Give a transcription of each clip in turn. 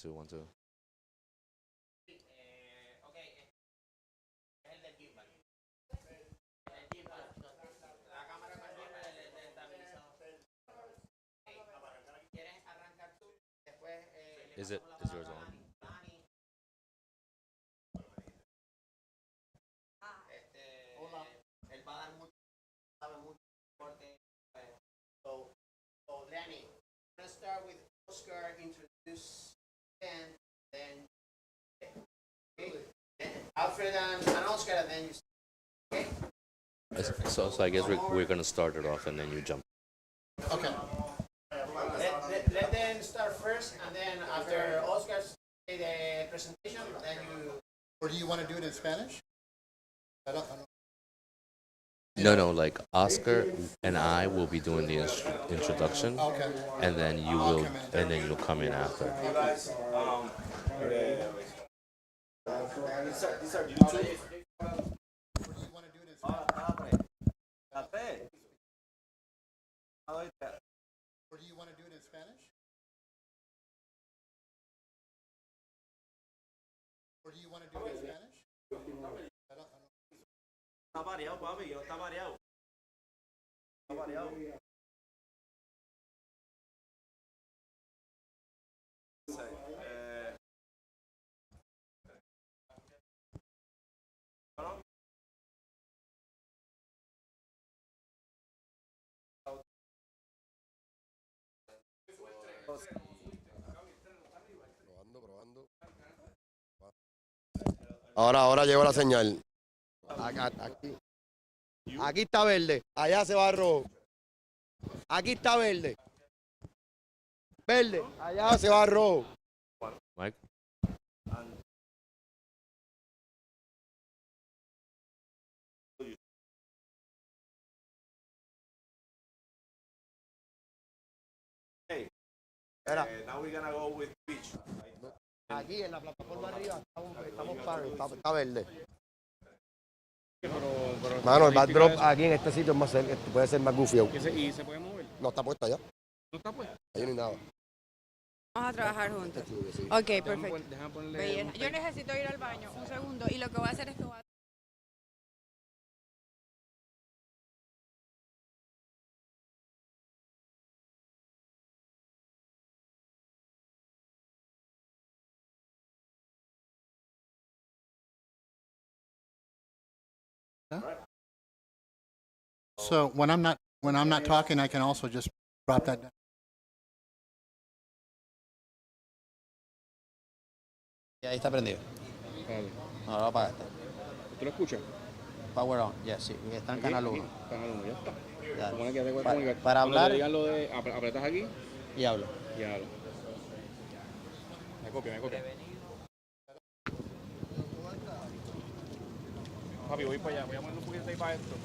two, one, two. Is yours on? So Lenny, let's start with Oscar, introduce, and then okay. Alfred and Oscar, and then you. Okay. So I guess we're gonna start it off and then you jump. Okay. Let them start first, and then after Oscar say the presentation, then you. Or do you want to do it in Spanish? I don't know. No, like Oscar and I will be doing the introduction, Okay. and then you'll come in after. You guys, these are YouTube. Or do you want to do it in Spanish? Or do you want to do it in Spanish? Or do you want to do it in Spanish? I don't know. Está variado, papi, está variado. Está variado. Ahora llegó la señal. Aquí. Aquí está verde. Allá se va rojo. Aquí está verde. Verde. Allá se va rojo. Mike. Now we're gonna go with beach. Aquí en la plataforma arriba estamos pares, está verde. Mano, el backdrop aquí en este sitio es más puede ser más gufiado. ¿Y se puede mover? No está puesto allá. ¿No está puesto? Ahí no hay nada. Vamos a trabajar juntos. Ok, perfecto. Yo necesito ir al baño, un segundo, y lo que voy a hacer es que voy a... So when I'm not talking, I can also just drop that down. Y ahí está prendido. Vale. Ahora lo apagaste. ¿Tú lo escuchas? Power on, yes, sí. Está en canal 1. Canal 1, ya está. Ya. Supone que te puedes Para comunicar. hablar- Cuando te digan lo de apretas aquí Y hablo. y hablo. Me copia. Papi, voy para allá. Voy a poner un poquito ahí para esto.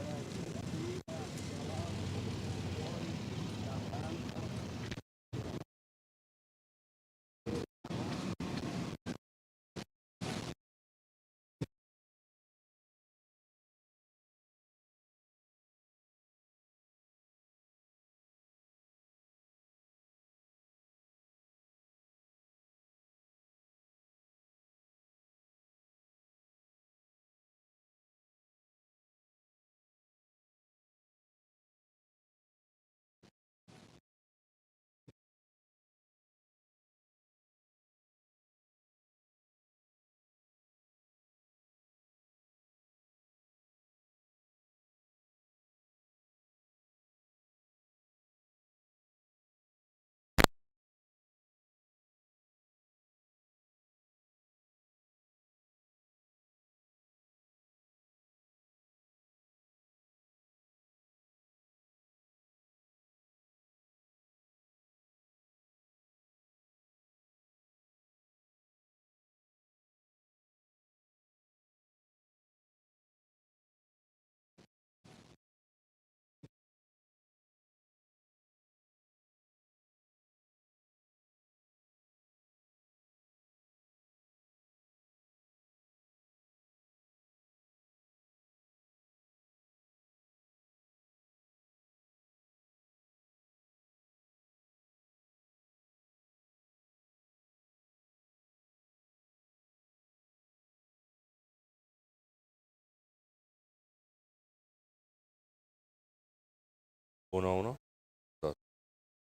1-1.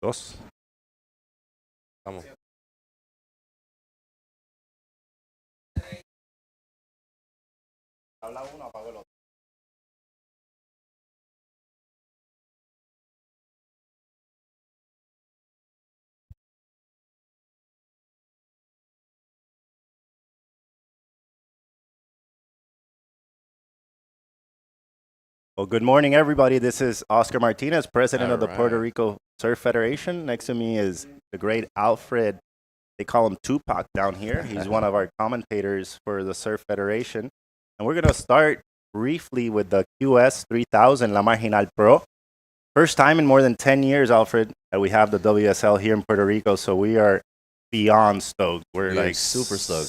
Dos. Vamos. Habla uno, apago el otro. Well, good morning, everybody. This is Oscar Martinez, president of the Puerto Alright. Rico Surf Federation. Next to me is the great Alfred. They call him Tupac down here. He's one of our commentators for the Surf Federation. And we're going to start briefly with the QS 3000 La Marginal Pro. First time in more than 10 years, Alfred, that we have the WSL here in Puerto Rico. So we are beyond stoked. We're We are like super stoked.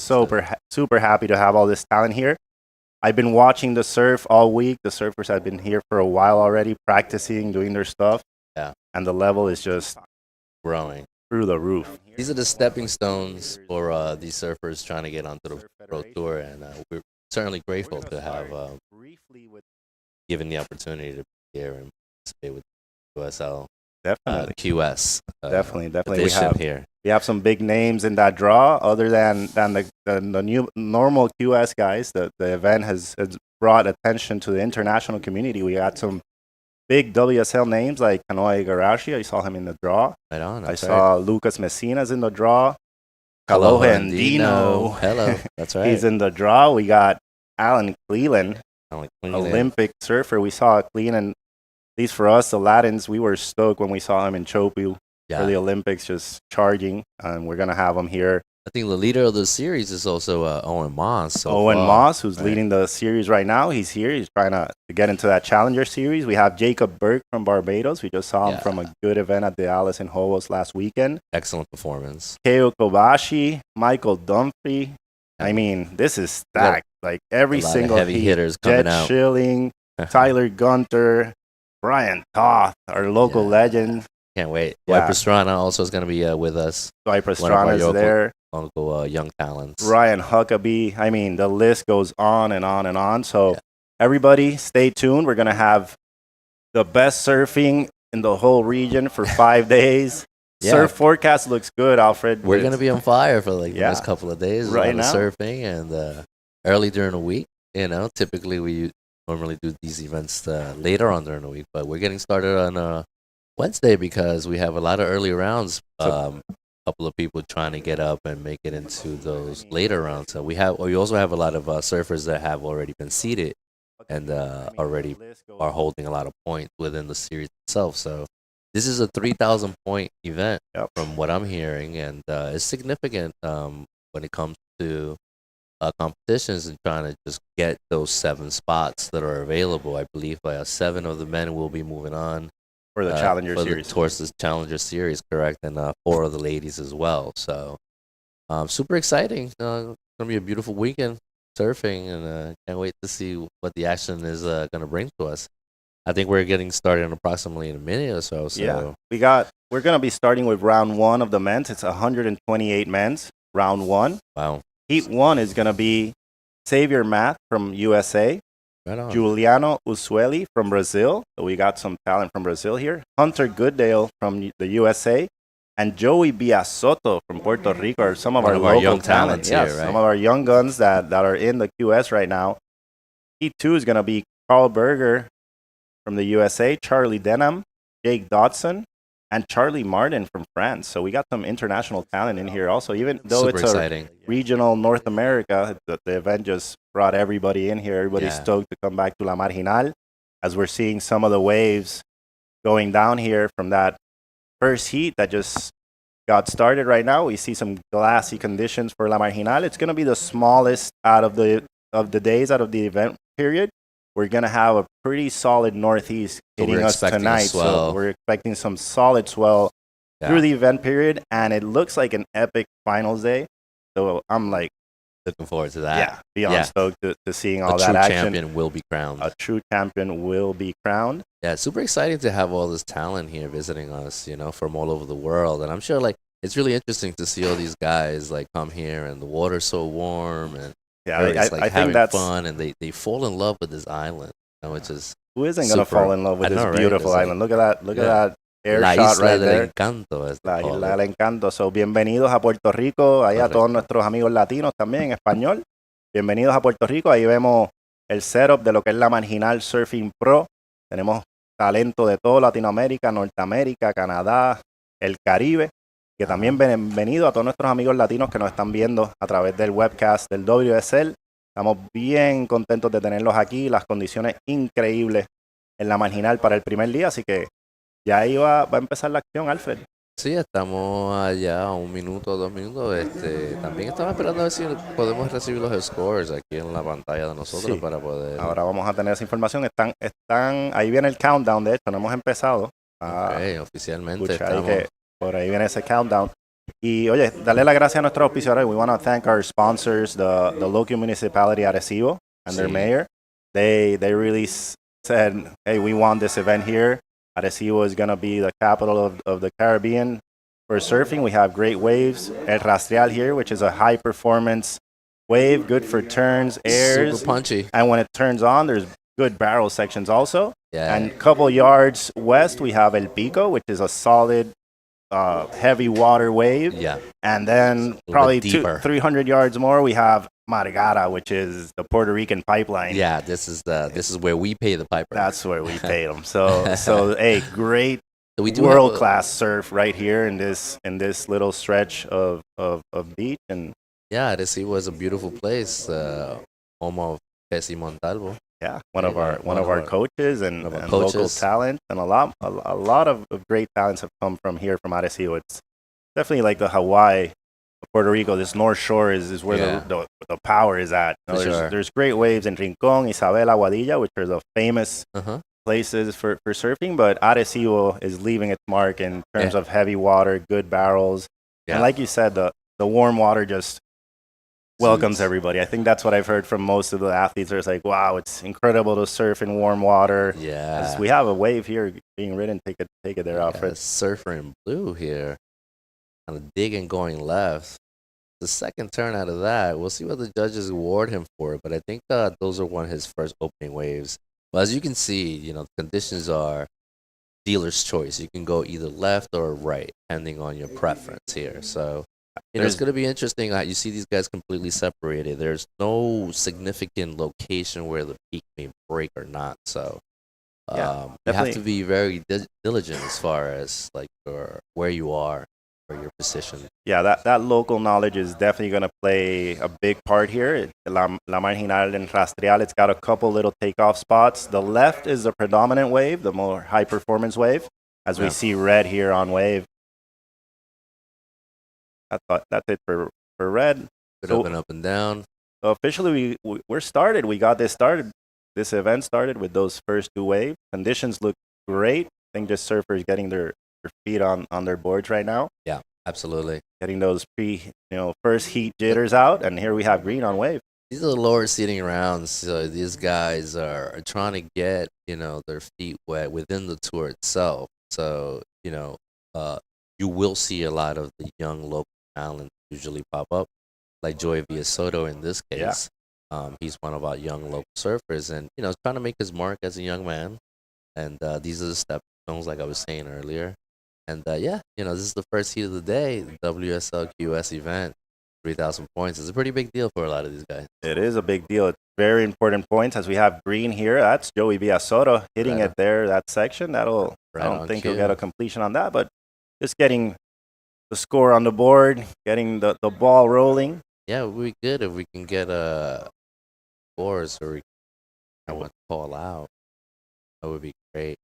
super happy to have all this talent here. I've been watching the surf all week. The surfers have been here for a while already, practicing, doing their stuff. Yeah. And the level is just Growing. through the roof. These are the stepping stones for these surfers trying to get onto the Pro Tour, and we're certainly grateful to have given the opportunity to be here and participate with USL Definitely. QS. Definitely. Edition here. We have some big names in that draw. Other than the new normal QS guys, the event has brought attention to the international community. We got some big WSL names like Kanoa Igarashi. I saw him in the draw. Right on. I That's saw Lucas Messina's in the draw. Hello, Kaloha and Dino. Hello. That's right. He's in the draw. We got Alan Cleland, Like Cleveland. Olympic surfer. We saw Cleland. At least for us, the Latins, we were stoked when we saw him in Chopu for the Olympics, just charging. And we're going to have him here. I think the leader of the series is also Owen Moss. So Owen far. Moss, who's Right. leading the series right now. He's here. He's trying to get into that Challenger series. We have Jacob Burke from Barbados. We just saw him Yeah. from a good event at the Alice in Hobos last weekend. Excellent performance. Keo Kobashi, Michael Dunphy. I mean, this is stacked. Like every A lot of single heavy heat. hitters coming Jet out. Schilling, Tyler Gunter, Brian Toth, our local Yeah. legend. Can't wait. Yeah. Dwight Pastrana also is going to be with us. Dwight One of our Pastrana is local- there. Local young talents. Ryan Huckabee. I mean, the list goes on and on and on. So everybody stay tuned. We're going to have the best surfing in the whole region for 5 days. Yeah. Surf forecast looks good, Alfred. We're going to be on fire for like the Yeah. next couple of days. Right A lot of now. surfing and early during the week. Typically we normally do these events later on during the week, but we're getting started on Wednesday because we have a lot of early rounds. Couple of people trying to get up and make it into those later rounds. So we also have a lot of surfers that have already been seeded and already are holding a lot of points within the series itself. So this is a 3,000 point event from what I'm hearing, and it's significant when it comes to competitions and trying to just get those 7 spots that are available. I believe 7 of the men will be moving on for the Challenger series. Towards the Challenger series, correct, and 4 of the ladies as well. So super exciting. Gonna be a beautiful weekend surfing, and can't wait to see what the action is gonna bring to us. I think we're getting started in approximately in a minute or so. So We're gonna be starting with round 1 of the men's. It's 128 men's. Round 1. Wow. Heat 1 is gonna be Xavier Math from USA. Right on. Giuliano Usueli from Brazil. So we got some talent from Brazil here. Hunter Gooddale from the USA. And Joey Biasotto from Puerto Rico are some of One our of our local young talents. talents here, Yes, right? some of our young guns that are in the QS right now. Heat 2 is going to be Carl Berger from the USA, Charlie Denham, Jake Dodson, and Charlie Martin from France. So we got some international talent in here also. Even though Super it's exciting. a regional North America, the event just brought everybody in here. Everybody's Yeah. stoked to come back to La Marginal as we're seeing some of the waves going down here from that first heat that just got started right now. We see some glassy conditions for La Marginal. It's going to be the smallest out of the days out of the event period. We're going to have a pretty solid northeast So hitting we're us expecting a tonight. swell. So we're expecting some solid swell through the event period, and it looks like an epic finals day. So I'm like, looking forward to that. beyond stoked to seeing all a that true action. champion will be crowned. A true champion will be crowned. Yeah, super exciting to have all this talent here visiting us, from all over the world. And I'm sure it's really interesting to see all these guys come here and the water's so warm and Yeah, everybody's I having think that's fun and they fall in love with this island, which is Who isn't going to Super. fall in love with I this know, right? beautiful It's like- island? Look at that. Look at Yeah. that air La shot Isla right del there. Encanto, as they La call Isla it. del Encanto. So, bienvenidos a Puerto Rico. Ahí a Correcto. todos nuestros amigos latinos también en español. Bienvenidos a Puerto Rico. Ahí vemos el setup de lo que es la Marginal Surfing Pro. Tenemos talento de toda Latinoamérica, Norteamérica, Canadá, el Caribe. Que también bienvenido a todos nuestros amigos latinos que nos están viendo a través del webcast del WSL. Estamos bien contentos de tenerlos aquí. Las condiciones increíbles en la Marginal para el primer día. Así que ya ahí va a empezar la acción, Alfred. Sí, estamos allá a 1 minuto, 2 minutos. También estamos esperando a ver si podemos recibir los scores aquí en la pantalla de nosotros Sí. para poder. Ahora vamos a tener esa información. Ahí viene el countdown, de hecho, no hemos empezado. Ok, oficialmente Escucha ahí estamos. que por ahí viene ese countdown. Y oye, darle las gracias a nuestros auspiciadores. We want to thank our sponsors, the local municipality Arecibo and their Sí. mayor. They really said, hey, we want this event here. Arecibo is going to be the capital of the Caribbean for surfing. We have great waves. El Rastreal here, which is a high performance wave, good for turns, airs. Super punchy. And when it turns on, there's good barrel sections also. Yeah. And a couple yards west, we have El Pico, which is a solid, heavy water wave. Yeah. And then little probably bit deeper. 300 yards more, we have Margara, which is the Puerto Rican pipeline. Yeah, this is where we pay the piper. That's where we paid them. So hey, great So we do have world class surf right here in this little stretch of beach. And Yeah, Arecibo is a beautiful place. Home of Pesi Montalvo. yeah, one of One of our our- coaches and one of our local coaches. talent, and a lot of great talents have come from here, from Arecibo. It's definitely like the Hawaii, Puerto Rico. This North Shore is where Yeah. the power is at. You know, For sure. there's great waves in Rincon, Isabel, Aguadilla, which are the famous Uh-huh. places for surfing, but Arecibo is leaving its mark in terms Yeah. of heavy water, good barrels, Yeah. and like you said, the warm water just welcomes Suits. everybody. I think that's what I've heard from most of the athletes. It's like, wow, it's incredible to surf in warm water. Yeah. We have a wave here being ridden. Take it there, Yeah, Alfred. surfer in blue here. Kind of digging going left. The second turn out of that, we'll see what the judges award him for. But I think those are one of his first opening waves. But as you can see, the conditions are dealer's choice. You can go either left or right, depending on your preference here. So, it's going to be interesting. You see these guys completely separated. There's no significant location where the peak may break or not. So, you have definitely. to be very diligent as far as like where you are or your position. Yeah, that local knowledge is definitely going to play a big part here. La Marginal and Rastreal, it's got a couple little takeoff spots. The left is the predominant wave, the more high performance wave, as we Yeah. see red here on wave. That's it for red. Bit So- up and down. So officially, we're started. We got this started. This event started with those first two waves. Conditions look great. I think just surfers getting their feet on their boards right now, Absolutely. getting those first heat jitters out, and here we have green on wave. These are the lower seating rounds. So these guys are trying to get, their feet wet within the tour itself. So, you will see a lot of the young local talent usually pop up, like Joey Villasoto in this Yeah. case. He's one of our young local surfers and, trying to make his mark as a young man. And these are the stepping stones, like I was saying earlier. And this is the first heat of the day, the WSL QS event. 3,000 points is a pretty big deal for a lot of these guys. It is a big deal. It's very important points as we have green here. That's Joey Villasoto hitting Right it there, that section. I don't on think cue. he'll get a completion on that, but just getting the score on the board, getting the ball rolling. Yeah, it would be good if we can get scores or we can call out. That would be great.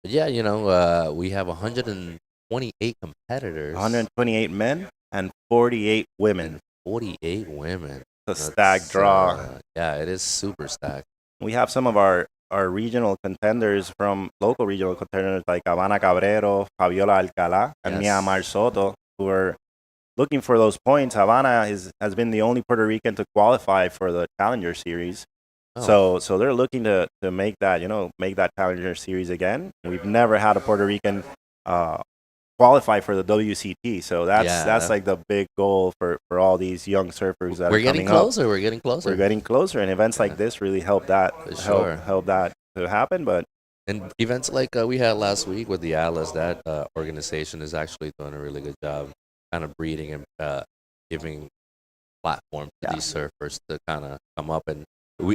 But yeah, we have 128 competitors. 128 men and 48 women. 48 women. The That's, stacked draw. Yeah, it is super stacked. We have some of our regional contenders from local regional contenders like Havanna Cabrero, Faviola Alcala, and Yes. Mia Soto, who are looking for those points. Havanna has been the only Puerto Rican to qualify for the Challenger Series. Oh. So they're looking to make that, make that Challenger Series again. We've never had a Puerto Rican qualify for the WCT. So that's like the big goal for all these young surfers that We're are getting coming up. closer. We're getting closer. We're getting closer, and events like this really help that For sure. help that to happen, but And events like we had last week with the Atlas, that organization is actually doing a really good job, kind of breeding and giving platform to these surfers to kind of come up. And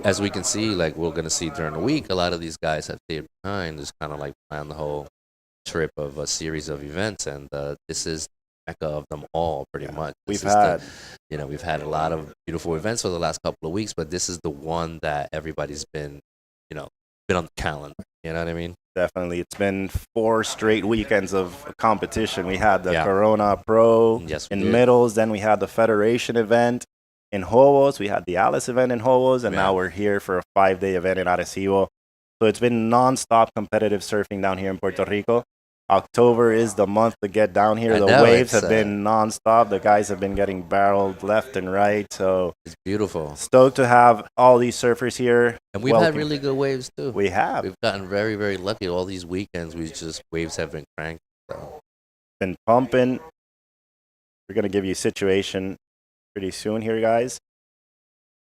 as we can see, like we're gonna see during the week, a lot of these guys have stayed behind, just kind of like plan the whole trip of a series of events, and this is mecca of them all, pretty much. we've This is had we've had a lot of beautiful events for the last couple of weeks, but this is the one that everybody's been, been on the calendar. You know what I mean? definitely, it's been 4 straight weekends of competition. We had the Yeah. Corona Pro Yes, we in did. Middles, then we had the Federation event in Hobos, we had the Alice event in Hobos, and Yeah. now we're here for a 5-day event in Arecibo. So it's been non-stop competitive surfing down here in Puerto Rico. October is the month to get down here. I The know, waves it's, have been non-stop. The guys have been getting barreled left and right. So It's beautiful, stoked to have all these surfers here. and we've had Welcome. really good waves too. We have We've gotten very, very lucky. All these weekends, waves have been cranked. So. been pumping. We're gonna give you a situation pretty soon here, guys.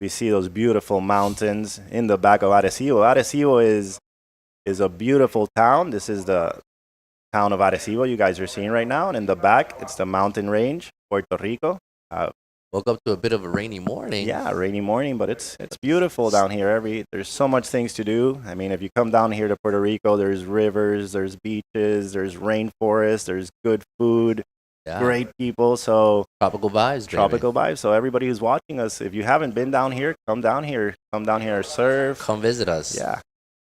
We see those beautiful mountains in the back of Arecibo. Arecibo is a beautiful town. This is the town of Arecibo you guys are seeing right now, and in the back it's the mountain range, Puerto Rico. Woke up to a bit of a rainy morning. Yeah, rainy morning, but it's beautiful down here. There's so much things to do. I mean, if you come down here to Puerto Rico, there's rivers, there's beaches, there's rainforest, there's good food, Yeah. great people. So Tropical vibes, baby. tropical vibes. So everybody who's watching us, if you haven't been down here, come down here. Come down here, surf. Come visit us. Yeah,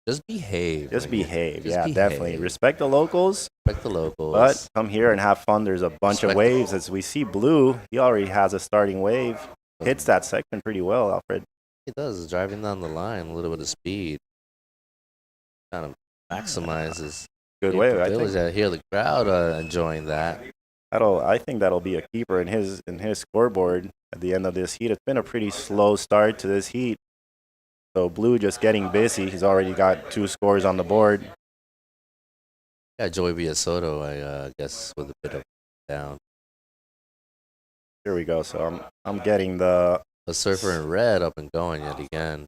Just behave. just like, behave. just Yeah, definitely. behave. Respect the locals, Respect the locals. but come here and have fun. There's a bunch of Respect- waves. As we see Blue, he already has a starting wave. Hits that section pretty well, Alfred. It does. Driving down the line, a little bit of speed. Kind of maximizes. Good wave, I capabilities. think. I hear the crowd enjoying that. I think that'll be a keeper in his scoreboard at the end of this heat. It's been a pretty slow start to this heat. So Blue just getting busy. He's already got 2 scores on the board. Yeah, Joey Soto, I guess, with a bit of down. Here we go. So I'm getting the A surfer in red up and going yet again.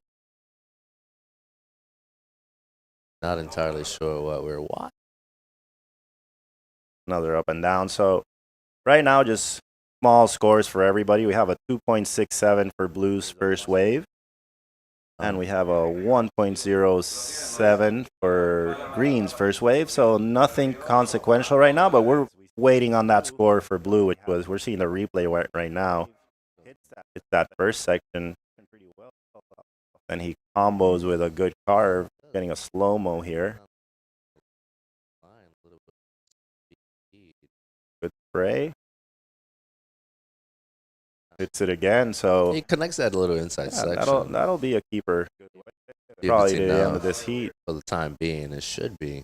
Not entirely sure what we're watching. another up and down. So right now, just small scores for everybody. We have a 2.67 for Blue's first wave. And we have a 1.07 for Green's first wave. So nothing consequential right now, but we're waiting on that score for Blue, which was, we're seeing the replay right now. It's that first section. And he combos with a good carve, getting a slow-mo here. Good spray. Hits it again, so He connects that little inside yeah, section. that'll be a keeper. If Probably it's to the end enough. of this heat. For the time being, it should be.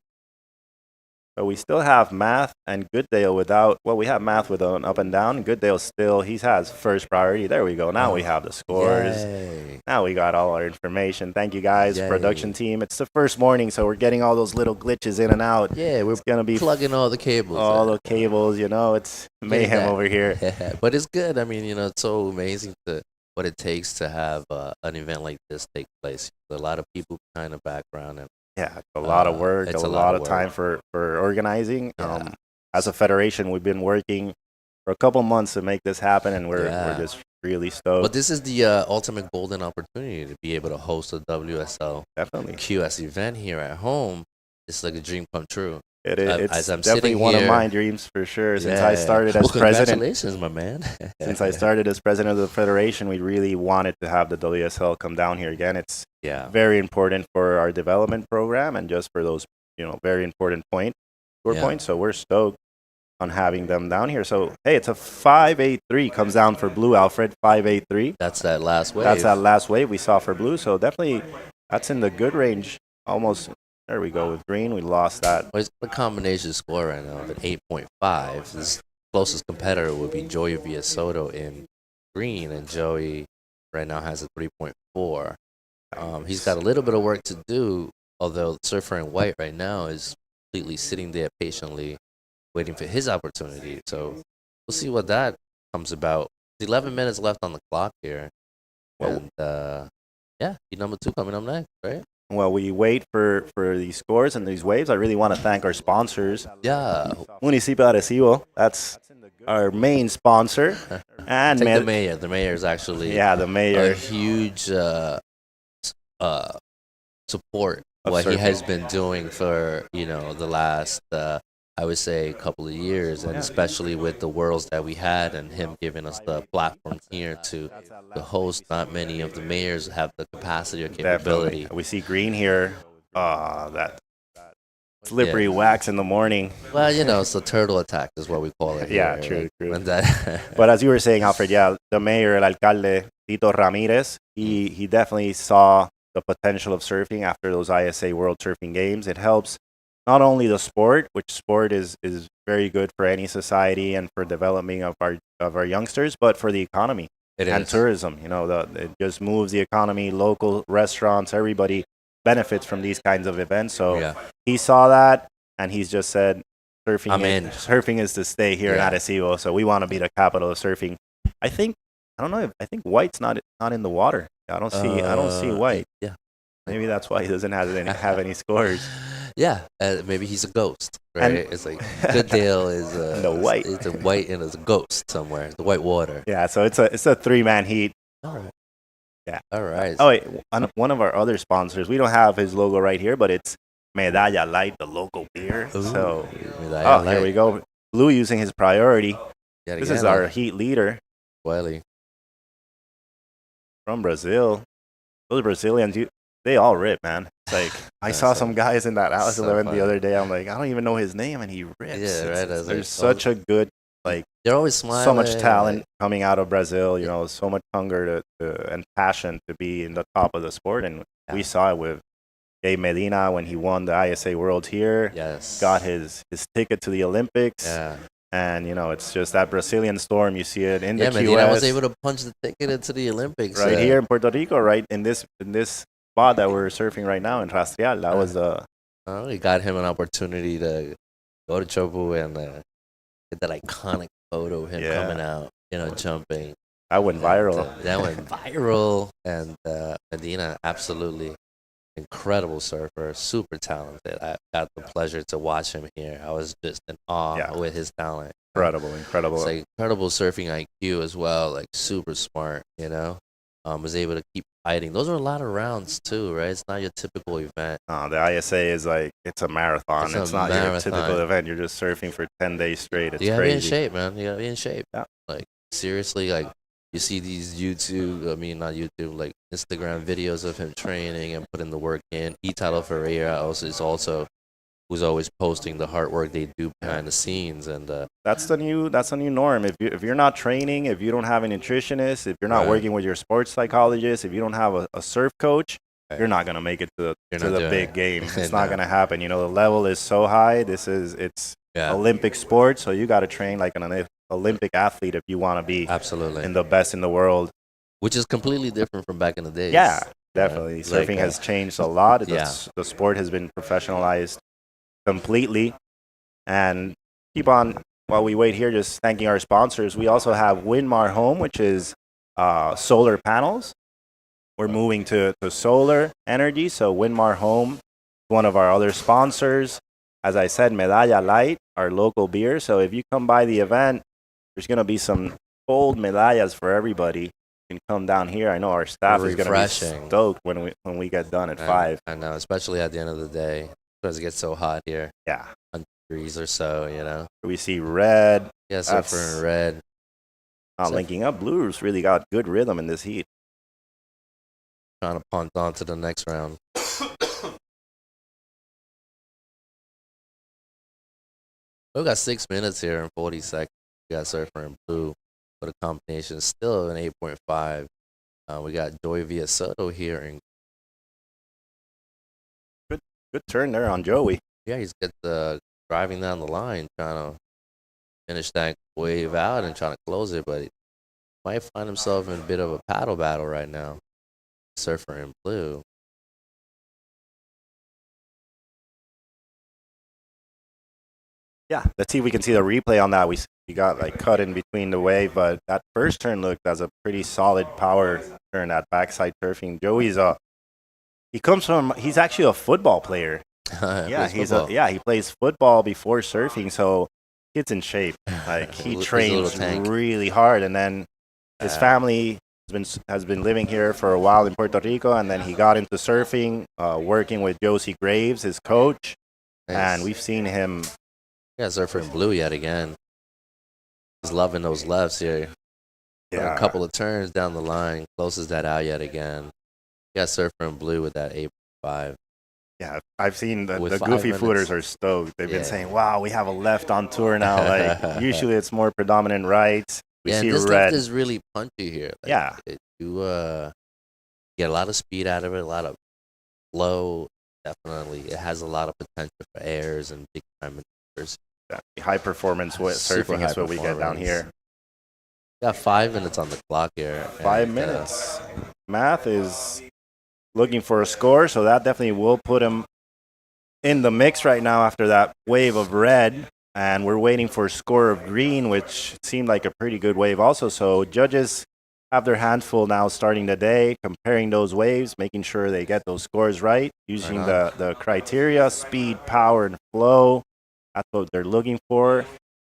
So we still have Math and Gooddale without. Well, we have Math with an up and down. Gooddale still, he has first priority. There we go. Now we have the scores. Yay. Now we got all our information. Thank you guys, Yay. production team. It's the first morning, so we're getting all those little glitches in and out. Yeah, we're It's gonna be plugging all the cables. all in. the cables. It's mayhem that. over here. But it's good. I mean, it's so amazing what it takes to have an event like this take place. A lot of people kind of background and Yeah, it's a lot of work, it's a lot of time for organizing. Yeah. As a federation, we've been working for a couple months to make this happen, and we're Yeah. just really stoked. But this is the ultimate golden opportunity to be able to host a WSL Definitely, QS event here at home. It's like a dream come true. it is. It's as I'm definitely sitting one of here- my dreams for sure. Since I Yeah. started as Well, president, congratulations, my man. since I started as president of the federation, we really wanted to have the WSL come down here again. It's Yeah. very important for our development program and just for those very important score Yeah. points. So we're stoked on having them down here. So hey, it's a 583 comes down for Blue, Alfred. 583. That's that last wave. That's that last wave we saw for Blue. So definitely, that's in the good range. Almost. There we go with Green. We lost that. Well, it's a combination score right now of an 8.5. His closest competitor would be Joey Soto in green, and Joey right now has a 3.4. He's got a little bit of work to do, although Surfer in white right now is completely sitting there patiently waiting for his opportunity. So we'll see what that comes about. 11 minutes left on the clock here. Well- And, yeah, heat number 2 coming up next, right? while we wait for these scores and these waves, I really want to thank our sponsors. Yeah. Municipio Arecibo, that's our main sponsor. And Take the mayor. The mayor is actually yeah, the a mayor. huge support Of what he surfing. has been doing for the last I would say couple of years, and Yeah. especially with the worlds that we had and him giving us the platform here to host. Not many of the mayors have the capacity or capability. Definitely. We see green here. That slippery wax in the morning. Well, it's the turtle attack is what we call it. Yeah, here, true, like, true. when that But as you were saying, Alfred, yeah, the mayor, el alcalde, Tito Ramirez, he definitely saw the potential of surfing after those ISA World Surfing Games. It helps not only the sport, which sport is very good for any society and for developing of our youngsters, but for the economy and tourism. It just moves the economy, local restaurants, everybody benefits from these kinds of events. So Yeah. he saw that, and he's just said, I'm in. surfing is to stay here Yeah. in Arecibo. So we want to be the capital of surfing. I think White's not in the water. I don't see White. Yeah. Maybe that's why he doesn't have any scores. Yeah, maybe he's a ghost, right? And- It's like Goodale is The white. It's a white and it's a ghost somewhere. The white water. Yeah, so it's a 3-man heat. All right. Yeah. All right. Oh wait, one of our other sponsors. We don't have his logo right here, but it's Medalla Light, the local beer. Ooh, So Medalla here Light. we go. Blue using his priority. Yet This again, is our heat leader Wiley. from Brazil. Those Brazilians, they all rip, man. It's like I That's saw so- some guys in that Alice so 11 funny. the other day. I'm like, I don't even know his name, and he rips. Yeah, right, as There's they're such a good, They're always smiling. so much talent coming out of Brazil. So much hunger and passion to be in the top of the sport, and we saw it with Gabe Medina when he won the ISA World here. Yes. Got his ticket to the Olympics. Yeah. And it's just that Brazilian storm. You see it in the Yeah, QS. Medina was able to punch the ticket into the Olympics. right here in Puerto Rico, right in this spot that we're surfing right now in Rastreal. That was We got him an opportunity to go to Chopu and get that iconic photo of him Yeah. coming out, jumping. that went viral. That went viral. And Medina, absolutely incredible surfer, super talented. I got the pleasure to watch him here. I was just in awe Yeah. with his talent. Incredible. It's like incredible surfing IQ as well, like super smart, was able to keep fighting. Those are a lot of rounds too, right? It's not your typical event. The ISA is like it's a marathon. It's a It's not your marathon. typical event. You're just surfing for 10 days straight. It's You gotta be in crazy. shape, man. You gotta be in shape. Yeah. Like seriously, like you see these not YouTube, like Instagram videos of him training and putting the work in. Italo Ferreira also who's always posting the hard work they do behind the scenes, and That's the new norm. If you're not training, if you don't have a nutritionist, if you're not Right. working with your sports psychologist, if you don't have a surf coach, Right. you're not gonna make it to You're the not doing big it. game. It's No. not gonna happen. The level is so high. It's yeah, Olympic sport, so you got to train like an Olympic athlete if you want to be absolutely. in the best in the world. Which is completely different from back in the days. Yeah, definitely. It's like, Surfing has changed a lot. Yeah. The sport has been professionalized completely. And keep on, while we wait here, just thanking our sponsors. We also have Windmar Home, which is solar panels. We're moving to solar energy. So Windmar Home, one of our other sponsors. As I said, Medalla Light, our local beer. So if you come by the event, there's going to be some cold medallas for everybody. You can come down here. I know our staff is going to Refreshing. be stoked when we get done at 5. I know, especially at the end of the day, because it gets so hot here, Yeah. 100 degrees or so. We see red. Yeah, surfer in red. Not So- linking up. Blues really got good rhythm in this heat. Trying to punt on to the next round. We got 6 minutes here and 40 seconds. We got surfer in blue, but the combination is still an 8.5. We got Joey Villasoto here, and Good turn there on Joey. yeah, he's got the driving down the line, trying to finish that wave out and trying to close it, but he might find himself in a bit of a paddle battle right now. Surfer in blue. Yeah, let's see if we can see the replay on that. We got like cut in between the wave, but that first turn looked as a pretty solid power turn, that backside surfing. Joey's He comes from. He's actually a football player. Yeah, he plays football before surfing, so he's in shape. Like he He's a trains little tank. really hard, and then his family has been living here for a while in Puerto Rico, and then he got into surfing, working with Josie Graves, his coach, and we've seen him. Yeah, surfer in blue yet again. He's loving those lefts here. Yeah, A couple of turns down the line, closes that out yet again. Yeah, surfer in blue with that 8.5. yeah. I've seen the With 5 goofy minutes. footers are stoked. They've Yeah. been saying, "Wow, we have a left on tour now." Like usually it's more predominant right. We Yeah, see and this red. left is really punchy here. Like, Yeah. You get a lot of speed out of it, a lot of flow. Definitely, it has a lot of potential for airs and big time maneuvers. High performance Super surfing high is what we get down performance. here. Got 5 minutes on the clock here. 5 and, minutes. Math is looking for a score, so that definitely will put him in the mix right now after that wave of red. And we're waiting for a score of green, which seemed like a pretty good wave also. So judges have their handful now starting the day, comparing those waves, making sure they get those scores right, using the criteria, speed, power, and flow. That's what they're looking for.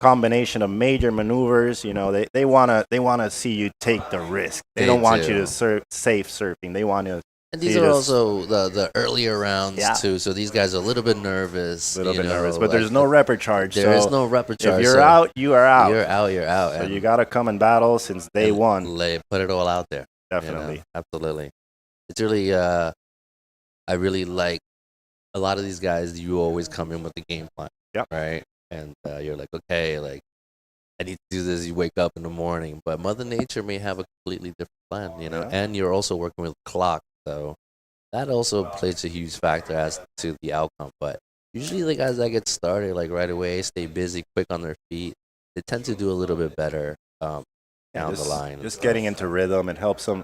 Combination of major maneuvers. You know, they wanna see you take the risk. They don't want you to safe surfing. They want to. And these are also the earlier rounds too, so these guys are a little bit nervous. A little bit nervous, but there's no rep charge. There is no rep charge. If you're out, you are out. You're out. You're out. So you gotta come and battle since day one. Put it all out there. Definitely, you know? Absolutely. It's really, I really like a lot of these guys. You always come in with the game plan, right? And you're like, okay, like I need to do this. You wake up in the morning, but Mother Nature may have a completely different plan, you know. And you're also working with clock. So that also plays a huge factor as to the outcome. But usually the guys that get started like right away, stay busy, quick on their feet, they tend to do a little bit better down the line. Just getting into rhythm, it helps them.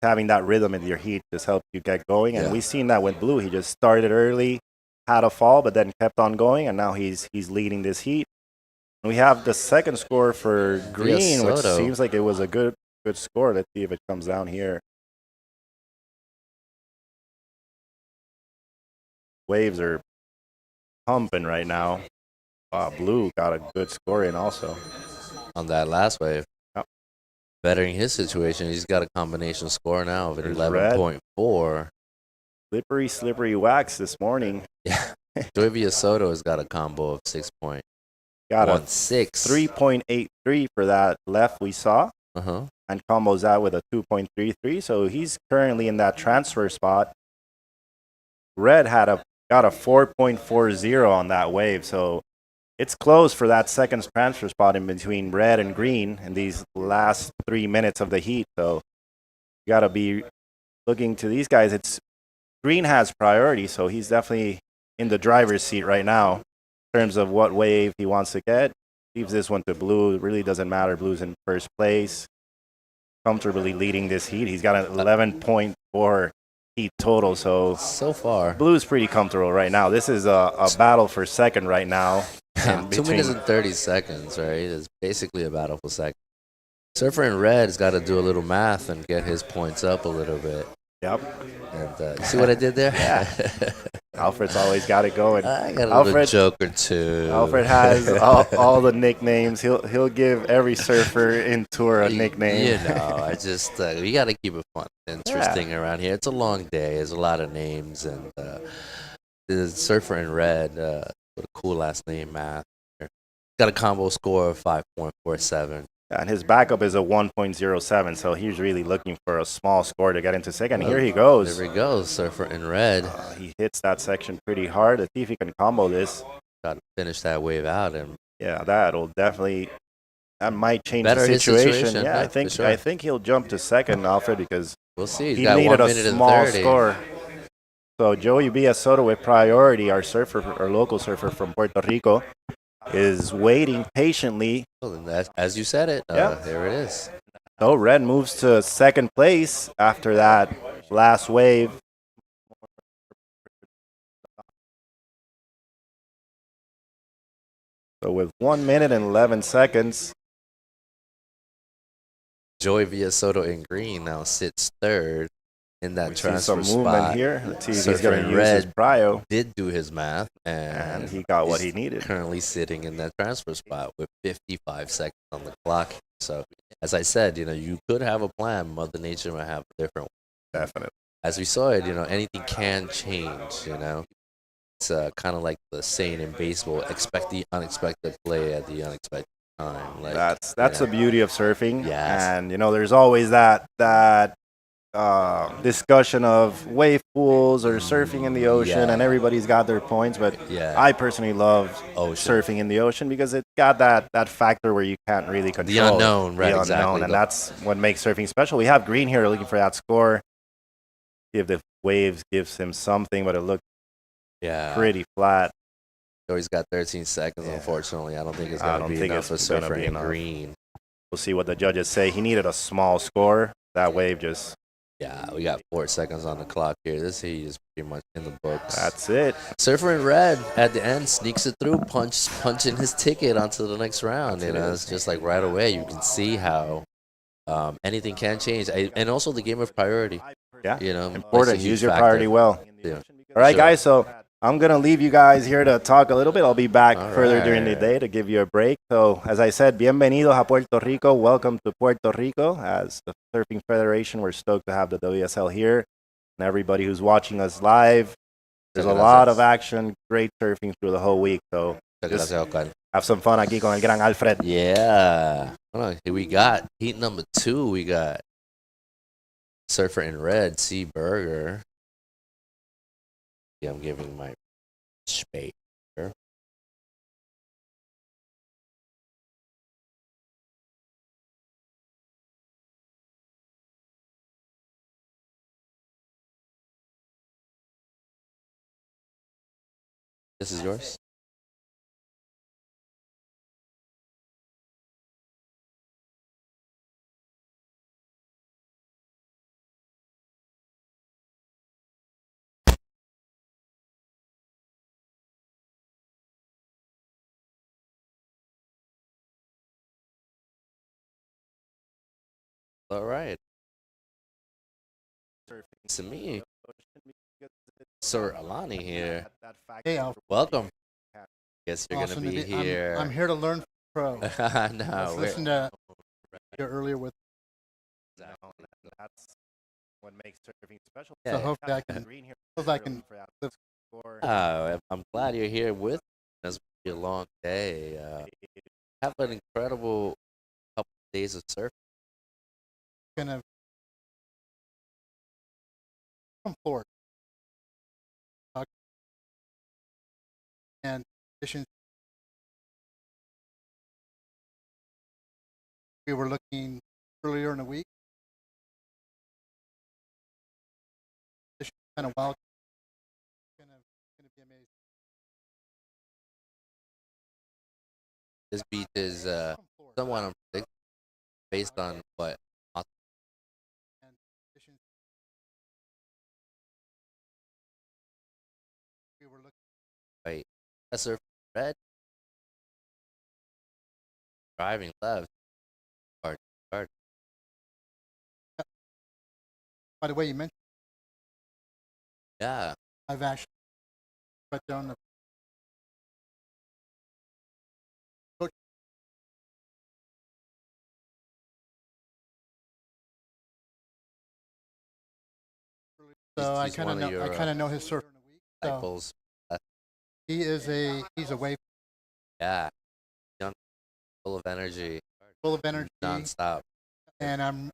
Having that rhythm in your heat just helps you get going. And we've seen that with Blue. He just started early, had a fall, but then kept on going, and now he's leading this heat. And we have the second score for green, which seems like it was a good score. Let's see if it comes down here. Waves are pumping right now. Wow, Blue got a good score in also. On that last wave. Bettering his situation, he's got a combination score now of an 11.4. Slippery wax this morning. Yeah. Joy Soto has got a combo of 6.16. Got a 3.83 for that left we saw. And combos out with a 2.33. So he's currently in that transfer spot. Red got a 4.40 on that wave. So it's close for that second transfer spot in between red and green in these last 3 minutes of the heat. So you got to be looking to these guys. Green has priority, so he's definitely in the driver's seat right now in terms of what wave he wants to get. Leaves this one to Blue. It really doesn't matter. Blue's in first place, comfortably leading this heat. He's got an 11.4 heat total. So far, Blue's pretty comfortable right now. This is a battle for second right now. 2 minutes and 30 seconds, right? It's basically a battle for second. Surfer in Red's got to do a little math and get his points up a little bit. Yep. And see what I did there? Yeah. Alfred's always got it going. I got a little joke or two. Alfred has all the nicknames. He'll give every surfer in tour a nickname. You know, I just we got to keep it fun, interesting around here. It's a long day. There's a lot of names, and the surfer in red with a cool last name, Math. Got a combo score of 5.47. And his backup is a 1.07, so he's really looking for a small score to get into second. Here he goes. There he goes, surfer in red. He hits that section pretty hard. Let's see if he can combo this. Got to finish that wave out, and yeah, that might change Better the situation. situation. Yeah, Yeah, I think he'll jump to second, Alfred, because we'll see. He needed a small score. So Joey B. Soto with priority, our local surfer from Puerto Rico, is waiting patiently. As you said it, there it is. So red moves to second place after that last wave. So with 1 minute and 11 seconds. Joey Soto in green now sits third in that We see transfer some movement spot. here. Let's see if he's Surfer going in to use his red prio. did do his math, and And he got what he's he needed. Currently sitting in that transfer spot with 55 seconds on the clock. So, as I said, you could have a plan. Mother Nature might have a different one. Definitely. As we saw it, anything can change. It's kind of like the saying in baseball: expect the unexpected play at the unexpected time. Like That's the beauty of surfing. Yes. And there's always that discussion of wave pools or surfing in the ocean, Yeah. and everybody's got their points. But Yeah. I personally love Ocean. surfing in the ocean because it's got that factor where you can't really control unknown, right, the exactly. unknown, and that's what makes surfing special. We have Green here looking for that score. If the waves gives him something, but it looked Yeah. pretty flat. So he's got 13 seconds. Yeah. Unfortunately, I don't think it's I going to don't be think enough for it's gonna Surfer be in enough. green. We'll see what the judges say. He needed a small score. That wave just, Yeah, we got 4 seconds on the clock here. This heat is pretty much in the books. that's it. Surfer in red at the end sneaks it through, punching his ticket onto the next round. It's just like right away you can see how anything can change, and also the game of priority. Yeah, plays a important. huge Use your factor. priority well. Yeah. All right, Sure. guys. So I'm gonna leave you guys here to talk a little bit. I'll be back All further during the right. day to give you a break. So as I said, bienvenidos a Puerto Rico. Welcome to Puerto Rico. As the Surfing Federation, we're stoked to have the WSL here, and everybody who's watching us live. There's a lot of action, great surfing through the whole week. So just Gracias, Owen. have some fun aquí con el gran Alfred. Yeah. Hold on. Here we got heat number 2. We got Surfer in red, C Burger. Yeah, I'm giving my space here. This is yours? All right. To me, Sir Alani here. Hey, Alfred. Welcome. Guess you're Awesome gonna to be here. I'm here to learn from pro. I Let's know. listen to you earlier with. That's what makes surfing special. So hopefully I can. Hopefully I can. I'm glad you're here with us. It's been a long day. Have an incredible couple of days of surfing. Gonna from Florida. And conditions. We were looking earlier in the week. Conditions kind of wild. Gonna be amazing. This beach is From Florida. somewhat unpredictable based on what. And conditions. We were looking. Wait, that's surfing red. Driving left. Hard. By the way, you mentioned Yeah. I've actually put down the coach. So I He's kind of one of know. I your, kind of know his surf. So Cycles. he's a wave Yeah. Young, full of energy. full of energy, Non-stop. and I'm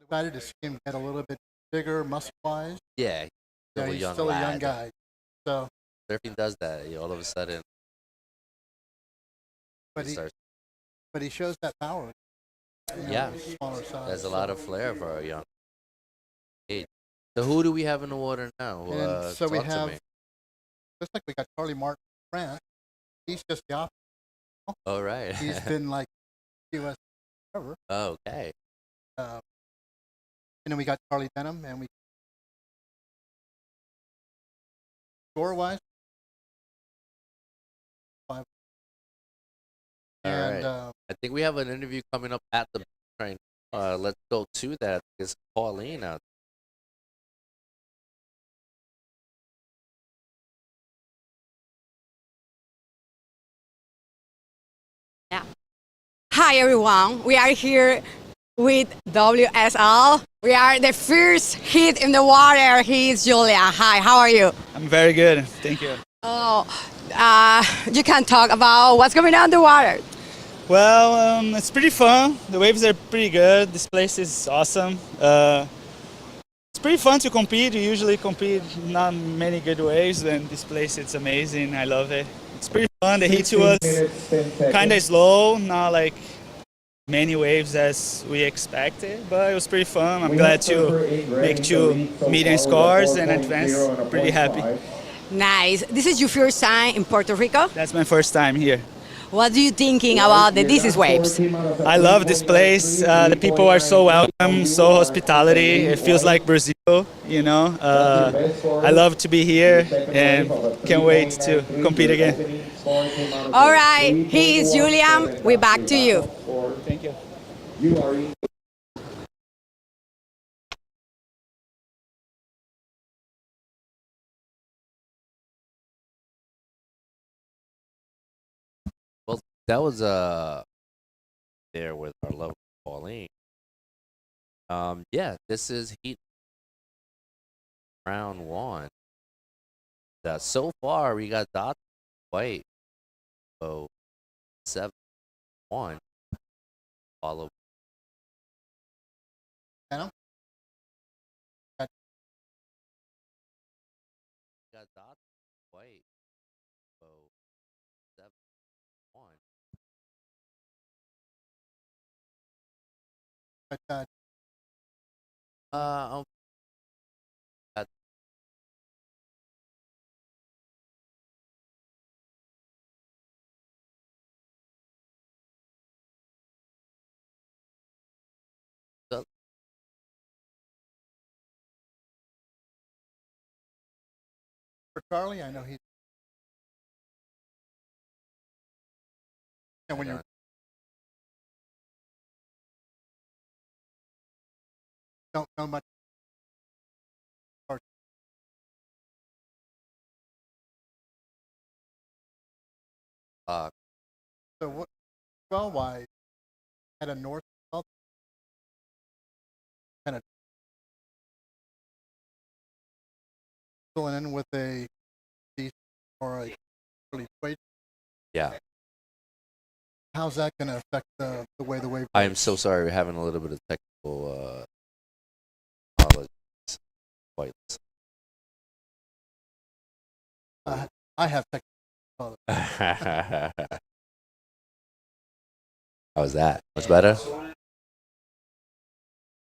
excited to see him get a little bit bigger, muscle-wise. Yeah. Yeah, he's still a young lad. guy. So, Surfing does that. All of a sudden, but it starts. he shows that power. Yeah. Smaller size. There's a lot of flair for a young age. So who do we have in the water now? And so we Talk to have, me. looks like we got Charlie Martin, France. He's just the opposite. All right. He's been like U.S. forever. Okay. And then we got Charlie Denham, and we score-wise, five. All And right. I think we have an interview coming up at the train. Let's go to that. It's Pauline out. Hi everyone, we are here with WSL. We are the first hit in the water. He is Julia. Hi, how are you? I'm very good, thank you. Oh, you can talk about what's going on in the water. Well, it's pretty fun. The waves are pretty good. This place is awesome. It's pretty fun to compete. You usually compete not many good waves, and this place it's amazing. I love it. It's pretty fun. The heat was kind of slow, not like many waves as we expected, but it was pretty fun. I'm glad to make 2 medium scores and advance. Pretty happy. Nice. This is your first time in Puerto Rico? That's my first time here. What are you thinking about the This is Waves? I love this place. The people are so welcome, so hospitality. It feels like Brazil, you know. I love to be here and can't wait to compete again. All right, he is Julian. We're back to you. Thank you. Well, that was there with our love Pauline. Yeah, this is Heat round 1. So far we got Dot White. So 7-1. Follow. Anna? Got Dot White. So 7-1. But, Um, uh, so- for Charlie, I know he's. And when you don't know much. So what? Well, wise had a north south kind of filling in with a east or a early weight. yeah. How's that going to affect the way the wave? I am so sorry. We're having a little bit of technical apologies. Quite. I have technical. How was that? Much better?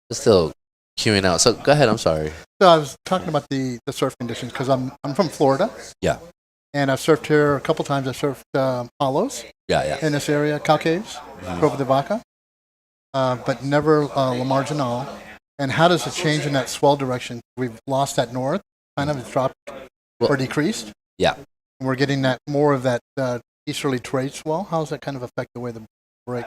It's still queuing out. So go ahead. I'm sorry. So I was talking about the surf conditions because I'm from Florida. Yeah. And I've surfed here a couple times. I surfed hollows Yeah. in this area, Cal Caves, Cova de Vaca, but never La Marginal. And how does it change in that swell direction? We've lost that north, kind of it's dropped or decreased. Yeah. And we're getting that more of that easterly trade swell. How does that kind of affect the way the break?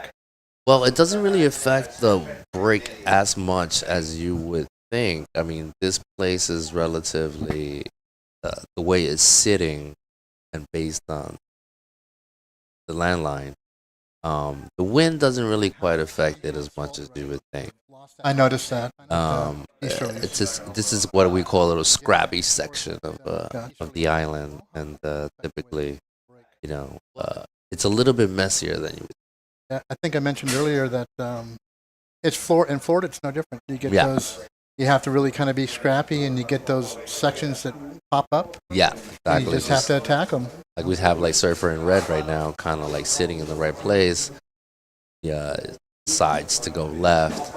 Well, it doesn't really affect the break as much as you would think. I mean, this place is relatively the way it's sitting and based on the landline. The wind doesn't really quite affect it as much as you would think. I noticed that. It's just this is what we call a little scrappy section of the island, and typically, you know, it's a little bit messier than you would. I think I mentioned earlier that it's in Florida. It's no different. You get those. You have to really kind of be scrappy, and you get those sections that pop up. Yeah, exactly. You just have to attack them. Like we have like Surfer in Red right now, kind of like sitting in the right place. Yeah, sides to go left.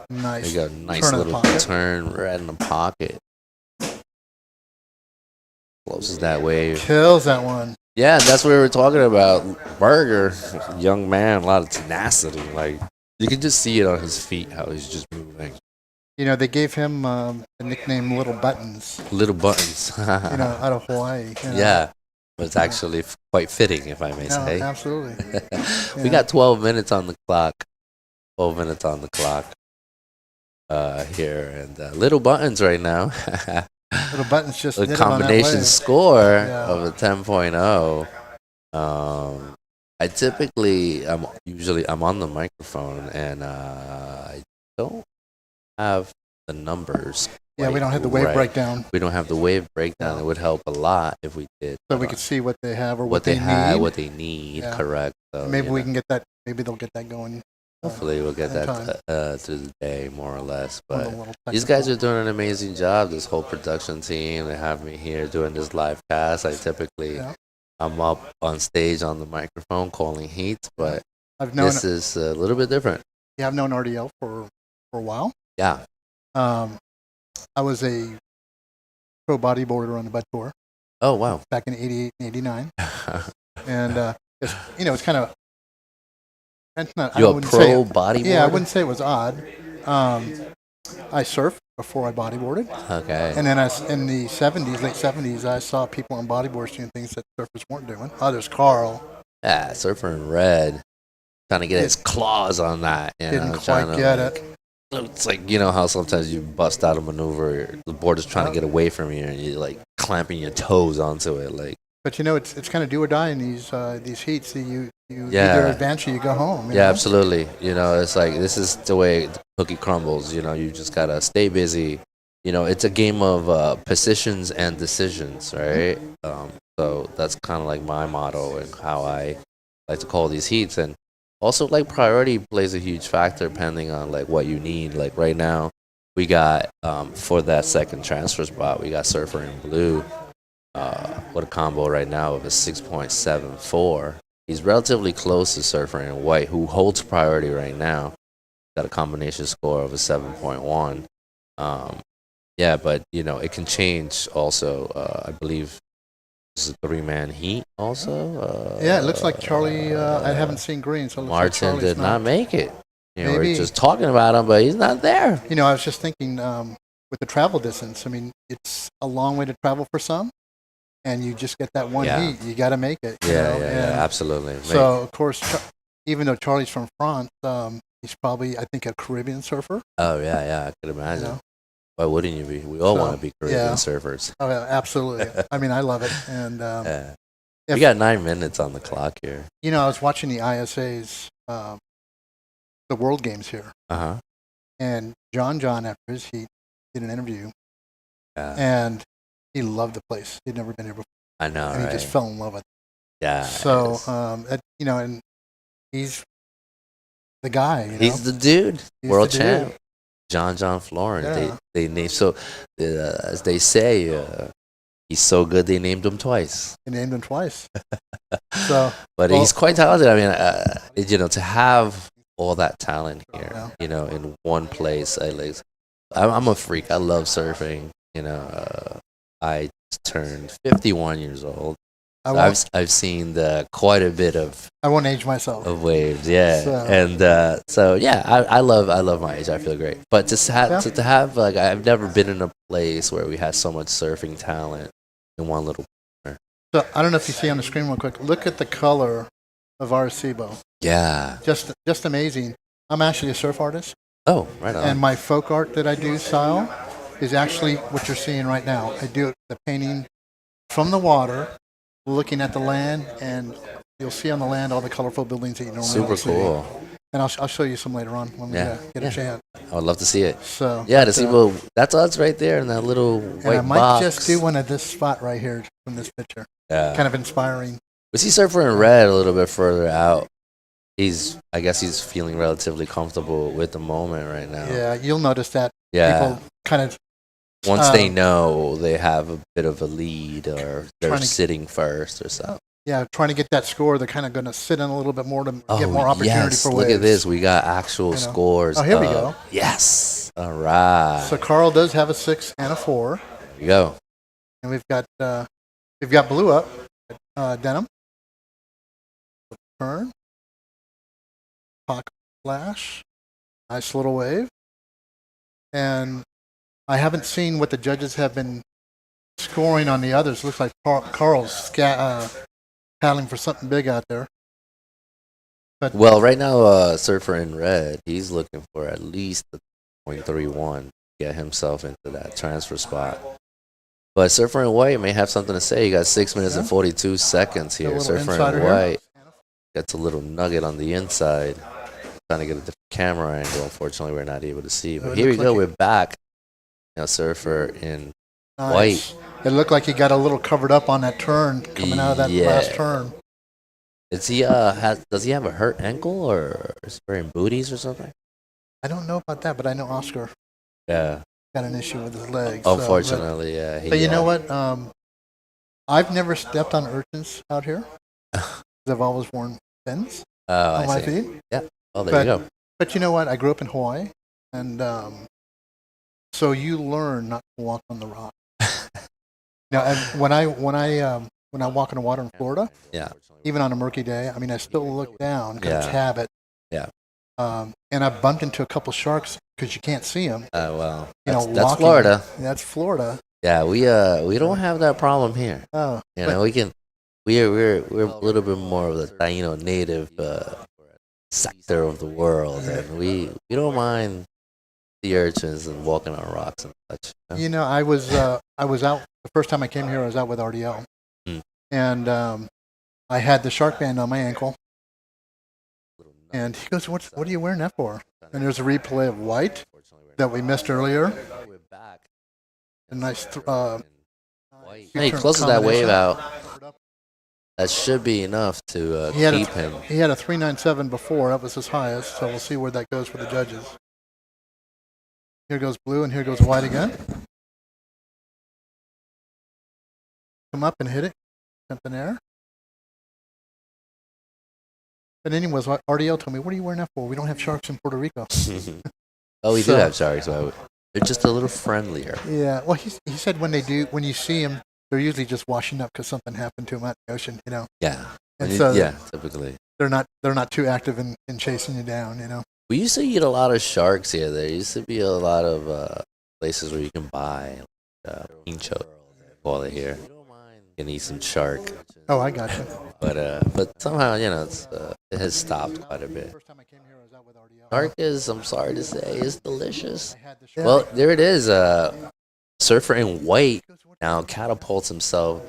Nice. You got a nice little turn right in the pocket. Closes that wave. Kills that one. Yeah, that's what we were talking about. Berger, young man, a lot of tenacity. Like you can just see it on his feet how he's just moving. You know, they gave him the nickname Little Buttons. Little Buttons. You know, out of Hawaii. You know. Yeah, but it's actually quite fitting, if I may say. Absolutely. We got 12 minutes on the clock. 12 minutes on the clock here. And Little Buttons right now. Little Buttons just a combination score of a 10.0. I typically, I'm on the microphone, and I don't have the numbers. Yeah, we quite don't have the wave right. breakdown, We don't have the wave breakdown. It would help a lot if we did. so we could see what they have or what they had, need. what they need. Yeah. Correct. So, Maybe you we know, can get that. Maybe they'll get that going. hopefully we'll get in time. that through the day, more or less. On the But little these guys technical. are doing an amazing job. This whole production team. They have me here doing this live cast. I typically, Yeah. I'm up on stage on the microphone calling heats, but I've known. this is a little bit different. Yeah, I've known RDL for a while. Yeah. I was a pro bodyboarder on the Bud Tour Oh wow. back in '88 and '89, and it's, it's kind of. It's not, You're a wouldn't pro say- bodyboarder? Yeah, I wouldn't say it was odd. I surfed before I bodyboarded, Okay. and then in the late '70s, I saw people on bodyboards doing things that surfers weren't doing. There's Carl. Yeah, Surfer in Red, trying to get his claws on that. You Didn't know, quite trying to, get like, it. It's like, you know how sometimes you bust out a maneuver, the board is trying to get away from you, and you're like clamping your toes onto it, like. But it's kind of do or die in these heats. You Yeah. either advance or you go home. you Yeah, know? absolutely. You know, it's like this is the way the cookie crumbles. You know, you just gotta stay busy. You know, it's a game of positions and decisions, right? So that's kind of like my motto and how I like to call these heats. And also, like, priority plays a huge factor depending on like what you need. Like right now, we got for that second transfer spot, we got Surfer in Blue with a combo right now of a 6.74. He's relatively close to Surfer in White, who holds priority right now. Got a combination score of a 7.1. Yeah, but you know it can change. Also, I believe it's a 3-man heat. Also, Yeah, it looks like Charlie. I haven't seen green, so it looks like Martin Charlie's did not make it. You know, we're Maybe- just talking about him, but he's not there. I was just thinking with the travel distance. I mean, it's a long way to travel for some, and you just get that one Yeah. heat. You got to make it. you Yeah, know, yeah, and absolutely. So of course, even though Charlie's from France, he's probably I think a Caribbean surfer. Oh yeah, yeah, I could imagine. know? Why wouldn't you be? We all So, want to be Caribbean yeah. surfers. Oh, yeah, absolutely. I mean, I love it, and Yeah. if- We got 9 minutes on the clock here. I was watching the ISA's the World Games here, Uh huh. and John after his heat did an interview, Yeah. and he loved the place. He'd never been here before, I know, and right? he just fell in love with it. Yeah. So, it's- and he's the guy. he's the dude, He's world the champ, dude. John Florin. Yeah. They named as they say, he's so good they named him twice. He named him twice. So, But well- he's quite talented. I mean, to have all that talent here, Yeah. in one place, I'm a freak. I love surfing. I turned 51 years old. I So won't, I've seen quite a bit of I won't age myself. waves, yeah, So- and so yeah, I love my age. I feel great, but to have like I've never been in a place where we had so much surfing talent in one little. So I don't know if you see on the screen real quick. Look at the color of Arecibo. Yeah. Just amazing. I'm actually a surf artist, Oh, right on. and my folk art that I do style is actually what you're seeing right now. I do the painting from the water, looking at the land, and you'll see on the land all the colorful buildings that you normally Super don't see. cool. And I'll show you some later on when we Yeah. get a chance. I would love to see it. So Yeah, to but, see well, that's us right there in that little and white I might box. just do one at this spot right here from this picture. Yeah. Kind of inspiring. We see Surfer in Red a little bit further out. I guess he's feeling relatively comfortable with the moment right now. Yeah, you'll notice that Yeah. people kind of Once they know they have a bit of a lead or they're Trying to- sitting first or something. trying to get that score. They're kind of going to sit in a little bit more to get more opportunity yes. for Look waves. at this. We got actual You know. scores. Oh, here we go. Yes. All right. So Carl does have a 6 and a 4, Here we go. and we've got blue up, denim, turn, pocket flash, nice little wave, and I haven't seen what the judges have been scoring on the others. Looks like Carl's paddling for something big out there. But Well, right now, Surfer in Red, he's looking for at least a 0.31 to get himself into that transfer spot. But Surfer in White may have something to say. He got 6 minutes and 42 seconds a here. little Surfer insider in here. White. gets a little nugget on the inside. Trying to get a different camera angle. Unfortunately, we're not able to see. But here we go. We're back. Surfer in white. It looked like he got a little covered up on that turn, coming out of that last turn. Is he does he have a hurt ankle or is he wearing booties or something? I don't know about that, but I know Oscar got an issue with his legs. Unfortunately, But you know what? I've never stepped on urchins out here. I've always worn fins on my feet. Yeah. Oh, there you go. But you know what? I grew up in Hawaii, and so you learn not to walk on the rock. Now, when I walk in the water in Florida, even on a murky day, I mean, I still look down because it's habit. Yeah. And I bumped into a couple sharks because you can't see them. Oh well. That's Florida. That's Florida. Yeah, we don't have that problem here. Oh. You know, we're a little bit more of the Taino native sector of the world, and we don't mind the urchins and walking on rocks and such. You know, I was out the first time I came here. I was out with RDL, and I had the shark band on my ankle, and he goes, "What are you wearing that for?" And there's a replay of white that we missed earlier. A nice. He closes that wave out. That should be enough to keep him. He had a 397 before. That was his highest. So we'll see where that goes for the judges. Here goes blue, and here goes white again. Come up and hit it. Something there. But anyways, RDL told me, "What are you wearing that for? We don't have sharks in Puerto Rico." Oh, we do have sharks, but they're just a little friendlier. Yeah. Well, he said when you see them, they're usually just washing up because something happened to them out in the ocean, you know. Yeah. And so typically. They're not too active in chasing you down, you know. We used to eat a lot of sharks here. There used to be a lot of places where you can buy pincho, call it here. You can eat some shark. Oh, I got you. But somehow, you know, it has stopped quite a bit. Shark is, I'm sorry to say, is delicious. Well, there it is. Surfer in white now catapults himself.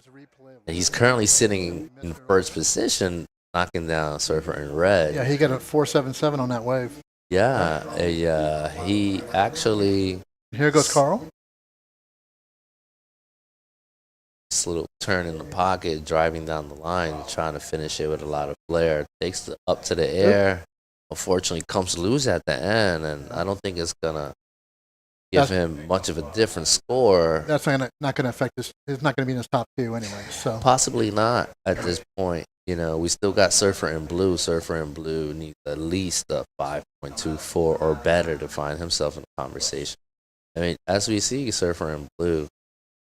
And he's currently sitting in first position, knocking down Surfer in red. Yeah, he got a 477 on that wave. Yeah, he actually. Here goes Carl. This little turn in the pocket, driving down the line, trying to finish it with a lot of flair. Takes it up to the air. Unfortunately, comes loose at the end, and I don't think it's gonna give him much of a different score. That's not gonna affect this. It's not gonna be in his top two anyway. So possibly not at this point. You know, we still got Surfer in blue. Surfer in blue needs at least a 5.24 or better to find himself in the conversation. I mean, as we see, Surfer in blue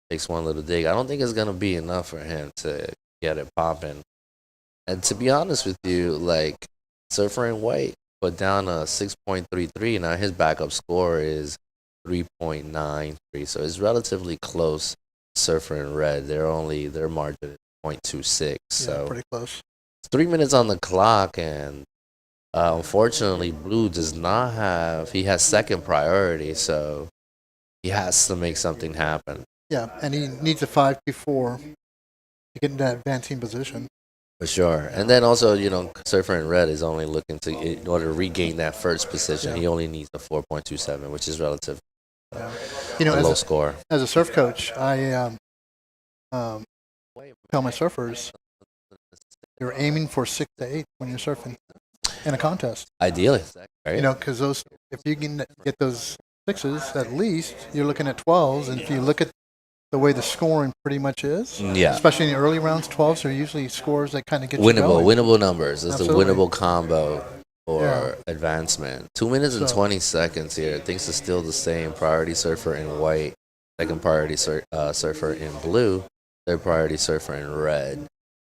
takes one little dig. I don't think it's gonna be enough for him to get it popping. And to be honest with you, like Surfer in white put down a 6.33. Now his backup score is 3.93, so it's relatively close. Surfer in red, their margin is 0.26. So pretty close. It's 3 minutes on the clock, and unfortunately, blue does not have. He has second priority, so he has to make something happen. Yeah, and he needs a 5.24 to get in that advancing position. For sure. And then also, you know, Surfer in red is only looking to, in order to regain that first position, he only needs a 4.27, which is relative. You know, a low score. As a surf coach, I tell my surfers, you're aiming for 6 to 8 when you're surfing in a contest. Ideally, right? You know, because if you can get those 6s at least, you're looking at 12s, and if you look at the way the scoring pretty much is, especially in the early rounds, 12s are usually scores that kind of get you going. Winnable numbers. It's a winnable combo for advancement. 2 minutes and 20 seconds here. Things are still the same. Priority Surfer in white, second priority Surfer in blue, third priority Surfer in red.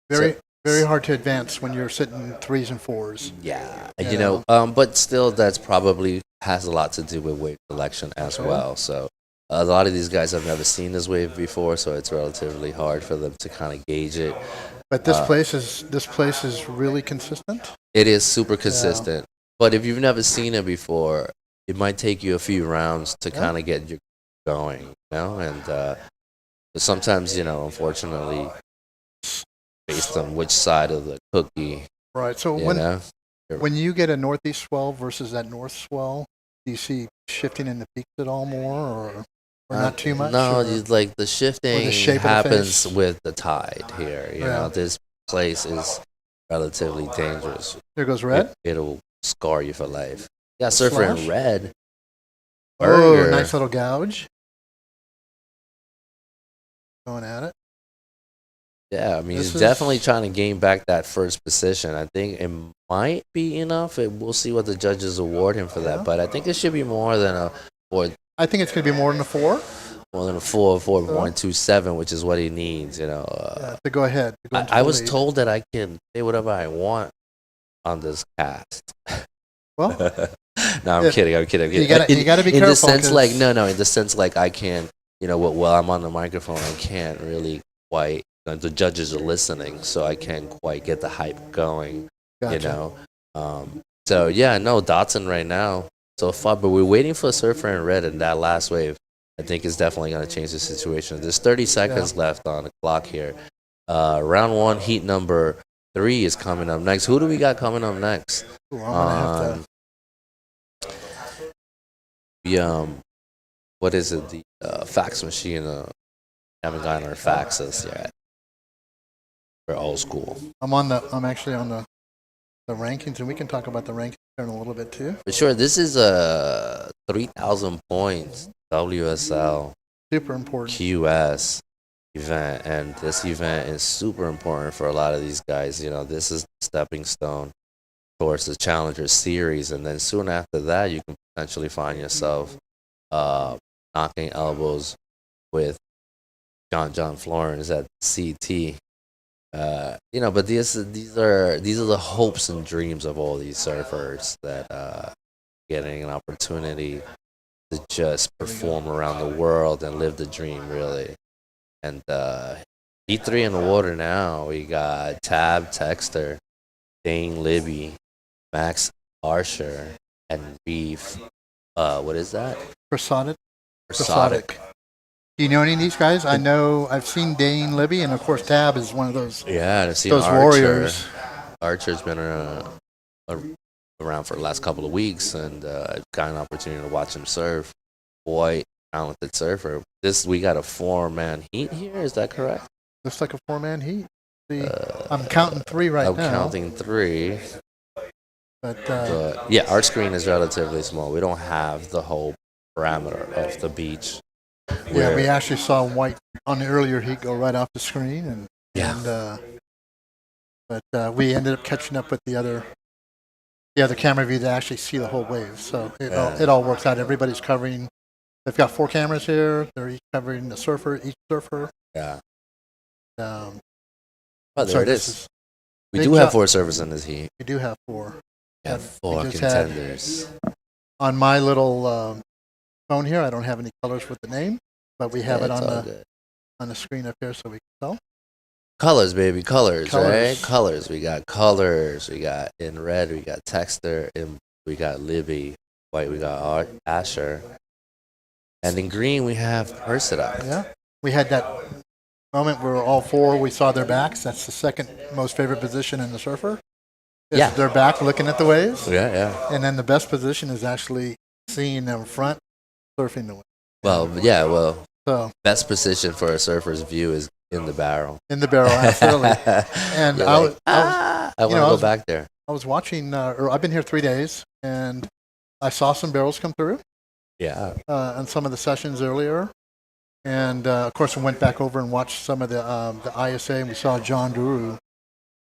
Very hard to advance when you're sitting 3s and 4s. Yeah, you know, but still, that's probably has a lot to do with wave selection as well. So a lot of these guys have never seen this wave before, so it's relatively hard for them to kind of gauge it. But this place is really consistent. It is super consistent. But if you've never seen it before, it might take you a few rounds to kind of get you going, you know? And sometimes, you know, unfortunately, based on which side of the cookie Right. So You know? when you get a northeast swell versus that north swell, do you see shifting in the peaks at all more, or not too much? No, or- like the shifting shape of the happens face? with the tide here. You Yeah. know, this place is relatively dangerous. There goes red. It'll scar you for life. Yeah, surfer in Slash. red. Oh, Burger. nice little gouge. Going at it. Yeah, I mean, This he's definitely is- trying to gain back that first position. I think it might be enough. We'll see what the judges award him for that, Yeah. but I think it should be more than a I think it's going to be more than a 4. 4.27, which is what he needs. You know, Yeah, to go ahead. To go into I the was lead. told that I can say whatever I want on this cast. Well, no, I'm yeah. kidding. I'm kidding. You gotta- you gotta be in the careful, sense, like 'cause- no, in the sense like I can, you know, while I'm on the microphone, I can't really quite. The judges are listening, so I can't quite get the hype going. Gotcha. You know, so yeah, no Dotson right now so far, but we're waiting for Surfer in red in that last wave. I think is definitely going to change the situation. There's 30 seconds left on the clock here. Round 1, heat number 3 is coming up next. Who do we got coming up next? Ooh, I'm gonna have to. The what is it? The fax machine. Haven't gotten our faxes yet. We're old school. I'm actually on the rankings, and we can talk about the rankings in a little bit too. For sure, this is a 3,000 points WSL Super important. QS event, and this event is super important for a lot of these guys. You know, this is the stepping stone towards the Challenger Series, and then soon after that, you can potentially find yourself knocking elbows with John Florence at CT. You know, but these are the hopes and dreams of all these surfers that getting an opportunity to just perform around the world and live the dream, really. And E3 in the water now. We got Tab Texter, Dane Libby, Max Archer, and Reef. What is that? Persodic. Persodic. Do you know any of these guys? I know I've seen Dane Libby, and of course Tab is one of those. Yeah, I've seen those Archer. warriors. Archer's been around for the last couple of weeks, and I've got an opportunity to watch him surf. Quite talented surfer. We got a 4-man heat here. Is that correct? Looks like a 4-man heat. See, I'm counting 3 right I'm now. counting 3. But yeah, our screen is relatively small. We don't have the whole parameter of the beach. yeah, we actually saw White on the earlier heat go right off the screen, and but we ended up catching up with the other camera view to actually see the whole wave. So it all works out. Everybody's covering. They've got 4 cameras here. They're each covering each surfer. Yeah. Oh, There it is. We do have 4 surfers in this heat. We do have 4. We have 4 just had- contenders. On my little phone here, I don't have any colors with the name, but we have Yeah, it it's on all the good. screen up here so we can tell. Colors, baby, colors, right? Colors. Colors. We got colors. We got in red. We got Texter. And we got Libby. White. We got Asher. And in green, we have Persida. Yeah, we had that moment where all 4 we saw their backs. That's the second most favorite position in the surfer. Is Yeah. their back looking at the waves. Yeah. And then the best position is actually seeing them front surfing the wave. Well, So best position for a surfer's view is in the barrel. in the barrel, absolutely. And You're I like, was I want you to know, I go was- back there. I was watching. I've been here 3 days, and I saw some barrels come through Yeah. on some of the sessions earlier. And of course, we went back over and watched some of the ISA, and we saw John Duru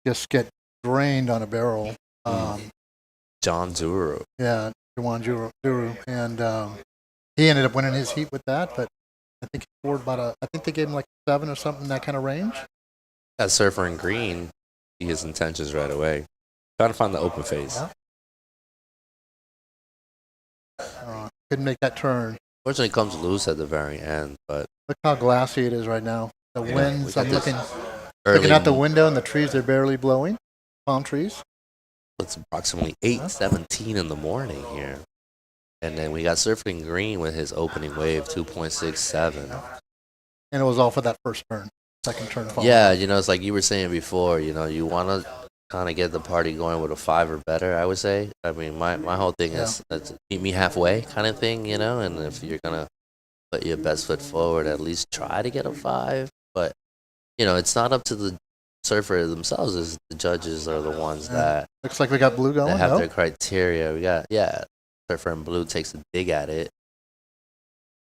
just get drained on a barrel. John Duru. Yeah, Juwan Duru, and he ended up winning his heat with that. But I think he scored I think they gave him like 7 or something, that kind of range. That surfer in green, see his intentions right away. Trying to find the open face. Yeah. Couldn't make that turn. Fortunately, it comes loose at the very end, but Look how glassy it is right now. The Yeah, winds. look at I'm this looking out the early- window, and the trees are barely blowing. Palm trees. it's approximately 8:17 in the morning here. And then we got surfing green with his opening wave, 2.67. And it was all for that first turn, second turn. Fall. Yeah, you know, it's like you were saying before, you know, you want to kind of get the party going with a 5 or better, I would say. I mean, my whole thing is that's meet me halfway kind of thing, you know. And if you're gonna put your best foot forward, at least try to get a 5. But you know, it's not up to the surfer themselves. Is the judges are the ones that Looks like we got blue going. that have No? their criteria. We got surfer in blue takes a dig at it.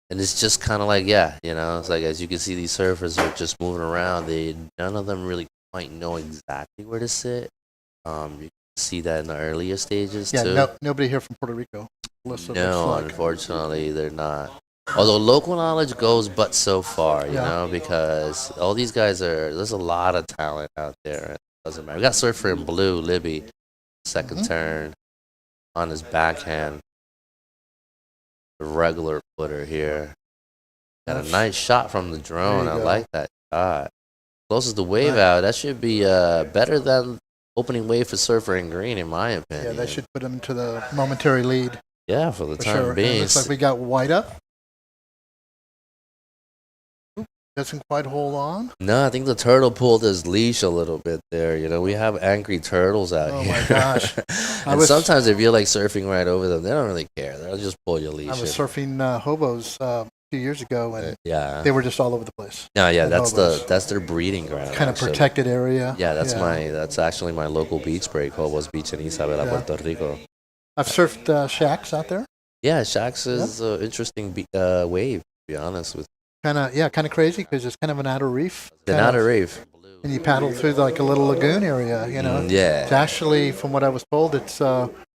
And it's just kind of like, you know, it's like as you can see, these surfers are just moving around. None of them really quite know exactly where to sit. You can see that in the earlier stages Yeah, too. nobody here from Puerto Rico. Looks No, like. unfortunately, they're not. Although local knowledge goes but so far, you Yeah. know, because all these guys there's a lot of talent out there. It doesn't matter. We got surfer in blue, Libby, 2nd turn on his backhand. The regular footer here. Got a nice shot from the drone. There I you go. like that shot. Closes the wave out. That should be better than opening wave for surfer in green, in my opinion. Yeah, that should put him to the momentary lead. Yeah, for the For time sure. And it being. looks like we got white up. Oop, doesn't quite hold on. No, I think the turtle pulled his leash a little bit there. You know, we have angry turtles out Oh here. my gosh. And sometimes if you're like surfing right over them, they don't really care. They'll just pull your leash. I was in. surfing hobos a few years ago, and Yeah. they were just all over the place. No, yeah, the hobos. that's their breeding ground. Kind of actually. protected area. Yeah, that's actually my local beach break, Hobos Beach in Isabela, Yeah. Puerto Rico. I've surfed shacks out there. Yeah, Shax is an interesting wave, to be honest with Kind of crazy because it's kind of an outer reef. you. The kind outer of- reef. And you paddle through like a little lagoon area, you know. Yeah. It's actually, from what I was told, it's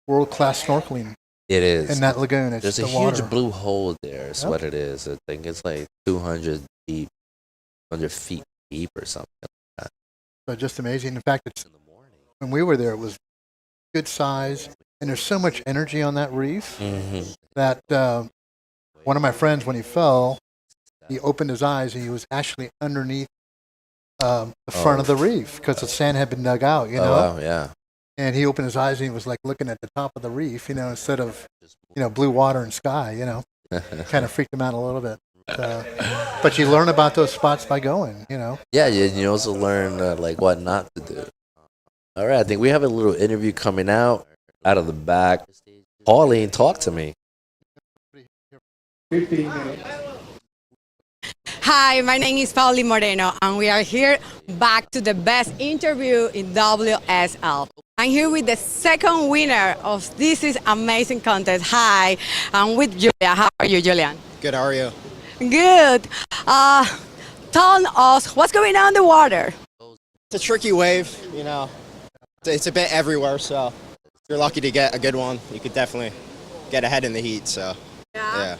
world-class snorkeling It is. in that lagoon. It's There's a the huge water. blue hole there, is Yep. what it is. I think it's like 200 deep, 100 feet deep or something. So just amazing. In fact, it's In the morning. when we were there, it was good size, and there's so much energy on that reef Mm-hmm. that one of my friends, when he fell, he opened his eyes and he was actually underneath the front of the reef because the sand had been dug out, you know. Oh, wow, yeah. And he opened his eyes and he was like looking at the top of the reef, you know, instead of, you know, blue water and sky, you know. Kind of freaked him out a little bit. But you learn about those spots by going, you know. Yeah, you also learn like what not to do. All right, I think we have a little interview coming out of the back. Pauline, talk to me. Hi, my name is Pauli Moreno, and we are here back to the best interview in WSL. I'm here with the second winner of This Is Amazing contest. Hi, I'm with Julia. How are you, Julian? Good, how are you? Good. Tell us what's going on in the water. It's a tricky wave, you know. It's a bit everywhere, so if you're lucky to get a good one, you could definitely get ahead in the heat, so yeah.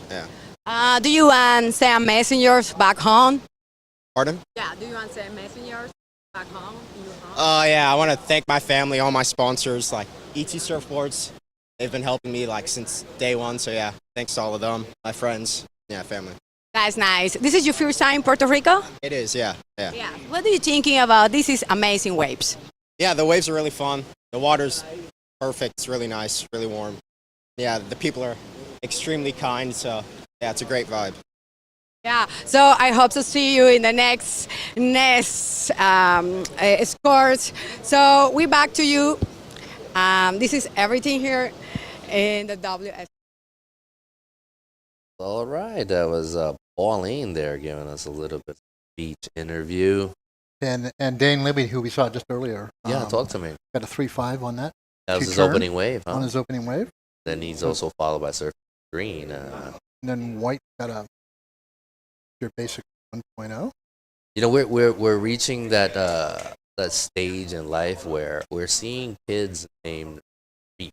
Do you want say messengers back home? Pardon? Yeah, do you want say messengers back home? Yeah, I want to thank my family, all my sponsors, like ET Surfboards. They've been helping me like since day one, so yeah, thanks to all of them, my friends, family. That's nice. This is your first time in Puerto Rico? It is, yeah. Yeah. What are you thinking about This Is Amazing waves? Yeah, the waves are really fun. The water's perfect. It's really nice, really warm. Yeah, the people are extremely kind, so yeah, it's a great vibe. Yeah, so I hope to see you in the next scores. So we back to you. This is everything here in the WS. All right, that was Pauline there giving us a little bit of beach interview. And Dane Libby, who we saw just earlier. Yeah, talk to me. Got a 3.5 on that. That was his Two-turn opening wave, huh? On his opening wave. Then he's also followed by Surf Green. And then White got your basic 1.0. You know, we're reaching that that stage in life where we're seeing kids named Reef,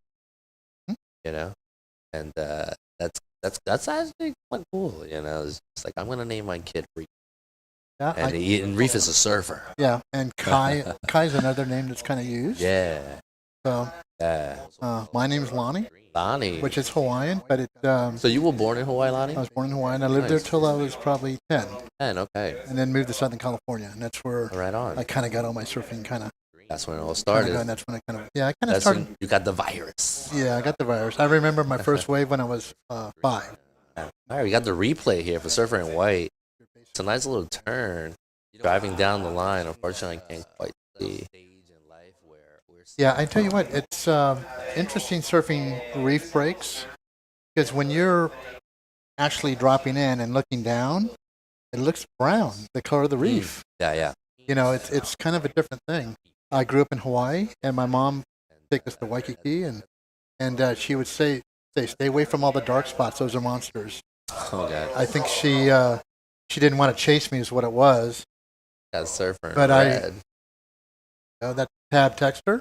you know, and that's actually quite cool. You know, it's like I'm gonna name my kid Reef, Yeah, and Reef is a surfer. Yeah, and Kai's another name that's kind of used. Yeah. So my name's Lonnie. Lonnie. Which is Hawaiian, but it. So you were born in Hawaii, Lonnie? I was born in Hawaii, and I lived there Nice. till I was probably 10. 10, okay. And then moved to Southern California, and that's where Right on. I kind of got all my surfing kind of. That's when it all started. That's when I kind of. Yeah, I kind of That's started. when you got the virus. Yeah, I got the virus. I remember my first wave when I was 5. All right, we got the replay here for Surfer in White. It's a nice little turn. Driving down the line, unfortunately, I can't quite see. Yeah, I tell you what, it's interesting surfing reef breaks because when you're actually dropping in and looking down, it looks brown, the color of the reef. Yeah, yeah. You know, it's kind of a different thing. I grew up in Hawaii, and my mom took us to Waikiki, and she would say, stay away from all the dark spots. Those are monsters. Oh god. I think she didn't want to chase me, is what it was. Got surfer. But red. That tab texter.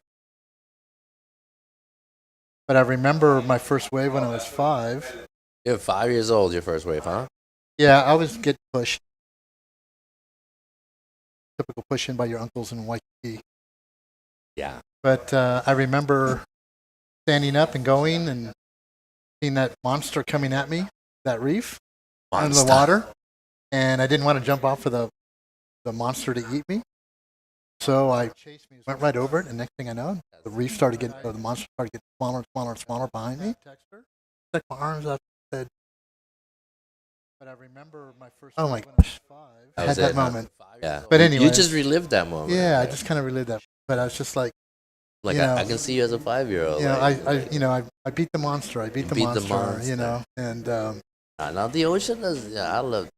But I remember my first wave when I was 5. You're 5 years old. Your first wave, huh? Yeah, I was getting pushed. Typical pushing by your uncles in Waikiki. Yeah. But I remember standing up and going and seeing that monster coming at me, that reef, under the water. And I didn't want to jump off for the monster to eat me. So I went right over it, and next thing I know, the reef started getting, or the monster started getting smaller and smaller and smaller behind me. Like my arms up, said. But I remember my first. Oh my gosh! I had that moment. Yeah. But anyway, you just relived that moment. Yeah, I just kind of relived that. But I was just like, I can see you as a 5-year-old. You know, I beat the monster. I beat the monster. You know, and now the ocean is. I love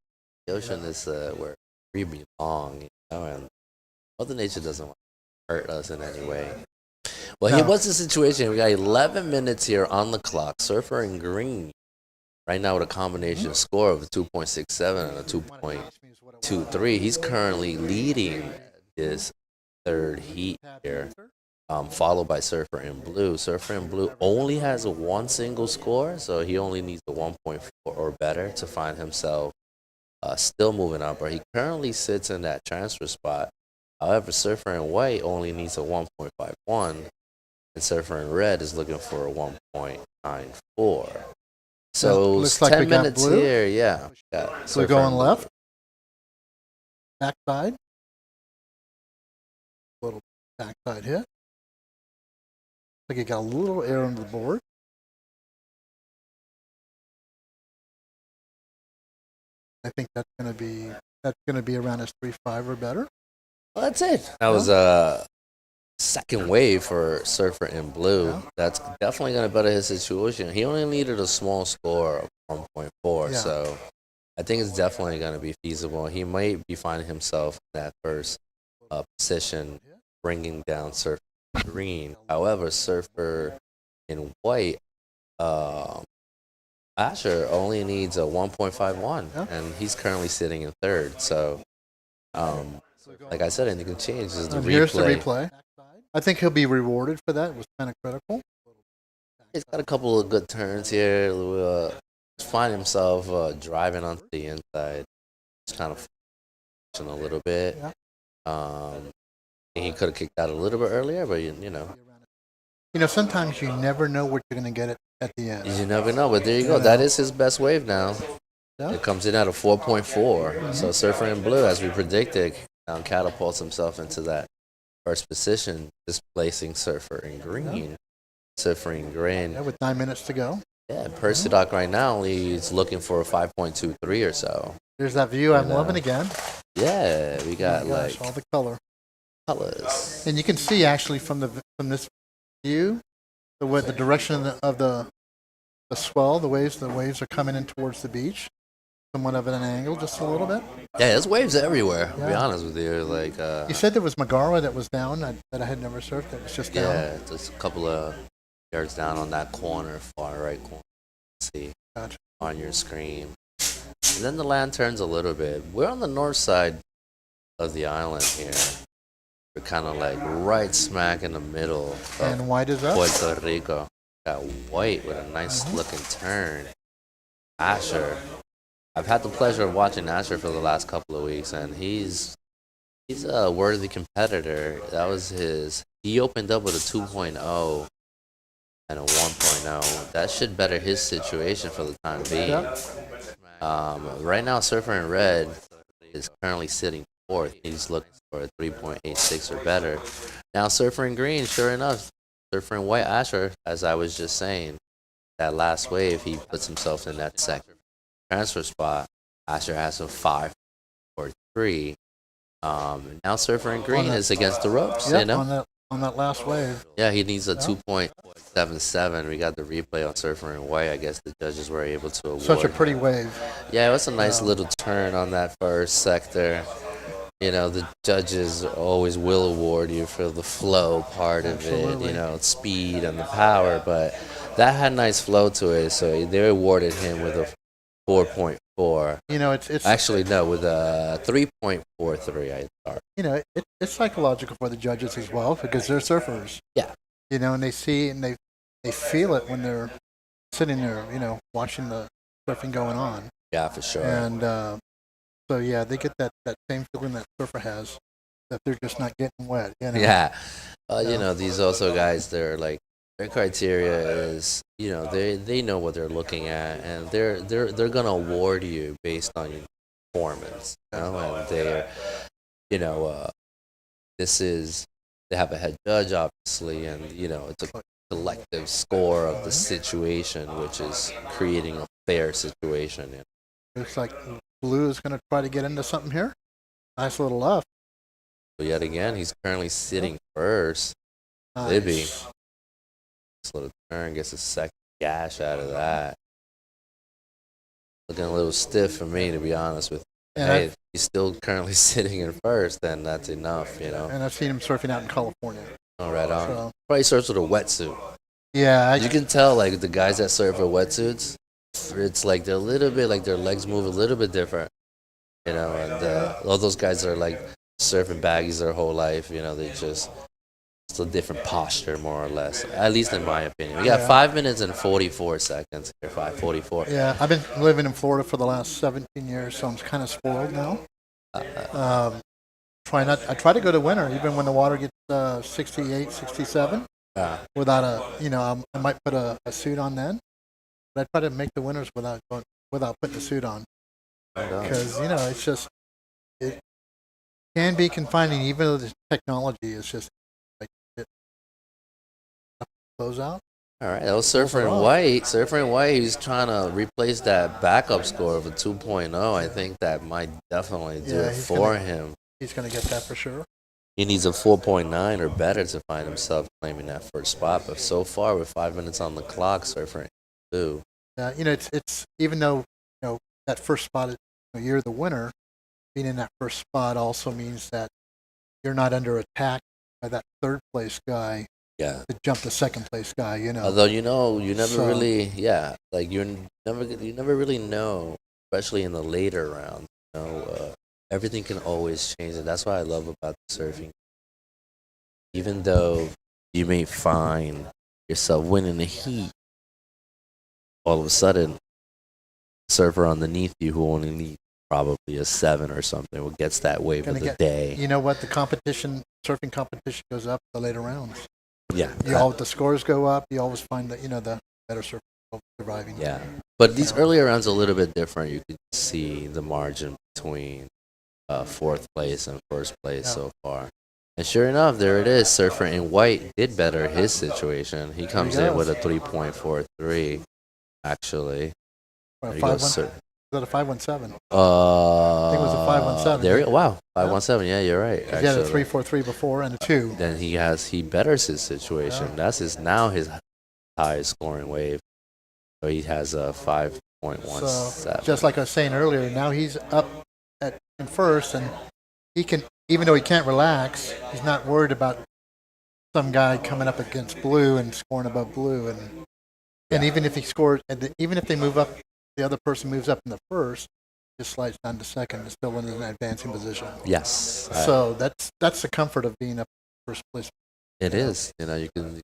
the ocean. Is where we belong. You know, and Mother Nature doesn't want to hurt us in any way. Well, here was the situation. We got 11 minutes here on the clock. Surfer in green. Right now with a combination score of a 2.67 and a 2.23. He's currently leading his third heat here, followed by Surfer in blue. Surfer in blue only has a one single score, so he only needs a 1.4 or better to find himself still moving up. But he currently sits in that transfer spot. However, Surfer in white only needs a 1.51, and Surfer in red is looking for a 1.94. So looks like 10 minutes blue. here, yeah. We're going left. Backside. Little backside hit. Like you got a little air under the board. I think that's gonna be around a 3.5 or better. Well, that's it. That was a second wave for Surfer in blue. Yeah. That's definitely going to better his situation. He only needed a small score of 1.4, so I think it's definitely going to be feasible. He might be finding himself in that first position, bringing down Surfer in green. However, Surfer in white, Asher only needs a 1.51, and he's currently sitting in third. So, like I said, anything can change. This is the replay. Here's the replay. I think he'll be rewarded for that. It was kind of critical. He's got a couple of good turns here. Find himself driving onto the inside. It's kind of a little bit. He could have kicked out a little bit earlier, but you know. You know, sometimes you never know what you're going to get at the end. You never know, but there you go. That is his best wave now. Yeah. It comes in at a 4.4. Mm-hmm. So Surfer in blue, as we predicted, now catapults himself into that first position, displacing Surfer in green. Surfer in green. Yeah, with 9 minutes to go. Yeah, Percy Doc right now he's looking for a 5.23 or so. There's that view I'm loving again. Yeah, we got all the colors. And you can see actually from this view, the direction of the swell, the waves are coming in towards the beach, somewhat of an angle, just a little bit. Yeah, there's waves everywhere. To be honest with you, you said there was Magara that was down that I had never surfed. That was just down. Yeah, just a couple of yards down on that corner, far right corner. See on your screen, and then the land turns a little bit. We're on the north side of the island here. We're kind of like right smack in the middle of and white is up. Puerto Rico. Got white with a nice looking turn. Asher. I've had the pleasure of watching Asher for the last couple of weeks, and he's a worthy competitor. That was he opened up with a 2.0 and a 1.0. That should better his situation for the time being. Yep. Right now, Surfer in red is currently sitting fourth. He's looking for a 3.86 or better. Now, Surfer in green, sure enough, Surfer in white, Asher, as I was just saying, that last wave, he puts himself in that second transfer spot. Asher has a 5.43. Now Surfer in green is against the ropes. Yep, you know? on that last wave. Yeah, he needs a Yeah. 2.77. We got the replay on Surfer and White. I guess the judges were able to award. Such a pretty wave. Yeah, it was a nice little turn on that first sector. You know, the judges always will award you for the flow part of it, Absolutely. you know, speed and the power, but that had nice flow to it, so they awarded him with a 4.4. You know, it's Actually, no, with a 3.43, I thought. you know, it's psychological for the judges as well because they're surfers. Yeah. You know, and they see and they feel it when they're sitting there, you know, watching the surfing going on. Yeah, for sure. And so yeah, they get that same feeling that surfer has that they're just not getting wet. You know? Yeah. You know, these also guys, they're like, their criteria is, you know, they know what they're looking at, and they're gonna award you based on your performance. You know, and they're, you know, they have a head judge obviously, and you know, it's a collective score of the situation, which is creating a fair situation. You know? Looks like Blue is going to try to get into something here. Nice little left. So yet again, he's currently sitting first. Libby. Nice. This little turn gets a second gash out of that. Looking a little stiff for me, to be honest with you. And Hey, if he's still currently sitting in first, then that's enough, you know. And I've seen him surfing out in California. All right on. So, Probably surfs with a wetsuit. yeah, You can tell, like, the guys that surf with wetsuits, it's like they're a little bit, like their legs move a little bit different, you know. And all those guys are like surfing baggies their whole life, you know. They just, it's a different posture, more or less, at least in my opinion. We got 5 minutes and 44 seconds here, 5:44. yeah, I've been living in Florida for the last 17 years, so I'm kind of spoiled now. I try to go to winter, even when the water gets 68, 67, without I might put a suit on then, but I try to make the winters without putting the suit on, because you know it's just it can be confining, even though the technology is just like it close out. All right, that was Surfer in White. Surfer in White, he's trying to replace that backup score of a 2.0. I think that might definitely do it for him. He's going to get that for sure. He needs a 4.9 or better to find himself claiming that first spot. But so far, with 5 minutes on the clock, Surfer in 2. You know, it's even though that first spot, you're the winner. Being in that first spot also means that you're not under attack by that third place guy. Yeah. To jump the second place guy, you know. Although you never really, like you never really know, especially in the later rounds. You know, everything can always change, and that's what I love about surfing. Even though you may find yourself winning the heat, all of a sudden, surfer underneath you who only needs probably a 7 or something, what gets that wave of the day. You know what? The surfing competition goes up the later rounds. Yeah. The scores go up. You always find that the better surfer surviving. Yeah. But these earlier rounds are a little bit different. You can see the margin between fourth place and first place so far. And sure enough, there it is. Surfer in White did better his situation. He comes in with a 3.43, actually. Is that a 517? I think it was a 517. There, wow, 517. Yeah, you're right. He had a 3.43 before and a 2. Then he betters his situation. Yeah. That's his highest scoring wave. So he has a 5.17. So just like I was saying earlier, now he's up in first, and he can, even though he can't relax, he's not worried about some guy coming up against Blue and scoring above Blue, and even if he scores, even if they move up. The other person moves up in the first, just slides down to second, is still in an advancing position. Yes. So that's the comfort of being up first place. It is. You know, you can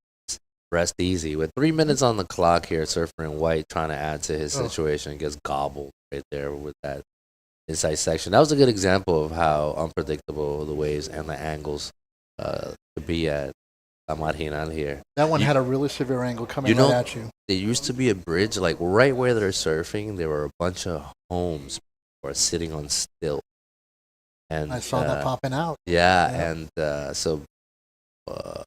rest easy. With 3 minutes on the clock here, Surfer in White trying to add to his situation gets gobbled right there with that inside section. That was a good example of how unpredictable the waves and the angles could be at La Marginal here. That one had a really severe angle coming right at you. There used to be a bridge, like right where they're surfing, there were a bunch of homes or sitting on stilt. And I saw that popping out. Yeah, and so I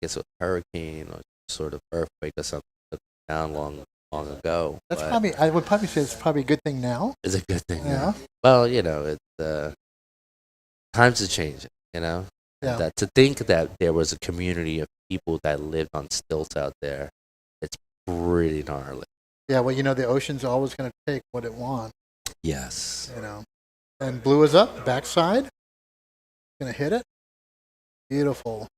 guess a hurricane or sort of earthquake or something took it down long ago. That's I would probably say it's probably a good thing now. It's a good thing now. Well, you know, it's times are changing, you know. And Yeah. that to think that there was a community of people that lived on stilts out there, it's pretty gnarly. Yeah, well, the ocean's always going to take what it wants, Yes. And blue is up, backside. Going to hit it. Beautiful.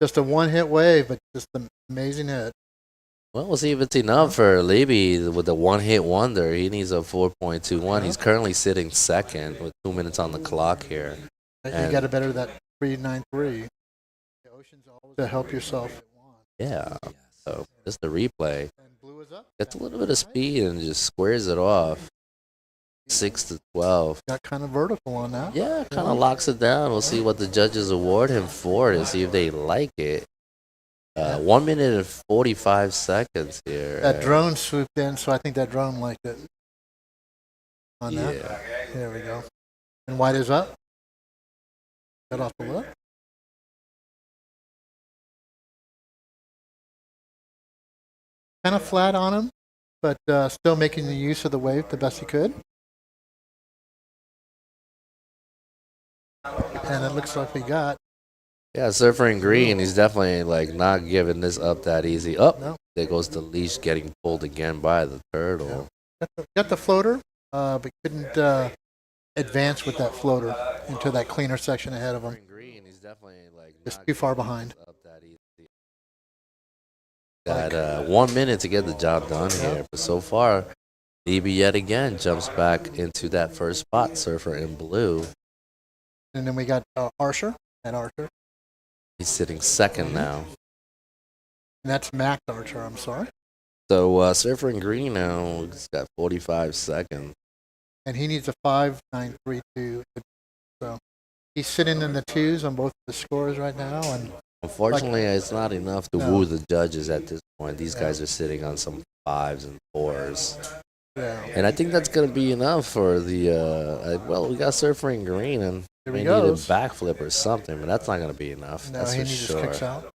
Just a one-hit wave, but just an amazing hit. Well, we'll see if it's enough for Levy with the one-hit wonder. He needs a 4.21. He's currently sitting second with 2 minutes on the clock here. You got to better that 3.93. The ocean's always to help yourself. Yeah. So just the replay. And blue is up. Gets a little bit of speed and just squares it off. 6-12. Got kind of vertical on that. Yeah, kind of locks it down. We'll see what the judges award him for to see if they like it. 1 minute and 45 seconds here. That drone swooped in, so I think that drone liked it. On that. Yeah. There we go. And white is up. Cut off the lip. Kind of flat on him, but still making the use of the wave the best he could. And it looks like we got. Yeah, Surfer in green. He's definitely like not giving this up that easy. No. There goes the leash getting pulled again by the turtle. Got the floater, but couldn't advance with that floater into that cleaner section ahead of him. In green, he's definitely like Just too far behind. Up that easy. Got 1 minute to get the job done here, but so far, DB yet again jumps back into that first spot. Surfer in blue. And then we got Archer. He's sitting second now. And that's Mac Archer, I'm sorry. So Surfer in green now, he's got 45 seconds. And he needs a 5.932. So he's sitting in the twos on both the scores right now. And Unfortunately, it's not enough to woo the judges at this point. These guys are sitting on some 5s and 4s. Yeah. And I think that's going to be enough for the, we got Surfer in green, and Here we he need a goes. backflip or something, but that's not going to be enough. No, that's he for needs sure. his kicks out.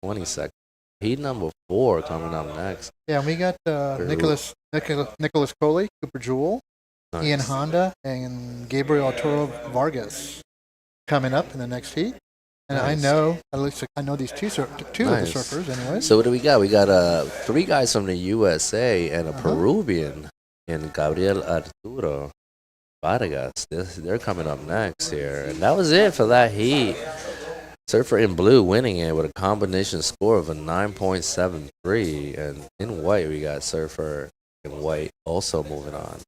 20 seconds. Heat number 4 coming up next. Yeah, and we got Nicholas Coley, Cooper Jewell, Nice. Ian Honda, and Gabriel Arturo Vargas coming up in the next heat. And Nice. I know these two of the Nice. surfers anyways. So what do we got? We got 3 guys from the USA and a Peruvian in Gabriel Arturo Vargas. They're coming up next here. And that was it for that heat. Surfer in blue winning it with a combination score of a 9.73. And in white, we got Surfer in white also moving on.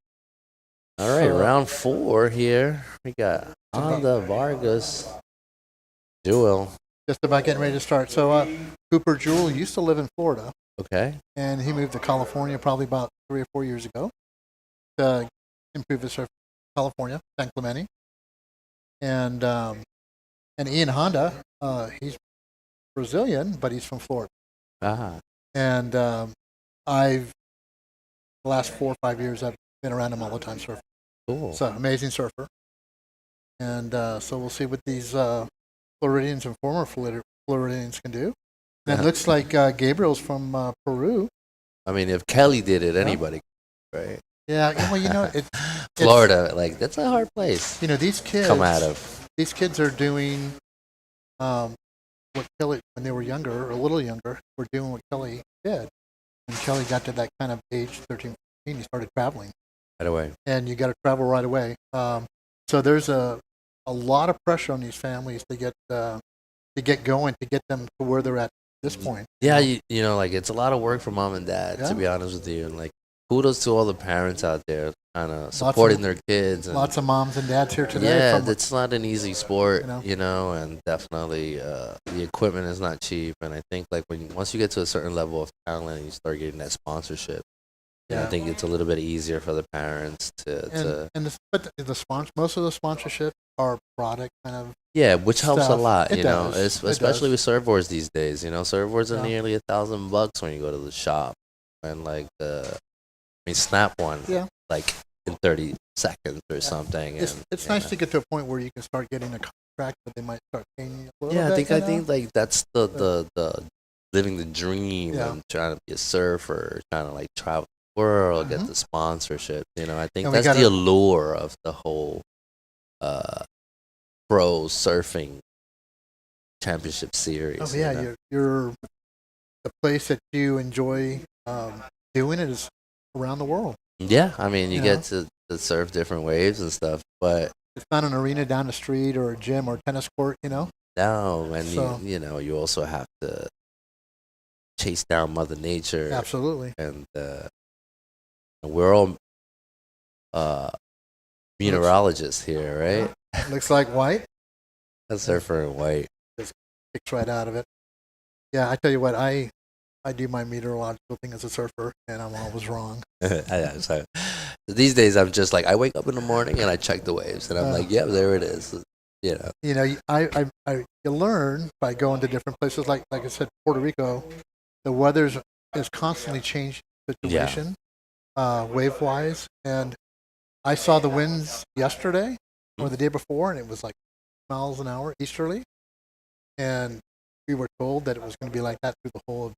All right, round 4 here. We got Honda, Vargas, Jewel. Just about getting ready to start. So Cooper Jewell used to live in Florida, Okay. and he moved to California probably about 3 or 4 years ago to improve his surf in California, San Clemente. And Ian Honda, he's Brazilian, but he's from Florida. Ah. And the last 4 or 5 years, I've been around him all the time surfing. Cool. So amazing surfer. And so we'll see what these Floridians and former Floridians can do. And it looks like Gabriel's from Peru. I mean, if Kelly did it, anybody, right? Yeah, well, it's Florida, like that's a hard place. These kids Come out of. These kids are doing what Kelly, when they were younger, or a little younger, were doing what Kelly did. When Kelly got to that kind of age, 13, 14, he started traveling. Right away. And you got to travel right away. So there's a lot of pressure on these families to get going, to get them to where they're at this point. Yeah, you know, like it's a lot of work for mom and dad, to be honest with you. And like, kudos to all the parents out there kind of supporting their kids. And, Lots of moms and dads here today. yeah, it's not an easy sport, and definitely the equipment is not cheap. And I think like once you get to a certain level of talent and you start getting that sponsorship, I think it's a little bit easier for the parents to but the sponsor, most of the sponsorship are product kind of. Yeah, which helps stuff. a lot, It does. especially with surfboards these days. Surfboards are nearly $1,000 when you go to the shop, and like snap one, like in 30 seconds or something. It's nice to get to a point where you can start getting a contract, but they might start paying you a little bit. I think like that's the living the dream and trying to be a surfer, trying to like travel the world, get the sponsorship. I think And we that's the allure of the whole pro surfing championship series. Oh yeah, you know? you're the place that you enjoy doing it is around the world. Yeah, I mean, you You get to surf different waves and stuff, but It's not an arena down the street or a gym or tennis court, you know. no, and So- you also have to chase down Mother Nature, Absolutely. and we're all meteorologists here, right? Looks like white. A surfer in white. Kicks right out of it. Yeah, I tell you what, I do my meteorological thing as a surfer, and I'm always wrong. So these days, I'm just like, I wake up in the morning and I check the waves, and I'm like, yeah, there it is. You know. You know, you learn by going to different places. Like I said, Puerto Rico, the weather's is constantly changing situation, wave wise. And I saw the winds yesterday or the day before, and it was like miles an hour easterly. And we were told that it was going to be like that through the whole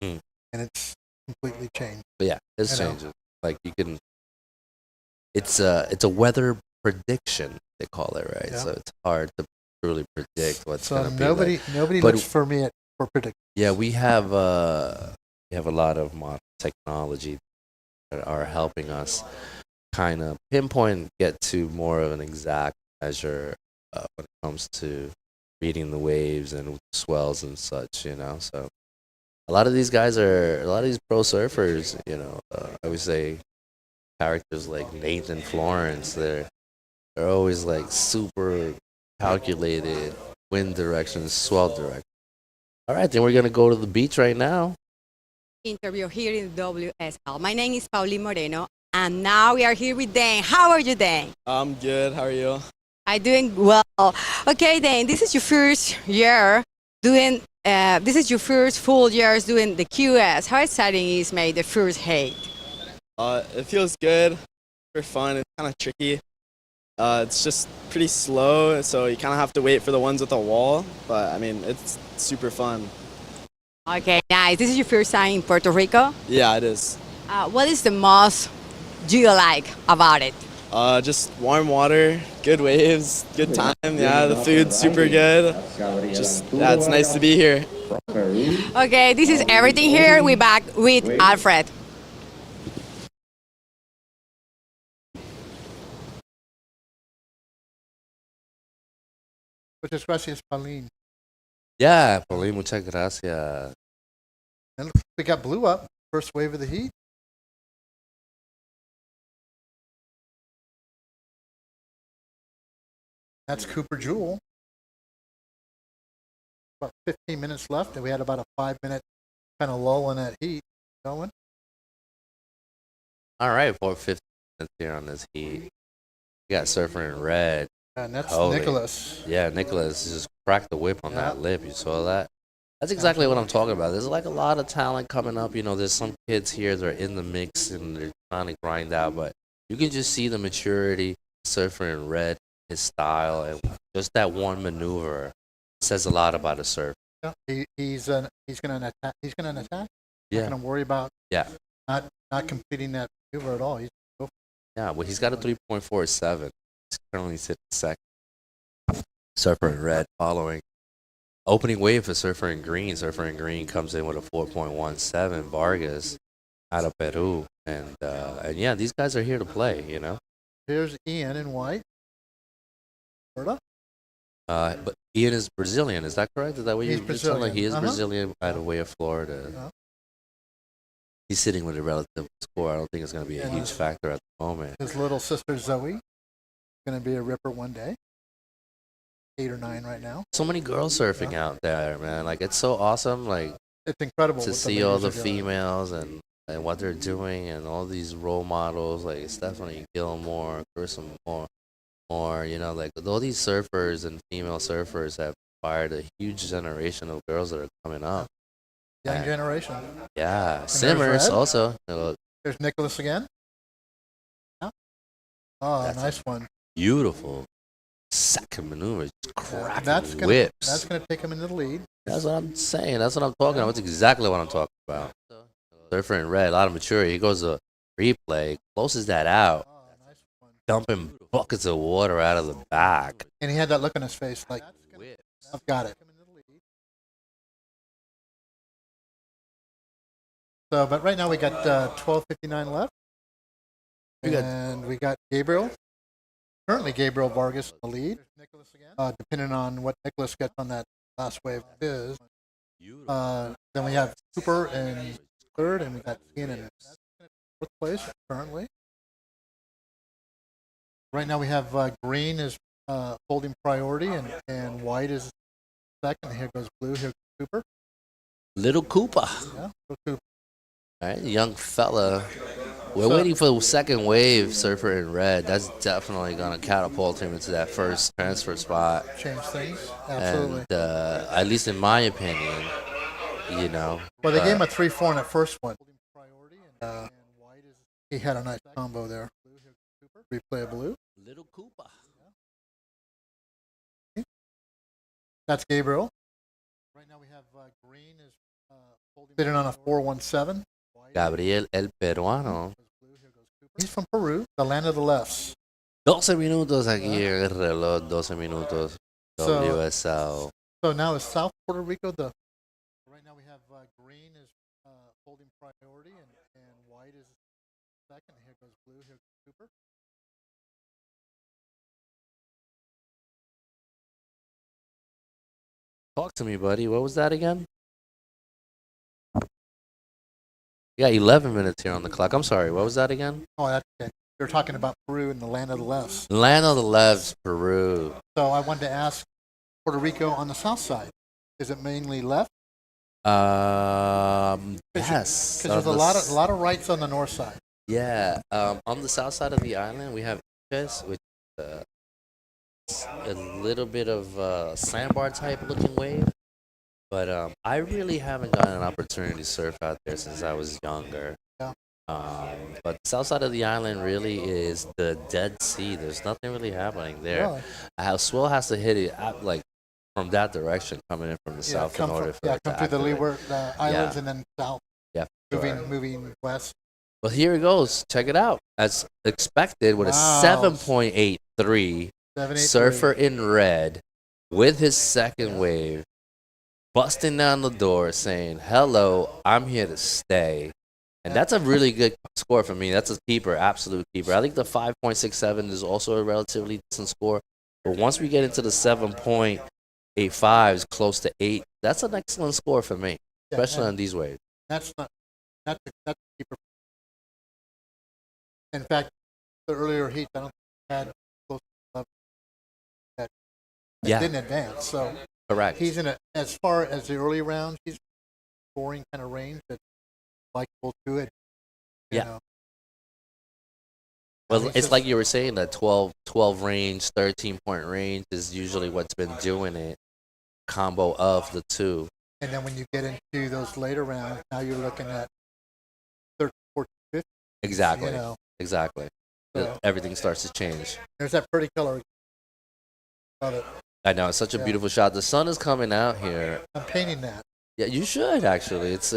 event, and it's completely changed. But yeah, it's You know. changing. Like you can, it's a weather prediction, they call it, right? Yeah. So it's hard to truly predict what's So gonna be nobody But- looks for me for prediction. Yeah, we have a lot of modern technology that are helping us kind of pinpoint and get to more of an exact measure when it comes to reading the waves and swells and such, you know. So a lot of these pro surfers, you know, I would say characters like Nathan Florence, they're always like super calculated wind direction, swell direction. All right, then we're gonna go to the beach right now. Interview here in WSL. My name is Pauline Moreno, and now we are here with Dan. How are you, Dan? I'm good. How are you? I'm doing well. Okay, Dan, this is your first year doing. This is your first full years doing the QS. How exciting is made the first hate? It feels good. For fun. It's kind of tricky. It's just pretty slow, so you kind of have to wait for the ones with a wall. But I mean, it's super fun. Okay, nice. This is your first time in Puerto Rico. Yeah, it is. What is the most do you like about it? Just warm water, good waves, good time. Yeah, the food's super good. It's nice to be here. Okay, this is everything here. We're back with Alfred. Muchas gracias, Pauline. Yeah, Pauline, muchas gracias. And we got blue up. First wave of the heat. That's Cooper Jewel. About 15 minutes left, and we had about a 5-minute kind of lull in that heat going. All right, for 15 minutes here on this heat. We got surfer in red. And that's Holy. Nicholas. Yeah, Nicholas just cracked the whip on Yeah. that lip. You saw that? That's exactly what I'm talking about. There's like a lot of talent coming up. You know, there's some kids here that are in the mix and they're trying to grind out, but you can just see the maturity, surfer in red, his style, and just that one maneuver says a lot about a surfer. Yeah, he's going to attack. He's going to attack. Yeah. Not going to worry about not completing that maneuver at all. He's go. Yeah, well, he's got a 3.47. He's currently sitting second. Surfer in red following. Opening wave for Surfer in green. Surfer in green comes in with a 4.17. Vargas out of Peru. And yeah, these guys are here to play, you know. Here's Ian in white. Florida. But Ian is Brazilian, is that correct? Is that what He's you're telling? Brazilian. He is Uh-huh. Brazilian by the way of Florida. Uh-huh. He's sitting with a relative score. I don't think it's going to be a And huge factor at the moment. His little sister Zoe. Going to be a ripper one day. 8 or 9 right now. So many girls surfing out there, man. Like, it's so awesome. Like, It's incredible to what see all the ladies are doing. females and what they're doing and all these role models like Stephanie Gilmore, Carissa Moore, you know, like all these surfers and female surfers have inspired a huge generation of girls that are coming up. Young And- generation. Yeah, there's Simmers Red. also. You know, There's Nicholas again. Yeah. Oh, That's nice one. beautiful second maneuver, just cracking That's gonna whips. take him into the lead. That's what I'm saying. That's what I'm talking about. That's exactly what I'm talking about. Surfer in red, a lot of maturity. He goes to replay, closes that out. Oh, nice one. dumping buckets of water out of the back. And he had that look on his face like, I've got it. So, but right now we got 12:59 left. And we got Gabriel. Currently Gabriel Vargas in the lead. Depending on what Nicholas gets on that last wave is. Then we have Cooper in third, and we got Ian in fourth place currently. Right now we have green is holding priority, and white is second. Here goes blue. Here goes Cooper. Little Cooper. Yeah, Cooper. All right, young fella. We're waiting for the second wave, Surfer in red. That's definitely going to catapult him into that first transfer spot. Change things, absolutely. And at least in my opinion, you know. Well, they gave him a 3-4 in that first one. He had a nice combo there. Replay of blue. Little Cooper. That's Gabriel. Right now we have green is sitting on a 4-1-7. Gabriel el Peruano. He's from Peru, the land of the lefts. 12 minutos aquí en el reloj, 12 minutos. WSL. So now is South Puerto Rico the. Right now we have green is holding priority, and white is second. Here goes blue. Here goes Cooper. Talk to me, buddy. What was that again? You got 11 minutes here on the clock. I'm sorry. What was that again? Oh, that's okay. You're talking about Peru and the land of the lefts. Land of the lefts, Peru. So I wanted to ask Puerto Rico on the south side. Is it mainly left? Yes. Because there's a lot of rights on the north side. Yeah. On the south side of the island, we have Iches, which is a little bit of sandbar type looking wave. But I really haven't gotten an opportunity to surf out there since I was younger. Yeah. But the south side of the island really is the Dead Sea. There's nothing really happening there. Really? A swell has to hit it like from that direction, coming in from the south in order for it to come through the activate. leeward islands and then south. Yeah. Moving west. Well, here it goes. Check it out. As expected, with Wow. a 7.83 surfer in red with his second wave, busting down the door saying, "Hello, I'm here to stay." And that's a really good score for me. That's a keeper, absolute keeper. I think the 5.67 is also a relatively decent score. But once we get into the 7.85s, close to 8, that's an excellent score for me, especially on these waves. That's a keeper. In fact, the earlier heats, I don't think had close to 11 that didn't advance. So Correct. he's in as far as the early rounds, he's scoring kind of range that's likable to it. You know. Well, it's like you were saying, that 12 range, 13-point range is usually what's been doing it, combo of the two. And then when you get into those later rounds, now you're looking at 13, 14, 15. Exactly. You know. Exactly. So, everything starts to change. There's that pretty color. Love it. I know, it's such a beautiful shot. The sun is coming out here. I'm painting that. Yeah, you should actually. It's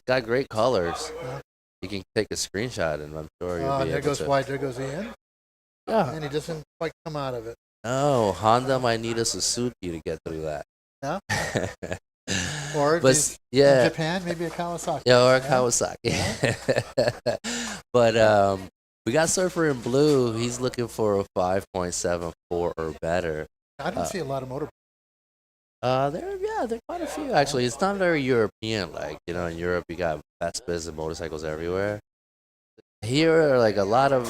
got great colors. Yeah. You can take a screenshot, and I'm sure you'll be there able goes to. White. There goes Ian. Yeah. And he doesn't quite come out of it. Oh, Honda might need a Suzuki to get through that. Yeah. Or if But he's yeah, in Japan, maybe a Kawasaki. yeah, or a Kawasaki. But we got Surfer in blue. He's looking for a 5.74 or better. I don't see a lot of motor. There are quite a few actually. It's not very European like, you know, in Europe you got Vespas and motorcycles everywhere. Here are like a lot of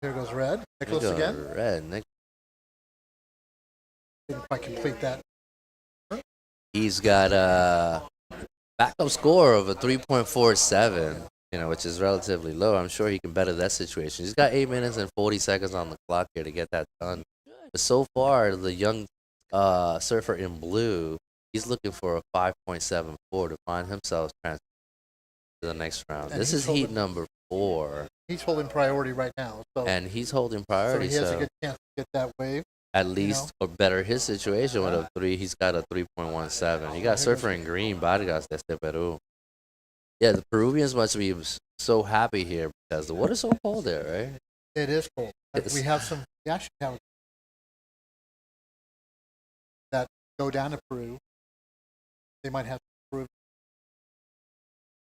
Here goes Red. Nicholas again. Red. Didn't quite complete that. He's got a backup score of a 3.47, you know, which is relatively low. I'm sure he can better that situation. He's got 8 minutes and 40 seconds on the clock here to get that done. But so far, the young surfer in blue, he's looking for a 5.74 to find himself transferred to the next round. And this is heat number 4. He's holding priority right now. So, And he's holding priority, so he has a good chance to get that wave. at least or better his situation with a 3. He's got a 3.17. He got surfer in green, Vargas desde Peru. Yeah, the Peruvians must be so happy here because the water's so cold there, right? It is cold. It's- We have some. We actually have that go down to Peru. They might have Peru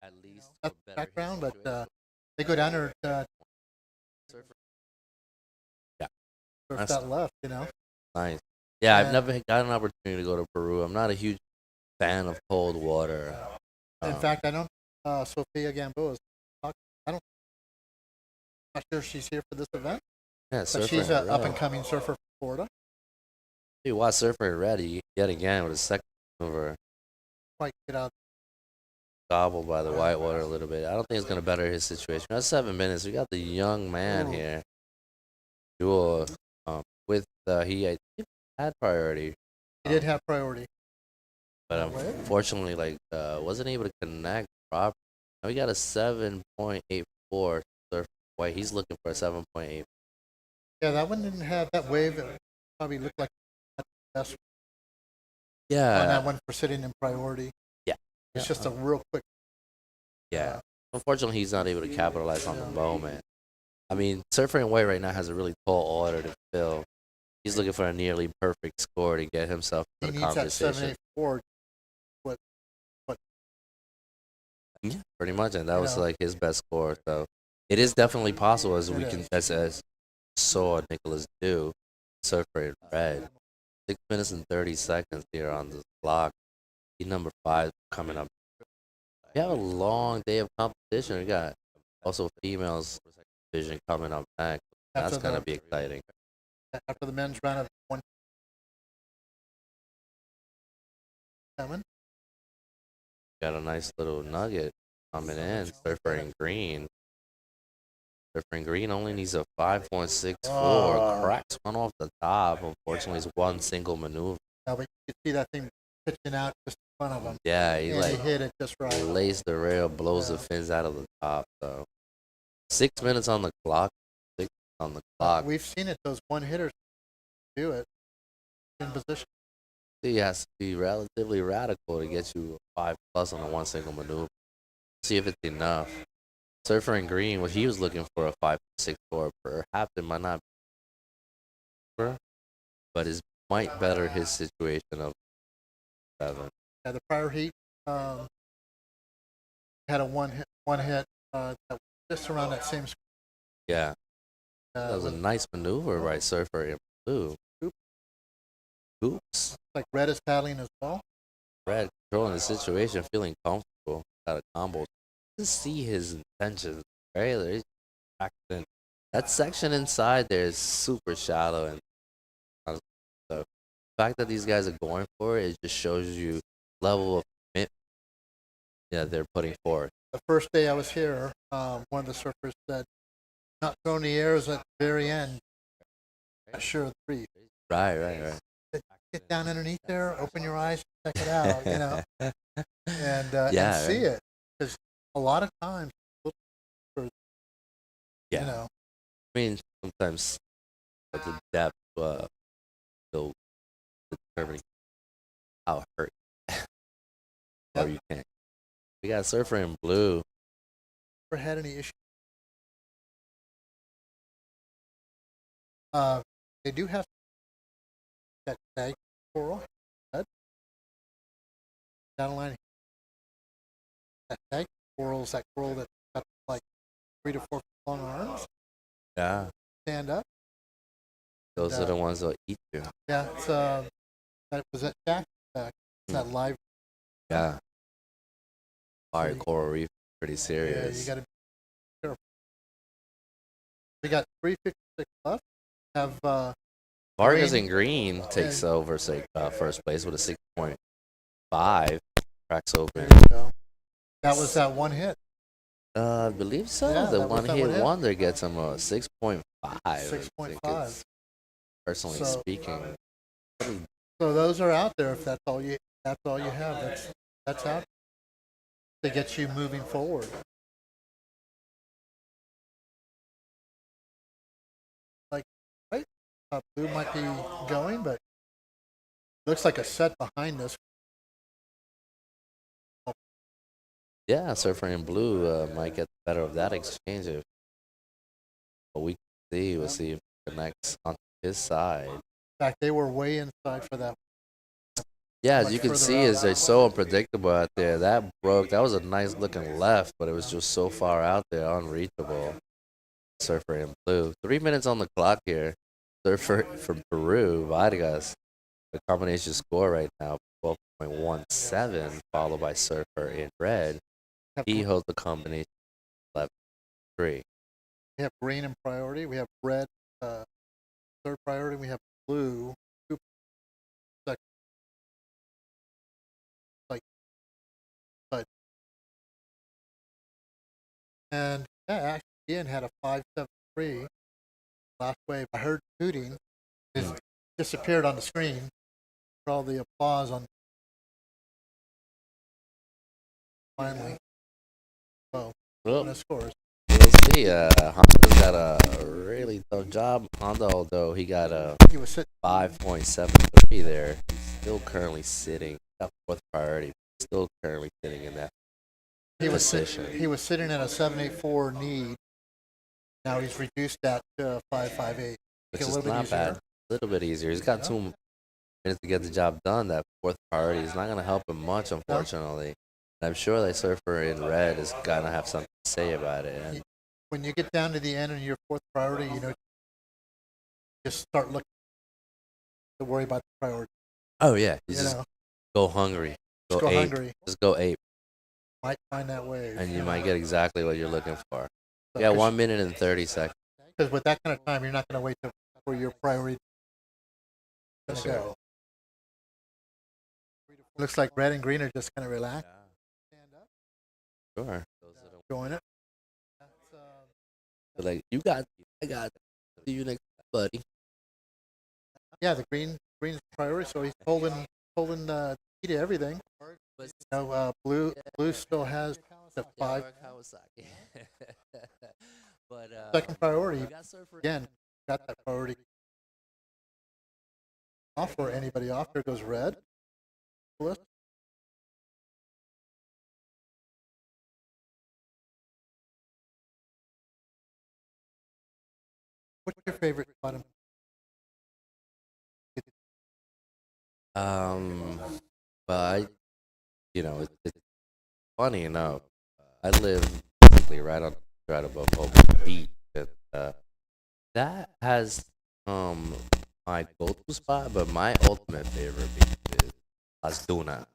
At least that's for better background, his but situation. they go down there Surfer. Yeah, surf That's- that left. You know. nice. Yeah, I've Yeah. never got an opportunity to go to Peru. I'm not a huge fan of cold water. In Um, fact, I don't. Sophia Gamboa is. I don't. Not sure she's here for this event, yeah, but surfer she's in an up red. and coming surfer from Florida. You watch Surfer in Red yet again with a second over, Quite get out. gobbled by the whitewater a little bit. I don't think it's going to better his situation. That's 7 minutes. We got the young man Ooh. here. Duel with he I think had priority, He did have priority. but unfortunately, wasn't able to connect properly. Now we got a 7.84 surf white. He's looking for a 7.8. Yeah, that one didn't have that wave. It probably looked like the best on Yeah, that one for sitting in priority. yeah, It's just a real quick. yeah. Unfortunately, he's not able to capitalize on the moment. I mean, Surfer in White right now has a really tall order to fill. He's looking for a nearly perfect score to get himself He to the needs that conversation. 784. Yeah, pretty much, and that You was know. like his best score. So it is definitely possible, as we It can is. as saw Nicholas do. Surfer in Red, 6 minutes and 30 seconds here on the clock. He's number 5 coming up. We have a long day of competition. We got also females division coming up next. That's After gonna the- be exciting. After the men's round of 1-7. Got a nice little nugget coming in. Surfer in Green. Surfer in Green only needs a 5.64. Oh. Cracks one off the top. Unfortunately, it's one single maneuver. Now, but you can see that thing pitching out just in front of him. Yeah, he And like he hit it just right. lays the rail, blows the Yeah. fins out of the top. So 6 minutes on the clock. 6 on the clock. We've seen it. Those one hitters do it in position. He has to be relatively radical to get you a 5+ on a one single maneuver. See if it's enough. Surfer in Green, what he was looking for a 5.64. Perhaps it might not be, but it might better his situation of 7. Yeah, the prior heat had a one hit that was just around that same. Yeah, that was a nice maneuver by Surfer in Blue. Oops. Like Red is paddling as well. Red controlling the situation, feeling comfortable out of combos. To see his intentions, right? He's practicing. That section inside there is super shallow, and so the fact that these guys are going for it, it just shows you level of commitment. Yeah, they're putting forth. The first day I was here, one of the surfers said, "Not throwing the arrows at the very end. Not sure of the reef. Right. Get down underneath there, open your eyes, check it out, you know, and Yeah, and see right. it. Because a lot of times, Yeah. you know, I mean, sometimes at the depth, they'll determine how hurt or you can't. We got Surfer in Blue. never had any issue. They do have that tag coral. That down the line. That tag coral is that coral that's got like 3 to 4 long arms. Yeah, Stand up. those And, are the ones that eat you. Yeah, it's that was that Jack. It's that live. Yeah. All right, you- coral reef, pretty Yeah, serious. you got to be careful. We got 356 left. Have Vargas Green- in Green takes Yeah. over first place with a 6.5. Cracks there open. you go. That was that one hit. I believe so. Yeah, The that was one that hit one hit. wonder gets him a 6.5. I think 6.5. it's, personally So- speaking. So those are out there. If that's all you have, that's out to get you moving forward. Like, right? Blue might be going, but looks like a set behind this. Yeah, Surfer in Blue might get the better of that exchange if a week see. We'll see if it connects on his side. In fact, they were way inside for that. Yeah, as Much you can further see, out. is they're so unpredictable out there. That broke. That was a nice looking left, but it was just so far out there, unreachable. Surfer in blue. 3 minutes on the clock here. Surfer from Peru, Vargas. The combination score right now, 12.17, followed by Surfer in red. He holds the combination 11.3. We have green in priority. We have red third priority. We have blue. Second. But and yeah, actually Ian had a 5.73 last wave. I heard hooting. It disappeared on the screen. For all the applause on finally. Well, the scores. We'll see. Honda's got a really tough job. Honda, although he got a 5.73 there, he's still currently sitting at fourth priority. Still currently sitting in that position. He was sitting at a 7.84 need. Now he's reduced that to 5.58. Which is not bad. A little bit easier. He's got 2 minutes to get the job done. That fourth priority is not going to help him much, unfortunately. And I'm sure that Surfer in red is going to have something to say about it. And when you get down to the end and your fourth priority, just start looking to worry about the priority. Oh, yeah. You just go hungry. Go ape. Hungry. Just go ape. Might find that wave. And you might get exactly what you're looking for. Yeah, 1 minute and 30 seconds. Because with that kind of time, you're not going to wait for your priority to go. Looks like red and green are just kind of relaxed. Stand up. Sure. Join it. But like, you got me. I got you. See you next time, buddy. Yeah, the green's priority, so he's holding the key to everything. Blue still has the 5. But second priority, again, got that priority. Off for anybody off. There goes red. What's your favorite bottom? But it's funny enough. I live basically right above Open Beach. And, that has my go-to spot, but my ultimate favorite beach is Las Dunas.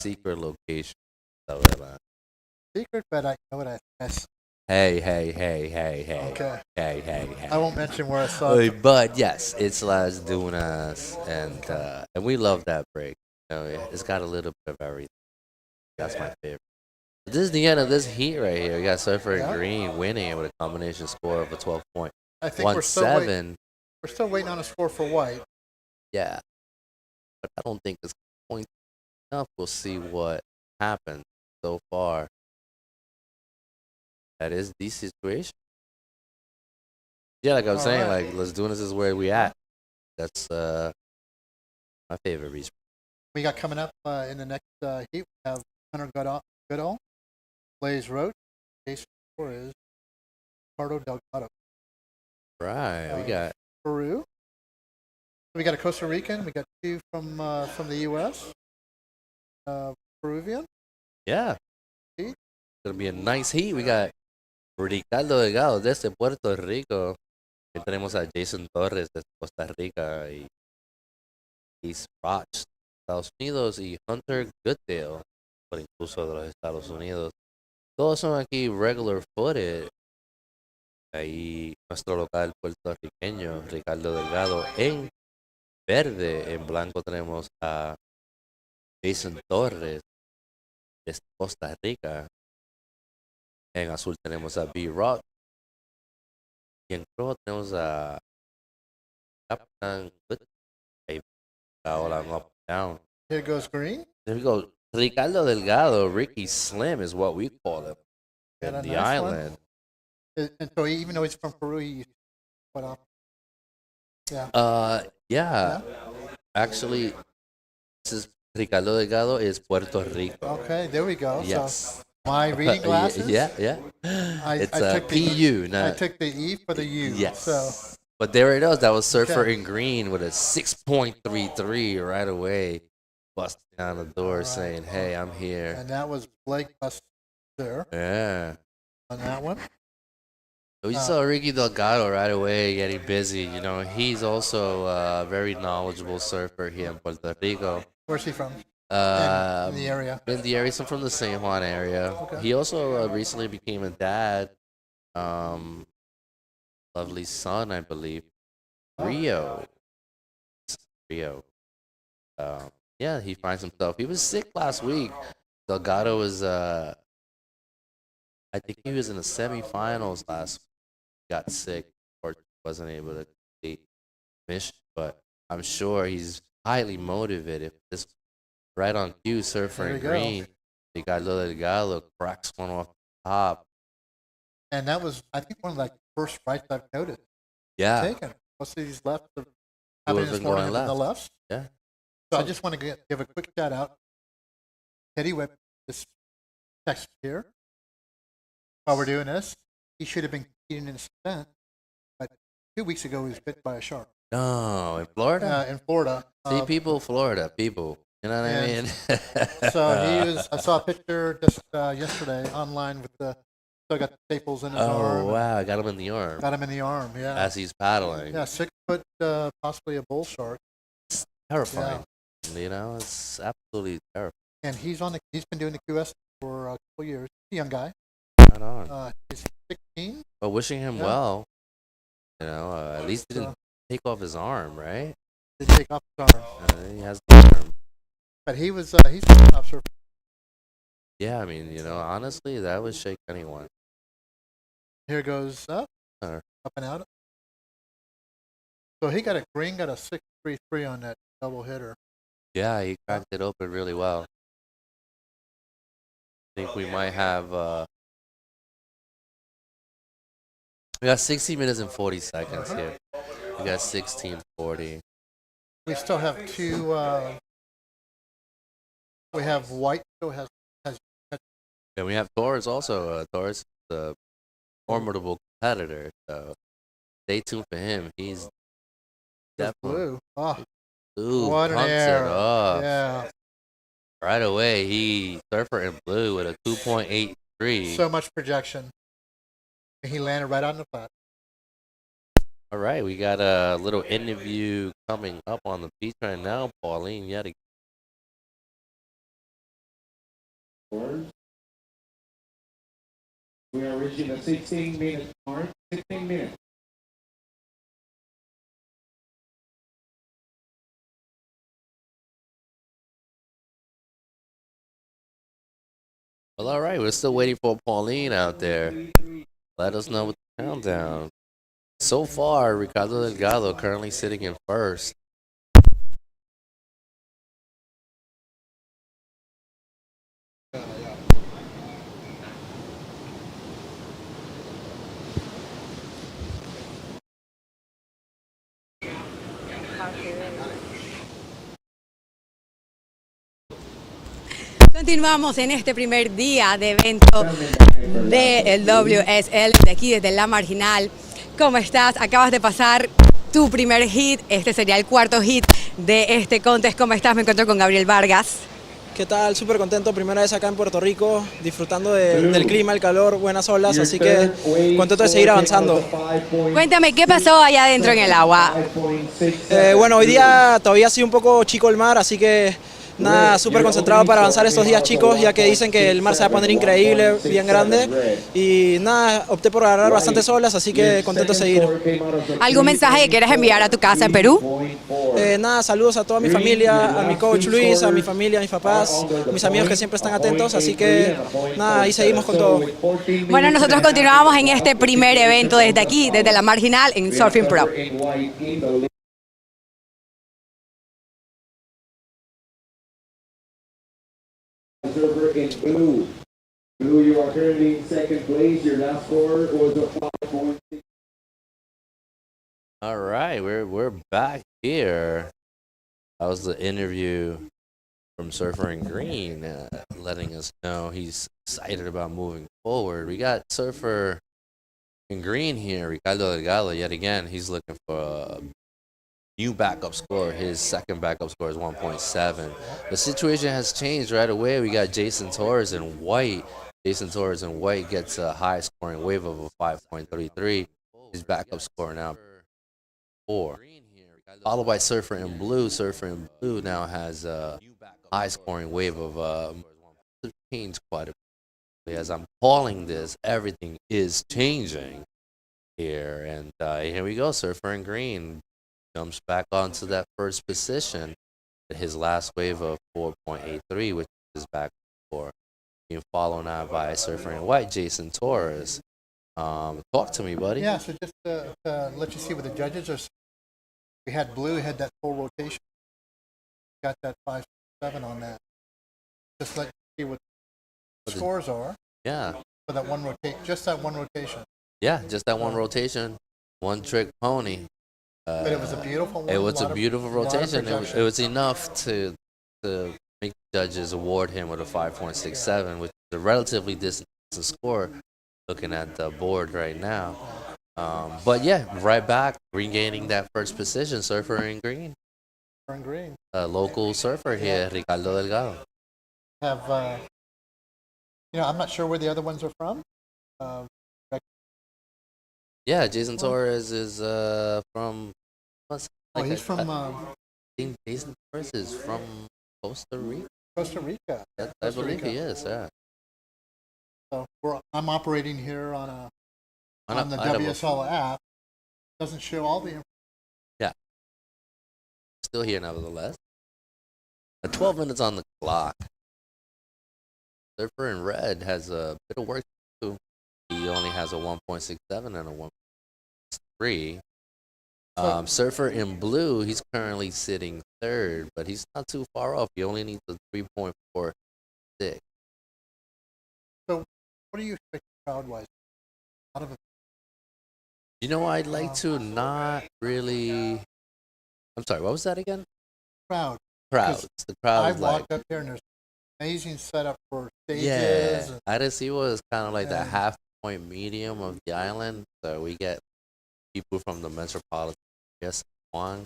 Secret location. Secret, but I know what I guess. Hey. Okay. Hey. I won't mention where I saw it. But yes, it's Las Dunas, and we love that break. It's got a little bit of everything. That's my favorite. This is the end of this heat right here. We got Surfer and Green winning with a combination score of a 12.17. I think we're still waiting on a score for white. Yeah, but I don't think it's point enough. We'll see what happens so far. That is the situation. Yeah, like I was saying, like Las Dunas is where we at. That's my favorite reason. We got coming up in the next heat. We have Hunter Goodall, Blaze Roach, Jason Torres, Ricardo Delgado. Right, we got Peru. We got a Costa Rican. We got 2 from the U.S. Peruvian. Yeah. Heat. It's gonna be a nice heat. We got Ricardo Delgado desde Puerto Rico. Y tenemos a Jason Torres de Costa Rica y East Roch, Estados Unidos, y Hunter Goodale, por incluso de los Estados Unidos. Todos son aquí regular footed. Ahí nuestro local puertorriqueño, Ricardo Delgado, en verde. En blanco tenemos a Jason Torres de Costa Rica. En azul tenemos a B-Rock. Y en rojo tenemos a Captain Ahí ahora up down. Here goes green. There we go. Ricardo Delgado, Ricky Slim is what we call him in the island. And so even though he's from Peru, he put off. Yeah. Actually, this is Ricardo Delgado is Puerto Rico. Okay, there we go. Yes. My reading glasses. Yeah. It's I took the PU. I Not, took the E for the U. yes. So But there it is. That was Surfer Okay. in green with a 6.33 right away, busting down the door Alright. saying, "Hey, I'm here." and that was Blake there Yeah. on that one. We saw Ricky Delgado right away getting busy. You know, he's also a very knowledgeable surfer here in Puerto Rico. Where's he from? In the area. In the area, so from the San Juan area. Okay. He also recently became a dad. Lovely son, I believe. Rio. Yeah, he finds himself. He was sick last week. Delgado was, I think he was in the semifinals last week. Got sick or wasn't able to complete mission, but I'm sure he's highly motivated. This right on cue, surfer There in we go. green. They got Lil Delgado cracks one off the top. And that was, I think, one of the first rights I've noted Yeah, taken. Most of these left are Who happening have this been morning going in the left. lefts. yeah. So I just want to give a quick shout out. Teddy Whip, this text here. While we're doing this, he should have been competing in this event, but 2 weeks ago he was bit by a shark No, in Florida. in Florida. See, Florida people. You know what I and mean? So he was. I saw a picture just yesterday online with still got the staples in his arm. Oh wow, I got him in the arm Got him in the arm. Yeah. as he's paddling. Yeah, 6 foot, possibly a bull shark, Terrifying. You know, it's absolutely terrifying. and he's been doing the QS for a couple years. He's a young guy. Right on. He's 16. But wishing him Yeah. well. You know, at least he didn't So take off his arm, right? they take off his arm, He has the arm. but he's a top surfer. Yeah, I mean, you know, honestly, that would shake anyone. Here goes up Sure. and out. So he got a 6.33 on that double hitter. Yeah, he cracked it open really well. I think we might have. We got 60 minutes and 40 seconds here. We got 16:40. We still have two. We have White still has And we have Torres also. Torres is a formidable competitor, so stay tuned for him. He's definitely blue. Oh, blue. what an Pumps it air! up. Yeah, Right away, he surfer in blue with a 2.83. so much projection. And he landed right on the flat. All right, we got a little interview coming up on the beach right now. Pauline, yet again. We are reaching the 16-minute mark. 16 minutes. Well, all right, we're still waiting for Pauline out there. Let us know with the countdown. So far, Ricardo Delgado currently sitting in first. Continuamos en este primer día de evento del WSL de aquí desde la Marginal. ¿Cómo estás? Acabas de pasar tu primer hit. Este sería el cuarto hit de este contest. ¿Cómo estás? Me encuentro con Gabriel Vargas. ¿Qué tal? Súper contento, primera vez acá en Puerto Rico, disfrutando del clima, el calor, buenas olas, así que contento de seguir avanzando. Cuéntame, ¿qué pasó allá adentro en el agua? Bueno, hoy día todavía ha sido un poco chico el mar, así que nada, súper concentrado para avanzar estos días chicos, ya que dicen que el mar se va a poner increíble, bien grande, y nada, opté por agarrar bastantes olas, así que contento de seguir. ¿Algún mensaje que quieras enviar a tu casa en Perú? Nada, saludos a toda mi familia, a mi coach Luis, a mi familia, a mis papás, a mis amigos que siempre están atentos, así que nada, ahí seguimos con todo. Bueno, nosotros continuamos en este primer evento desde aquí, desde la Marginal en Surfing Pro. In blue. Blue, you are currently in second place. Your last score was a 5.6. All right, we're back here. That was the interview from Surfer in Green, letting us know he's excited about moving forward. We got Surfer in Green here, Ricardo Delgado, yet again. He's looking for a new backup score. His second backup score is 1.7. The situation has changed right away. We got Jason Torres in white. Jason Torres in white gets a high scoring wave of a 5.33. His backup score now 4. Followed by Surfer in blue. Surfer in blue now has a high scoring wave of changed quite a bit. As I'm calling this, everything is changing here. And here we go. Surfer in green jumps back onto that first position. His last wave of 4.83, which is back for being followed now by Surfer in white, Jason Torres. Talk to me, buddy. Yeah, so just to let you see what the judges are. We had blue, had that full rotation. Got that 5.7 on that. Just let you see what the scores are. Yeah. For that one rotation, just that one rotation. Yeah, just that one rotation, one trick pony. But it was a beautiful one. It was a beautiful rotation. It was enough to make judges award him with a 5.67, which is a relatively decent score looking at the board right now. But yeah, right back, regaining that first position, Surfer in green. Surfer in green. Local surfer here, Ricardo Delgado. Have, I'm not sure where the other ones are from. Yeah, Jason Torres is from. He's from. I think Jason Torres is from Costa Rica. Costa Rica. I believe he is. Yeah. So I'm operating here on the WSL app. Doesn't show all the information. Yeah. Still here nevertheless. 12 minutes on the clock. Surfer in red has a bit of work to do. He only has a 1.67 and a 1.3. Surfer in blue, he's currently sitting third, but he's not too far off. He only needs a 3.46. So, what do you expect crowd-wise? Out of it? I'd like to not really. I'm sorry, what was that again? Crowds. The crowd. I've walked up here and there's amazing setup for stages. Yeah, Arecibo is kind of like the half point medium of the island. So we get people from the metropolitan area. One,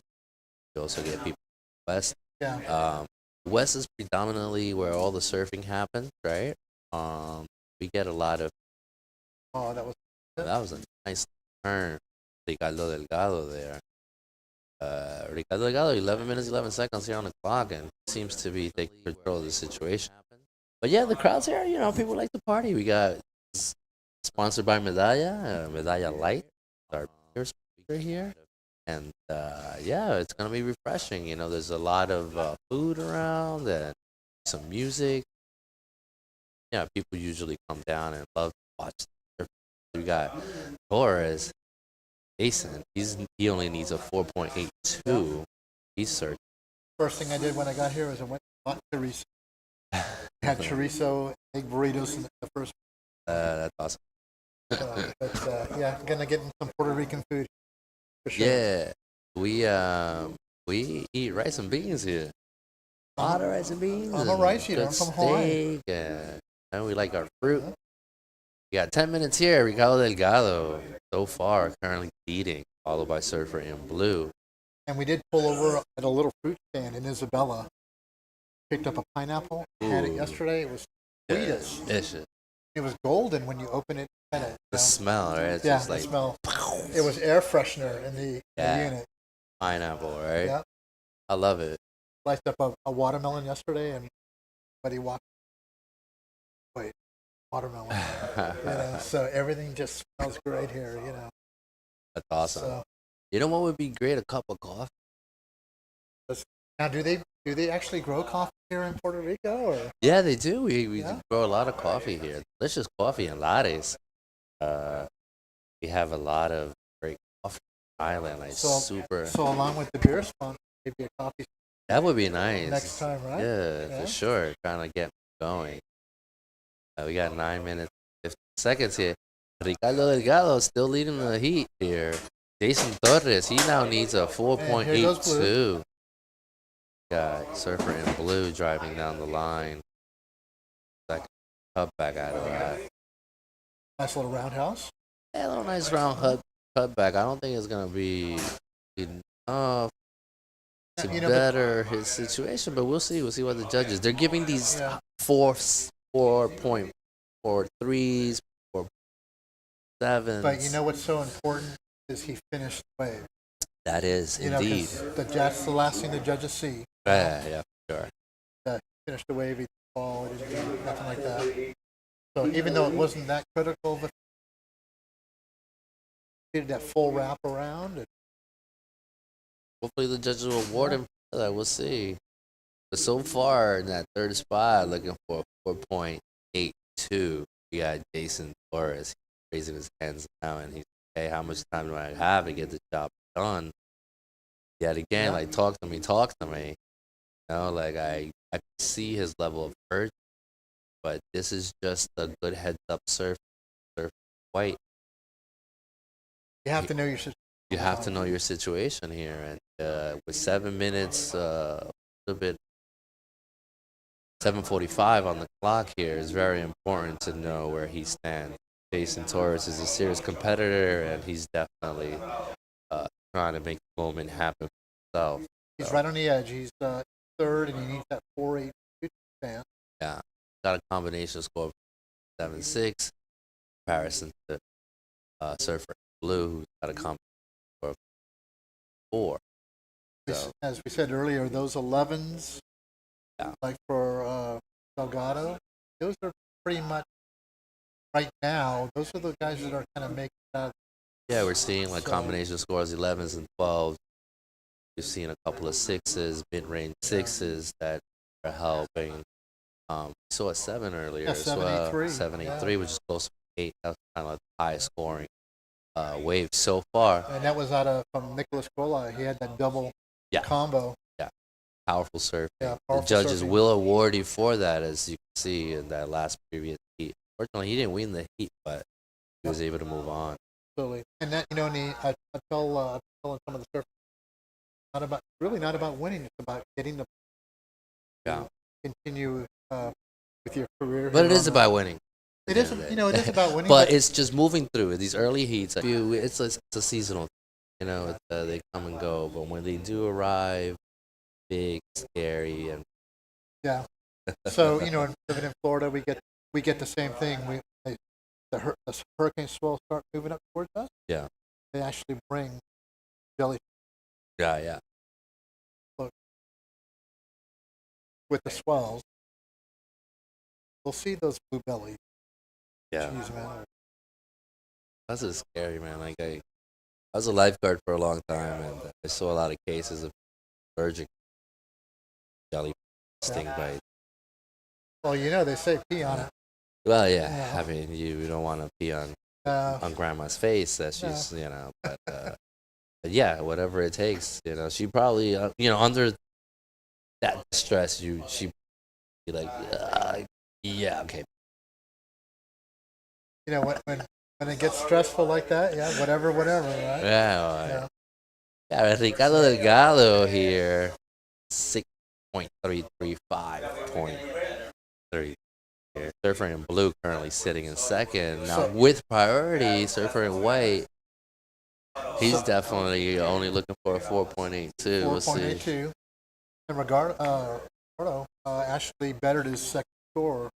we also get people from West. Yeah. West is predominantly where all the surfing happens, right? We get a lot of. Oh, that was a nice turn, Ricardo Delgado there. Ricardo Delgado, 11 minutes, 11 seconds here on the clock, and seems to be taking control of the situation. But yeah, the crowds here, people like to party. We got sponsored by Medalla, Medalla Light, our beer sponsor here. And it's going to be refreshing. There's a lot of food around and some music. Yeah, people usually come down and love to watch. We got Torres. Jason, he only needs a 4.82. He's searching. First thing I did when I got here was I went and bought chorizo. Had chorizo, egg burritos in the first. That's awesome. Gonna get some Puerto Rican food. For sure. Yeah, we eat rice and beans here. A lot of rice and beans. I'm a rice eater. I'm from Hawaii. And we like our fruit. We got 10 minutes here. Ricardo Delgado, so far, currently leading, followed by Surfer in blue. And we did pull over at a little fruit stand in Isabella. Picked up a pineapple. Had it yesterday. It was sweet as. Delicious. It was golden when you open it. The smell, right? It's yeah, just like, the smell. It was air freshener in the unit. Pineapple, right? Yeah. I love it. Sliced up a watermelon yesterday, and buddy walked. Wait, watermelon. So everything just smells great here. That's awesome. So, you know what would be great? A cup of coffee. Now, do they actually grow coffee here in Puerto Rico? Or? Yeah, they do. We grow a lot of coffee here. Delicious coffee and lattes. We have a lot of great coffee on the island. So along with the beer sponsor, maybe a coffee. That would be nice. Next time, right? Yeah, for sure. Trying to get going. We got 9 minutes, 50 seconds here. Ricardo Delgado still leading the heat here. Jason Torres, he now needs a 4.82. Got Surfer in blue driving down the line. Like cutback out of that. Nice little roundhouse. Yeah, a little nice round cutback. I don't think it's gonna be enough to better his situation, but we'll see. We'll see what the judges. They're giving these 4.4 threes, 4.7s. But you know what's so important is he finished the wave. That is indeed. 'Cause that's the last thing the judges see. Yeah, sure. That he finished the wave, he didn't fall, he didn't do nothing like that. So even though it wasn't that critical, but he did that full wrap around. And Hopefully the judges will award him for that. We'll see. But so far in that third spot, looking for 4.82, we got Jason Torres raising his hands now, and he's like, hey, how much time do I have to get the job done? Yet again, like, talk to me. You know, like, I see his level of urgency, but this is just a good heads-up surf White. you have to know your situation. You have to know your situation here, and with 7 minutes, a little bit, 7:45 on the clock here is very important to know where he stands. Jason Torres is a serious competitor, and he's definitely trying to make the moment happen for himself. He's right on the edge. He's third, and he needs that 4.82 stand. Yeah, got a combination score of 7.6 in comparison to Surfer Blue, who's got a combination score of 4. So, As we said earlier, those 11s, like for Delgado, those are pretty much, right now, those are the guys that are kind of making that. yeah, we're seeing like combination scores 11s and 12s. We've seen a couple of 6s, mid-range 6s that are helping. We saw a 7 earlier as well. 7.83, which is close to 8. That was kind of like the highest scoring wave so far. And that was from Nicholas Cola. He had that double combo. Yeah, powerful surf. Yeah, The powerful judges surfing. will award you for that, as you can see in that last previous heat. Fortunately, he didn't win the heat, but he was able to move on. Absolutely. And that, I tell some of the surfers, really not about winning. It's about getting the continue with your career. But it is about winning. It is, it is about winning. But it's just moving through these early heats. It's a seasonal, they come and go. But when they do arrive, big, scary, and yeah. So living in Florida, we get the same thing. The hurricane swells start moving up towards us. Yeah. They actually bring jellyfish. Yeah. Look, with the swells, we'll see those blue bellies. Yeah. Jeez, man. That's just scary, man. Like I was a lifeguard for a long time, and I saw a lot of cases of allergic jellyfish sting bites. Well, they say pee on it. Well, yeah. I mean, you don't want to pee on Grandma's face that she's, but yeah, whatever it takes, she probably, under that stress, she'd be like, yeah, okay. When it gets stressful like that, yeah, whatever, right? Yeah. Ricardo Delgado here, 6.335.3. Surfer in blue currently sitting in second. Now, with priority, Surfer in white, he's definitely only looking for a 4.82. 4.82. And Ricardo actually bettered his second score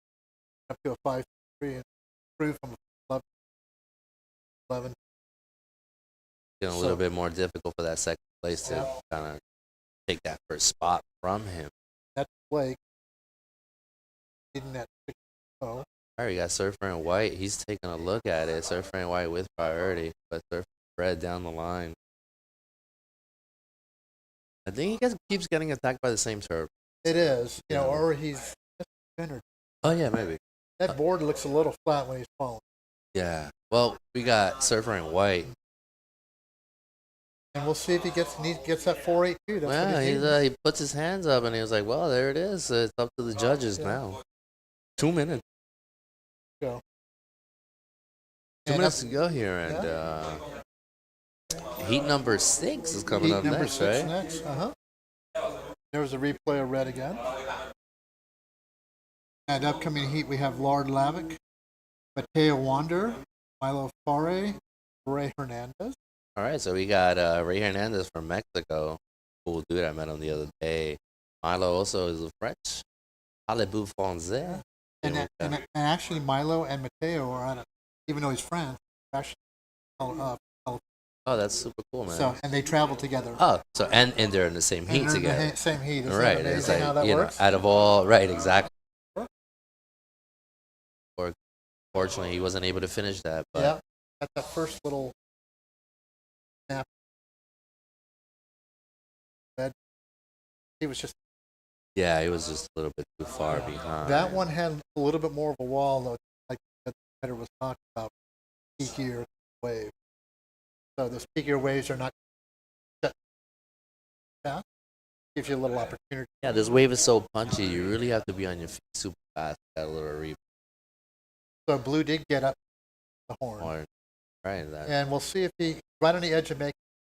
up to a 5.3 and improved from 11. Getting a little bit more difficult for that second place to kind of take that first spot from him. That's Blake. Getting that 6.0. All right, we got Surfer in white. He's taking a look at it. Surfer in white with priority, but Surfer red down the line. I think he keeps getting attacked by the same turf. It is, or he's centered. Oh yeah, maybe. That board looks a little flat when he's falling. Yeah. Well, we got Surfer in white. And we'll see if he gets that 4.82. Well, he puts his hands up and he was like, well, there it is. It's up to the judges now. 2 minutes. Go. 2 minutes to go here, and heat number 6 is coming up next, right? Next. There's a replay of red again. And upcoming heat, we have Lard Lavick, Mateo Wander, Milo Fare, Ray Hernandez. All right, so we got Ray Hernandez from Mexico. Cool dude, I met him the other day. Milo also is a French. Allez-vous français? And actually, Milo and Mateo are on it, even though he's French. Actually, oh, that's super cool, man. So, and they travel together. Oh, so and they're in the same heat they're together. In the same heat. Isn't Right, that it's amazing like, how that you works? know, out of all, right, exactly. Or fortunately, he wasn't able to finish that. But yeah, at that first little snap, he was just. yeah, he was just a little bit too far behind. That one had a little bit more of a wall, though, like the better was talking about, peakier wave. So those peakier waves are not. Yeah, gives you a little opportunity. Yeah, this wave is so punchy. You really have to be on your feet super fast. Got a little reef. So Blue did get up the horn. Right. That. And we'll see if he, right on the edge of making,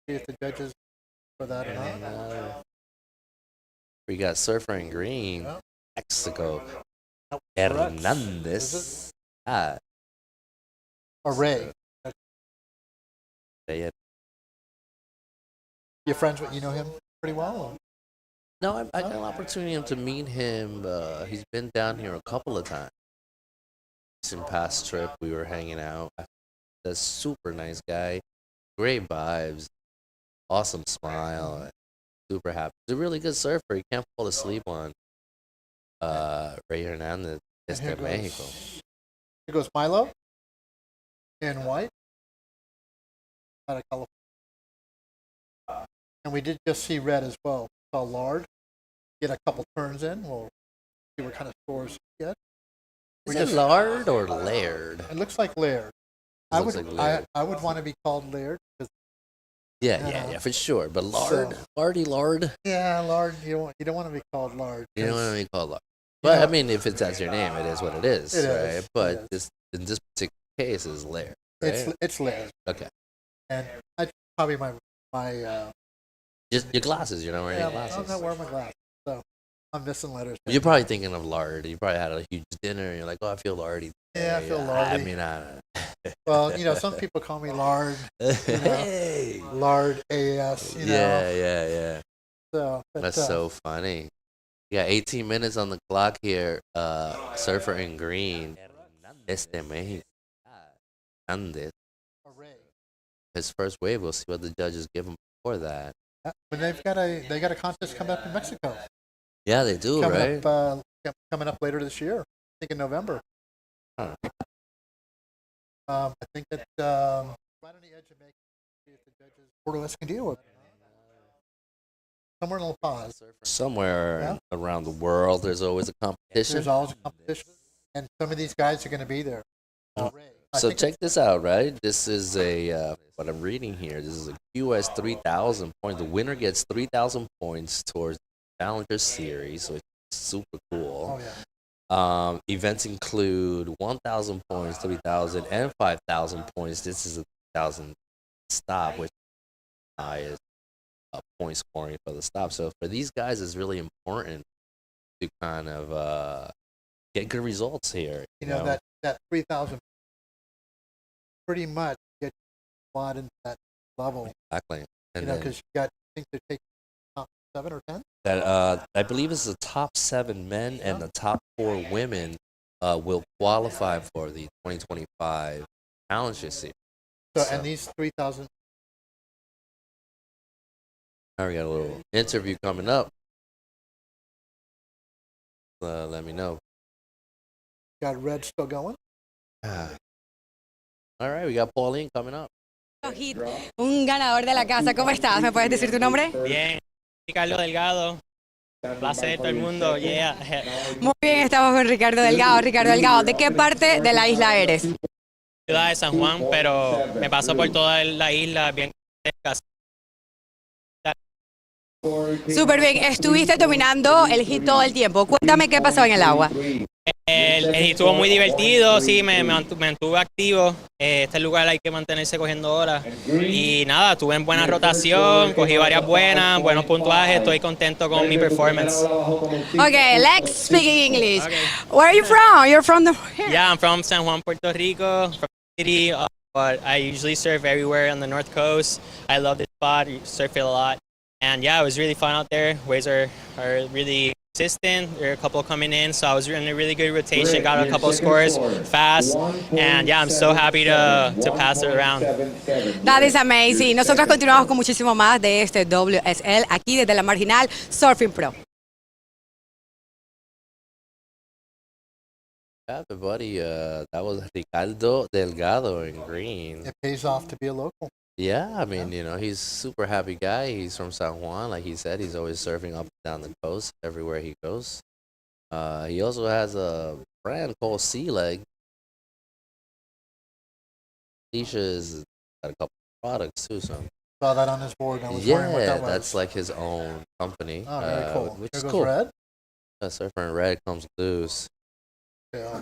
see if the judges for that or not. We got Surfer in Green, Yeah. Mexico, Correct. Hernandez. Ah, Ray. yeah. You're friends with, you know him pretty well? Or? No, I got an opportunity to meet him. He's been down here a couple of times. Some past trip, we were hanging out. That's super nice guy, great vibes, awesome smile, super happy. He's a really good surfer. You can't fall asleep on. Ray Hernandez, Here Mexico. Here goes Milo in white out of California. And we did just see red as well. Saw Lard get a couple turns in. We'll see what kind of scores he gets. Is it Lard or Laird? It looks like Laird. I would want to be called Laird. Yeah, for sure. But Lard, Lard. Yeah, Lard. You don't want to be called Lard. You don't want to be called Lard. But I mean, if that's your name, it is what it is, right? But in this particular case, is Laird. Right? It's Laird. Okay. And I probably my just your glasses. You're not wearing your glasses. I'm not wearing my glasses, so I'm missing letters. You're probably thinking of lard. You probably had a huge dinner, and you're like, "Oh, I feel lardy." Yeah, I feel lardy. I mean, well, some people call me Lard. Hey. Lard AS. Yeah. So that's so funny. Yeah, 18 minutes on the clock here. Surfer in Green. Mexico. Hernandez. His first wave. We'll see what the judges give him for that. But they got a contest coming up in Mexico. Yeah, they do, right? Coming up later this year. I think in November. Huh. I think that right on the edge of making, see if the judges Puerto Escondido with it. Somewhere in La Paz. Somewhere around the world, there's always a competition. There's always a competition, and some of these guys are going to be there. So check this out, right? This is what I'm reading here. This is a QS 3,000 point. The winner gets 3,000 points towards the Challenger Series, so it's super cool. Oh yeah. Events include 1,000 points, 3,000, and 5,000 points. This is a 1,000 stop, which is point scoring for the stop. So for these guys, it's really important to kind of get good results here. You know? that 3,000 pretty much gets a lot into that level. Exactly. And because you got, I think they're taking top 7 or 10. That I believe it's the top 7 men and the top 4 women will qualify for the 2025 Challenger Series. So and these 3,000. Now we got a little interview coming up. Let me know. Got red still going. All right, we got Pauline coming up. Un ganador de la casa. ¿Cómo estás? ¿Me puedes decir tu nombre? Bien, Carlos Delgado. Un placer, todo el mundo. Yeah. Muy bien, estamos con Ricardo Delgado. Ricardo Delgado, ¿de qué parte de la isla eres? Ciudad de San Juan, pero me paso por toda la isla bien cerca. Súper bien, estuviste dominando el hit todo el tiempo. Cuéntame qué pasó en el agua. El hit estuvo muy divertido, sí, me mantuve activo. Este lugar hay que mantenerse cogiendo horas. Y nada, tuve en buena rotación, cogí varias buenas, buenos puntuajes, estoy contento con mi performance. Okay, let's speak in English. Where are you from? You're from the... Yeah, I'm from San Juan, Puerto Rico, from the city, but I usually surf everywhere on the North Coast. I love this spot, you surf it a lot. And yeah, it was really fun out there. Waves are really consistent. There are a couple coming in, so I was in a really good rotation, got a couple scores fast. And yeah, I'm so happy to pass it around. That is amazing. Nosotros continuamos con muchísimo más de este WSL aquí desde la Marginal Surfing Pro. Yeah, buddy. That was Ricardo Delgado in green. It pays off to be a local. Yeah, I mean, he's a super happy guy. He's from San Juan, like he said. He's always surfing up and down the coast everywhere he goes. He also has a brand called Sea Leg. Leashes got a couple products too, so. Saw that on his board. And I was wondering what that was. That's like his own company. Oh, very cool. Which Here is goes cool. Red. Surfer in Red comes loose. Yeah.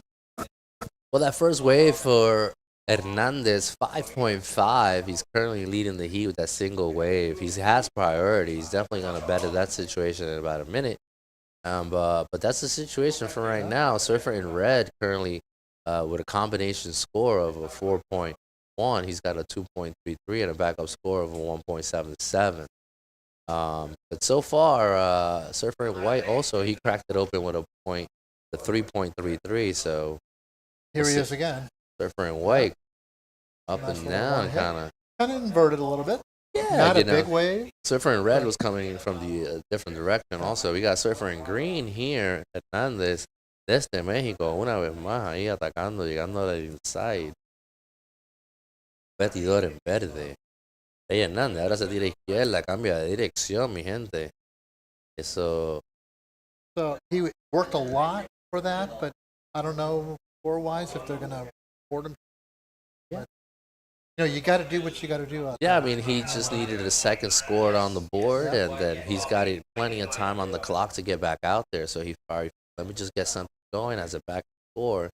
Well, that first wave for Hernandez, 5.5. He's currently leading the heat with that single wave. He has priority. He's definitely going to better that situation in about a minute. But that's the situation for right now. Surfer in Red currently with a combination score of a 4.1. He's got a 2.33 and a backup score of a 1.77. But so far, Surfer in White also, he cracked it open with a 3.33. So here he is again. Surfer in White, up and down, kind of inverted a little bit. Yeah, not a big wave. Surfer in Red was coming in from the different direction. Also, we got Surfer in Green here, Hernández, desde México, una vez más ahí atacando, llegando al inside. Competidor en verde. Hey, Hernández, ahora se tira a izquierda, cambia de dirección, mi gente. Eso. So he worked a lot for that, but I don't know score-wise if they're going to afford him. Yeah. You got to do what you got to do. Yeah, I mean, he just needed a second score on the board, and then he's got plenty of time on the clock to get back out there. So he probably, let me just get something going as a back score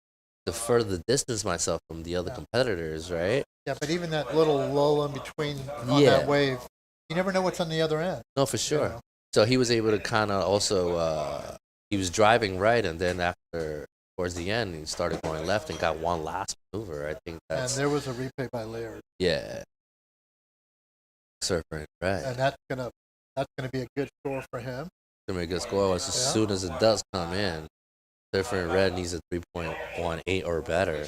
to further distance myself from the other competitors, right? Yeah, but even that little lull in between on that wave, you never know what's on the other end. No, for sure. So he was able to kind of also, he was driving right, and then towards the end, he started going left and got one last maneuver. I think that's. And there was a replay by Laird. Yeah. Surfer in Red. And that's gonna be a good score for him. It's gonna be a good score as soon as it does come in. Surfer in Red needs a 3.18 or better.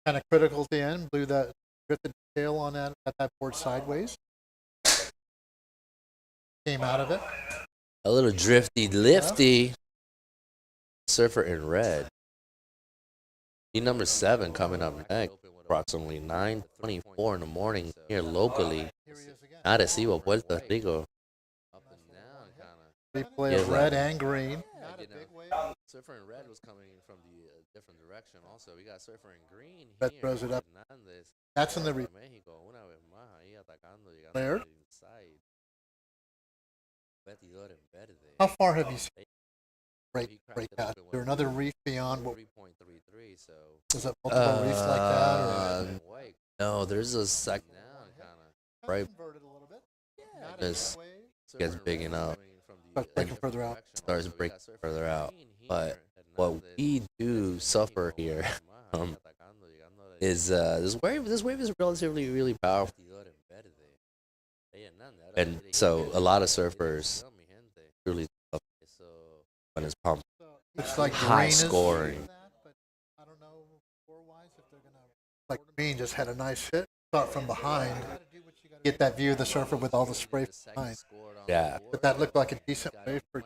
Kind of critical at the end. Blew that drifted tail on that at that board sideways. Came out of it. A little drifty, lifty. Surfer in Red. Heat number 7 coming up next. Approximately 9:24 in the morning here locally. Arecibo, Puerto Rico. Replay of red and green. Surfer in Red was coming in from the different direction. Also, we got Surfer in Green. Red throws it up. That's in the replay. How far have you seen break out? Is there another reef beyond what? 3.33. So is it multiple reefs like that? Or? No, there's a second right. This gets big enough. Starts breaking further out. Starts breaking further out. But what we do suffer here is this wave is relatively really powerful. And so a lot of surfers really love when it's pumped. It's like high scoring. I don't know score-wise if they're gonna. Like Green just had a nice hit, start from behind, get that view of the surfer with all the spray behind. Yeah. But that looked like a decent wave for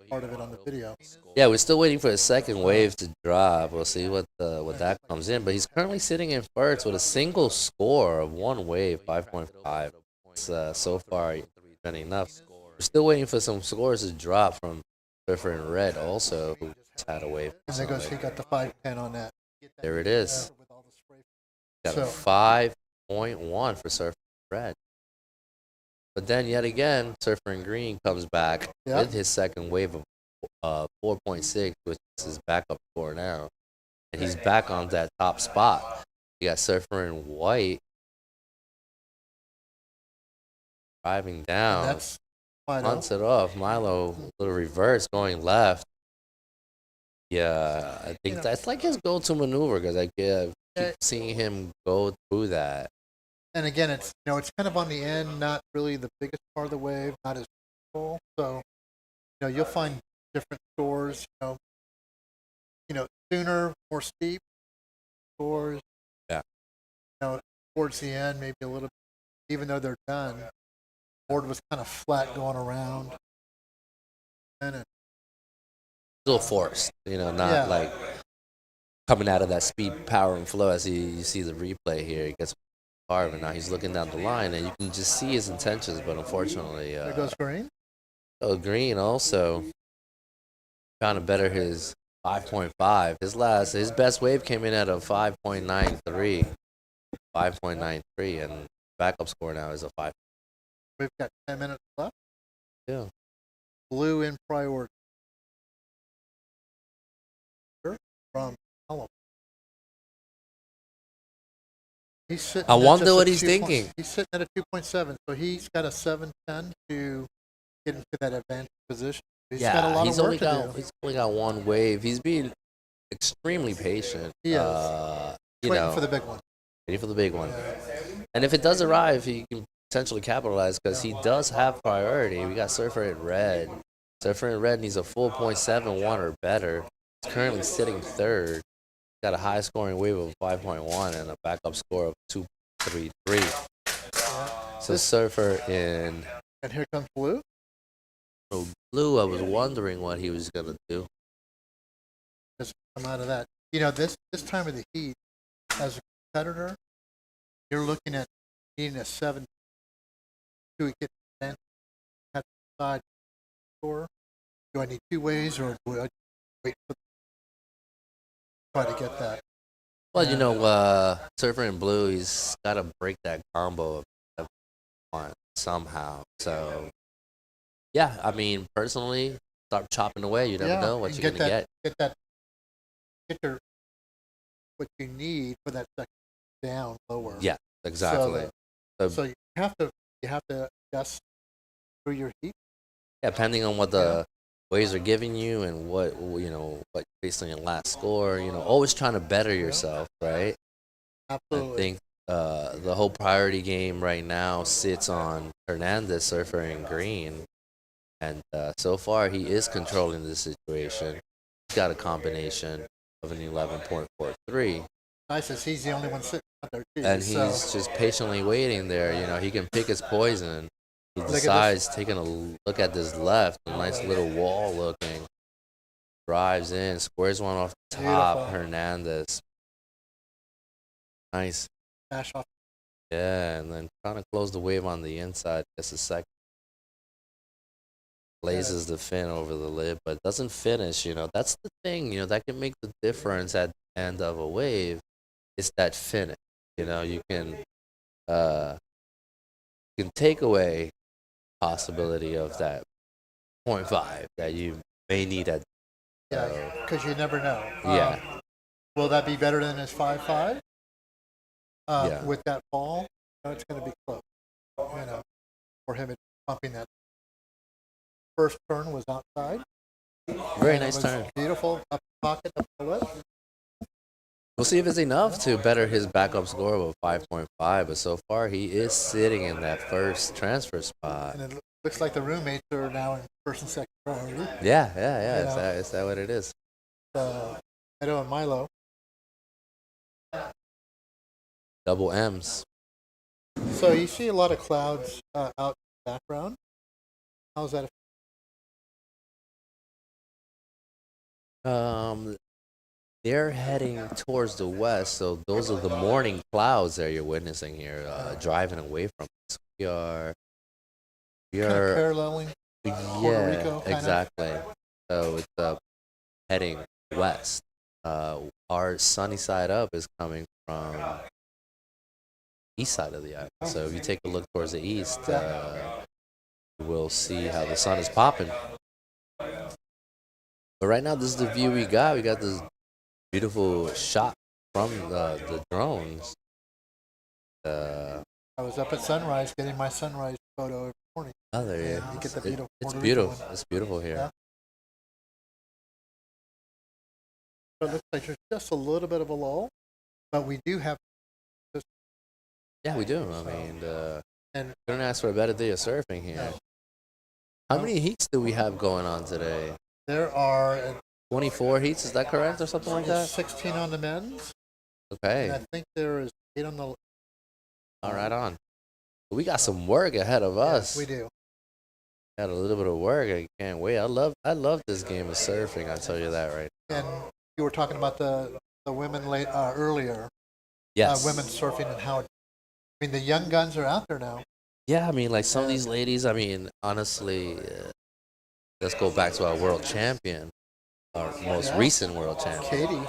part of it on the video. Yeah, we're still waiting for a second wave to drop. We'll see what that comes in. But he's currently sitting in first with a single score of one wave, 5.5. So far been enough. We're still waiting for some scores to drop from Surfer in Red also, who had a wave. And there goes, he got the 5.10 on that. There it is. Got a 5.1 for Surfer in Red. But then yet again, Surfer and Green comes back with his second wave of 4.6, which is his backup score now. And he's back on that top spot. You got Surfer and White driving down. That's Punts it off. Milo, little reverse going left. Yeah, I think that's like his go-to maneuver because I keep seeing him go through that. And again, it's it's kind of on the end, not really the biggest part of the wave, not as full. So you'll find different scores. Sooner, more steep scores. Yeah. Towards the end, maybe a little. Even though they're done, board was kind of flat going around. And Still forced, not like coming out of that speed, power, and flow. As you see the replay here, he gets hard, but now he's looking down the line, and you can just see his intentions. But unfortunately, there goes Green. Oh, Green also trying to better his 5.5. His best wave came in at a 5.93, and backup score now is a 5. We've got 10 minutes left. Yeah. Blue in priority. From Alabama. He's sitting I at wonder just what a he's 2 thinking. He's sitting at a 2.7, so he's got a 7.10 to get into that advantage position. He's got a lot of work to do. He's only got one wave. He's being extremely patient. He is. Waiting for the big one. Waiting for the big one. And if it does arrive, he can potentially capitalize because he does have priority. We got Surfer in red. Surfer in red needs a full 0.71 or better. He's currently sitting third. Got a high scoring wave of 5.1 and a backup score of 2.33. So Surfer in. And here comes Blue. So Blue, I was wondering what he was gonna do. Just come out of that. This time of the heat, as a competitor, you're looking at needing a 7 to get at the side score. Do I need 2 ways or do I wait for try to get that? Well, Surfer in Blue, he's got to break that combo of one somehow. So, yeah, I mean, personally, start chopping away. You never know what you're gonna get. Get what you need for that second down lower. Yeah, exactly. So you have to adjust through your heat. Yeah, depending on what the waves are giving you and what based on your last score, always trying to better yourself, right? Absolutely. I think the whole priority game right now sits on Hernandez, Surfer, and Green, and so far he is controlling the situation. He's got a combination of an 11.43. Nice as he's the only one sitting out there too. And he's just patiently waiting there. He can pick his poison. He decides taking a look at this left, a nice little wall looking. Drives in, squares one off the top. Beautiful. Hernandez. Nice. Smash off. Yeah, and then trying to close the wave on the inside. Just a second. Blazes the fin over the lid, but doesn't finish. That's the thing. That can make the difference at the end of a wave. It's that finish. You can take away possibility of that 0.5 that you may need at. Yeah, because you never know. Yeah. Will that be better than his 5.5? Yeah. With that ball, it's going to be close. For him pumping that. First turn was outside. Very nice turn. Beautiful up pocket up the lip. We'll see if it's enough to better his backup score of 5.5, but so far he is sitting in that first transfer spot. And it looks like the roommates are now in first and second priority. Yeah. Is that what it is? Edo and Milo. Double M's. So you see a lot of clouds out in the background. How's that? They're heading towards the west, so those are the morning clouds that you're witnessing here, driving away from us. We are kind of paralleling Puerto Rico. Exactly. So it's heading west. Our sunny side up is coming from east side of the island. So if you take a look towards the east, we'll see how the sun is popping. But right now, this is the view we got. We got this beautiful shot from the drones. I was up at sunrise getting my sunrise photo every morning. Oh, there you You get the beautiful it's Puerto Rico beautiful. one. It's beautiful here. Yeah. So it looks like there's just a little bit of a lull, but we do have. Yeah, we do. I mean, and couldn't ask for a better day of surfing here. No. How many heats do we have going on today? There are 24 heats, is that correct, or something like that? 16 on the men's. Okay. And I think there is 8 on the. All right, on. We got some work ahead of us. We do. Got a little bit of work. I can't wait. I love this game of surfing. I'll tell you that right now. And you were talking about the women earlier. Yes. Women surfing and how. I mean, the young guns are out there now. Yeah, I mean, like some of these ladies. I mean, honestly, let's go back to our world champion, our most recent world champion, Katie.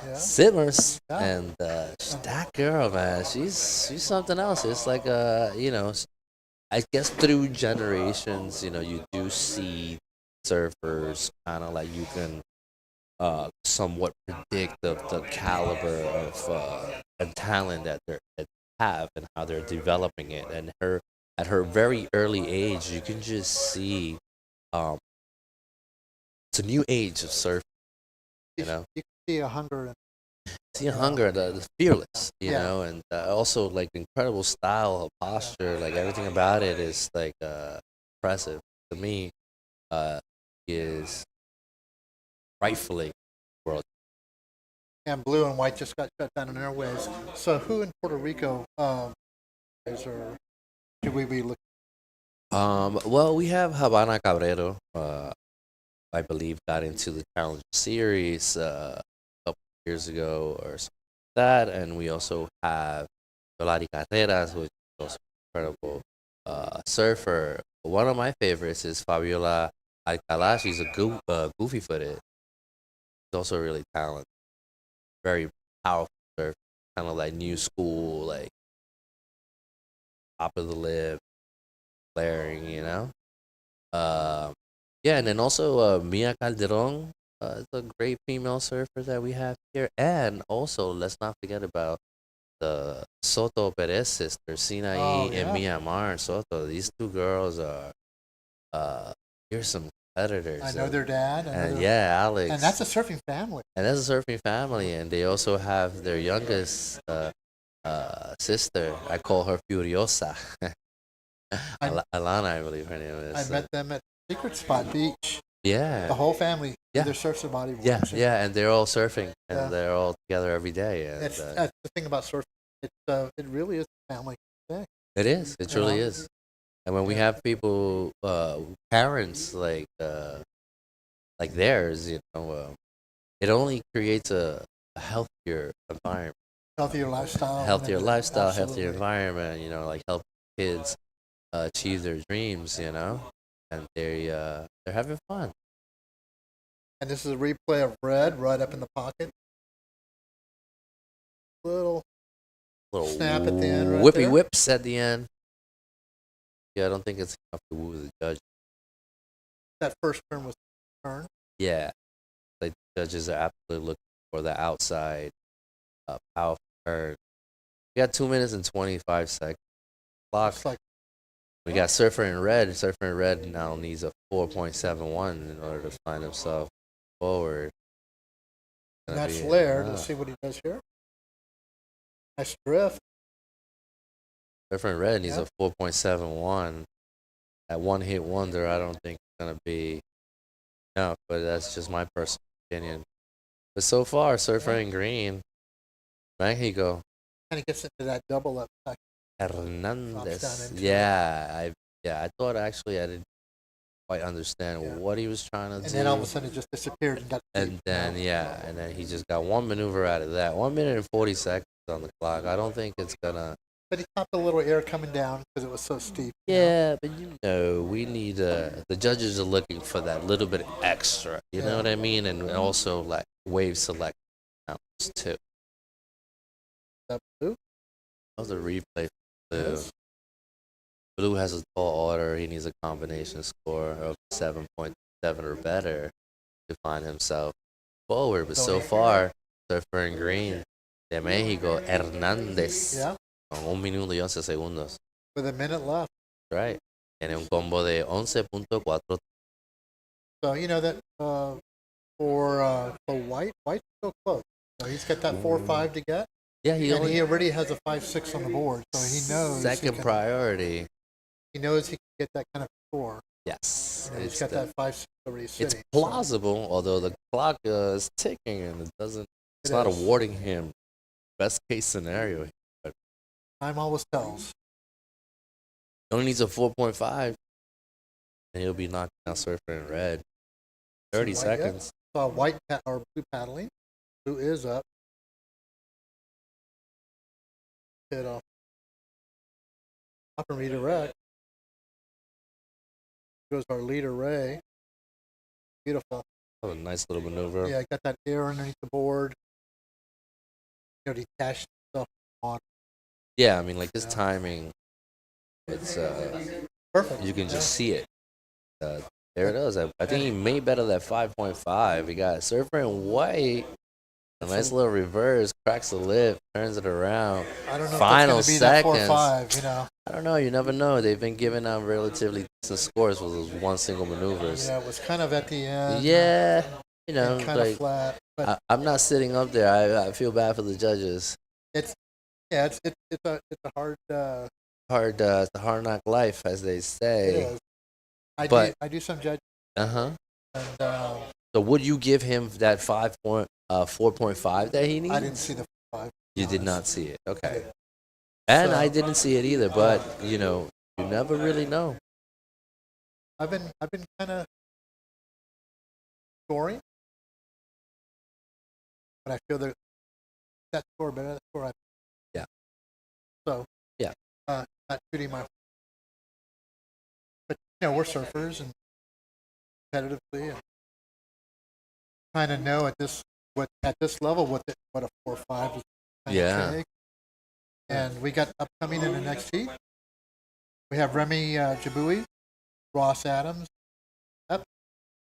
Yeah. Simmers, Yeah. and that girl, man, she's something else. It's like you know, I guess through generations, you know, you do see surfers kind of like you can somewhat predict the caliber of and talent that they have and how they're developing it. And at her very early age, you can just see it's a new age of surfing. You know, You can see a hunger. see a hunger, the fearless, you Yeah. know, and also like incredible style, posture, like everything about it is like impressive to me. Is rightfully world. And blue and white just got shut down in airways. So who in Puerto Rico should we be looking? Well, we have Havanna Cabrero. I believe got into the challenge series a couple years ago or something like that, and we also have Faviola Alcala, which is also an incredible surfer. One of my favorites is Faviola Alcala. She's a goofy footed. She's also really talented, very powerful surfer, kind of like new school, like top of the lip, flaring, you know. Yeah, and then also Mia Calderon is a great female surfer that we have here, and also let's not forget about the Soto Perez sisters, Sinai and Mia Mar Soto. These two girls are here's some competitors. I know their dad. And yeah, Alex. And that's a surfing family. And that's a surfing family, and they also have their youngest sister. I call her Furiosa. Alana, I believe her name is. I met them at Secret Spot Beach. Yeah. The whole family. Yeah. Either surfs or bodyboards. Yeah, and they're all surfing, and Yeah. they're all together every day. And That's the thing about surfing. It really is a family thing. it is. It truly know? is. And when we have people, parents like theirs, you know, it only creates a healthier environment. Healthier lifestyle. Healthier lifestyle, healthier Absolutely. environment. You know, like help kids achieve their dreams. You know, and they're having fun. And this is a replay of Red right up in the pocket. Little snap at the end right whippy there. whips at the end. Yeah, I don't think it's enough to woo the judge. That first turn was the turn. Yeah, like the judges are absolutely looking for the outside powerful turn. We got 2 minutes and 25 seconds. Clock. Looks like We got Surfer in Red. Surfer in Red now needs a 4.71 in order to find himself forward. and that's Laird. Let's see what he does here. Nice drift. Surfer in Red needs Yeah. a 4.71. That one hit wonder, I don't think it's going to be enough, but that's just my personal opinion. But so far, Surfer in Green, Mexico, And he gets into that double up. Hernandez. Drops down into I thought actually I didn't quite understand what he was trying to do. And then all of a sudden it just disappeared and got And then he just got one maneuver out of that. 1 minute and 40 seconds on the clock. I don't think it's gonna. But he caught the little air coming down because it was so steep. Yeah, but you know, we need the judges are looking for that little bit extra. You know what I mean? And also like wave select counts too. That blue? That was a replay. Blue. Yes. Blue has a tall order. He needs a combination score of 7.7 or better to find himself forward. But so far, surfer in green de México, Hernández, Yeah. con 1 minuto y 11 segundos. With a minute left. Right. Tiene un combo de 11.4. So you know that for White's still close. So he's got that 4.5 to get. Yeah, he already has a 5.6 on the board, so he knows second priority. He knows he can get that kind of score. Yes, You know, he's got that 5.6 already sitting. It's plausible, although the clock is ticking and it's not awarding him best case scenario. But time always tells. He only needs a 4.5, and he'll be knocking out surfer in red. 30 seconds. Saw or blue paddling. Blue is up. Hit off. Up and redirect. Goes our leader Ray. Beautiful. Oh, a nice little maneuver. Yeah, got that air underneath the board. You know, detached stuff on. Yeah, I mean, like this timing, it's perfect. You can just see it. There it is. I think he made better than 5.5. He got surfer in white. A nice little reverse, cracks the lip, turns it around. I don't know Final if it's gonna be seconds. that 4.5, you know. I don't know. You never know. They've been giving out relatively decent scores for those one single maneuvers. Yeah, it was kind of at the end. Yeah, you know, kind of flat. But I'm not sitting up there. I feel bad for the judges. It's a hard It's a hard knock life, as they say. It is. I do some judging. And so would you give him that 4.5 that he needs? I didn't see the 5. You did not see it. Okay. And I didn't see it either, but you know, you never really know. I've been kind of scoring, but I feel that score better than that score. Yeah. So yeah, not shooting my. But you know, we're surfers and competitively, and kind of know at this level what a 4.5 is. Yeah. Take. And we got upcoming in the next heat. We have Remy Jabui, Ross Adams,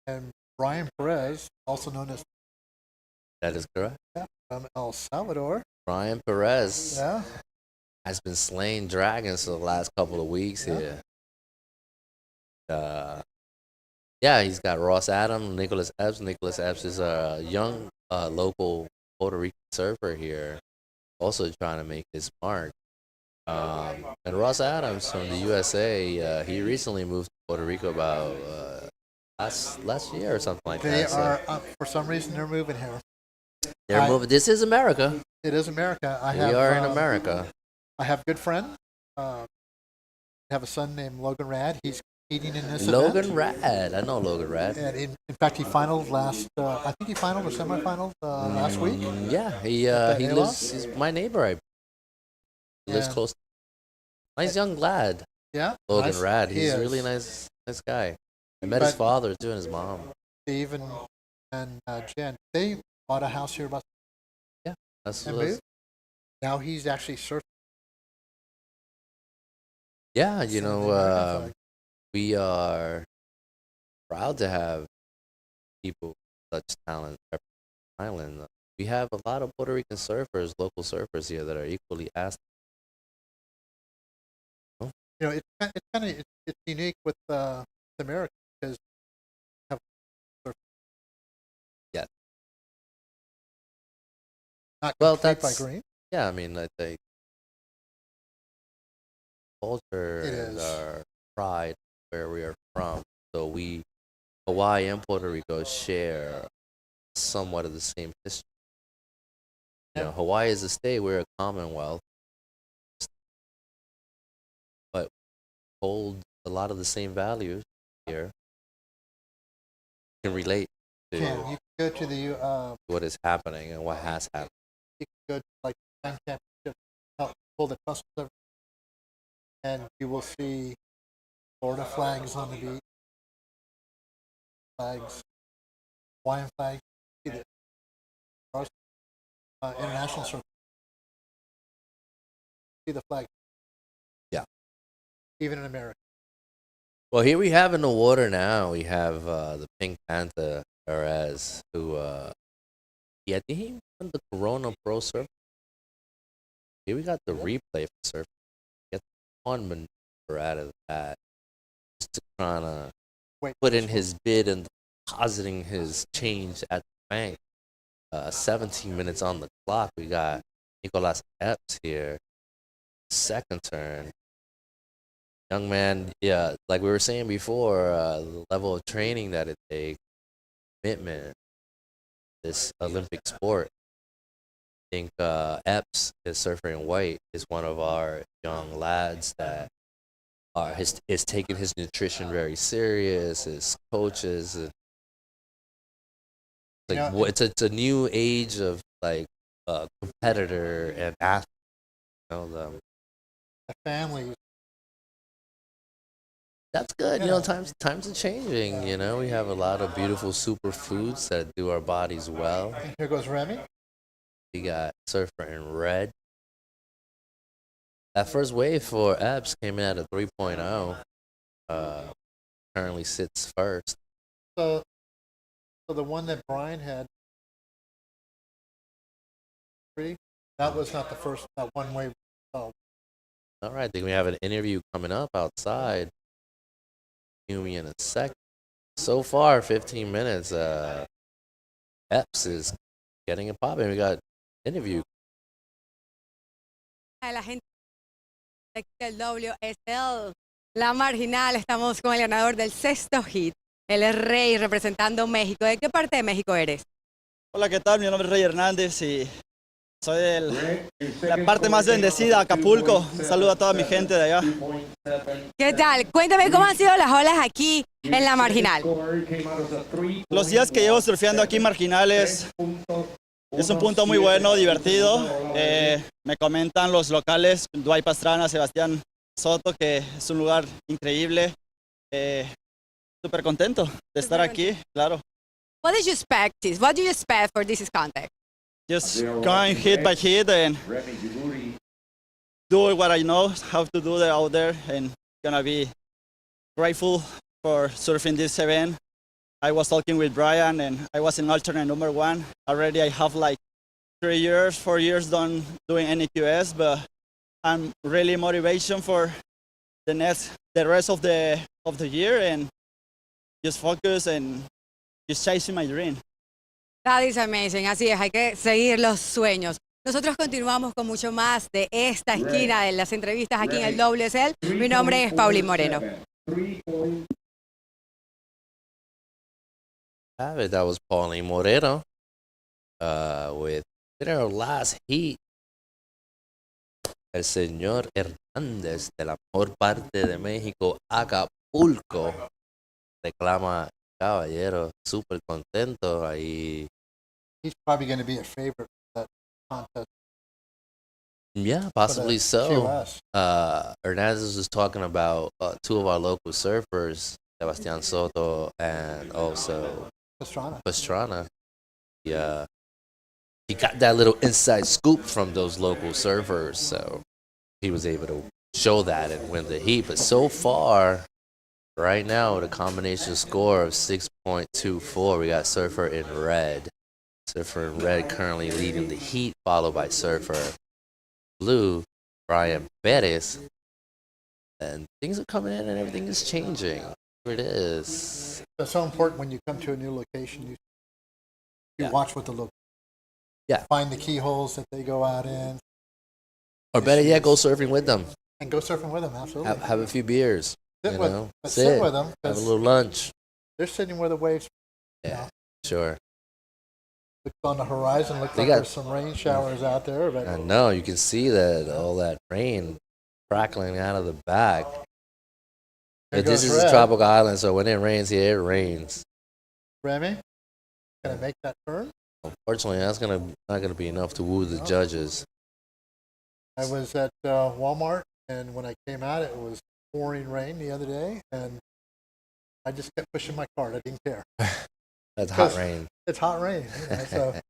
and Brian Perez, also known as. That is correct. Yeah, from El Salvador. Brian Perez. Yeah. Has been slaying dragons for the last couple of weeks here. Yeah, he's got Ross Adams, Nicholas Epps. Nicholas Epps is a young local Puerto Rican surfer here, also trying to make his mark. And Ross Adams from the USA, he recently moved to Puerto Rico about last year or something like they that. They are, for some reason, they're moving here. They're moving. This is America. It is America. We are in America. I have good friends. I have a son named Logan Rad. He's competing in this Logan event. Rad. I know Logan Rad. And in fact, he finaled I think he finaled or semifinaled last week. Yeah, he lives. He's my neighbor. He lives close. Nice young lad. Yeah. Logan nice. Rad. He's a really nice guy. I met his father too and his mom. Steve and Jen. They bought a house here about. Yeah. That's now he's actually surfing. Yeah, you know, we are proud to have people with such talent on the island. We have a lot of Puerto Rican surfers, local surfers here that are equally asked. You know, it's unique with America because yeah, not well, that's that's by green. Yeah, I mean, I think culture and our pride where we are from. So Hawaii and Puerto Rico share somewhat of the same history. You know, Hawaii is a state, we're a commonwealth, but hold a lot of the same values here. Can relate to You can go to the what is happening and what has happened. You can go to like time championship, pull the customs over, and you will see Florida flags on the beach, flags, Hawaiian flags, see the international circle. See the flag. Yeah. even in America. Well, here we have in the water now, we have the Pink Panther, Perez, who, yeah, I think he won the Corona Pro Surf. Here we got the replay for surf. Get one maneuver out of that. Just to kind of put in his bid and depositing his change at the bank. 17 minutes on the clock. We got Nicolas Epps here. Second turn. Young man, yeah, like we were saying before, the level of training that it takes, commitment, this Olympic sport. I think Epps, his surfer in white, is one of our young lads that is taking his nutrition very serious. His coaches, it's a new age of like competitor and athlete. You know, The family. That's good. You know, times are changing. You know, we have a lot of beautiful superfoods that do our bodies well. And here goes Remy. We got surfer in red. That first wave for Epps came in at a 3.0. Currently sits first. So the one that Brian had, that was not the first, that one wave. Oh. All right, then we have an interview coming up outside. Me in a second. So far, 15 minutes. Epps is getting it popping. We got interview. La gente del WSL, la Marginal, estamos con el ganador del sexto hit, el Rey representando México. ¿De qué parte de México eres? Hola, ¿qué tal? Mi nombre es Rey Hernández y soy de la parte más bendecida, Acapulco. Un saludo a toda mi gente de allá. ¿Qué tal? Cuéntame cómo han sido las olas aquí en la Marginal. Los días que llevo surfeando aquí en Marginales es un punto muy bueno, divertido. Me comentan los locales, Dwight Pastrana, Sebastián Soto, que es un lugar increíble. Súper contento de estar aquí, claro. What did you expect? What do you expect for this contest? Just going hit by hit and do what I know how to do out there, and gonna be grateful for surfing this event. I was talking with Brian and I was in alternate number 1. Already I have like 4 years done doing any QS, but I'm really motivation for the rest of the year and just focus and just chasing my dream. That is amazing. Así es, hay que seguir los sueños. Nosotros continuamos con mucho más de esta esquina de las entrevistas aquí en el WSL. Mi nombre es Paulín Moreno. That was Pauline Moreno with our last heat. El señor Hernández de la mejor parte de México, Acapulco, reclama caballero, súper contento ahí. He's probably going to be a favorite for that contest. Yeah, possibly so. QS. Hernandez was talking about 2 of our local surfers, Sebastián Soto and also Pastrana. Yeah, he got that little inside scoop from those local surfers, so he was able to show that and win the heat. But so far, right now, with a combination score of 6.24, we got Surfer in red. Surfer in red currently leading the heat, followed by Surfer blue, Brian Perez. And things are coming in and everything is changing. Here it is. It's so important when you come to a new location. You watch what the look. Yeah. Find the keyholes that they go out in. Or better yet, go surfing with them. And go surfing with them, absolutely. Have a few beers. Sit you with, know? sit with them. Have a little lunch. They're sitting where the waves. Yeah, sure. Look on the horizon. Looks like there's some rain showers out there. But I know. You can see that all that rain crackling out of the back. But this is a tropical island, so when it rains here, it rains. Remy, can I make that turn? Unfortunately, that's not gonna be enough to woo the judges. I was at Walmart, and when I came out, it was pouring rain the other day, and I just kept pushing my cart. I didn't care. That's hot rain. It's hot rain. You know, so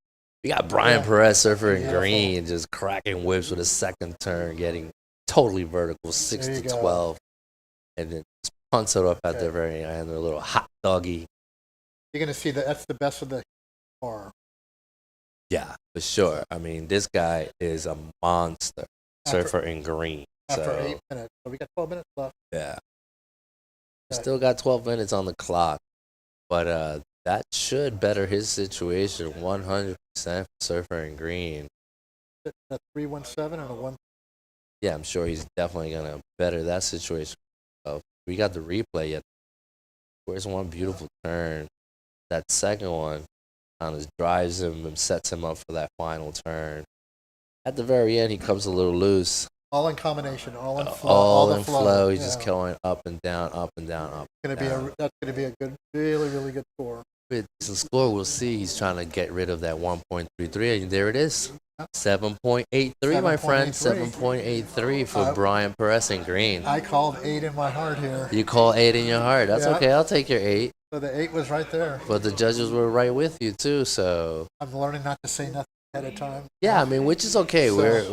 we got Brian Perez surfer in green, just cracking whips with a second turn, getting totally vertical, 6 to 12. and then just punts it up at the very end, a little hot doggy. You're going to see that's the best of the bar. Yeah, for sure. I mean, this guy is a monster surfer in green. After So 8 minutes. So we got 12 minutes left. yeah, we still got 12 minutes on the clock, but that should better his situation 100% for surfer in green. A 317 and a 1. Yeah, I'm sure he's definitely gonna better that situation. We got the replay yet. Where's one beautiful turn? That second one kind of drives him and sets him up for that final turn. At the very end, he comes a little loose. All in combination, all in flow. All in flow. He's just going up and down, up and down, up. That's gonna be a good, really, really good score. Decent score. We'll see. He's trying to get rid of that 1.33, and there it is. 7.83, my friend. 7.83 for Brian Perez in green. I called 8 in my heart here. You call 8 in your heart. That's okay. I'll take your 8. So the 8 was right there. But the judges were right with you too. So I'm learning not to say nothing ahead of time. yeah, I mean, which is okay. We're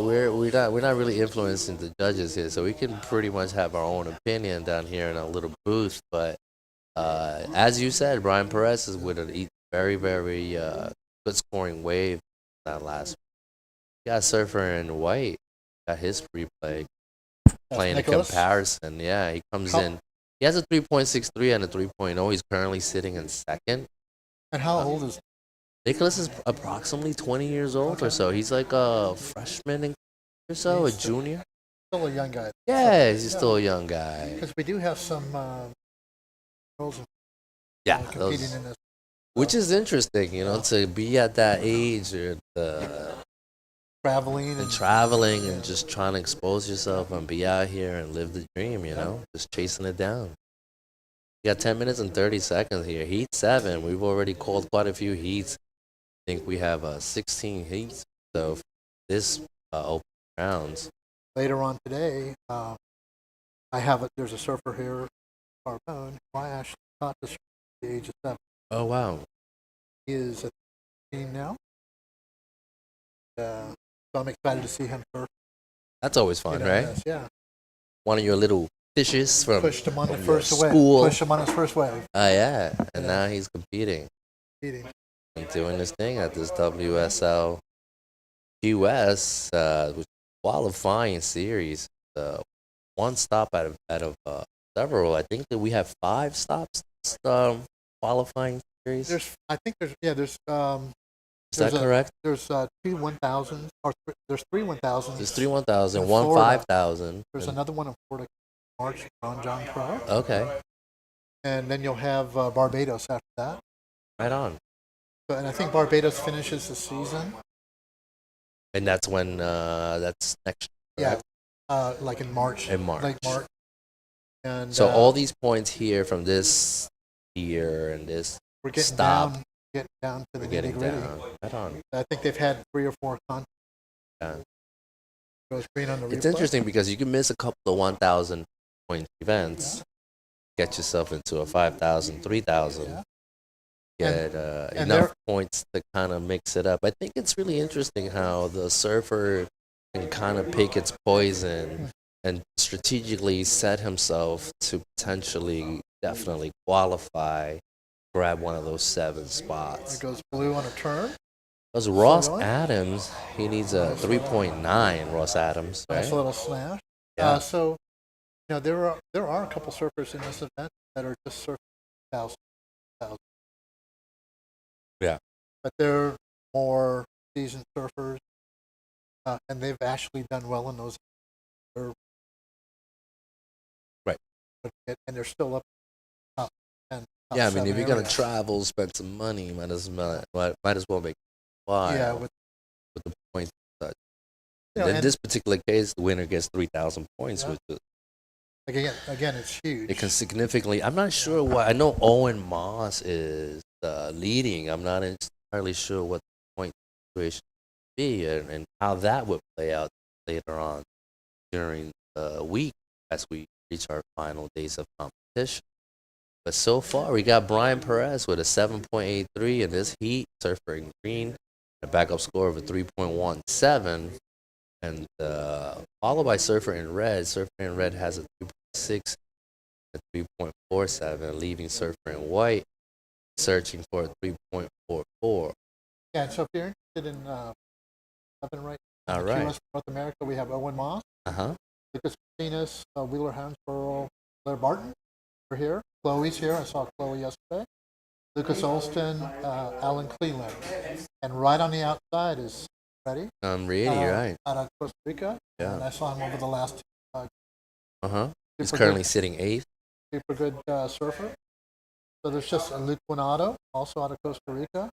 not really influencing the judges here, so we can pretty much have our own opinion down here in a little booth. But as you said, Brian Perez is with a very, very good scoring wave that last week. Got surfer in white. Got his free play. Playing a comparison. Yeah, he comes in. He has a 3.63 and a 3.0. He's currently sitting in second. And how old is Nicholas is approximately 20 years old or so. He's like a freshman or so, a junior. Still a young guy. Yeah, he's still a young guy. Because we do have some girls competing in this. Which is interesting, to be at that age or traveling and just trying to expose yourself and be out here and live the dream, just chasing it down. You got 10 minutes and 30 seconds here. Heat 7. We've already called quite a few heats. I think we have 16 heats. So for this open rounds. Later on today, there's a surfer here, Carbone, who I actually taught this at the age of 7. Oh, wow. He is at 15 now. So I'm excited to see him surf. That's always fun, right? Yeah. One of your little fishes from pushed him on the first wave. School. Pushed him on his first wave. Oh, yeah. And now he's competing. And doing this thing at this WSL QS, which qualifying series. One stop out of several. I think that we have 5 stops qualifying series. There's Is that correct? There's 2 1,000s, or there's 3 1,000s. There's 3 1,000, 1 5,000. There's another one in Florida, March on John Pro. Okay. And then you'll have Barbados after that. Right on. And I think Barbados finishes the season. And that's when that's next year. Yeah, like in March. In March. Late March. And so all these points here from this year and this we're getting stop. Getting down to the nitty-gritty. Right on. I think they've had 3 or 4 contests. Yeah. Goes green on the It's replay. interesting because you can miss a couple of 1,000 point events, get yourself into a 5,000, 3,000, get enough points to kind of mix it up. I think it's really interesting how the surfer can kind of pick its poison and strategically set himself to potentially definitely qualify, grab one of those 7 spots. It goes blue on a turn. Because Ross Adams, he needs a 3.9, Ross Adams, right? Nice little slash. Yeah. So, there are a couple surfers in this event that are just surfing 1,000. Yeah. But they're more seasoned surfers, and they've actually done well in those. Right. And they're still up top 10. Yeah, I mean, if you're going to travel, spend some money, might as well make fly. Yeah, with the points. And in this particular case, the winner gets 3,000 points. Yeah. Which is, again, it's huge. It can significantly. I'm not sure why. I know Owen Moss is leading. I'm not entirely sure what the point situation would be and how that would play out later on during the week as we reach our final days of competition. But so far, we got Brian Perez with a 7.83 in this heat, surfer in green, a backup score of a 3.17, and followed by Surfer in red. Surfer in red has a 3.6 at 3.47, leaving surfer in white, searching for a 3.44. Yeah, so if you're interested in nothing right All in right. QS North America, we have Owen Moss, Uh-huh. Lucas Martinez, Wheeler Hansborough, Blair Barton. We're here. Chloe's here. I saw Chloe yesterday. Lucas Olston, Alan Cleland. And right on the outside is Freddie. I'm ready, right. Out of Costa Rica. Yeah. And I saw him over the last Uh-huh. He's super currently good- sitting 8th. super good surfer. So there's just Luke Guinado, also out of Costa Rica.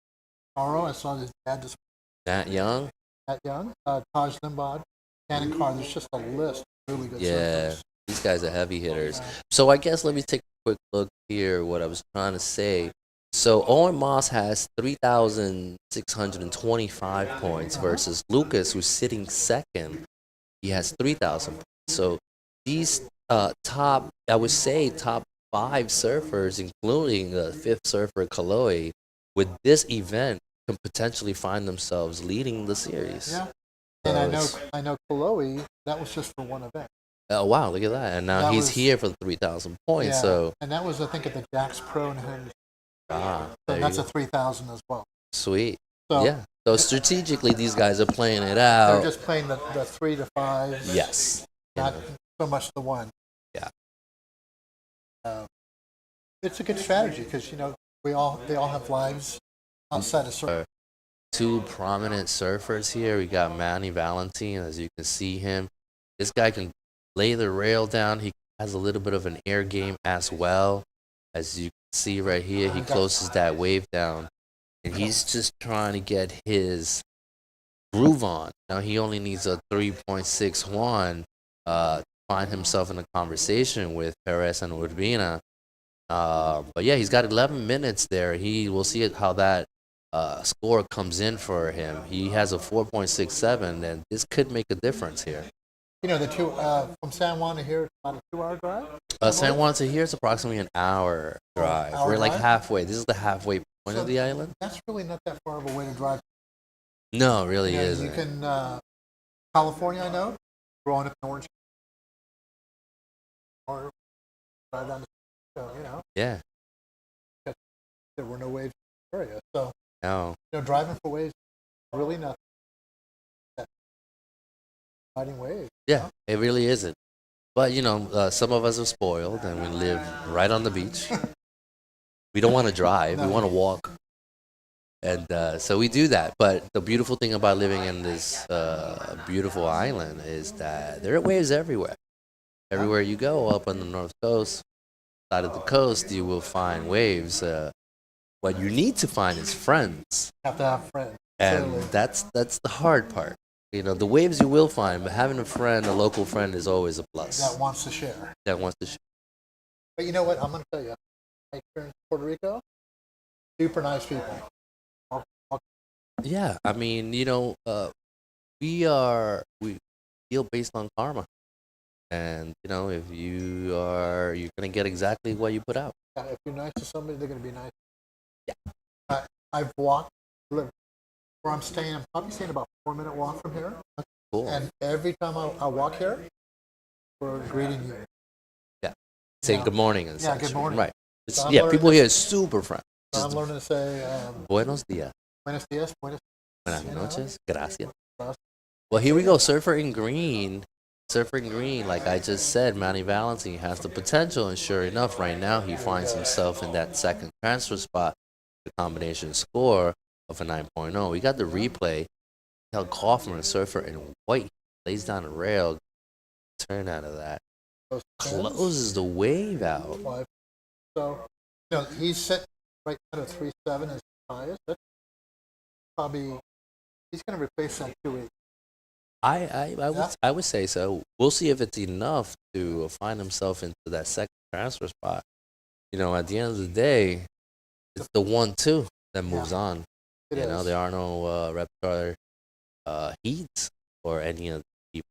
Aro, I saw his dad just That young? that young. Taj Limbad, Cannon Carr. There's just a list of really good Yeah. surfers. These guys are heavy hitters. So I guess let me take a quick look here, what I was trying to say. So Owen Moss has 3,625 points versus Lucas, who's sitting second. He has 3,000 points. So these top 5 surfers, including the 5th surfer, Kaloe, with this event, can potentially find themselves leading the series. Yeah. And I know Chloe, that was just for one event. Oh, wow, look at that. And now That he's was- here for 3,000 points. Yeah, So, and that was, I think, at the Jax Pro in Henry. there So that's you a go. 3,000 as well. Sweet. So Yeah. So strategically, these guys are playing it they're out. just playing the 3 to 5. Yes. Not so much the 1. Yeah. It's a good strategy because they all have lives outside of surfing. Two prominent surfers here. We got Manny Valentine, as you can see him. This guy can lay the rail down. He has a little bit of an air game as well. As you can see right here, he closes that wave down. And he's just trying to get his groove on. Now he only needs a 3.61 to find himself in a conversation with Perez and Urbina. But yeah, he's got 11 minutes there. We'll see how that score comes in for him. He has a 4.67, and this could make a difference here. The two from San Juan to here, about a 2-hour drive. San Juan to here is approximately an hour drive. Hour We're like drive? halfway. This is the halfway point of the island. That's really not that far of a way to drive. No, it really You isn't. can California, I know, growing up in Orange, or drive down the Yeah. there were no waves in the area, so No. driving for waves really nothing. Riding waves. Yeah, it really isn't. But some of us are spoiled, and we live right on the beach. We don't want to drive; we want to walk, and so we do that. But the beautiful thing about living in this beautiful island is that there are waves everywhere. Everywhere you go, up on the north coast, side of the coast, you will find waves. What you need to find is friends, Have to have friends. and Certainly. that's the hard part. The waves you will find, but having a friend, a local friend, is always a plus. That wants to share. That wants to share. But you know what? I'm going to tell you. My experience in Puerto Rico, super nice people. Yeah, I mean, we feel based on karma, and if you're gonna get exactly what you put out. Yeah, if you're nice to somebody, they're going to be nice. Yeah. I've walked, lived where I'm staying. I'm probably staying about a 4-minute walk from here. Cool. And every time I walk here, we're greeting you. Saying Yeah. good morning and Yeah, such. good morning. Right. So I'm Yeah, learning people to- here are super friendly. So I'm learning to say Buenos días. buenos dias, buenas Buenas you know? noches. Gracias. Gracias. Well, here we go. Surfer in green. Surfer in green, like I just said, Manny Valentine has the potential, and sure enough, right now he finds himself in that second transfer spot. The combination score of a 9.0. We got the replay. Cal Kaufman, surfer in white, lays down a rail. Turn out of that. Closes the wave out. Five. So, he's set right under 3.7 as highest. That's probably, he's going to replace that 2.8. I would say so. We'll see if it's enough to find himself into that second transfer spot. At the end of the day, it's the 1-2 that moves on. It is. There are no repertoire heats or any of the people.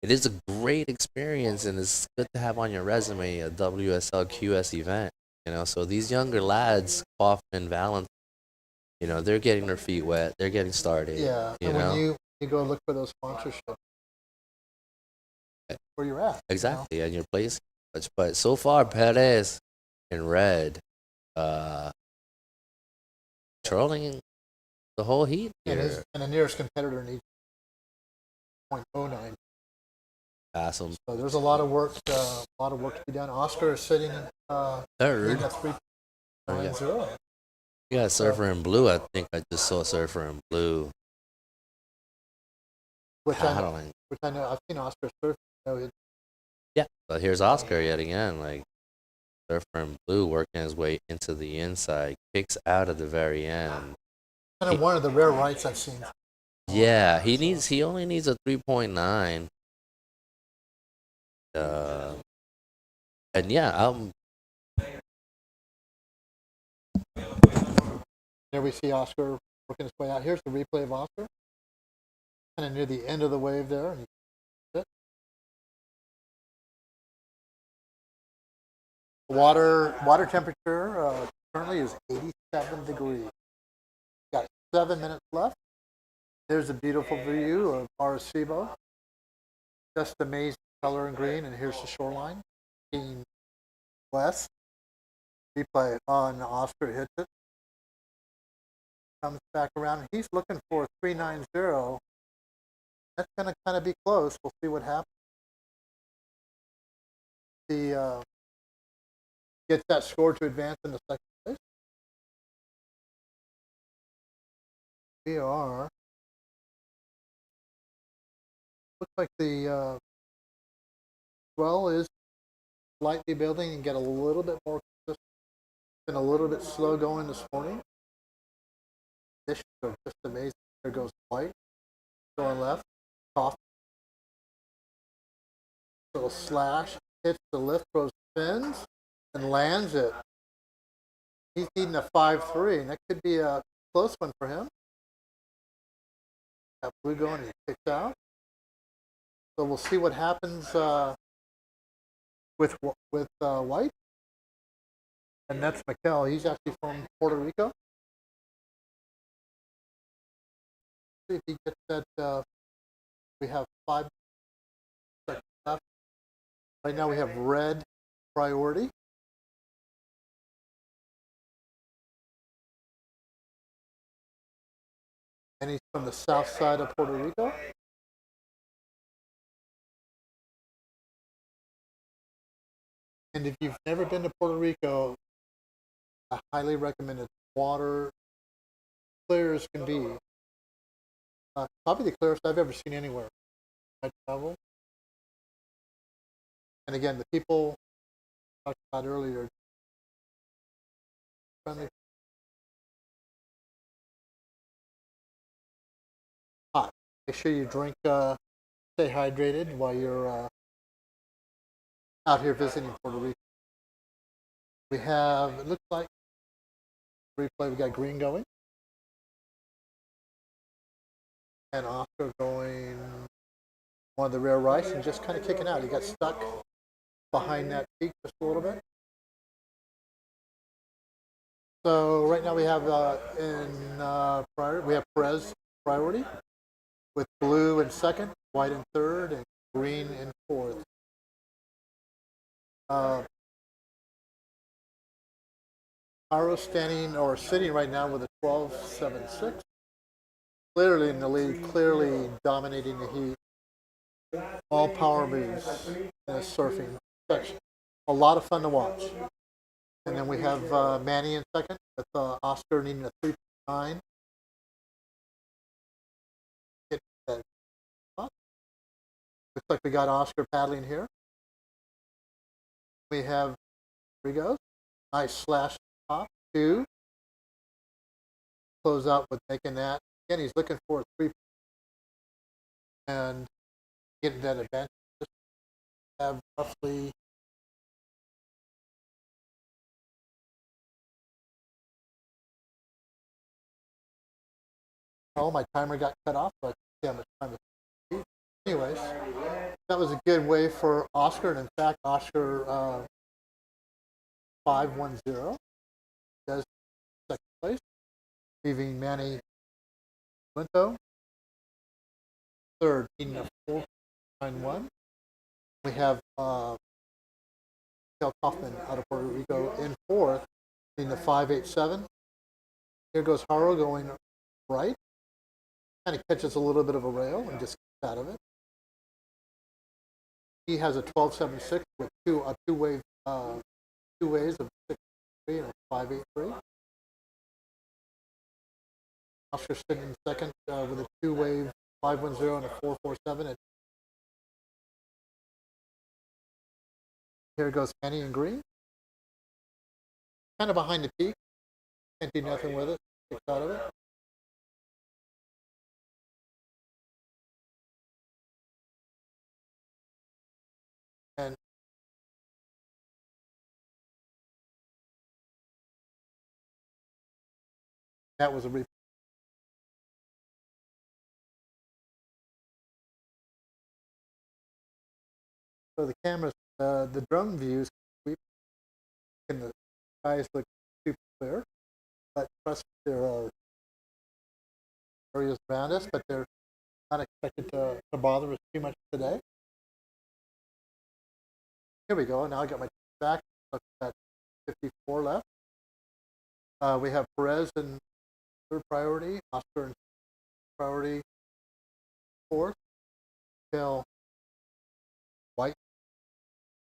It is a great experience, and it's good to have on your resume a WSL QS event. So these younger lads, Kaufman, Valentine, they're getting their feet wet. They're getting started. Yeah, and when you go look for those sponsorships, where you're at. Exactly, and your place. much. But so far, Perez in red, trolling the whole heat here. And the nearest competitor needs 0.09. Pass him. So there's a lot of work to be done. Oscar is sitting Third. at 3.90. Yeah, Surfer in blue. I think I just saw Surfer in blue. Which I know. I've seen Oscar surf. Yeah, but here's Oscar yet again. Like Surfer in blue working his way into the inside, kicks out at the very end. Kind of one of the rare rights I've seen. Yeah, he only needs a 3.9. And yeah, There we see Oscar working his way out. Here's the replay of Oscar. Kind of near the end of the wave there. And water temperature currently is 87 degrees. Got 7 minutes left. There's a beautiful view of Arecibo. Just amazing color and green. And here's the shoreline. Looking west. Replay on Oscar hits it. Comes back around. He's looking for 390. That's going to kind of be close. We'll see what happens. He gets that score to advance in the second place. We are. Looks like the swell is slightly building and get a little bit more consistent. Been a little bit slow going this morning. This is just amazing. There goes Dwight. Going left. Off. Little slash. Hits the lift, throws spins, and lands it. He's needing a 5-3, and that could be a close one for him. Got blue going, he kicks out. So we'll see what happens with White. And that's Mikel. He's actually from Puerto Rico. See if he gets that. We have 5 seconds left. Right now we have red priority. And he's from the south side of Puerto Rico. And if you've never been to Puerto Rico, I highly recommend it. Water, clear as can be. Probably the clearest I've ever seen anywhere. I travel. And again, the people I talked about earlier, friendly. Hot. Make sure you drink, stay hydrated while you're out here visiting Puerto Rico. We have, it looks like, replay, we got green going. And Oscar going one of the rare rice and just kind of kicking out. He got stuck behind that peak just a little bit. So right now we have we have Perez priority with blue in second, white in third, and green in fourth. Aro sitting right now with a 12.76. Clearly in the lead, clearly dominating the heat. All power moves in the surfing section. A lot of fun to watch. And then we have Manny in second with Oscar needing a 3.9. Looks like we got Oscar paddling here. We have, here he goes. Nice slash top, 2. Close out with making that. Again, he's looking for a 3. And getting that advantage. Just have roughly my timer got cut off, but see how much time it. Anyways, that was a good way for Oscar, and in fact, Oscar 5-1-0 does second place, leaving Manny Linto third, needing a 4.91. We have Kaufman out of Puerto Rico in fourth in the 5.87. Here goes Haro going right. Kind of catches a little bit of a rail and just gets out of it. He has a 12.76 with two waves of 6.3 and a 5.83. Oscar sitting in second with a two-wave 5.10 and a 4.47. Here goes Kenny in green. Kind of behind the peak. Can't do nothing with it. Kicks out of it. And that was a replay. So the cameras, the drone views, and the skies look super clear. But trust me, there are areas around us, but they're not expected to bother us too much today. Here we go. Now I got my back. Look at 54 left. We have Perez in third priority, Oscar in priority fourth, Phil White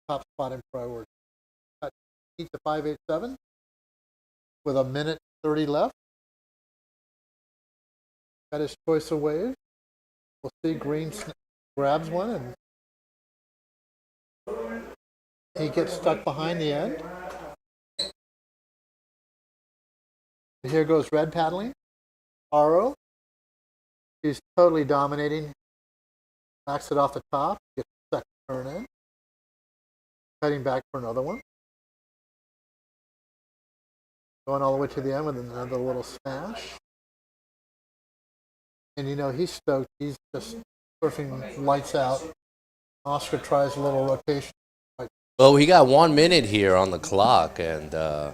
top spot in priority. Heat to 5.87 with a minute 30 left. Got his choice of wave. We'll see green grabs one and he gets stuck behind the end. And here goes red paddling. Aro. He's totally dominating. Backs it off the top. Gets the second turn in. Heading back for another one. Going all the way to the end with another little smash. And you know, he's stoked. He's just surfing lights out. Oscar tries a little rotation. Well, we got 1 minute here on the clock, and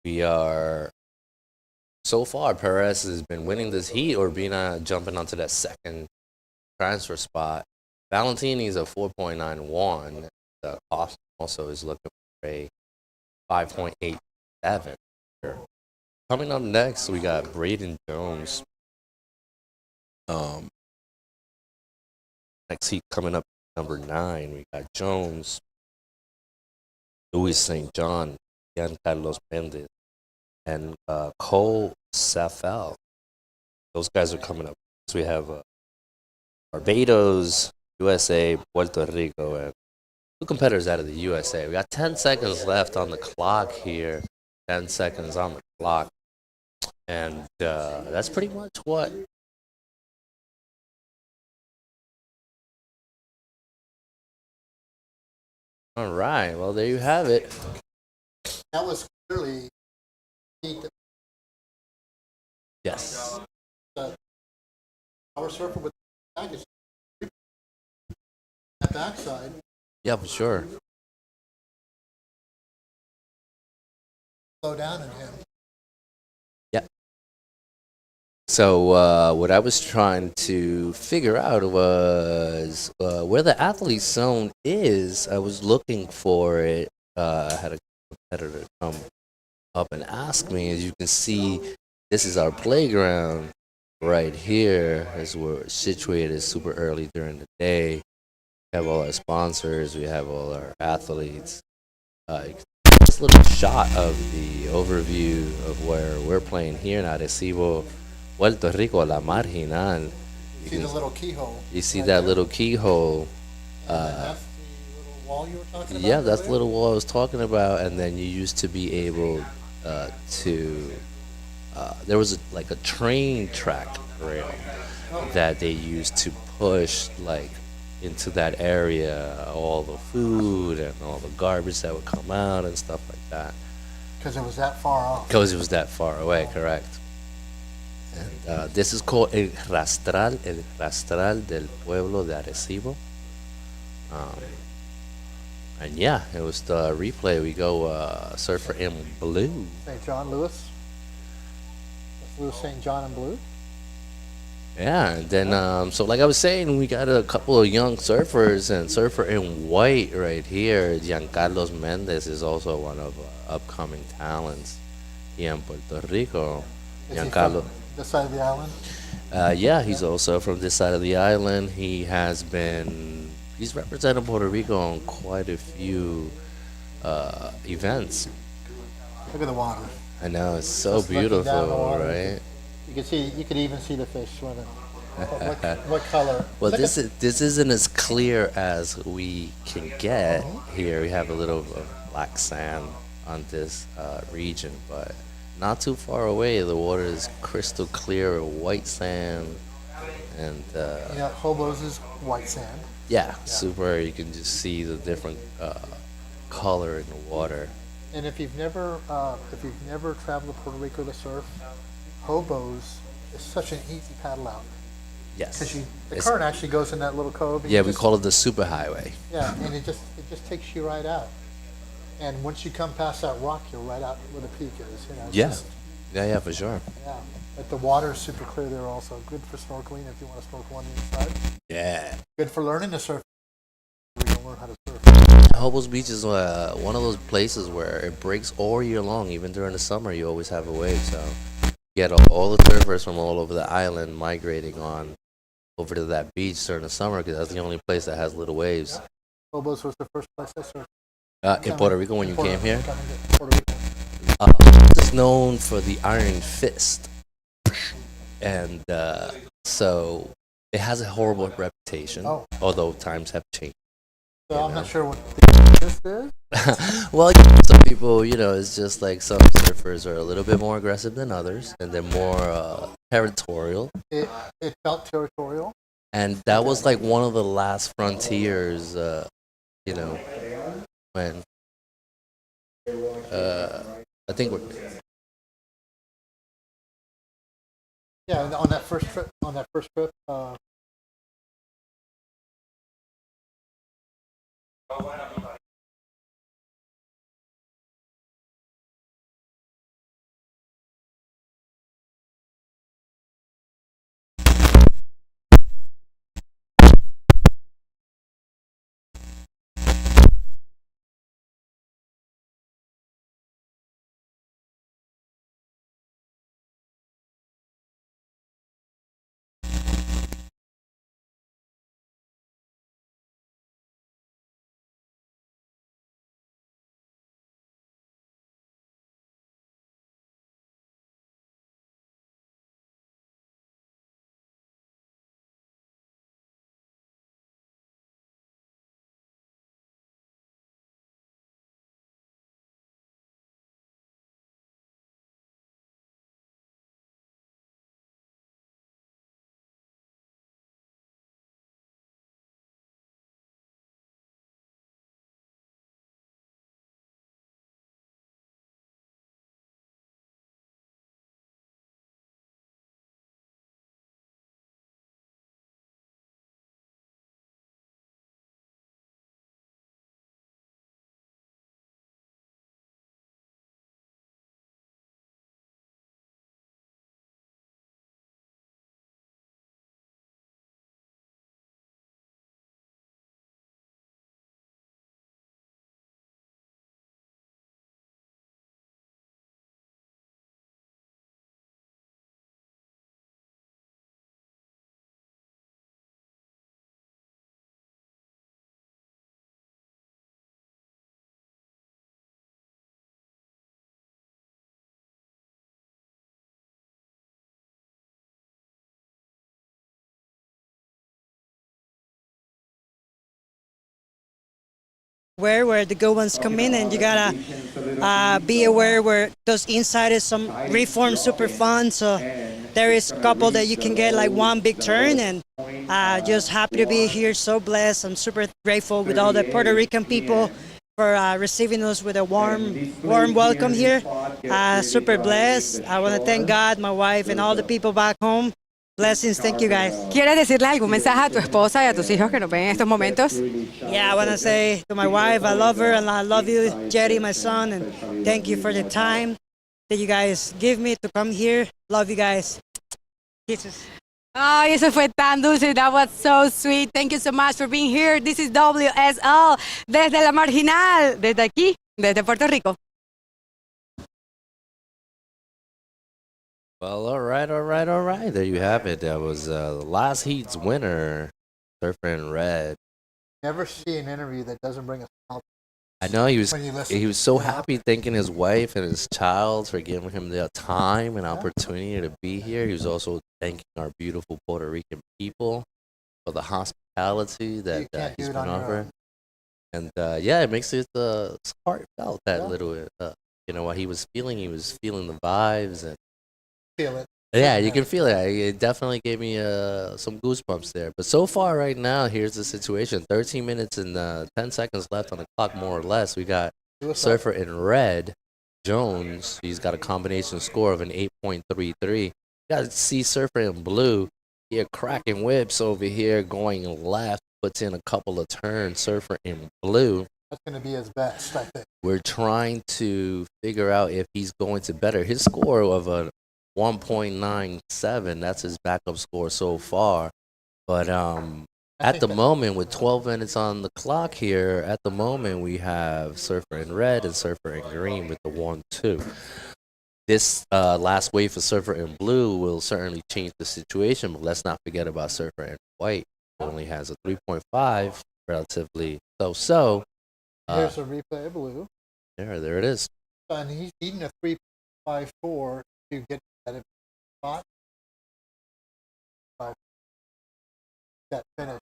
we are, so far, Perez has been winning this heat or being jumping onto that second transfer spot. Valentini's a 4.91. The cost also is looking for a 5.87. Coming up next, we got Braden Jones. Next heat coming up, number 9, we got Jones, Luis St. John, Gian Carlos Mendez, and Cole Safel. Those guys are coming up. So we have Barbados, USA, Puerto Rico, and 2 competitors out of the USA. We got 10 seconds left on the clock here. 10 seconds on the clock. And that's pretty much what. All right. Well, there you have it. That was clearly heat. Yes. Our surfer with the back is that backside. Yeah, for sure. Slow down in him. Yeah. So what I was trying to figure out was where the athlete zone is. I was looking for it. I had a competitor come up and ask me. As you can see, this is our playground right here. As we're situated super early during the day. We have all our sponsors. We have all our athletes. This little shot of the overview of where we're playing here in Arecibo, Puerto Rico, La Marginal. You see the little keyhole. You see that little keyhole. That's the little wall you were talking about? Yeah, that's the little wall I was talking about. And then you used to be able to. There was like a train track rail that they used to push into that area, all the food and all the garbage that would come out and stuff like that. Because it was that far off. Because it was that far away, correct. And this is called El Rastral del Pueblo de Arecibo. And yeah, it was the replay. We go surfer in blue. St. John Lewis. That's Lewis St. John in blue. Yeah, and then so like I was saying, we got a couple of young surfers, and surfer in white right here. Giancarlos Mendez is also one of upcoming talents here in Puerto Rico. Is he Giancarlo, from this side of the island? yeah, he's also from this side of the island. He's represented Puerto Rico on quite a few events. Look at the water. I know it's so Just looking down the beautiful, water. right? You could even see the fish swimming. What color? Well, Look this isn't as clear as we can get here. We have a little black sand on this region, but not too far away. The water is crystal clear, white sand, and Yeah, Hobos is white sand. yeah, super. You can just see the different color in the water. And if you've never traveled to Puerto Rico to surf, Hobos is such an easy paddle out. Yes, Because the It's- current actually goes in that little cove. and yeah, you we just- call it the super highway. Yeah, and it just takes you right out. And once you come past that rock, you're right out where the peak is. You know, it's Yeah, just- yeah, for sure. yeah. But the water is super clear there also. Good for snorkeling if you want to snorkel on the inside. Yeah. Good for learning to surf. We don't learn how to surf. Hobos Beach is one of those places where it breaks all year long. Even during the summer, you always have a wave. So you get all the surfers from all over the island migrating on over to that beach during the summer because that's the only place that has little waves. Hobos was the first place I surfed. In Puerto Rico, when you came here, Coming to Puerto Rico. it's known for the Iron Fist, and so it has a horrible reputation. Oh. Although times have changed. So You I'm know? not sure what this is. Well, some people, it's just like some surfers are a little bit more aggressive than others, and they're more territorial. It felt territorial. And that was like one of the last frontiers, when I think Yeah, and on that first trip, where the good ones come in, and you gotta be aware where those inside is some reform super fun. So there is a couple that you can get like one big turn, and just happy to be here. So blessed. I'm super grateful with all the Puerto Rican people for receiving us with a warm welcome here. Super blessed. I want to thank God, my wife, and all the people back home. Blessings. Thank you, guys. ¿Quieres decirle algún mensaje a tu esposa y a tus hijos que nos ven en estos momentos? Yeah, I want to say to my wife, I love her, and I love you, Jerry, my son, and thank you for the time that you guys give me to come here. Love you guys. Kisses. Ay, eso fue tan dulce. That was so sweet. Thank you so much for being here. This is WSL desde la Marginal, desde aquí, desde Puerto Rico. Well, all right, all right, all right. There you have it. That was the last heat's winner, Surfer in Red. Never see an interview that doesn't bring a smile. I know he was When you listen, he was so you know? happy thanking his wife and his child for giving him the time and opportunity to be here. He was also thanking our beautiful Puerto Rican people for the hospitality that can't he's do it been on your offering. And yeah, it makes it heartfelt that little you know what he was feeling the vibes and Feel it. yeah, you can feel it. It definitely gave me some goosebumps there. But so far, right now, here's the situation: 13 minutes and 10 seconds left on the clock, more or less. We got Surfer in Red, Jones. He's got a combination score of an 8.33. Got to see Surfer in Blue. Here, cracking whips over here, going left, puts in a couple of turns. Surfer in Blue. That's going to be his best, I think. We're trying to figure out if he's going to better his score of a 1.97. That's his backup score so far. But at the moment, with 12 minutes on the clock here, at the moment we have Surfer in Red and Surfer in Green with the 1-2. This last wave for Surfer in Blue will certainly change the situation, but let's not forget about Surfer in White, who only has a 3.5, relatively so. Here's a replay of Blue. There it is. And he's needing a 3.54 to get that spot. That finish.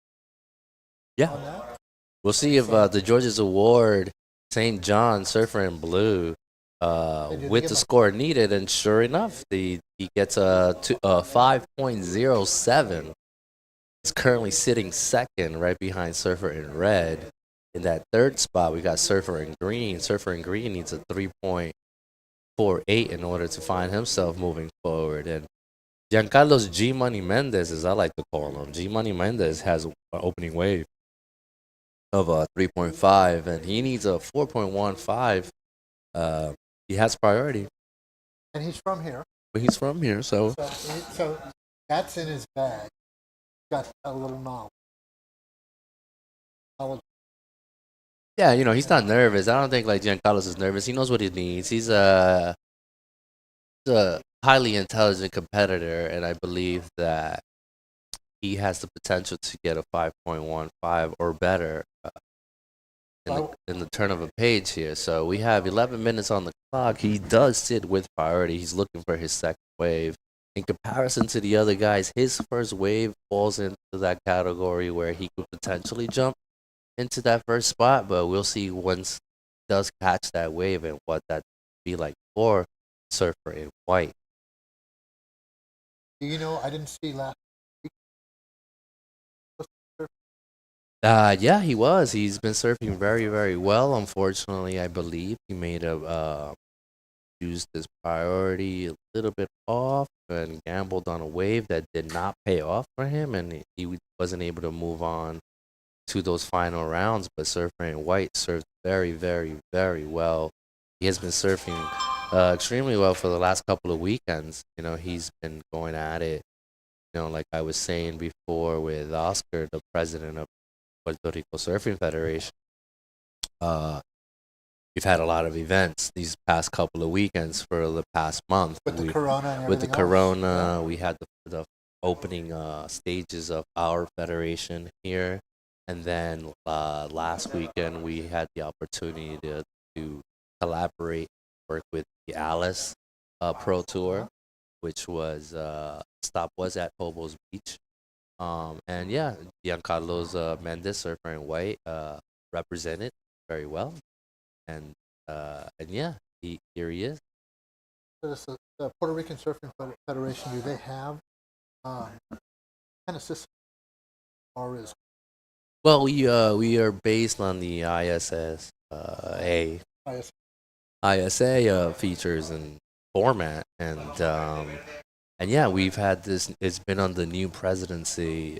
Yeah. We'll see if the Georges Award, St. John, Surfer in Blue, with the score needed, and sure enough, he gets a 5.07. He's currently sitting second, right behind Surfer in Red. In that third spot, we got Surfer in Green. Surfer in Green needs a 3.48 in order to find himself moving forward. And Giancarlos G Money Mendez, as I like to call him, G Money Mendez has an opening wave of a 3.5, and he needs a 4.15. He has priority. And he's from here. But he's from here, so So that's in his bag. Got a little knowledge. yeah, you know, he's not nervous. I don't think like Giancarlos is nervous. He knows what he needs. He's a highly intelligent competitor, and I believe that he has the potential to get a 5.15 or better in the turn of a page here. So we have 11 minutes on the clock. He does sit with priority. He's looking for his second wave. In comparison to the other guys, his first wave falls into that category where he could potentially jump into that first spot, but we'll see once he does catch that wave and what that be like for Surfer in White. Do you know, I didn't see last week. Yeah, he was. He's been surfing very, very well. Unfortunately, I believe he made a used his priority a little bit off and gambled on a wave that did not pay off for him, and he wasn't able to move on to those final rounds. But Surfer in White surfed very, very, very well. He has been surfing extremely well for the last couple of weekends. You know, he's been going at it. You know, like I was saying before with Oscar, the president of Puerto Rico Surfing Federation. We've had a lot of events these past couple of weekends for the past month. With the Corona and With the everything Corona, else. we had the opening stages of our federation here. And then last weekend, we had the opportunity to collaborate, work with the Alice Pro Tour, which was stop was at Hobo's Beach. And yeah, Giancarlos Mendez, Surfer in White, represented very well. And yeah, here he is. So the Puerto Rican Surfing Federation, do they have kind of system, or is Well, we are based on the ISA features and format, and yeah, we've had this. It's been on the new presidency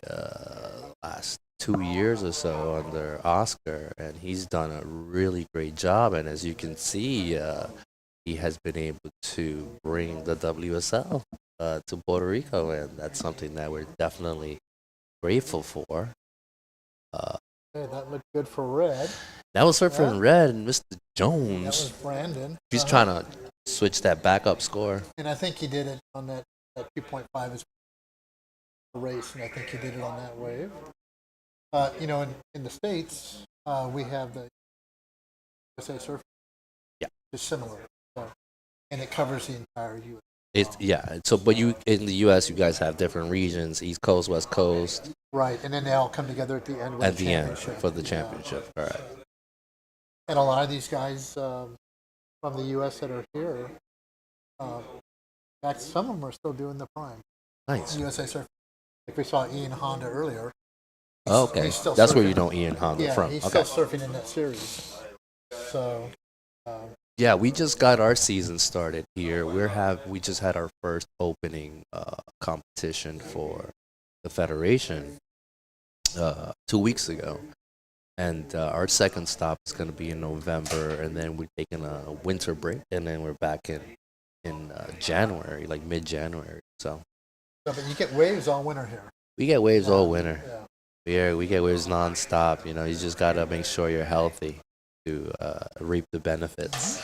last 2 years or so under Oscar, and he's done a really great job. And as you can see, he has been able to bring the WSL to Puerto Rico, and that's something that we're definitely grateful for. Hey, that looked good for Red. That was Surfer Yeah. in Red and Mr. That Jones. was Brandon. He's trying to switch that backup score. And I think he did it on that 2.5 is a race, and I think he did it on that wave. You know, in the States, we have the USA Surf. Yeah. It's similar. So, and it covers the entire U.S. So, but you in the U.S., you guys have different regions: East Coast, West Coast. Right, and then they all come together at the end with At the the end championship. for the championship. All right. And a lot of these guys from the U.S. that are here, in fact, some of them are still doing the prime. Nice. USA Surf. Like we saw Ian Honda earlier. Oh, okay. He's still That's where surfing. you know Ian Honda from. He's Okay. still surfing in that series. So, Yeah, we just got our season started here. We just had our first opening competition for the federation 2 weeks ago, and our second stop is going to be in November, and then we're taking a winter break, and then we're back in January, like mid-January. So but you get waves all winter here. we get waves all winter. Yeah. We get waves nonstop. You know, you just got to make sure you're healthy to reap the benefits.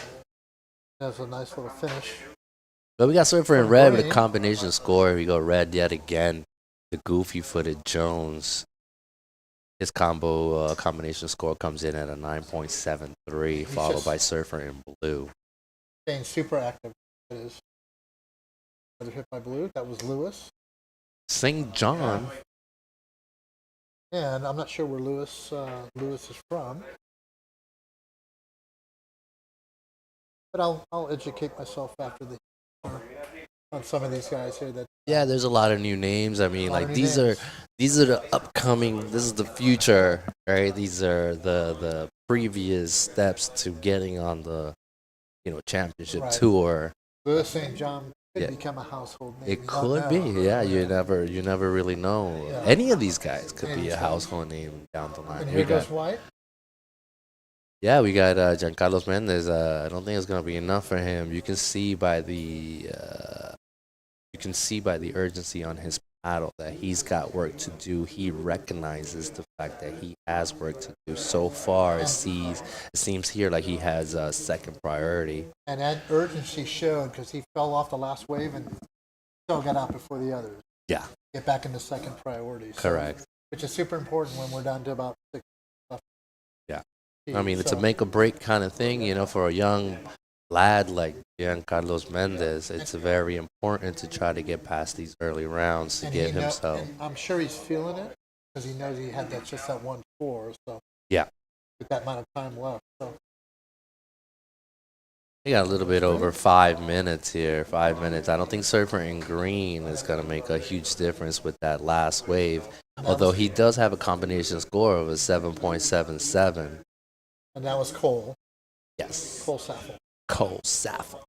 That's a nice little finish. But we got Surfer in Red with a Green. combination score. We go Red yet again. The goofy-footed Jones. His combination score comes in at a 9.73, followed just- by Surfer in Blue. Staying super active. It is. Another hit by Blue. That was Lewis. St. John. And I'm not sure where Lewis is from. But I'll educate myself after the on some of these guys here that Yeah, there's a lot of new names. I mean, A lot of like new these names. are the upcoming. This is the future, right? These are the previous steps to getting on the championship Right. tour. Lewis St. John could Yeah. become a household name. It You don't could be, know. yeah. You never really know. Yeah. Any of these guys could be a Anytime. household name down the line. And We here got, goes White. yeah, we got Giancarlo Mendez. I don't think it's gonna be enough for him. You can see by the urgency on his paddle that he's got work to do. He recognizes the fact that he has work to do. So far, it seems here like he has a second priority. And that urgency showed because he fell off the last wave and still got out before the others. Yeah, Get back into second priority. So- correct. which is super important when we're down to about 6 left. Yeah. I mean, it's a So- make or break kind of thing, for a young lad like Giancarlo Mendez. It's very important to try to get past these early rounds to and get he know- himself. and I'm sure he's feeling it because he knows he had just that one score. So Yeah. with that amount of time left, so We got a little bit over 5 minutes here. 5 minutes. I don't think Surfer in Green is going to make a huge difference with that last wave. Although he does have a combination score of a 7.77. and that was Cole Yes. Saffel. Cole Saffel.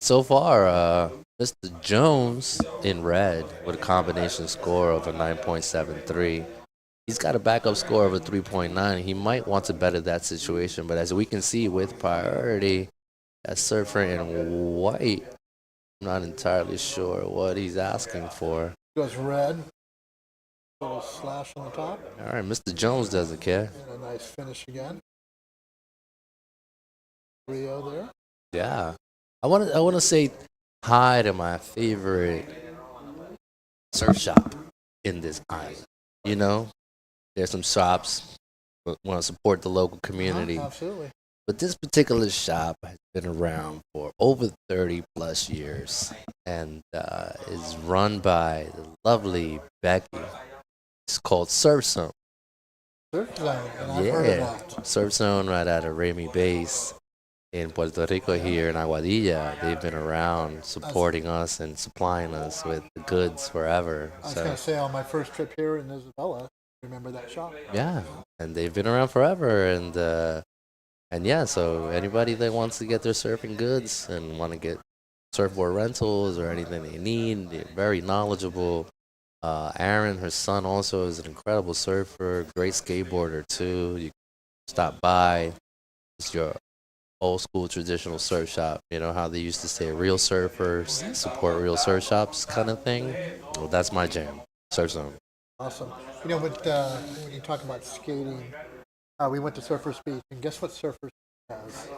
So far, Mr. Jones in red with a combination score of a 9.73. He's got a backup score of a 3.9. He might want to better that situation, but as we can see with priority, that Surfer in white, I'm not entirely sure what he's asking for. Goes red. Little slash on the top. All right, Mr. Jones doesn't care. And a nice finish again. Rio there. Yeah, I want to say hi to my favorite surf shop in this island. There's some shops that want to support the local community, Absolutely. but this particular shop has been around for over 30 plus years and is run by the lovely Becky. It's called Surf Zone. Surf Zone, and I've heard of that. Surf Zone right out of Remy Base in Puerto Rico here in Aguadilla. They've been around supporting us and supplying us with the goods forever. I was going to say on my first trip here in Isabella, remember that shop? Yeah, and they've been around forever, and yeah. So anybody that wants to get their surfing goods and want to get surfboard rentals or anything they need, they're very knowledgeable. Aaron, her son, also is an incredible surfer, great skateboarder too. You stop by. It's your old school traditional surf shop. You know how they used to say real surfers support real surf shops kind of thing. Well, that's my jam. Surf zone. Awesome. You know, but when you talk about skating, we went to Surfers Beach, and guess what Surfers has?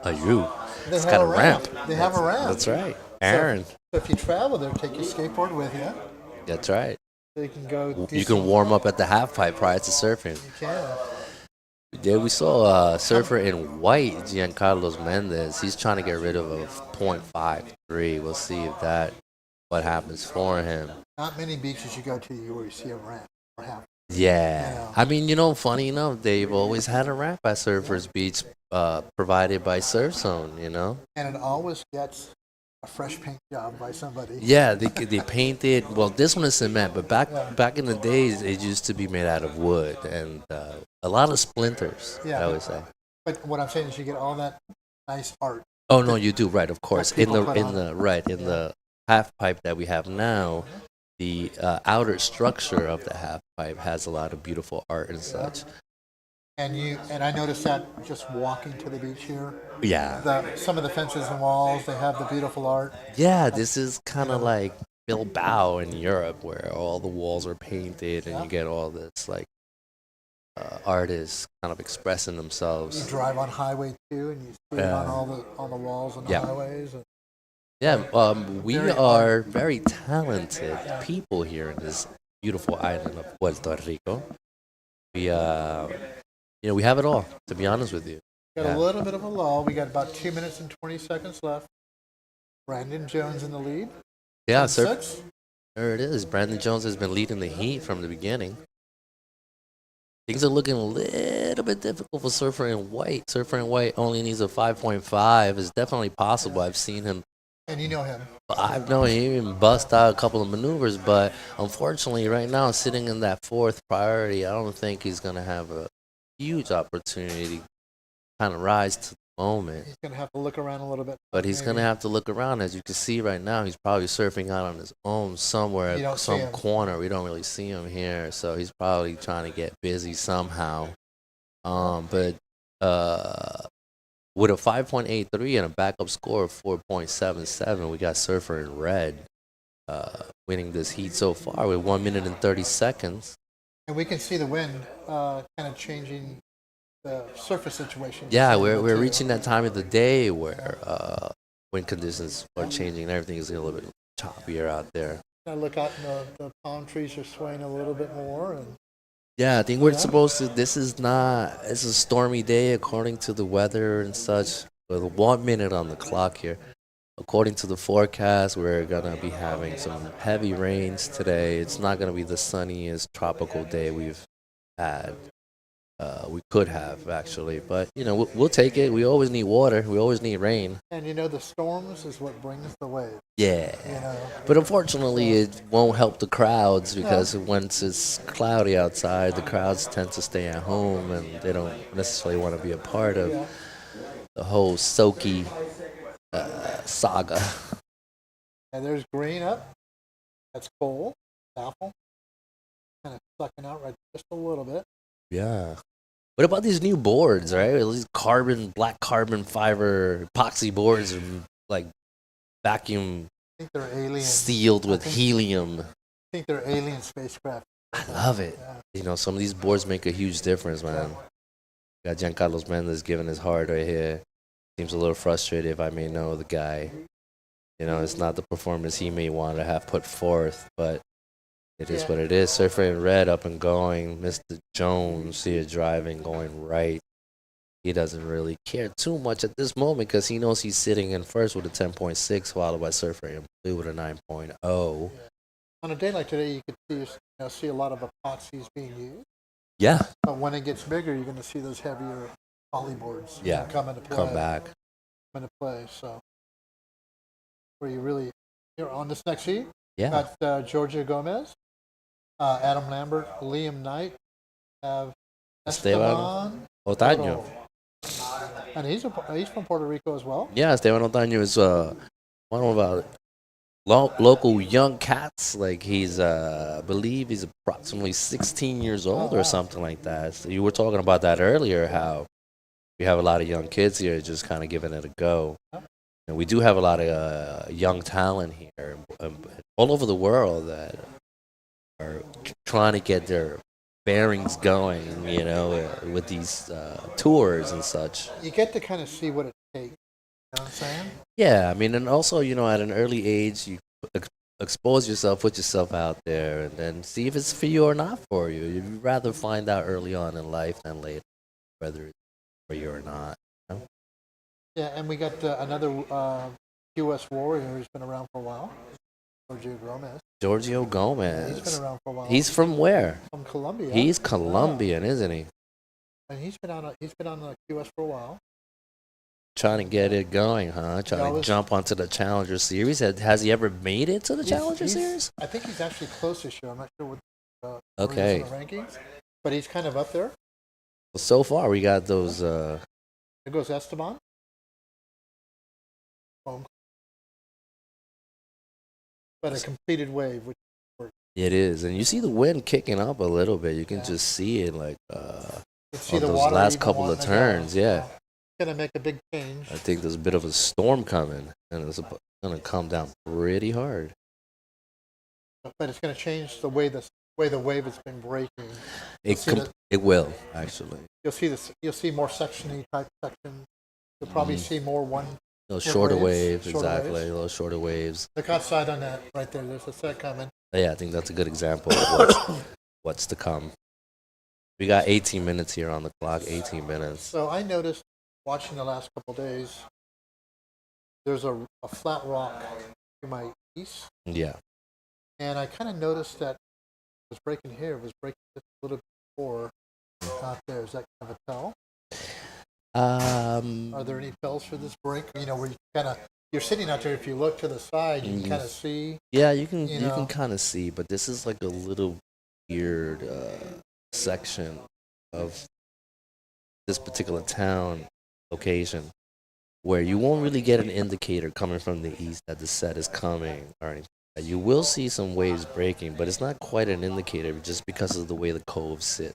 A U. They It's have got a a ramp. They have a ramp. That's right. Aaron. So if you travel there, take your skateboard with you. That's right. So you can go. You can warm up at the half pipe prior to surfing. You can. Yeah, we saw a surfer in white, Giancarlo Mendez. He's trying to get rid of a .53. We'll see if what happens for him. Not many beaches you go to where you see a ramp or have. Yeah. I mean, funny enough, they've always had a ramp at Surfers Beach provided by Surf Zone, And it always gets a fresh paint job by somebody. Yeah, they painted. Well, this one is cement, but back in the days, it used to be made out of wood and a lot of splinters. Yeah, I would say. But what I'm saying is, you get all that nice art. Oh no, you do right, of course. In people put on the half pipe that we have now, the outer structure of the half pipe has a lot of beautiful art and such. And I noticed that just walking to the beach here. Yeah. Some of the fences and walls, they have the beautiful art. Yeah, this is kind of like Bilbao in Europe, where all the walls are painted and you get all this like artists kind of expressing themselves. You drive on Highway 2 and you see it on all the walls and the highways. And Yeah, we are very talented people here in this beautiful island of Puerto Rico. We we have it all, to be honest with you. Got a little bit of a lull. We got about 2 minutes and 20 seconds left. Brandon Jones in the lead. Yeah, sir. There it is. Brandon Jones has been leading the heat from the beginning. Things are looking a little bit difficult for Surfer in White. Surfer in White only needs a 5.5. It's definitely possible. I've seen him. And you know him. I've known him even bust out a couple of maneuvers, but unfortunately right now, sitting in that fourth priority, I don't think he's going to have a huge opportunity to kind of rise to the moment. He's going to have to look around a little bit. But he's going to have to look around. As you can see right now, he's probably surfing out on his own somewhere at some corner. We don't really see him here, so he's probably trying to get busy somehow. But with a 5.83 and a backup score of 4.77, we got Surfer in red winning this heat so far with 1 minute and 30 seconds. And we can see the wind kind of changing the surface situation. Yeah, we're reaching that time of the day where wind conditions are changing and everything is a little bit choppier out there. I look out and the palm trees are swaying a little bit more. And yeah, I think we're supposed to. It's a stormy day according to the weather and such. With 1 minute on the clock here. According to the forecast, we're going to be having some heavy rains today. It's not going to be the sunniest tropical day we've had. We could have, actually. But, we'll take it. We always need water. We always need rain. And, the storms is what brings the waves. Yeah. But unfortunately, it won't help the crowds because once it's cloudy outside, the crowds tend to stay at home and they don't necessarily want to be a part of the whole soaky saga. And there's green up. That's Cole. Apple. Kind of sucking out just a little bit. Yeah. What about these new boards, right? These black carbon fiber epoxy boards are like vacuum I think they're alien. sealed with helium. I think they're alien spacecraft. I love it. Yeah. Some of these boards make a huge difference, man. Got Giancarlo Mendez giving his heart right here. Seems a little frustrated if I may know the guy. It's not the performance he may want to have put forth, but it is what it is. Surfer in red up and going. Mr. Jones here driving, going right. He doesn't really care too much at this moment because he knows he's sitting in first with a 10.6, followed by Surfer in blue with a 9.0. On a day like today, you could see a lot of epoxies being used. Yeah. But when it gets bigger, you're going to see those heavier polyboards come into play. Come back. Come into play. So, where you're on this next heat. Yeah. Got Georgia Gomez, Adam Lambert, Liam Knight, have Esteban Otaño. And he's from Puerto Rico as well. Yeah, Esteban Otaño is one of our local young cats. Like he's, I believe he's approximately 16 years old or something like that. So you were talking about that earlier, how we have a lot of young kids here just kind of giving it a go. And we do have a lot of young talent here all over the world that are trying to get their bearings going, with these tours and such. You get to kind of see what it takes. You know what I'm saying? Yeah, I mean, and also, at an early age, you expose yourself, put yourself out there, and then see if it's for you or not for you. You'd rather find out early on in life than later, whether it's for you or not. Yeah, and we got another QS warrior who's been around for a while, Giorgio Gomez. He's been around for a while. He's from where? From Colombia. He's Colombian, isn't he? And he's been on the QS for a while. Trying to get it going, huh? Trying to jump onto the Challenger Series. Has he ever made it to the Challenger Series? I think he's actually close this year. I'm not sure what okay. He is in the rankings, but he's kind of up there. Well, so far, we got those. There goes Esteban. But a completed wave, which it is, and you see the wind kicking up a little bit. You can just see it, like on those last couple of turns. Yeah, it's gonna make a big change. I think there's a bit of a storm coming, and it's gonna come down pretty hard. But it's gonna change the way the wave has been breaking. It will actually. You'll see this. You'll see more sectiony type sections. You'll probably see more one. Those shorter waves, exactly. Those shorter waves. Look outside on that right there. There's a set coming. Yeah, I think that's a good example of what's to come. We got 18 minutes here on the clock. 18 minutes. So I noticed watching the last couple of days. There's a flat rock to my east. Yeah. And I kind of noticed that it was breaking here. It was breaking just a little bit before out there. Is that kind of a tell? Are there any tells for this break? Where you're sitting out there. If you look to the side, you can kind of see. Yeah, you can kind of see, but this is like a little weird section of this particular town location where you won't really get an indicator coming from the east that the set is coming or anything. You will see some waves breaking, but it's not quite an indicator just because of the way the cove sits.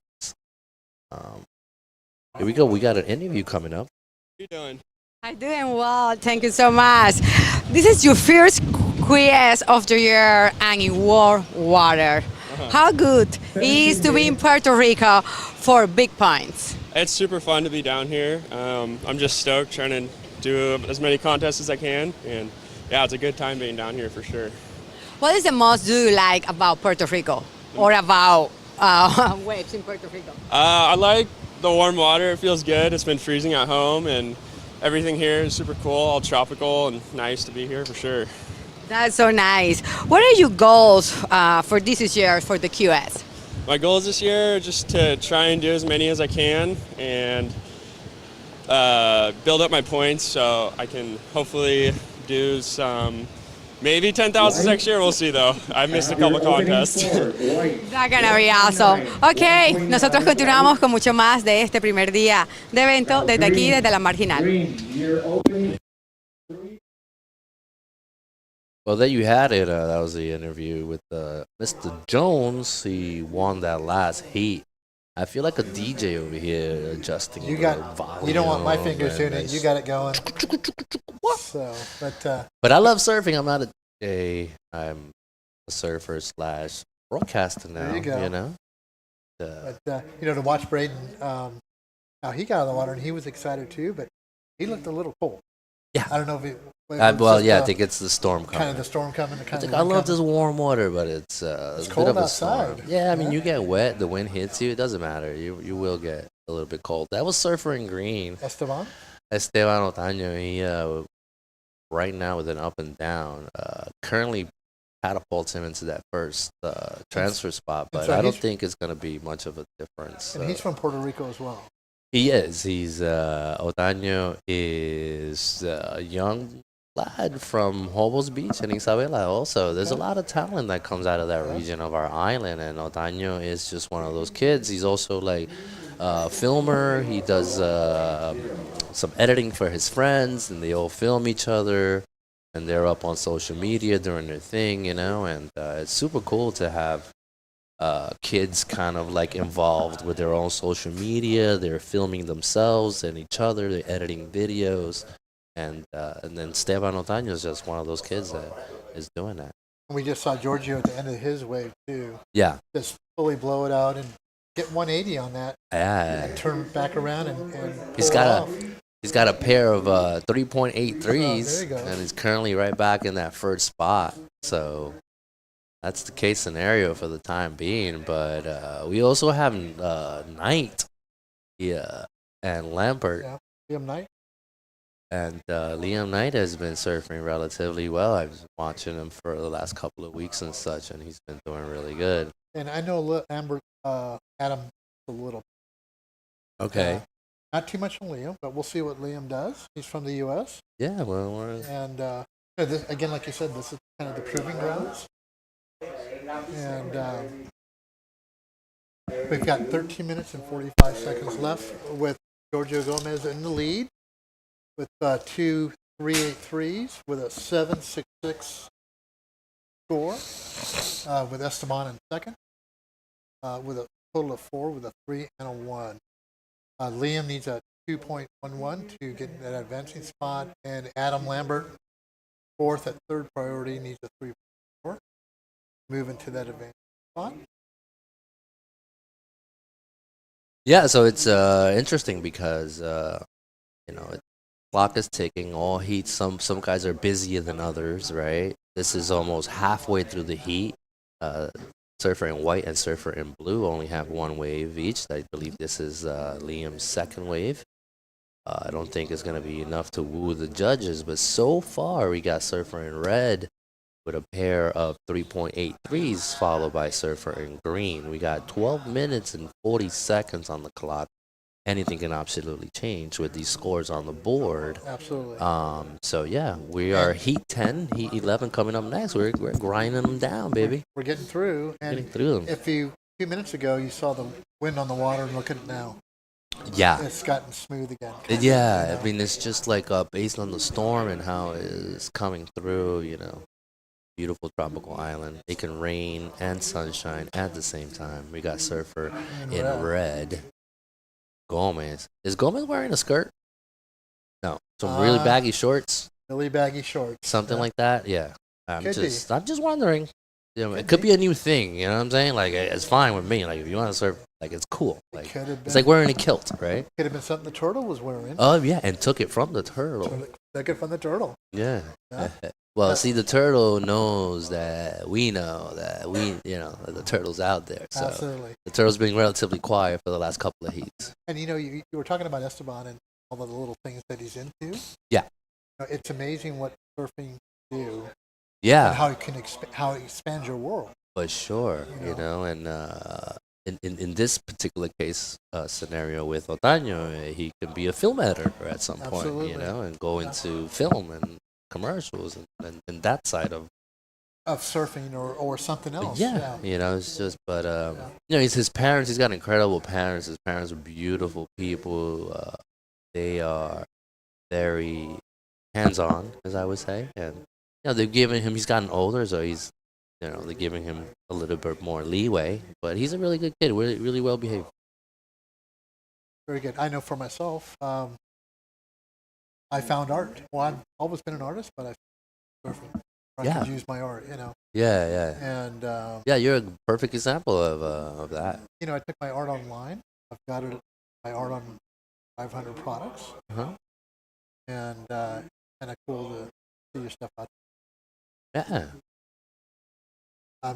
Here we go. We got an interview coming up. How you doing? I'm doing well. Thank you so much. This is your first QS of the year and in warm water. How good it is to be in Puerto Rico for big points? It's super fun to be down here. I'm just stoked trying to do as many contests as I can. And yeah, it's a good time being down here for sure. What is the most you like about Puerto Rico or about waves in Puerto Rico? I like the warm water. It feels good. It's been freezing at home and everything here is super cool, all tropical and nice to be here for sure. That's so nice. What are your goals for this year for the QS? My goals this year are just to try and do as many as I can and build up my points so I can hopefully do some, maybe 10,000 next year. We'll see though. I missed a couple contests. That's gonna be awesome. Ok, nosotros continuamos con mucho más de este primer día de evento desde aquí, desde la Marginal. Well, there you had it. That was the interview with Mr. Jones. He won that last heat. I feel like a DJ over here adjusting the volume. You don't want my fingers doing it. You got it going. So, but I love surfing. I'm a surfer / broadcaster now. There you go. But to watch Braden, now he got out of the water and he was excited too, but he looked a little cold. Yeah. I don't know if it. I think it's the storm coming. Kind of the storm coming. I love this warm water, but it's cold bit of a outside. Storm. Yeah, I mean, you get wet, the wind hits you, it doesn't matter. You will get a little bit cold. That was Surfer in Green. Esteban Otaño, he right now with an up and down, currently catapults him into that first transfer spot, but I don't think it's going to be much of a difference. And he's from Puerto Rico as well. He is. Otaño is a young lad from Hobos Beach and Isabela also. There's a lot of talent that comes out of that region of our island, and Otaño is just one of those kids. He's also like a filmer. He does some editing for his friends, and they all film each other, and they're up on social media doing their thing, and it's super cool to have kids kind of like involved with their own social media. They're filming themselves and each other. They're editing videos, and then Esteban Otaño is just one of those kids that is doing that. We just saw Giorgio at the end of his wave too. Yeah. Just fully blow it out and get 180 on that. Yeah. And turn back around and He's got a pair of 3.8 threes, there you go. and he's currently right back in that first spot. So that's the case scenario for the time being. But we also have Knight, and Lampert. Yeah, Liam Knight. And Liam Knight has been surfing relatively well. I've been watching him for the last couple of weeks and such, and he's been doing really good. And I know Adam a little. Okay. Not too much on Liam, but we'll see what Liam does. He's from the U.S. Yeah, well, and this, again, like you said, this is kind of the proving grounds. And we've got 13 minutes and 45 seconds left with Giorgio Gomez in the lead with 2 3.83s with a 7.66 score, with Esteban in second, with a total of 4 with a 3 and a 1. Liam needs a 2.11 to get in that advancing spot, and Adam Lambert, fourth at third priority, needs a 3.4. Move into that advancing spot. Yeah, so it's interesting because clock is ticking. All heat. Some guys are busier than others, right? This is almost halfway through the heat. Surfer in white and surfer in blue only have one wave each. I believe this is Liam's second wave. I don't think it's going to be enough to woo the judges, but so far we got surfer in red with a pair of 3.83s followed by surfer in green. We got 12 minutes and 40 seconds on the clock. Anything can absolutely change with these scores on the board. Absolutely. So yeah, we are heat 10, heat 11 coming up next. We're grinding them down, baby. We're getting through. And Getting through them. If you, a few minutes ago, you saw the wind on the water, and look at it now. Yeah. It's gotten smooth again. Yeah, I mean, it's just like based on the storm and how it's coming through, beautiful tropical island. It can rain and sunshine at the same time. We got surfer in red. Gomez. Is Gomez wearing a skirt? No. Some really baggy shorts? Really baggy shorts. Something like that? Yeah. I'm Could just wondering. It could be a new thing, you know what I'm saying? Like, it's fine with me. Like, if you want to surf, like, it's cool. Like, it's like wearing a kilt, right? Could have been something the turtle was wearing. Oh, yeah, and took it from the turtle. Took it from the turtle. Yeah. Yeah. Well, see, the turtle knows that we know that that the turtle's out there. So Absolutely. the turtle's been relatively quiet for the last couple of heats. And you were talking about Esteban and all of the little things that he's into. Yeah. It's amazing what surfing do. Yeah. And how it can how it expands your world. For sure, and in this particular case scenario with Otaño, he can be a film editor at some point, Absolutely. and go into film and commercials and that side of surfing or something else. Yeah, it's just, but it's his parents. He's got incredible parents. His parents are beautiful people. They are very hands-on, as I would say, and they've given him. He's gotten older, so he's, they're giving him a little bit more leeway. But he's a really good kid, really, really well behaved. Very good. I know for myself, I found art. Well, I've always been an artist, but I surfing. I could use my art, Yeah. And yeah, you're a perfect example of that. I took my art online. I've got my art on 500 products. Uh-huh. And kind of cool to see your stuff out there. Yeah.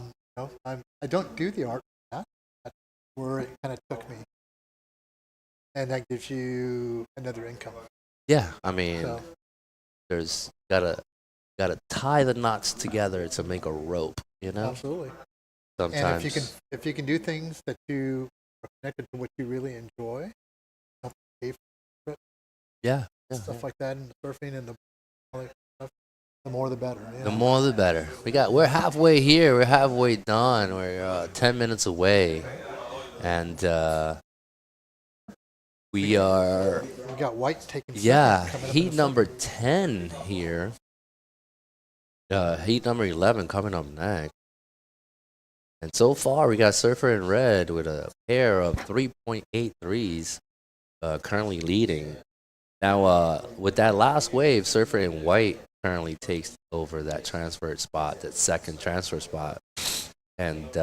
I don't do the art for that. That's where it kind of took me. And that gives you another income. Yeah, I mean, there's gotta tie the knots together to make a rope, Absolutely. Sometimes. And if you can do things that you are connected to what you really enjoy, pay for it, yeah, stuff like that, and surfing and all that stuff, the more the better. The more the better. We're halfway here. We're halfway done. We're 10 minutes away, and we got white taking. Yeah, heat number 10 here. Heat number 11 coming up next. And so far, we got Surfer in red with a pair of 3.83s, currently leading. Now, with that last wave, Surfer in white currently takes over that transfer spot, that second transfer spot. And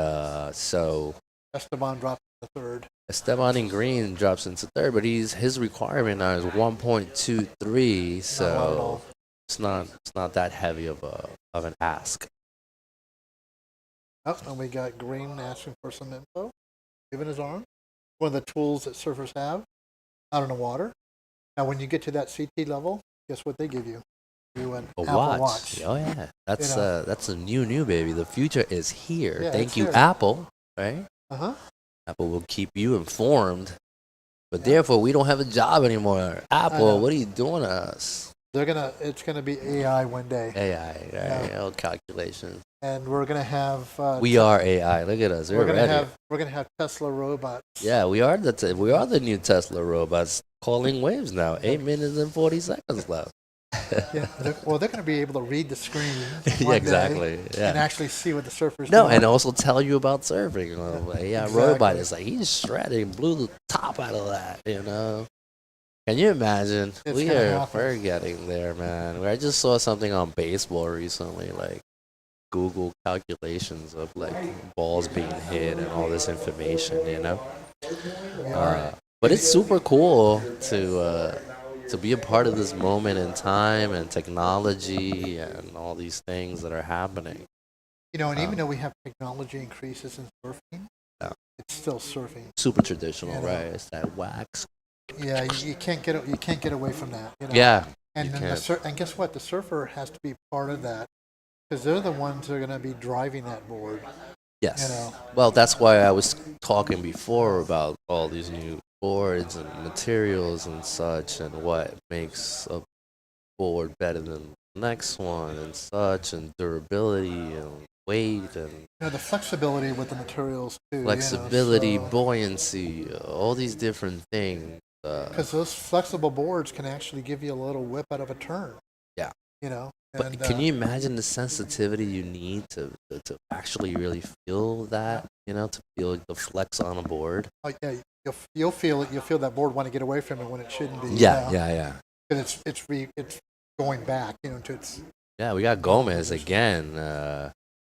so Esteban dropped the third. Esteban in green drops into third, but his requirement now is 1.23, so it's not that heavy of an ask. Oh, and we got Green asking for some info, giving his arm. One of the tools that surfers have out in the water. Now, when you get to that CT level, guess what they give you? You an A Apple watch. Oh yeah, that's You know. that's a new baby. The future is here. Yeah, Thank it's you, here. Apple. Right? Uh-huh. Apple will keep you informed, but therefore we don't have a job anymore. Apple, what are you doing to us? It's gonna be AI one day. AI, right? All calculations. And we're gonna have. We are AI. Look at us. We're ready. We're gonna have Tesla robots. Yeah, we are the new Tesla robots calling waves now. 8 minutes and 40 seconds left. Yeah. They're gonna be able to read the screen. Yeah, one exactly. day Yeah. And actually see what the surfers. No, doing. and also tell you about surfing. AI robot Exactly. is like he's shredding, blew the top out of that. Can you imagine? It's We're gonna happen. getting there, man. I just saw something on baseball recently, like Google calculations of like balls being hit and all this information. But it's super cool to be a part of this moment in time and technology and all these things that are happening. And even though we have technology increases in surfing, Yeah. it's still surfing. Super traditional, You know. right? It's that wax. Yeah, you can't get away from that. Yeah, And you then can't. and guess what? The surfer has to be part of that because they're the ones that are going to be driving that board. Yes. Well, that's why I was talking before about all these new boards and materials and such, and what makes a board better than the next one and such, and durability and weight and The flexibility with the materials too. flexibility, buoyancy, all these different things. Because those flexible boards can actually give you a little whip out of a turn. Yeah. But But can you imagine the sensitivity you need to actually really feel that? To feel the flex on a board. Oh, yeah, you'll feel it. You'll feel that board want to get away from it when it shouldn't be. Yeah. Because it's going back. To its Yeah, we got Gomez again.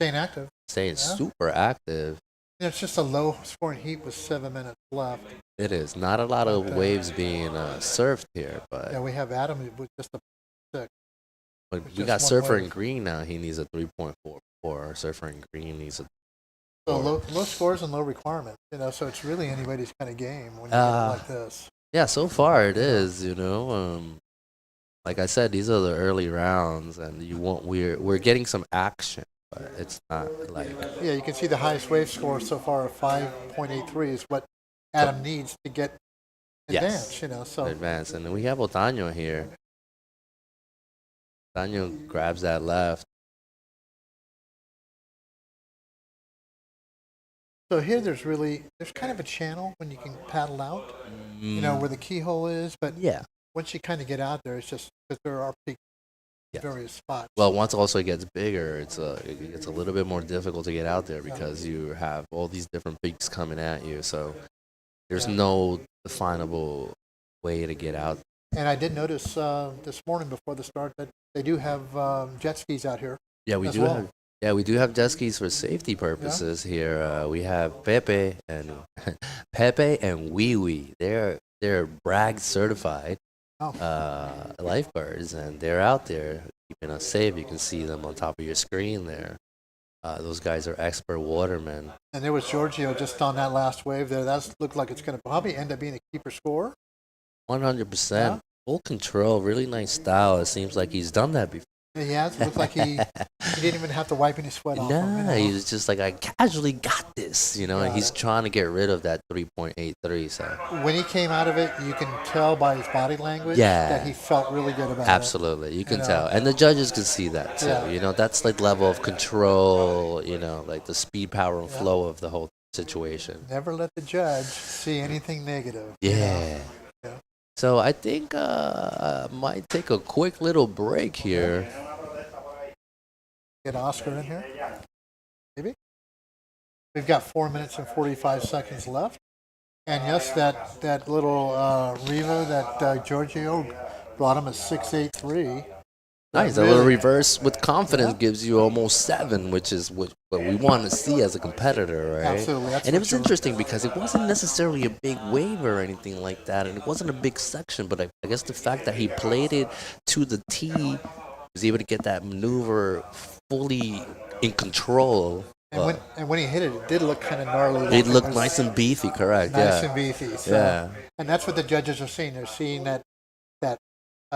staying active. Staying Yeah. super active. It's just a low scoring heat with 7 minutes left. It is not a lot of Okay. waves being surfed here, but Yeah, we have Adam with just a 6. but It's we just got one Surfer wave. in green now. He needs a 3.44. Surfer in green needs a So 4. low scores and low requirements. So it's really anybody's kind of game when you get it like this. Yeah, so far it is. Like I said, these are the early rounds, and we're getting some action, but it's not like Yeah, you can see the highest wave score so far of 5.83 is what Adam needs to get advanced. So advance. And then we have Otaño here. Otaño grabs that left. So here there's kind of a channel when you can paddle out, where the keyhole is. But Yeah. once you kind of get out there, it's just that there are peaks at various spots. Well, once also it gets bigger, it gets a little bit more difficult to get out there because you have all these different peaks coming at you. So there's no definable way to get out. And I did notice this morning before the start that they do have jet skis out here. Yeah, we as do well. have. Yeah, we do have jet skis for safety purposes here. We have Pepe and Wee Wee. They're Bragg certified lifeguards, and they're out there keeping us safe. You can see them on top of your screen there. Those guys are expert watermen. And there was Giorgio just on that last wave there. That looked like it's going to probably end up being a keeper score. 100%. Full control, really nice style. It seems like he's done that before. He has. It looked like he didn't even have to wipe any sweat off him. Nah, he was just like, I casually got this, and he's trying to get rid of that 3.83. So When he came out of it, you can tell by his body language Yeah. that he felt really good about it. absolutely, you can tell, and the judges can see that too. Yeah. That's like level of control. Like the speed, power, and flow of the whole situation. Never let the judge see anything negative. Yeah. So I think might take a quick little break here. Get Oscar in here. Maybe. We've got 4 minutes and 45 seconds left. And yes, that little Revo that Giorgio brought him a 6.83. Nice. A little reverse with confidence gives you almost 7, which is what we want to see as a competitor, right? Absolutely. And it was interesting because it wasn't necessarily a big wave or anything like that, and it wasn't a big section, but I guess the fact that he played it to the tee, was able to get that maneuver fully in control. And when he hit it, it did look kind of gnarly. It looked nice and beefy, correct? Nice yeah. and beefy. So, yeah. And that's what the judges are seeing. They're seeing that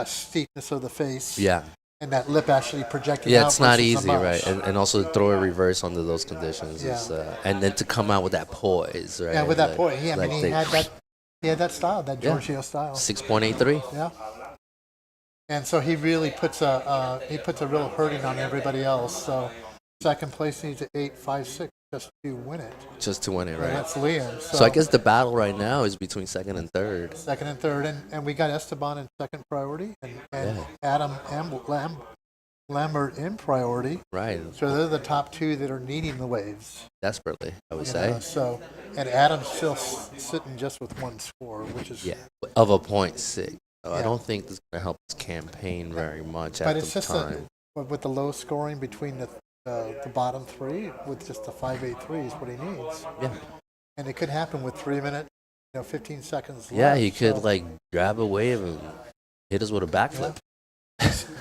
steepness of the face. Yeah. And that lip actually projecting Yeah, out. it's not versus easy, the mush. right? And also throw a reverse under those conditions. Yeah. Is, and then to come out with that poise, right? Yeah, with that poise. Yeah, I mean, he had that style, that Yeah. Giorgio style. 6.83. Yeah. And so he really puts a real hurting on everybody else. So second place needs an 8.56 just to win it. Just to win it, And right? that's Liam. So I guess the battle right now is between second and third. Second and third, and we got Esteban in second priority, and Yeah. Adam Lambert in priority. Right. So they're the top two that are needing the waves. Desperately, I would You say. know, so, and Adam's still sitting just with one score, which is Of a 0.6. So I Yeah. don't think this is going to help his campaign very much But at it's the just time. with the low scoring between the bottom three, with just the 5.83 is what he needs. Yeah. And it could happen with 3 minutes, 15 seconds left. Yeah, he could so- like grab a wave and hit us with a backflip.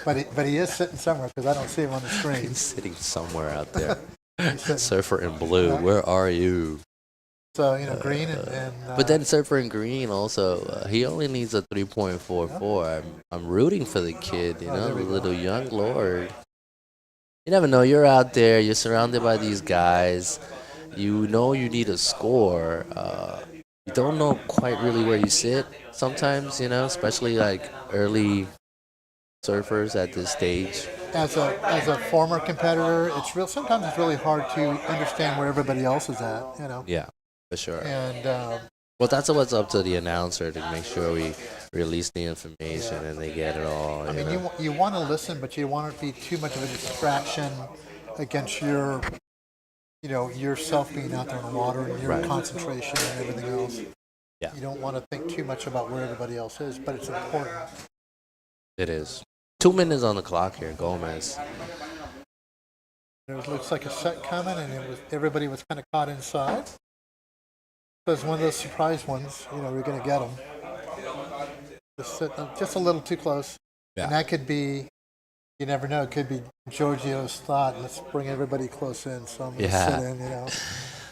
But he is sitting somewhere because I don't see him on the screen. He's sitting somewhere out there. sitting- Surfer in blue, Yeah. where are you? So green and But then Surfer in green also, he only needs a 3.44. I'm rooting for the kid, Oh, the little young lord. You never know. You're out there. You're surrounded by these guys. You know you need a score. You don't know quite really where you sit sometimes, especially like early surfers at this stage. as a former competitor, sometimes it's really hard to understand where everybody else is at. Yeah, for sure. And Well, that's what's up to the announcer to make sure we release the information and they get it all. I mean, you want to listen, but you want it to be too much of a distraction against your, yourself being out there in the water and your Right. concentration and everything else. Yeah. You don't want to think too much about where everybody else is, but it's important. It is. 2 minutes on the clock here, Gomez. There looks like a set coming, and everybody was kind of caught inside. So it's one of those surprise ones. We're going to get them. Just a little too close. Yeah. And that could be, you never know, it could be Giorgio's thought. Let's bring everybody close in. So I'm going to sit in,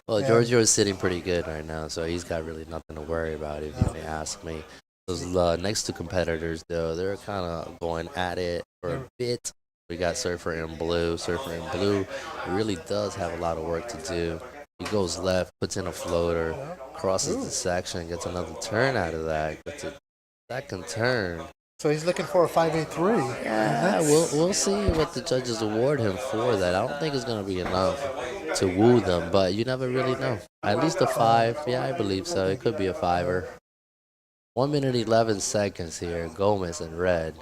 Well, And- Giorgio is sitting pretty good right now, so he's got really nothing to worry about if you may ask me. Those next two competitors, though, they're kind of going at it for a bit. We got Surfer in blue. Surfer in blue really does have a lot of work to do. He goes left, puts in a floater, crosses the section, gets another turn out of that. Gets a second turn. So he's looking for a 5.83. Yeah, we'll see what the judges award him for that. I don't think it's going to be enough to woo them, but you never really know. At least a 5. Yeah, I believe so. It could be a 5-er. 1 minute 11 seconds here. Gomez in red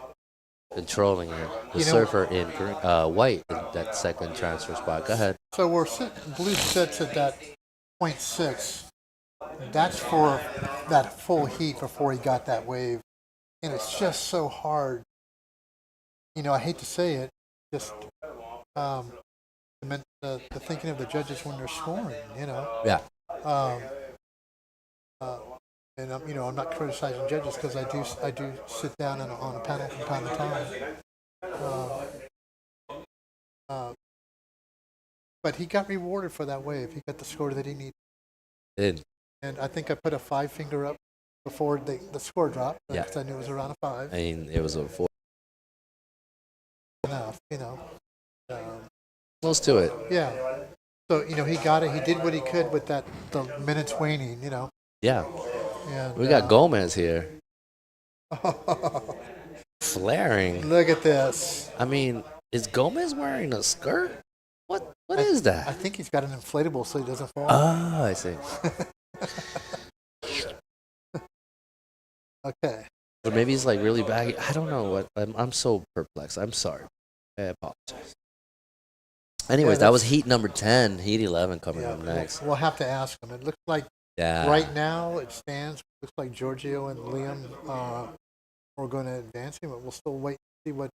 controlling it. The Surfer in green, white in that second transfer spot. Go ahead. So blue sits at that 0.6. That's for that full heat before he got that wave. And it's just so hard. I hate to say it, just the thinking of the judges when they're scoring, Yeah. And I'm not criticizing judges because I do sit down on a panel from time to time. But he got rewarded for that wave. He got the score that he needed. And I think I put a 5 finger up before the score dropped because I knew it was around a 5. I mean, it was a 4. Enough, Close to it. Yeah. So he got it. He did what he could with the minutes waning. Yeah. And, We got Gomez here. Flaring. Look at this. I mean, is Gomez wearing a skirt? What is that? I think he's got an inflatable so he doesn't fall. Oh, I see. Okay. Or maybe he's like really baggy. I don't know what. I'm so perplexed. I'm sorry. I apologize. Anyways, Yeah, that was that's- heat number 10. Heat 11 coming up next. We'll have to ask them. It looks like Yeah. right now it stands. Looks like Giorgio and Liam are going to advance him, but we'll still wait to see what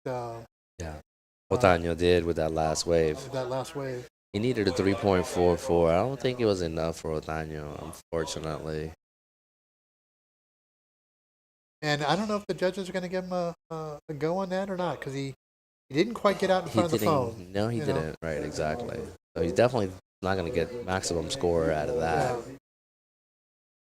Otaño did with that last wave. that last wave. He needed a 3.44. I don't think it was enough for Otaño, unfortunately. And I don't know if the judges are going to give him a go on that or not, because he didn't quite get out in front of the phone. No, he you know? didn't. Right, exactly. So he's definitely not going to get maximum score out of that. Yeah.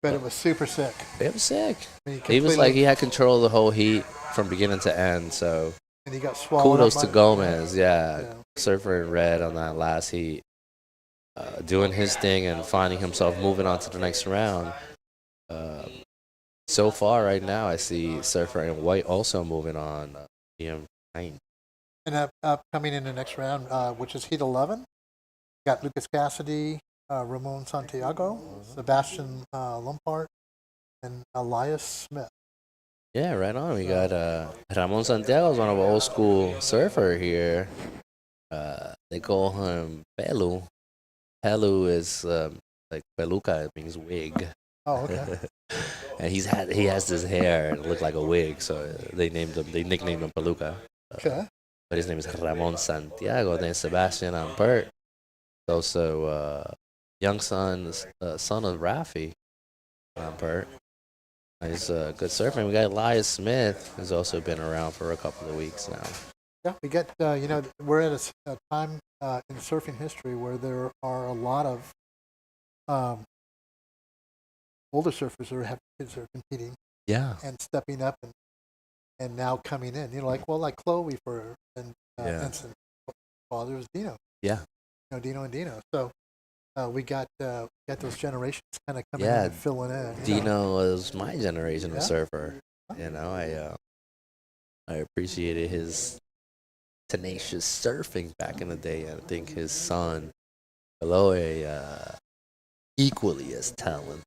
But it was super sick. It was sick. I mean, He was completely- like he had control of the whole heat from beginning to end. So And he got swallowed kudos up to by- Gomez. Yeah. Surfer in red on that last heat. Doing his thing and finding himself moving on to the next round. So far, right now, I see Surfer in white also moving on. PM9. And up coming in the next round, which is Heat 11, got Lucas Cassidy, Ramon Santiago, Sebastian Lumpart, and Elias Smith. Yeah, right on. We got Ramon Santiago is one of our old school surfer here. They call him Pelu. Pelu is like peluca, it means wig. Oh, okay. And he has this hair and it looked like a wig, so they nicknamed him Peluca. Okay. But his name is Ramon Santiago. Then Sebastian Ampert, also young son of Rafi Ampert. He's a good surfer. We got Elias Smith, who's also been around for a couple of weeks now. Yeah, we get, we're at a time in surfing history where there are a lot of older surfers who have kids that are competing. Yeah. And stepping up and now coming in. Like Chloe and Vincent. Father was Dino. Yeah. Dino and Dino. So we got those generations kind of coming Yeah. in and filling in. Dino was my generation of Yeah. surfer. I appreciated his tenacious surfing back in the day. I think his son, Eloy, equally as talented.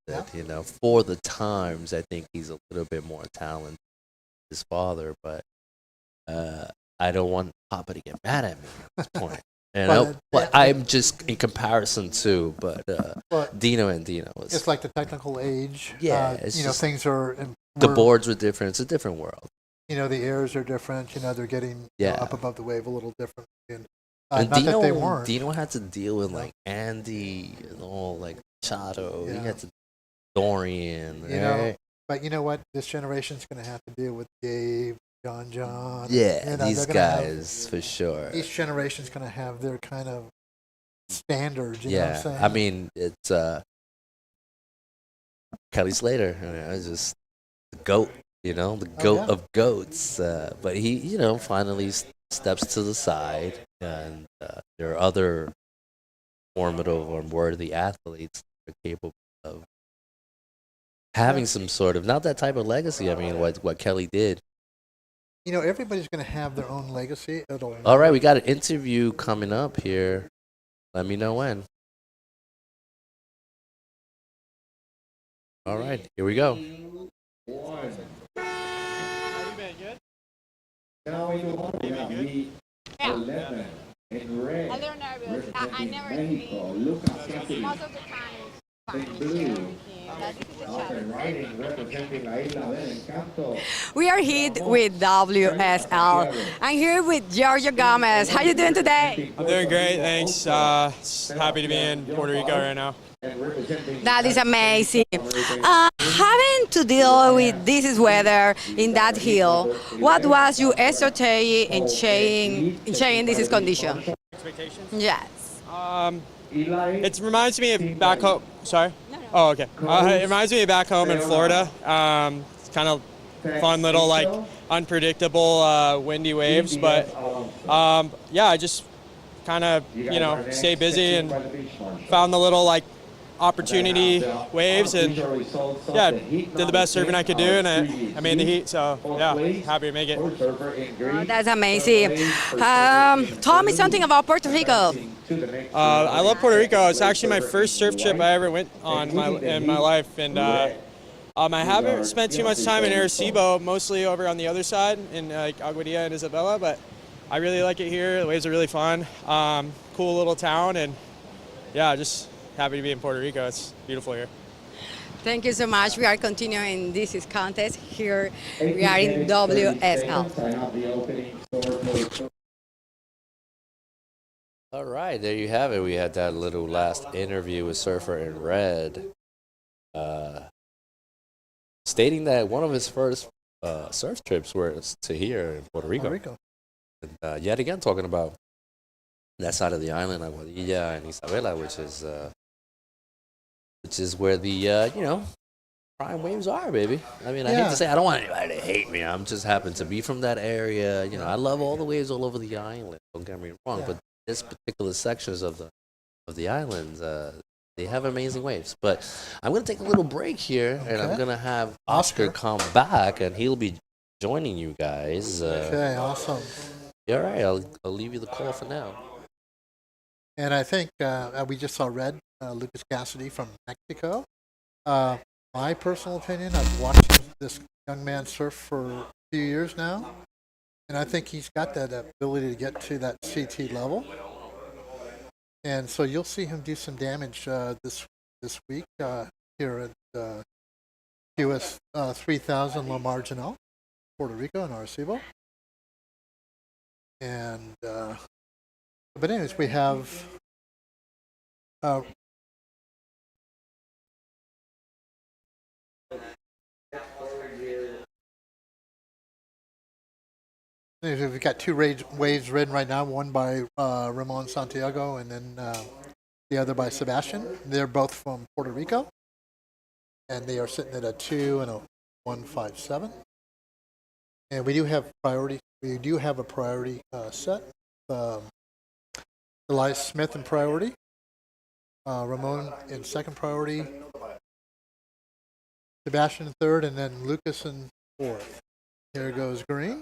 For the times, I think he's a little bit more talented than his father, but I don't want Papa to get mad at me at this point. But I'm just in comparison to, Dino and Dino was. It's like the technical age. Yeah, it's just- things are. The boards were different. It's a different world. The airs are different. They're getting up above the wave a little different. And And not that they weren't. Dino had to deal with like Andy and all like Chato. He had to Dorian. Right? But you know what? This generation's going to have to deal with Dave, John. Yeah, they're these gonna have- guys for sure. Each generation's going to have their kind of standards. You know what I'm saying? I mean, it's Kelly Slater. It's just the GOAT, the GOAT of goats. But he, finally steps to the side, and there are other formidable and worthy athletes that are capable of having some sort of, not that type of legacy. I mean, what Kelly did. Everybody's going to have their own legacy. All right, we got an interview coming up here. Let me know when. All right, here we go. Now we go on to meet 11 in red. A little nervous. I never Mexico, Lucas Cassidy. most of the time. In blue, Owen riding representing La Isla del Encanto. We are here with WSL. I'm here with Giorgio Gomez. How you doing today? I'm doing great, thanks. Happy to be in Puerto Rico right now. That is amazing. Having to deal with this weather in that hill, what was your strategy in changing this condition? Expectations? Yes. It reminds me of back home. Sorry? Oh, okay. It reminds me of back home in Florida. It's kind of fun little, unpredictable windy waves. But, I just kind of, stay busy and found the little, opportunity waves and did the best surfing I could do, and I made the heat, so happy to make it. Oh, that's amazing. Tell me something about Puerto Rico. I love Puerto Rico. It's actually my first surf trip I ever went on in my life, and I haven't spent too much time in Arecibo, mostly over on the other side in Aguadilla and Isabela, but I really like it here. The waves are really fun. Cool little town, and yeah, just happy to be in Puerto Rico. It's beautiful here. Thank you so much. We are continuing this is contest here. We are in WSL. All right, there you have it. We had that little last interview with Surfer in Red, stating that one of his first surf trips was to here in Puerto Rico. And yet again, talking about that side of the island, Aguadilla and Isabela, which is where the prime waves are, baby. I mean, I hate to say, I don't want anybody to hate me. I'm just happen to be from that area. You know, I love all the waves all over the island. Don't get me wrong, but this particular sections of the islands, they have amazing waves. But I'm gonna take a little break here, and I'm gonna have Oscar come back, and he'll be joining you guys. Okay, awesome. All right, I'll leave you the call for now. And I think we just saw Red, Lucas Cassidy from Mexico. My personal opinion, I've watched this young man surf for a few years now, and I think he's got that ability to get to that CT level. And so you'll see him do some damage this week here at QS 3000 La Marginal, Puerto Rico and Arecibo. And but anyways, we have we've got two waves ridden right now, one by Ramon Santiago and then the other by Sebastian. They're both from Puerto Rico, and they are sitting at a 2 and a 157. And we do have priority. We do have a priority set. Elias Smith in priority, Ramon in second priority, Sebastian in third, and then Lucas in fourth. Here goes green.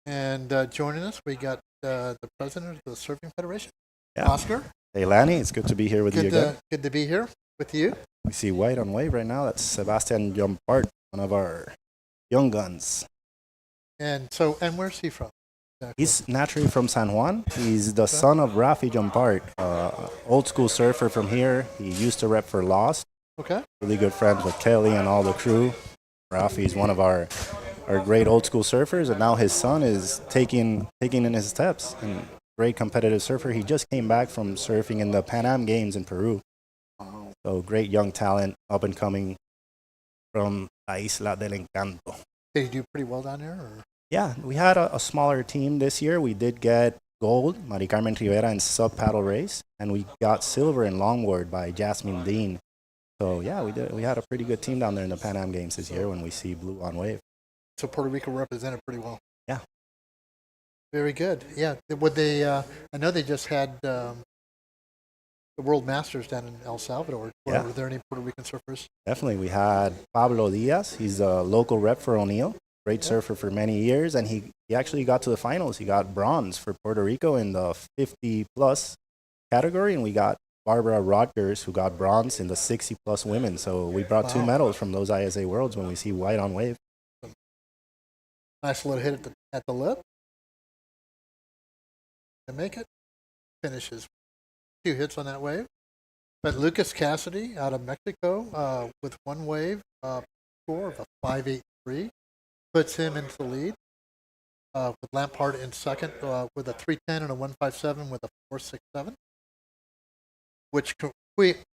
And joining us, we got the president of the Surfing Federation, Oscar. Hey, Lanny, it's good to be here with you again. Good to be here with you. We see white on wave right now. That's Sebastian Jompart, one of our young guns. And where's he from? Exactly. He's naturally from San Juan. He's the son of Rafi Jompart, old school surfer from here. He used to rep for Lost. Okay. Really good friends with Kelly and all the crew. Rafi is one of our great old school surfers, and now his son is taking in his steps. And great competitive surfer. He just came back from surfing in the Pan Am Games in Peru. Wow. So great young talent, up and coming from La Isla del Encanto. Did he do pretty well down there? Or? Yeah, we had a smaller team this year. We did get gold, Mari Carmen Rivera in sub paddle race, and we got silver in longboard by Jasmine Dean. So yeah, we had a pretty good team down there in the Pan Am Games this year when we see blue on wave. So Puerto Rico represented pretty well. Yeah. Very good. Yeah. Would they? I know they just had the World Masters down in El Salvador. Were there any Puerto Rican surfers? Definitely. We had Pablo Diaz. He's a local rep for O'Neill. Great surfer for many years, and he actually got to the finals. He got bronze for Puerto Rico in the 50-plus category, and we got Barbara Rodgers, who got bronze in the 60-plus women. So we brought two medals from those ISA Worlds when we see white on wave. Nice little hit at the lip. And make it. Finishes 2 hits on that wave. But Lucas Cassidy out of Mexico with one wave score of a 5.83 puts him into the lead. With Lampard in second with a 3.10 and a 1.57 with a 4.67, which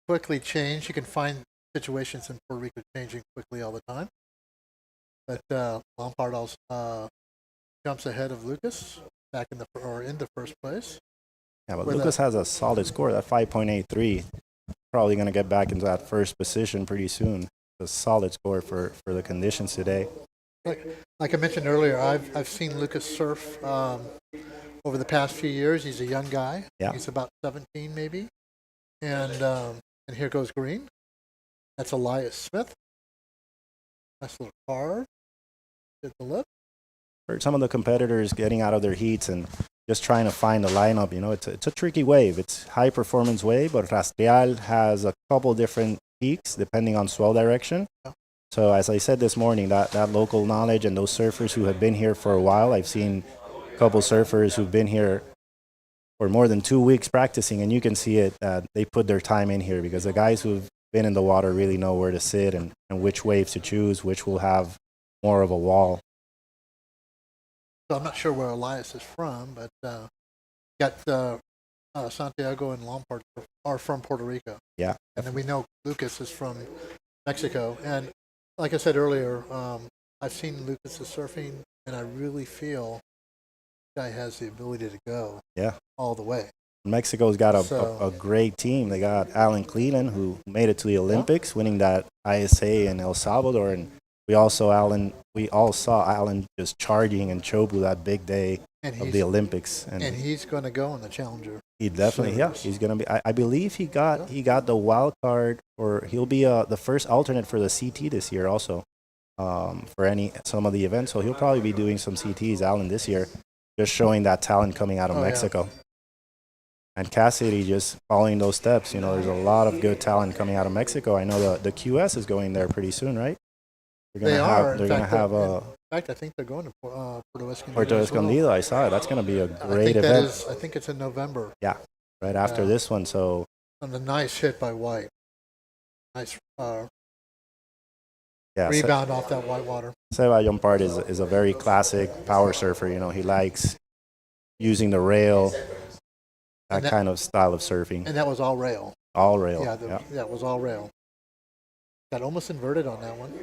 quickly change. You can find situations in Puerto Rico changing quickly all the time. But Lampard also jumps ahead of Lucas back into first place. Yeah, but Lucas has a solid score. That 5.83, probably going to get back into that first position pretty soon. A solid score for the conditions today. Like I mentioned earlier, I've seen Lucas surf over the past few years. He's a young guy. Yeah. He's about 17 maybe. And here goes green. That's Elias Smith. Nice little carve. Hit the lip. For some of the competitors getting out of their heats and just trying to find the lineup, it's a tricky wave. It's high performance wave, but Rastreal has a couple different peaks depending on swell direction. Yeah. So as I said this morning, that local knowledge and those surfers who have been here for a while, I've seen a couple surfers who've been here for more than 2 weeks practicing, and you can see it that they put their time in here because the guys who've been in the water really know where to sit and which waves to choose, which will have more of a wall. So I'm not sure where Elias is from, but got Santiago and Lompard are from Puerto Rico. Yeah. And then we know Lucas is from Mexico. And like I said earlier, I've seen Lucas's surfing, and I really feel the guy has the ability to go all the way. Mexico's got a great team. They got Alan Cleland, who made it to the Olympics, winning that ISA in El Salvador, and we all saw Alan just charging in Chobu that big day of the Olympics. And he's going to go in the Challenger. He definitely, he's going to be. I believe he got the wild card, or he'll be the first alternate for the CT this year also, for some of the events. So he'll probably be doing some CTs, Alan, this year, just showing that talent coming out of Mexico. Yeah. And Cassidy just following those steps. There's a lot of good talent coming out of Mexico. I know the QS is going there pretty soon, right? They're going to have in fact, I think they're going to Puerto Escondido. Puerto Escondido, I saw it. That's going to be a great event. I think it's in November. Yeah, right after this one. So. And a nice hit by White. Nice rebound off that white water. Seba Jompard is a very classic power surfer. He likes using the rail, that kind of style of surfing. And that was all rail. All rail. Yeah, it was all rail. Got almost inverted on that one.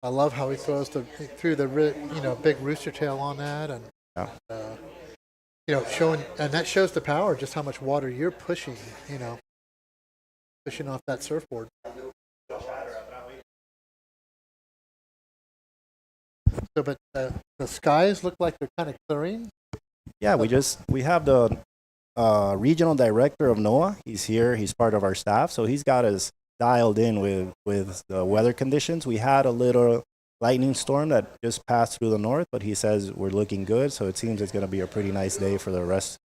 I love how he throws through the big rooster tail on that, and showing, and that shows the power, just how much water you're pushing, pushing off that surfboard. So, but the skies look like they're kind of clearing. Yeah, we have the regional director of NOAA. He's here. He's part of our staff, so he's got us dialed in with the weather conditions. We had a little lightning storm that just passed through the north, but he says we're looking good, so it seems it's going to be a pretty nice day for the rest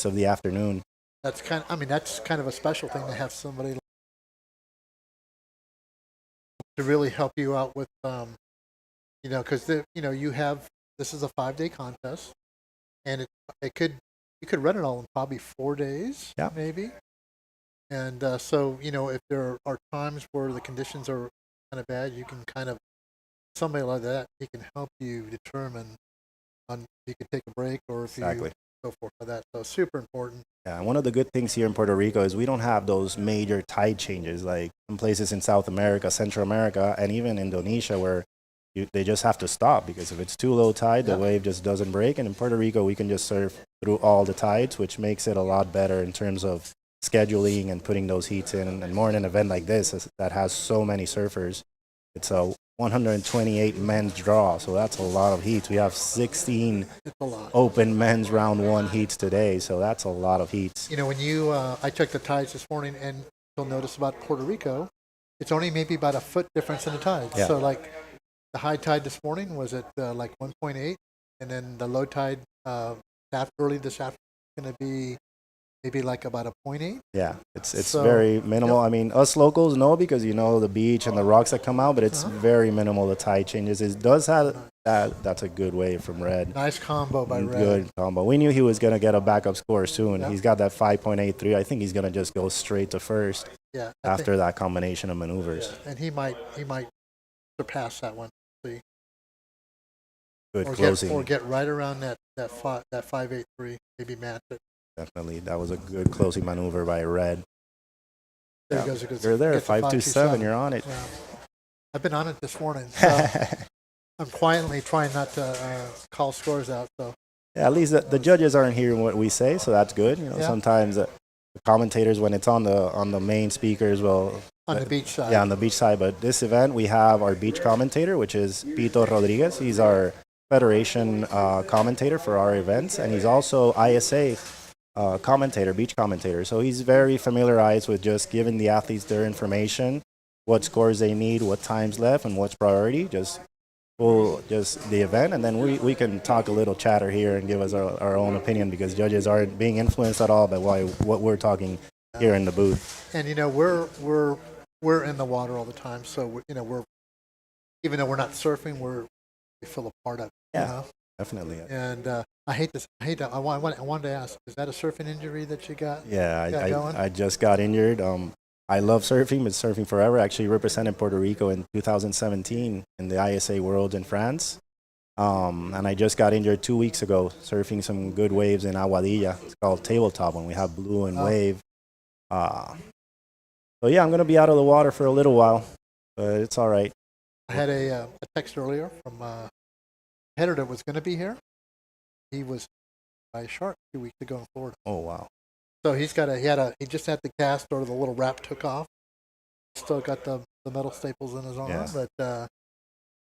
of the afternoon. That's kind of a special thing to have somebody to really help you out with, because you have, this is a 5-day contest, and you could run it all in probably 4 days, maybe. And so, if there are times where the conditions are kind of bad, you can somebody like that, he can help you determine if you can take a break or if you go forth with that. So super important. Yeah, one of the good things here in Puerto Rico is we don't have those major tide changes like in places in South America, Central America, and even Indonesia where they just have to stop because if it's too low tide, the wave just doesn't break. And in Puerto Rico, we can just surf through all the tides, which makes it a lot better in terms of scheduling and putting those heats in. And more in an event like this that has so many surfers. It's a 128 men's draw, so that's a lot of heats. We have 16 open men's round 1 heats today, so that's a lot of heats. When I checked the tides this morning, and you'll notice about Puerto Rico, it's only maybe about a foot difference in the tides. Yeah. So like the high tide this morning was at like 1.8, and then the low tide early this afternoon is going to be maybe like about a 0.8. Yeah, it's very minimal. I mean, us locals know because the beach and the rocks that come out, but it's very minimal, the tide changes. It does have that. That's a good wave from Red. Nice combo by Red. Good combo. We knew he was going to get a backup score soon. He's got that 5.83. I think he's going to just go straight to first after that combination of maneuvers. Yeah. And he might surpass that one. See. Good closing. Or get right around that 5.83, maybe match it. Definitely. That was a good closing maneuver by Red. There he goes. You're there, 527. You're on it. Yeah. I've been on it this morning. So I'm quietly trying not to call scores out. So. Yeah, at least the judges aren't hearing what we say, so that's good. Sometimes the commentators, when it's on the main speakers, on the beach side. Yeah, on the beach side. But this event, we have our beach commentator, which is Pito Rodriguez. He's our Federation commentator for our events, and he's also ISA beach commentator. So he's very familiarized with just giving the athletes their information, what scores they need, what time's left, and what's priority. Just the event, and then we can talk a little chatter here and give us our own opinion because judges aren't being influenced at all by what we're talking here in the booth. And we're we're in the water all the time, so we're even though we're not surfing, we feel a part of it. Yeah, definitely. And I hate this. I wanted to ask: is that a surfing injury that you got? Yeah, I just got injured. I love surfing, been surfing forever. Actually represented Puerto Rico in 2017 in the ISA World in France. And I just got injured 2 weeks ago surfing some good waves in Aguadilla. It's called tabletop when we have blue and wave. So yeah, I'm going to be out of the water for a little while, but it's all right. I had a text earlier from a header that was going to be here. He was by a shark 2 weeks ago in Florida. Oh, wow. So he just had the cast or the little wrap took off. Still got the metal staples in his arm,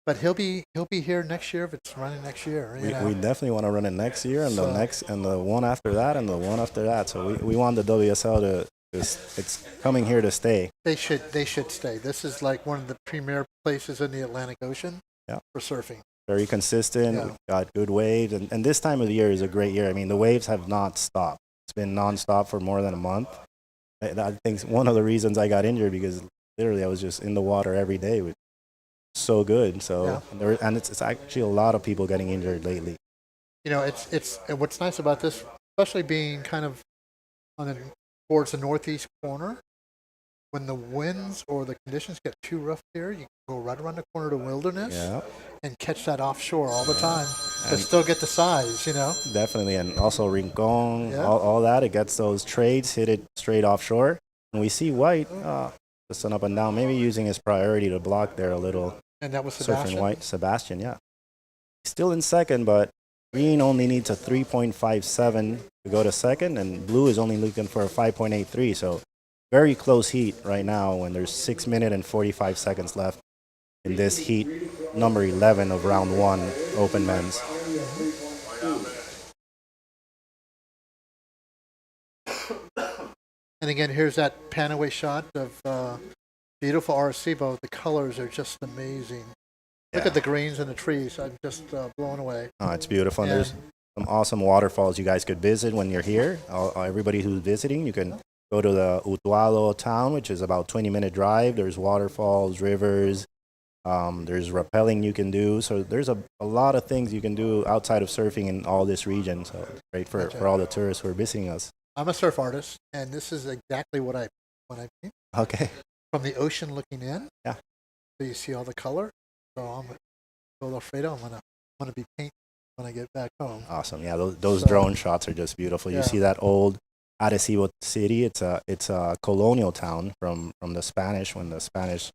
but he'll be here next year if it's running next year. We definitely want to run it next year and the one after that and the one after that. So we want the WSL to it's coming here to stay. They should stay. This is like one of the premier places in the Atlantic Ocean for surfing. Very consistent. Yeah. We've got good waves, and this time of the year is a great year. I mean, the waves have not stopped. It's been nonstop for more than a month. I think one of the reasons I got injured because literally I was just in the water every day. It was so good. So it's actually a lot of people getting injured lately. It's and what's nice about this, especially being kind of towards the northeast corner, when the winds or the conditions get too rough here, you can go right around the corner to Wilderness and catch that offshore all the time, but still get the size, Definitely, and also Rincon, all that. It gets those trades, hit it straight offshore. And we see White just up and down, maybe using his priority to block there a little. And that was Surfing White. Sebastian, yeah. Still in second, but Green only needs a 3.57 to go to second, and Blue is only looking for a 5.83, so very close heat right now when there's 6 minutes and 45 seconds left in this heat, number 11 of round 1, open men's. And again, here's that pan away shot of beautiful Arecibo. The colors are just amazing. Look at the greens and the trees. I'm just blown away. Oh, it's beautiful. And there's some awesome waterfalls you guys could visit when you're here. Everybody who's visiting, you can go to the Utuado town, which is about 20-minute drive. There's waterfalls, rivers. There's rappelling you can do. So there's a lot of things you can do outside of surfing in all this region. So it's great for all the tourists who are visiting us. I'm a surf artist, and this is exactly what I mean. Okay. From the ocean looking in. Yeah. So you see all the color. So I'm gonna be painting when I get back home. Awesome. Yeah, those drone shots are just beautiful. You see that old Arecibo city. It's a colonial town from the Spanish when the Spanish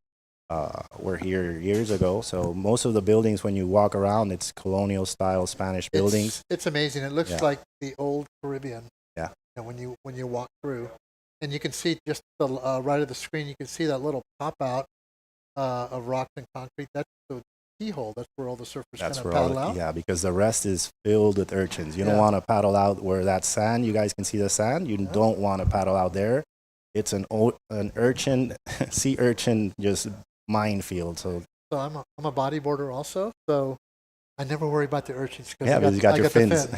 were here years ago. So most of the buildings when you walk around, it's colonial style Spanish buildings. It's amazing. It looks like the old Caribbean. Yeah. And when you walk through, and you can see just the right of the screen, you can see that little pop out of rocks and concrete. That's the keyhole. That's where all the surfers kind of paddle out. Yeah, because the rest is filled with urchins. You don't want to paddle out where that's sand. You guys can see the sand. You don't want to paddle out there. It's an urchin, sea urchin, just minefield. So I'm a bodyboarder also. So I never worry about the urchins because you got your fins.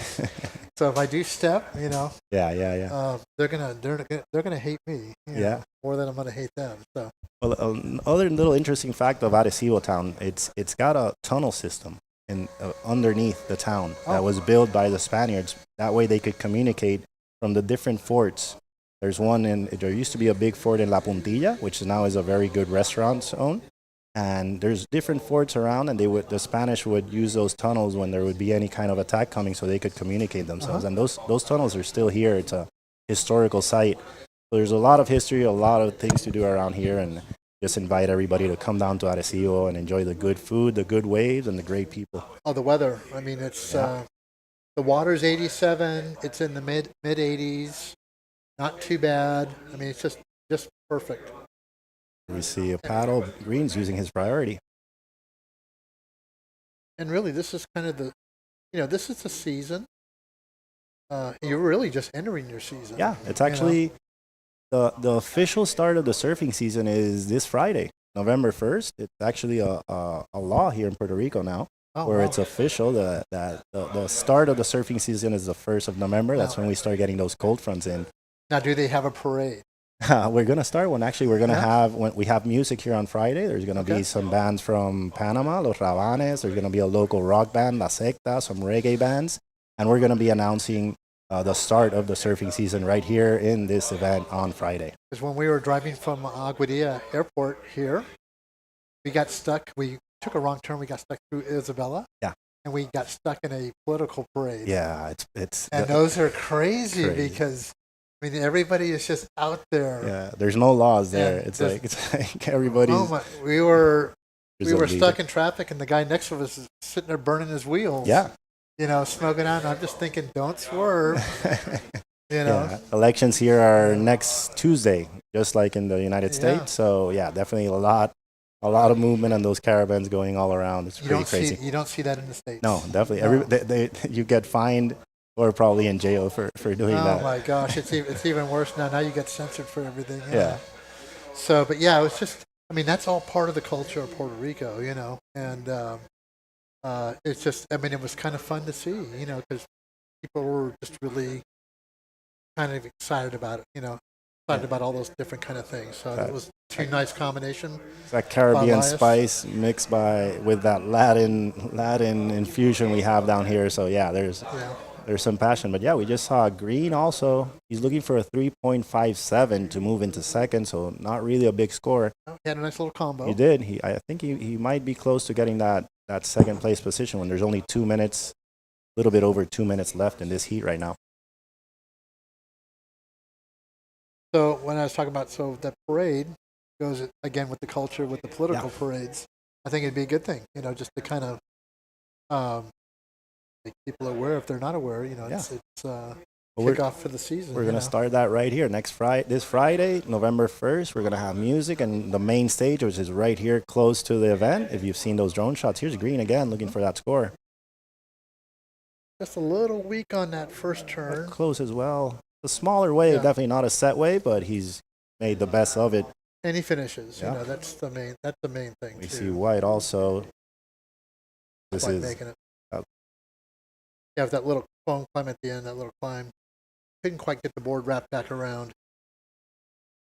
So if I do step, Yeah. They're gonna hate me. More than I'm gonna hate them. So. Well, another little interesting fact of Arecibo town, it's got a tunnel system underneath the town that was built by the Spaniards. That way they could communicate from the different forts. There's there used to be a big fort in La Puntilla, which now is a very good restaurant zone. And there's different forts around, and the Spanish would use those tunnels when there would be any kind of attack coming, so they could communicate themselves. And those tunnels are still here. It's a historical site. So there's a lot of history, a lot of things to do around here, and just invite everybody to come down to Arecibo and enjoy the good food, the good waves, and the great people. Oh, the weather! I mean, it's the water's 87. It's in the mid 80s. Not too bad. I mean, it's just perfect. We see a paddle. Green's using his priority. And really, this is kind of this is the season. You're really just entering your season. Yeah, it's actually the official start of the surfing season is this Friday, November 1st. It's actually a law here in Puerto Rico now, where it's official that the start of the surfing season is the 1st of November. That's when we start getting those cold fronts in. Now, do they have a parade? We're gonna start one. Actually, we're gonna have when we have music here on Friday. There's gonna be some bands from Panama, Los Rabanes. There's gonna be a local rock band, La Secta, some reggae bands, and we're gonna be announcing the start of the surfing season right here in this event on Friday. Because when we were driving from Aguadilla Airport here, we got stuck. We took a wrong turn. We got stuck through Isabela. Yeah. And we got stuck in a political parade. Yeah, it's and those are crazy because I mean everybody is just out there. Yeah, there's no laws there. It's like everybody's. Oh my, we were stuck in traffic, and the guy next to us is sitting there burning his wheels. Yeah. You know, smoking out. And I'm just thinking, don't swerve. You know. Yeah. Elections here are next Tuesday, just like in the United States. So yeah, definitely a lot of movement and those caravans going all around. It's pretty crazy. You don't see that in the States. No, definitely. No. You get fined or probably in jail for doing that. Oh my gosh, it's even worse now. Now you get censored for everything. Yeah. So, but yeah, it was just. I mean, that's all part of the culture of Puerto Rico, you know, and it's just. I mean, it was kind of fun to see, you know, because people were just really kind of excited about it, you know. About all those different kind of things, so it was two nice combination. It's that Caribbean spice mixed with that Latin infusion we have down here. So yeah, there's some passion. But yeah, we just saw Green also. He's looking for a 3.57 to move into second, so not really a big score. He had a nice little combo. He did. I think he might be close to getting that second place position when there's only 2 minutes, a little bit over 2 minutes left in this heat right now. So when I was talking about that parade goes again with the culture, with the political parades, I think it'd be a good thing, you know, just to kind of make people aware if they're not aware, you know, it's kick off for the season. We're gonna start that right here this Friday, November 1st. We're gonna have music and the main stage, which is right here close to the event. If you've seen those drone shots, here's Green again looking for that score. Just a little weak on that first turn. But close as well. A smaller wave, definitely not a set wave, but he's made the best of it. And he finishes. You know, that's the main thing. We see White also. This White is making it. You have that little foam climb at the end, that little climb. Couldn't quite get the board wrapped back around.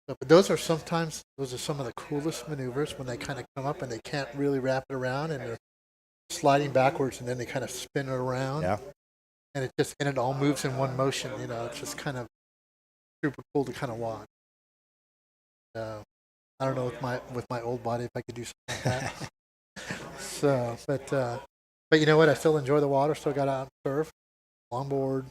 So, but those are some of the coolest maneuvers when they kind of come up and they can't really wrap it around and they're sliding backwards and then they kind of spin it around. Yeah. And it all moves in one motion, you know. It's just kind of super cool to kind of watch. I don't know with my old body if I could do something like that. So, but you know what? I still enjoy the water. Still got out and surf, longboard.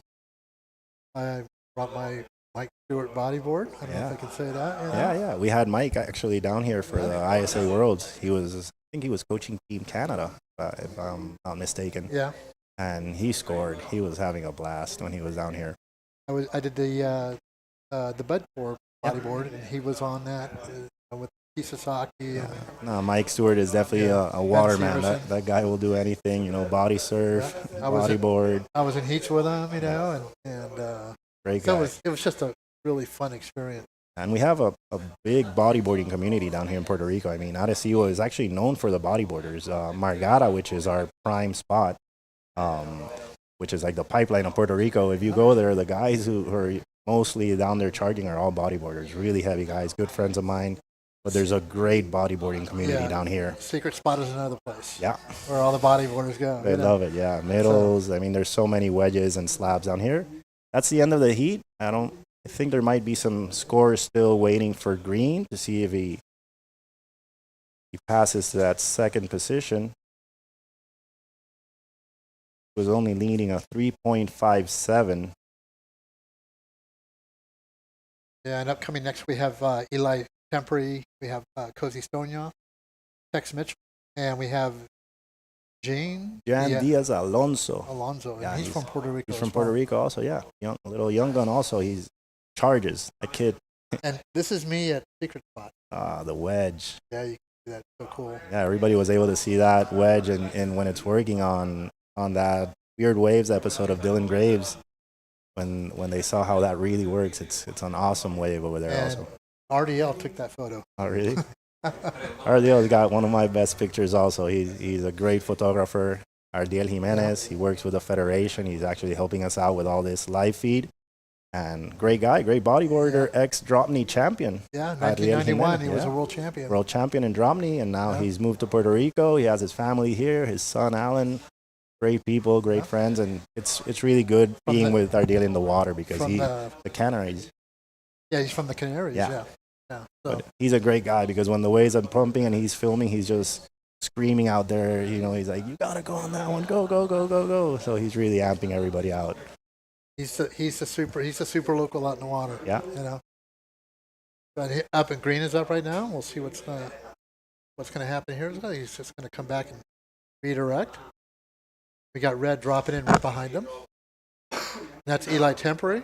I brought my Mike Stewart bodyboard. I don't know if I can say that. You know? Yeah. We had Mike actually down here for the ISA Worlds. I think he was coaching Team Canada, if I'm not mistaken. Yeah. And he scored. He was having a blast when he was down here. I did the Bedford bodyboard, and he was on that with Kisasaki. No, Mike Stewart is definitely a waterman. That guy will do anything, you know, body surf, bodyboard. I was in heats with him, you know, and great guy. So it was just a really fun experience. And we have a big bodyboarding community down here in Puerto Rico. I mean, Arecibo is actually known for the bodyboarders. Margara, which is our prime spot, which is like the pipeline of Puerto Rico. If you go there, the guys who are mostly down there charging are all bodyboarders, really heavy guys, good friends of mine. But there's a great bodyboarding community down here. Secret Spot is another place. Yeah. Where all the bodyboarders go. They love it, yeah. Middles. I mean, there's so many wedges and slabs down here. That's the end of the heat. I think there might be some scores still waiting for Green to see if he passes to that second position. He was only leading a 3.57. Yeah, and upcoming next we have Eli Temperi, we have Cozy Stonia, Tex Mitchell, and we have Jan Diaz Alonso. Yeah, he's from Puerto Rico. He's from Puerto Rico also, yeah. A little young gun also. He's charges, a kid. And this is me at Secret Spot. The wedge. Yeah, you can see that. So cool. Yeah, everybody was able to see that wedge, and when it's working on that Weird Waves episode of Dylan Graves, when they saw how that really works, it's an awesome wave over there also. RDL took that photo. Oh, really? RDL's got one of my best pictures also. He's a great photographer. RDL Jimenez, he works with the Federation. He's actually helping us out with all this live feed. And great guy, great bodyboarder, ex-drop knee champion. Yeah, Adrian 1991, Jimenez, he was a world champion. World champion in drop knee, and now he's moved to Puerto Rico. He has his family here, his son Alan. Great people, great friends, and it's really good being with Ardelia in the water because the Canaries. Yeah, he's from the Canaries. Yeah. So. But he's a great guy because when the waves are pumping and he's filming, he's just screaming out there. You know, he's like, "You gotta go on that one, go, go, go, go, go!" So he's really amping everybody out. He's a super local out in the water. Yeah. You know. But up and green is up right now. We'll see what's going to happen here. He's just going to come back and redirect. We got red dropping in right behind him. And that's Eli Temporary.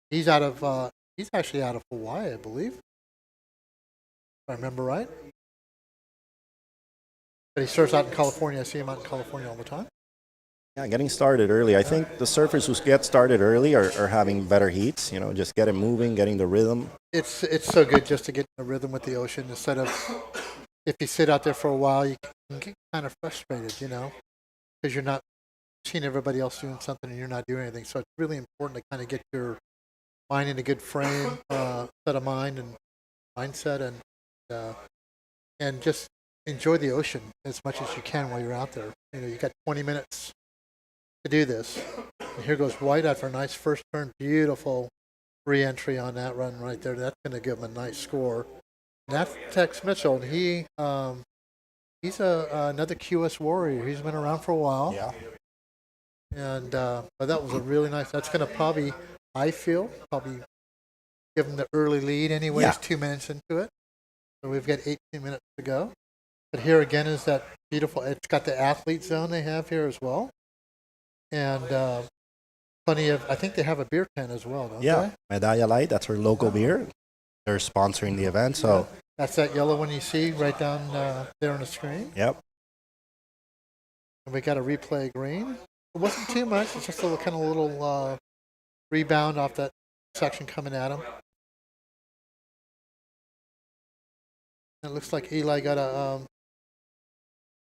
He's actually out of Hawaii, I believe. If I remember right. But he starts out in California. I see him out in California all the time. Yeah, getting started early. I think the surfers who get started early are having better heats. You know, just get it moving, getting the rhythm. It's so good just to get in the rhythm with the ocean instead of if you sit out there for a while, you can get kind of frustrated, you know, because you're not seeing everybody else doing something and you're not doing anything. So it's really important to kind of get your mind in a good frame, set of mind and mindset, and just enjoy the ocean as much as you can while you're out there. You know, you got 20 minutes to do this. And here goes White after a nice first turn, beautiful re-entry on that run right there. That's going to give him a nice score. And that's Tex Mitchell, and he's another QS warrior. He's been around for a while. Yeah. And but that was a really nice. That's going to probably, I feel, give him the early lead. Anyways, 2 minutes into it, so we've got 18 minutes to go. But here again is that beautiful. It's got the athlete zone they have here as well, and plenty of. I think they have a beer tent as well, don't they? Medalla Light. That's our local beer. They're sponsoring the event, so that's that yellow one you see right down there on the screen. Yep. And we got a replay green. It wasn't too much. It's just a little rebound off that section coming at him. It looks like Eli got a.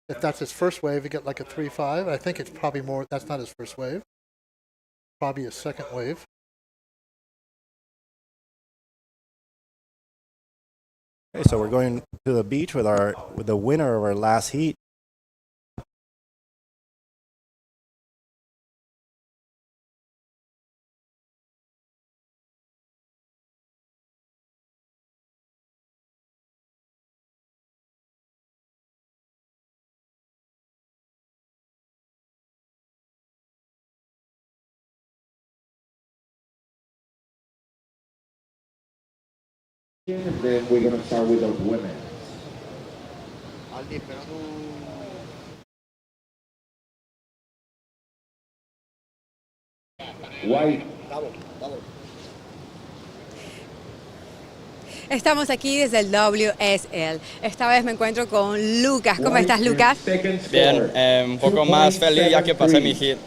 If that's his first wave, he got like a 3.5. I think it's probably more. That's not his first wave. Probably his second wave. Okay, so we're going to the beach with the winner of our last heat. And then we're going to start with the women. White. Estamos aquí desde el WSL. Esta vez me encuentro con Lucas. ¿Cómo estás, Lucas? Bien, un poco más feliz ya que pasé mi hit.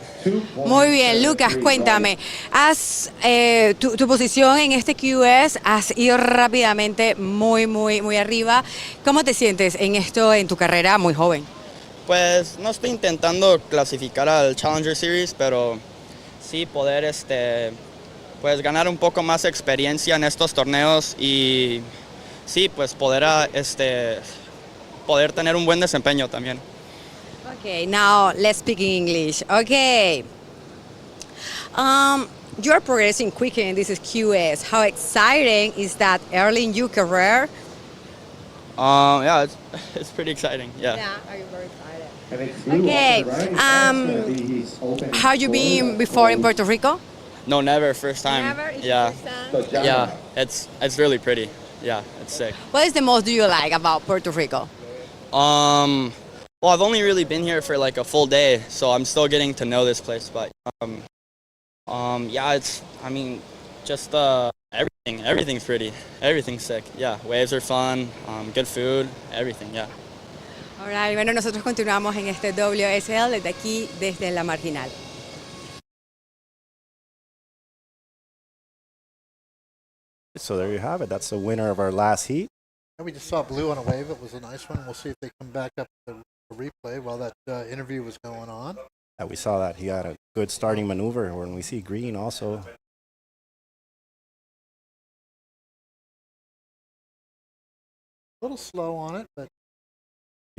Muy bien, Lucas, cuéntame. Tu posición en este QS, has ido rápidamente muy arriba. ¿Cómo te sientes en esto en tu carrera muy joven? Pues no estoy intentando clasificar al Challenger Series, pero sí poder pues ganar un poco más experiencia en estos torneos y sí, pues poder tener un buen desempeño también. Okay, now let's speak in English. Okay. You're progressing quickly and this is QS. How exciting is that early in your career? Yeah, it's pretty exciting. Yeah. Yeah, are you very excited? Okay. Have you been before in Puerto Rico? No, never. First time. Never? It's Yeah. first time? Yeah, it's really pretty. Yeah, it's sick. What is the most do you like about Puerto Rico? Well, I've only really been here for like a full day, so I'm still getting to know this place. But yeah, just everything's pretty, everything's sick. Yeah, waves are fun, good food, everything. Yeah. Alright, bueno, nosotros continuamos en este WSL desde aquí, desde la Marginal. So there you have it. That's the winner of our last heat. And we just saw blue on a wave. It was a nice one. We'll see if they come back up to the replay while that interview was going on. Yeah, we saw that he had a good starting maneuver. When we see green also, little slow on it, but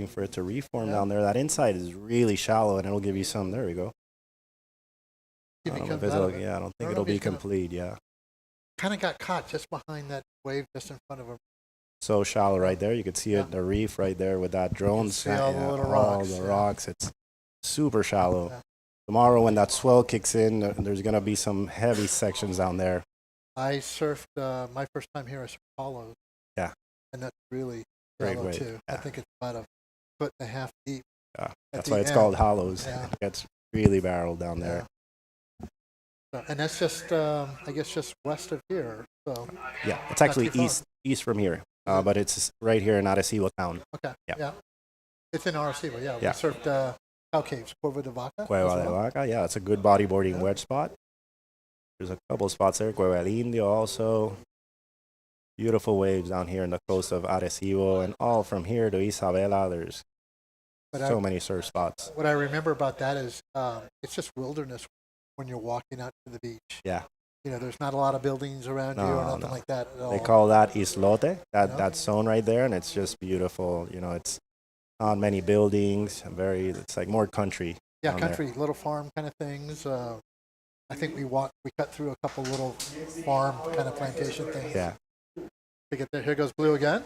For it to reform down there, that inside is really shallow, and it'll give you some. There we go. if I he don't know comes if out of it'll- it. yeah, I don't think know it'll if be he's gonna- complete. Yeah, Kind of got caught just behind that wave just in front of him. so shallow right there. You can see it, the reef right there with that drone. see all the little all rocks, the yeah. rocks. It's super shallow. Yeah. Tomorrow, when that swell kicks in, there's gonna be some heavy sections down there. I surfed my first time here. I surfed hollows. Yeah. And that's really Great shallow wave, too. I yeah. think it's about 1.5 feet deep. Yeah, at that's the why it's end. called hollows. Yeah. It gets really barreled down there. So, and that's just, I guess, just west of here. So Yeah, it's not actually too far. east from here, but it's right here in Arecibo town. Okay. Yeah. Yeah. It's in Arecibo. Yeah. Yeah. We surfed Cow Caves, Cueva de Vaca. as Cueva de well. Vaca, yeah, it's a good bodyboarding wedge spot. There's a couple spots there. Cueva del Indio also. Beautiful waves down here in the coast of Arecibo, and all from here to Isabela. There's But so many surf spots. What I remember about that is it's just wilderness when you're walking out to the beach. Yeah. You know, there's not a lot of buildings around you or nothing like that at all. They call that islote, that zone right there, and it's just beautiful. You know, it's not many buildings. It's like more country. Yeah, down there. country, little farm kind of things. I think we cut through a couple little farm kind of plantation things. Yeah. To get there. Here goes Blue again.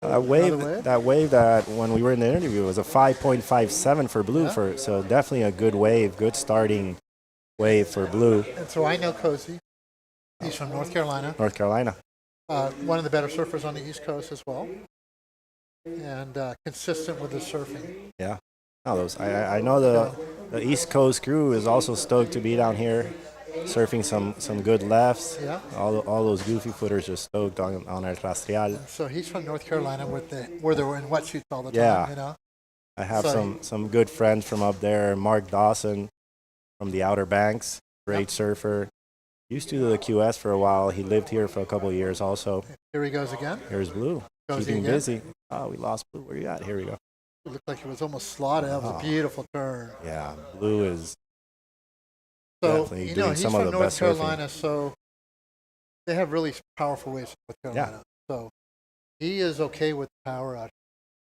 That wave that when we were in the interview was a 5.57 for Blue, Yeah. so definitely a good wave, good starting wave for Blue. And so I know Cozy. He's from North Carolina. North Carolina. One of the better surfers on the East Coast as well. And consistent with his surfing. Yeah. No, I know the East Coast crew is also stoked to be down here, surfing some good lefts. Yeah. All those goofy footers are stoked on El Rastreal. So he's from North Carolina where they were in wetsuits all the time. Yeah. You know. I have So some good friends from up there. Mark Dawson from the Outer Banks, great surfer. Used to do the QS for a while. He lived here for a couple of years also. Here he goes again. Here's Blue. Goes Keeping again. busy. Oh, we lost Blue. Where you at? Here we go. It looked like he was almost slotted. That was a Oh. beautiful turn. Yeah, Blue is So, definitely you know, doing he's some from of the North best surfing. Carolina, so they have really powerful waves in North Carolina. So he is okay with power out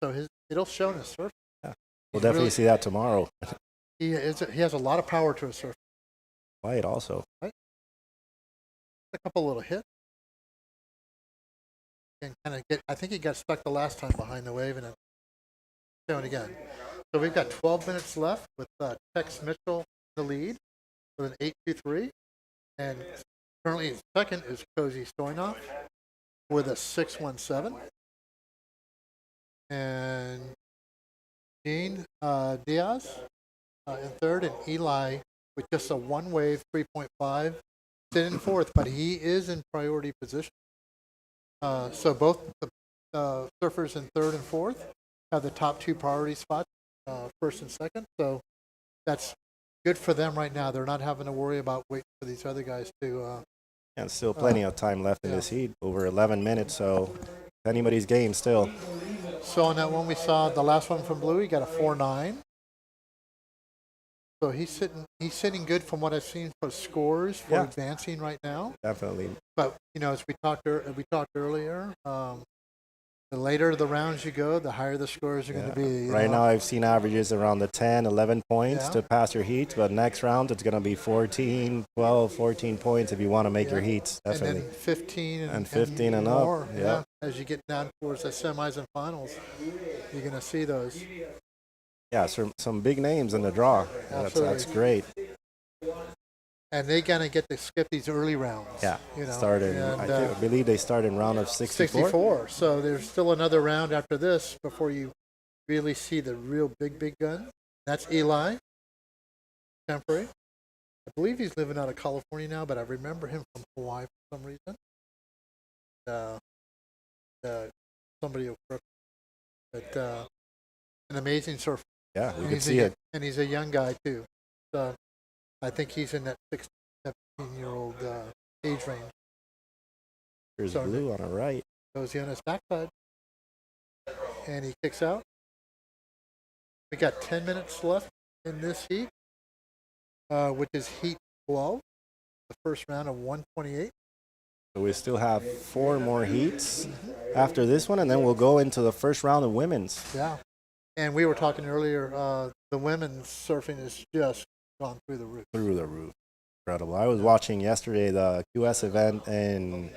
here. So it'll show in his surf. We'll He's definitely really- see that tomorrow. He has a lot of power to his surf. White also. Right? A couple little hits. And kind of I think he got stuck the last time behind the wave and then showing again. So we've got 12 minutes left with Tex Mitchell in the lead with an 8.23. And currently in second is Cozy Stoynoff with a 6.17. And Gene Diaz in third, and Eli with just a one wave 3.5, sit in fourth, but he is in priority position. So both the surfers in third and fourth have the top two priority spots, first and second. So that's good for them right now. They're not having to worry about waiting for these other guys to. And still plenty of time left in this heat, over 11 minutes, so anybody's game still. So on that one we saw, the last one from Blue, he got a 4.9. So he's sitting good from what I've seen for scores for Yeah. advancing right now. Definitely. But you know, as we talked earlier, the later the rounds you go, the higher the scores are going to be. you Right know? now, I've seen averages around the 10, 11 points Yeah. to pass your heats, but next round, it's going to be 14, 12, 14 points if you want to make your heats. Definitely. And then 15 And 15 and up, more. yeah. As you get down towards the semis and finals, you're going to see those. Yeah, some big names in the draw. That's Absolutely. great. And they kind of get to skip these early rounds. Yeah, you know. started. And, I believe they start in round of 64. 64. So there's still another round after this before you really see the real big gun. That's Eli, temporary. I believe he's living out of California now, but I remember him from Hawaii for some reason. Somebody will correct me. But an amazing surfer. Yeah, we And could he's see it. And he's a young guy too. So I think he's in that 16, 17-year-old age range. There's So Blue on the right. Goes he on his backside. And he kicks out. We got 10 minutes left in this heat, which is heat 12, the first round of 128. So we still have 4 more heats after this one, and then we'll go into the first round of women's. Yeah. And we were talking earlier, the women's surfing has just gone through the roof. Through the roof. Incredible. I was watching yesterday the QS event in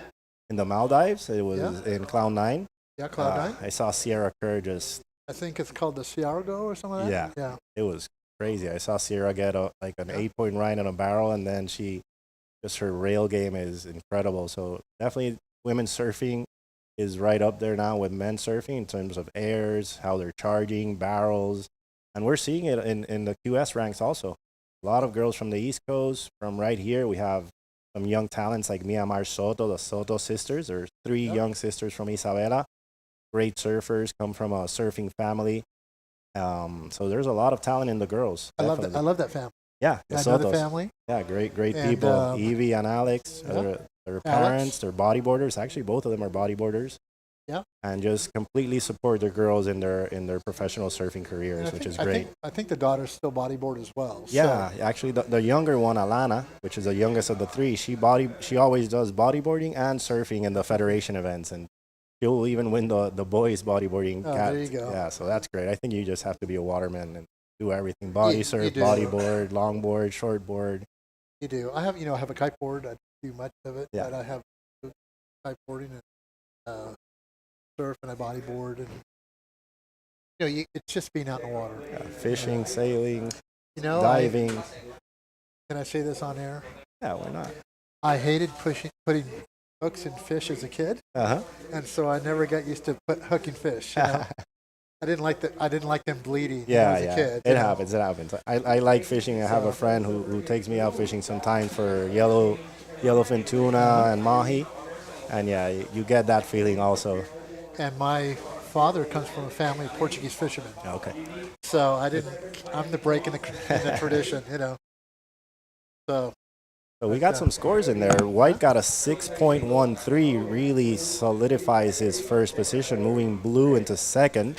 the Maldives. It was in Cloud 9. Yeah, Cloud 9. I saw Sierra Kerr just... I think it's called the Ciargo or something like that. Yeah. It was crazy. I saw Sierra get an 8-point ride on a barrel, and then her rail game is incredible. So definitely women's surfing is right up there now with men's surfing in terms of airs, how they're charging, barrels. And we're seeing it in the QS ranks also. A lot of girls from the East Coast, from right here. We have some young talents like Myanmar Soto, the Soto sisters. There are 3 young sisters from Isabela. Great surfers, come from a surfing family. So there's a lot of talent in the girls. I love that family. Yeah, I know the family. Yeah, great And, people. Evie and Alex, yeah. their parents, they're bodyboarders. Actually, both of them are bodyboarders. Yeah. And just completely support their girls in their professional surfing careers, which is great. I think the daughters still bodyboard as well. Yeah, actually, the younger one, Alana, which is the youngest of the 3, she always does bodyboarding and surfing in the federation events, and she'll even win the boys bodyboarding. There you go. Yeah, so that's great. I think you just have to be a waterman and do everything: body surf, you do. bodyboard, longboard, shortboard. You do. I have a kiteboard. I don't do much of it, but I have kiteboarding and surf, and I bodyboard, and it's just being out in the water. Yeah, fishing, sailing, diving. diving. Can I say this on air? Yeah, why not? I hated putting hooks in fish as a kid, and so I never got used to hooking fish. I didn't like them bleeding as a kid. It happens. I like fishing. I have a friend who takes me out fishing sometimes for yellowfin tuna and mahi, and you get that feeling also. And my father comes from a family of Portuguese fishermen. Okay. So I'm the break in the tradition, So we got some scores in there. White got a 6.13, really solidifies his first position, moving blue into second.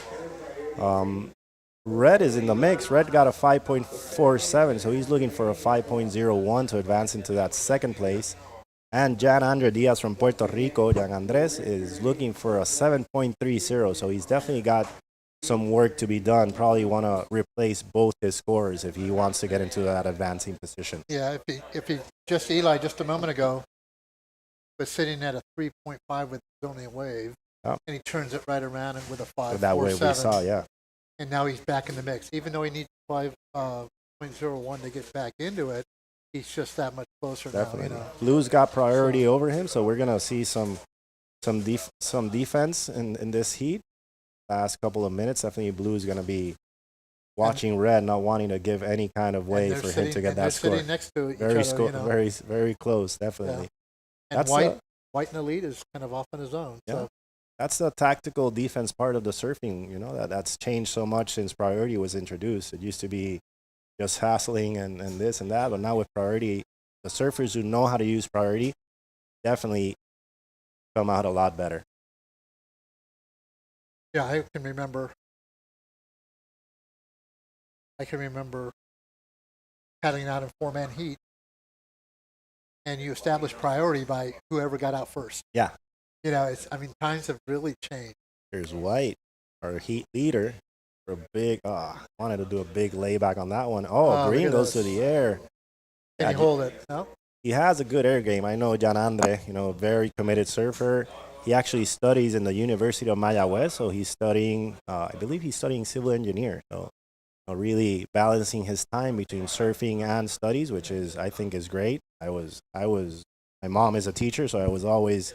Red is in the mix. Red got a 5.47, so he's looking for a 5.01 to advance into that second place. And Jan Andre Diaz from Puerto Rico, Jan Andres, is looking for a 7.30, so he's definitely got some work to be done. Probably want to replace both his scores if he wants to get into that advancing position. Yeah, if he Eli just a moment ago was sitting at a 3.5 with only a wave, and he turns it right around and with a 5.47. That wave we saw, yeah. And now he's back in the mix. Even though he needs 5.01 to get back into it, he's just that much closer Definitely. Now. Blue's got priority over him, so we're gonna see some defense in this heat. Last couple of minutes, definitely Blue's gonna be watching red, not wanting to give any kind of way for him to get that score. Sitting next to each other, very, very close, definitely. Yeah. And White in the lead is kind of off on his own. Yeah. So. That's the tactical defense part of the surfing. That's changed so much since priority was introduced. It used to be just hassling and this and that, but now with priority, the surfers who know how to use priority definitely come out a lot better. Yeah, I can remember paddling out in 4-man heat, and you establish priority by whoever got out first. Yeah. Times have really changed. Here's White, our heat leader, for a big, wanted to do a big layback on that one. Green goes to the air. Can you hold it? No? He has a good air game. I know Jan Andre, very committed surfer. He actually studies in the University of Mayagüez, so he's studying, I believe he's studying civil engineer. So really balancing his time between surfing and studies, which I think is great. My mom is a teacher, so I was always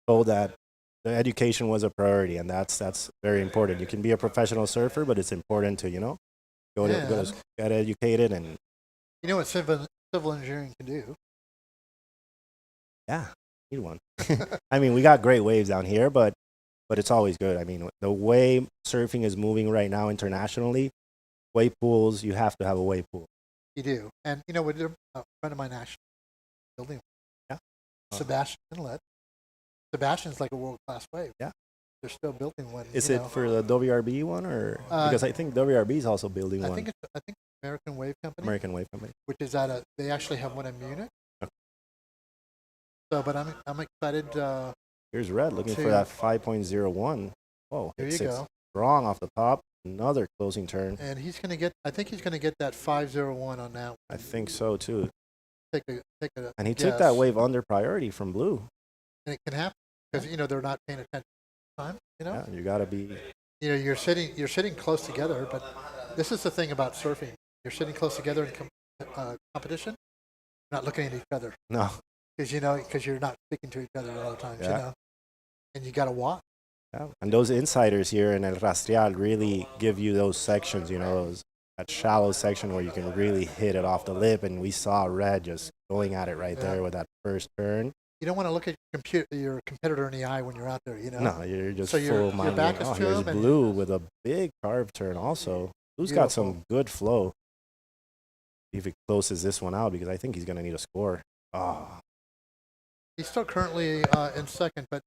told that the education was a priority, and that's very important. You can be a professional surfer, but it's important to go to get educated. And you know what civil engineering can do? Yeah, need one. We got great waves down here, but it's always good. The way surfing is moving right now internationally, wave pools, you have to have a wave pool. You do, and with a friend of mine actually building. Yeah, Sebastian Inlet. Sebastian's like a world-class wave. Yeah. They're still building one. Is it for the WRB one, or because I think WRB is also building one? I think American Wave Company. American Wave Company. Which is they actually have one in Munich. So, but I'm excited. Here's Red looking for that 5.01. Whoa, There you hits it go. strong off the top. Another closing turn. And he's going to get. I think he's going to get that 501 on that. I think so too. Take a. And he took that wave under priority from Blue. And it can happen because they're not paying attention to time. Yeah, you got to be. You're sitting close together, but this is the thing about surfing. You're sitting close together in competition, not looking at each other. No. Because you're not speaking to each other all the time. Yeah. And you got to walk. Yeah. And those insiders here in El Rastreal really give you those sections, that shallow section where you can really hit it off the lip. And we saw Red just going at it right there with that first turn. You don't want to look at your competitor in the eye when you're out there, No, you're just so full mind. Your back is to here's him Blue with a big carve turn also. Blue's got some good flow. See if he closes this one out because I think he's going to need a score. Oh. He's still currently in second, but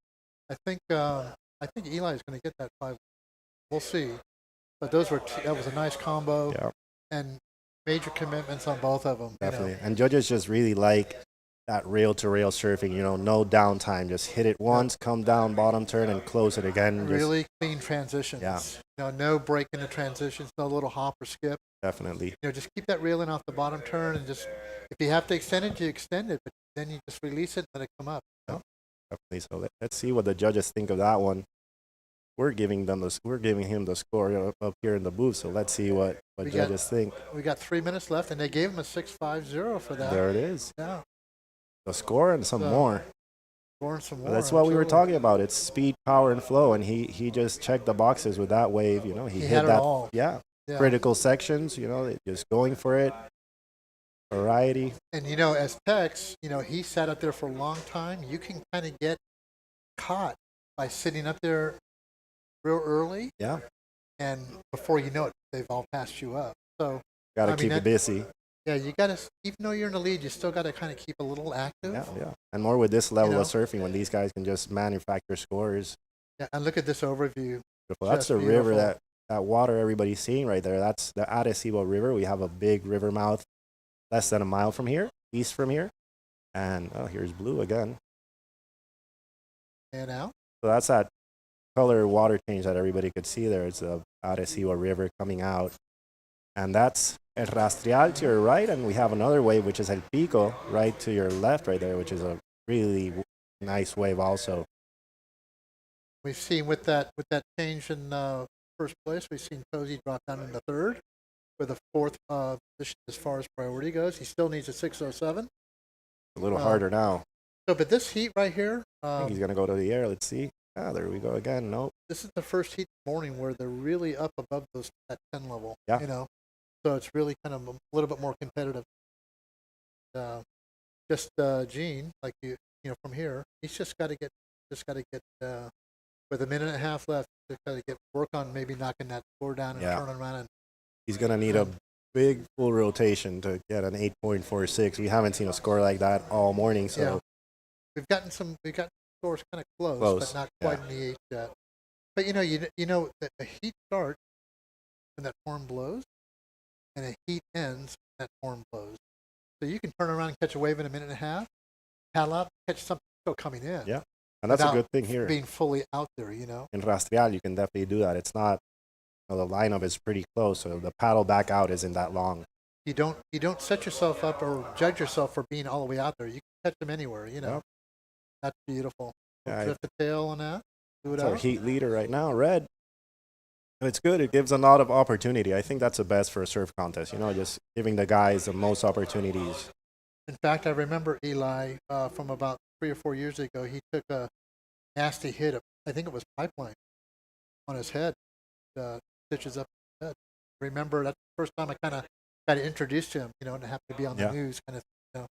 I think Eli is going to get that 5. We'll see. But that was a nice combo. Yeah. And major commitments on both of them. Definitely. And judges just really like that rail-to-rail surfing, no downtime. Just hit it once, come down, bottom turn, and close it again. Really clean transitions. Yeah. No break in the transitions, no little hop or skip. Definitely. Just keep that reel in off the bottom turn, and just if you have to extend it, you extend it, but then you just release it and let it come up. Definitely. So let's see what the judges think of that one. We're giving him the score up here in the booth. So let's see what judges think. We got 3 minutes left, and they gave him a 6.50 for that. There it is. Yeah. The score and some more. Score and some more. That's what we were talking about. It's speed, power, and flow, and he just checked the boxes with that wave. He hit that. All. Yeah. Critical sections. Just going for it. Variety. And as Tex, he sat up there for a long time. You can kind of get caught by sitting up there real early. Yeah. And before you know it, they've all passed you up. So got to keep it busy. Yeah, you got to, even though you're in the lead, you still got to kind of keep a little active. Yeah. And more with this level of surfing when these guys can just manufacture scores. Yeah, and look at this overview. Beautiful. That's the river, that water everybody's seeing right there. That's the Arecibo River. We have a big river mouth less than a mile from here, east from here. And here's Blue again. And out. So that's that color water change that everybody could see there. It's the Arecibo River coming out. And that's El Rastreal to your right, and we have another wave, which is El Pico, right to your left right there, which is a really nice wave also. We've seen with that change in first place, we've seen Cozy drop down in the third with a fourth position as far as priority goes. He still needs a 607. A little harder now. So, but this heat right here. I think he's going to go to the air. Let's see. There we go again. Nope. This is the first heat morning where they're really up above that 10 level. Yeah. So it's really kind of a little bit more competitive. Gene, like from here, he's just got to get with a minute and a half left, just got to work on maybe knocking that score down and turning around. And he's going to need a big full rotation to get an 8.46. We haven't seen a score like that all morning. So we've got scores kind of close, but not quite in the 8 yet. But the heat starts when that horn blows, and the heat ends when that horn blows. So you can turn around and catch a wave in a minute and a half, paddle out, catch something still coming in. Yeah, and that's a good thing here. Being fully out there, In Rastreal, you can definitely do that. It's not, the lineup is pretty close, so the paddle back out isn't that long. You don't set yourself up or judge yourself for being all the way out there. You can catch them anywhere, Yep. That's beautiful. Yeah, Drift the tail on that. Do it It's out. our heat leader right now, Red. It's good. It gives a lot of opportunity. I think that's the best for a surf contest, just giving the guys the most opportunities. In fact, I remember Eli from about 3 or 4 years ago. He took a nasty hit. I think it was pipeline on his head, stitches up his head. Remember, that's the first time I kind of got introduced to him, and happened to be on the news kind of thing.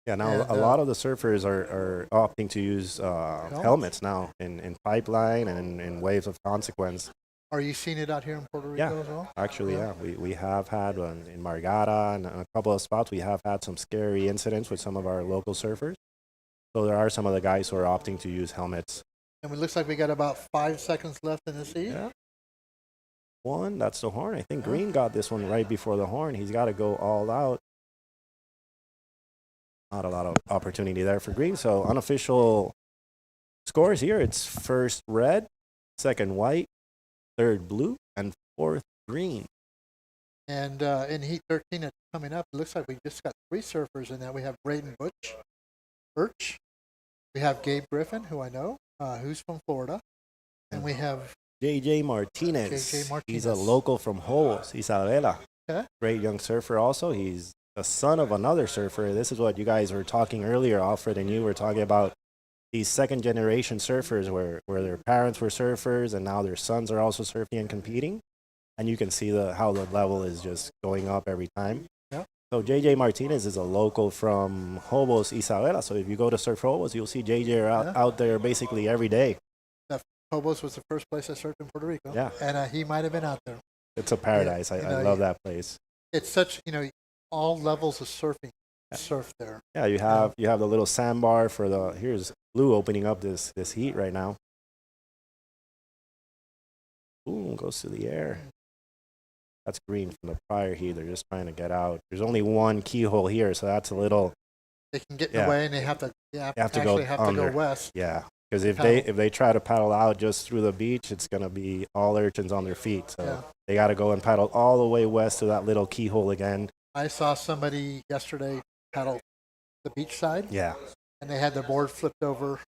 Yeah, now a lot of the surfers are opting to use helmets now in pipeline and in waves of consequence. Are you seeing it out here in Puerto Rico as well? Actually, we have had one in Margara and a couple of spots. We have had some scary incidents with some of our local surfers. So there are some of the guys who are opting to use helmets. And it looks like we got about 5 seconds left in the seat. Yeah. One, that's the horn. I think Green got this one right before the horn. He's got to go all out. not a lot of opportunity there for green. So unofficial scores here, it's first red, second white, third blue, and fourth green. And in Heat 13 that's coming up, it looks like we just got 3 surfers in that. We have Braden Birch. We have Gabe Griffin, who I know, who's from Florida. And we have JJ Martinez. He's a local from Hobos, Isabela. Okay. Great young surfer also. He's the son of another surfer. This is what you guys were talking earlier, Alfred and you were talking about these second generation surfers where their parents were surfers and now their sons are also surfing and competing. And you can see how the level is just going up every time. Yeah. So JJ Martinez is a local from Hobos, Isabela. So if you go to Surf Hobos, you'll see JJ out there basically every day. Hobos was the first place I surfed in Puerto Rico. Yeah. And he might have been out there. It's a paradise. I love that place. It's such, all levels of surfing surf there. Yeah, you have the little sandbar for here's Blue opening up this heat right now. Boom, goes to the air. That's green from the prior heat. They're just trying to get out. There's only one keyhole here, so that's a little. They can get in the way, and they have to. Have to go west. Yeah, because if they try to paddle out just through the beach, it's gonna be all urchins on their feet. So they got to go and paddle all the way west to that little keyhole again. I saw somebody yesterday paddle the beach side. Yeah. And they had their board flipped over,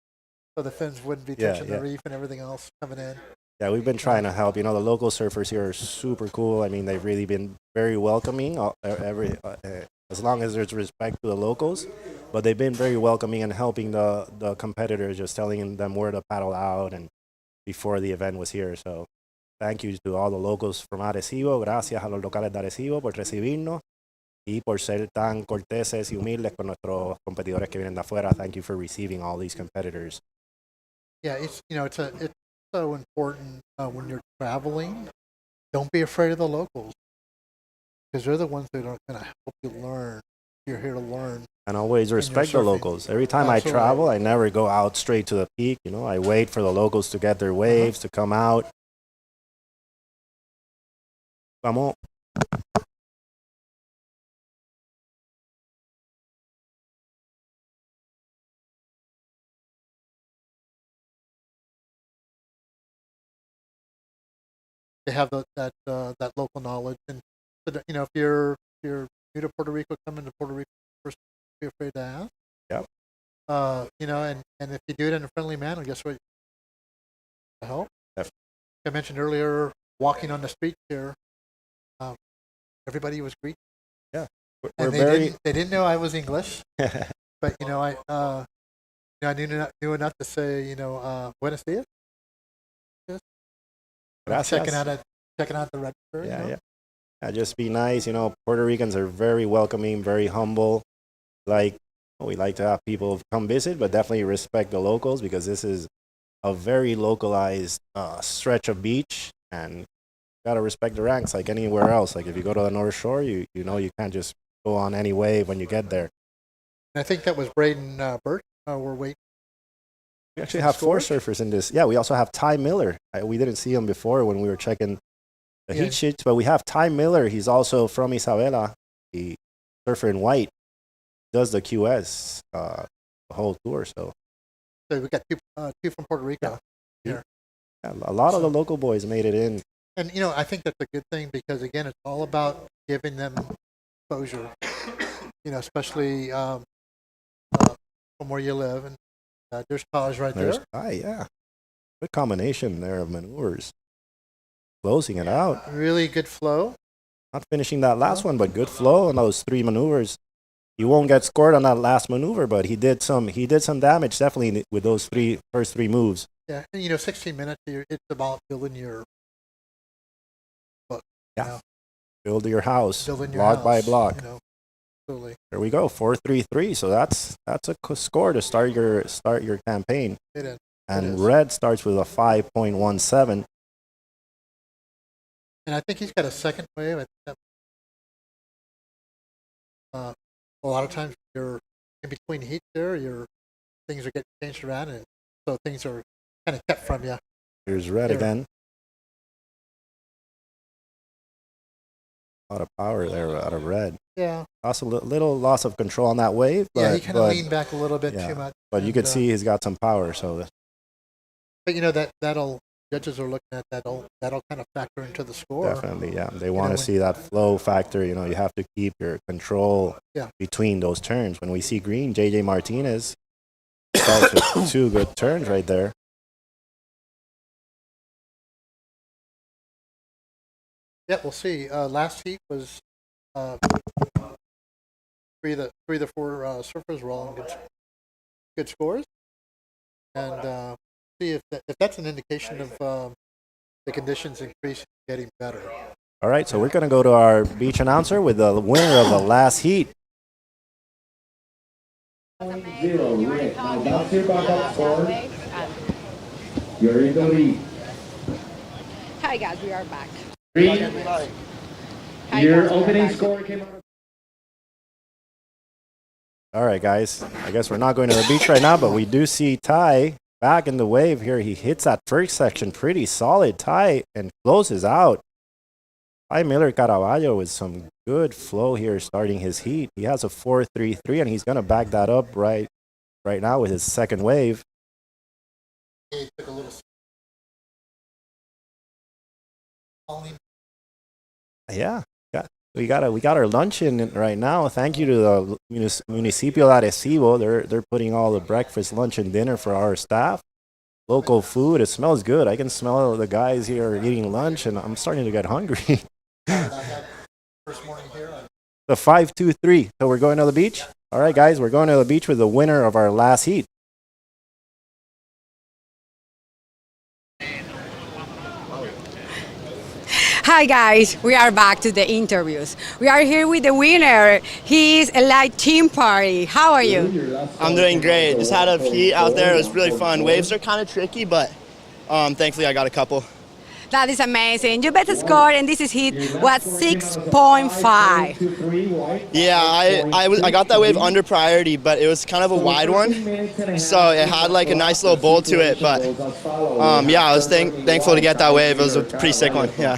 so the fins wouldn't be touching the reef and everything else coming in. Yeah, we've been trying to help. The local surfers here are super cool. I mean, they've really been very welcoming. As long as there's respect to the locals, but they've been very welcoming and helping the competitors, just telling them where to paddle out and before the event was here. So, thank you to all the locals from Arecibo. Gracias a los locales de Arecibo por recibirnos y por ser tan corteses y humildes con nuestros competidores que vienen de afuera. Thank you for receiving all these competitors. Yeah, it's so important when you're traveling. Don't be afraid of the locals, because they're the ones that are going to help you learn. You're here to learn. And always respect the locals. Every time I travel, I never go out straight to the peak. I wait for the locals to get their waves to come out. Vamos. They have that local knowledge, and if you're new to Puerto Rico, coming to Puerto Rico first, be afraid to ask. Yep. And if you do it in a friendly manner, guess what? To help. Yep. I mentioned earlier, walking on the street here, everybody was greeting. Yeah. And they didn't know I was English, but I knew enough to say Buenos dias. Checking out the register. Yeah, just be nice. Puerto Ricans are very welcoming, very humble. We like to have people come visit, but definitely respect the locals, because this is a very localized stretch of beach, and gotta respect the ranks like anywhere else. Like if you go to the North Shore, you can't just go on any wave when you get there. And I think that was Braden Burt. We're waiting. We actually have 4 surfers in this. Yeah, we also have Ty Miller. We didn't see him before when we were checking the heat sheets, but we have Ty Miller. He's also from Isabela. He surfer in white. Does the QS the whole tour. So we got two from Puerto Rico here. Yeah, a lot of the local boys made it in. And I think that's a good thing, because again, it's all about giving them exposure. Especially from where you live, and there's Taj right there. Yeah. Good combination there of maneuvers. Closing it out. Really good flow. Not finishing that last one, but good flow on those 3 maneuvers. He won't get scored on that last maneuver, but he did some damage definitely with those first three moves. Yeah, and 16 minutes, it's about building your book. Yeah. Build your house, building your block house, by block. Absolutely. There we go, 4.33. So that's a score to start your campaign. It is. And Red starts with a 5.17. And I think he's got a second wave. A lot of times you're in between heats there, things are getting changed around, and so things are kind of kept from you. Here's Red again. lot of power there out of red. Yeah. Lost a little loss of control on that wave. But, Yeah, he kind of leaned back a little bit too much. But you could see he's got some power. So, but you know that'll judges are looking at that'll kind of factor into the score. Definitely, yeah. They want to see that flow factor. You know, you have to keep your control between those turns. When we see green, JJ Martinez starts with 2 good turns right there. Yeah, we'll see. Last heat was 3 of the 4 surfers were all in good scores, and see if that's an indication of the conditions increasing, getting better. All right, so we're going to go to our beach announcer with the winner of the last heat. 0, Rick. Now that's your backup score. You're in the lead. Hi guys, we are back. Green. Your guys, opening score came out. All right, guys. I guess we're not going to the beach right now, but we do see Ty back in the wave here. He hits that first section pretty solid, Ty, and closes out. Ty Miller Caraballo with some good flow here starting his heat. He has a 4.33, and he's going to back that up right now with his second wave. He took a little. Yeah. We got our lunch in right now. Thank you to the Municipio de Arecibo. They're putting all the breakfast, lunch, and dinner for our staff. Local food. It smells good. I can smell the guys here eating lunch, and I'm starting to get hungry. First morning here. The 5-2-3. So we're going to the beach. All right, guys, we're going to the beach with the winner of our last heat. Hi guys, we are back to the interviews. We are here with the winner. He is a light team party. How are you? I'm doing great. Just had a heat out there. It was really fun. Waves are kind of tricky, but thankfully I got a couple. That is amazing. Your best score in this heat was 6.5. Yeah, I got that wave under priority, but it was kind of a wide one, so it had like a nice little bowl to it. But yeah, I was thankful to get that wave. It was a pretty sick one. Yeah.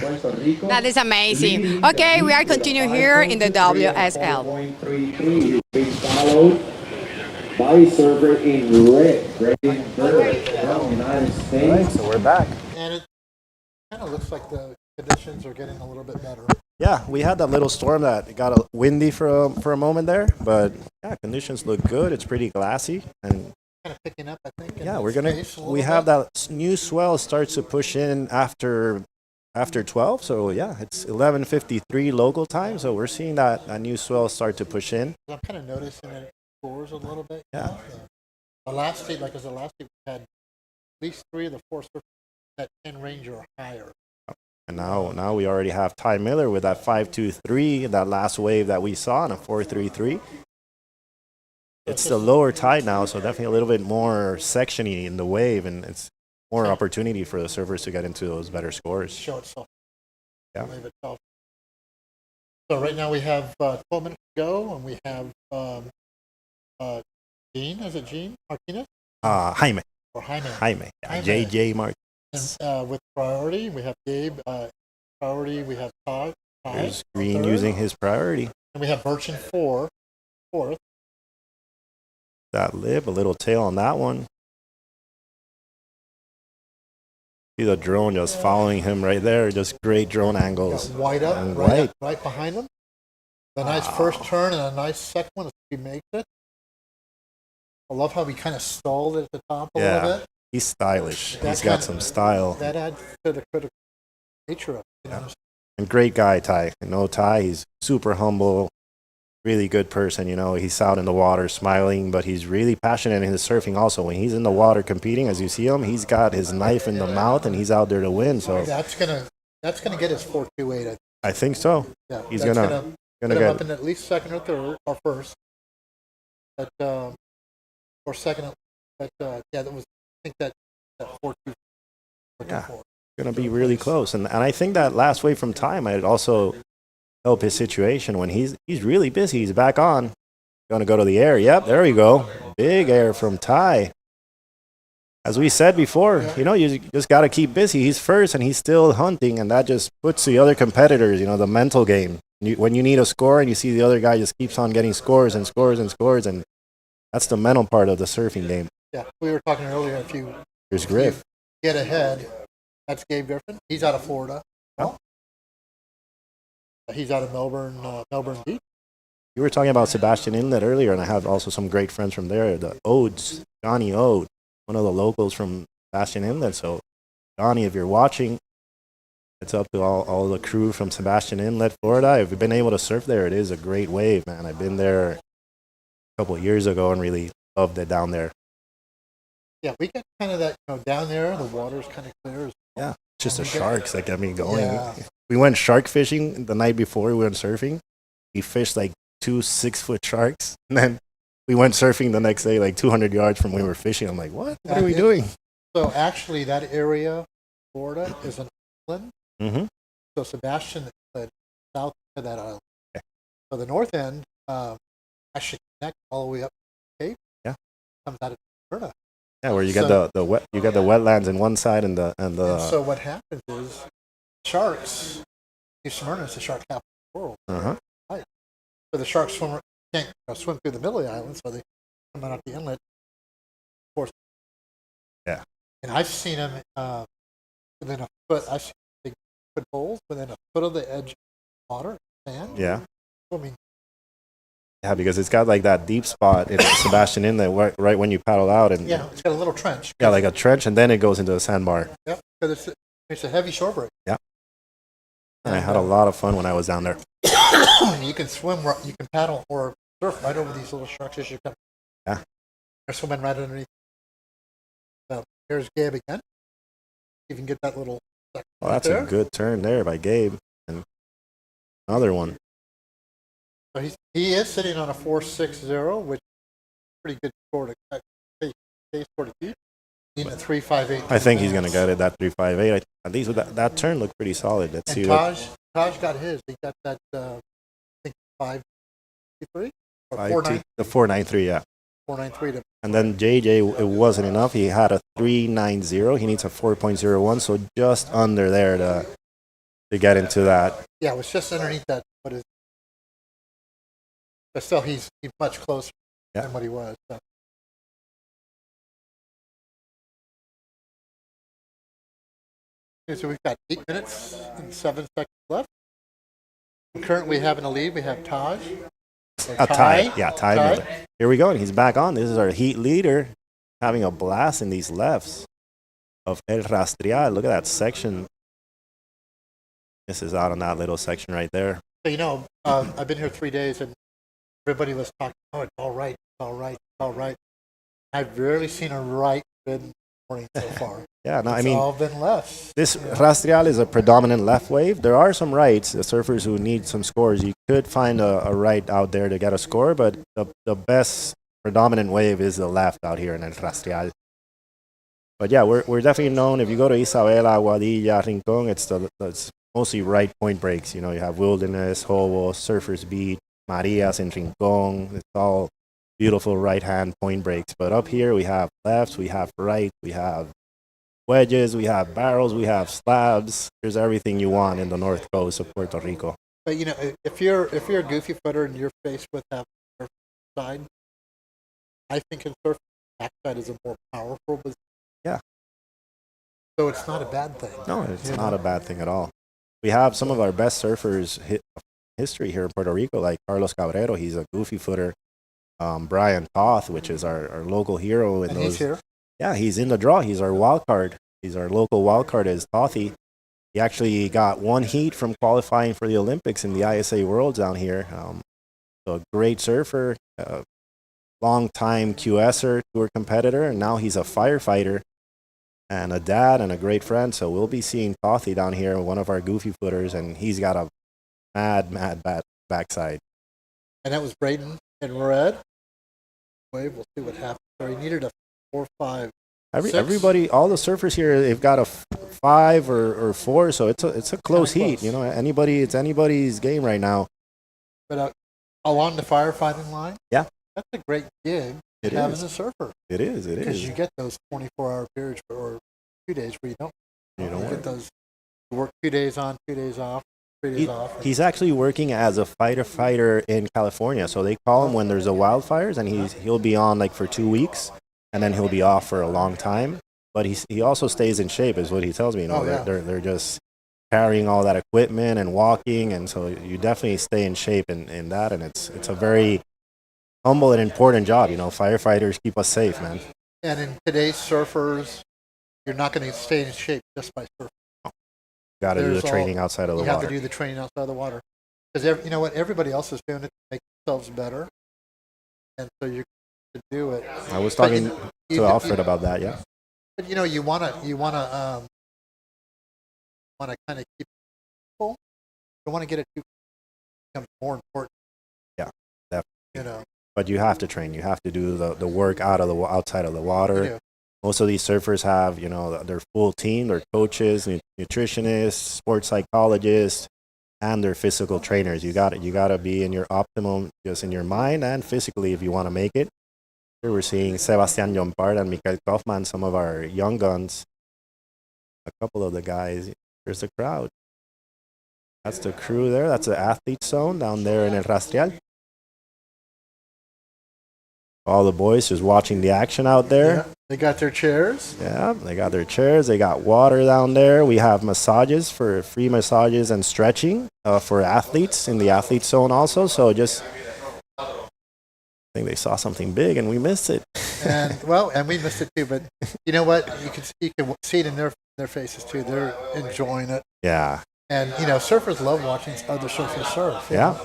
That is amazing. Okay, we are continuing here in the WSL. Followed by server in red, Grayson Bird from the United States. All right, so we're back. And it kind of looks like the conditions are getting a little bit better. Yeah, we had that little storm that got a windy for a moment there, but yeah, conditions look good. It's pretty glassy and kind of picking up, I think. Yeah, we have that new swell starts to push in after 12. So yeah, it's 11:53 local time. So we're seeing that new swell start to push in. I'm kind of noticing that it scores a little bit. Yeah. The last heat, we had at least 3 of the 4 surfers at 10 range or higher. And now we already have Ty Miller with that 5.23, that last wave that we saw on a 4.33. It's the lower tide now, so definitely a little bit more sectiony in the wave, and it's more opportunity for the surfers to get into those better scores. Show itself. Yeah. Wave itself. So right now we have 12 minutes to go, and we have Gene. Is it Gene Martinez? Jaime. Or Jaime. Jaime. JJ Martinez. And with priority, we have Gabe. Priority, we have Todd. There's Green using his priority. And we have Birch in fourth. That lip, a little tail on that one. See the drone just following him right there. Just great drone angles. White up, and right behind him. A nice first turn and a nice second one if he makes it. I love how he kind of stalled at the top a little bit. He's stylish. He's got some style. That adds to the critical nature of it. You know? And great guy, Ty. You know, Ty, he's super humble, really good person. You know, he's out in the water smiling, but he's really passionate in his surfing also. When he's in the water competing, as you see him, he's got his knife in the mouth and he's out there to win. So that's gonna get his 4.28. I think so. Yeah, he's gonna get him get up in at least second or third or first. But or second. But that was. I think that 4.2. Yeah, going to be really close. And I think that last wave from Ty might also help his situation when he's really busy. He's back on. Going to go to the air. Yep, there we go. Big air from Ty. As we said before, you know, you just got to keep busy. He's first and he's still hunting, and that just puts the other competitors, you know, the mental game. When you need a score and you see the other guy just keeps on getting scores and scores and scores, and that's the mental part of the surfing game. Yeah, we were talking earlier. There's Griff. Get ahead. That's Gabe Griffin. He's out of Florida. Oh. He's out of Melbourne Beach. You were talking about Sebastian Inlet earlier, and I have also some great friends from there. The Odes, Johnny Ode, one of the locals from Sebastian Inlet. So, Johnny, if you're watching, it's up to all the crew from Sebastian Inlet, Florida. If you've been able to surf there, it is a great wave, man. I've been there a couple of years ago and really loved it down there. Yeah, we get kind of that, down there, the water's kind of clear. Yeah, it's just the sharks that get me going. Yeah. We went shark fishing the night before we went surfing. We fished like 2 6-foot sharks. And then we went surfing the next day, like 200 yards from where we were fishing. I'm like, what? What are we doing? So actually, that area, Florida, is an island. Mm-hmm. So Sebastian is south of that island. Okay. So the north end actually connects all the way up to the Cape. Yeah. Comes out of Florida. Yeah, where you get the wetlands in one side and the. And so what happens is sharks. New Smyrna is the shark capital of the world. Uh-huh. Right. So the sharks can't swim through the middle of the island, so they come out the inlet. Of course. Yeah. And I've seen them within a foot. I've seen big foot bowls within a foot of the edge of the water, sand. Yeah. Swimming. Yeah, because it's got like that deep spot in Sebastian Inlet right when you paddle out, and yeah, it's got a little trench. Yeah, like a trench, and then it goes into a sandbar. Yep, because it's a heavy shore break. Yeah. And I had a lot of fun when I was down there. You can swim, you can paddle or surf right over these little sharks as you come. Yeah. They're swimming right underneath. Here's Gabe again. You can get that little. Well, that's a good turn there by Gabe, and another one. So he is sitting on a 4.60, which is a pretty good score to beat. Need a 3.58. I think he's going to get it, that 3.58. At least that turn looked pretty solid. Let's see. Taj got his. He got that, I think, 5.53? Or 4.9? The 4.93, yeah. 4.93. And then JJ, it wasn't enough. He had a 3.90. He needs a 4.01, so just under there to get into that. Yeah, it was just underneath that. But still, he's much closer than what he was. So. Okay, so we've got 8 minutes and 7 seconds left. We're currently having a lead. We have Taj. A tie. Yeah, tie. Here we go. And he's back on. This is our heat leader having a blast in these lefts of El Rastreal. Look at that section. This is out on that little section right there. So, I've been here 3 days and everybody was talking, it's all right, it's all right, it's all right. I've rarely seen a right good morning so far. Yeah, no, it's all been lefts. This Rastreal is a predominant left wave. There are some rights, the surfers who need some scores. You could find a right out there to get a score, but the best predominant wave is the left out here in El Rastreal. But yeah, we're definitely known. If you go to Isabela, Aguadilla, Rincon, it's mostly right point breaks. You have Wilderness, Hobo, Surfers Beach, Marias in Rincon. It's all beautiful right-hand point breaks. But up here we have lefts, we have right, we have wedges, we have barrels, we have slabs. There's everything you want in the north coast of Puerto Rico. But if you're a goofy footer and you're faced with that surf side, I think in surf backside is a more powerful position. Yeah. So it's not a bad thing. No, it's not a bad thing at all. We have some of our best surfers history here in Puerto Rico, like Carlos Cabrero. He's a goofy footer. Brian Toth, which is our local hero. He's here? Yeah, he's in the draw. He's our wild card. He's our local wild card is Tothy. He actually got one heat from qualifying for the Olympics in the ISA Worlds down here. So a great surfer, long-time QSer, tour competitor, and now he's a firefighter and a dad and a great friend. So we'll be seeing Tothy down here, one of our goofy footers, and he's got a mad backside. And that was Braden in red. We'll see what happens. So he needed a 4.5. Everybody, all the surfers here, they've got a 5 or 4, so it's a close heat. It's anybody's game right now. But along the firefighting line, yeah, that's a great gig to have as a surfer. It is. Because you get those 24-hour periods or 2 days where you don't. You get those. You work 2 days on, 2 days off. 3 days off. He's actually working as a fighter in California. So they call him when there's a wildfires, and he'll be on like for 2 weeks, and then he'll be off for a long time. But he also stays in shape, is what he tells me. You know, they're just carrying all that equipment and walking, and so you definitely stay in shape in that. And it's a very humble and important job. You know, firefighters keep us safe, man. And in today's surfers, you're not going to stay in shape just by surfing. Got to do the training outside of the water. You have to do the training outside of the water. Because you know what? Everybody else is doing it to make themselves better. And so you to do it. I was talking to Alfred about that, yeah. But you know, you wanna kind of keep it full. You don't want to get it too becomes more important. Yeah, definitely. You know. But you have to train. You have to do the work outside of the water. Most of these surfers have, you know, their full team, their coaches, nutritionists, sports psychologists, and their physical trainers. You got to be in your optimum, just in your mind and physically, if you want to make it. Here we're seeing Sebastian Jompard and Mikael Kaufman, some of our young guns. A couple of the guys. Here's the crowd. That's the crew there. That's the athlete zone down there in El Rastreal. All the boys just watching the action out there. Yeah, they got their chairs. Yeah, they got their chairs. They got water down there. We have massages for free massages and stretching for athletes in the athlete zone also. So just, I think they saw something big and we missed it. And we missed it too. But you know what? You can see it in their faces too. They're enjoying it. Yeah. And you know, surfers love watching other surfers surf. Yeah. Know?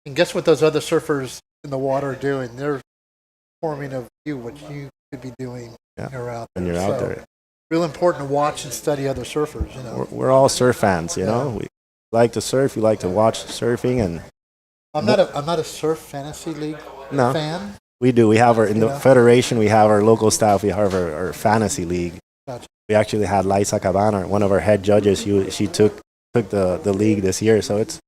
And guess what? Those other surfers in the water are doing? They're forming of you what you could be doing when you're out there. When you're out there. Real important to watch and study other surfers, you know. We're all surf fans, you know. We like to surf, we like to watch surfing, and I'm not a surf fantasy league fan. We do. We have in the federation, we have our local staff, we have our fantasy league. Gotcha. We actually had Liza Cabana, one of our head judges, she took the league this year, so it's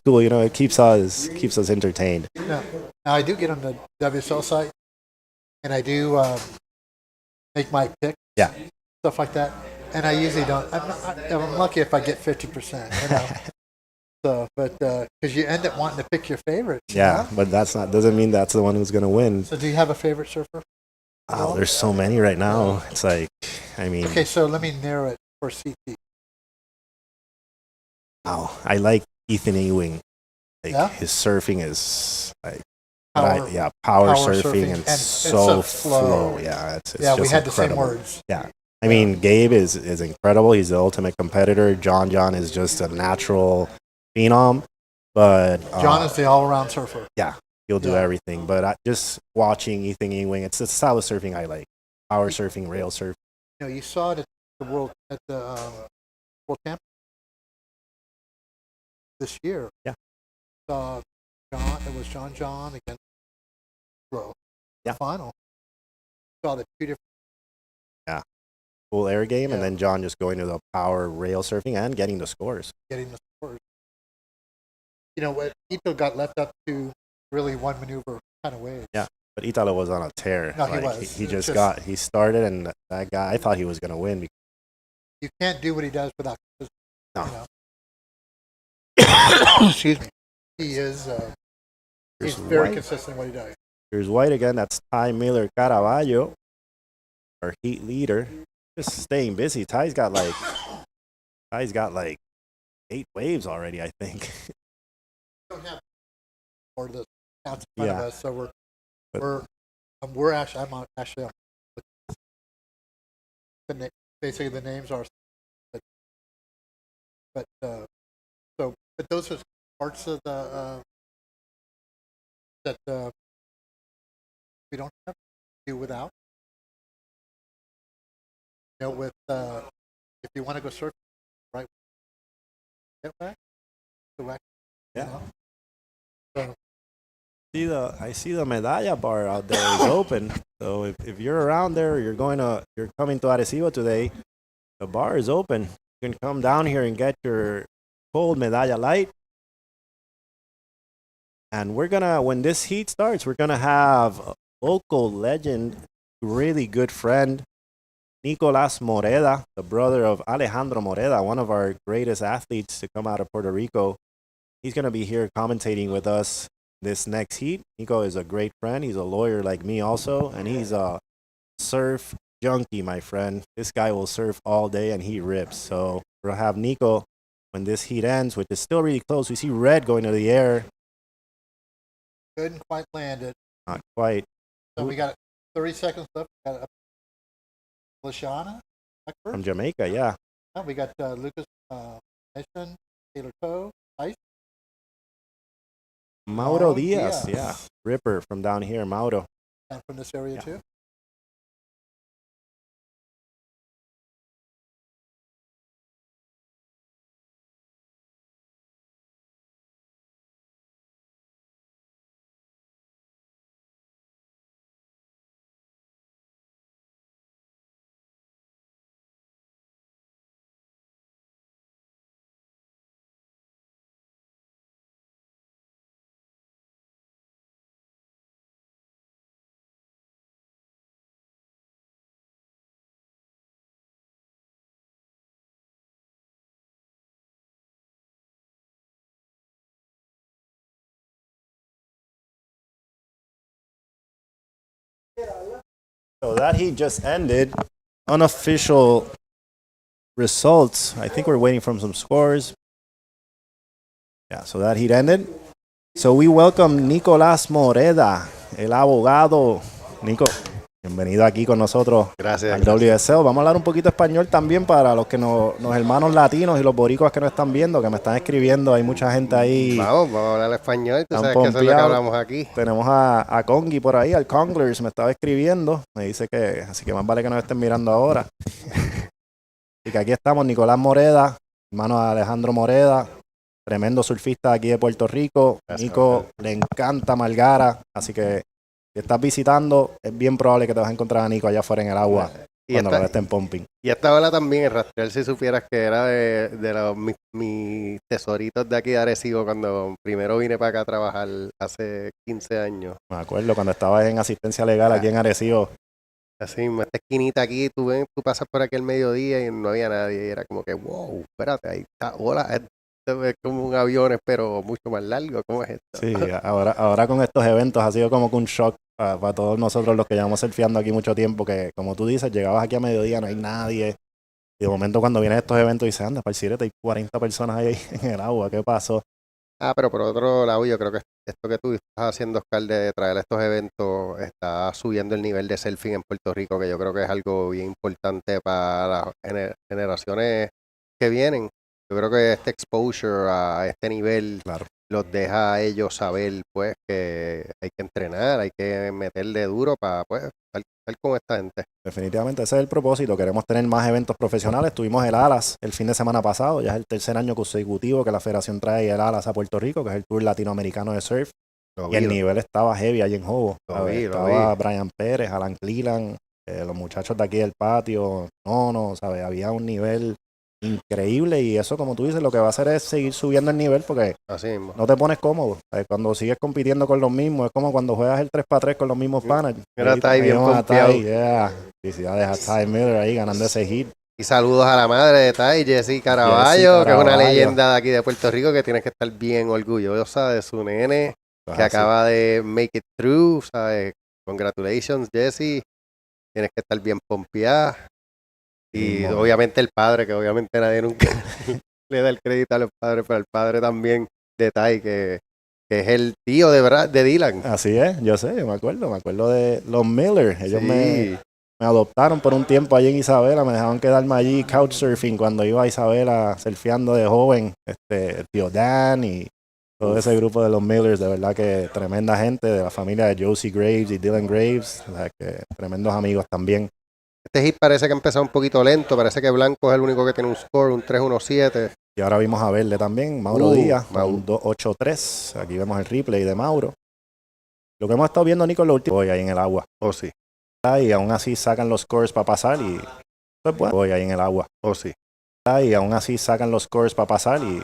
cool, you know, it keeps us entertained. Yeah. Now I do get on the WSL site. And I do make my pick, stuff like that. And I usually don't. I'm lucky if I get 50%. You know? So, but because you end up wanting to pick your favorites. Yeah, but doesn't mean that's the one who's gonna win. So, do you have a favorite surfer? Oh, there's so many right now. It's like, I mean. Okay, so let me narrow it for CT. Oh, I like Ethan Ewing. Like his surfing is like. Power surfing and so flow. Yeah, it's just we had incredible. The same words. Yeah, I mean, Gabe is incredible. He's the ultimate competitor. John is just a natural phenom. But John is the all-around surfer. Yeah, he'll do everything. But just watching Ethan Ewing, it's the style of surfing I like. Power surfing, rail surfing. You know, you saw it at the World Champ this year. Yeah. It was John against Bro. Yeah. Final. Saw the two different. Yeah. Full air game, and then John just going to the power rail surfing and getting the scores. You know what? Ito got left up to really one maneuver kind of waves. Yeah. But Italo was on a tear. No, like, he was. He started, and that guy, I thought he was going to win. You can't do what he does without. No. You know? Excuse me. He is. He's very consistent in what he does. Here's White again. That's Ty Miller Caraballo, our heat leader. Just staying busy. Ty's got like 8 waves already, I think. We don't have more of the counts in front of us, so we're actually basically the names are, but those are parts of the that we don't have to do without. You know, with if you want to go surfing, right? Get back, go back. Yeah. You know? I see the medalla bar out there is open. So if you're around there, you're coming to Arecibo today, the bar is open. You can come down here and get your cold medalla light. And when this heat starts, we're gonna have a local legend, really good friend, Nicolas Moreda, the brother of Alejandro Moreda, one of our greatest athletes to come out of Puerto Rico. He's going to be here commentating with us this next heat. Nico is a great friend. He's a lawyer like me also, and he's a surf junkie, my friend. This guy will surf all day and he rips. So we'll have Nico when this heat ends, which is still really close. We see red going to the air. Couldn't quite land it. Not quite. So we got 30 seconds left. We got Lashana From Jamaica, yeah. Oh, we got Lucas Mission, Taylor Toe, Ice. Mauro Diaz, yeah. Ripper from down here, Mauro. And from this area too. So that heat just ended. Unofficial results. I think we're waiting for some scores. Yeah, so that heat ended. So we welcome Nicolás Moreda, el abogado. Nico, bienvenido aquí con nosotros. Gracias. Al WSL. Vamos a hablar un poquito español también para los que los hermanos latinos y los boricuas que nos están viendo, que me están escribiendo. Hay mucha gente ahí. Vamos a hablar español. Tú sabes que eso es lo que hablamos aquí. Tenemos a Congi por ahí, al Conglers, me estaba escribiendo. Me dice que, así que más vale que nos estén mirando ahora. Y que aquí estamos, Nicolás Moreda, hermano de Alejandro Moreda, tremendo surfista aquí de Puerto Rico. Gracias, Nico le encanta Margara, así que si estás visitando, es bien probable que te vas a encontrar a Nico allá afuera en el agua cuando lo estén pumping. Y esta ola también, el rastrear, si supieras que era de mis tesoritos de aquí de Arecibo cuando primero vine para acá a trabajar hace 15 años. Me acuerdo cuando estabas en asistencia legal aquí en Arecibo. Así, esta esquinita aquí, tú pasas por aquí al mediodía y no había nadie. Y era como que, wow, espérate, ahí está, hola, esto es como un avión, pero mucho más largo. ¿Cómo es esto? Sí, ahora con estos eventos ha sido como que un shock para todos nosotros los que llevamos surfeando aquí mucho tiempo, que como tú dices, llegabas aquí a mediodía, no hay nadie. Y de momento cuando vienen estos eventos dices, anda, parcirete, hay 40 personas ahí en el agua, ¿qué pasó? Pero por otro lado, yo creo que esto que tú estás haciendo, Oscar, de traer estos eventos, está subiendo el nivel de surfing en Puerto Rico, que yo creo que es algo bien importante para las generaciones que vienen. Yo creo que este exposure a este nivel los deja a ellos saber, pues, que hay que entrenar, hay que meterle duro para, pues, estar con esta gente. Definitivamente ese es el propósito, queremos tener más eventos profesionales. Tuvimos el ALAS el fin de semana pasado, ya es el tercer año consecutivo que la federación trae el ALAS a Puerto Rico, que es el Tour Latinoamericano de Surf, y el nivel estaba heavy ahí en Jobo. Estaba Brian Pérez, Alan Cleland, los muchachos de aquí del patio, ¿sabes? Había un nivel increíble y eso, como tú dices, lo que va a hacer es seguir subiendo el nivel porque no te pones cómodo. Cuando sigues compitiendo con los mismos, es como cuando juegas el 3x3 con los mismos panas. Mira, está ahí bien pompeado. Felicidades a Ty Miller ahí ganando ese hit. Y saludos a la madre de Ty, Jessie Caraballo, que es una leyenda de aquí de Puerto Rico que tienes que estar bien orgullosa de su nene que acaba de make it through, ¿sabes? Congratulations, Jessie. Tienes que estar bien pompeada. Y obviamente el padre, que obviamente nadie nunca le da el crédito a los padres, pero el padre también de Ty, que es el tío de Dylan. Así es, yo sé, me acuerdo de los Miller. Ellos me adoptaron por un tiempo allí en Isabela, me dejaban quedarme allí couchsurfing cuando iba a Isabela surfeando de joven, el tío Dan y todo ese grupo de los Millers, de verdad que tremenda gente, de la familia de Josie Graves y Dylan Graves, o sea, que tremendos amigos también. Este hit parece que ha empezado un poquito lento, parece que Blanco es el único que tiene un score, un 3-1-7. Y ahora vimos a Verde también, Mauro Díaz, un 2-8-3. Aquí vemos el replay de Mauro. Lo que hemos estado viendo, Nico, en los últimos hoy ahí en el agua. Sí. Y aún así sacan los scores para pasar y pues bueno, hoy ahí en el agua. Sí. Y aún así sacan los scores para pasar y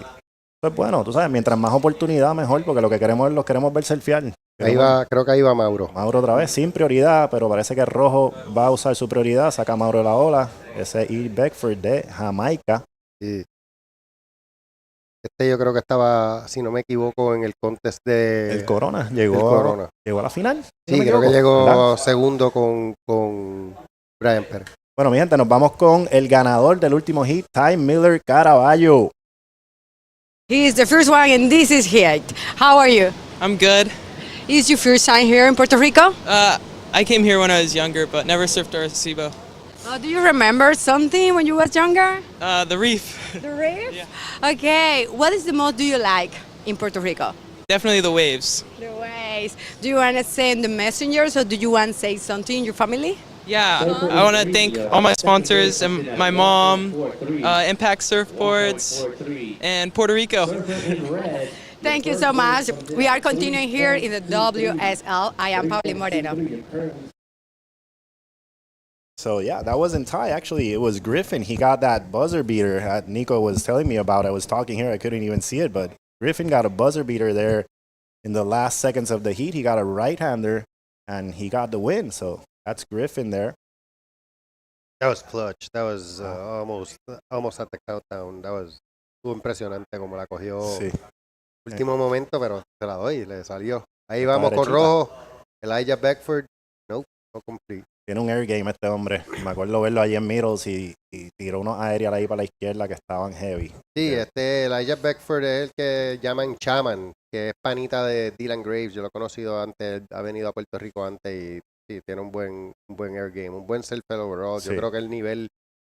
pues bueno, tú sabes, mientras más oportunidad mejor, porque lo que queremos es los queremos ver surfear. Creo que ahí va Mauro. Mauro otra vez, sin prioridad, pero parece que Rojo va a usar su prioridad. Saca a Mauro de la ola. Ese es E. Beckford de Jamaica. Sí. Yo creo que estaba, si no me equivoco, en el contest de... El Corona. Llegó a la final. Sí, creo que llegó segundo con Brian Pérez. Bueno, mi gente, nos vamos con el ganador del último hit, Ty Miller Caraballo. He is the first one, and this is Hit. How are you? I'm good. Is your first time here in Puerto Rico? I came here when I was younger, but never surfed Arecibo. Do you remember something when you was younger? The reef. The reef? Yeah. Okay. What is the most do you like in Puerto Rico? Definitely the waves. The waves. Do you want to send the messengers, or do you want to say something in your family? Yeah, I want to thank all my sponsors and my mom, Impact Surfboards, and Puerto Rico. Thank you so much. We are continuing here in the WSL. I am Pablo Moreno. So yeah, that wasn't Ty. Actually, it was Griffin. He got that buzzer beater that Nico was telling me about. I was talking here. I couldn't even see it, but Griffin got a buzzer beater there in the last seconds of the heat. He got a right-hander, and he got the win. So that's Griffin there. That was clutch. That was almost at the countdown. That was impresionante como la cogió. Sí. Último momento, pero se la doy, le salió. Ahí vamos con Rojo. Elijah Beckford. No complete. Tiene un air game este hombre. Me acuerdo verlo allí en Middles y tiró unos aéreos ahí para la izquierda que estaban heavy. Sí, Elijah Beckford es el que llaman Chaman, que es panita de Dylan Graves. Yo lo he conocido antes, ha venido a Puerto Rico antes y sí, tiene un buen air game, un buen self-head overall. Sí. Yo creo que el nivel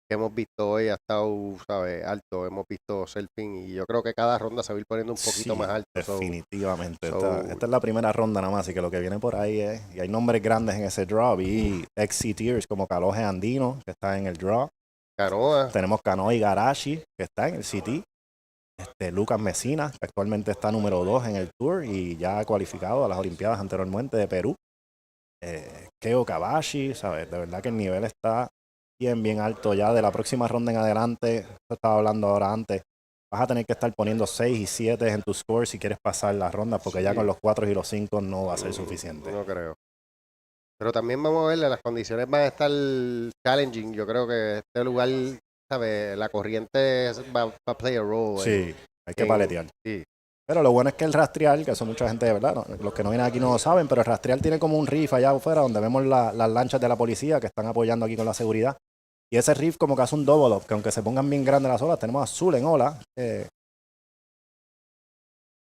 que hemos visto hoy ha estado, ¿sabes? Alto. Hemos visto surfing y yo creo que cada ronda se va a ir poniendo un poquito más alto. Definitivamente. Esta es la primera ronda nada más, así que lo que viene por ahí es, y hay nombres grandes en ese draw, y ex-CTers como Caloje Andino, que está en el draw. Canoa. Tenemos Canoa y Garashi, que está en el CT. Lucas Mesina, que actualmente está número 2 en el Tour y ya ha cualificado a las Olimpiadas anteriormente de Perú. Keo Kabashi, ¿sabes? De verdad que el nivel está bien alto ya. De la próxima ronda en adelante, yo estaba hablando ahora antes, vas a tener que estar poniendo 6 y 7 en tu score si quieres pasar la ronda, porque ya con los 4 y los 5 no va a ser suficiente. No creo. Pero también vamos a ver, las condiciones van a estar challenging. Yo creo que este lugar, ¿sabes? La corriente va a play a role. Sí, hay que paletear. Sí. Pero lo bueno es que el rastrear, que eso mucha gente, de verdad, los que no vienen aquí no lo saben, pero el rastrear tiene como un reef allá afuera donde vemos las lanchas de la policía que están apoyando aquí con la seguridad. Y ese reef como que hace un double up, que aunque se pongan bien grandes las olas, tenemos azul en ola.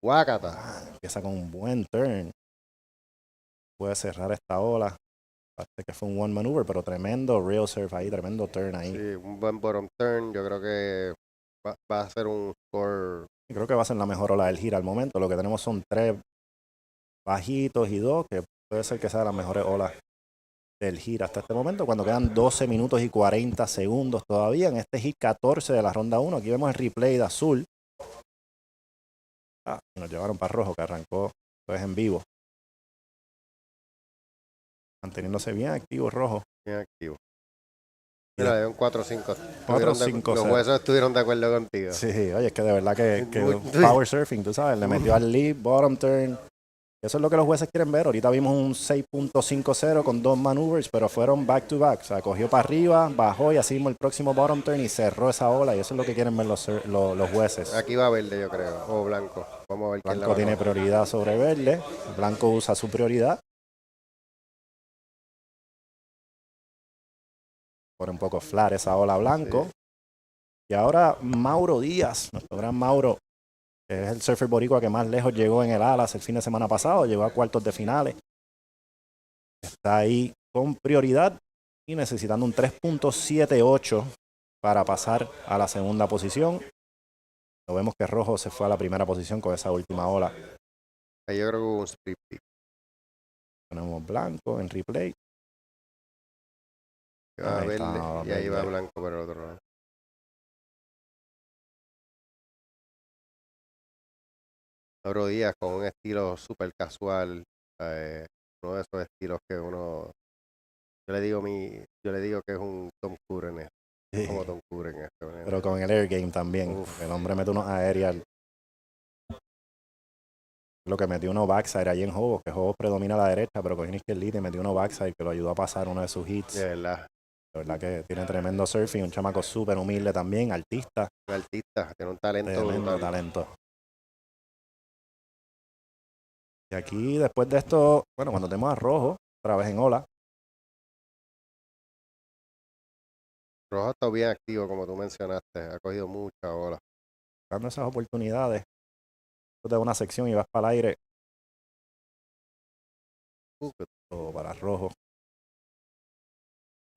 Guácata. Empieza con un buen turn. Puede cerrar esta ola. Parece que fue un one maneuver, pero tremendo real surf ahí, tremendo turn ahí. Sí, un buen bottom turn. Yo creo que va a ser un score. Creo que va a ser la mejor ola del gira al momento. Lo que tenemos son 3 bajitos y 2, que puede ser que sea las mejores olas del gira hasta este momento, cuando quedan 12 minutos y 40 segundos todavía en este hit 14 de la ronda 1. Aquí vemos el replay de azul. Nos llevaron para rojo, que arrancó pues en vivo. Manteniéndose bien activo rojo. Bien activo. Mira, le dio un 4-5. 4-5. Los huesos estuvieron de acuerdo contigo. Sí, oye, es que de verdad que power surfing, tú sabes, le metió al lead, bottom turn. Eso es lo que los jueces quieren ver. Ahorita vimos un 6.50 con 2 maneuvers, pero fueron back to back. O sea, cogió para arriba, bajó y así mismo el próximo bottom turn y cerró esa ola. Y eso es lo que quieren ver los jueces. Aquí va verde, yo creo, o blanco. Vamos a ver quién Blanco tiene prioridad sobre verde. Blanco usa su prioridad. Pone un poco flat esa ola blanco. Sí. Y ahora Mauro Díaz, nuestro gran Mauro, que es el surfer boricua que más lejos llegó en el Alas el fin de semana pasado, llegó a cuartos de finales. Está ahí con prioridad y necesitando un 3.78 para pasar a la segunda posición. Lo vemos que Rojo se fue a la primera posición con esa última ola. Ahí yo creo que hubo un split. Ponemos blanco en replay. Va verde, y ahí va blanco por el otro lado. Mauro Díaz con un estilo súper casual, uno de esos estilos que uno, yo le digo que es un Tom Curren, como Tom Curren. Pero con el air game también. Uf. El hombre mete unos aerial Lo que metió uno backside allí en Hobos, que Hobos predomina a la derecha, pero cogió una izquierdita y metió uno backside que lo ayudó a pasar uno de sus hits. De verdad. De verdad que tiene tremendo surfing, un chamaco súper humilde también, artista. Artista, tiene un talento Tremendo brutal. talento. Y aquí, después de esto, bueno, cuando tenemos a Rojo, otra vez en ola. Rojo está bien activo, como tú mencionaste. Ha cogido mucha ola. Buscando esas oportunidades. Tú te das una sección y vas para el aire. O para Rojo.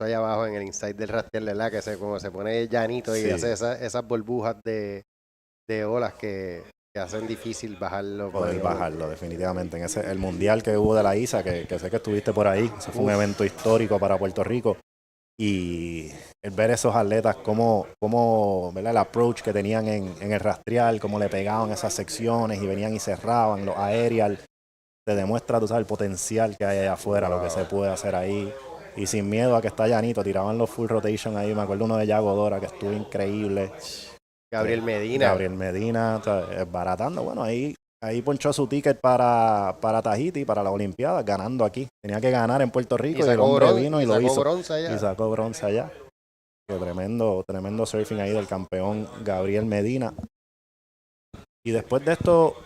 Allá abajo en el inside del rastrel, ¿verdad? Que como se pone llanito y Sí. hace esas burbujas de olas que hacen difícil bajarlo. Poder bajarlo, definitivamente. En el mundial que hubo de la ISA, que sé que estuviste por ahí, ese fue un evento histórico para Puerto Rico. Y el ver esos atletas, cómo ¿verdad? El approach que tenían en el rastrear, cómo le pegaban esas secciones y venían y cerraban los aerial, te demuestra, tú sabes, el potencial que hay allá afuera, lo que se puede hacer ahí. Y sin miedo a que está llanito, tiraban los full rotation ahí. Me acuerdo uno de Yago Dora que estuvo increíble. Gabriel Medina, ¿sabes? Baratando. Bueno, ahí ponchó su ticket para Tahiti, para las Olimpiadas, ganando aquí. Tenía que ganar en Puerto Rico y el hombre vino y lo hizo. Y sacó bronce allá. Que tremendo surfing ahí del campeón Gabriel Medina. Y después de esto,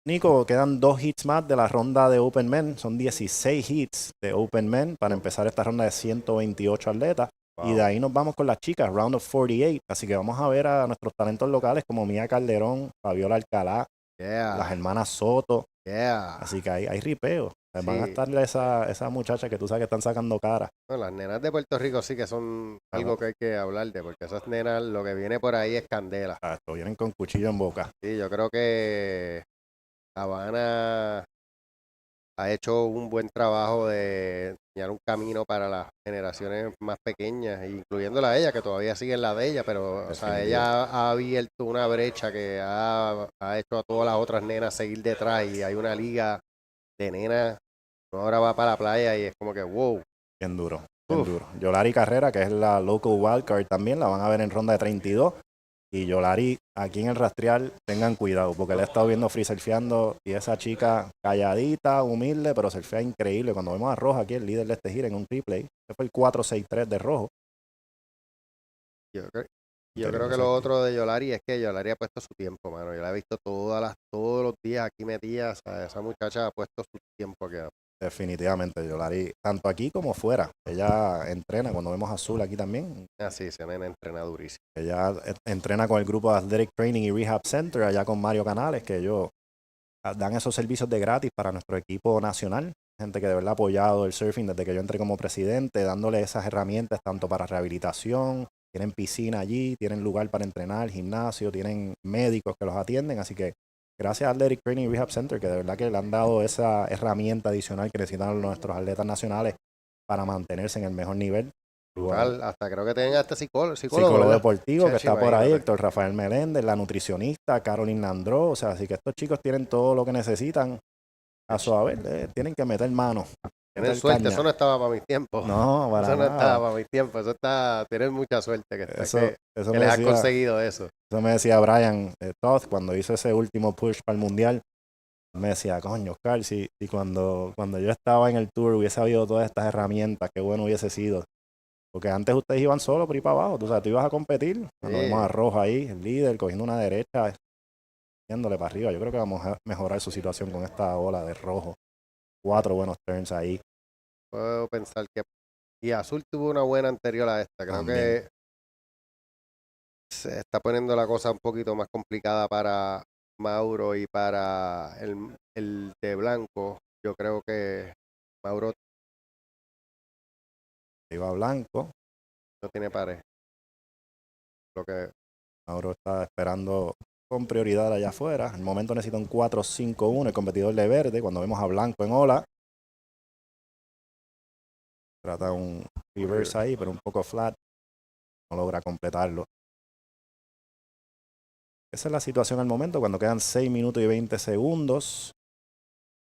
Nico, quedan 2 hits más de la ronda de Open Men. Son 16 hits de Open Men para empezar esta ronda de 128 atletas. Wow. Y de ahí nos vamos con las chicas, round of 48. Así que vamos a ver a nuestros talentos locales como Mía Calderón, Faviola Alcalá, las hermanas Soto. Así que hay ripeo. Sí. Van a estarle esas muchachas que tú sabes que están sacando cara. Bueno, las nenas de Puerto Rico sí que son algo que hay que hablar de, porque esas nenas lo que viene por ahí es candela. Exacto, vienen con cuchillo en boca. Sí, yo creo que Havanna ha hecho un buen trabajo de enseñar un camino para las generaciones más pequeñas, incluyéndola a ella, que todavía sigue en la de ella, pero o sea, ella ha abierto una brecha que ha hecho a todas las otras nenas seguir detrás, y hay una liga de nenas, ahora va para la playa y es como que wow. Bien duro, bien duro. Yolari Carrera, que es la local wildcard también, la van a ver en ronda de 32. Y Yolari, aquí en el rastrear, tengan cuidado, porque le he estado viendo free surfeando y esa chica calladita, humilde, pero surfea increíble. Cuando vemos a Rojo aquí, el líder de este giro en un replay, ese fue el 463 de Rojo. Yo creo que lo otro de Yolari es que Yolari ha puesto su tiempo, mano. Yo la he visto todos los días aquí metida. O sea, esa muchacha ha puesto su tiempo aquí. Definitivamente, Yolari, tanto aquí como fuera. Ella entrena, cuando vemos a Azul aquí también. Sí, esa nena entrena durísimo. Ella entrena con el grupo de Athletic Training y Rehab Center, allá con Mario Canales, que ellos dan esos servicios de gratis para nuestro equipo nacional. Gente que de verdad ha apoyado el surfing desde que yo entré como presidente, dándole esas herramientas tanto para rehabilitación. Tienen piscina allí, tienen lugar para entrenar, gimnasio, tienen médicos que los atienden, así que gracias a Athletic Training y Rehab Center, que de verdad que le han dado esa herramienta adicional que necesitan nuestros atletas nacionales para mantenerse en el mejor nivel. Igual, hasta creo que tienen hasta psicólogo deportivo que está por ahí, Héctor Rafael Meléndez, la nutricionista, Caroline Nandró, o sea, así que estos chicos tienen todo lo que necesitan a su haber, tienen que meter mano. Tienen suerte, eso no estaba para mis tiempos. No, para eso nada. No estaba para mis tiempos, tienen mucha suerte que les ha conseguido eso. Eso me decía Brian Toth cuando hizo ese último push para el Mundial. Me decía, coño, Oscar, si cuando yo estaba en el tour hubiese habido todas estas herramientas, qué bueno hubiese sido. Porque antes ustedes iban solo por ahí para abajo, tú sabes, tú ibas a competir. Cuando vemos a Rojo ahí, el líder, cogiendo una derecha, yéndole para arriba. Yo creo que vamos a mejorar su situación con esta ola de Rojo. 4 buenos turns ahí. Puedo pensar que... Y Azul tuvo una buena anterior a esta. Creo que se está poniendo la cosa un poquito más complicada para Mauro y para el de blanco. Yo creo que Mauro... Iba blanco. No tiene pared. Lo que... Mauro está esperando con prioridad allá afuera. En el momento necesita un 4-5-1, el competidor de verde. Cuando vemos a blanco en ola, trata un reverse ahí, pero un poco flat. No logra completarlo. Esa es la situación al momento, cuando quedan 6 minutos y 20 segundos.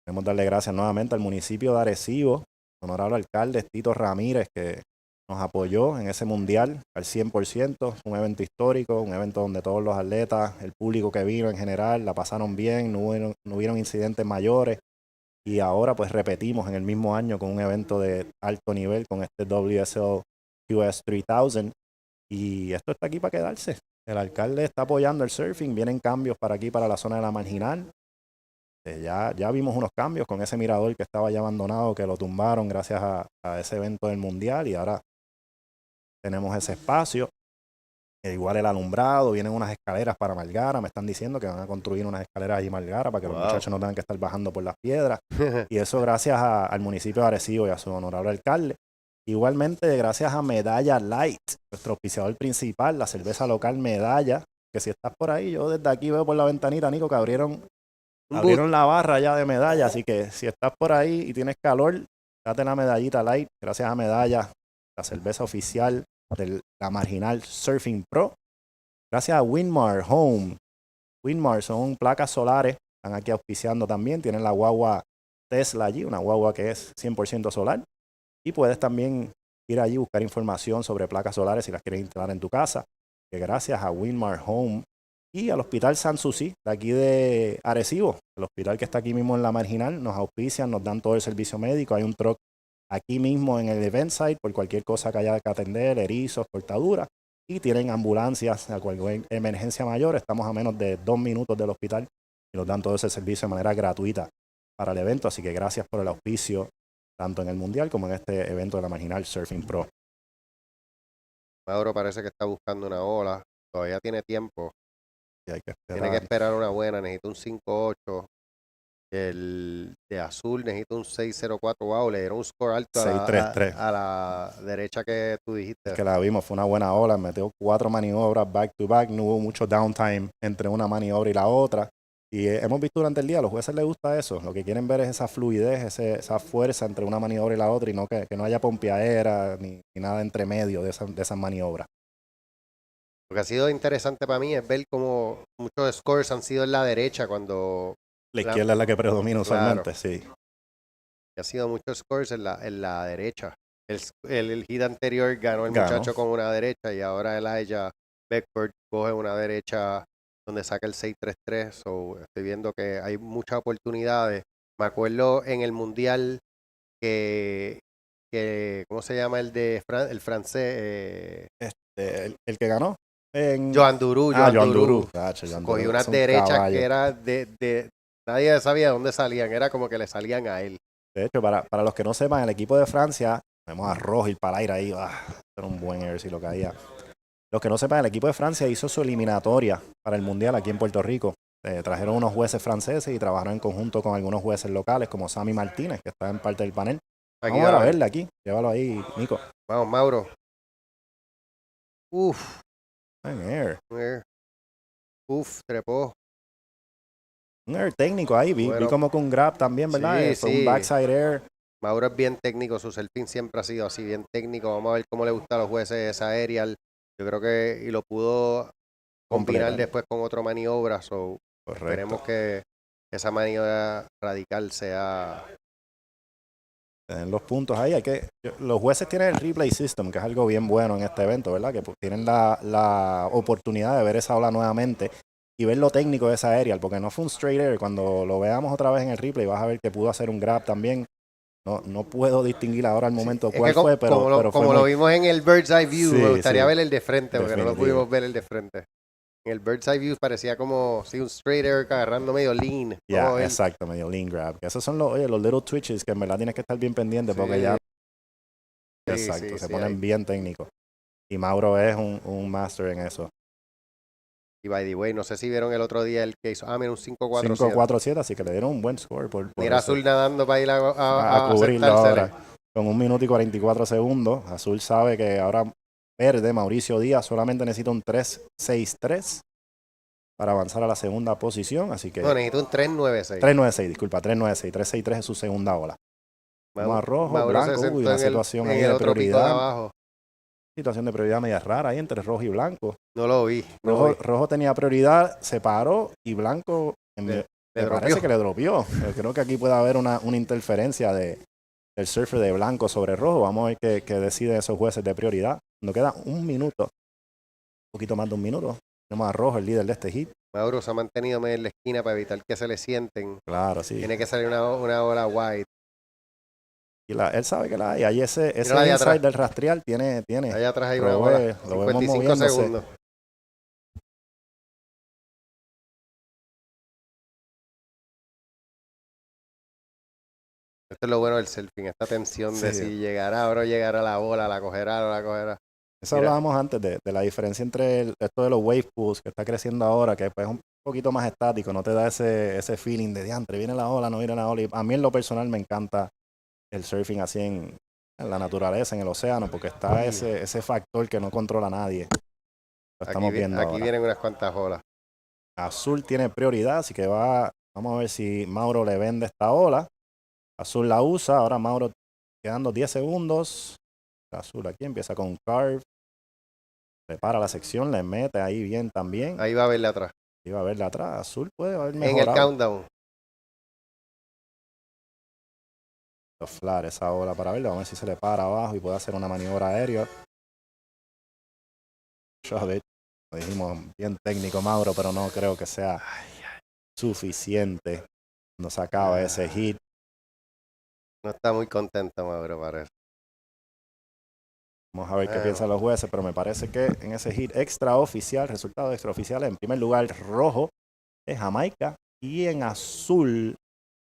Queremos darle gracias nuevamente al municipio de Arecibo, honorable alcalde Tito Ramírez, que nos apoyó en ese mundial al 100%, un evento histórico, un evento donde todos los atletas, el público que vino en general, la pasaron bien, no hubieron incidentes mayores. Y ahora pues repetimos en el mismo año con un evento de alto nivel, con este WSL QS 3000. Y esto está aquí para quedarse. El alcalde está apoyando el surfing, vienen cambios para aquí, para la zona de la Marginal. Ya vimos unos cambios con ese mirador que estaba ya abandonado, que lo tumbaron gracias a ese evento del mundial, y ahora tenemos ese espacio. Igual el alumbrado, vienen unas escaleras para Margara, me están diciendo que van a construir unas escaleras allí en Margara para que los muchachos no tengan que estar bajando por las piedras. Y eso gracias al municipio de Arecibo y a su honorable alcalde. Igualmente gracias a Medalla Light, nuestro auspiciador principal, la cerveza local Medalla, que si estás por ahí, yo desde aquí veo por la ventanita, Nico, que abrieron la barra ya de Medalla, así que si estás por ahí y tienes calor, date la Medallita Light, gracias a Medalla, la cerveza oficial de la Marginal Surfing Pro. Gracias a Windmar Home. Windmar son placas solares, están aquí auspiciando también, tienen la guagua Tesla allí, una guagua que es 100% solar. Y puedes también ir allí y buscar información sobre placas solares si las quieres instalar en tu casa. Que gracias a Windmar Home y al Hospital Sanssouci, de aquí de Arecibo, el hospital que está aquí mismo en la Marginal, nos auspician, nos dan todo el servicio médico. Hay un truck aquí mismo en el event site por cualquier cosa que haya que atender, erizos, cortaduras. Y tienen ambulancias a cualquier emergencia mayor. Estamos a menos de 2 minutos del hospital y nos dan todo ese servicio de manera gratuita para el evento. Así que gracias por el auspicio, tanto en el Mundial como en este evento de la Marginal Surfing Pro. Mauro parece que está buscando una ola. Todavía tiene tiempo. Y hay que Tiene que esperar una buena. Necesita un 5.8. El de azul necesita un 6.04. Wow, le dieron un score alto 6.33. a la derecha que tú dijiste. Que la vimos, fue una buena ola. Metió 4 maniobras back to back. No hubo mucho downtime entre una maniobra y la otra. Y hemos visto durante el día, a los jueces les gusta eso. Lo que quieren ver es esa fluidez, esa fuerza entre una maniobra y la otra, y no que no haya pompeadera ni nada entre medio de esas maniobras. Lo que ha sido interesante para mí es ver cómo muchos scores han sido en la derecha cuando... La izquierda es la que predomina usualmente, claro. sí. Ha sido muchos scores en la derecha. El hit anterior ganó el muchacho con una derecha, y ahora Elijah Beckford coge una derecha donde saca el 6.33. So, estoy viendo que hay muchas oportunidades. Me acuerdo en el Mundial que ¿cómo se llama el francés? El que ganó. Joan Duru. Cogió unas derechas que era nadie sabía dónde salían, era como que le salían a él. De hecho, para los que no sepan, el equipo de Francia, vemos a Rojo y para el aire ahí, era un buen air si lo caía. Los que no sepan, el equipo de Francia hizo su eliminatoria para el Mundial aquí en Puerto Rico. Trajeron unos jueces franceses y trabajaron en conjunto con algunos jueces locales, como Sammy Martínez, que está en parte del panel. Vamos a verle aquí. Llévalo ahí, Nico. Vamos, Mauro. Uf. Un air. Uf, trepó. Un air técnico ahí. Vi como con un grab también, ¿verdad? Sí, Fue un backside air. Mauro es bien técnico. Su surfing siempre ha sido así, bien técnico. Vamos a ver cómo le gusta a los jueces esa aerial. Yo creo que y lo pudo combinar después con otra maniobra. So, esperemos que esa maniobra radical sea... En los puntos ahí, los jueces tienen el replay system, que es algo bien bueno en este evento, ¿verdad? Que tienen la oportunidad de ver esa ola nuevamente y ver lo técnico de esa aerial, porque no fue un straight air. Cuando lo veamos otra vez en el replay vas a ver que pudo hacer un grab también. No puedo distinguir ahora al momento cuál fue, pero como lo vimos en el bird's eye view, me gustaría ver el de frente, porque no lo pudimos ver el de frente. En el bird's eye view parecía como un straight air agarrando medio lean. Exacto, medio lean grab. Esos son los little twitches que en verdad tienes que estar bien pendiente, porque ya se ponen bien técnicos. Y Mauro es un master en eso. Y by the way, no sé si vieron el otro día el que hizo. Mira, un 5.47. 5.47, así que le dieron un buen score. Mira Azul nadando para ir a cubrirlo ahora. Con 1 minuto y 44 segundos. Azul sabe que ahora verde, Mauricio Díaz, solamente necesita un 3.63 para avanzar a la segunda posición. Así que. No, necesita un 3.96. 3.96, disculpa, 3.96. 3.63 es su segunda ola. Vamos a Rojo, Blanco. Uy, una situación ahí de prioridad. Situación de prioridad media rara ahí entre rojo y blanco. No lo vi. Rojo tenía prioridad, se paró, y blanco me parece que le dropió. Creo que aquí puede haber una interferencia de del surfer de blanco sobre rojo. Vamos a ver qué deciden esos jueces de prioridad. Nos queda un minuto, un poquito más de un minuto. Tenemos a Rojo, el líder de este hit. Mauro se ha mantenido medio en la esquina para evitar que se le sienten. Claro, sí. Tiene que salir una ola wide. Y él sabe que la hay. Ahí ese Mírala ahí inside atrás. del rastrear tiene. Allá atrás hay lo una ve- ola. lo vemos 55 moviéndose. segundos. Esto es lo bueno del surfing, esta tensión de Sí. si llegará o no llegará la bola, la cogerá o no la cogerá. Eso Mira. hablábamos antes de la diferencia entre esto de los wave pools que está creciendo ahora, que pues, es un poquito más estático, no te da ese feeling de diantre, viene la ola, no viene la ola. Y a mí en lo personal me encanta el surfing así en la naturaleza, en el océano, porque está ese factor que no controla nadie. Lo estamos viendo Aquí ahora. vienen unas cuantas olas. Azul tiene prioridad, así que vamos a ver si Mauro le vende esta ola. Azul la usa, ahora Mauro quedando 10 segundos. Azul aquí empieza con carve. Prepara la sección, le mete ahí bien también. Ahí va a verle atrás. Ahí va a verle atrás. Azul puede haber En mejorado. el countdown. Flat esa ola para verlo. Vamos a ver si se le para abajo y puede hacer una maniobra aérea. Shove it. Lo dijimos bien técnico, Mauro, pero no creo que sea suficiente. No sacaba ese hit. No está muy contento, Mauro, parece. Vamos a ver qué piensan los jueces, pero me parece que en ese hit extraoficial, resultado extraoficial, en primer lugar rojo es Jamaica y en azul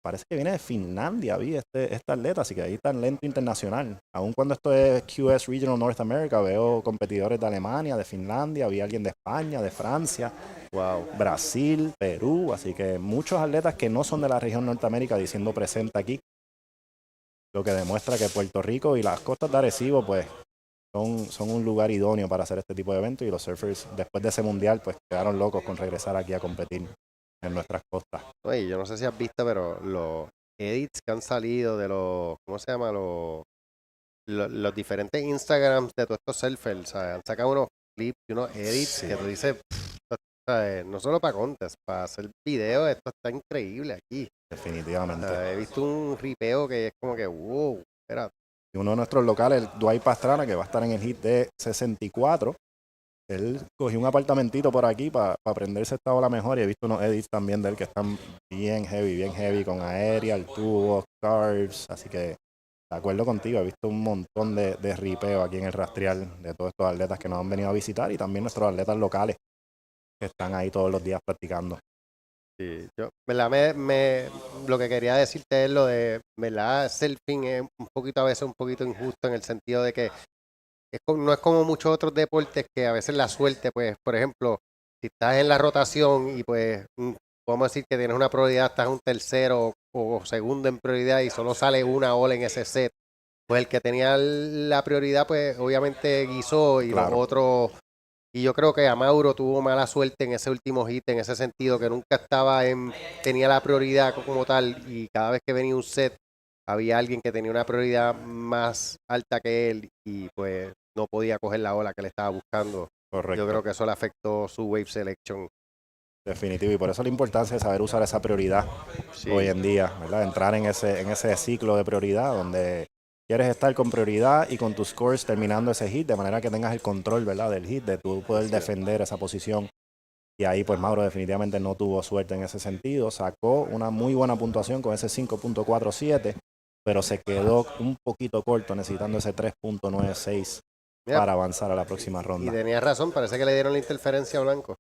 parece que viene de Finlandia, vi este atleta, así que ahí talento internacional. Aun cuando esto es QS Regional North America, veo competidores de Alemania, de Finlandia, vi a alguien de España, de Francia, Brasil, Perú, así que muchos atletas que no son de la región Norteamérica diciendo presente aquí, lo que demuestra que Puerto Rico y las costas de Arecibo, pues, son un lugar idóneo para hacer este tipo de eventos y los surfers después de ese mundial pues quedaron locos con regresar aquí a competir en nuestras costas. Oye, yo no sé si has visto, pero los edits que han salido de los, ¿cómo se llama? Los diferentes Instagrams de todos estos surfers, ¿sabes? Han sacado unos clips y unos edits que tú dices, ¿sabes? No solo para contest, para hacer videos, esto está increíble aquí. Definitivamente. He visto un ripeo que es como que, wow, espera. Y uno de nuestros locales, el Dwight Pastrana, que va a estar en el hit de 64. Él cogió un apartamentito por aquí para aprenderse esta ola mejor y he visto unos edits también de él que están bien heavy, con aerial, tubos, carves. Así que, de acuerdo contigo, he visto un montón de ripeo aquí en el rastreal de todos estos atletas que nos han venido a visitar y también nuestros atletas locales que están ahí todos los días practicando. Sí, yo, ¿verdad? Lo que quería decirte es lo de, ¿verdad? Surfing es un poquito, a veces un poquito injusto en el sentido de que no es como muchos otros deportes que a veces la suerte, pues, por ejemplo, si estás en la rotación y pues, vamos a decir que tienes una prioridad, estás un tercero o segundo en prioridad y solo sale una ola en ese set, pues el que tenía la prioridad, pues, obviamente guisó y los otros. Y yo creo que a Mauro tuvo mala suerte en ese último hit, en ese sentido, que nunca tenía la prioridad como tal, y cada vez que venía un set, había alguien que tenía una prioridad más alta que él, y pues no podía coger la ola que le estaba buscando. Correcto. Yo creo que eso le afectó su wave selection. Definitivo, y por eso la importancia de saber usar esa prioridad hoy en día, ¿verdad? Entrar en ese ciclo de prioridad donde quieres estar con prioridad y con tus scores terminando ese hit, de manera que tengas el control, ¿verdad? Del hit, de tú poder defender esa posición. Y ahí pues Mauro definitivamente no tuvo suerte en ese sentido, sacó una muy buena puntuación con ese 5.47, pero se quedó un poquito corto, necesitando ese 3.96 para avanzar a la próxima ronda. Y tenía razón, parece que le dieron la interferencia a Blanco.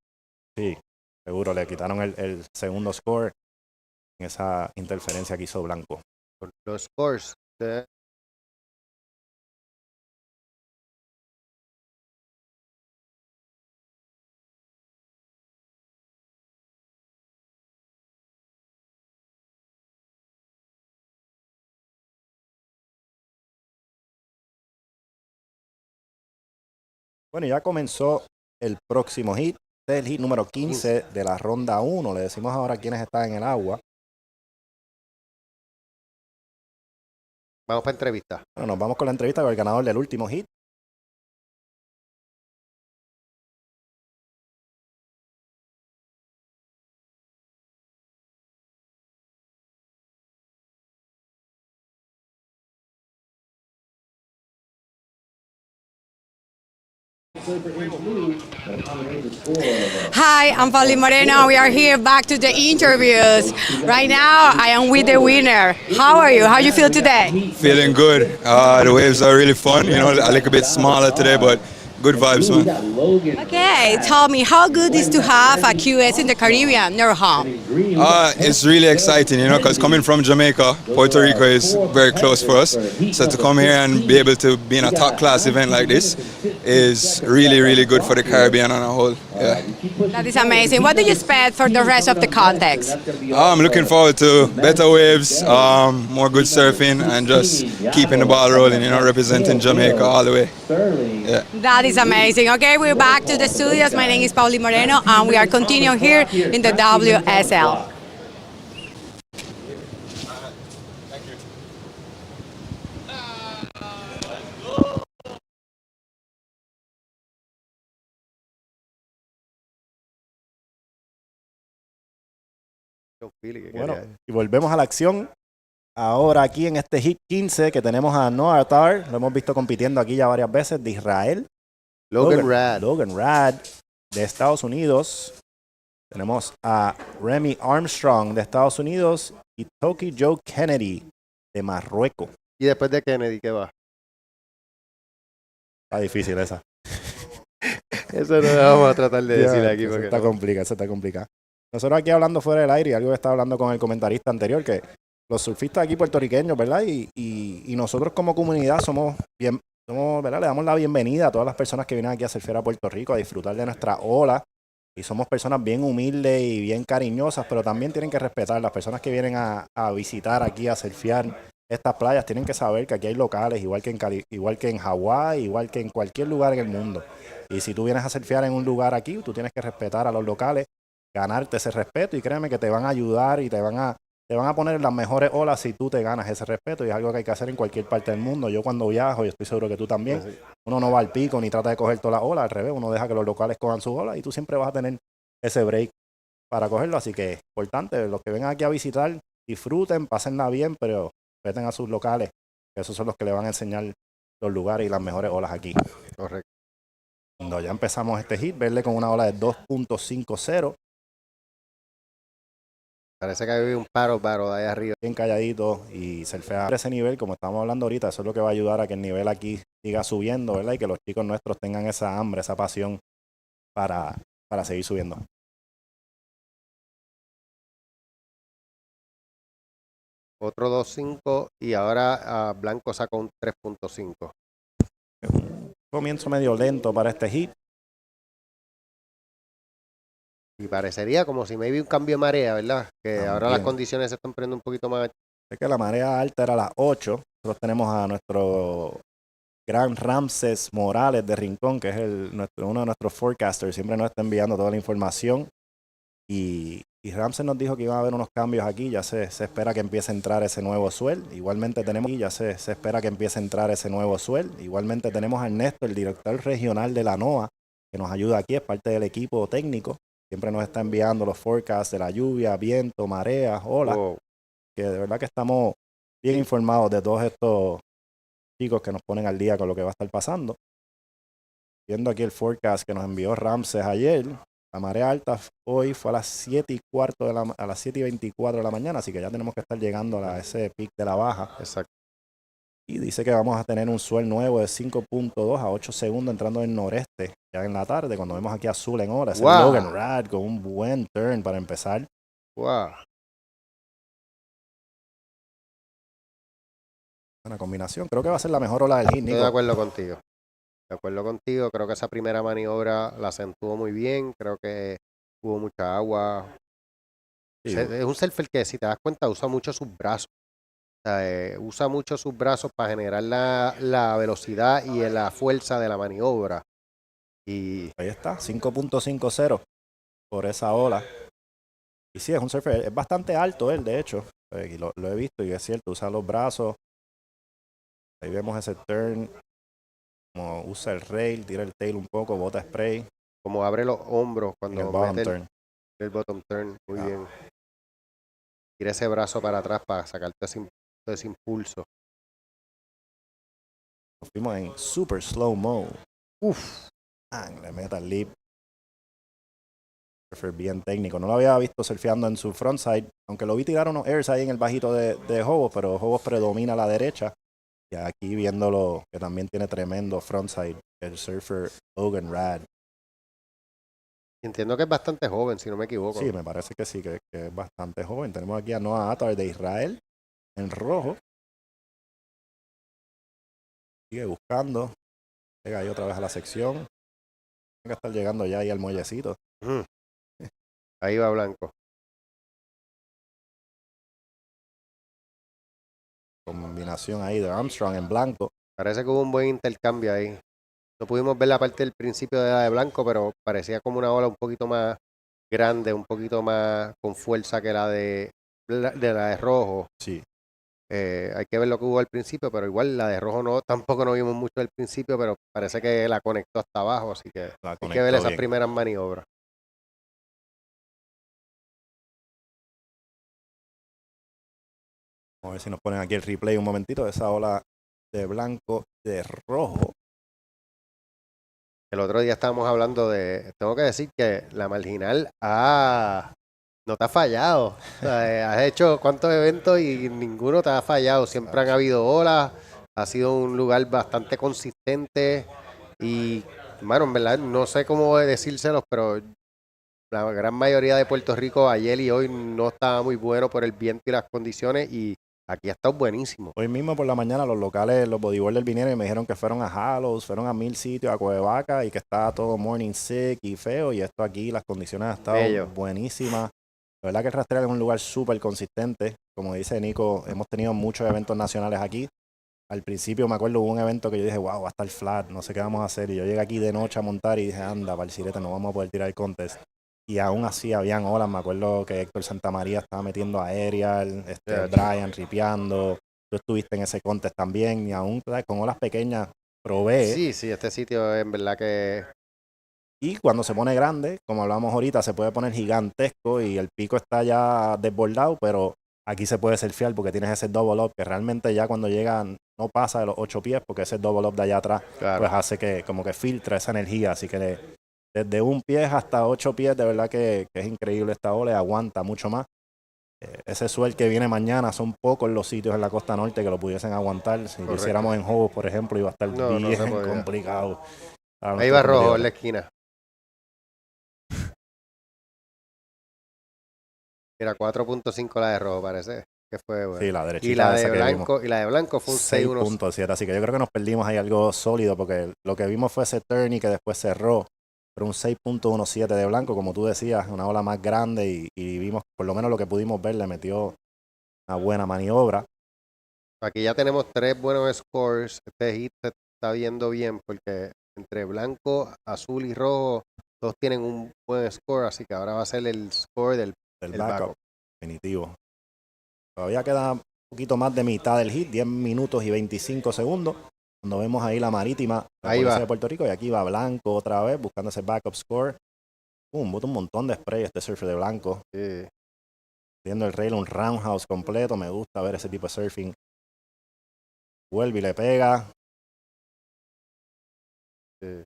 Sí, seguro, le quitaron el segundo score en esa interferencia que hizo Blanco. Los scores de Bueno, ya comenzó el próximo hit. Este es el hit número 15 de la ronda 1. Le decimos ahora quiénes están en el agua. Vamos para entrevista. Bueno, nos vamos con la entrevista con el ganador del último hit. Hi, I'm Faviola Moreno. We are here back to the interviews. Right now, I am with the winner. How are you? How you feel today? Feeling good. The waves are really fun. You know, a little bit smaller today, but good vibes, man. Okay, tell me, how good is to have a QS in the Caribbean near home? It's really exciting, you know, because coming from Jamaica, Puerto Rico is very close for us. So to come here and be able to be in a top class event like this is really, really good for the Caribbean on a whole. Yeah. That is amazing. What do you expect for the rest of the context? I'm looking forward to better waves, more good surfing, and just keeping the ball rolling, you know, representing Jamaica all the way. Yeah. That is amazing. Okay, we're back to the studios. My name is Faviola Moreno, and we are continuing here in the WSL. Bueno, y volvemos a la acción. Ahora aquí en este Hit 15 que tenemos a Noah Tar, lo hemos visto compitiendo aquí ya varias veces, de Israel. Logan Rad. Logan Rad, de Estados Unidos. Tenemos a Remy Armstrong, de Estados Unidos. Y Toki Joe Kennedy, de Marruecos. ¿Y después de Kennedy qué va? Está difícil esa. Eso no lo vamos a tratar de decir aquí. Eso está complicado, eso está complicado. Nosotros aquí hablando fuera del aire, y algo que estaba hablando con el comentarista anterior, que los surfistas aquí puertorriqueños, ¿verdad? Y nosotros como comunidad somos, ¿verdad? Le damos la bienvenida a todas las personas que vienen aquí a surfear a Puerto Rico, a disfrutar de nuestra ola. Y somos personas bien humildes y bien cariñosas, pero también tienen que respetar. Las personas que vienen a visitar aquí, a surfear estas playas, tienen que saber que aquí hay locales, igual que en Hawái, igual que en cualquier lugar en el mundo. Y si tú vienes a surfear en un lugar aquí, tú tienes que respetar a los locales, ganarte ese respeto, y créeme que te van a ayudar y te van a poner en las mejores olas si tú te ganas ese respeto, y es algo que hay que hacer en cualquier parte del mundo. Yo cuando viajo, y estoy seguro que tú también, uno no va al pico ni trata de coger todas las olas, al revés, uno deja que los locales cojan sus olas y tú siempre vas a tener ese break para cogerlo. Así que es importante, los que vengan aquí a visitar, disfruten, pásenla bien, pero respeten a sus locales, que esos son los que le van a enseñar los lugares y las mejores olas aquí. Correcto. Cuando ya empezamos este hit, verle con una ola de 2.50. Parece que hay un paro de ahí arriba. Bien calladito y surfear ese nivel, como estamos hablando ahorita, eso es lo que va a ayudar a que el nivel aquí siga subiendo, ¿verdad? Y que los chicos nuestros tengan esa hambre, esa pasión para seguir subiendo. Otro 2.5 y ahora Blanco sacó un 3.5. Un comienzo medio lento para este hit. Y parecería como si maybe un cambio de marea, ¿verdad? Que También. ahora las condiciones se están poniendo un poquito más. Es que la marea alta era a las 8. Nosotros tenemos a nuestro gran Ramses Morales de Rincón, que es uno de nuestros forecasters. Siempre nos está enviando toda la información. Y Ramses nos dijo que iban a haber unos cambios aquí. Ya se espera que empiece a entrar ese nuevo swell. Igualmente tenemos se espera que empiece a entrar ese nuevo swell. Igualmente tenemos a Ernesto, el director regional de la NOAA, que nos ayuda aquí, es parte del equipo técnico. Siempre nos está enviando los forecasts de la lluvia, viento, marea, olas. Wow. Que de verdad que estamos bien informados de todos estos chicos que nos ponen al día con lo que va a estar pasando. Viendo aquí el forecast que nos envió Ramses ayer, la marea alta hoy fue a las 7:15 a las 7:24 de la mañana, así que ya tenemos que estar llegando a ese pic de la baja. Exacto. Y dice que vamos a tener un swell nuevo de 5.2 a 8 segundos entrando en noreste ya en la tarde, cuando vemos aquí azul en hora. Ese Logan Rad con un buen turn para empezar. Wow. Buena combinación. Creo que va a ser la mejor ola del hit, Nico. Estoy de acuerdo contigo. De acuerdo contigo. Creo que esa primera maniobra la acentuó muy bien. Creo que hubo mucha agua. Sí. Es un surfer que, si te das cuenta, usa mucho sus brazos. O sea, usa mucho sus brazos para generar la velocidad y la fuerza de la maniobra. Y ahí está, 5.50 por esa ola. Y sí, es un surfer, es bastante alto él, de hecho. Y lo he visto y es cierto, usa los brazos. Ahí vemos ese turn, como usa el rail, tira el tail un poco, bota spray. Como abre los hombros cuando mete el bottom turn. Muy bien. Tira ese brazo para atrás para sacarte ese impulso. Nos fuimos en super slow mo. Uf. Le mete al lip. Surfer bien técnico. No lo había visto surfeando en su frontside, aunque lo vi tirar unos airs ahí en el bajito de Hobos, pero Hobos predomina a la derecha. Y aquí viéndolo, que también tiene tremendo frontside, el surfer Logan Rad. Entiendo que es bastante joven, si no me equivoco. Sí, me parece que sí, que es bastante joven. Tenemos aquí a Noah Attar de Israel, en rojo. Sigue buscando. Llega ahí otra vez a la sección. Tiene que estar llegando ya ahí al muellecito. Ahí va Blanco. Combinación ahí de Armstrong en blanco. Parece que hubo un buen intercambio ahí. No pudimos ver la parte del principio de la de Blanco, pero parecía como una ola un poquito más grande, un poquito más con fuerza que la de la de Rojo. Sí. Hay que ver lo que hubo al principio, pero igual la de Rojo no, tampoco no vimos mucho al principio, pero parece que la conectó hasta abajo, así que hay que ver esas bien. primeras maniobras. Vamos a ver si nos ponen aquí el replay un momentito de esa ola de blanco, de rojo. El otro día estábamos hablando de, tengo que decir que la Marginal no te ha fallado. O sea, has hecho cuántos eventos y ninguno te ha fallado. Siempre han habido olas, ha sido un lugar bastante consistente y, bueno, en verdad no sé cómo decírselos, pero la gran mayoría de Puerto Rico ayer y hoy no estaba muy bueno por el viento y las condiciones y aquí ha estado buenísimo. Hoy mismo por la mañana los locales, los bodyboarders vinieron y me dijeron que fueron a Hallows, fueron a 1000 sitios, a Cuevaca y que estaba todo morning sick y feo. Y esto aquí, las condiciones han estado buenísimas. La verdad que el rastreo es un lugar súper consistente. Como dice Nico, hemos tenido muchos eventos nacionales aquí. Al principio me acuerdo hubo un evento que yo dije, wow, va a estar flat, no sé qué vamos a hacer. Y yo llegué aquí de noche a montar y dije, anda, para el sirete no vamos a poder tirar el contest. Y aún así habían olas. Me acuerdo que Héctor Santamaría estaba metiendo aerial, Brian ripeando. Tú estuviste en ese contest también. Y aún con olas pequeñas probé. Sí, este sitio en verdad que... Y cuando se pone grande, como hablamos ahorita, se puede poner gigantesco y el pico está ya desbordado, pero aquí se puede surfear porque tienes ese double up que realmente ya cuando llega no pasa de los 8 pies porque ese double up de allá atrás pues hace que como que filtra esa energía. Así que desde un pie hasta 8 pies, de verdad que es increíble esta ola y aguanta mucho más. Ese swell que viene mañana son pocos los sitios en la costa norte que lo pudiesen aguantar. Si lo hiciéramos en Hobos, por ejemplo, iba a estar bien complicado. Ahí va Rojo en la esquina. Mira, 4.5 la de Rojo parece que fue bueno. Sí, la derecha. Y la de Blanco fue un 6.7, así que yo creo que nos perdimos ahí algo sólido porque lo que vimos fue ese turn y que después cerró. Pero un 6.17 de Blanco, como tú decías, una ola más grande y vimos, por lo menos lo que pudimos ver, le metió una buena maniobra. Aquí ya tenemos 3 buenos scores. Este hit se está viendo bien porque entre blanco, azul y rojo todos tienen un buen score, así que ahora va a ser el score del backup. Definitivo. Todavía queda un poquito más de mitad del hit, 10 minutos y 25 segundos. Cuando vemos ahí la marítima, la policía de Puerto Rico, y aquí va Blanco otra vez buscando ese backup score. Bota un montón de spray este surfer de Blanco. Sí. Viendo el rail, un roundhouse completo. Me gusta ver ese tipo de surfing. Vuelve y le pega. Sí.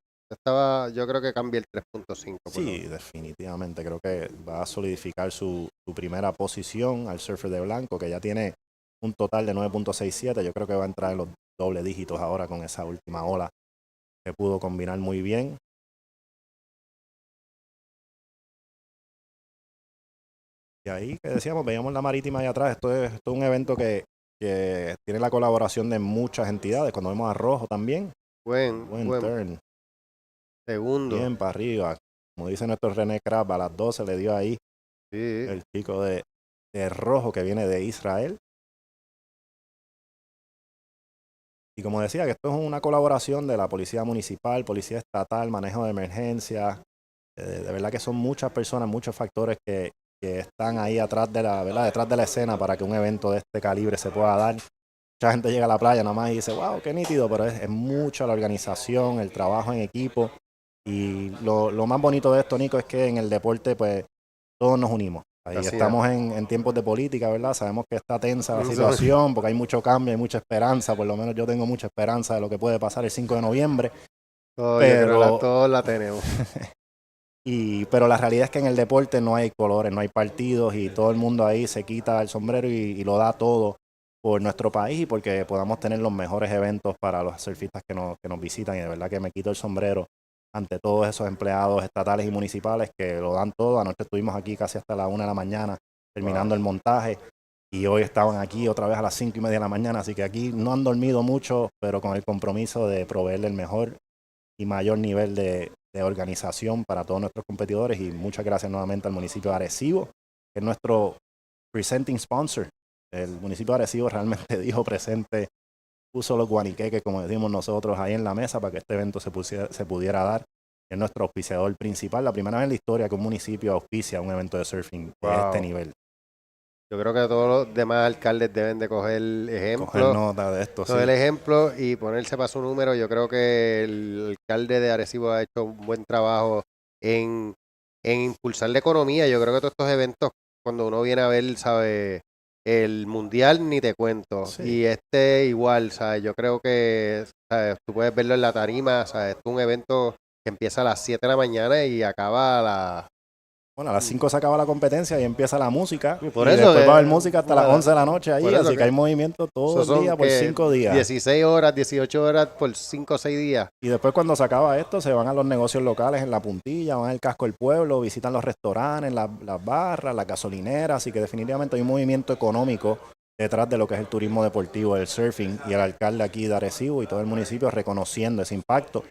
Yo creo que cambia el 3.5. Sí, definitivamente. Creo que va a solidificar su primera posición al surfer de Blanco, que ya tiene un total de 9.67. Yo creo que va a entrar en los doble dígitos ahora con esa última ola que pudo combinar muy bien. Y ahí, que decíamos, veíamos la marítima ahí atrás. Esto es un evento que tiene la colaboración de muchas entidades. Cuando vemos a Rojo también. Buen turn. Segundo. Bien para arriba. Como dice nuestro René Krab, a las 12 le dio ahí el pico de Rojo que viene de Israel. Y como decía, que esto es una colaboración de la Policía Municipal, Policía Estatal, Manejo de Emergencias. De verdad que son muchas personas, muchos factores que están ahí atrás de detrás de la escena para que un evento de este calibre se pueda dar. Mucha gente llega a la playa nada más y dice, wow, qué nítido, pero es mucha la organización, el trabajo en equipo. Y lo más bonito de esto, Nico, es que en el deporte, pues, todos nos unimos. Ahí estamos en tiempos de política, ¿verdad? Sabemos que está tensa la situación porque hay mucho cambio, hay mucha esperanza. Por lo menos yo tengo mucha esperanza de lo que puede pasar el 5 de noviembre. pero todos la tenemos. pero la realidad es que en el deporte no hay colores, no hay partidos y todo el mundo ahí se quita el sombrero y lo da todo por nuestro país y porque podamos tener los mejores eventos para los surfistas que nos visitan. Y de verdad que me quito el sombrero ante todos esos empleados estatales y municipales que lo dan todo. Anoche estuvimos aquí casi hasta la 1 de la mañana terminando el montaje y hoy estaban aquí otra vez a las 5:30 de la mañana, así que aquí no han dormido mucho, pero con el compromiso de proveerle el mejor y mayor nivel de organización para todos nuestros competidores. Y muchas gracias nuevamente al municipio de Arecibo, que es nuestro presenting sponsor. El municipio de Arecibo realmente dijo presente, puso los guaniqueques, como decimos nosotros, ahí en la mesa para que este evento se pudiera dar. Es nuestro auspiciador principal, la primera vez en la historia que un municipio auspicia un evento de surfing de este nivel. Yo creo que todos los demás alcaldes deben de coger ejemplo. Coger nota de esto, coger ejemplo y ponerse para su número. Yo creo que el alcalde de Arecibo ha hecho un buen trabajo en impulsar la economía. Yo creo que todos estos eventos, cuando uno viene a ver, ¿sabe? El mundial ni te cuento. Sí. Y igual, ¿sabes? Yo creo que, ¿sabes? Tú puedes verlo en la tarima, ¿sabes? Es un evento que empieza a las 7 de la mañana y acaba a las... Bueno, a las 5 se acaba la competencia y empieza la música. Por y eso después va a haber música hasta las 11 de la noche ahí, así que hay movimiento todo el día por 5 días. 16 horas, 18 horas por 5 o 6 días. Y después cuando se acaba esto, se van a los negocios locales en la puntilla, van al casco del pueblo, visitan los restaurantes, las barras, las gasolineras, así que definitivamente hay un movimiento económico detrás de lo que es el turismo deportivo, el surfing, y el alcalde aquí de Arecibo y todo el municipio reconociendo ese impacto.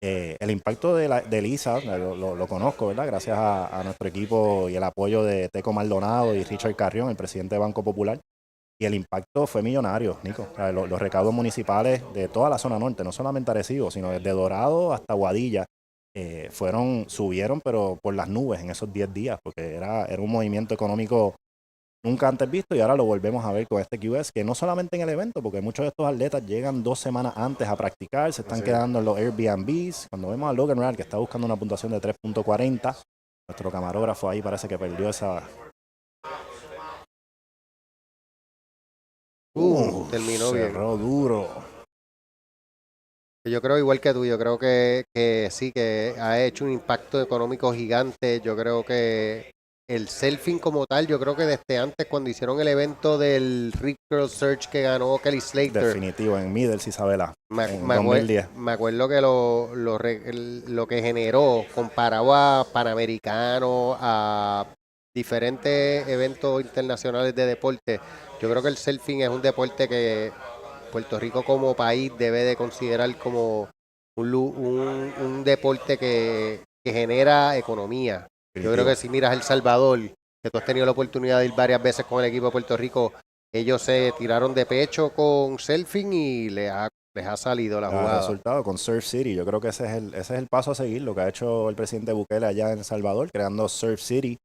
El impacto de Lisa, lo conozco, ¿verdad? Gracias a nuestro equipo y el apoyo de Teco Maldonado y Richard Carrión, el presidente de Banco Popular. Y el impacto fue millonario, Nico. O sea, los recaudos municipales de toda la zona norte, no solamente Arecibo, sino desde Dorado hasta Guadilla, subieron, pero por las nubes en esos 10 días, porque era un movimiento económico nunca antes visto y ahora lo volvemos a ver con este QS, que no solamente en el evento, porque muchos de estos atletas llegan 2 semanas antes a practicar, se están quedando en los Airbnbs. Cuando vemos a Logan Rad, que está buscando una puntuación de 3.40, nuestro camarógrafo ahí parece que perdió esa... Terminó cerró duro. Yo creo igual que tú, yo creo que sí, que ha hecho un impacto económico gigante. Yo creo que el surfing como tal, yo creo que desde antes cuando hicieron el evento del Reef Girl Search que ganó Kelly Slater. Definitivo, en Middles, Isabela, en 2010. Me acuerdo que lo que generó comparado a Panamericano, a diferentes eventos internacionales de deporte, yo creo que el surfing es un deporte que Puerto Rico como país debe de considerar como un deporte que genera economía. Yo creo que si miras El Salvador, que tú has tenido la oportunidad de ir varias veces con el equipo de Puerto Rico, ellos se tiraron de pecho con surfing y les ha salido la jugada. Resultado con Surf City. Yo creo que ese es el paso a seguir, lo que ha hecho el presidente Bukele allá en El Salvador, creando Surf City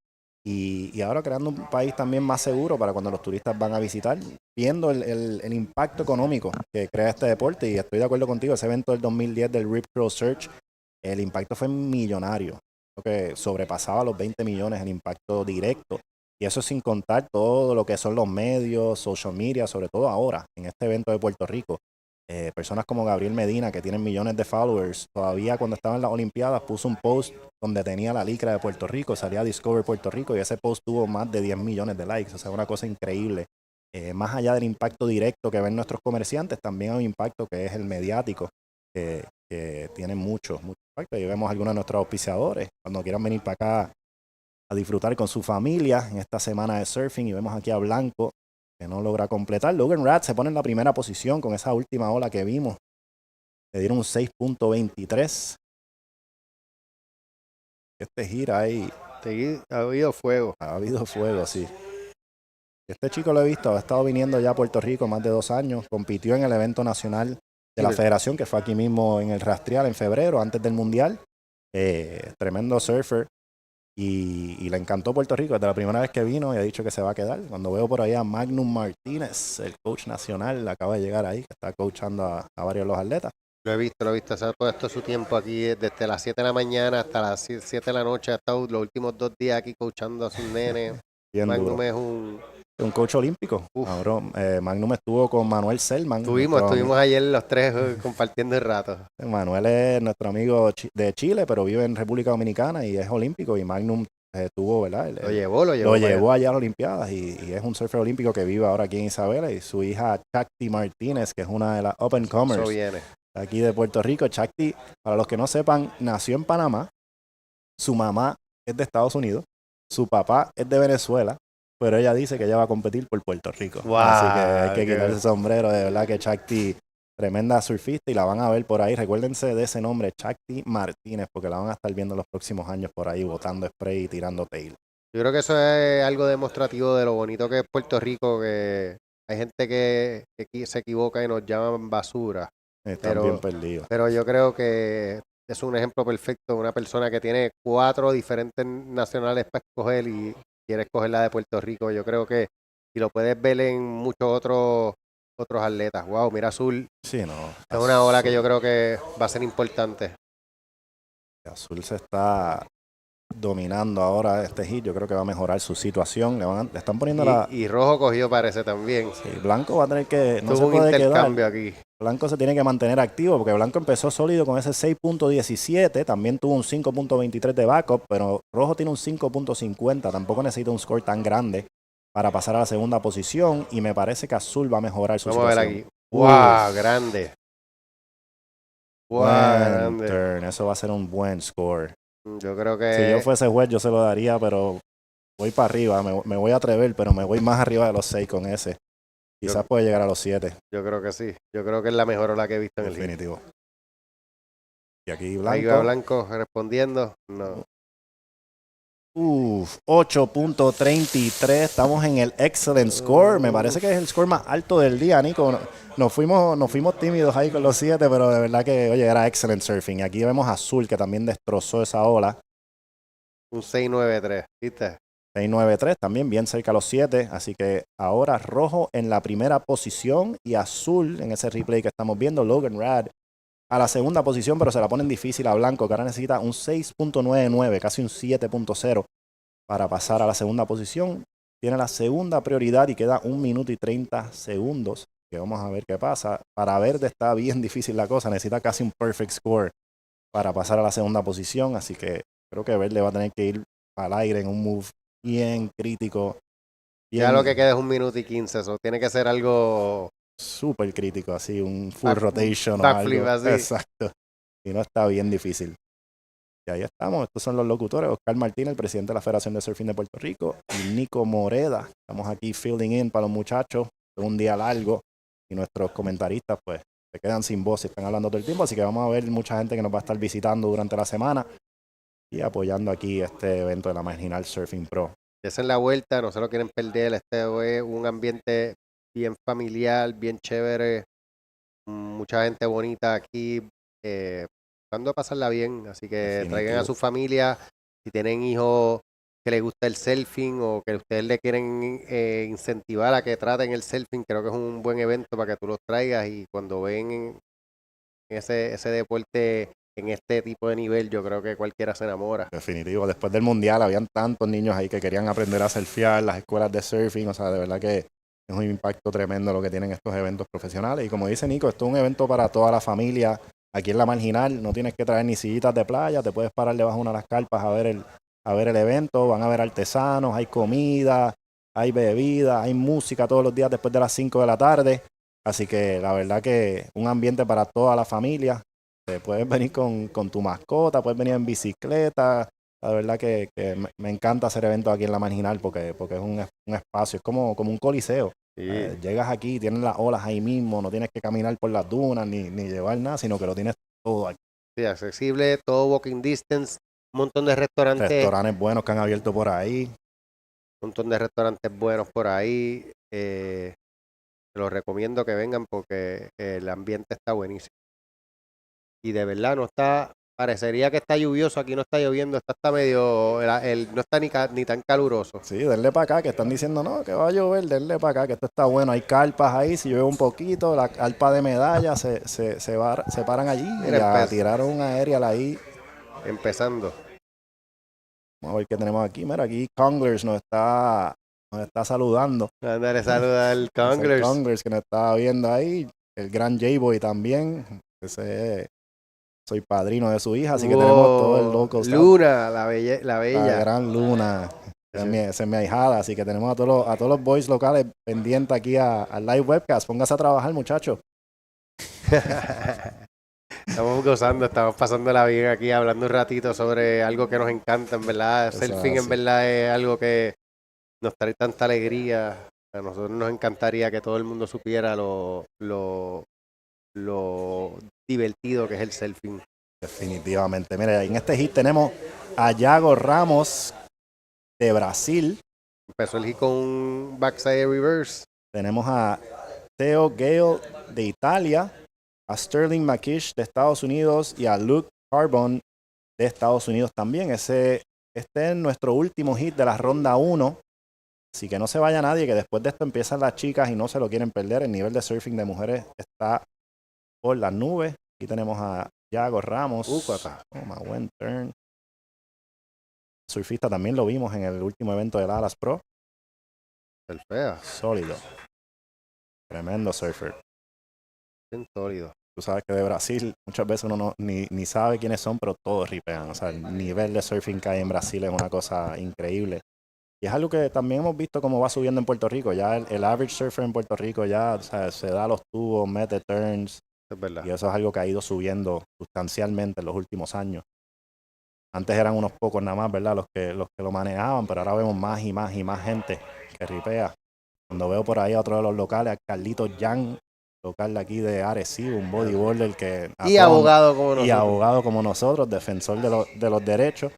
y ahora creando un país también más seguro para cuando los turistas van a visitar, viendo el impacto económico que crea este deporte. Y estoy de acuerdo contigo, ese evento del 2010 del Rip Curl Search, el impacto fue millonario. Que sobrepasaba los 20 millones en impacto directo, y eso sin contar todo lo que son los medios, social media, sobre todo ahora en este evento de Puerto Rico. Personas como Gabriel Medina, que tienen millones de followers, todavía cuando estaba en las Olimpiadas puso un post donde tenía la licra de Puerto Rico, salía Discover Puerto Rico, y ese post tuvo más de 10 millones de likes, o sea, una cosa increíble. Más allá del impacto directo que ven nuestros comerciantes, también hay un impacto que es el mediático, que tiene mucho impacto. Y vemos algunos de nuestros auspiciadores cuando quieran venir para acá a disfrutar con su familia en esta semana de surfing. Y vemos aquí a Blanco, que no logra completar. Logan Rad se pone en la primera posición con esa última ola que vimos. Le dieron un 6.23. Este gira ahí. Ha habido fuego. Ha habido fuego, sí. Este chico lo he visto, ha estado viniendo ya a Puerto Rico más de 2 años. Compitió en el evento nacional de la federación, que fue aquí mismo en el Rastreal en febrero, antes del Mundial. Tremendo surfer. Y le encantó Puerto Rico desde la primera vez que vino y ha dicho que se va a quedar. Cuando veo por allá a Magnum Martínez, el coach nacional, acaba de llegar ahí, que está coachando a varios de los atletas. Lo he visto, o sea, todo esto su tiempo aquí, desde las 7 de la mañana hasta las 7 de la noche, ha estado los últimos 2 días aquí coachando a sus nenes. Magnum es un un coach olímpico. Ahora, Magnum estuvo con Manuel Selman. Estuvimos ayer los tres compartiendo el rato. Manuel es nuestro amigo de Chile, pero vive en República Dominicana y es olímpico. Y Magnum tuvo, ¿verdad? Lo llevó allá a las Olimpiadas y es un surfer olímpico que vive ahora aquí en Isabela. Y su hija Chakti Martínez, que es una de las Open Comers. Eso viene. Aquí de Puerto Rico. Chakti, para los que no sepan, nació en Panamá. Su mamá es de Estados Unidos. Su papá es de Venezuela. Pero ella dice que ella va a competir por Puerto Rico. Wow, así que hay que quitarse el sombrero. De verdad que Chakti, tremenda surfista, y la van a ver por ahí. Recuérdense de ese nombre, Chakti Martínez, porque la van a estar viendo los próximos años por ahí botando spray y tirando tail. Yo creo que eso es algo demostrativo de lo bonito que es Puerto Rico, que hay gente que se equivoca y nos llaman basura. Están bien perdidos. Pero yo creo que es un ejemplo perfecto de una persona que tiene 4 diferentes nacionales para escoger y quiere escoger la de Puerto Rico. Yo creo que, y lo puedes ver en muchos otros atletas. Wow, mira Azul. Sí, no. Es una ola que yo creo que va a ser importante. Azul se está dominando ahora este hit. Yo creo que va a mejorar su situación. Le están poniendo y Rojo cogió, parece también. Sí, Blanco va a tener que... No Tuvo se un puede intercambio quedar. aquí. Blanco se tiene que mantener activo porque Blanco empezó sólido con ese 6.17, también tuvo un 5.23 de backup, pero Rojo tiene un 5.50, tampoco necesita un score tan grande para pasar a la segunda posición y me parece que Azul va a mejorar su situación. Vamos a ver aquí. ¡Wow! Grande. ¡Wow! Grande. Turn. Eso va a ser un buen score. Yo creo que... Si yo fuese juez yo se lo daría, pero voy para arriba, me voy a atrever, pero me voy más arriba de los 6 con ese. Quizás puede llegar a los 7. Yo creo que sí. Yo creo que es la mejor ola que he visto en el definitivo. Y aquí Blanco. Ahí va Blanco respondiendo. No. 8.33. Estamos en el excellent score. Me parece que es el score más alto del día, Nico. Nos fuimos tímidos ahí con los 7, pero de verdad que, oye, era excellent surfing. Y aquí vemos a Azul, que también destrozó esa ola. Un 6.93, ¿viste? 6.93, también bien cerca a los 7, así que ahora Rojo en la primera posición y Azul en ese replay que estamos viendo, Logan Rad a la segunda posición, pero se la ponen difícil a Blanco, que ahora necesita un 6.99, casi un 7.0 para pasar a la segunda posición. Tiene la segunda prioridad y queda 1 minuto y 30 segundos, que vamos a ver qué pasa. Para Verde está bien difícil la cosa, necesita casi un perfect score para pasar a la segunda posición, así que creo que Verde va a tener que ir al aire en un move bien crítico. Ya lo que queda es 1 minuto y 15, eso tiene que ser algo súper crítico, así un full rotation o backflip, algo. así. Exacto. Y no está bien difícil. Y ahí estamos, estos son los locutores, Oscar Martínez, el presidente de la Federación de Surfing de Puerto Rico, y Nico Moreda. Estamos aquí filling in para los muchachos, es un día largo, y nuestros comentaristas pues se quedan sin voz y están hablando todo el tiempo, así que vamos a ver mucha gente que nos va a estar visitando durante la semana y apoyando aquí este evento de la Marginal Surfing Pro. Esa es la vuelta, no se lo quieren perder. Este es un ambiente bien familiar, bien chévere, mucha gente bonita aquí, buscando pasarla bien, así que Definitivo. traigan a su familia, si tienen hijos que les gusta el surfing o que ustedes le quieren incentivar a que traten el surfing, creo que es un buen evento para que tú los traigas y cuando ven ese deporte en este tipo de nivel, yo creo que cualquiera se enamora. Definitivo, después del mundial habían tantos niños ahí que querían aprender a surfear, las escuelas de surfing, o sea, de verdad que es un impacto tremendo lo que tienen estos eventos profesionales. Y como dice Nico, esto es un evento para toda la familia. Aquí en la Marginal no tienes que traer ni sillitas de playa, te puedes parar debajo de una de las carpas a ver el evento, van a ver artesanos, hay comida, hay bebida, hay música todos los días después de las 5 de la tarde. Así que la verdad que un ambiente para toda la familia. Puedes venir con tu mascota, puedes venir en bicicleta. La verdad que me encanta hacer eventos aquí en la Marginal porque es un espacio, es como un coliseo. Sí. Llegas aquí, tienes las olas ahí mismo, no tienes que caminar por las dunas ni llevar nada, sino que lo tienes todo aquí. Sí, accesible, todo walking distance, un montón de restaurantes. Restaurantes buenos que han abierto por ahí. Un montón de restaurantes buenos por ahí. Te los recomiendo que vengan porque el ambiente está buenísimo. Y de verdad no está, parecería que está lluvioso, aquí no está lloviendo, está medio, no está ni tan caluroso. Sí, denle para acá, que están diciendo no, que va a llover, denle para acá, que esto está bueno. Hay carpas ahí, si llueve un poquito, la carpa de medalla se paran allí. Mira, y tiraron un aerial ahí. Empezando. Vamos a ver qué tenemos aquí. Mira, aquí Conglers nos está nos está saludando. Ándale, saluda al Es el Congress. Congress que nos estaba viendo ahí. El gran J-Boy también. Soy padrino de su hija, así que tenemos todo el loco. Luna, la bella. La gran Luna. Esa es mi ahijada, así que tenemos a todos los boys locales pendientes aquí al live webcast. Póngase a trabajar, muchachos. Estamos gozando, estamos pasándola bien aquí, hablando un ratito sobre algo que nos encanta, en verdad. Surfing, en verdad, es algo que nos trae tanta alegría. A nosotros nos encantaría que todo el mundo supiera lo divertido que es el surfing. Definitivamente. Mira, en este hit tenemos a Yago Ramos de Brasil. Empezó el hit con un backside reverse. Tenemos a Theo Gale de Italia, a Sterling McKish de Estados Unidos y a Luke Carbon de Estados Unidos también. Este es nuestro último hit de la ronda 1. Así que no se vaya nadie, que después de esto empiezan las chicas y no se lo quieren perder. El nivel de surfing de mujeres está por las nubes. Aquí tenemos a Yago Ramos. Buen turn. Surfista también lo vimos en el último evento del Alas Pro. El fea. Sólido. Tremendo surfer. Bien sólido. Tú sabes que de Brasil muchas veces uno ni sabe quiénes son, pero todos ripean. O sea, el nivel de surfing que hay en Brasil es una cosa increíble. Y es algo que también hemos visto cómo va subiendo en Puerto Rico. Ya el average surfer en Puerto Rico ya, o sea, se da los tubos, mete turns. Es verdad. Y eso es algo que ha ido subiendo sustancialmente en los últimos años. Antes eran unos pocos nada más, ¿verdad? Los que lo manejaban, pero ahora vemos más y más y más gente que ripea. Cuando veo por ahí a otro de los locales, a Carlitos Yang, local de aquí de Arecibo, un bodyboarder que... abogado como nosotros. Y abogado como nosotros, defensor de los derechos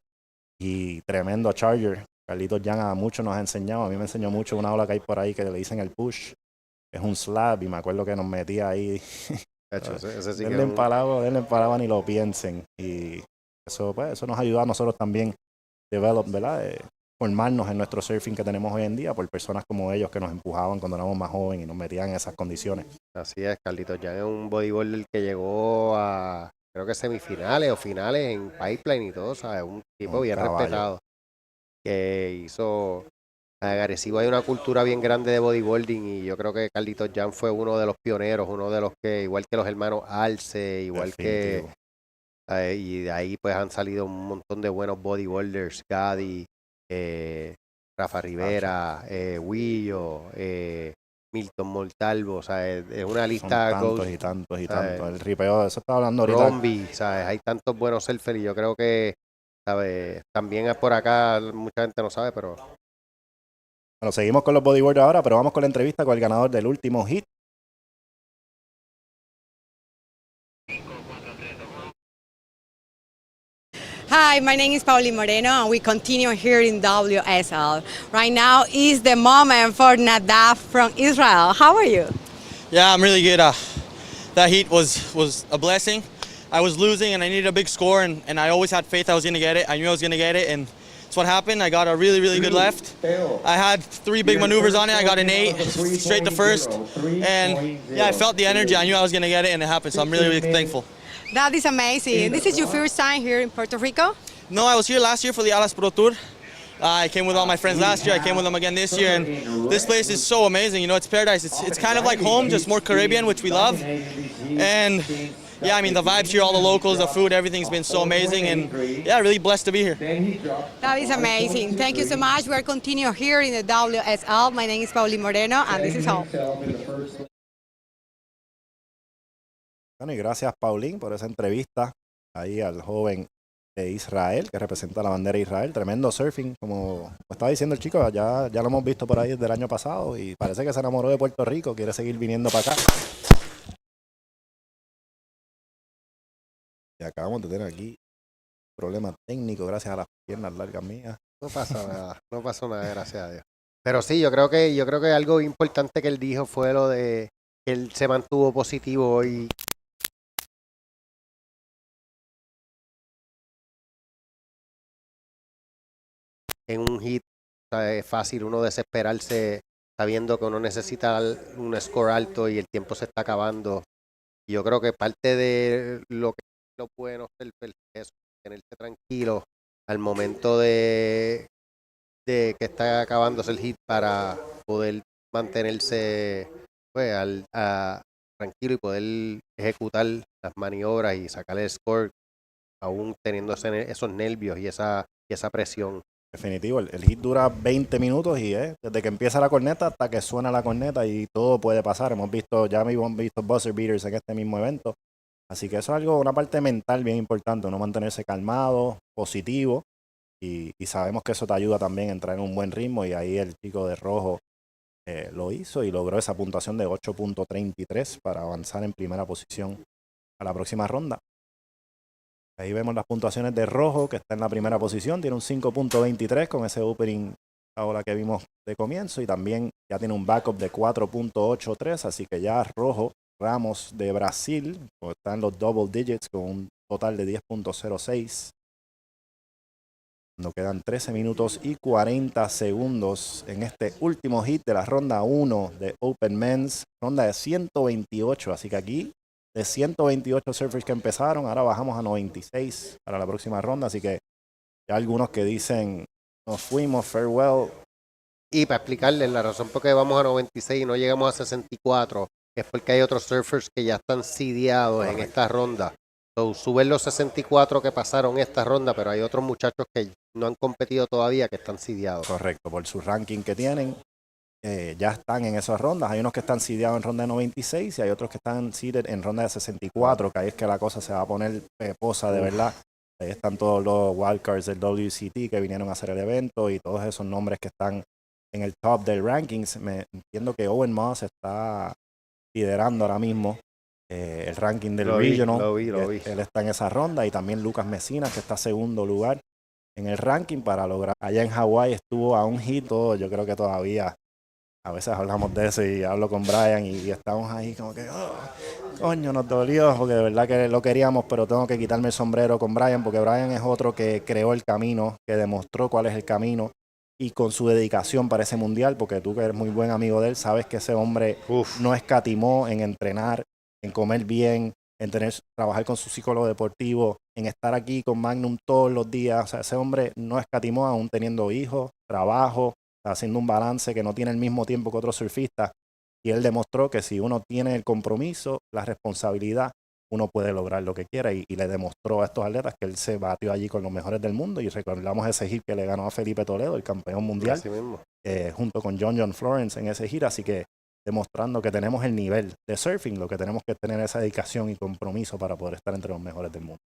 y tremendo charger. Carlitos Yang a muchos nos ha enseñado. A mí me enseñó mucho una ola que hay por ahí que le dicen el push. Es un slab y me acuerdo que nos metía ahí. Ese sí que denle empalado, ni lo piensen. Y eso, pues, eso nos ayuda a nosotros también ¿verdad? Formarnos en nuestro surfing que tenemos hoy en día por personas como ellos que nos empujaban cuando éramos más jóvenes y nos metían en esas condiciones. Así es, Carlitos Yang es un bodyboarder que llegó a, creo que semifinales o finales en Pipeline y todo, ¿sabes? Un tipo bien respetado. Que hizo... En Arecibo hay una cultura bien grande de bodyboarding y yo creo que Carlitos Yang fue uno de los pioneros, uno de los que, igual que los hermanos Alce, igual que... y de ahí pues han salido un montón de buenos bodyboarders, Gadi, Rafa Rivera, Willo, Milton Montalvo, o sea, es una lista... Son tantos y tantos. El ripeo, eso estaba hablando ahorita. Rombi, ¿sabes? Hay tantos buenos surfers y yo creo que, ¿sabes? También por acá mucha gente no sabe, pero... Bueno, seguimos con los bodyboarders ahora, pero vamos con la entrevista con el ganador del último hit. Hi, my name is Pauli Moreno, and we continue here in WSL. Right now is the moment for Nadav from Israel. How are you? Yeah, I'm really good. That heat was a blessing. I was losing and I needed a big score, and I always had faith I was going to get it. I knew I was going to get it, and that's what happened. I got a really, really good left. I had 3 big maneuvers on it. I got an 8, straight to first. And yeah, I felt the energy. I knew I was going to get it, and it happened. So I'm really, really thankful. That is amazing. This is your first time here in Puerto Rico? No, I was here last year for the Alas Pro Tour. I came with all my friends last year. I came with them again this year, and this place is so amazing. You know, it's paradise. It's kind of like home, just more Caribbean, which we love. And yeah, I mean, the vibes here, all the locals, the food, everything's been so amazing, and yeah, really blessed to be here. That is amazing. Thank you so much. We're continuing here in the WSL. My name is Pauli Moreno, and this is all. Bueno, y gracias, Paulín, por esa entrevista ahí al joven de Israel, que representa la bandera de Israel. Tremendo surfing, como estaba diciendo el chico, ya lo hemos visto por ahí desde el año pasado y parece que se enamoró de Puerto Rico, quiere seguir viniendo para acá. Y acabamos de tener aquí problemas técnicos gracias a las piernas largas mías. No pasa nada, no pasó nada, gracias a Dios. Pero sí, yo creo que algo importante que él dijo fue lo de que él se mantuvo positivo y en un hit, o sea, es fácil uno desesperarse sabiendo que uno necesita un score alto y el tiempo se está acabando. Y yo creo que parte de lo que es lo bueno es eso, tenerse tranquilo al momento de de que está acabándose el hit para poder mantenerse pues, tranquilo y poder ejecutar las maniobras y sacar el score aún teniendo esos nervios y esa presión. Definitivo, el hit dura 20 minutos y desde que empieza la corneta hasta que suena la corneta y todo puede pasar. Hemos visto buzzer beaters en este mismo evento. Así que eso es algo, una parte mental bien importante, no mantenerse calmado, positivo y sabemos que eso te ayuda también a entrar en un buen ritmo y ahí el chico de rojo lo hizo y logró esa puntuación de 8.33 para avanzar en primera posición a la próxima ronda. Ahí vemos las puntuaciones de rojo, que está en la primera posición, tiene un 5.23 con ese opening ahora que vimos de comienzo y también ya tiene un backup de 4.83, así que ya rojo, Ramos de Brasil, está en los double digits con un total de 10.06. Nos quedan 13 minutos y 40 segundos en este último hit de la ronda 1 de Open Men's, ronda de 128, así que aquí de 128 surfers que empezaron, ahora bajamos a 96 para la próxima ronda, así que hay algunos que dicen, nos fuimos, farewell. Y para explicarles la razón por qué vamos a 96 y no llegamos a 64, es porque hay otros surfers que ya están seedeados en esta ronda. So, suben los 64 que pasaron esta ronda, pero hay otros muchachos que no han competido todavía que están seedeados. Correcto, por su ranking que tienen. Ya están en esas rondas. Hay unos que están seedeados en ronda de 96 y hay otros que están seeded en ronda de 64, que ahí es que la cosa se va a poner peposa de verdad. Ahí están todos los wildcards del WCT que vinieron a hacer el evento y todos esos nombres que están en el top del rankings. Entiendo que Owen Moss está liderando ahora mismo el ranking del regional. Lo vi. Él está en esa ronda y también Lucas Mesina, que está segundo lugar en el ranking para lograr. Allá en Hawái estuvo a un hit, yo creo que todavía a veces hablamos de eso y hablo con Brian y estamos ahí como que, coño, nos dolió porque de verdad que lo queríamos, pero tengo que quitarme el sombrero con Brian porque Brian es otro que creó el camino, que demostró cuál es el camino y con su dedicación para ese mundial, porque tú que eres muy buen amigo de él, sabes que ese hombre no escatimó en entrenar, en comer bien, en trabajar con su psicólogo deportivo, en estar aquí con Magnum todos los días. O sea, ese hombre no escatimó aún teniendo hijos, trabajo, haciendo un balance que no tiene el mismo tiempo que otros surfistas. Y él demostró que si uno tiene el compromiso, la responsabilidad, uno puede lograr lo que quiera. Y le demostró a estos atletas que él se batió allí con los mejores del mundo. Y recordamos ese hit que le ganó a Felipe Toledo, el campeón mundial, junto con John Florence en ese hit. Así que demostrando que tenemos el nivel de surfing, lo que tenemos que tener esa dedicación y compromiso para poder estar entre los mejores del mundo.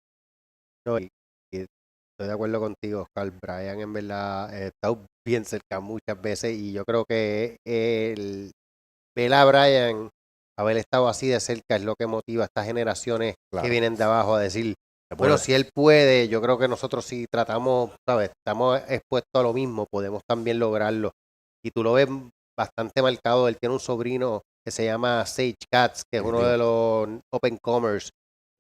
Y estoy de acuerdo contigo, Oscar. Brian en verdad está bien cerca muchas veces y yo creo que el ver a Brian haber estado así de cerca es lo que motiva a estas generaciones que vienen de abajo a decir, bueno, si él puede, yo creo que nosotros si tratamos, ¿sabes? Estamos expuestos a lo mismo, podemos también lograrlo. Y tú lo ves bastante marcado, él tiene un sobrino que se llama Sage Katz, que es uno de los Open Comers,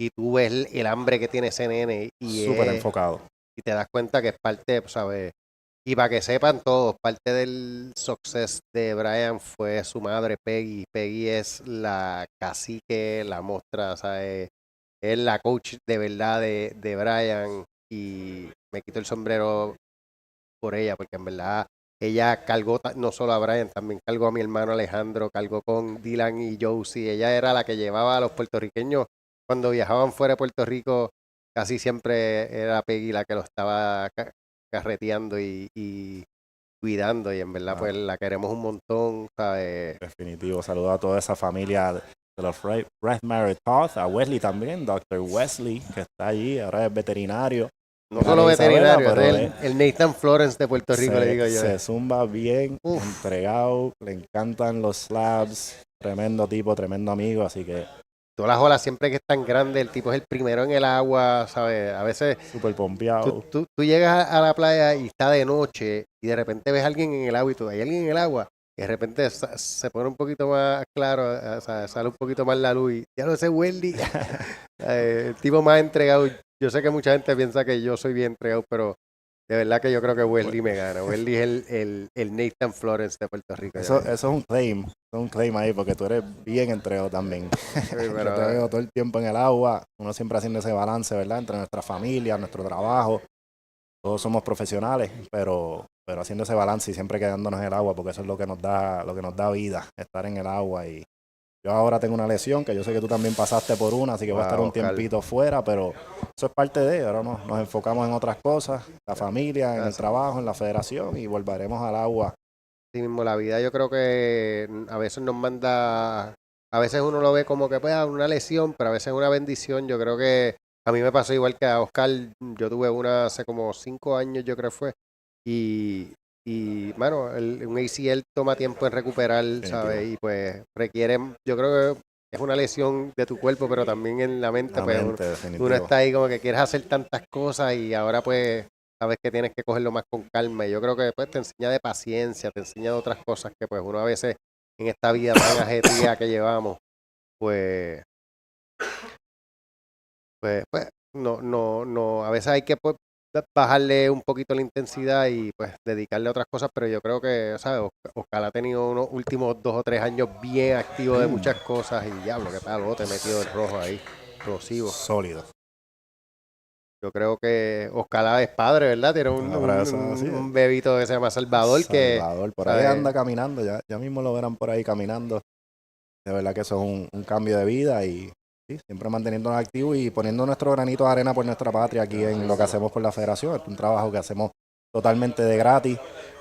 y tú ves el hambre que tiene ese nene y súper enfocado. Y te das cuenta que es parte, ¿sabes? Y para que sepan todos, parte del success de Brian fue su madre Peggy. Peggy es la cacique, la mostra, ¿sabes? Es la coach de verdad de Brian y me quito el sombrero por ella, porque en verdad ella cargó no solo a Brian, también cargó a mi hermano Alejandro, cargó con Dylan y Josie. Ella era la que llevaba a los puertorriqueños cuando viajaban fuera de Puerto Rico. Casi siempre era Peggy la que lo estaba carreteando y cuidando, y en verdad pues la queremos un montón, ¿sabes? Definitivo, saludo a toda esa familia de los Red Toth, a Wesley también, Dr. Wesley, que está allí, ahora es veterinario. No solo veterinario, es el Nathan Florence de Puerto Rico, le digo yo. Se zumba bien, entregado, le encantan los slabs, tremendo tipo, tremendo amigo, así que todas las olas siempre que es tan grande, el tipo es el primero en el agua, ¿sabes? A veces súper pompeado. Tú llegas a la playa y está de noche y de repente ves a alguien en el agua y tú, hay alguien en el agua, y de repente se pone un poquito más claro, o sea, sale un poquito más la luz y ya no sé, Wendy, el tipo más entregado. Yo sé que mucha gente piensa que yo soy bien entregado, pero de verdad que yo creo que Weldy me gana. Weldy es el Nathan Florence de Puerto Rico. Eso es un claim ahí, porque tú eres bien entregado también. Sí, pero yo te veo todo el tiempo en el agua, uno siempre haciendo ese balance, ¿verdad? Entre nuestra familia, nuestro trabajo. Todos somos profesionales, pero pero haciendo ese balance y siempre quedándonos en el agua, porque eso es lo que nos da vida, estar en el agua. Y yo ahora tengo una lesión, que yo sé que tú también pasaste por una, así que voy a estar un tiempito fuera, pero eso es parte de, ahora nos enfocamos en otras cosas, la familia, en el trabajo, en la federación, y volveremos al agua. Sí mismo, la vida yo creo que a veces nos manda, a veces uno lo ve como que pues una lesión, pero a veces es una bendición. Yo creo que a mí me pasó igual que a Oscar, yo tuve una hace como 5 años, yo creo que fue, y bueno, un ACL toma tiempo en recuperar, ¿sabes? Y pues requiere, yo creo que es una lesión de tu cuerpo, pero también en la mente, pues uno está ahí como que quieres hacer tantas cosas y ahora pues sabes que tienes que cogerlo más con calma. Y yo creo que después te enseña de paciencia, te enseña de otras cosas que pues uno a veces en esta vida tan ajetreada que llevamos, pues no, a veces hay que pues, bajarle un poquito la intensidad y pues dedicarle a otras cosas, pero yo creo que, ¿sabes? Oscar ha tenido unos últimos 2 o 3 años bien activo de muchas cosas y diablo, qué palote metido el rojo ahí, explosivo. Sólido. Yo creo que Oscar es padre, ¿verdad? Tiene un bebito que se llama Salvador. Por ahí anda caminando, ya mismo lo verán por ahí caminando. De verdad que eso es un cambio de vida y sí, siempre manteniéndonos activos y poniendo nuestro granito de arena por nuestra patria aquí en lo que hacemos por la federación. Es un trabajo que hacemos totalmente de gratis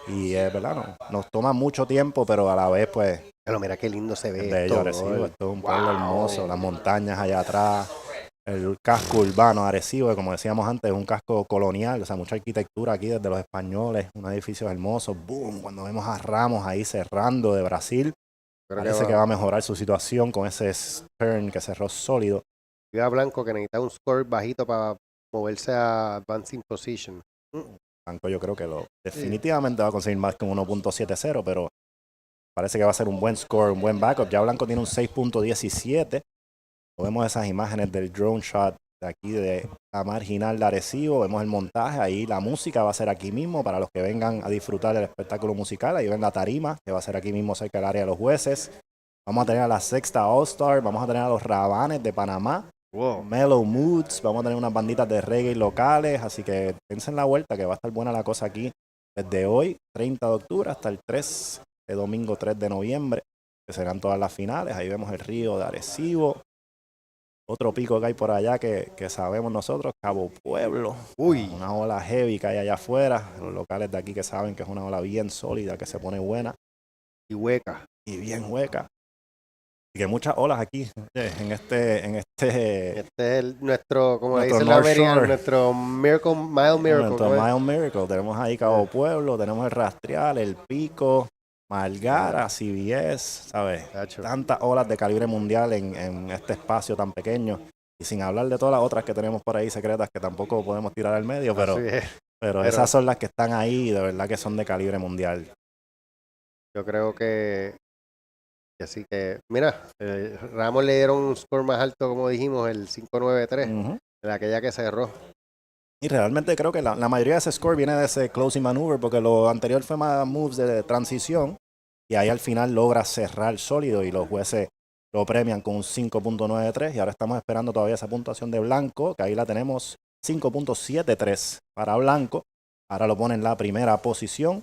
y es verdad, nos toma mucho tiempo, pero a la vez pues... Pero mira qué lindo se ve bello, Arecibo, esto es un pueblo hermoso, las montañas allá atrás, el casco urbano Arecibo, que como decíamos antes es un casco colonial, o sea, mucha arquitectura aquí desde los españoles, unos edificios hermosos, boom, cuando vemos a Ramos ahí cerrando de Brasil, parece que va a mejorar su situación con ese turn que cerró sólido. Y a Blanco que necesita un score bajito para moverse a advancing position. Blanco yo creo que definitivamente va a conseguir más que un 1.70, pero parece que va a ser un buen score, un buen backup. Ya Blanco tiene un 6.17. Vemos esas imágenes del drone shot de aquí de la marginal de Arecibo. Vemos el montaje. Ahí la música va a ser aquí mismo para los que vengan a disfrutar del espectáculo musical. Ahí ven la tarima, que va a ser aquí mismo cerca del área de los jueces. Vamos a tener a la sexta All-Star. Vamos a tener a los Rabanes de Panamá. Wow. Mellow Moods. Vamos a tener unas banditas de reggae locales. Así que dense la vuelta, que va a estar buena la cosa aquí. Desde hoy, 30 de octubre, hasta el domingo 3 de noviembre, que serán todas las finales. Ahí vemos el río de Arecibo. Otro pico que hay por allá que sabemos nosotros, Cabo Pueblo. Uy, una ola heavy que hay allá afuera. Los locales de aquí que saben que es una ola bien sólida, que se pone buena. Y hueca. Y bien hueca. Y que muchas olas aquí en este Este es nuestro, como dice la americana, nuestro Miracle, Mile Miracle. Nuestro Mile Miracle. Tenemos ahí Cabo Pueblo, tenemos el Rastreal, el Pico, Margara, CBS, ¿sabes? Tantas olas de calibre mundial en este espacio tan pequeño. Y sin hablar de todas las otras que tenemos por ahí secretas que tampoco podemos tirar al medio, pero esas son las que están ahí y de verdad que son de calibre mundial. Yo creo que así que, mira, Ramos le dieron un score más alto, como dijimos, el 5.93, de aquella que cerró. Y realmente creo que la mayoría de ese score viene de ese closing maneuver, porque lo anterior fue más moves de transición, y ahí al final logra cerrar sólido y los jueces lo premian con un 5.93, y ahora estamos esperando todavía esa puntuación de Blanco, que ahí la tenemos 5.73 para Blanco, ahora lo pone en la primera posición.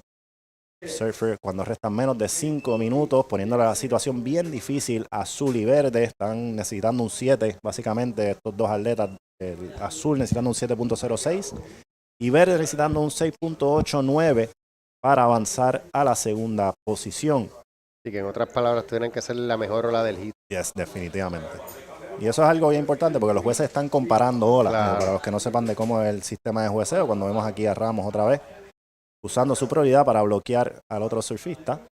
Surfer, cuando restan menos de 5 minutos, poniéndole la situación bien difícil, azul y verde, están necesitando un 7, básicamente estos dos atletas, el azul necesitando un 7.06 y verde necesitando un 6.89 para avanzar a la segunda posición. Así que en otras palabras, tienen que ser la mejor ola del hit. Yes, definitivamente. Y eso es algo bien importante porque los jueces están comparando olas. Claro. Para los que no sepan de cómo es el sistema de jueceo, cuando vemos aquí a Ramos otra vez, usando su prioridad para bloquear al otro surfista.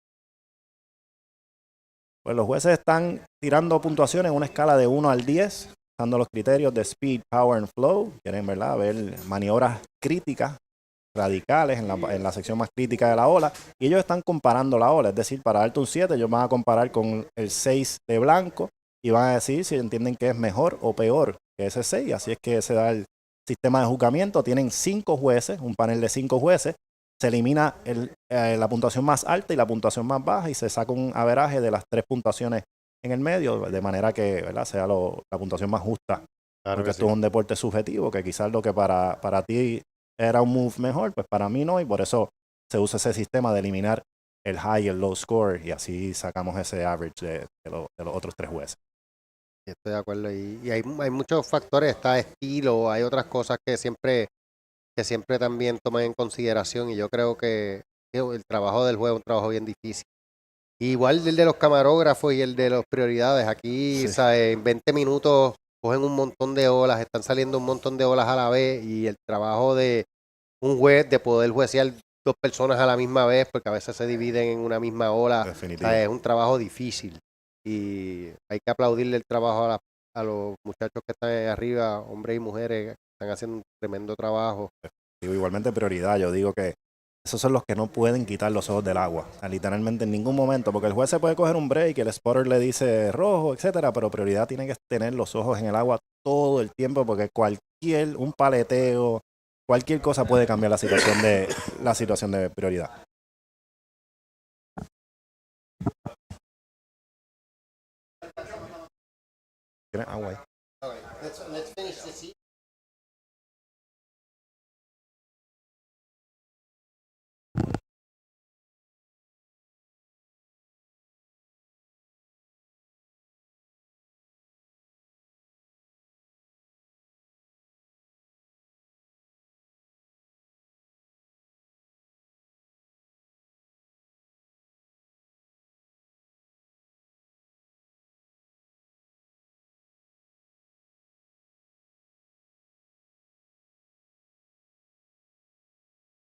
Pues los jueces están tirando puntuaciones en una escala de 1 al 10, usando los criterios de speed, power and flow. Quieren, ¿verdad?, ver maniobras críticas, radicales en la sección más crítica de la ola. Y ellos están comparando la ola. Es decir, para darte un 7, ellos van a comparar con el 6 de Blanco y van a decir si entienden que es mejor o peor que ese 6. Así es que se da el sistema de juzgamiento. Tienen 5 jueces, un panel de 5 jueces. Se elimina la puntuación más alta y la puntuación más baja y se saca un averaje de las 3 puntuaciones en el medio, de manera que, ¿verdad?, sea la puntuación más justa. Claro, porque esto es un deporte subjetivo, que quizás lo que para ti era un move mejor, pues para mí no, y por eso se usa ese sistema de eliminar el high y el low score y así sacamos ese average de los otros 3 jueces. Estoy de acuerdo. Y hay muchos factores, está estilo, hay otras cosas que siempre también toman en consideración y yo creo que el trabajo del juego es un trabajo bien difícil. Igual el de los camarógrafos y el de las prioridades. Aquí, ¿sabes? En 20 minutos cogen un montón de olas, están saliendo un montón de olas a la vez y el trabajo de un juez de poder juecear 2 personas a la misma vez, porque a veces se dividen en una misma ola, ¿sabes? Es un trabajo difícil y hay que aplaudirle el trabajo a los muchachos que están ahí arriba, hombres y mujeres, que están haciendo un tremendo trabajo. Digo, igualmente prioridad, yo digo que esos son los que no pueden quitar los ojos del agua, o sea, literalmente en ningún momento, porque el juez se puede coger un break, el spotter le dice rojo, etcétera, pero prioridad tiene que tener los ojos en el agua todo el tiempo, porque un paleteo, cualquier cosa puede cambiar la situación de prioridad. ¿Tienes agua ahí? Okay, let's finish this heat.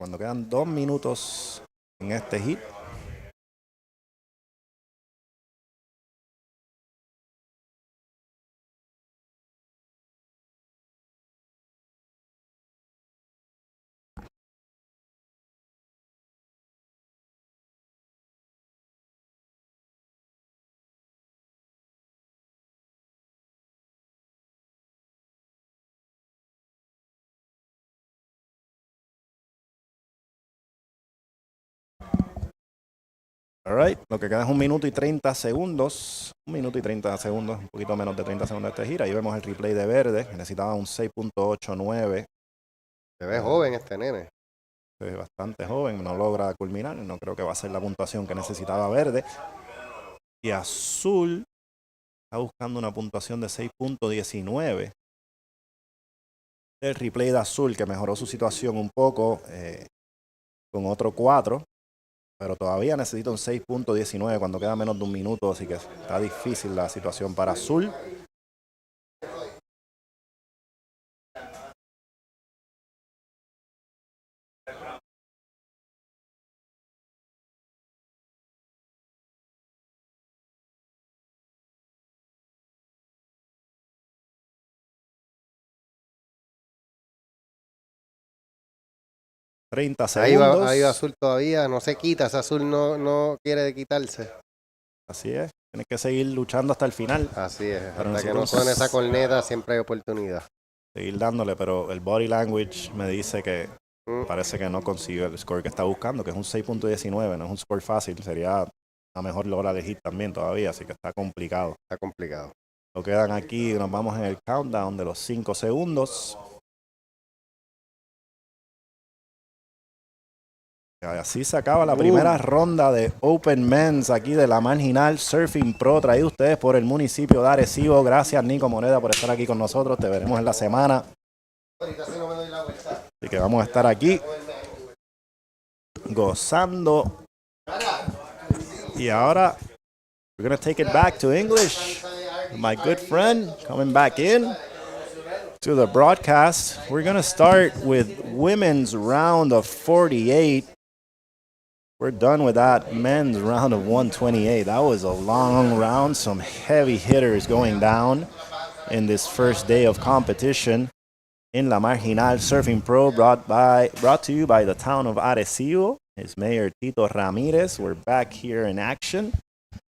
Cuando quedan 2 minutos en este hit. All right, lo que queda es 1 minuto y 30 segundos. 1 minuto y 30 segundos, un poquito menos de 30 segundos de este gira. Ahí vemos el replay de Verde, que necesitaba un 6.89. Se ve joven este nene. Se ve bastante joven, no logra culminar. No creo que va a ser la puntuación que necesitaba Verde. Y Azul está buscando una puntuación de 6.19. El replay de Azul, que mejoró su situación un poco con otro 4. Pero todavía necesita un 6.19 cuando queda menos de 1 minuto, así que está difícil la situación para Azul. Ahí va Azul todavía, no se quita, ese Azul no quiere quitarse. Así es, tienes que seguir luchando hasta el final. Así es, hasta que no suene esa corneta siempre hay oportunidad. Seguir dándole, pero el body language me dice que parece que no consigue el score que está buscando, que es un 6.19, no es un score fácil, sería una mejor logra de hit también todavía, así que está complicado. Está complicado. Lo quedan aquí, nos vamos en el countdown de los 5 segundos. Así se acaba la primera ronda de Open Men's aquí de la Marginal Surfing Pro, traído ustedes por el municipio de Arecibo. Gracias, Nico Moneda, por estar aquí con nosotros. Te veremos en la semana. Así que vamos a estar aquí gozando. Y ahora, we're going to take it back to English. My good friend coming back in to the broadcast. We're going to start with women's round of 48. We're done with that men's round of 128. That was a long round. Some heavy hitters going down in this first day of competition in La Marginal Surfing Pro, brought to you by the town of Arecibo. His mayor, Tito Ramirez. We're back here in action.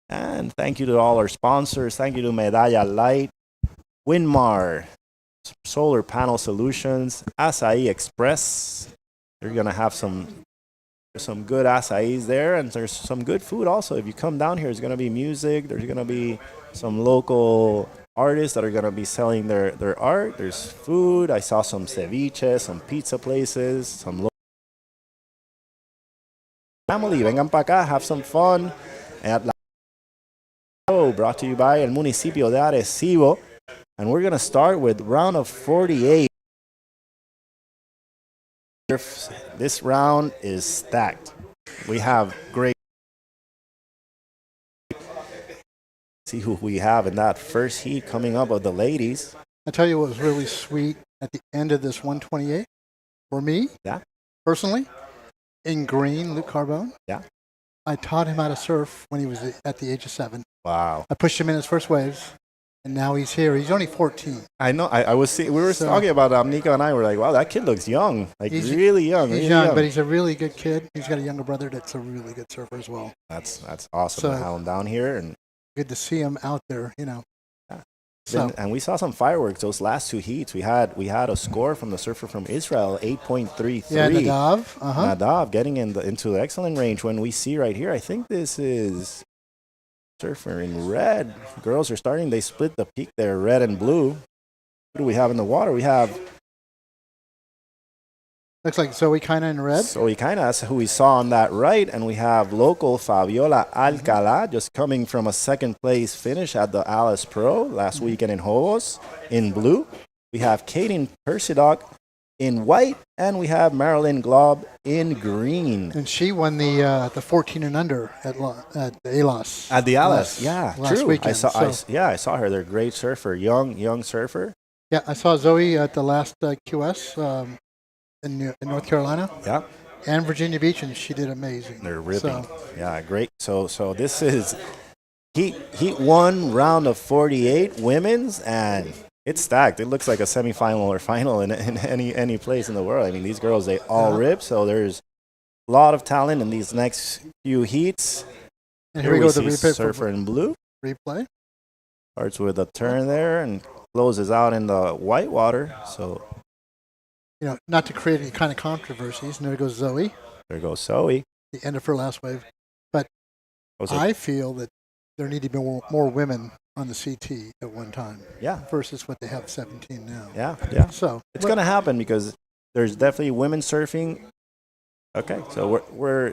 And thank you to all our sponsors. Thank you to Medalla Light, Winmar, Solar Panel Solutions, Acai Express. You're going to have some good acais there, and there's some good food also. If you come down here, there's going to be music. There's going to be some local artists that are going to be selling their art. There's food. I saw some ceviche, some pizza places, some family. Vengan para acá, have some fun at La brought to you by el municipio de Arecibo. And we're going to start with round of 48. This round is stacked. We have great. See who we have in that first heat coming up of the ladies. I tell you what was really sweet at the end of this 128 for me. Yeah. Personally, in green, Luke Carbone. Yeah. I taught him how to surf when he was at the age of 7. Wow. I pushed him in his first waves, and now he's here. He's only 14. I know. I was seeing, we were talking about Nico and I were like, wow, that kid looks young. Like really young. He's really young, but he's a really good kid. He's got a younger brother that's a really good surfer as well. That's awesome So- to have him down here. And Good to see him out there, you know. and we saw some fireworks those last two heats. We had a score from the surfer from Israel, 8.33. Yeah, Nadav. Uh-huh. Nadav getting into the excellent range. When we see right here, I think this is surfer in red. Girls are starting. They split the peak there, red and blue. What do we have in the water? We have Looks like Zoe Kina in red. Zoe Kina, that's who we saw on that right. And we have local Faviola Alcala just coming from a second place finish at the Alice Pro last weekend in Hovos in blue. We have Kaden Persidoc in white, and we have Marilyn Glob in green. And she won the 14 and under at the ALOS. At the Alice, last true. weekend. I saw her. They're a great surfer, young surfer. Yeah, I saw Zoe at the last QS in North Carolina. Yeah. And Virginia Beach, and she did amazing. They're ripping. So, Yeah, great. So this is heat 1, round of 48 women's, and it's stacked. It looks like a semifinal or final in any place in the world. I mean, these girls, they all rip. So there's a lot of talent in these next few heats. and here we go with the see replay. surfer in blue. Replay. Starts with a turn there and closes out in the white water. So You know, not to create any kind of controversies. And there goes Zoe. there goes Zoe. The end of her last wave. But Was it- I feel that there need to be more women on the CT at one time. Yeah. Versus what they have 17 now. Yeah. So it's going to happen because there's definitely women surfing. Okay, so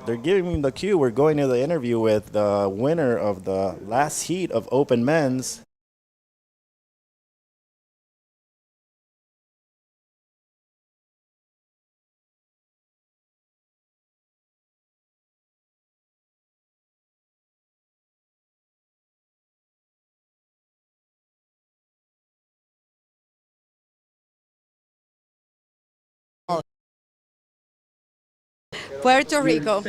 they're giving me the cue. We're going to the interview with the winner of the last heat of Open Men's. Puerto Rico.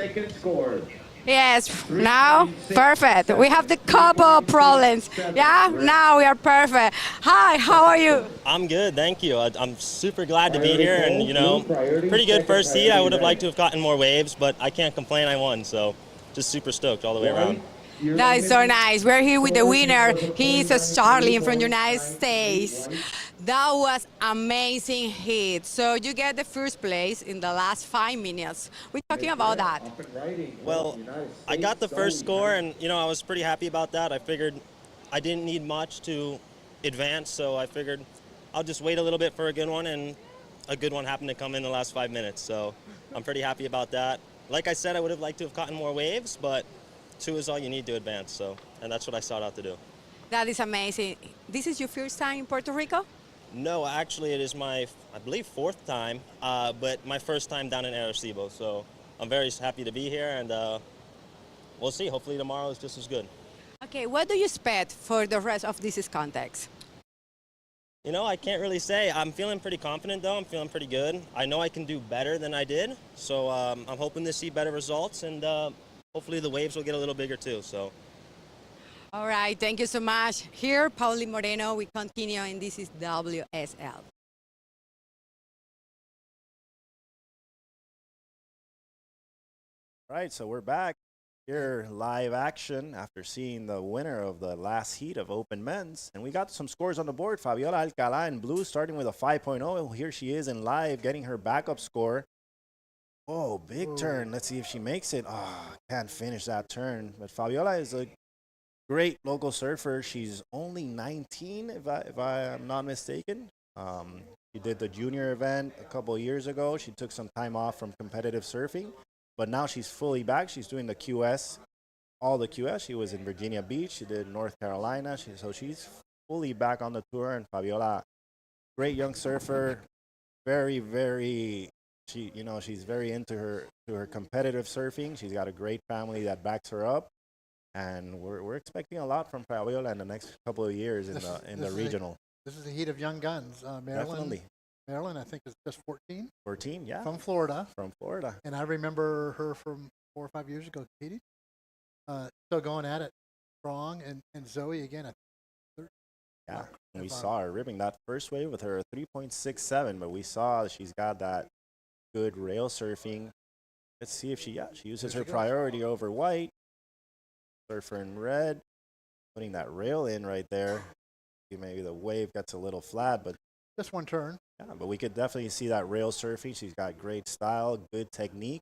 Yes, now perfect. We have the couple problems. Yeah, now we are perfect. Hi, how are you? I'm good, thank you. I'm super glad to be here, and pretty good first heat. I would have liked to have gotten more waves, but I can't complain. I won, so just super stoked all the way around. That is so nice. We're here with the winner. He's a Starling from the United States. That was amazing hit. So you get the first place in the last 5 minutes. We're talking about that. Well, I got the first score, and I was pretty happy about that. I figured I didn't need much to advance, so I figured I'll just wait a little bit for a good one, and a good one happened to come in the last 5 minutes. So I'm pretty happy about that. Like I said, I would have liked to have gotten more waves, but 2 is all you need to advance. And that's what I sought out to do. That is amazing. This is your first time in Puerto Rico? No, actually, it is my, I believe, 4th time, but my first time down in Arecibo. So I'm very happy to be here, and we'll see. Hopefully tomorrow is just as good. Okay, what do you expect for the rest of this context? I can't really say. I'm feeling pretty confident, though. I'm feeling pretty good. I know I can do better than I did, so I'm hoping to see better results, and hopefully the waves will get a little bigger, too. So. All right, thank you so much. Here, Pauli Moreno, we continue, and this is WSL. All right, so we're back here live action after seeing the winner of the last heat of Open Men's. And we got some scores on the board. Faviola Alcala in blue starting with a 5.0. Here she is in live getting her backup score. Oh, big turn. Let's see if she makes it. Oh, can't finish that turn. But Faviola is a great local surfer. She's only 19, if I am not mistaken. She did the junior event a couple of years ago. She took some time off from competitive surfing. but now she's fully back. She's doing the QS, all the QS. She was in Virginia Beach. She did North Carolina. So she's fully back on the tour. And Faviola, great young surfer, very, very. She's very into her competitive surfing. She's got a great family that backs her up, and we're expecting a lot from Faviola in the next couple of years in the regional. This is the heat of young guns. Definitely. Maryland, I think, is just 14. 14, yeah. From Florida. From Florida. And I remember her from 4 or 5 years ago competing. Still going at it strong. And Zoe, again, yeah, we saw her ripping that first wave with her 3.67, but we saw she's got that good rail surfing. Let's see if she uses her priority over white. Surfer in red, putting that rail in right there. Maybe the wave gets a little flat, but just one turn. Yeah, but we could definitely see that rail surfing. She's got great style, good technique.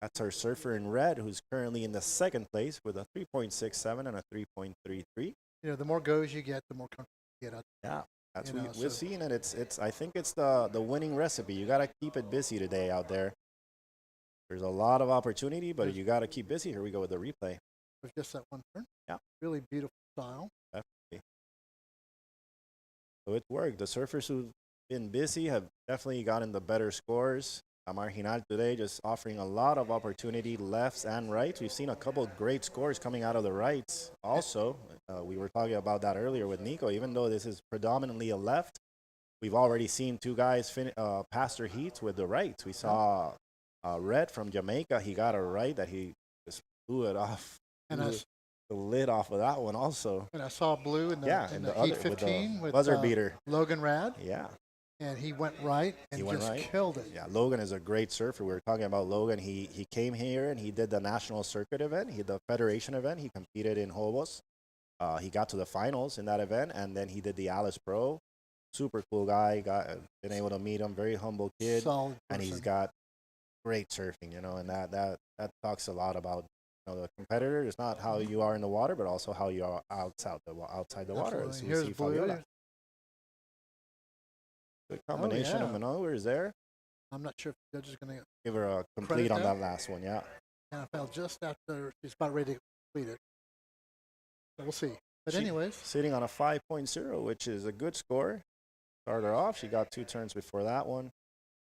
That's our surfer in red, who's currently in the second place with a 3.67 and a 3.33. The more goes you get, the more comfortable you get. Yeah, that's what we're seeing it. It's. I think it's the winning recipe. You got to keep it busy today out there. There's a lot of opportunity, but you got to keep busy. Here we go with the replay. With just that one turn. Yeah. Really beautiful style. Definitely. So it's worked. The surfers who've been busy have definitely gotten the better scores. Marginal today just offering a lot of opportunity lefts and rights. We've seen a couple of great scores coming out of the rights also. We were talking about that earlier with Nico. Even though this is predominantly a left, we've already seen two guys pass their heats with the rights. We saw Red from Jamaica. He got a right that he just blew it off. And the lid off of that one also. And I saw Blue in the Heat 15 with buzzer beater. Logan Rad. Yeah. And he went right and killed it. Yeah, Logan is a great surfer. We were talking about Logan. He came here and he did the national circuit event. He did the federation event. He competed in Hobos. He got to the finals in that event, and then he did the Alice Pro. Super cool guy. Been able to meet him. Very humble kid. Solid and he's got great surfing, and that talks a lot about the competitor. It's not how you are in the water, but also how you are outside the water. As we see Faviola. Good combination of maneuvers there. I'm not sure if the judge is going to give her a complete on that last one. Yeah. And I fell just after she's about ready to complete it. So we'll see. But anyways, sitting on a 5.0, which is a good score. Started her off. She got 2 turns before that one.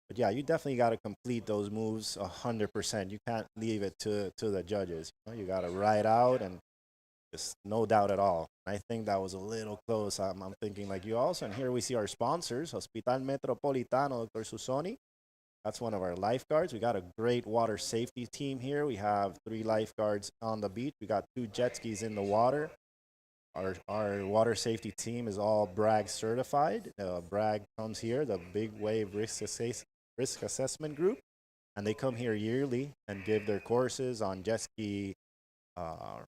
But yeah, you definitely got to complete those moves 100%. You can't leave it to the judges. You got to ride out and just no doubt at all. I think that was a little close. I'm thinking like you also. And here we see our sponsors, Hospital Metropolitano, Dr. Susoni. That's one of our lifeguards. We got a great water safety team here. We have 3 lifeguards on the beach. We got 2 jet skis in the water. Our water safety team is all Bragg certified. Bragg comes here, the Big Wave Risk Assessment Group, and they come here yearly and give their courses on jet ski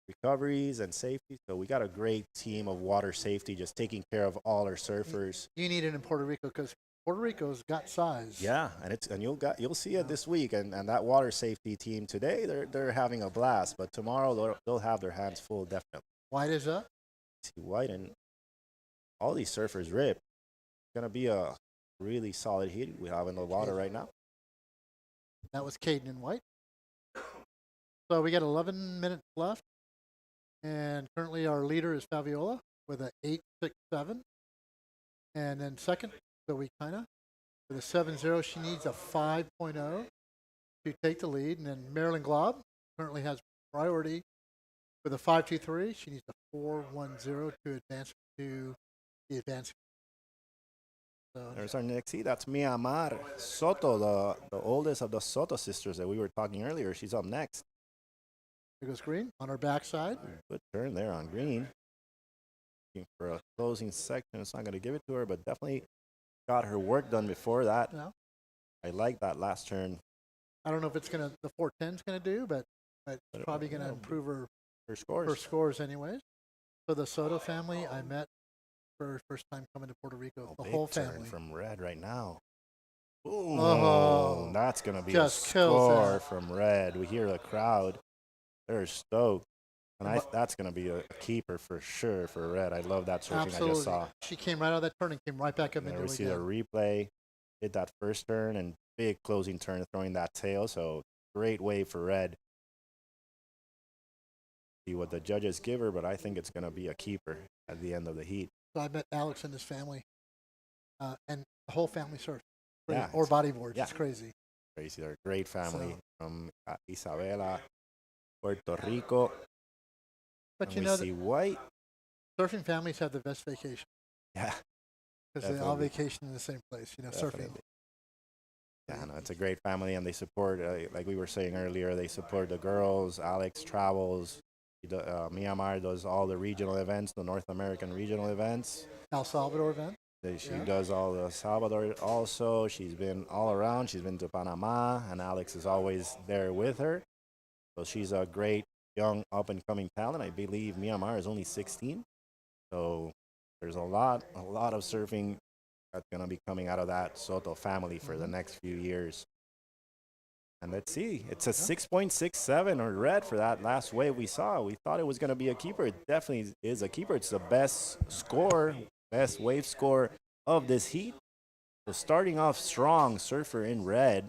recoveries and safety. So we got a great team of water safety just taking care of all our surfers. You need it in Puerto Rico because Puerto Rico's got size. Yeah, and you'll see it this week, and that water safety team today they're having a blast, but tomorrow they'll have their hands full definitely. White is up. See White and all these surfers rip. It's gonna be a really solid heat we have in the water right now. That was Caden in White. So we got 11 minutes left, and currently our leader is Faviola with an 8.67, and then second, Zoe Kina with a 7.0. She needs a 5.0 to take the lead, and then Marilyn Glob currently has priority with a 5.23. She needs a 4.10 to advance to the advancing. So there's our next heat. That's Mia Mar Soto, the oldest of the Soto sisters that we were talking earlier. She's up next. There goes Green on her backside. Good turn there on Green. Looking for a closing section. It's not going to give it to her, but definitely got her work done before that. Yeah. I like that last turn. I don't know if it's the 4.10 is going to do, but it's probably going to improve her scores. Her scores anyways. So the Soto family, I met for first time coming to Puerto Rico. The whole family. From Red right now. Ooh, that's going to be a score from Red. We hear the crowd. They're stoked. And that's going to be a keeper for sure for Red. I love that surfing I just saw. She came right out of that turn and came right back up into it. We see the replay. Hit that first turn and big closing turn, throwing that tail. So great wave for red. See what the judges give her, but I think it's going to be a keeper at the end of the heat. So I met Alex and his family, and the whole family surfs. Yeah, Or bodyboards. yeah. It's crazy. Crazy. They're a great family from Isabela, Puerto Rico. But and you we know, see White. surfing families have the best vacation. Yeah. Because they all Definitely. vacation in the same place, you know, Definitely. surfing. Yeah, no, it's a great family, and they support, like we were saying earlier, they support the girls. Alex travels. Myanmar does all the regional events, the North American regional events. El Salvador event. She Yeah. does all the Salvador also. She's been all around. She's been to Panama, and Alex is always there with her. So she's a great young up-and-coming talent. I believe Myanmar is only 16. So there's a lot of surfing that's going to be coming out of that Soto family for the next few years. And let's see. It's a 6.67 or red for that last wave we saw. We thought it was going to be a keeper. It definitely is a keeper. It's the best score, best wave score of this heat. So starting off strong, surfer in red.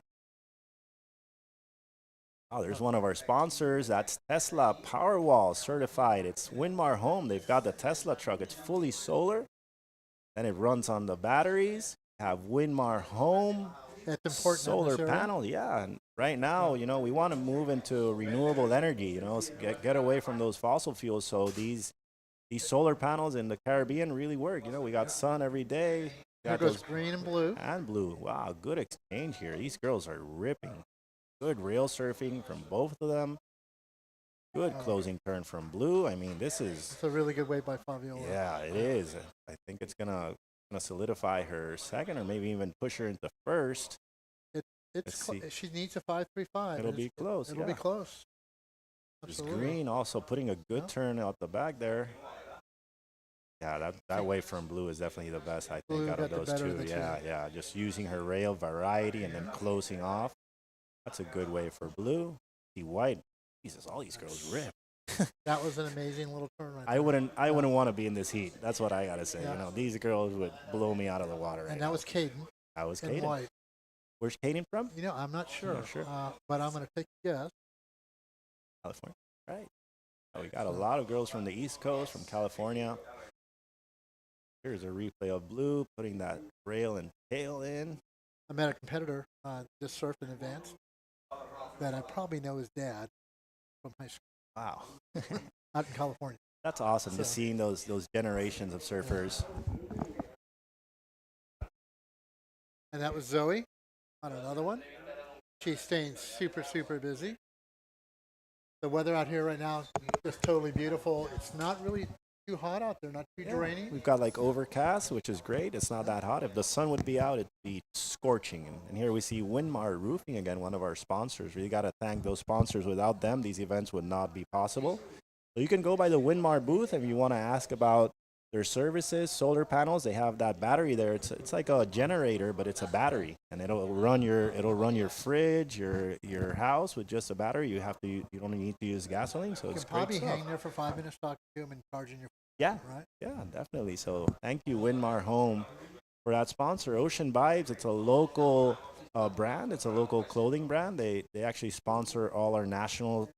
Oh, there's one of our sponsors. That's Tesla Powerwall certified. It's Winmar Home. They've got the Tesla truck. It's fully solar. And it runs on the batteries. Have Winmar Home. That's important. Solar panel, yeah. And right now, you know, we want to move into renewable energy, you know, get away from those fossil fuels. So these solar panels in the Caribbean really work. You know, we got sun every day. There goes green and blue. And blue. Wow, good exchange here. These girls are ripping. Good rail surfing from both of them. Good closing turn from blue. I mean, this is... It's a really good wave by Faviola. Yeah, it is. I think it's gonna solidify her second, or maybe even push her into first. She needs a 5.35. It'll be close. It'll be close. There's Absolutely. green also putting a good turn out the back there. Yeah, that wave from blue is definitely the best, I think, Blue out of got the those better of two. the Yeah, two. yeah. Just using her rail variety and then closing off. That's a good wave for blue. The white. Jesus, all these girls rip. That was an amazing little turn right I there. wouldn't want to be in this heat. That's what I gotta say. Yeah. You know, these girls would blow me out of the water. And that was Caden. That was in Caden. white. Where's Caden from? You know, I'm not sure. Not sure. But I'm going to take a guess. California. Right. Oh, we got a lot of girls from the East Coast, from California. Here's a replay of blue, putting that rail and tail in. I met a competitor just surfed in advance that I probably know his dad from high school. Wow. Out in California. That's awesome, just seeing those generations of surfers. And that was Zoe on another one. She's staying super, super busy. The weather out here right now is just totally beautiful. It's not really too hot out there, not too draining. We've got like overcast, which is great. It's not that hot. If the sun would be out, it'd be scorching. And here we see Winmar Roofing again, one of our sponsors. We got to thank those sponsors. Without them, these events would not be possible. So you can go by the Winmar booth if you want to ask about their services, solar panels. They have that battery there. It's like a generator, but it's a battery, and it'll run your fridge, your house with just a battery. You don't need to use gasoline, so You it's can great probably stuff. hang there for 5 minutes talking to them and charging your Yeah, right? yeah, definitely. So thank you, Winmar Home, for that sponsor. Ocean Vibes, it's a local brand. It's a local clothing brand. They actually sponsor all our national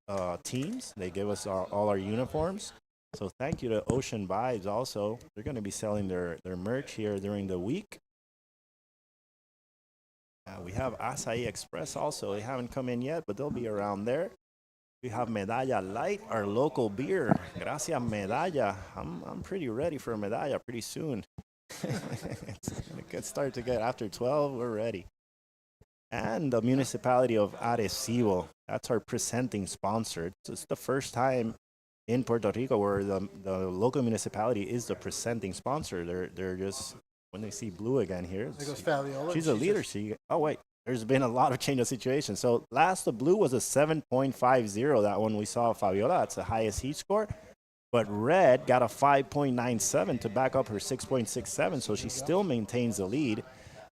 teams. They give us all our uniforms. So thank you to Ocean Vibes also. They're going to be selling their merch here during the week. We have Acai Express also. They haven't come in yet, but they'll be around there. We have Medalla Light, our local beer. Gracias, Medalla. I'm pretty ready for a Medalla pretty soon. It's a good start to get. After 12, we're ready. And the municipality of Arecibo. That's our presenting sponsor. It's the first time in Puerto Rico where the local municipality is the presenting sponsor. They're just, when they see blue again here. There goes Faviola. She's a leader. Oh, wait. There's been a lot of change of situation. So last, the blue was a 7.50. That one we saw Faviola. That's the highest heat score. But red got a 5.97 to back up her 6.67. So she still maintains the lead.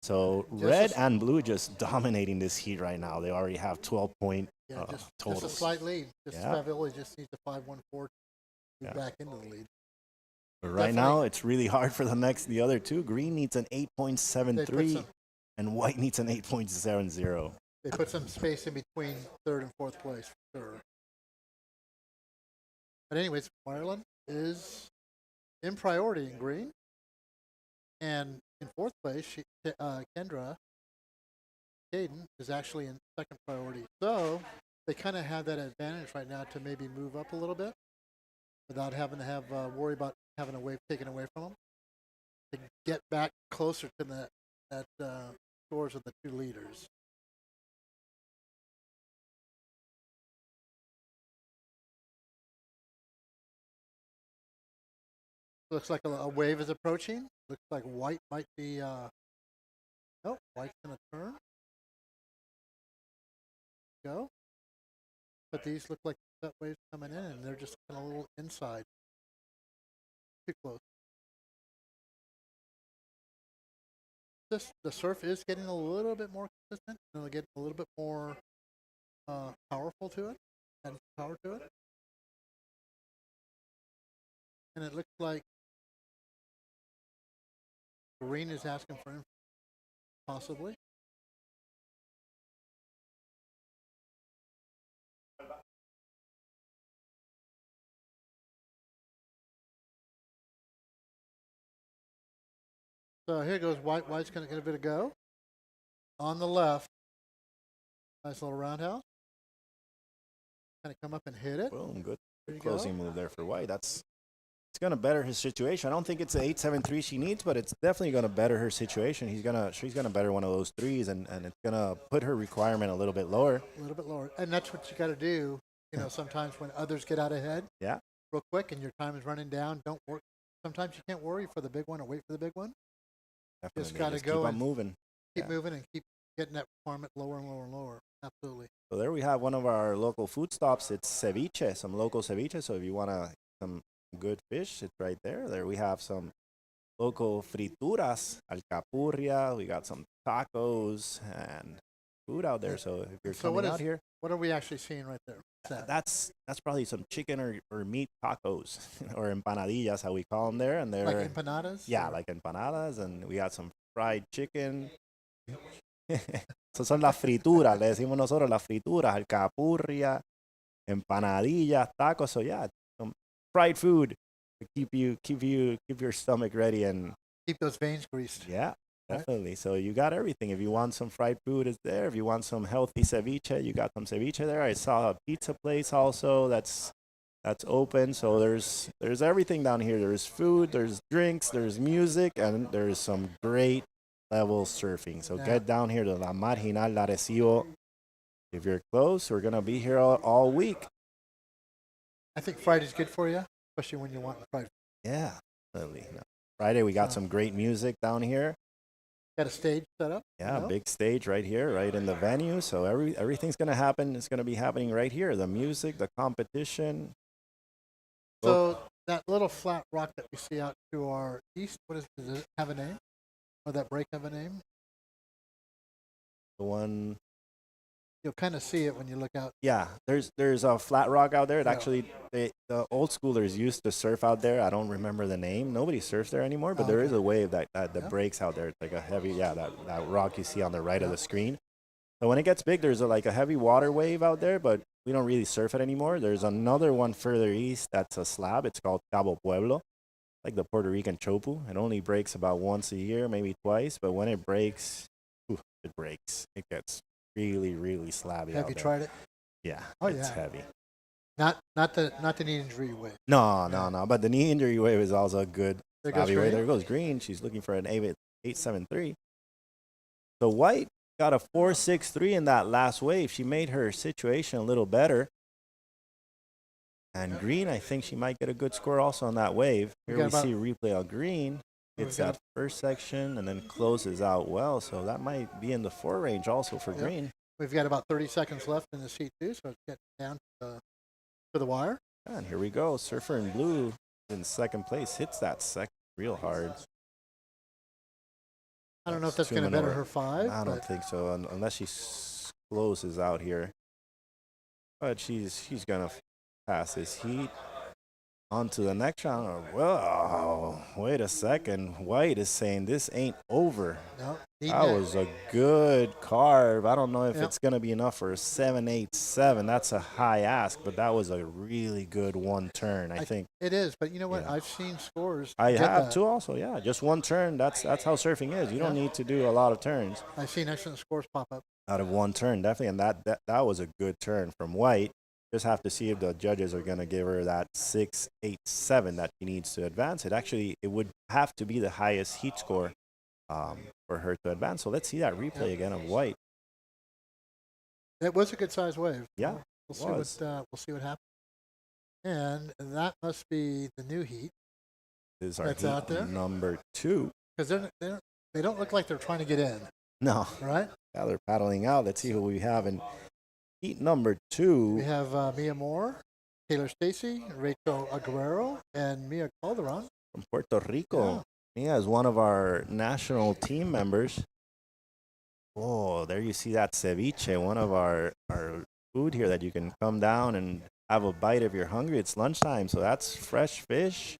So red and blue just dominating this heat right now. They already have 12 point totals. Just a slight lead. Yeah. Faviola just needs a 5.14 to move back into the lead. But right now, it's really hard for the other two. Green needs an 8.73 and white needs an 8.70. They put some space in between third and fourth place for sure. But anyways, Maryland is in priority in green. And in fourth place, Kendra Caden is actually in second priority. So they kind of have that advantage right now to maybe move up a little bit without having to have worry about having a wave taken away from them. To get back closer to that scores of the two leaders. Looks like a wave is approaching. Looks like white might be. Nope, white's gonna turn. Go. But these look like set waves coming in, and they're just kind of a little inside. Too close. The surf is getting a little bit more consistent, and getting a little bit more powerful to it, and power to it. And it looks like green is asking for him, possibly. So here goes white. White's going to get a bit of go. On the left, nice little roundhouse. Kind of come up and hit it. Boom, good closing move there for white. It's going to better his situation. I don't think it's the 8-7-3 she needs, but it's definitely going to better her situation. She's going to better one of those threes, and it's going to put her requirement a little bit lower. A little bit lower. And that's what you got to do, sometimes when others get out ahead. Yeah. Real quick and your time is running down, don't work. Sometimes you can't worry for the big one or wait for the big one. Definitely. Just got to go keep on and moving. Keep moving and keep getting that requirement lower and lower and lower. Absolutely. So there we have one of our local food stops. It's ceviche, some local ceviche. So if you want some good fish, it's right there. There we have some local frituras, alcapurria. We got some tacos and food out there. So if you're coming out here, what are we actually seeing right there? That's probably some chicken or meat tacos or empanadillas, how we call them there. And they're like empanadas. Yeah, like empanadas, and we got some fried chicken. So son las frituras, le decimos nosotros las frituras, alcapurria, empanadillas, tacos. So yeah, some fried food to keep your stomach ready and keep those veins greased. Yeah, definitely. Right. So you got everything. If you want some fried food, it's there. If you want some healthy ceviche, you got some ceviche there. I saw a pizza place also that's open. So there's everything down here. There's food, there's drinks, there's music, and there's some great level surfing. So get down here to La Marginal Arecibo. If you're close, we're gonna be here all week. I think Friday's good for you, especially when you want Friday. Yeah, definitely. No. Friday we got some great music down here. Got a stage set up. Yeah, big stage right here, right in the venue. So everything's gonna happen. It's gonna be happening right here. The music, the competition. So that little flat rock that we see out to our east, does it have a name? Or that break have a name? The one. You'll kind of see it when you look out. Yeah, there's a flat rock out there. It actually, the old schoolers used to surf out there. I don't remember the name. Nobody surfs there anymore, but there is a wave that breaks out there. It's like a heavy, that rock you see on the right of the screen. So when it gets big, there's like a heavy water wave out there, but we don't really surf it anymore. There's another one further east that's a slab. It's called Cabo Pueblo, like the Puerto Rican chopu. It only breaks about once a year, maybe twice, but when it breaks, it breaks. It gets really, really slabby. Have you tried it? Yeah. Oh, it's heavy. Not the knee injury wave. No. But the knee injury wave is also a good slabby wave. There goes green. She's looking for an 8-7-3. So white got a 4-6-3 in that last wave. She made her situation a little better. And green, I think she might get a good score also on that wave. Here we see a replay on green. It's that first section and then closes out well. So that might be in the 4 range also for green. We've got about 30 seconds left in the heat too, so it's getting down to the wire. And here we go. Surfer in blue in second place hits that second real hard. I don't know if that's going to better her 5. I don't think so, unless she closes out here. But she's going to pass this heat On to the next round. Whoa, wait a second. White is saying this ain't over. No, that was a good carve. I don't know if Yep. it's going to be enough for a 7.87. That's a high ask, but that was a really good one turn, I think. It is, but you know what? I've seen scores. I get have that. too also, yeah. Just one turn. That's how surfing is. You don't need to do a lot of turns. I've seen excellent scores pop up. Out of one turn, definitely. And that was a good turn from White. Just have to see if the judges are going to give her that 6.87 that she needs to advance. It would have to be the highest heat score for her to advance. So let's see that replay again of White. It was a good size wave. Yeah, we'll see what happens. And that must be the new heat. This is our that's heat out there. number 2. Because they don't look like they're trying to get in. No. Right? Yeah, they're paddling out. Let's see who we have in heat number 2. We have Mia Moore, Taylor Stacy, Rachel Aguero, and Mia Calderon. From Puerto Rico. Mia is one of our national team members. Oh, there you see that ceviche, one of our food here that you can come down and have a bite if you're hungry. It's lunchtime, so that's fresh fish.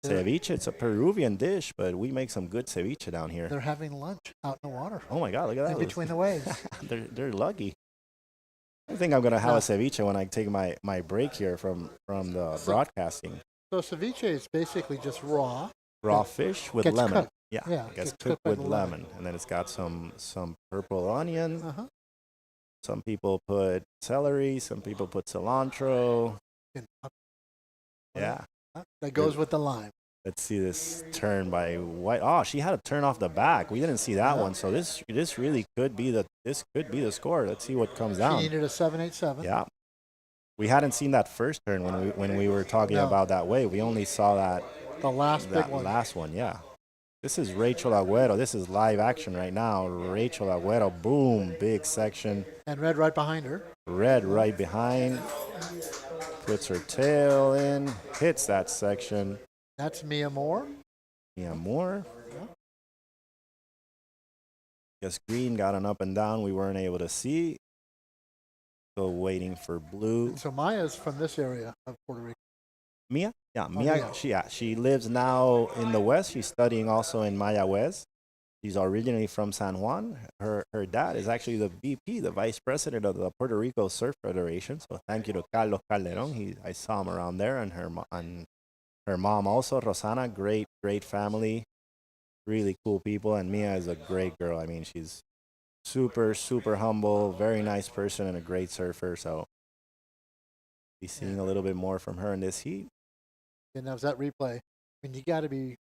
Ceviche, it's a Peruvian dish, but we make some good ceviche down here. They're having lunch out in the water. Oh my God, look at that. In between the waves. They're lucky. I think I'm going to have a ceviche when I take my break here from the broadcasting. So ceviche is basically just raw. Raw fish with Gets lemon. cooked. Yeah, it gets cooked with lemon. And then it's got some purple onion. Some people put celery. Some people put cilantro. Yeah. That goes with the lime. Let's see this turn by White. Oh, she had a turn off the back. We didn't see that one. So this really could be the score. Let's see what comes down. She needed a 7.87. Yeah. We hadn't seen that first turn when we were talking about that wave. We only saw that big one. Last one, yeah. This is Rachel Agüero. This is live action right now. Rachel Agüero, boom, big section. And Red right behind her. Red right behind. Puts her tail in, hits that section. That's Mia Moore. Mia Moore. Guess green got an up and down we weren't able to see. Still waiting for blue. And so Maya's from this area of Puerto Rico. Mia? Yeah, Mia. She lives now in the West. She's studying also in Mayagüez. She's originally from San Juan. Her dad is actually the VP, the vice president of the Puerto Rico Surf Federation. So thank you to Carlos Calderon. I saw him around there, and her mom also, Rosana. Great family, really cool people. And Mia is a great girl. I mean, she's super humble, very nice person, and a great surfer. So be seeing a little bit more from her in this heat. And that was that replay. I mean, you got to be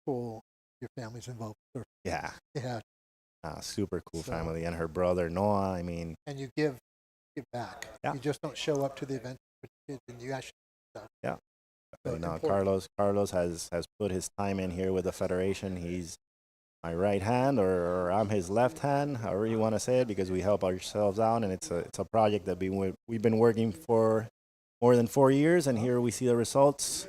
cool. Your family's involved. Yeah. Yeah. Super cool family. And her brother, Noah, I mean. And you give back. Yeah. You just don't show up to the event with kids and you actually stuff. Yeah. So no, important. Carlos has put his time in here with the Federation. He's my right hand or I'm his left hand, however you want to say it, because we help ourselves out. And it's a project that we've been working for more than 4 years. And here we see the results.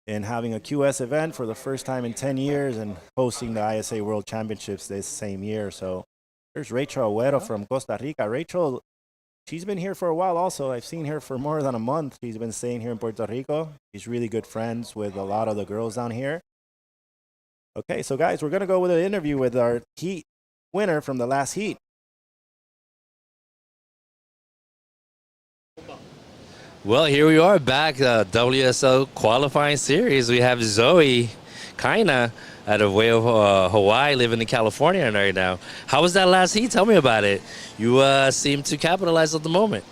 And having a QS event for the first time in 10 years and hosting the ISA World Championships this same year. So there's Rachel Agüero from Costa Rica. Rachel, she's been here for a while also. I've seen her for more than a month. She's been staying here in Puerto Rico. She's really good friends with a lot of the girls down here. Okay, so guys, we're going to go with an interview with our heat winner from the last heat. Well, here we are back, WSL qualifying series. We have Zoe Kaina out of way of Hawaii, living in California right now. How was that last heat? Tell me about it. You seem to capitalize at the moment.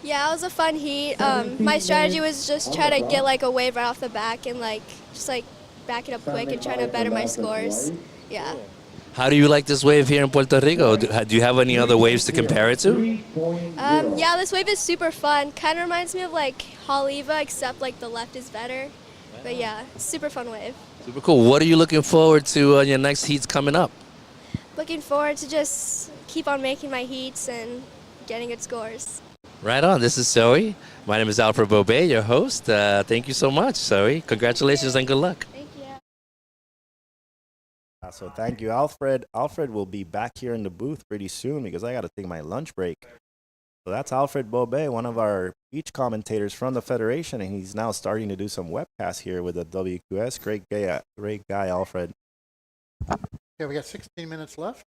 Yeah, it was a fun heat. My strategy was just try to get like a wave right off the back and just back it up quick and try to better my scores. Yeah. How do you like this wave here in Puerto Rico? Do you have any other waves to compare it to? Yeah, this wave is super fun. Kind of reminds me of Haleiwa, except the left is better. But yeah, super fun wave. Super cool. What are you looking forward to your next heats coming up? Looking forward to just keep on making my heats and getting good scores. Right on. This is Zoe. My name is Alfred Bobet, your host. Thank you so much, Zoe. Congratulations and good luck. So thank you, Alfred. Alfred will be back here in the booth pretty soon because I got to take my lunch break. So that's Alfred Bobet, one of our beach commentators from the Federation, and he's now starting to do some webcasts here with the WQS. Great guy, Alfred. Okay, we got 16 minutes left,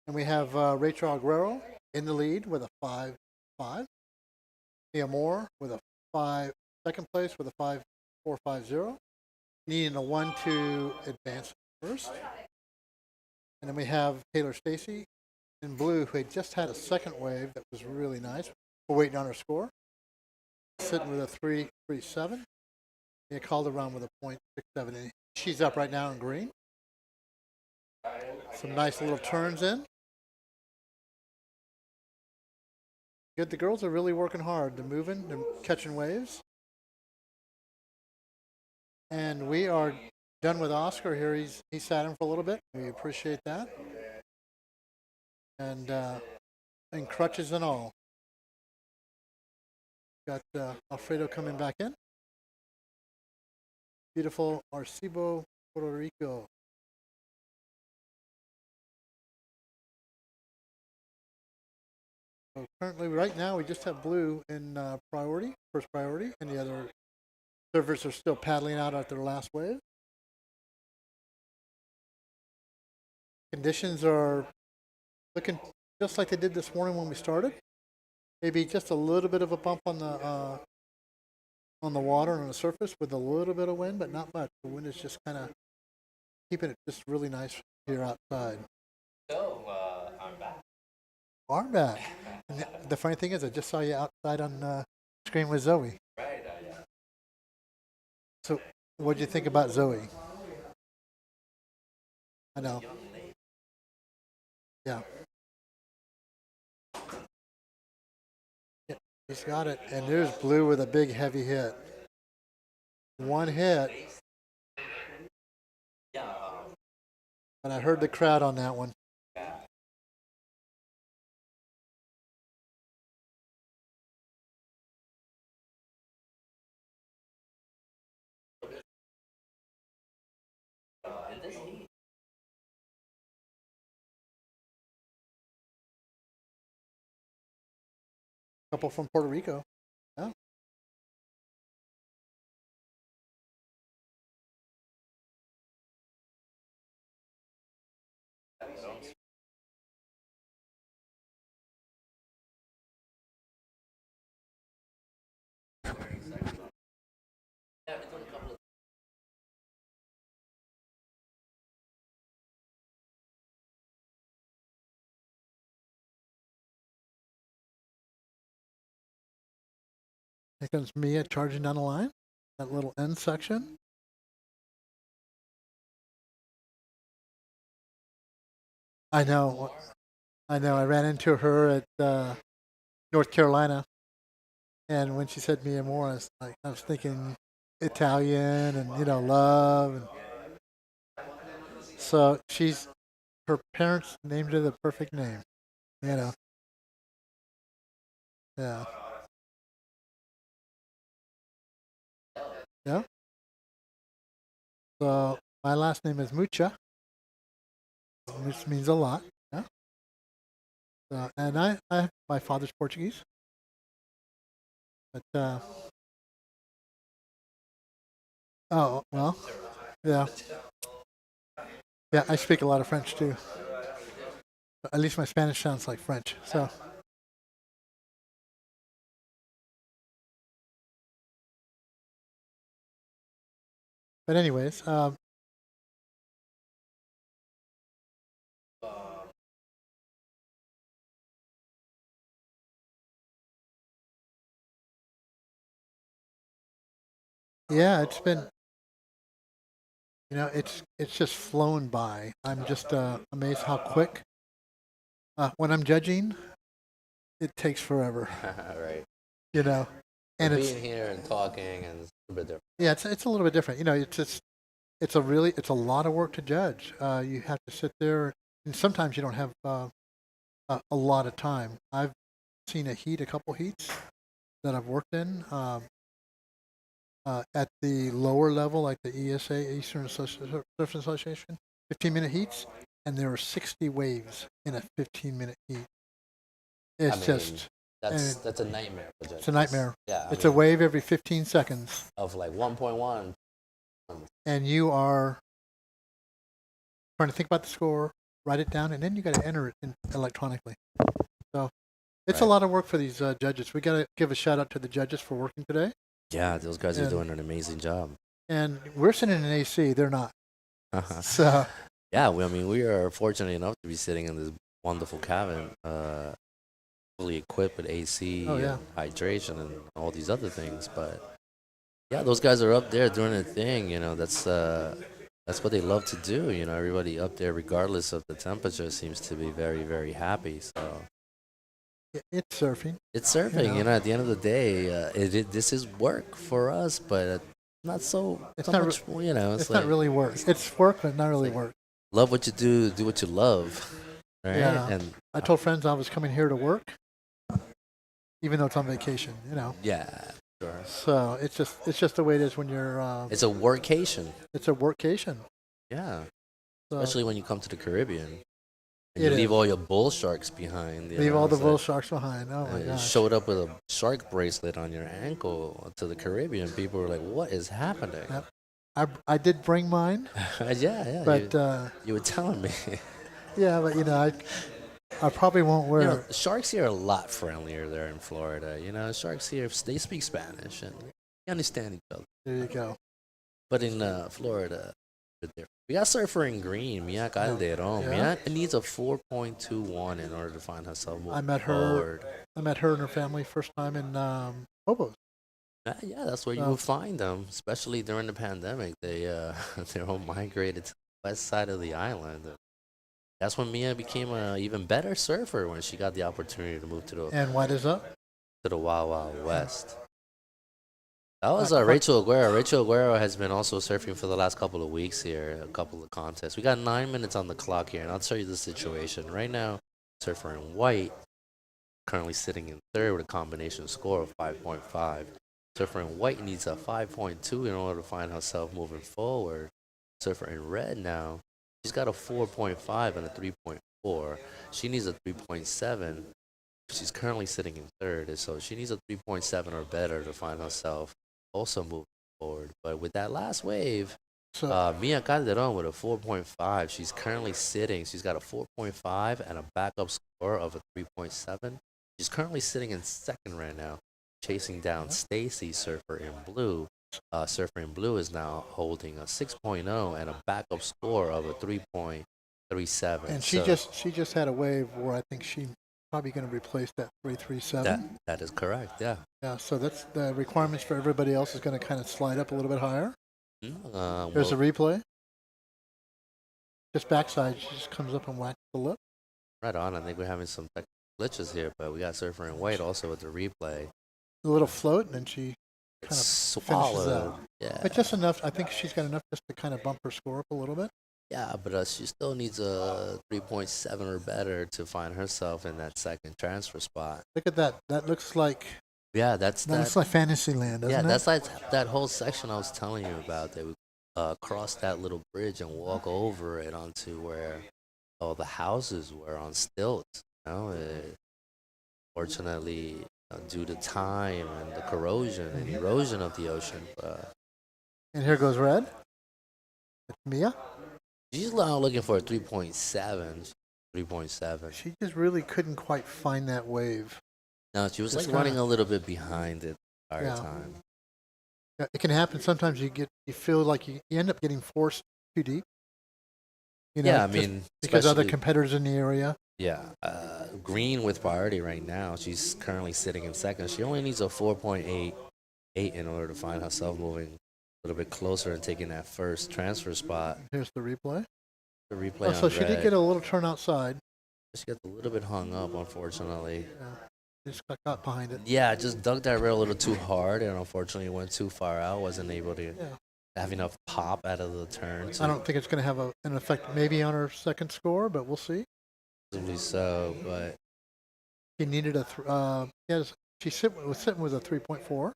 and we have Rachel Aguero in the lead with a 5.5. Mia Moore with a 5, second place with a 5.450, needing a 1 to advance first. And then we have Taylor Stacy in blue, who had just had a second wave that was really nice. We're waiting on her score. Sitting with a 3.37. Mia Calderon with a 0.67. She's up right now in green. Some nice little turns in. Good. The girls are really working hard. They're moving. They're catching waves. And we are done with Oscar here. He sat in for a little bit. We appreciate that. And crutches and all. Got Alfredo coming back in. Beautiful Arecibo, Puerto Rico. So currently, right now, we just have blue in priority, first priority, and the other surfers are still paddling out at their last wave. Conditions are looking just like they did this morning when we started. Maybe just a little bit of a bump on the water and on the surface with a little bit of wind, but not much. The wind is just kind of keeping it just really nice here outside. So, I'm back. Are back. And the funny thing is, I just saw you outside on screen with Zoe. Right, yeah. So, what did you think about Zoe? I know. Yeah. He's got it. And there's blue with a big heavy hit. One hit. But I heard the crowd on that one. Couple from Puerto Rico. Yeah. Here comes Mia charging down the line. That little end section. I know. I ran into her at North Carolina, and when she said Mia Moore, I was thinking Italian and love. And so her parents named her the perfect name. Yeah. Yeah. So my last name is Mucha, which means a lot. Yeah. And my father's Portuguese, but oh well, yeah. Yeah, I speak a lot of French too. At least my Spanish sounds like French. So. But anyways, yeah, it's been, it's just flown by. I'm just amazed how quick. When I'm judging, it takes forever. Right. And being here and talking and it's a bit different. Yeah, it's a little bit different. It's a lot of work to judge. You have to sit there, and sometimes you don't have a lot of time. I've seen a couple heats that I've worked in at the lower level, like the ESA, Eastern Surfing Association, 15-minute heats, and there were 60 waves in a 15-minute heat. It's That's a nightmare for judges. It's a nightmare. Yeah, It's a wave every 15 seconds. Of like 1.1. And you are trying to think about the score, write it down, and then you got to enter it electronically. So it's a lot of work for these judges. We got to give a shout out to the judges for working today. Yeah, those guys are doing an amazing job. And we're sitting in AC; they're not. So yeah, we are fortunate enough to be sitting in this wonderful cabin, fully equipped with AC, and hydration, and all these other things. But yeah, those guys are up there doing their thing. That's what they love to do. Everybody up there, regardless of the temperature, seems to be very, very happy. So it's surfing. It's surfing. At the end of the day, this is work for us, but not so. It's so not. Much, it's not really work. It's work, but not really work. Love what you do what you love, right? Yeah. And I told friends I was coming here to work, even though it's on vacation. Yeah. Sure. So it's just the way it is when you're. It's a workation. It's a workation. Yeah. So, especially when you come to the Caribbean. And you leave all your bull sharks behind. Leave all the bull sharks behind. Oh my gosh. Showed up with a shark bracelet on your ankle to the Caribbean. People were like, "What is happening?" Yep. I did bring mine. yeah. But you were telling me. Yeah, but I probably won't wear. Sharks here are a lot friendlier there in Florida. Sharks here, they speak Spanish and they understand each other. There you go. But in Florida, we got surfer in green, Mia Calderon. Yeah. Mia needs a 4.21 in order to find herself moving I met forward. her and her family first time in Hobos. Yeah, that's where you will find them, especially during the pandemic. They all migrated to the west side of the island. That's when Mia became an even better surfer when she got the opportunity to move to the And what is up? to the Wild Wild West. That was Rachel Aguero. Rachel Aguero has been also surfing for the last couple of weeks here, a couple of contests. We got 9 minutes on the clock here, and I'll tell you the situation. Right now, surfer in white, currently sitting in third with a combination score of 5.5. Surfer in white needs a 5.2 in order to find herself moving forward. Surfer in red now, she's got a 4.5 and a 3.4. She needs a 3.7. She's currently sitting in third, so she needs a 3.7 or better to find herself also moving forward. But with that last wave, Mia Calderon with a 4.5, she's currently sitting. She's got a 4.5 and a backup score of a 3.7. She's currently sitting in second right now, chasing down Stacy, surfer in blue. Surfer in blue is now holding a 6.0 and a backup score of a 3.37. And she just had a wave where I think she's probably going to replace that 337. That is correct, yeah. Yeah, so that's the requirements for everybody else is going to kind of slide up a little bit higher. There's a replay. Just backside, she just comes up and whacks the lip. Right on. I think we're having some technical glitches here, but we got surfer in white also with the replay. A little float, and then she kind of finishes out. Yeah. But just enough. I think she's got enough just to kind of bump her score up a little bit. Yeah, but she still needs a 3.7 or better to find herself in that second transfer spot. Look at that. That looks like. Yeah, that's like Fantasyland, doesn't it? Yeah, that's like that whole section I was telling you about. They would cross that little bridge and walk over it onto where all the houses were on stilts. Fortunately, due to time and the corrosion and erosion of the ocean. And here goes red. It's Mia. She's now looking for a 3.7. 3.7. She just really couldn't quite find that wave. No, she was like running a little bit behind it the entire Yeah. time. Yeah, it can happen. Sometimes you feel like you end up getting forced too deep. Yeah, I mean, because other especially- competitors in the area. Yeah, green with priority right now. She's currently sitting in second. She only needs a 4.88 in order to find herself moving a little bit closer and taking that first transfer spot. Here's the replay. The replay. So she did get a little turn outside. She got a little bit hung up, unfortunately. Yeah. Just got behind it. Yeah, just dug that rail a little too hard, and unfortunately went too far out. Wasn't able to have enough pop out of the turn. I don't think it's going to have an effect maybe on her second score, but we'll see. Possibly so, but She needed a. She was sitting with a 3.4.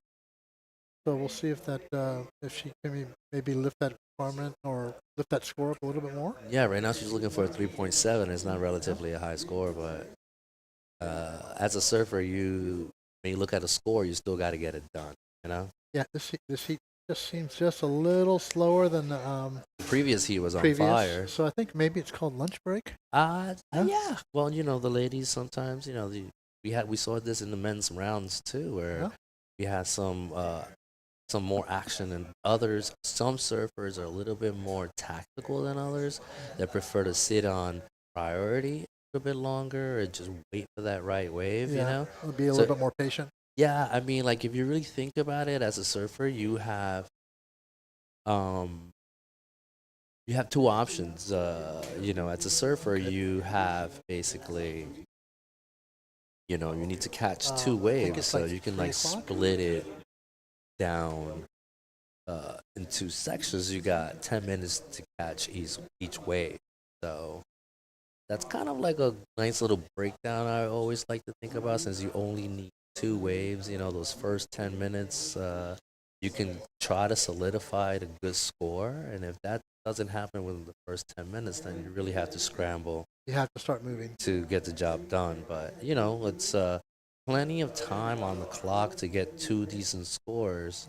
So we'll see if that if she can maybe lift that requirement or lift that score up a little bit more. yeah, right now she's looking for a 3.7. It's not relatively a high score, but as a surfer, you when you look at a score, you still got to get it done. You know. Yeah, this heat just seems just a little slower than the The previous heat was on previous. fire. So I think maybe it's called lunch break. Yeah. Well, the ladies sometimes, we saw this in the men's rounds too, where Yeah. we had some more action than others. Some surfers are a little bit more tactical than others. They prefer to sit on priority a bit longer or just wait for that right wave. Yeah, it'll be a So, little bit more patient. yeah, I mean, like if you really think about it, as a surfer, you have two options. As a surfer, you have basically, you need to catch two I think waves, it's so like you can 3 like o'clock. split it down in two sections. You got 10 minutes to catch each wave. So that's kind of like a nice little breakdown. I always like to think about, since you only need two waves. Those first 10 minutes, you can try to solidify a good score, and if that doesn't happen within the first 10 minutes, then you really have to scramble You have to start moving. to get the job done. But it's plenty of time on the clock to get two decent scores.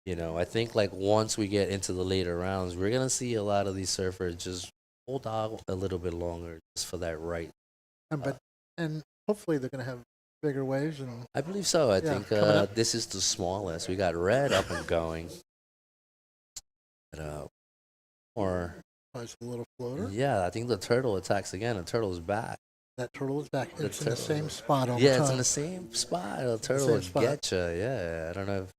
I think like once we get into the later rounds, we're gonna see a lot of these surfers just hold out a little bit longer just for that right. And hopefully they're going to have bigger waves and I believe so. I Yeah, think coming up. this is the smallest. We got red up and going. But, or it's a little floater. yeah, I think the turtle attacks again. The turtle's back. That turtle is back. The It's in the turtle- same spot all the Yeah, time. it's in the same spot. The turtle same will spot. get you. Yeah, I don't know if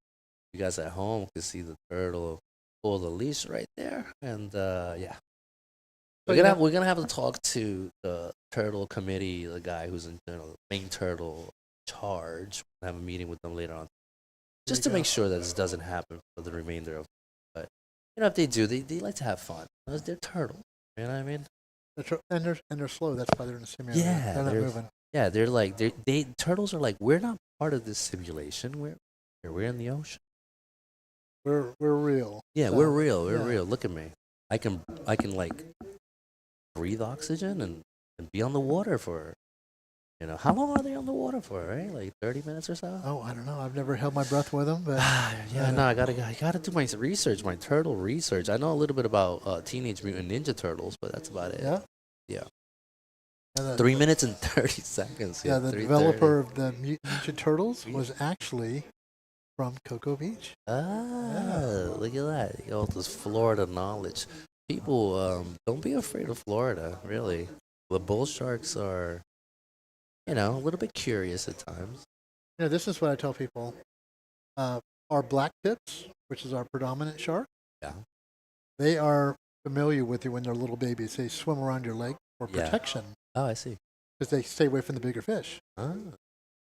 you guys at home can see the turtle pull the leash right there, and yeah. We're gonna have to talk to the turtle committee, the guy who's in main turtle charge. We'll have a meeting with them later on, just to make sure that this doesn't happen for the remainder of. But if they do, they like to have fun. They're turtles. You know what I mean? And they're slow. That's why they're in the simulator. Yeah, they're not moving. Yeah, they're like turtles are like, we're not part of this simulation. We're in the ocean. We're real. Yeah, So, we're real. We're yeah. real. Look at me. I can like breathe oxygen and be on the water for, how long are they on the water for? Right, like 30 minutes or so. Oh, I don't know. I've never held my breath with them, but Yeah, no, I gotta do my research, my turtle research. I know a little bit about Teenage Mutant Ninja Turtles, but that's about it. Yeah? Yeah. Yeah, 3 minutes and 30 seconds. Yeah, the 3:30. developer of the Mutant Ninja Turtles was actually from Cocoa Beach. Look at that. All this Florida knowledge. People, don't be afraid of Florida, really. The bull sharks are, a little bit curious at times. This is what I tell people. Our black tips, which is our predominant shark, Yeah. they are familiar with you when they're little babies. They swim around your leg for Yeah. protection Oh, I see. because they stay away from the bigger fish. Ah.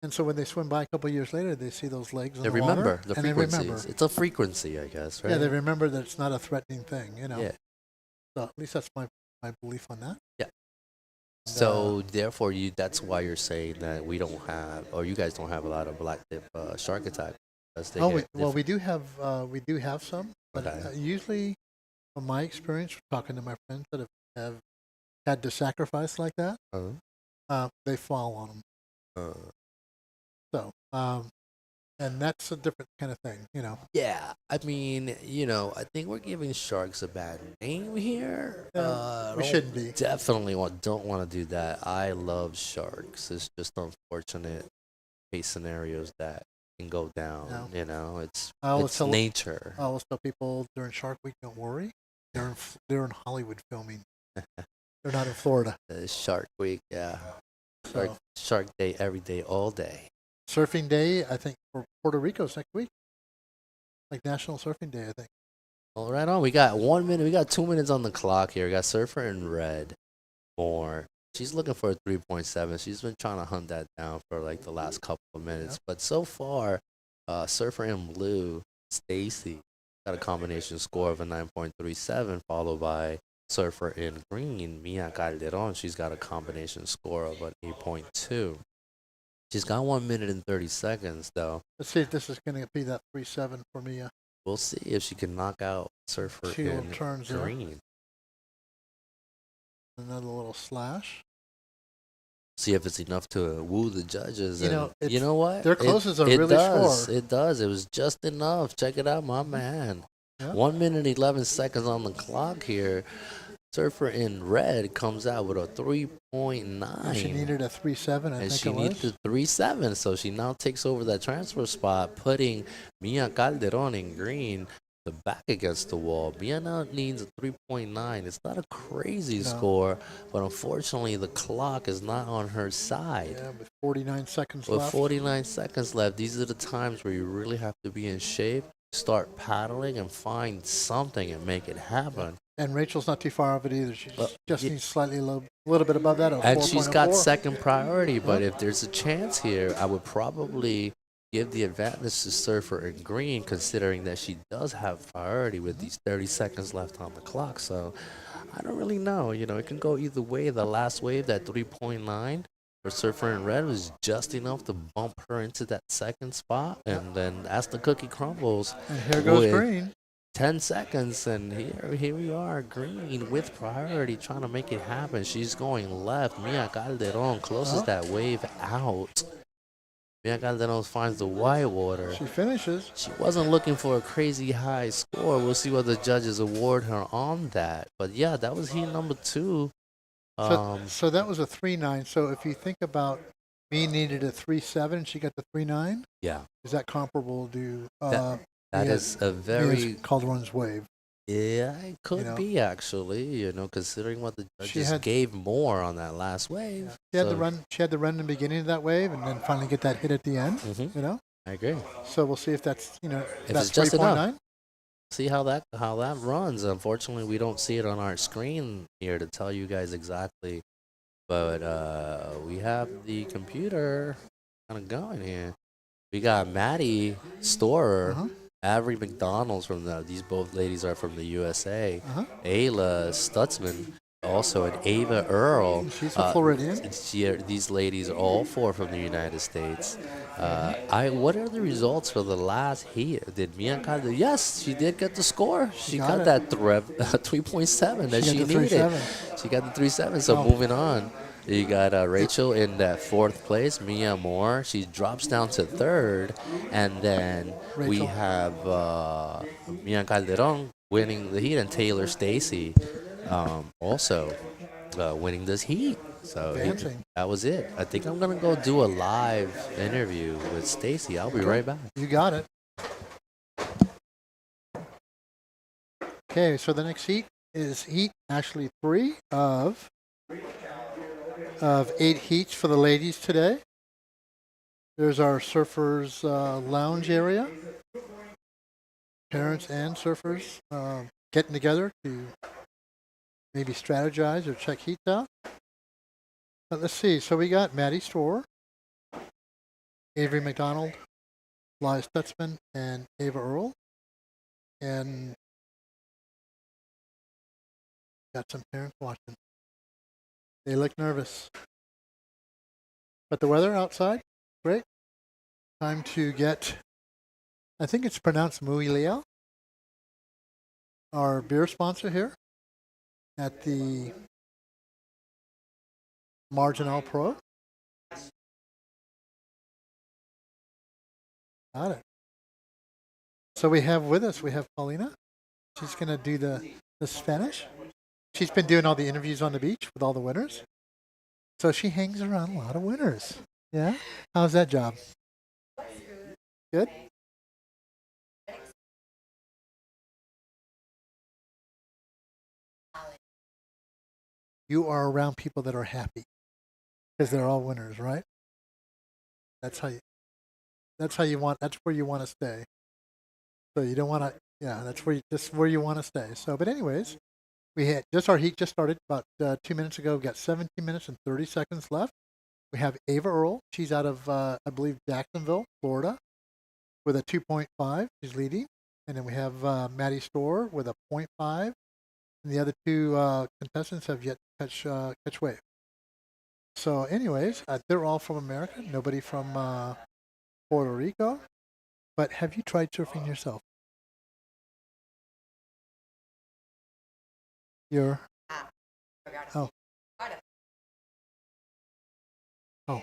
And so when they swim by a couple of years later, they see those legs in They the water, remember the and they frequencies. remember. It's a frequency, I guess, right? Yeah, they remember that it's not a threatening thing, Yeah. So at least that's my belief on that. Yeah. So therefore, that's why you're saying that we don't have, or you guys don't have a lot of black tip shark attack. We do have some, but Okay. usually, from my experience, talking to my friends that have had to sacrifice like that, they fall on them. So, and that's a different kind of thing, Yeah, I mean, I think we're giving sharks a bad name here. We shouldn't be. Definitely don't want to do that. I love sharks. It's just unfortunate case scenarios that can go down. It's nature. I always tell people during Shark Week, don't worry. They're in Hollywood filming. They're not in Florida. Shark Week, yeah. So- Shark Day every day, all day. Surfing Day, I think, for Puerto Rico's next week. Like National Surfing Day, I think. Well, right on. We got 1 minute. We got 2 minutes on the clock here. We got Surfer in red. More. She's looking for a 3.7. She's been trying to hunt that down for like the last couple of minutes. But so far, Surfer in blue, Stacy, got a combination score of a 9.37, followed by Surfer in green, Mia Calderon. She's got a combination score of an 8.2. She's got 1 minute and 30 seconds, though. Let's see if this is going to be that 3.7 for Mia. We'll see if she can knock out Surfer She will in turns there. green. Another little slash. See if it's enough to woo the judges. You And know, you know what? their closes are it really does. score. It does. It was just enough. Check it out, my man. Yeah. 1 minute 11 seconds on the clock here. Surfer in red comes out with a 3.9. And she needed a 3.7, I And think she it needed was. a 3.7, so she now takes over that transfer spot, putting Mia Calderon in green the back against the wall. Mia now needs a 3.9. It's not a crazy score, but unfortunately the clock is not on her side. Yeah, with 49 seconds With left. 49 seconds left, these are the times where you really have to be in shape, start paddling, and find something and make it happen. And Rachel's not too far off it either. She just needs slightly a little bit above that. And she's got 4.04. second priority, but if there's a chance here, I would probably give the advantage to Surfer in green, considering that she does have priority with these 30 seconds left on the clock. So I don't really know. You know, it can go either way. The last wave, that 3.9 for Surfer in red, was just enough to bump her into that second spot. And then as the cookie crumbles, And here goes with green. 10 seconds, and here we are, green with priority, trying to make it happen. She's going left. Mia Calderon closes that wave out. Mia Calderon finds the white water. She finishes. She wasn't looking for a crazy high score. We'll see what the judges award her on that. But yeah, that was heat number 2. So that was a 3.9. So if you think about me needed a 3.7 and she got the 3.9, yeah, is that comparable to that is a very Calderon's wave? Yeah, it could be actually. You know, considering what the judges gave more on that last wave. She had the run. She had the run in the beginning of that wave, and then finally get that hit at the end. You know. I agree. So we'll see if that's if that's it's just 3.9. enough. See how that runs. Unfortunately, we don't see it on our screen here to tell you guys exactly, but we have the computer kind of going here. We got Maddie Storer, Avery McDonald's from these both ladies are from the USA. Ayla Stutzman, also, and Ava Earl. She's a Floridian. These ladies are all 4 from the United States. What are the results for the last heat? Did Mia Calderon? Yes, she did get the score. She got that 3.7 that she needed. She got the 3.7. So moving on. You got Rachel in that 4th place. Mia Moore, she drops down to 3rd, and then we have Mia Calderon winning the heat, and Taylor Stacy also winning this heat. So that was it. I think I'm gonna go do a live interview with Stacy. I'll be right back. You got it. Okay, so the next heat is heat actually 3 of 8 heats for the ladies today. There's our surfers lounge area. Parents and surfers getting together to maybe strategize or check heats out. But let's see. So we got Maddie Storer, Avery McDonald, Lyle Stutzman, and Ava Earl. And got some parents watching. They look nervous. But the weather outside, great. Time to get, I think it's pronounced Muy Leo, our beer sponsor here at the Marginal Pro. Got it. So we have with us, we have Paulina. She's going to do the Spanish. She's been doing all the interviews on the beach with all the winners. So she hangs around a lot of winners. Yeah? How's that job? Good? You are around people that are happy because they're all winners, right? That's where you want to stay. So you don't want to, that's where you want to stay. So, but anyways, our heat just started about 2 minutes ago. We've got 17 minutes and 30 seconds left. We have Ava Earl. She's out of, I believe, Jacksonville, Florida, with a 2.5. She's leading. And then we have Maddie Storer with a 0.5. And the other 2 contestants have yet to catch wave. So anyways, they're all from America. Nobody from Puerto Rico. But have you tried surfing yourself? Oh. Oh.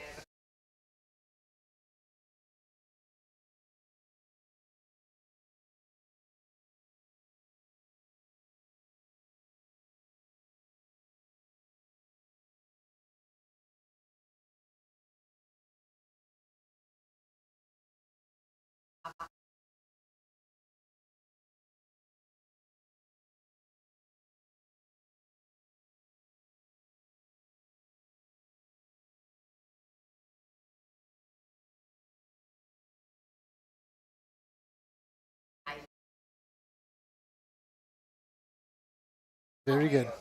Very good.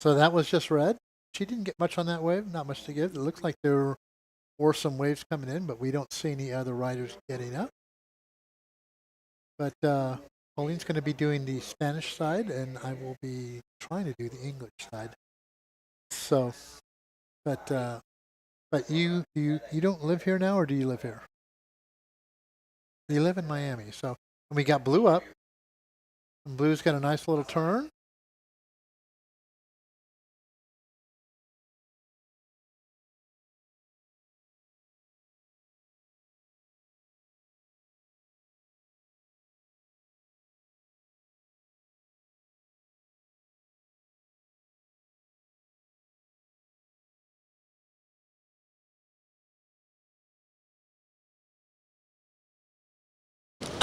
So that was just red. She didn't get much on that wave, not much to give. It looks like there were some waves coming in, but we don't see any other riders getting up. But Pauline's going to be doing the Spanish side, and I will be trying to do the English side. So, but you don't live here now, or do you live here? You live in Miami. So, and we got Blue up. And Blue's got a nice little turn.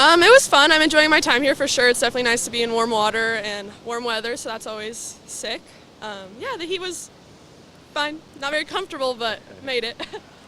It was fun. I'm enjoying my time here for sure. It's definitely nice to be in warm water and warm weather, so that's always sick. Yeah, the heat was fine. Not very comfortable, but made it.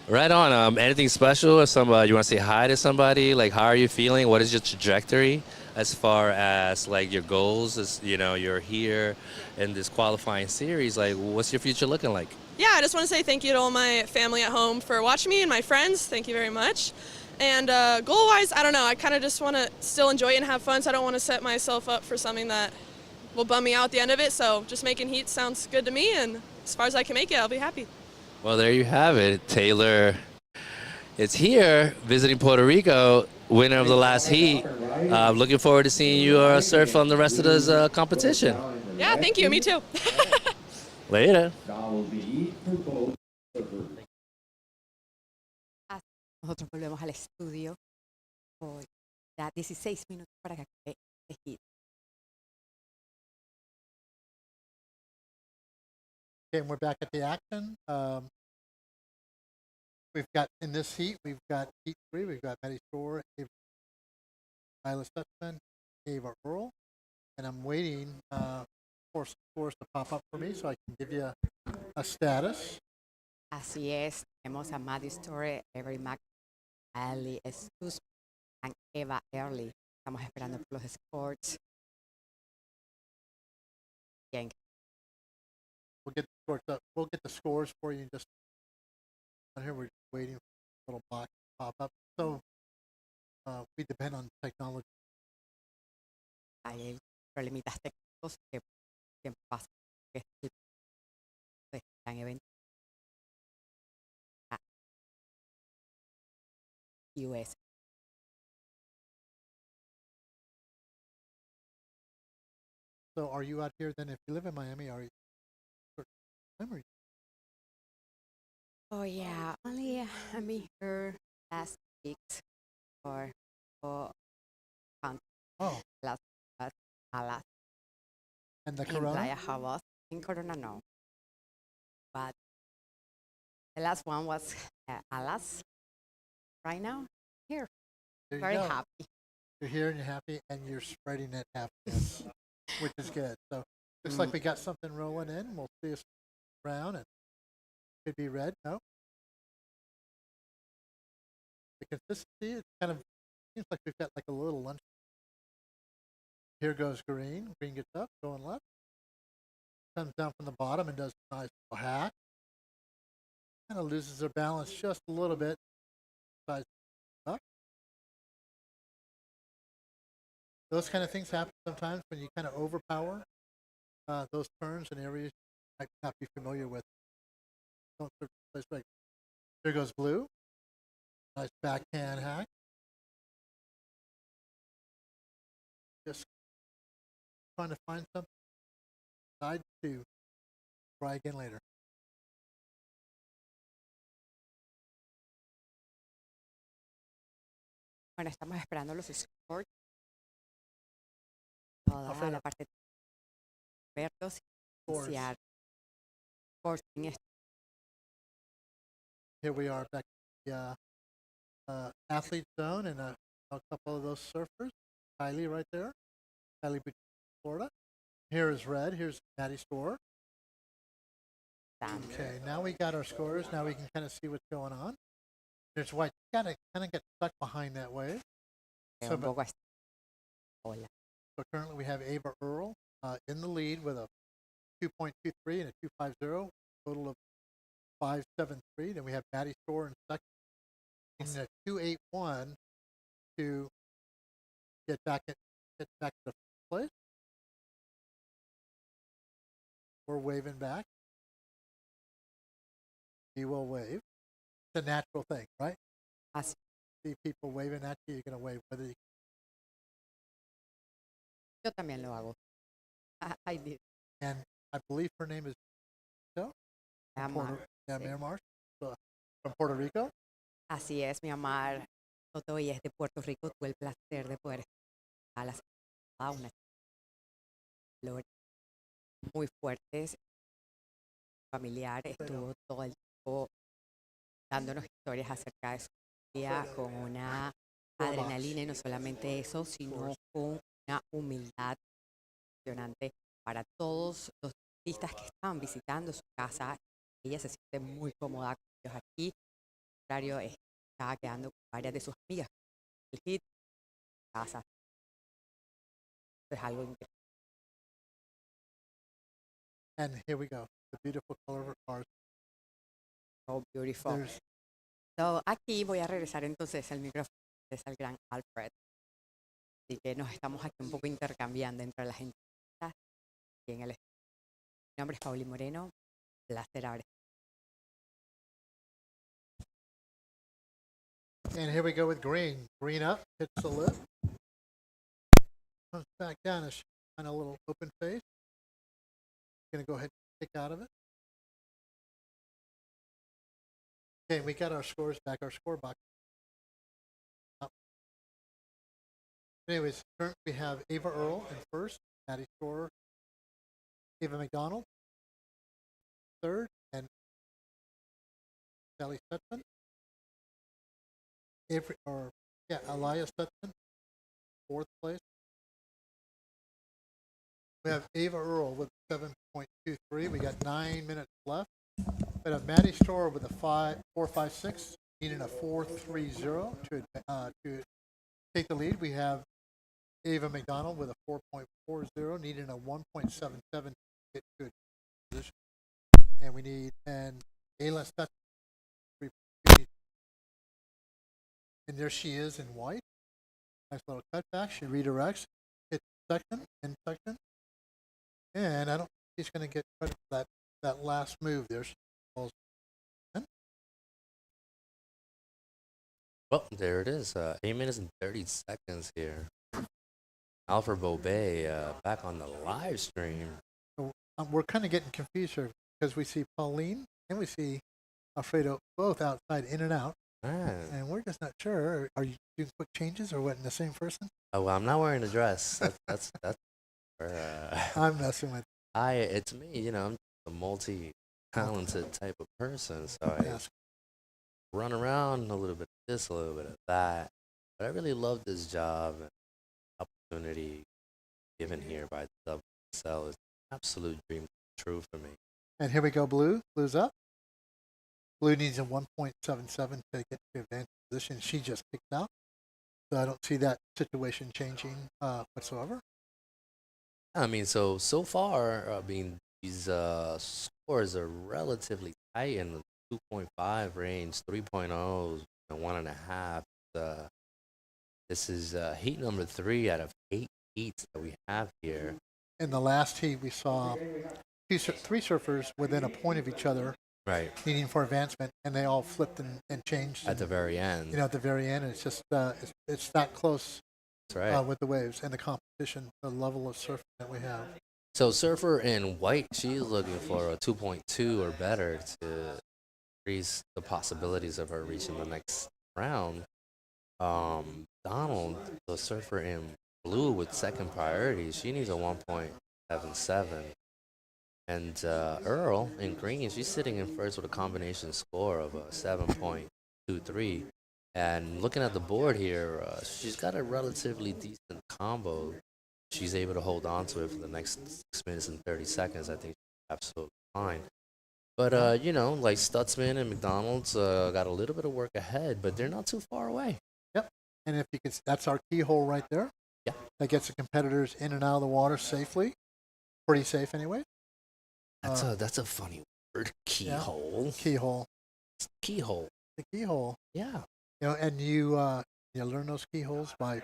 Right on. Anything special? If somebody you want to say hi to somebody, like how are you feeling? What is your trajectory as far as like your goals? As you're here in this qualifying series. Like, what's your future looking like? Yeah, I just want to say thank you to all my family at home for watching me and my friends. Thank you very much. And goal-wise, I don't know. I kind of just want to still enjoy it and have fun, so I don't want to set myself up for something that will bum me out at the end of it. So just making heat sounds good to me, and as far as I can make it, I'll be happy. Well, there you have it. Taylor is here visiting Puerto Rico, winner of the last heat. Looking forward to seeing you surf on the rest of this competition. Yeah, thank you. Me too. Later. Nosotros volvemos al estudio por ya 16 minutos para que acabe este hit. Okay, and we're back at the action. We've got in this heat, we've got heat 3, we've got Maddie Shore, Isla Sussman, Ava Earl, and I'm waiting for some scores to pop up for me so I can give you a status. Así es, tenemos a Maddie Store, Avery Mac, Ali Estus, and Eva Early. Estamos esperando por los scores. Bien. We'll get the scores up. We'll get the scores for you in just on here. We're just waiting for a little box to pop up. So we depend on technology. Hay problemitas técnicos que siempre pasan. Están eventos US. So are you out here then? If you live in Miami, are you? Oh yeah, only I'm here last week for las alas. And the in Corona? Playa Havas. In Corona, no. But the last one was alas. Right now, here. There you Very go. happy. You're here and you're happy, and you're spreading that happiness, which is good. So looks like we got something rolling in. We'll see us around, and could be red. No. The consistency, it kind of seems like we've got like a little lunch. Here goes green. Green gets up, going left. Comes down from the bottom and does a nice little hack. Kind of loses their balance just a little bit. Size up. Those kind of things happen sometimes when you kind of overpower those turns in areas you might not be familiar with. Don't search the place right. There goes blue. Nice backhand hack. Just trying to find something. Side 2. Try again later. Bueno, estamos esperando los scores. Toda la parte de verlos y iniciar scores en esto. Here we are back in the athlete zone and a couple of those surfers. Kylie right there. Kylie, Florida. Here is red. Here's Maddie Store. Okay, now we got our scores. Now we can kind of see what's going on. There's white. You gotta kind of get stuck behind that wave. So currently we have Ava Earl in the lead with a 2.23 and a 2.50, total of 5.73. Then we have Maddie Store in second in a 2.81 to get back to the first place. We're waving back. You will wave. It's a natural thing, right? See people waving at you, you're going to wave whether you. Yo también lo hago. I did. And I believe her name is Miramar. From Puerto Rico. Así es, Miramar. Toto y es de Puerto Rico. Tuve el placer de poder estar a la una flores muy fuertes. Familiar estuvo todo el tiempo dándonos historias acerca de su vida con una adrenalina y no solamente eso, sino con una humildad impresionante para todos los turistas que estaban visitando su casa. Ella se siente muy cómoda con ellos aquí. Al contrario, estaba quedando con varias de sus amigas. El hit, casa. Eso es algo increíble. And here we go. The beautiful color of her cars. So beautiful. So, aquí voy a regresar entonces el micrófono al gran Alfred. Así que nos estamos aquí un poco intercambiando entre las entrevistas y en el estudio. Mi nombre es Pauli Moreno. Placer haber. And here we go with green. Green up, hits the lip. Comes back down as she kind of a little open face. Gonna go ahead and kick out of it. Okay, we got our scores back, our score box. Anyways, currently we have Ava Earl in first, Maddie Store, Ava McDonald, third, and Sally Sutton. Elias Sutton, fourth place. We have Ava Earl with 7.23. We got 9 minutes left. We have Maddie Store with a 4.56, needing a 4.30 to take the lead. We have Ava McDonald with a 4.40, needing a 1.77 to get to a position. And we need Ayla Sutton. And there she is in white. Nice little cutback. She redirects. Hits section, in section. And I don't think she's going to get credit for that last move there. She falls in. Well, there it is. 8 minutes and 30 seconds here. Alfred Bobet back on the live stream. So, we're kind of getting confused here because we see Pauline and we see Alfredo both outside, in and out. And we're just not sure. Are you doing quick changes or what, in the same person? Oh, well, I'm not wearing a dress. That's I'm messing with. It's me. You know, I'm a multi-talented type of person, so I run around a little bit of this, a little bit of that. But I really love this job and opportunity given here by the WSL is an absolute dream come true for me. And here we go, Blue. Blue's up. Blue needs a 1.77 to get to advanced position. She just kicked out. So I don't see that situation changing whatsoever. I mean, so far, these scores are relatively tight in the 2.5 range, 3.0s, and 1.5. This is heat number 3 out of 8 heats that we have here. In the last heat, we saw 3 surfers within a point of each other. Right. Needing for advancement, and they all flipped and changed. At the very end. You know, at the very end, it's just, it's that close. That's right. With the waves and the competition, the level of surfing that we have. So surfer in white, she's looking for a 2.2 or better to increase the possibilities of her reaching the next round. McDonald, the surfer in blue with second priority, she needs a 1.77. And Earl in green, she's sitting in first with a combination score of a 7.23. And looking at the board here, she's got a relatively decent combo. She's able to hold on to it for the next 6 minutes and 30 seconds. I think she's absolutely fine. But, you know, like Stutzman and McDonald's got a little bit of work ahead, but they're not too far away. Yep. And if you can, that's our keyhole right there. Yeah. That gets the competitors in and out of the water safely. Pretty safe anyway. That's a funny word. Keyhole. Yeah. Keyhole. Keyhole. The keyhole. Yeah. You know, and you learn those keyholes by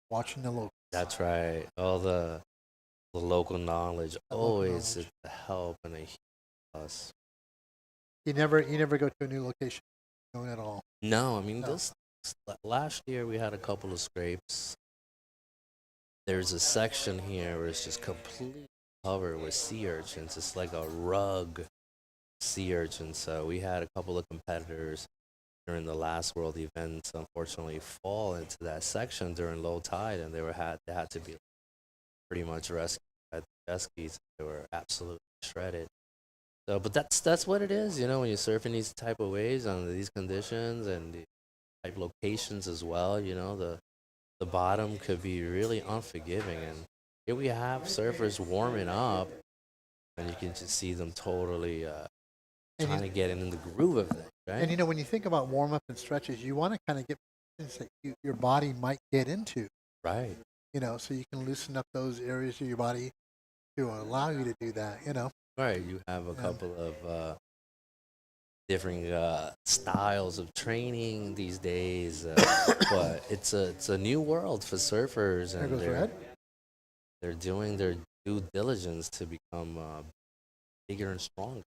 watching the local. That's right. All the local knowledge always is a help and a plus. You never go to a new location, at all. No, I mean this last year we had a couple of scrapes. There's a section here where it's just completely covered with sea urchins. It's like a rug sea urchins. So we had a couple of competitors during the last world event, unfortunately, fall into that section during low tide, and they had to be pretty much rescued by the jet skis. They were absolutely shredded. So, but that's what it is, when you're surfing these type of waves under these conditions and the type locations as well. The bottom could be really unforgiving, and here we have surfers warming up, and you can just see them totally trying to get in the groove of things, right? And when you think about warm up and stretches, you want to kind of get things that your body might get into, right? So you can loosen up those areas of your body to allow you to do that. Right. You have a couple of different styles of training these days, but it's a new world for surfers, and they're doing their due diligence to become bigger and stronger,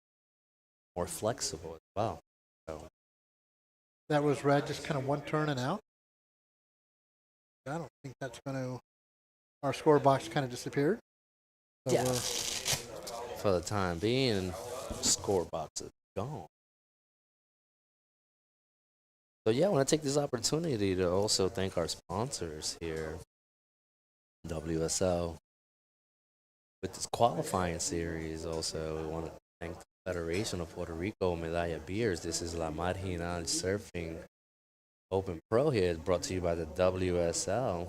more flexible as well. So that was red, just kind of one turn and out. I don't think that's going to. Our score box kind of disappeared. So yeah. For the time being, score box is gone. So yeah, I want to take this opportunity to also thank our sponsors here, WSL. With this qualifying series, also we want to thank the Federation of Puerto Rico, Medalla Beers. This is La Marginal Surfing Open Pro here, brought to you by the WSL.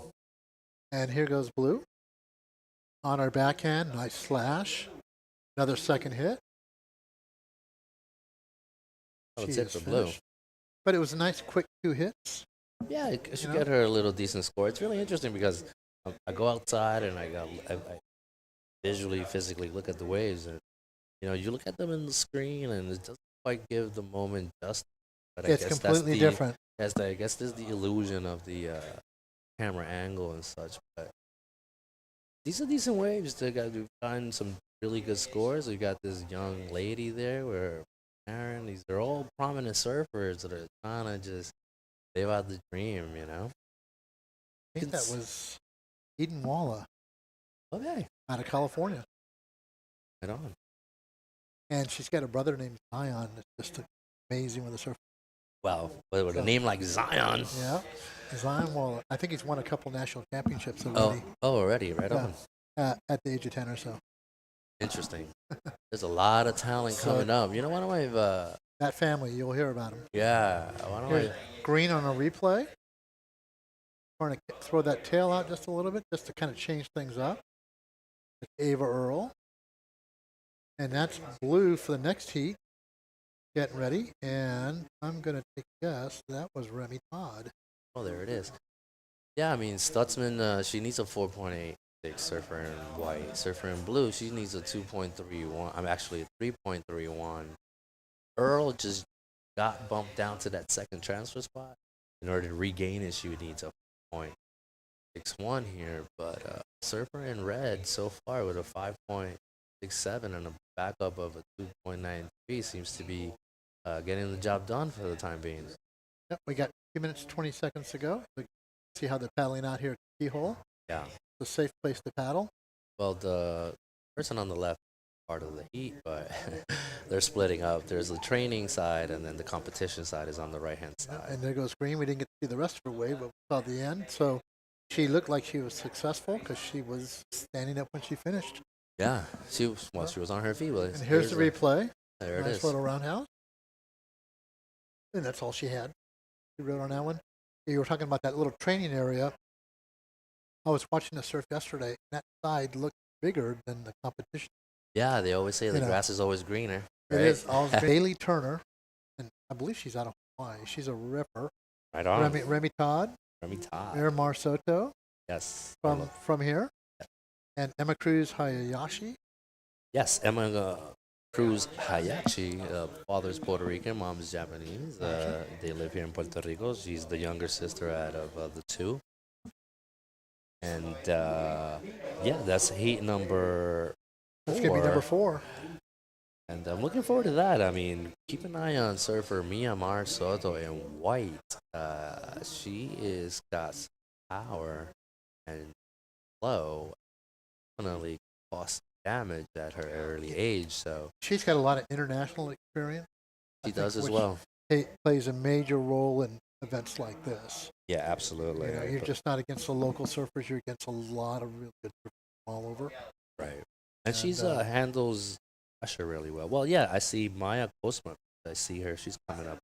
And here goes blue. On our backhand, nice slash. Another second hit. That's it for blue. But it was a nice, quick 2 hits. Yeah, she got her a little decent score. It's really interesting because I go outside and I visually, physically look at the waves, and you look at them in the screen and it doesn't quite give the moment justice. But it's completely different. I guess there's the illusion of the camera angle and such. But these are decent waves. We've gotten some really good scores. We got this young lady there where Aaron. They're all prominent surfers that are trying to just live out the dream. I think that was Eden Walla. Okay. Out of California. Right on. And she's got a brother named Zion. It's just amazing with a surfer. Wow, with a name like Zion. Yeah, Zion Walla. I think he's won a couple national championships already. Oh, already, right on. At the age of 10 or so. Interesting. There's a lot of talent coming up. One of my that family, you'll hear about them. Yeah. Green on a replay. Trying to throw that tail out just a little bit, just to kind of change things up. It's Ava Earl. And that's blue for the next heat. Getting ready. And I'm going to take a guess that was Remy Todd. Oh, there it is. Yeah, I mean, Stutzman, she needs a 4.8. Surfer in white. Surfer in blue, she needs a 2.31. I'm actually a 3.31. Earl just got bumped down to that second transfer spot. In order to regain it, she would need a 4.61 here. But Surfer in red so far with a 5.67 and a backup of a 2.93 seems to be getting the job done for the time being. Yep, we got 2 minutes, 20 seconds to go. See how they're paddling out here at the keyhole. Yeah. A safe place to paddle. Well, the person on the left part of the heat, but they're splitting up. There's the training side, and then the competition side is on the right hand side. And there goes Green. We didn't get to see the rest of her wave, but we saw the end. So she looked like she was successful because she was standing up when she finished. Yeah, she was on her feet. Well, And here's the replay. There it nice is. little roundhouse. And that's all she had. She rode on that one. You were talking about that little training area. I was watching the surf yesterday, and that side looked bigger than the competition. Yeah, they always say the grass is always greener. Right? It is. Bailey Turner, and I believe she's out of Hawaii. She's a ripper. Right on. Remy Todd. Remy Todd. Miramar Soto. Yes. From here. Yeah. And Emma Cruz Hayashi. Yes, Emma Cruz Hayashi. Father's Puerto Rican, mom's Japanese. They live here in Puerto Rico. She's the younger sister out of the two. And yeah, that's heat number 4. That's going to be number 4. And I'm looking forward to that. I mean, keep an eye on surfer Miramar Soto in white. She is got some power and flow. Definitely caused damage at her early age. So she's got a lot of international experience. She does as well. Plays a major role in events like this. Yeah, absolutely. You're just not against the local surfers. You're against a lot of really good surfers all over. Right. And she's handles pressure really well. Well, yeah, I see Maya Postman. I see her. She's coming up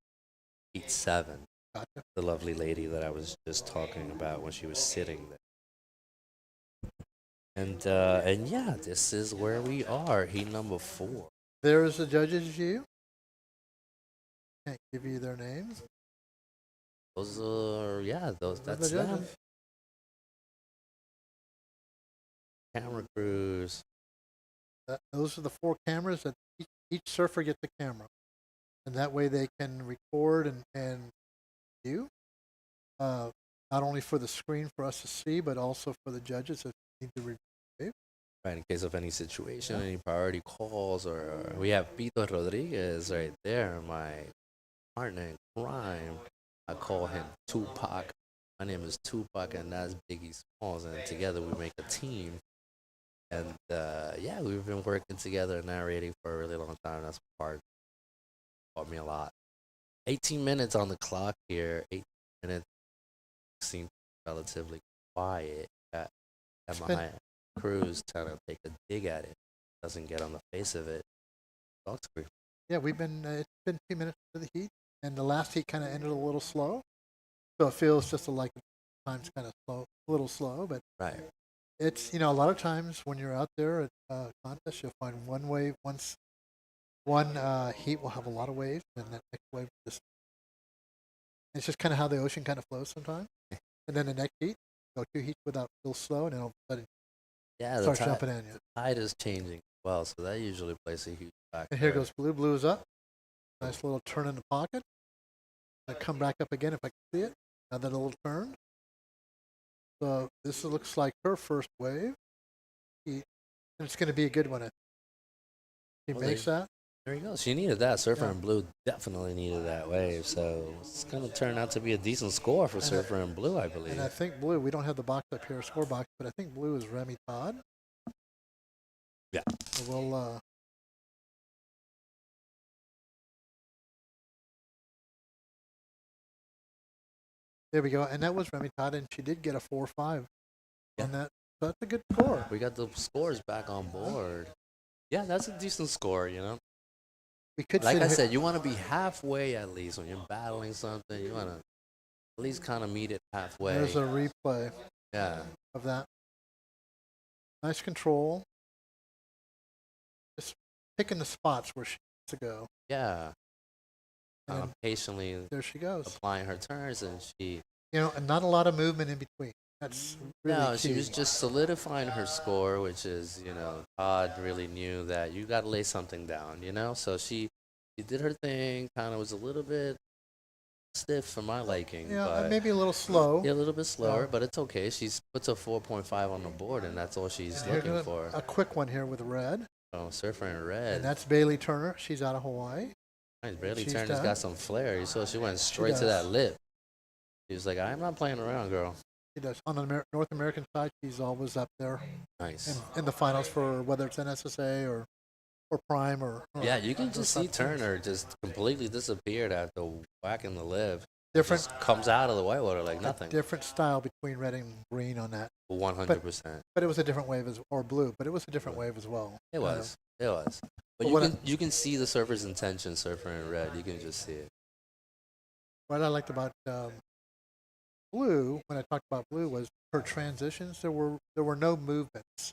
heat 7. Gotcha. The lovely lady that I was just talking about when she was sitting there. And yeah, this is where we are. Heat number 4. There's the judges' view. Can't give you their names. Those are that's the them. judges. Camera crews. Those are the 4 cameras that each surfer gets a camera, and that way they can record and view. Not only for the screen for us to see, but also for the judges that need to review. Right, in case of any situation, any priority calls, or we have Pito Rodriguez right there, my partner in crime. I call him Tupac. My name is Tupac, and that's Biggie Smalls, and together we make a team. And yeah, we've been working together and narrating for a really long time. That's part taught me a lot. 18 minutes on the clock here. 18 minutes seem relatively quiet. Emma Cruz trying to take a dig at it. Doesn't get on the face of it. Talk to me. Yeah, it's been 2 minutes to the heat, and the last heat kind of ended a little slow. So it feels just like time's kind of slow, a little slow, but right. It's, a lot of times when you're out there at contests, you'll find one wave, one heat will have a lot of waves, and that next wave just, it's just kind of how the ocean kind of flows sometimes. And then the next heat, go 2 heats without real slow, and then all of a sudden, start jumping in you. The tide is changing well, so that usually plays a huge factor. And here goes blue. Blue is up. Nice little turn in the pocket. I come back up again if I can see it. Another little turn. So this looks like her first wave. And it's going to be a good one. She makes that. There you go. She needed that. Surfer in Blue definitely needed that wave. So it's going to turn out to be a decent score for Surfer in Blue, I believe. And I think Blue, we don't have the box up here, score box, but I think Blue is Remy Todd. Yeah. So we'll there we go. And that was Remy Todd, and she did get a 4.5 on that. So that's a good score. We got the scores back on board. Yeah, that's a decent score, We could like I said, you want to be halfway at least when you're battling something. You want to at least kind of meet it halfway. There's a replay of that. Nice control. Just picking the spots where she needs to go. Yeah. Patiently there she goes. Applying her turns, and she... and not a lot of movement in between. That's really No, key. she was just solidifying her score, which is, Todd really knew that you got to lay something down, So she did her thing, kind of was a little bit stiff for my liking. Yeah, but maybe a little slow. Yeah, a little bit slower, but it's okay. She puts a 4.5 on the board, and that's all she's looking for. A quick one here with red. Oh, Surfer in red. And that's Bailey Turner. She's out of Hawaii. Nice. Bailey Turner's got some flair. You saw she went straight to that lip. She was like, I'm not playing around, girl. She does. On the North American side, she's always up there. Nice. In the finals for whether it's NSSA or or prime or Yeah, you can just see Turner just completely disappeared after whacking the lip. Different Just comes out of the whitewater like nothing. different style between red and green on that. 100%. But it was a different wave or blue, but it was a different wave as well. It was. It was. But you can see the surfer's intention surfer in red. You can just see it. What I liked about blue, when I talked about blue, was her transitions. There were no movements.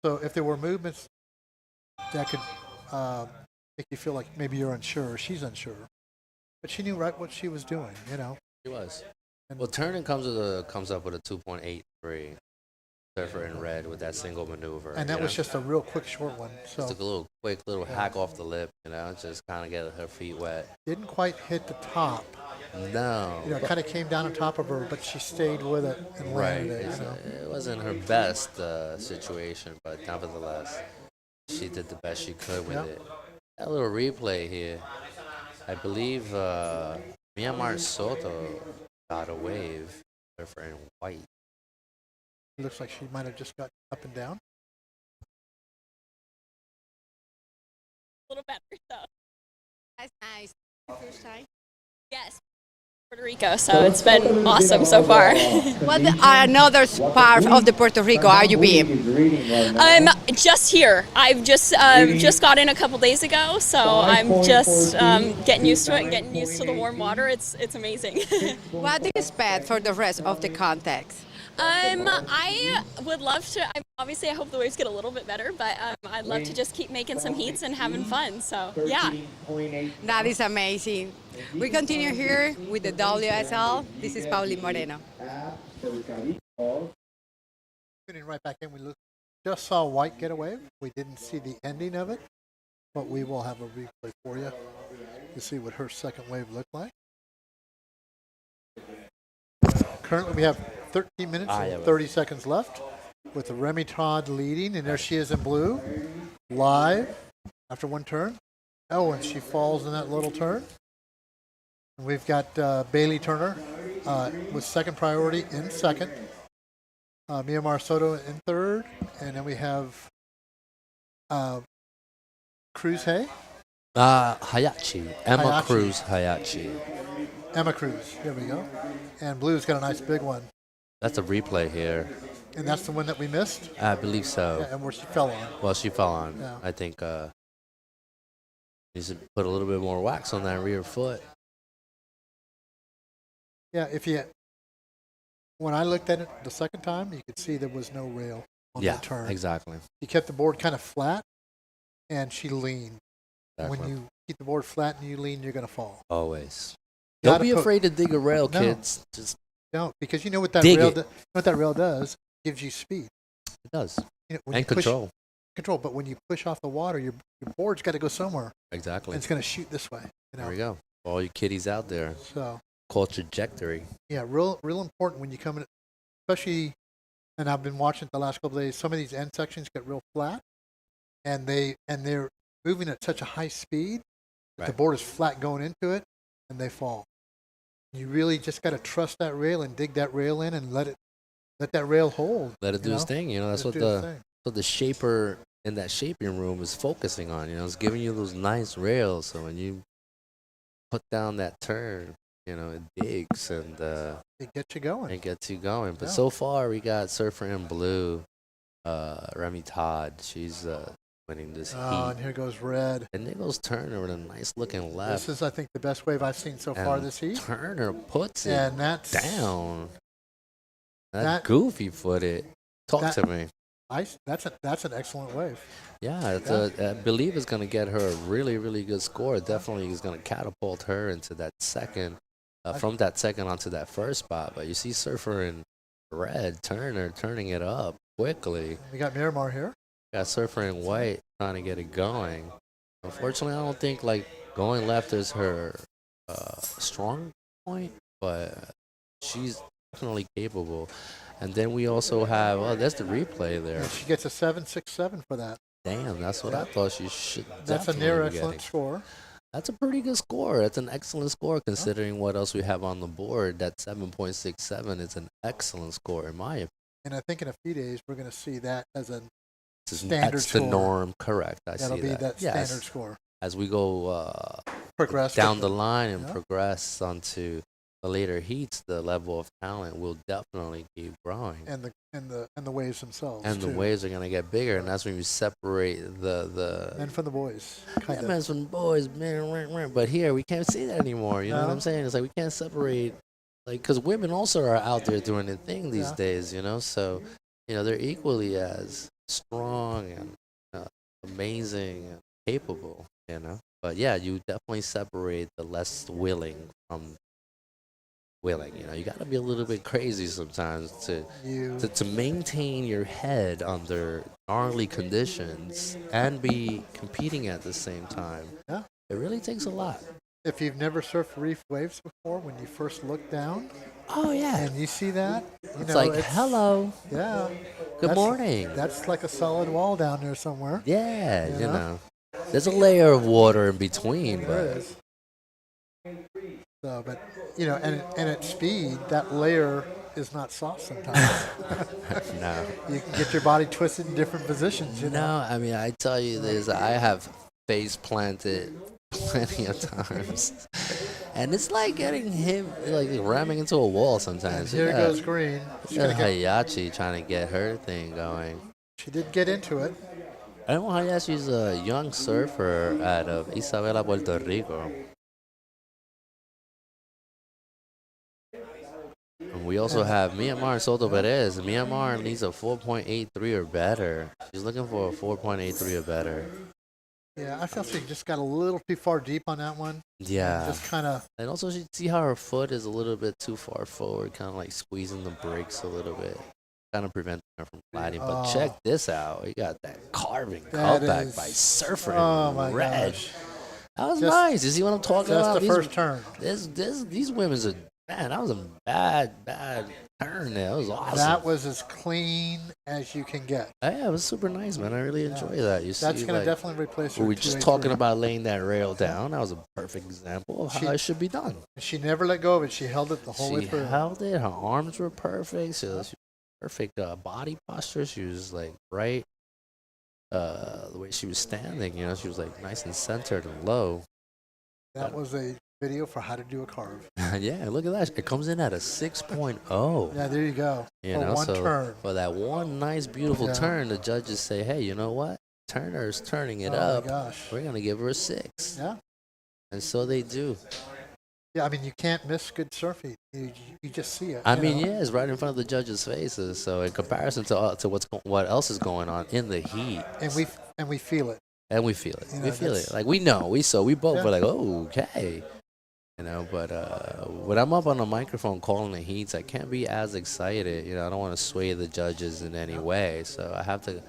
So if there were movements, that could make you feel like maybe you're unsure or she's unsure. But she knew right what she was doing, you know. She was. Well, Turner comes up with a 2.83 surfer in red with that single maneuver. And that was just a real quick short one. So just a little quick little hack off the lip, you know, just kind of get her feet wet. Didn't quite hit the top. No. You know, it kind of came down on top of her, but she stayed with it and landed it. You know? It wasn't her best situation, but nevertheless, she did the best she could with it. That little replay here, I believe Myanmar Soto got a wave surfer in white. It looks like she might have just got up and down. A little better, though. That's nice. First time? Yes. Puerto Rico, so it's been awesome so far. What another part of the Puerto Rico are you being? I'm just here. I've just got in a couple days ago, so I'm just getting used to it, getting used to the warm water. It's amazing. What do you expect for the rest of the contest? I would love to. Obviously, I hope the waves get a little bit better, but I'd love to just keep making some heats and having fun. So yeah. That is amazing. We continue here with the WSL. This is Pauli Moreno. Tuning right back in, we just saw white get a wave. We didn't see the ending of it, but we will have a replay for you to see what her second wave looked like. Currently, we have 13 minutes and 30 seconds left with the Remy Todd leading, and there she is in blue, live after one turn. Oh, and she falls in that little turn. And we've got Bailey Turner with second priority in second, Myanmar Soto in third, and then we have Cruz Hay. Hayachi. Emma Hayachi. Cruz Hayachi. Emma Cruz, here we go. And blue's got a nice big one. That's a replay here. And that's the one that we missed? I believe so. Yeah, and where she fell on. Well, she fell on. Yeah. I think needs to put a little bit more wax on that rear foot. Yeah, when I looked at it the second time, you could see there was no rail on that turn. Exactly. She kept the board kind of flat, and she leaned. Exactly. When you keep the board flat and you lean, you're going to fall. Always. Don't be afraid to dig a rail, kids. Just don't, because you know what that rail does? Gives you speed. It does. You know, And control. Control, but when you push off the water, your board's got to go somewhere. Exactly. And it's going to shoot this way. You know? There we go. All you kiddies out there. So. Called trajectory. Yeah, real important when you come in, especially, and I've been watching it the last couple of days, some of these end sections get real flat, and they're moving at such a high speed that the board is flat going into it, and they fall. You really just got to trust that rail and dig that rail in and let that rail hold. Let it do its thing. You know, that's what the shaper in that shaping room is focusing on. You know, it's giving you those nice rails. So when you put down that turn, you know, it digs and it gets you going. It gets you going. But so far, we got surfer in blue, Remy Todd. She's winning this heat. And here goes red. And there goes Turner with a nice looking left. This is, I think, the best wave I've seen so far this heat. Turner puts and it that's down. That goofy footed. Talk to me. That's an excellent wave. Yeah, I believe it's going to get her a really, really good score. Definitely is going to catapult her into that second, from that second onto that first spot. But you see Surfer in red, Turner turning it up quickly. We got Miramar here. Got Surfer in white trying to get it going. Unfortunately, I don't think going left is her strong point, but she's definitely capable. And then we also have, that's the replay there. And she gets a 7.67 for that. Damn, that's what I thought she should. That's a near excellent score. That's a pretty good score. That's an excellent score considering what else we have on the board. That 7.67 is an excellent score in my opinion. And I think in a few days we're going to see that as a standard that's score. the norm. Correct. I That'll see be that. that Yes. standard score. As we go Progress down with the it. line and Yeah. progress onto the later heats, the level of talent will definitely keep growing. And the waves themselves. And the too. waves are gonna get bigger, and that's when you separate the Men from the boys. yeah, men from the boys, man. But here we can't see that anymore. You know what No. I'm saying? It's like we can't separate, like, because women also are out there doing their thing these Yeah. days. You know, so they're equally as strong and amazing and capable. But yeah, you definitely separate the less willing from willing. You got to be a little bit crazy sometimes to maintain your head under gnarly conditions and be competing at the same time. Yeah. It really takes a lot. If you've never surfed reef waves before, when you first look down, oh yeah, and you see that, It's like, hello. Yeah. Good That's- morning. That's like a solid wall down there somewhere. Yeah, You you know? know. There's a layer of water in between, There but is. So, but and at speed, that layer is not soft sometimes. no. You can get your body twisted in different positions. No, I mean, I tell you this, I have face planted plenty of times. And it's like getting hit, like ramming into a wall sometimes. And here goes Green. She's Got gonna get- Hayachi trying to get her thing going. She did get into it. I know Hayachi's a young surfer out of Isabela, Puerto Rico. And we also have Myanmar Soto Perez. Myanmar needs a 4.83 or better. She's looking for a 4.83 or better. Yeah, I feel she just got a little too far deep on that one. Yeah. Just kind of. And also, you see how her foot is a little bit too far forward, kind of like squeezing the brakes a little bit, kind of preventing her from gliding. But check this out. We got that carving That cutback is- by Surfer oh in my red. gosh. That was Just- nice. You see what I'm talking just about? the first turn. These women's are, man, that was a bad turn there. That was awesome. That was as clean as you can get. Yeah, it was super nice, man. I really enjoy that. You That's see, gonna like, definitely replace her we were just 283. talking about laying that rail down. That was a perfect example of how it should be done. She never let go of it. She held it the whole way She through. held it. Her arms were perfect. She was perfect body posture. She was like right. The way she was standing, she was like nice and centered and low. That was a video for how to do a carve. Yeah, look at that. It comes in at a 6.0. Yeah, there you go. For one turn. For that one nice, beautiful Yeah. turn, the judges say, hey, you know what? Turner's turning it Oh, my up. gosh. We're going to give her a 6. Yeah. And so they do. Yeah, I mean, you can't miss good surfing. You just see it. I you mean, know? yeah, it's right in front of the judges' faces. So in comparison to what else is going on in the heat, And we feel it. and we feel it, You we know, feel it. that's- Like we know, we both Yeah. were like, oh, okay, But when I'm up on the microphone calling the heats, I can't be as excited. I don't want to sway the judges in any way, so I have to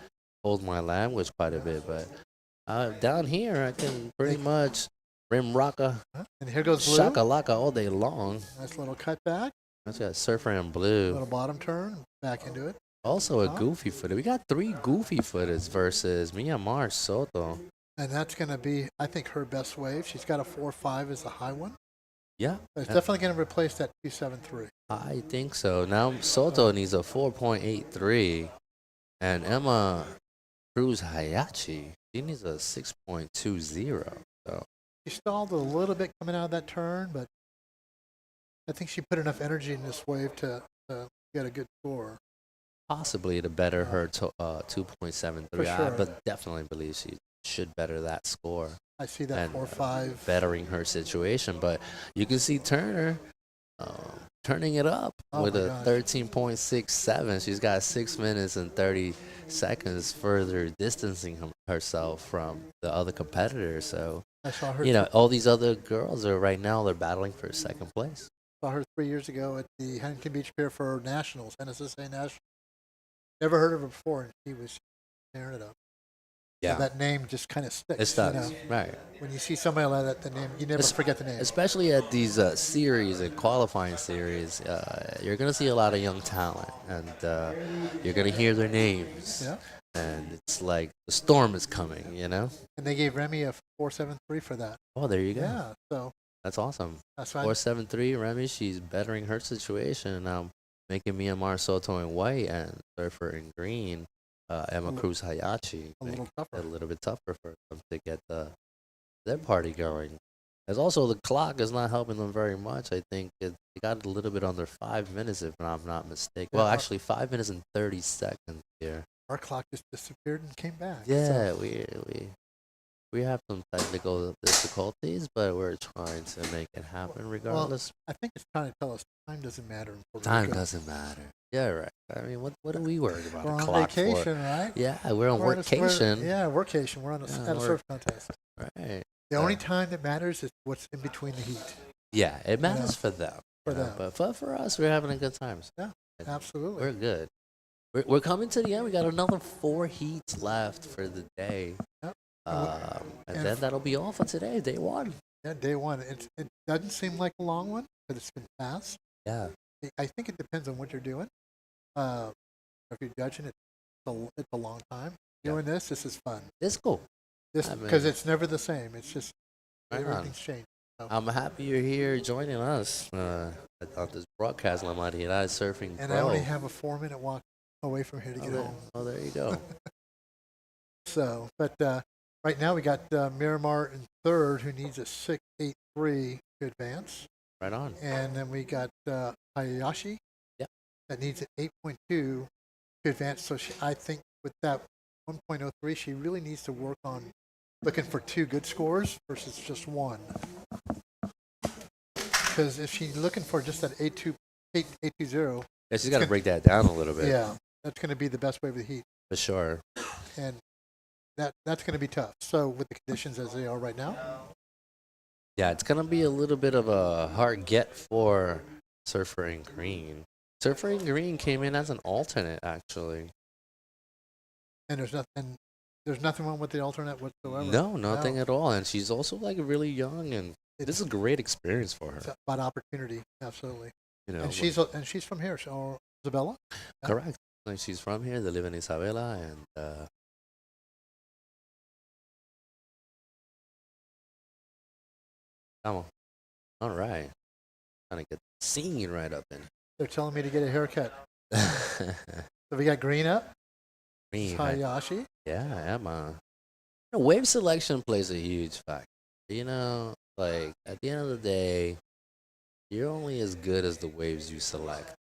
hold my language quite a bit. But down here, I can pretty much rim rocka, And here goes Blue. shaka laka all day long. Nice little cut back. That's got surfer in blue. Little bottom turn. Back into it. Also a goofy footer. We got 3 goofy footers versus Myanmar Soto. And that's going to be, I think, her best wave. She's got a 4.5 as the high one. Yeah. But it's definitely going to replace that 2.73. I think so. Now Soto needs a 4.83, and Emma Cruz Hayachi, she needs a 6.20. So She stalled a little bit coming out of that turn, but I think she put enough energy in this wave to get a good score. possibly to better her 2.73. For I sure. but definitely believe she should better that score. I see that and 4.5. bettering her situation. But you can see Turner turning it up Oh with my a gosh. 13.67. She's got 6 minutes and 30 seconds further distancing herself from the other competitors. So, I saw her. all these other girls are right now, they're battling for second place. Saw her 3 years ago at the Huntington Beach Pier for Nationals, NSSA Nationals. Never heard of her before, and she was tearing it up. Yeah. So that name just kind of sticks. It does, right. When you see somebody like that, the name, you never forget the name. Especially at these series and qualifying series, you're going to see a lot of young talent, and you're going to hear their names. Yeah. And it's like the storm is coming, And they gave Remy a 4.73 for that. Oh, there you go. Yeah, so That's awesome. That's right. 4.73, Remy, she's bettering her situation, and now making Myanmar Soto in white and Surfer in green Emma Cruz Hayashi. A little tougher. A little bit tougher for them to get their party going. As also the clock is not helping them very much. I think it got a little bit under 5 minutes, if I'm not mistaken. Yeah, Well, actually, 5 minutes and 30 seconds here. Our clock just disappeared and came back. Yeah, so. we have some technical difficulties, but we're trying to make it happen regardless. Well, I think it's trying to tell us time doesn't matter in Puerto Time Rico. doesn't matter. Yeah, right. I mean, what are we worried about? We're a on clock vacation, for? right? Yeah, we're on workation. Yeah, workation. We're on at a surf contest. Right. The only time that matters is what's in between the heat. Yeah, it matters for them. For them. But for us, we're having a good time. Yeah, absolutely. We're good. We're coming to the end. We got another 4 heats left for the day. Yep. And then that'll be all for today, day 1. Yeah, day 1. It doesn't seem like a long one, but it's been fast. Yeah. I think it depends on what you're doing. If you're judging it, it's a long time. Doing this is fun. It's cool. Because it's never the same. It's just Right everything's changed. So. I'm happy you're here joining us on this broadcast, La Marinada Surfing And Pro. I only have a 4-minute walk away from here to get home. Oh, there you go. So, but right now we got Miramar in 3rd, who needs a 6.83 to advance. Right on. And then we got Hayashi. Yep. That needs an 8.2 to advance. So I think with that 1.03, she really needs to work on looking for 2 good scores versus just 1. Because if she's looking for just that 8.20, Yeah, she's got to break that down a little bit. Yeah, that's going to be the best way of the heat. For sure. And that's going to be tough. So with the conditions as they are right now. Yeah, it's going to be a little bit of a hard get for Surfer in Green. Surfer in Green came in as an alternate, actually. And there's nothing wrong with the alternate whatsoever. No, nothing at all. And she's also like really young, and this is a great experience for her. It's about opportunity, absolutely. You know, and she's from here, so Isabella. Yeah. Correct. Like she's from here. They live in Isabela, and come on. All right. Trying to get the scene right up in. They're telling me to get a haircut. So we got Green up. Green. Hayashi. Yeah, Emma. Wave selection plays a huge factor. You know, like at the end of the day, you're only as good as the waves you select.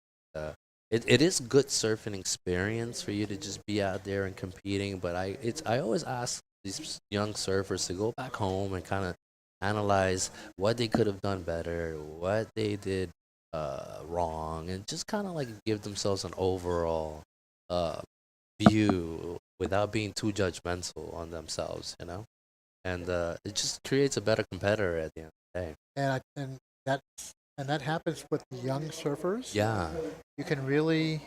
It is good surfing experience for you to just be out there and competing, but I always ask these young surfers to go back home and kind of analyze what they could have done better, what they did wrong, and just kind of like give themselves an overall view without being too judgmental on themselves, you know? And it just creates a better competitor at the end of the day. And that happens with young surfers. Yeah. You can really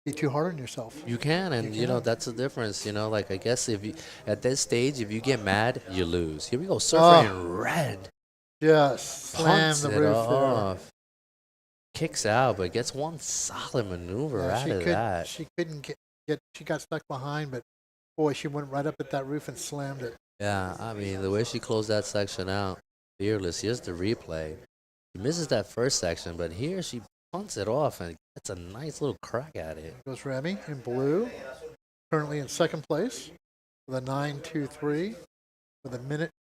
be too hard on yourself. You can, and you know that's the difference. You know, like I guess if you at this stage, if you get mad, you lose. Here we go, Surfer in red. Just slam the roof off. Kicks out, but gets one solid maneuver out of that. She couldn't get. She got stuck behind, but boy, she went right up at that roof and slammed it. Yeah, I mean the way she closed that section out, fearless. Here's the replay. She misses that first section, but here she punts it off and gets a nice little crack at it. Goes Remy in blue, currently in 2nd place with a 9.23 with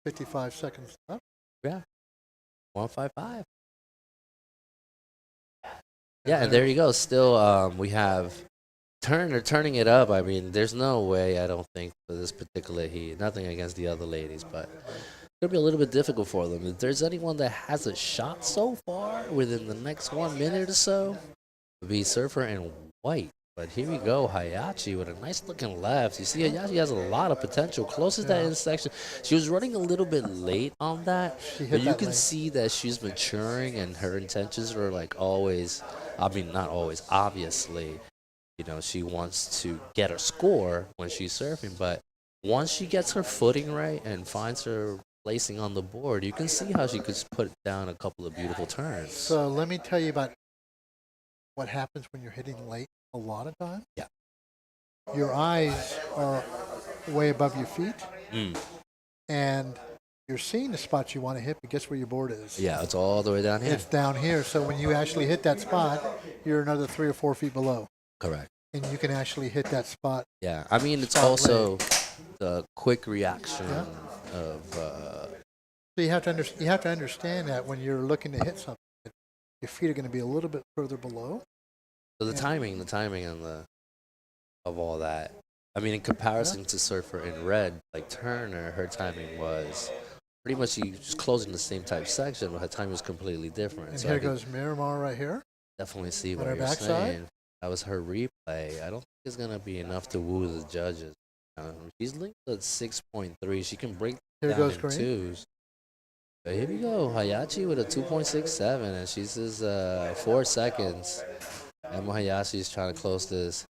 1:55 left. Yeah, 1:55. Yeah, and there you go. Still, we have turning it up. I mean, there's no way, I don't think, for this particular heat. Nothing against the other ladies, but it's going to be a little bit difficult for them. If there's anyone that has a shot so far within the next 1 minute or so, it would be Surfer in white. But here we go, Hayashi with a nice looking left. You see, Hayashi has a lot of potential. Closest that intersection. She was running a little bit late on that, but you can see that she's maturing and her intentions are like always, I mean, not always, obviously. You know, she wants to get her score when she's surfing, but once she gets her footing right and finds her placing on the board, you can see how she could put down a couple of beautiful turns. So let me tell you about what happens when you're hitting late a lot of time. Yeah. Your eyes are way above your feet, and you're seeing the spots you want to hit, but guess where your board is? Yeah, it's all the way down here. It's down here, so when you actually hit that spot, you're another 3 or 4 feet below. Correct. and you can actually hit that spot. Yeah, I mean, it's Spot also the quick reaction of. So you have to understand that when you're looking to hit something, your feet are going to be a little bit further below. So the timing and of all that. I mean, in comparison to surfer in red, like Turner, her timing was pretty much she was closing the same type section, but her timing was completely different. And so here goes Miramar right here. definitely see on what her you're backside. saying. That was her replay. I don't think it's gonna be enough to woo the judges. She's linked at 6.3. She can break Here down goes in Kareem. twos. But here we go, Hayachi with a 2.67, and she says 4 seconds. Emma Hayashi is trying to close this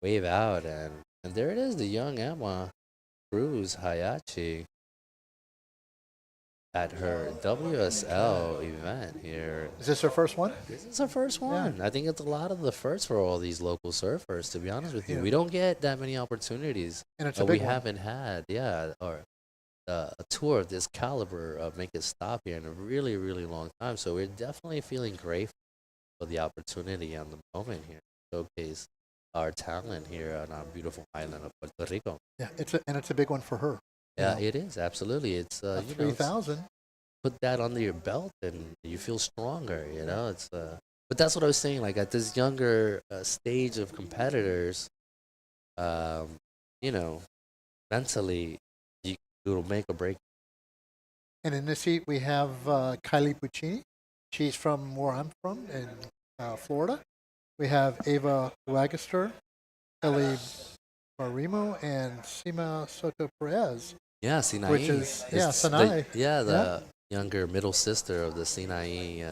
wave out, and there it is, the young Emma Cruz Hayachi at her WSL event here. Is this her first one? This is her first one. I think it's a lot of the first for all these local surfers, to be honest with you. We don't get that many opportunities And it's that a we big one. haven't had, or a tour of this caliber make it stop here in a really, really long time. So we're definitely feeling grateful for the opportunity and the moment here to showcase our talent here on our beautiful island of Puerto Rico. Yeah, it's a big one for her. Yeah, it is, absolutely. It's 3,000. Put that under your belt and you feel stronger, it's but that's what I was saying, like at this younger stage of competitors, mentally it'll make or break. And in this heat, we have Kylie Puccini. She's from where I'm from in Florida. We have Ava Wagaster, Ellie Barrimo, and Sima Soto Perez. Yeah, Sinai. Which is, Sinai. The younger middle sister of the Sinai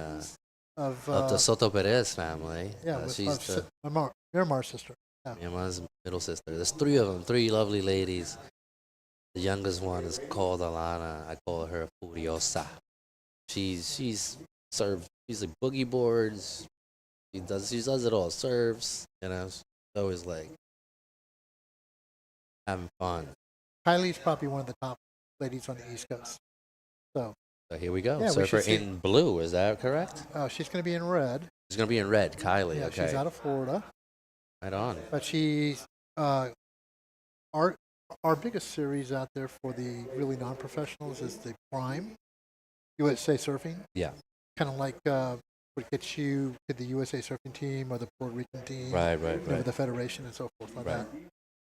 of the Soto Perez family. Yeah, she's the Miramar's sister. Yeah. Miramar's middle sister. There's 3 of them, 3 lovely ladies. The youngest one is called Alana. I call her Furiosa. She's served. She's like boogie boards. She does it all. Serves. She's always like having fun. Kylie's probably one of the top ladies on the East Coast. So here we go. Yeah, Surfer in blue. Is that correct? She's going to be in red. She's going to be in red. Kylie. Yeah, okay. she's out of Florida. Right on. But she's our biggest series out there for the really non-professionals is the Prime USA Surfing. Yeah. Kind of like what gets you to the USA Surfing team or the Puerto Rican team. Right. The federation and so forth like that.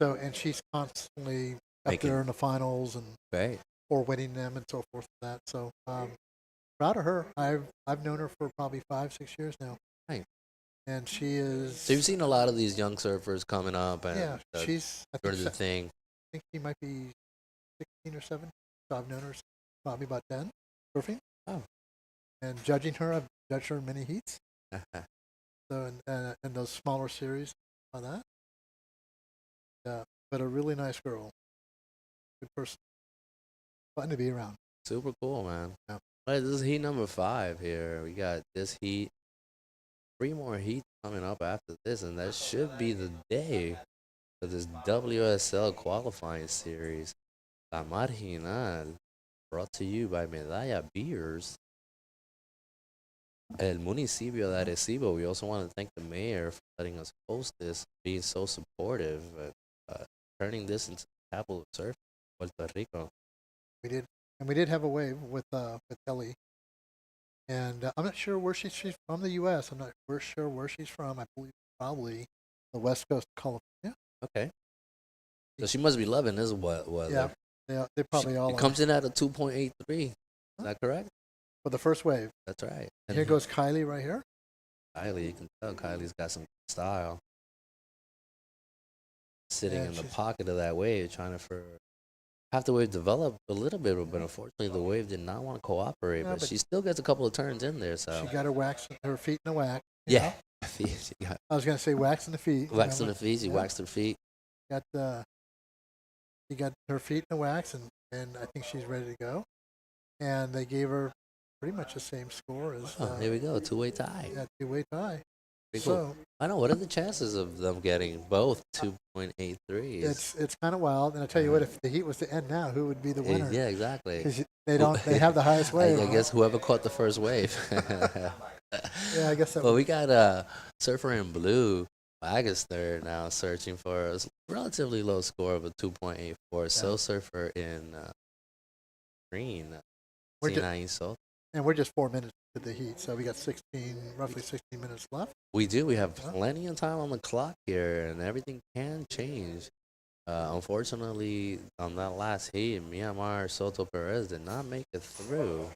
So, and she's constantly up there in the finals and or winning them and so forth like that. So, proud of her. I've known her for probably 5-6 years now. Right. And she is. So you've seen a lot of these young surfers coming up and she's doing the thing. I think she might be 16 or 17. So I've known her since probably about 10 surfing. Oh. And judging her, I've judged her in many heats. So in those smaller series like that. Yeah, but a really nice girl. Good person. Fun to be around. Super cool, man. Yeah. All right, this is heat number 5 here. We got this heat. 3 more heats coming up after this, and that should be the day for this WSL qualifying series. La Marginal, brought to you by Medalla Beers. El Municipio de Arecibo. We also want to thank the mayor for letting us host this, being so supportive, turning this into the capital of surf, Puerto Rico. We did have a wave with Ellie, and I'm not sure where she's from. The U.S. I'm not sure where she's from. I believe probably the West Coast of California. Okay. So she must be loving this weather. Yeah, they probably all. It comes in at a 2.83. Is that correct? For the first wave. That's right. And here goes Kylie right here. Kylie, you can tell Kylie's got some style. Sitting in the pocket of that wave, trying to have the wave develop a little bit, but unfortunately the wave did not want to cooperate. Yeah, but but she still gets a couple of turns in there. So she got her feet in the wax. Yeah. I was gonna say wax in the feet. Wax in the feet. She waxed her feet. She got her feet in the wax, and I think she's ready to go. And they gave her pretty much the same score as. Here we go, 2-way tie. Yeah, 2-way tie. Pretty So cool. I know. What are the chances of them getting both 2.83s? it's kind of wild. And I tell you what, if the heat was to end now, who would be the winner? Yeah, exactly. 'Cause they have the highest wave. I guess whoever caught the first wave. Yeah, I guess that. Well, we got Surfer in Blue Agaster now searching for a relatively low score of a 2.84. So surfer in green. And we're just 4 minutes to the heat, so we got roughly 16 minutes left. We do. We have plenty of time on the clock here, and everything can change. Unfortunately, on that last heat, Myanmar Soto Perez did not make it through.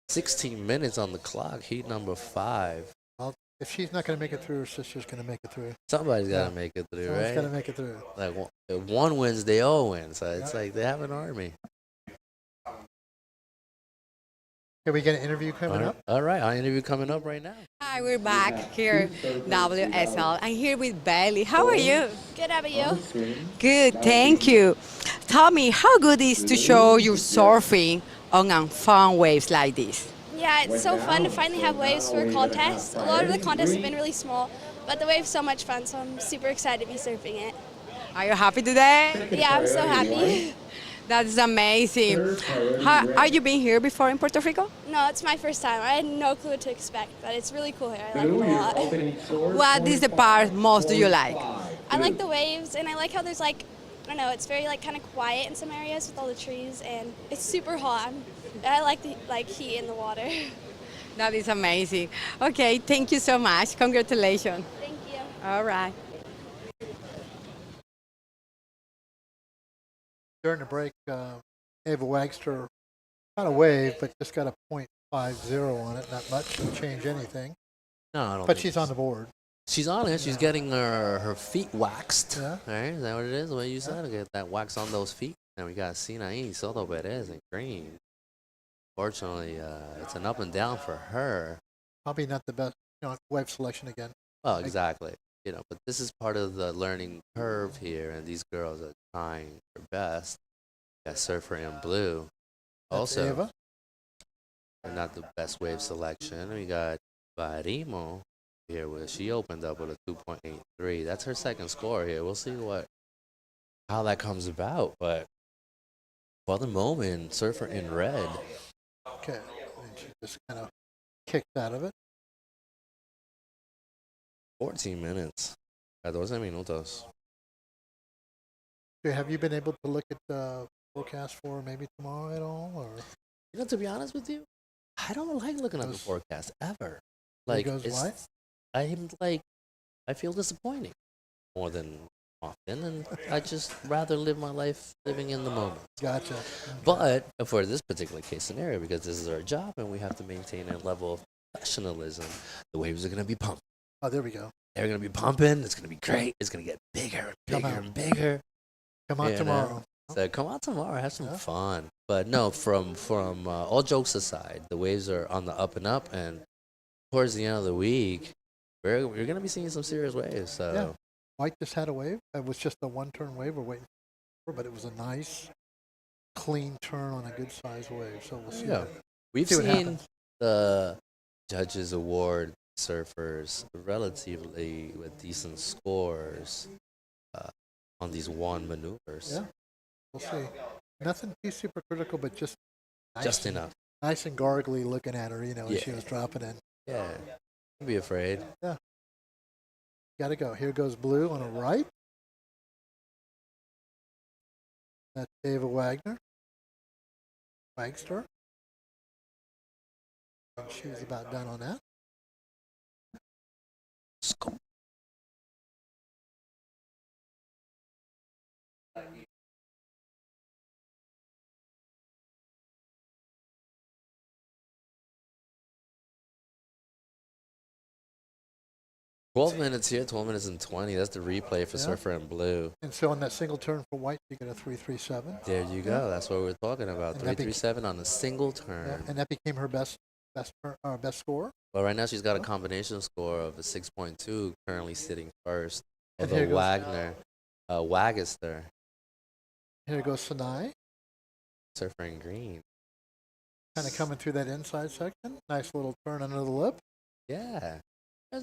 16 minutes on the clock, heat number 5. Well, if she's not going to make it through, her sister's going to make it through. Somebody's got to make it through, Someone's right? got to make it through. Like if one wins, they all win. So it's like they have an army. Can we get an interview coming up? All right, our interview coming up right now. Hi, we're back here, WSL. I'm here with Bailey. How are you? Good, how about you? Good, thank you. Tell me, how good is to show you surfing on fun waves like this? Yeah, it's so fun to finally have waves for a contest. A lot of the contests have been really small, but the wave's so much fun, so I'm super excited to be surfing it. Are you happy today? Yeah, I'm so happy. That's amazing. Have you been here before in Puerto Rico? No, it's my first time. I had no clue what to expect, but it's really cool here. I like it a lot. What is the part most do you like? I like the waves, and I like how there's like, I don't know, it's very like kind of quiet in some areas with all the trees, and it's super hot. I like the heat in the water. That is amazing. Okay, thank you so much. Congratulations. Thank you. All right. During the break, Ava Wagster got a wave, but just got a .50 on it. Not much to change anything. No, I don't. But think she's on the board. She's on it. She's getting her feet waxed. Yeah. Right? Is that what it is? What you said? Get that wax on those feet. And we got Sinaí Soto Perez in green. Fortunately, it's an up and down for her. Probably not the best, wave selection again. Oh, exactly. But this is part of the learning curve here, and these girls are trying their best. Got Surfer in blue. That's Also, Ava. not the best wave selection. We got Barimo here, where she opened up with a 2.83. That's her second score here. We'll see how that comes about. But for the moment, Surfer in red. Okay. And she just kind of kicked out of it. 14 minutes. 14 minutos. Okay, have you been able to look at the forecast for maybe tomorrow at all? Or To be honest with you, I don't like looking at the forecast ever. Like, goes what? I feel disappointing more than often, and I just rather live my life living in the moment. Gotcha. But for this particular case scenario, because this is our job and we have to maintain a level of professionalism, the waves are going to be pumping. Oh, there we go. They're going to be pumping. It's going to be great. It's going to get bigger and bigger and bigger. Come on tomorrow. So come on tomorrow. Have some fun. But no, from all jokes aside, the waves are on the up and up, and towards the end of the week, we're going to be seeing some serious waves. So. Yeah. White just had a wave. It was just a one-turn wave we're waiting for, but it was a nice, clean turn on a good-sized wave. So we'll see. Yeah. We've seen the judges award surfers relatively with decent scores on these one maneuvers. Yeah. We'll see. Nothing too super critical, but just nice, just enough. Nice and gargly looking at her, as she was dropping in. Yeah. Don't be afraid. Yeah. Got to go. Here goes blue on the right. That's Ava Wagster. And she's about done on that. Let's go. $12 minutes here, 12 minutes and 20. That's the replay for Surfer in blue. And so on that single turn for white, you get a 3.37. There you go. That's what we're talking about. 3.37 on a single turn. Yeah, and that became her best score. Well, right now she's got a combination score of a 6.2, currently sitting first. And Although Wagster. Here goes Sinai. Surfer in green. Kind of coming through that inside section. Nice little turn under the lip. Yeah.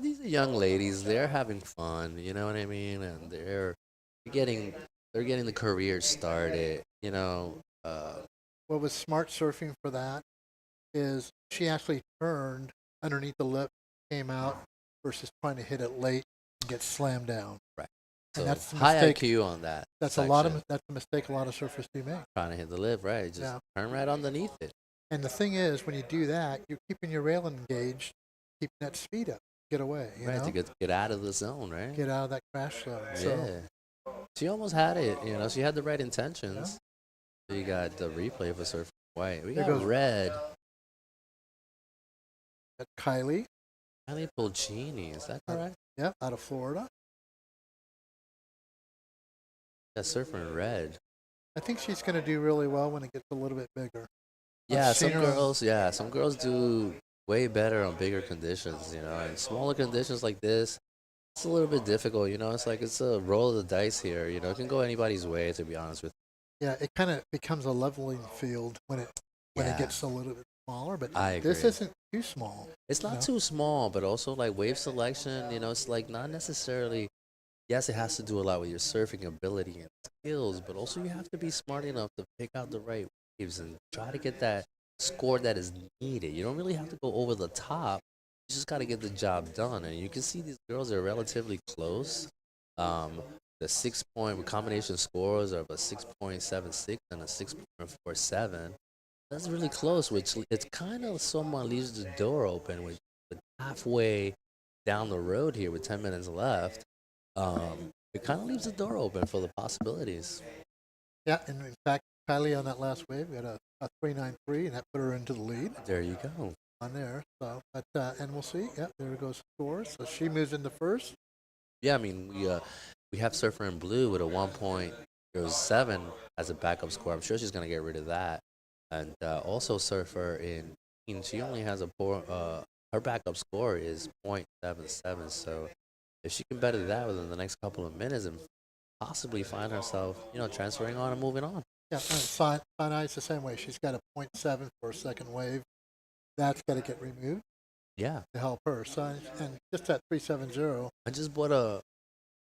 These are young ladies. They're having fun. You know what I mean? And they're getting the career started. What was smart surfing for that is she actually turned underneath the lip, came out versus trying to hit it late and get slammed down. Right. And So that's the high mistake. IQ on that. That's section. that's a mistake a lot of surfers do make. Trying to hit the lip, right? Just turn right underneath it. And the thing is, when you do that, you're keeping your railing engaged, keeping that speed up, get away. You Right, know? to get out of the zone, right? Get out of that crash zone. Yeah. So, She almost had it, you know. She had the right intentions. So you got the replay for Surf White. We There got goes- red. that's Kylie. Kylie Pulcini, is that correct? Yeah, out of Florida. That surfer in red. I think she's going to do really well when it gets a little bit bigger. Yeah, I've some seen her on- girls. Yeah, some girls do way better on bigger conditions. You know, and smaller conditions like this, it's a little bit difficult. You know, it's like it's a roll of the dice here. You know, it can go anybody's way. To be honest with Yeah, it kind of becomes a leveling field when it Yeah. gets a little bit smaller. But I this agree. isn't too small. It's not know? too small, but also like wave selection, you know, it's like not necessarily. Yes, it has to do a lot with your surfing ability and skills, but also you have to be smart enough to pick out the right waves and try to get that score that is needed. You don't really have to go over the top. You just got to get the job done. And you can see these girls are relatively close. The 6-point combination scores are of a 6.76 and a 6.47. That's really close, which it's kind of somewhat leaves the door open with halfway down the road here with 10 minutes left. It kind of leaves the door open for the possibilities. Yeah, and in fact, Kylie on that last wave got a 393, and that put her into the lead There you go. on there. So, but and we'll see. Yeah, there goes scores. So she moves into first. Yeah, I mean we have Surfer in blue with a 1.07 as a backup score. I'm sure she's gonna get rid of that. And also Surfer in green, she only has a poor. Her backup score is 0.77. So if she can better that within the next couple of minutes and possibly find herself, you know, transferring on and moving on. Yeah, and Sinai's the same way. She's got a 0.7 for a second wave. That's got to get removed Yeah. to help her. So, and just that 370. I just bought a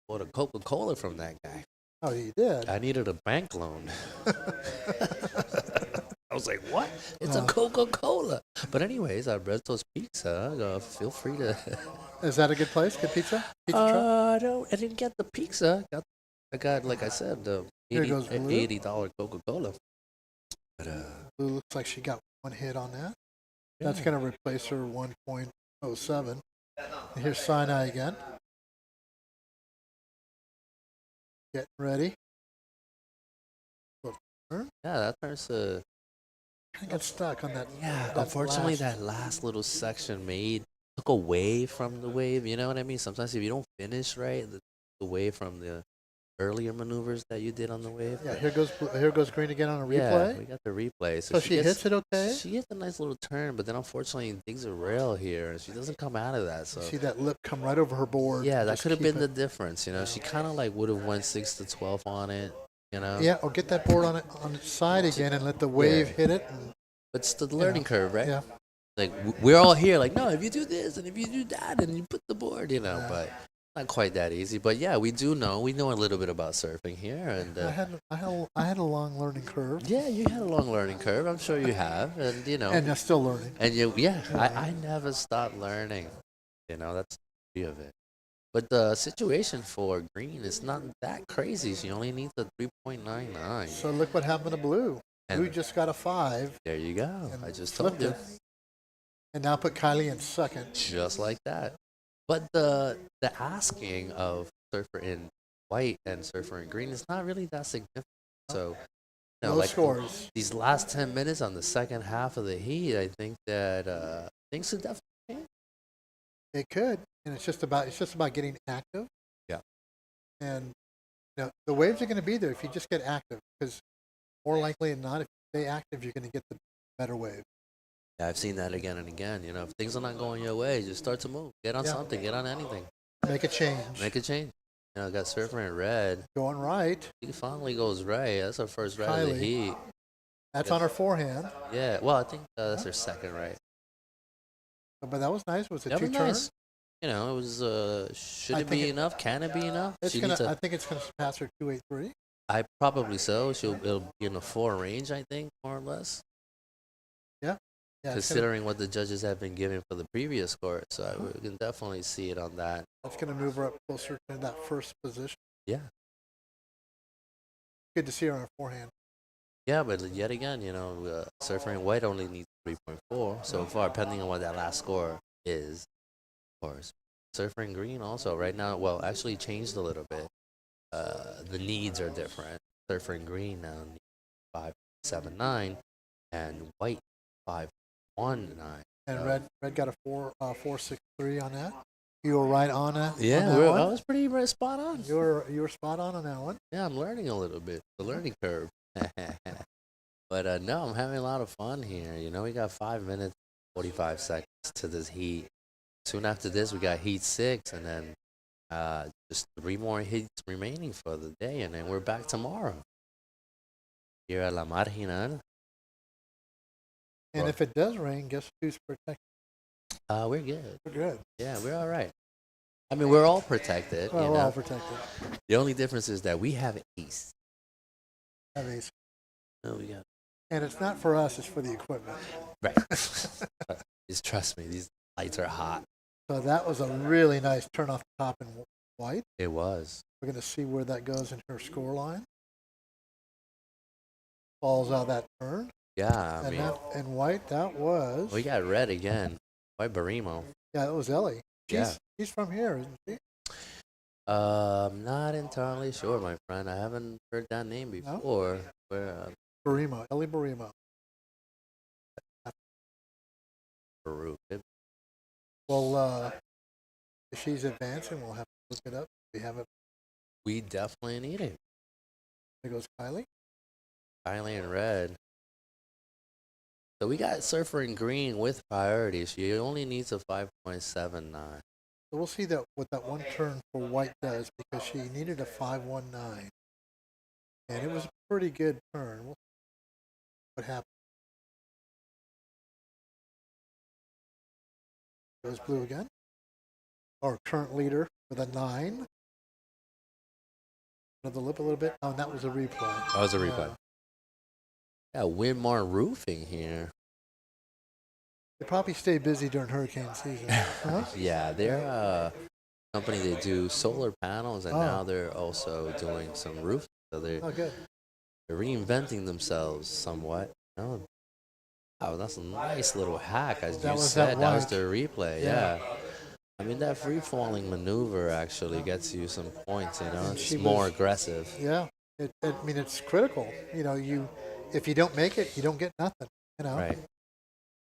Coca-Cola from that guy. Oh, you did? I needed a bank loan. I was like, what? It's a Oh. Coca-Cola. But anyways, Alberto's Pizza. Feel free to. Is that a good place? Good pizza? Pizza truck? I didn't get the pizza. I got like I said, the Here goes Blue. $80 Coca-Cola. But Blue looks like she got one hit on that. Yeah. That's going to replace her 1.07. And here's Sinai again. Getting ready. yeah, that turns to. I got stuck on that. Yeah, that unfortunately, last- that last little section took away from the wave. You know what I mean? Sometimes if you don't finish right, away from the earlier maneuvers that you did on the wave. Yeah, here goes green again on a Yeah, replay. we got the replay. So she hits it okay? She hits a nice little turn, but then unfortunately things are rail here, and she doesn't come out of that. So See that lip come right over her board. yeah, and that just could have keep been the it. difference. You know, she kind of like would have went 6 to 12 on it. You know. Yeah, or get that board on its side again and let the wave Yeah. hit it. And, But it's the learning curve, right? Yeah. Like we're all here, like, no, if you do this and if you do that and you put the board, you know, but not quite that easy. But yeah, we know a little bit about surfing here, and I had a long learning curve. yeah, you had a long learning curve. I'm sure you have, and you know, And I'm still learning. And I never stop learning. You know, that's the beauty of it. But the situation for Green is not that crazy. She only needs a 3.99. So look what happened to Blue. And- Blue just got a 5. There you go. I just flipped told you. it. And now put Kylie in second. Just like that. But the asking of Surfer in white and Surfer in green is not really that significant. So, you know, Low like scores. these last 10 minutes on the second half of the heat, I think that things should definitely change. It could, and it's just about getting active. Yeah. And you know, the waves are going to be there if you just get active, because more likely than not, if you stay active, you're going to get the better wave. Yeah, I've seen that again and again. You know, if things are not going your way, just start to move. Get on Yeah. something. Get on anything. Make a change. Make a change. You know, got Surfer in red. Going right. He finally goes right. That's our first right of the Kylie. heat. That's Yeah. on her forehand. Yeah, well, I think that's her second right. But that was nice. Was it That was 2 turns? nice. You know, it was. Should I it think be it- enough? Can it be enough? It's She gonna. needs a- I think it's gonna pass her 283. I probably so. It'll be in the 4 range, I think, more or less. Yeah, Yeah, considering what the judges have been giving for the previous score. So we can definitely see it on that. That's going to move her up closer to that first position. Yeah. Good to see her on her forehand. Yeah, but yet again, Surfer in White only needs 3.4 so far, depending on what that last score is. Of course, Surfer in Green also right now, well, actually changed a little bit. The needs are different. Surfer in Green now needs 5.79, and White 5.19. And red got a 4.63 on that. You were right on that. Yeah, on that one. I was pretty spot on. You were spot on that one. Yeah, I'm learning a little bit. The learning curve. But no, I'm having a lot of fun here. We got 5 minutes, 45 seconds to this heat. Soon after this, we got heat 6, and then just 3 more heats remaining for the day, and then we're back tomorrow here at La Marginal. And if it does rain, guess who's protected? We're good. We're good. Yeah, we're all right. I mean, we're all protected. Well, we're all protected. The only difference is that we have ace. Have ace. No, we got. And it's not for us; it's for the equipment. Right. Just trust me; these lights are hot. So that was a really nice turn off the top in White. It was. We're going to see where that goes in her score line. Falls out that turn. Yeah, I mean, in White, that was. We got red again. White Barimo. Yeah, that was Ellie. She's from here, isn't she? I'm not entirely sure, my friend. I haven't heard that name before. Where? Barimo, Ellie Barimo. Peru. Well, if she's advancing, we'll have to look it up. We have it. We definitely need it. There goes Kylie. Kylie in red. So we got Surfer in Green with priority. She only needs a 5.79. So we'll see what that one turn for White does, because she needed a 5.19. And it was a pretty good turn. We'll see what happened. Goes blue again. Our current leader with a 9. Another lip a little bit. Oh, and that was a replay. That was a replay. Yeah, Winmar Roofing here. They probably stay busy during hurricane season. Huh? Yeah, they're a company. They do solar panels, and now they're also doing some roofing. So they're reinventing themselves somewhat. Oh, that's a nice little hack, as you said. That was the replay. Yeah. I mean, that free-falling maneuver actually gets you some points. It's more aggressive. Yeah, I mean, it's critical. If you don't make it, you don't get nothing. Right.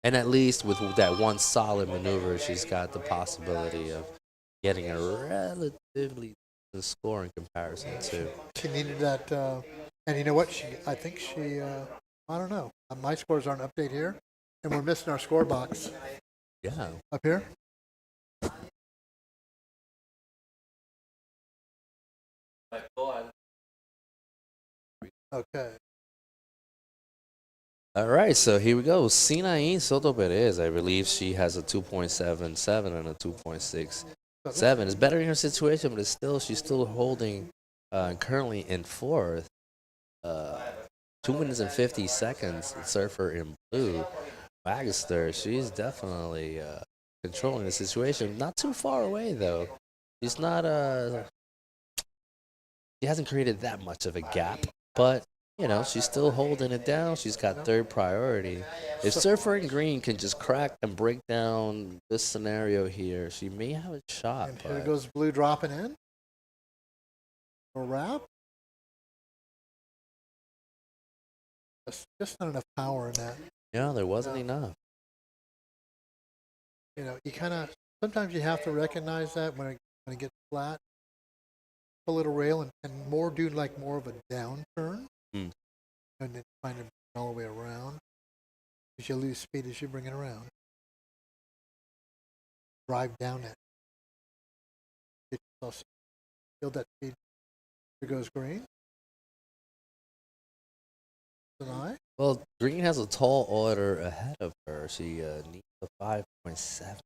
And at least with that one solid maneuver, she's got the possibility of getting a relatively decent score in comparison too. She needed that, and you know what? I think she. I don't know. My scores aren't updated here, and we're missing our score box. Yeah. Up here. Okay. All right, so here we go. Sinaí Soto Perez, I believe she has a 2.77 and a 2.67. It's better in her situation, but she's still holding currently in fourth. 2 minutes and 50 seconds. Surfer in blue. Magister, she's definitely controlling the situation. Not too far away though. She's not she hasn't created that much of a gap, but she's still holding it down. She's got third priority. If Surfer in Green can just crack and break down this scenario here, she may have a shot. And here goes blue dropping in. A wrap. Just not enough power in that. Yeah, there wasn't enough. You kind of, sometimes you have to recognize that when it gets flat. Pull it a rail and do more of a downturn. And then find it all the way around. Because you lose speed as you bring it around. Drive down it. Get yourself, build that speed. Here goes Green. Well, Green has a tall order ahead of her. She needs a 5.79.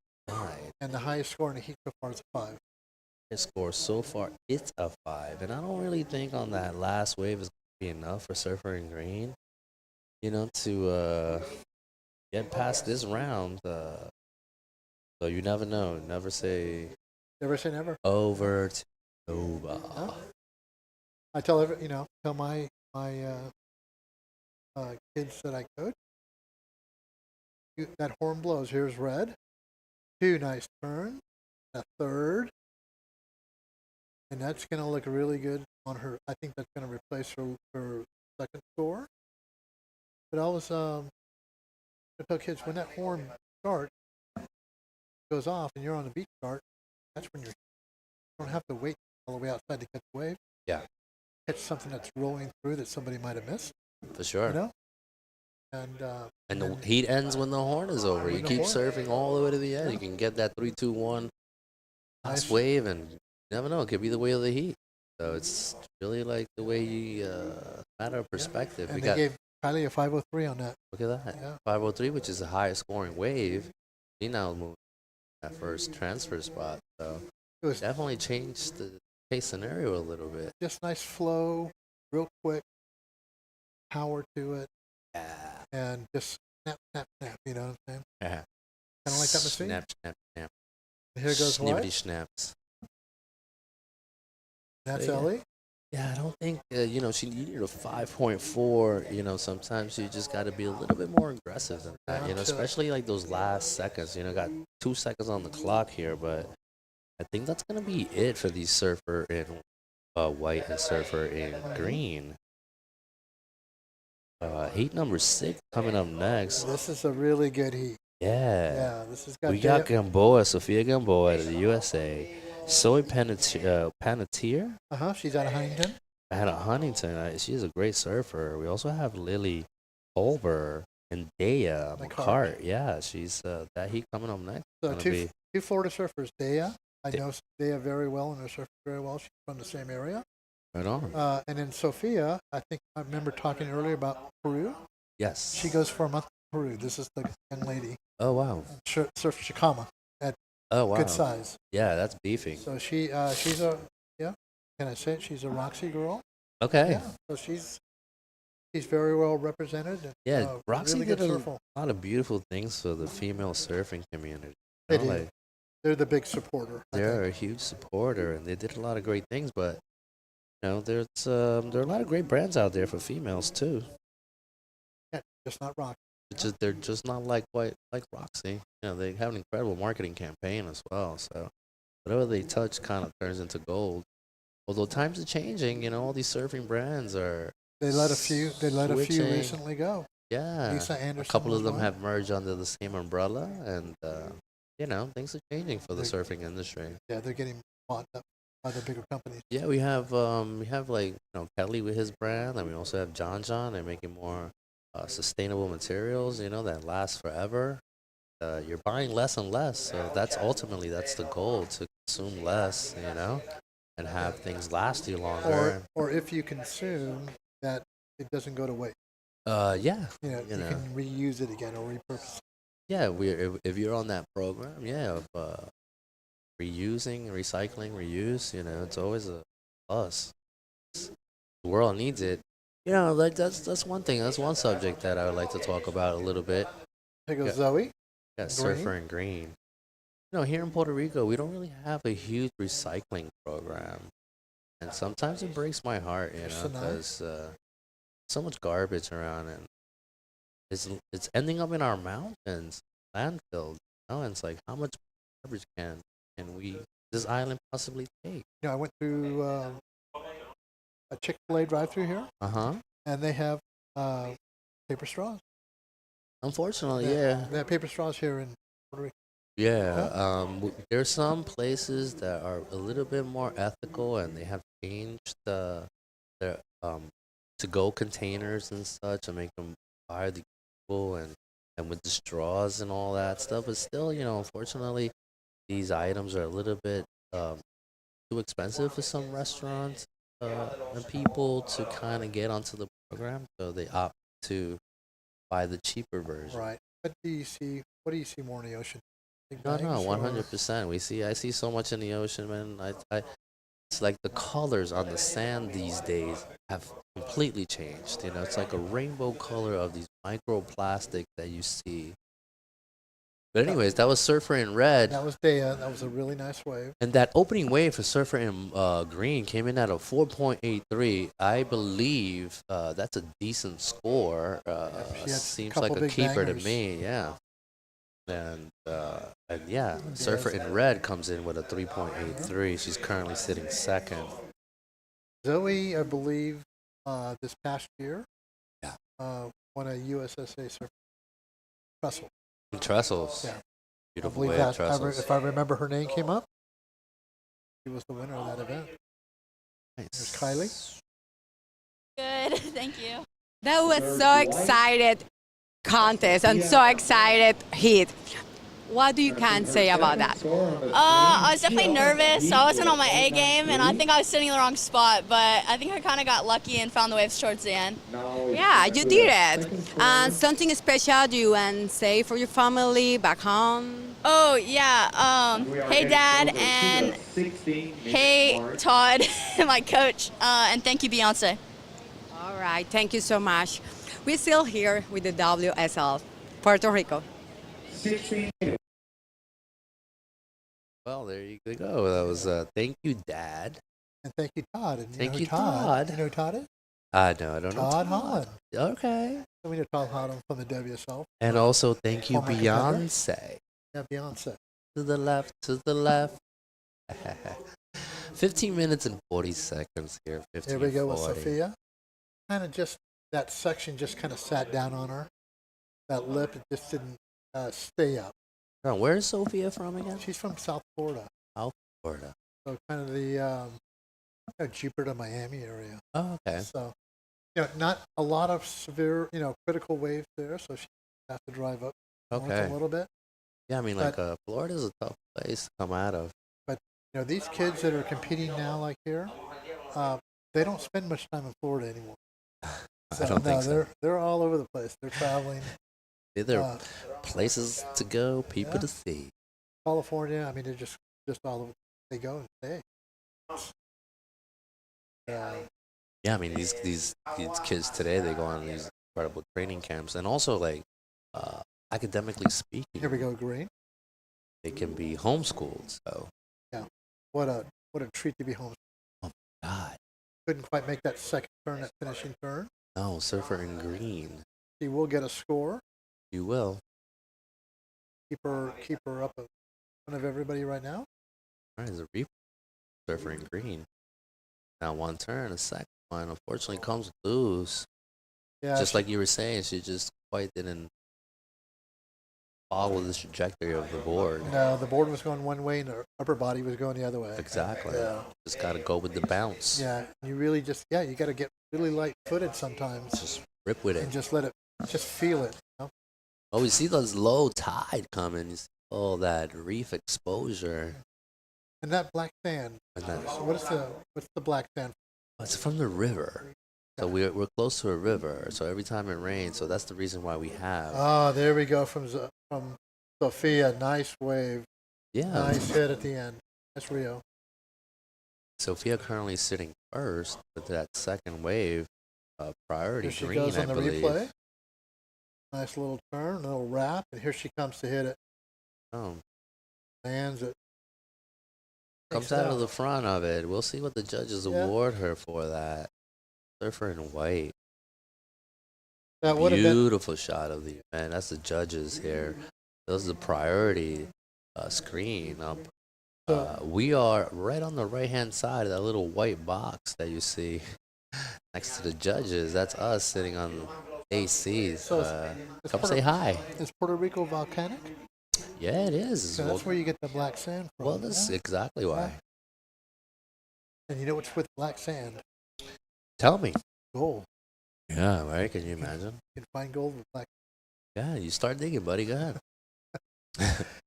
And the highest score in the heat so far is a 5. His score so far, it's a 5. And I don't really think on that last wave is going to be enough for Surfer in Green, to get past this round. So you never know. Never say Never say never. over to over. Huh? I tell tell my kids that I coach. That horn blows. Here's red. 2 nice turns. A third. And that's going to look really good on her. I think that's going to replace her second score. But I was I tell kids, when that horn starts, goes off, and you're on the beach start, that's when you don't have to wait all the way outside to catch a wave. Yeah. Catch something that's rolling through that somebody might have missed. For sure. You know? And the heat ends when the horn is over. You keep surfing all the way to the end. You can get that 3, 2, 1 last wave, and you never know. It could be the way of the heat. So it's really like the way you matter of perspective. And they gave Kylie a 503 on that. Look at that. Yeah. 503, which is the highest scoring wave. He now moved that first transfer spot. So it was definitely changed the case scenario a little bit. Just nice flow, real quick, power to it. Yeah. And just snap, snap, snap. You know what I'm saying? Yeah. Kind of like that machine. Snap, snap, snap. And here goes Snippity what? snaps. That's So, Ellie. Yeah, I don't think she needed a 5.4. Sometimes you just got to be a little bit more aggressive than that. Especially like those last seconds. Got 2 seconds on the clock here, but I think that's gonna be it for these surfer in white and surfer in green. Heat number 6 coming up next. This is a really good heat. Yeah. Yeah, this has got. We got Gamboa, Sophia Gamboa out of the USA. Soy Panettiere. She's out of Huntington. Huntington. She's a great surfer. We also have Lily Olber and Dea McCart. Yeah, she's that heat coming up next. So two Florida surfers. Dea, I know Dea very well and her surfer very well. She's from the same area. Right on. And then Sophia, I think I remember talking earlier about Peru. Yes. She goes for a month to Peru. This is the young lady. Oh wow. Surf Chicama at good size. Yeah, that's beefing. So she's a Can I say it? She's a Roxy girl. Okay. Yeah. So she's very well represented. And, Yeah, Roxy really did a surfer. lot of beautiful things for the female surfing community. They did. They're the big supporter. They're a huge supporter, and they did a lot of great things. But there are a lot of great brands out there for females too. Yeah, just not Roxy. They're just not like Roxy. They have an incredible marketing campaign as well. So whatever they touch kind of turns into gold. Although times are changing, all these surfing brands are. They let a few switching. recently go. Yeah, Lisa Anderson. a couple of was them one. have merged under the same umbrella, and things are changing for the surfing industry. Yeah, they're getting bought up by the bigger companies. Yeah, we have like Kelly with his brand, and we also have John. They're making more sustainable materials, that last forever. You're buying less and less, so that's the goal, to consume less, and have things last you longer. Or if you consume that, it doesn't go to waste. Yeah. You can reuse it again or repurpose it. Yeah, if you're on that program, of reusing, recycling, reuse, it's always a plus. The world needs it. Like that's one thing. That's one subject that I would like to talk about a little bit. There goes Zoe. Yeah, surfer in green. Here in Puerto Rico, we don't really have a huge recycling program, and sometimes it breaks my heart, because so much garbage around, and it's ending up in our mountains, landfills. And it's like, how much garbage can this island possibly take? I went through a Chick-fil-A drive-through here. And they have paper straws. Unfortunately, yeah. They have paper straws here in Puerto Rico. Yeah, there's some places that are a little bit more ethical, and they have changed their to-go containers and such, and make them biodegradable and with the straws and all that stuff. But still, unfortunately, these items are a little bit too expensive for some restaurants and people to kind of get onto the program, so they opt to buy the cheaper version. Right. What do you see more in the ocean? No, 100%. I see so much in the ocean, man. it's like the colors on the sand these days have completely changed. You know, it's like a rainbow color of these microplastics that you see. But anyways, that was Surfer in Red. That was Dea. That was a really nice wave. And that opening wave for Surfer in Green came in at a 4.83. I believe that's a decent score. Seems like a keeper to me. Yeah. And yeah, Surfer in Red comes in with a 3.83. She's currently sitting second. Zoe, I believe, this past year, yeah, won a USSA surf trestle. Trestles. Yeah. Beautiful wave trestles. If I remember her name came up, she was the winner of that event. Nice. There's Kylie. Good, thank you. That was so excited contest and so excited heat. What do you can say about that? I was definitely nervous. So I wasn't on my A game, and I think I was sitting in the wrong spot. But I think I kind of got lucky and found the waves towards the end. Yeah, you did it. Something special you and say for your family back home? Oh yeah. Hey Dad, and hey Todd, my coach, and thank you Beyonce. All right, thank you so much. We're still here with the WSL, Puerto Rico. Well, there you go. That was thank you, Dad. And thank you, Todd. And thank you, Todd. Todd. You know who Todd is? No, I don't know. Todd Holland. Okay. We know Todd Holland from the WSL. And also thank you, Former Beyonce. Yeah, Beyonce. To the left, to the left. 15 minutes and 40 seconds here. 15 Here we go 40. with Sophia. Kind of just, that section just kind of sat down on her. That lip, it just didn't stay up. Oh, where is Sophia from again? She's from South Florida. South Florida. So kind of the Jupiter to Miami area. Oh, okay. So, not a lot of severe, critical waves there. So she has to drive up north a little bit. Yeah, I mean, Florida's a tough place to come out of. But, these kids that are competing now, like here, they don't spend much time in Florida anymore. I don't think so. They're all over the place. They're traveling. There are places to go, people to see. California, I mean, they're just all over. They go and stay. Yeah, I mean, these kids today, they go on these incredible training camps, and also academically speaking. Here we go, Green. They can be homeschooled. So yeah, what a treat to be homeschooled. Oh my God! Couldn't quite make that second turn, that finishing turn. No, Surfer in Green. She will get a score. You will. Keep her up in front of everybody right now. All right, there's a reef. Surfer in Green. Now one turn, a second one unfortunately comes loose. Yeah. Just like you were saying, she just quite didn't follow the trajectory of the board. No, the board was going one way and the upper body was going the other way. Exactly. Yeah. Just got to go with the bounce. Yeah, you really you got to get really light-footed sometimes. Just rip with it. And just feel it. Oh, we see those low tide coming. You see all that reef exposure. And that black sand. What's the black sand? It's from the river. So we're close to a river. So every time it rains, so that's the reason why we have. Oh, there we go from Sophia. Nice wave. Yeah. Nice hit at the end. That's Rio. Sophia currently sitting first with that second wave. Priority Here she green, goes on I the believe. replay. Nice little turn, a little wrap, and here she comes to hit it. Oh. Lands it. Comes out of the front of it. We'll see what the judges award her for that. Surfer in white. That would have been beautiful shot of the event. That's the judges here. This is a priority screen. We are right on the right-hand side of that little white box that you see next to the judges. That's us sitting on ACs. So come say hi. Is Puerto Rico volcanic? Yeah, it is. So that's where you get the black sand from. Well, that's exactly why. And you know what's with black sand? Tell me. Gold. Yeah, right? Can you imagine? You can find gold with black. Yeah, you start digging, buddy. Go ahead.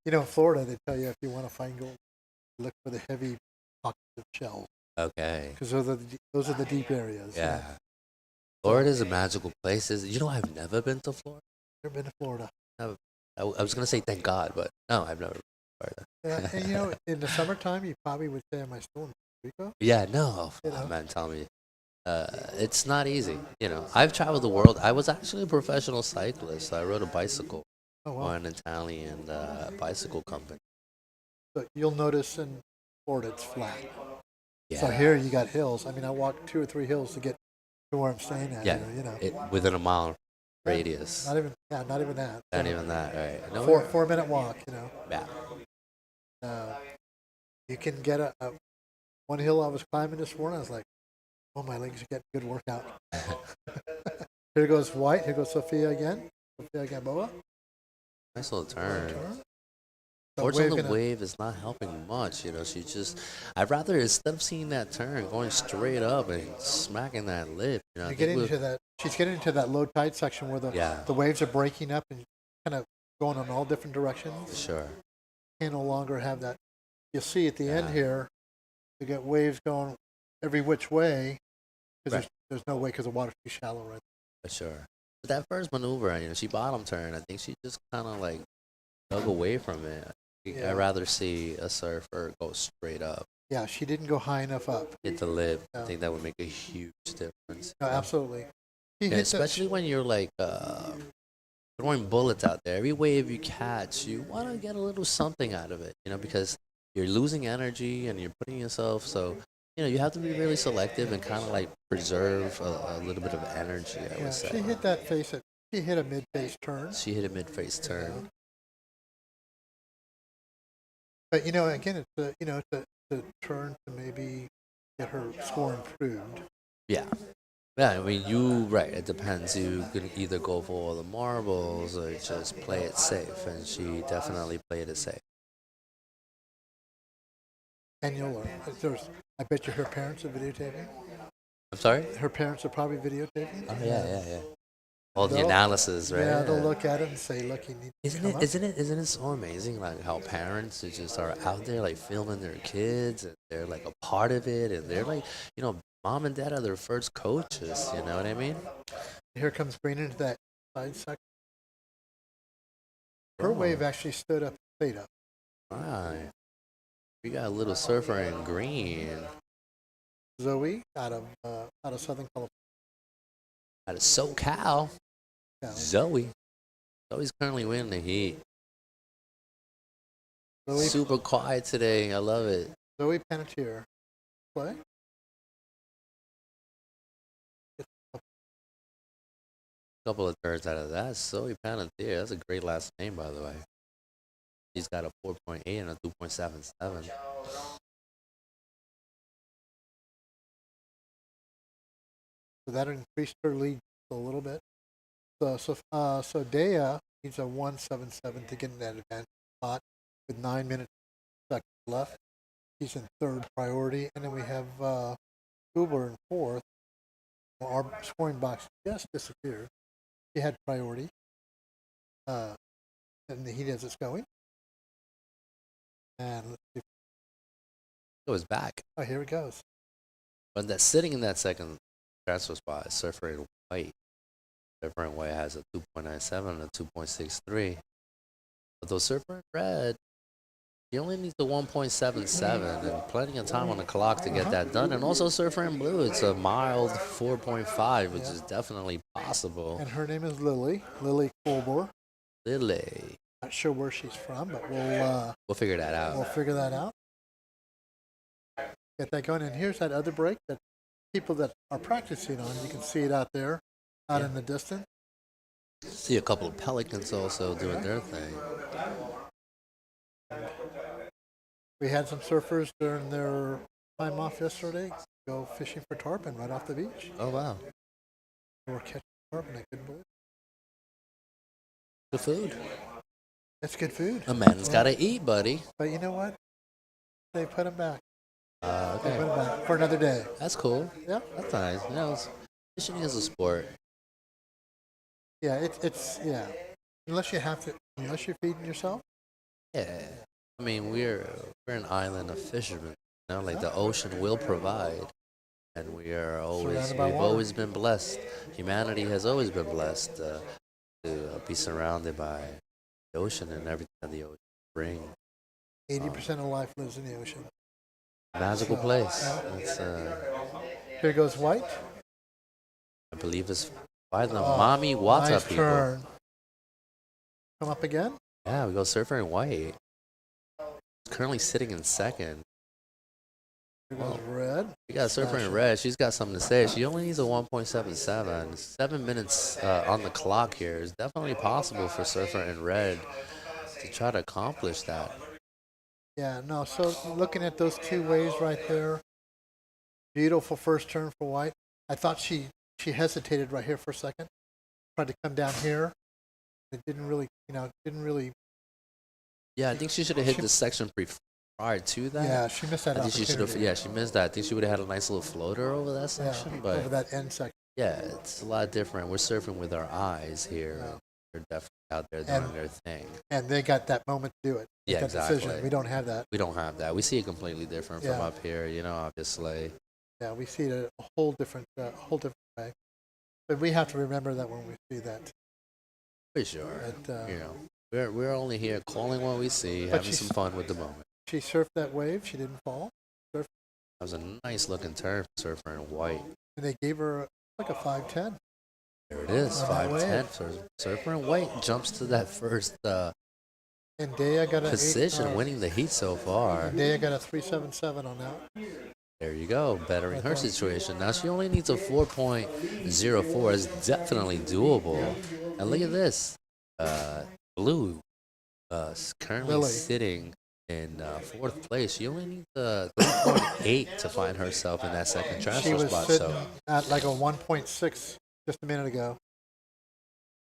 In Florida, they tell you if you want to find gold, look for the heavy pockets of shells. Okay. Because those are the deep areas. Yeah. Florida is a magical place. I've never been to Florida. Never been to Florida. I was going to say thank God, but no, I've never been to Florida. Yeah, and in the summertime, you probably would say, am I still in Rico. Yeah, no, You know? man, tell me. It's not easy. I've traveled the world. I was actually a professional cyclist. I rode a bicycle Oh, wow. for an Italian bicycle company. But you'll notice in Florida it's flat. Yeah. So here you got hills. I mean, I walked 2 or 3 hills to get to where I'm staying at Yeah, here, you know. within a mile radius. Not even that. Not even that, right? No, 4 minute walk, you know. Yeah. You can get one hill I was climbing this morning. I was like, oh, my legs are getting a good workout. Here goes White. Here goes Sophia again. Sophia Gamboa. Nice little turn. So Fortunately, the wave is not helping much. She just. I'd rather, instead of seeing that turn, going straight up and smacking that lip. She's getting into that low tide section where the waves are breaking up and kind of going in all different directions. Sure. Can no longer have that. You'll see at the end here, you get waves going every which way because there's no way because the water's too shallow right For sure. But that first maneuver, she bottom turned. I think she just kind of like dug away from it. Yeah. I'd rather see a surfer go straight up. Yeah, she didn't go high enough up. Hit the lip. I think that would make a huge difference. No, absolutely. Especially when you're like throwing bullets out there. Every wave you catch, you want to get a little something out of it, because you're losing energy and you're putting yourself. So, you have to be really selective and kind of like preserve a little bit of energy, I would say. She hit that face. She hit a mid-face turn. She hit a mid-face turn. But again, it's a turn to maybe get her score improved. Yeah. Yeah, I mean, it depends. You can either go for all the marbles or just play it safe, and she definitely played it safe. And you'll learn. I bet you her parents are videotaping. I'm sorry? Her parents are probably videotaping. Oh, yeah. All the analysis, right? Yeah, they'll look at it and say, look, you need to Isn't it so amazing, like, how parents just are out there, like, filming their kids, and they're, like, a part of it, and they're, like, mom and dad are their first coaches, you know what I mean? Here comes Green into that side section. Her wave actually stood up, stayed up. Right. We got a little surfer in green. Zoe out of Southern California. Out of SoCal. Yeah. Zoe's currently winning the heat. Zoe, super quiet today. I love it. Zoe Panettiere. Play. Couple of turns out of that. Zoe Panettiere. That's a great last name, by the way. He's got a 4.8 and a 2.77. So that increased her lead a little bit. So Dea needs a 1.77 to get in that advantage spot with 9 minutes left. He's in third priority, and then we have Kubler in fourth. Our scoring box just disappeared. He had priority, and the heat as it's going. And let's see. It was back. Oh, here it goes. But that's sitting in that second transfer spot is Surfer in White. Surfer in White has a 2.97 and a 2.63. But those Surfer in Red, you only need the 1.77 and plenty of time on the clock to get that done. And also Surfer in Blue, it's a mild 4.5, which is definitely possible. And her name is Lily Colbor. Lily. Not sure where she's from, but we'll figure that out. We'll figure that out. Get that going. And here's that other break that people that are practicing on. You can see it out there, in the distance. See a couple of pelicans also doing their thing. We had some surfers during their time off yesterday go fishing for tarpon right off the beach. Oh, wow. They were catching tarpon, I couldn't believe it. Good food. It's good food. A man's got to eat, buddy. But you know what? They put them back. Okay. They put them back for another day. That's cool. Yeah. That's nice. Fishing is a sport. Yeah, it's unless you're feeding yourself. Yeah. I mean, we're an island of fishermen. Like the ocean will provide. And we've always been blessed. Humanity has always been blessed to be surrounded by the ocean and everything that the ocean brings. 80% of life lives in the ocean. Magical place. It's, Here goes White. I believe it's by the Mami Wata nice people. Turn. Come up again. Yeah, we go Surfer in White. Currently sitting in second. Here goes Red. We got Surfer in Red. She's got something to say. She only needs a 1.77. 7 minutes on the clock here. It's definitely possible for Surfer in Red to try to accomplish that. Yeah, no, so looking at those two waves right there, beautiful first turn for White. I thought she hesitated right here for a second, tried to come down here. It didn't really. Yeah, I think she should have hit this section prior to that. Yeah, she missed that I think she should have. opportunity. Yeah, she missed that. I think she would have had a nice little floater over that section, but over that end section. yeah, it's a lot different. We're surfing with our eyes here. Yeah. They're definitely out there doing their thing. And they got that moment to do it. Yeah, that exactly. decision. We don't have that. We don't have that. We see it completely different from Yeah. up here, obviously. Yeah, we see it a whole different way. But we have to remember that when we see that. For sure. That, We're only here calling what we see, But having some fun with the moment. She surfed that wave. She didn't fall. That was a nice looking turn for Surfer in White. And they gave her like a 5'10". There it is, On that 5'10". Surfer in White jumps to that first And Dea got position, winning the heat so far. Dea got a 377 on that. There you go, bettering her situation. Now she only needs a 4.04. It's definitely doable. And look at this. Blue currently Lily. sitting in fourth place. She only needs a 3.8 to find herself in that second She transfer was spot. sitting So at like a 1.6 just a minute ago.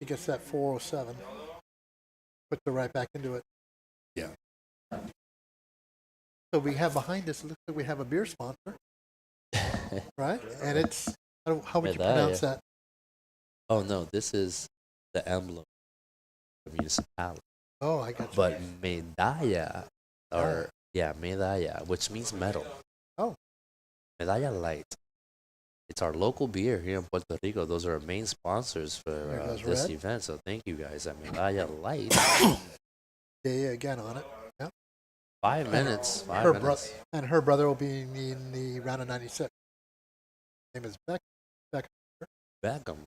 She gets that 407. Puts her right back into it. Yeah. So we have behind us, looks like we have a beer sponsor. Right? And it's, how would you pronounce that? Oh, no, this is the emblem of the municipality. Oh, I got you. But medalla, medalla, which means medal. Oh. Medalla Light. It's our local beer here in Puerto Rico. Those are our main sponsors for this Red. event. So thank you guys at Medalla Light. Dea again on it. Yeah. 5 minutes. Her and her brother will be in the round of 96. Name is Beckham.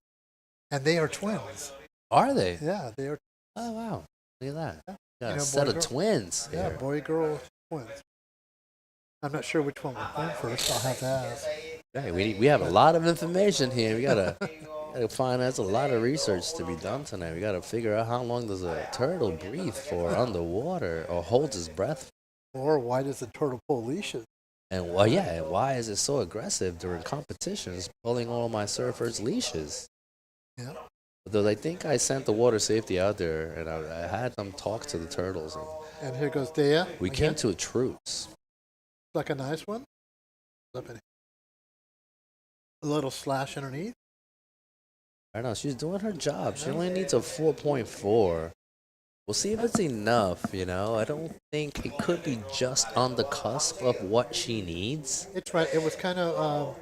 And they are twins. Are they? Yeah, they are. Oh, wow. Look at that. Yeah. Got a set of twins Yeah, here. boy-girl twins. I'm not sure which one was born first. I'll have to ask. Hey, we have a lot of information here. We gotta find. That's a lot of research to be done tonight. We gotta figure out how long does a turtle breathe for underwater or holds his breath. Or why does the turtle pull leashes? And why is it so aggressive during competitions, pulling all my surfers' leashes? Yeah. Though I think I sent the water safety out there, and I had them talk to the turtles. And here goes Dea. We came to a truce. Like a nice one. Up in a little slash underneath. I know she's doing her job. She only needs a 4.4. We'll see if it's enough. I don't think it could be just on the cusp of what she needs. It's right. It was kind of,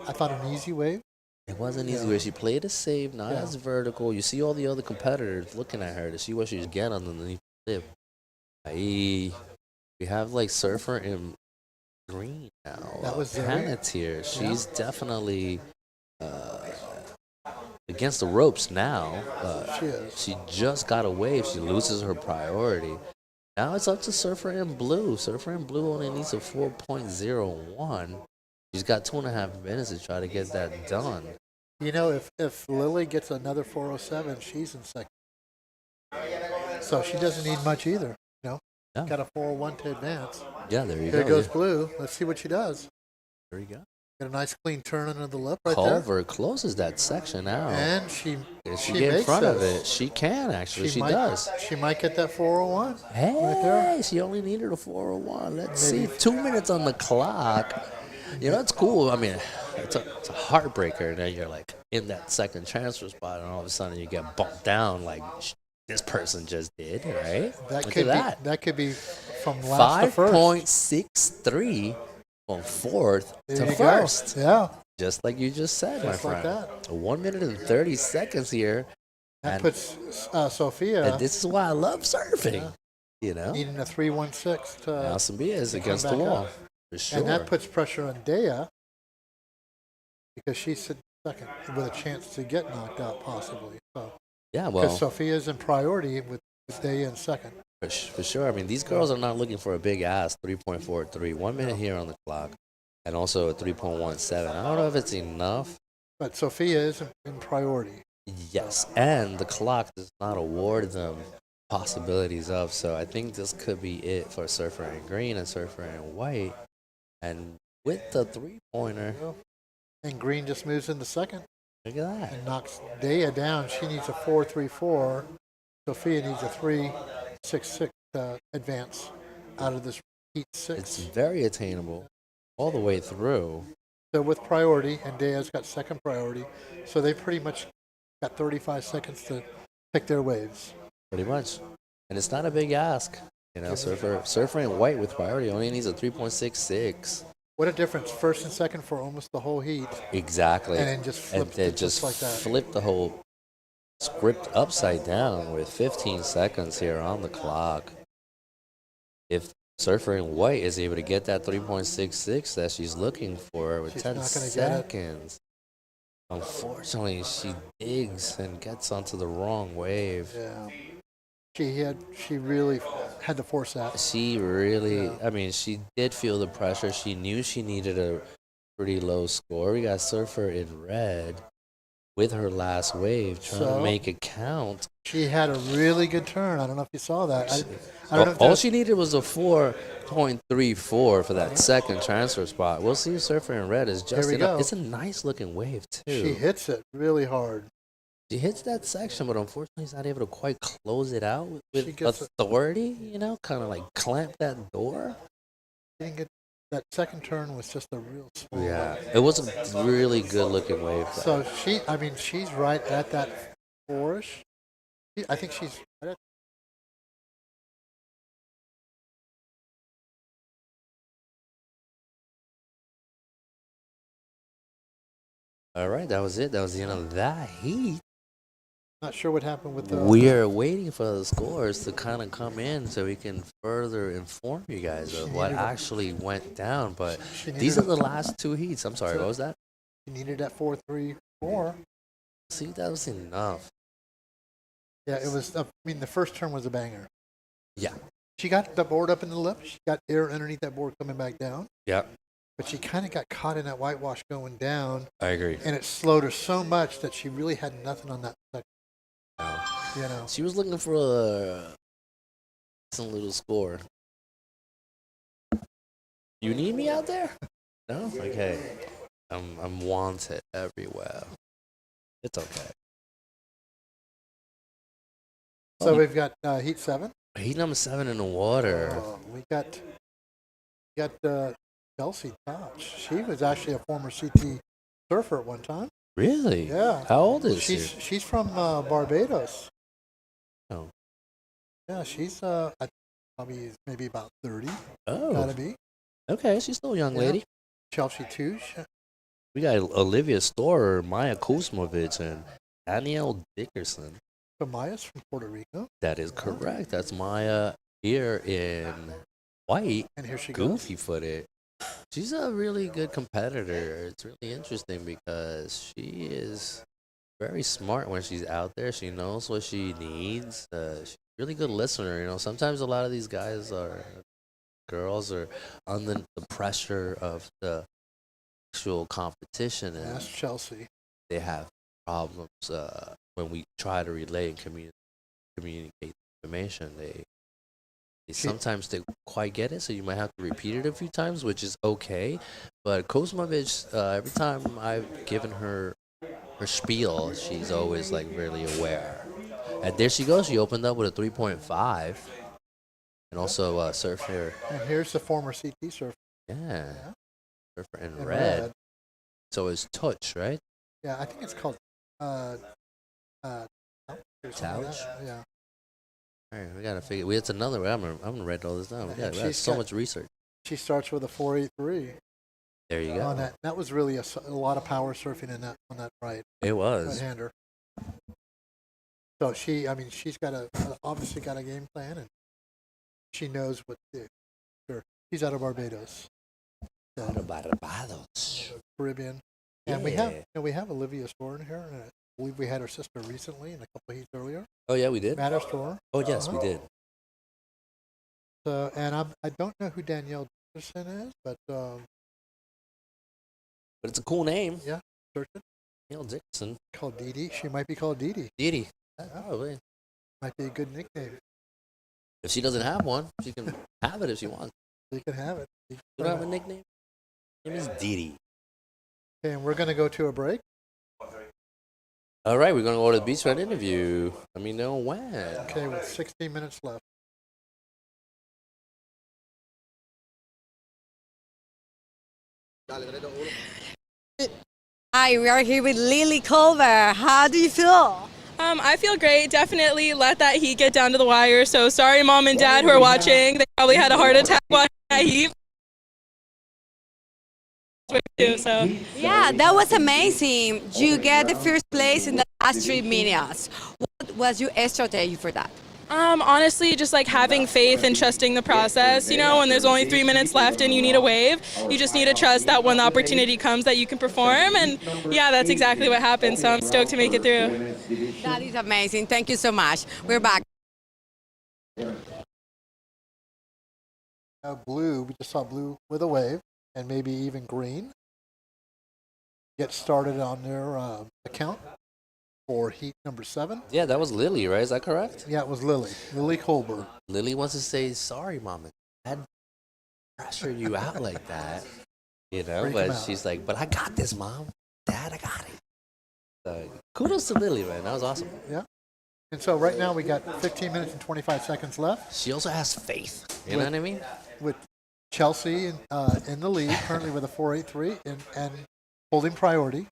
I thought, an easy wave. It wasn't easy where she played it safe, not Yeah. as vertical. You see all the other competitors looking at her to see what she's getting underneath the lip. We have like Surfer in green now. That was Panettiere. She's definitely against the ropes now. She is. She just got a wave. She loses her priority. Now it's up to Surfer in blue. Surfer in blue only needs a 4.01. She's got 2.5 minutes to try to get that done. If Lily gets another 407, she's in second. So she doesn't need much either. No. Got a 401 to advance. Yeah, there you Here go. goes Blue. Let's see what she does. There you go. Get a nice clean turn under the lip right Culver closes that section out. And she get in makes front of this. it. She can actually. She might, does. She might get that 401. Hey, right there. she only needed a 401. Let's see. 2 minutes on the clock. It's cool. I mean, it's a heartbreaker. Then you're like in that second transfer spot, and all of a sudden you get bumped down like this person just did, right? Look at that. That could be from last to first. 5.63 from fourth There to you first. go. Yeah. Just like you just said, Just my like friend. that. 1 minute and 30 seconds here. That puts Sophia. And this is why I love surfing. Needing a 316 to. Alcimbias to against come the back wall. up. For sure. And that puts pressure on Dea because she's sitting second with a chance to get knocked out possibly. So Yeah, because well, Sophia's in priority with Dea in second. for sure. I mean, these girls are not looking for a big ass 3.43. 1 minute here on the clock, and also a 3.17. I don't know if it's enough. But Sophia is in priority. Yes, and the clock does not award them possibilities of. So I think this could be it for Surfer in green and Surfer in white. And with the 3-pointer, And Green just moves into second. Look at that. And knocks Dea down. She needs a 4.34. Sophia needs a 3.66 advance out of this heat 6. It's very attainable all the way through. So with priority, and Dea's got second priority, so they pretty much got 35 seconds to pick their waves. Pretty much. And it's not a big ask. Surfer in white with priority only needs a 3.66. What a difference. First and second for almost the whole heat. Exactly. And then just flipped it just like that. Flipped the whole script upside down with 15 seconds here on the clock. If Surfer in white is able to get that 3.66 that she's looking for with 10 seconds, unfortunately, she digs and gets onto the wrong wave. Yeah. She really had to force that. She really, I mean, she did feel the pressure. She knew she needed a pretty low score. We got Surfer in red with her last wave trying to make it count. She had a really good turn. I don't know if you saw that. I don't know if all she needed was a 4.34 for that second transfer spot. We'll see if Surfer in red is just enough. It's a nice looking wave, too. She hits it really hard. She hits that section, but unfortunately, he's not able to quite close it out with authority, kind of like clamp that door. Didn't get that second turn was just a real small wave. It was a really good looking wave. So she's right at that 4-ish. I think she's right at. All right, that was it. That was the end of that heat. Not sure what happened with the. We're waiting for the scores to kind of come in so we can further inform you guys of what actually went down. But these are the last two heats. I'm sorry, what was that? She needed that 4.34. See, that was enough. Yeah, it was. The first turn was a banger. Yeah. She got the board up in the lip. She got air underneath that board coming back down. Yeah. But she kind of got caught in that whitewash going down. I agree. And it slowed her so much that she really had nothing on that second. She was looking for a decent little score. You need me out there? No? Okay. I'm wanted everywhere. It's okay. So we've got heat 7. Heat number 7 in the water. We got Chelsea Touch. She was actually a former CT surfer at one time. Really? Yeah. How old is she? She's from Barbados. Oh. Yeah, she's probably maybe about 30. Oh. Gotta be. Okay, she's still a young lady. Chelsea too. We got Olivia Storer, Maya Kuzmovich, and Danielle Dickerson. So Maya's from Puerto Rico. That is correct. That's Maya here in white. And here she goofy footed. She's a really good competitor. It's really interesting because she is very smart when she's out there. She knows what she needs. She's a really good listener. Sometimes a lot of these girls are under the pressure of the actual competition. And that's Chelsea. They have problems when we try to relay and communicate information. They sometimes they quite get it, so you might have to repeat it a few times, which is okay. But Kuzmovich, every time I've given her spiel, she's always really aware. And there she goes. She opened up with a 3.5, and also surf here. And here's the former CT surfer. Yeah. Surfer in red. So it's touch, right? Yeah, I think it's called Touch. Yeah. All right, we gotta figure. It's another way. I'm gonna write all this down. We got so much research. She starts with a 4.83. There you go. On that was really a lot of power surfing in on that right. It was. Right-hander. So she's obviously got a game plan, and she knows what to do. Sure. She's out of Barbados. Barbados. Caribbean. And we have Olivia Store in here, and I believe we had her sister recently and a couple of heats earlier. Oh yeah, we did. Matter Store. Oh yes, we did. So, and I don't know who Danielle Dickerson is, but it's a cool name. Yeah, search it. Danielle Dickerson. Called Dee Dee. She might be called Dee Dee. Dee Dee. Probably. Might be a good nickname. If she doesn't have one, she can have it if she wants. You can have it. You don't have a nickname? Her name is Dee Dee. Okay, and we're going to go to a break. All right, we're going to go to the beach for an interview. Let me know when. Okay, with 16 minutes left. Hi, we are here with Lily Culver. How do you feel? I feel great. Definitely let that heat get down to the wire. So sorry, Mom and Dad who are watching. They probably had a heart attack watching that heat. So. Yeah, that was amazing. You get the first place in the last 3 minutes. What was your strategy for that? Honestly, just like having faith and trusting the process. You know, when there's only 3 minutes left and you need a wave, you just need to trust that when the opportunity comes that you can perform. And yeah, that's exactly what happened. So I'm stoked to make it through. That is amazing. Thank you so much. We're back. Blue, we just saw blue with a wave, and maybe even green. Get started on their account for heat number 7. Yeah, that was Lily, right? Is that correct? Yeah, it was Lily. Lily Colbert. Lily wants to say, sorry, Mom and Dad pressured you out like that. You know, Freak 'em but out. she's like, but I got this, Mom. Dad, I got it. So, kudos to Lily, man. That was awesome. Yeah. And so right now we got 15 minutes and 25 seconds left. She also has faith. You know what I mean? With Chelsea in the lead, currently with a 4.83 and holding priority.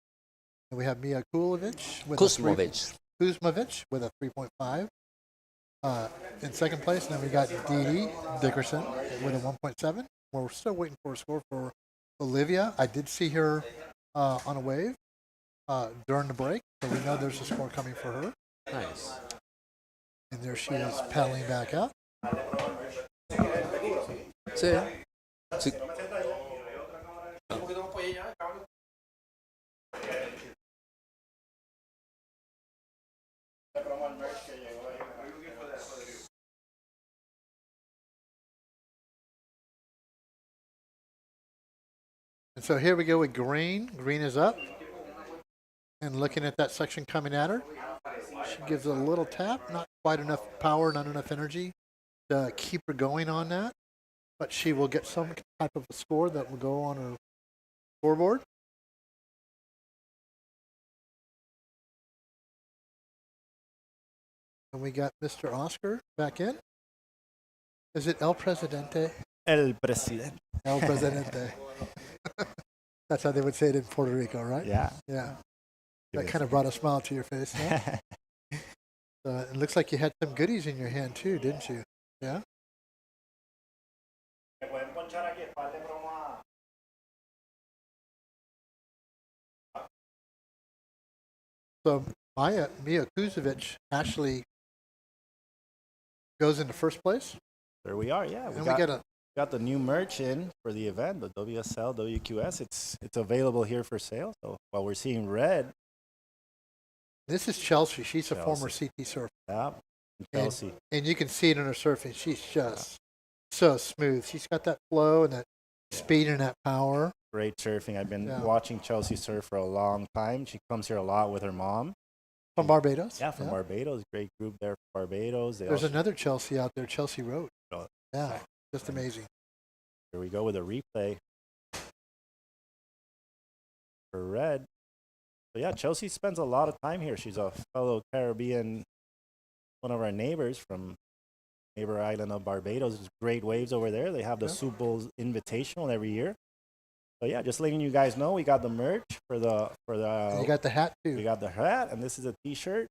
And we have Mia Kuzmovic with a 3.5 in second place. And then we got Dee Dee Dickerson with a 1.7. We're still waiting for a score for Olivia. I did see her on a wave during the break, so we know there's a score coming for her. Nice. And there she is paddling back out. And so here we go with green. Green is up. And looking at that section coming at her, she gives it a little tap. Not quite enough power, not enough energy to keep her going on that. But she will get some type of a score that will go on her scoreboard. And we got Mr. Oscar back in. Is it El Presidente? El Presidente. El Presidente. That's how they would say it in Puerto Rico, right? Yeah. Yeah. That kind of brought a smile to your face. No? It looks like you had some goodies in your hand too, didn't you? Yeah. So Mia Kuzmovic actually goes into first place. There we are. Yeah, we got the new merch in for the event, the WSL WQS. It's available here for sale. So while we're seeing red, this is Chelsea. She's a former CT surfer. Yeah, Chelsea. And you can see it in her surfing. She's just so smooth. She's got that flow and that speed and that power. Great surfing. I've been watching Chelsea surf for a long time. She comes here a lot with her mom. From Barbados? Yeah, from Barbados. Great group there from Barbados. There's another Chelsea out there, Chelsea Road. Yeah, just amazing. Here we go with a replay for red. So yeah, Chelsea spends a lot of time here. She's a fellow Caribbean, one of our neighbors from neighbor island of Barbados. There's great waves over there. They have the Super Bowl Invitational every year. So yeah, just letting you guys know, we got the merch for the. And you got the hat too. We got the hat, and this is a T-shirt,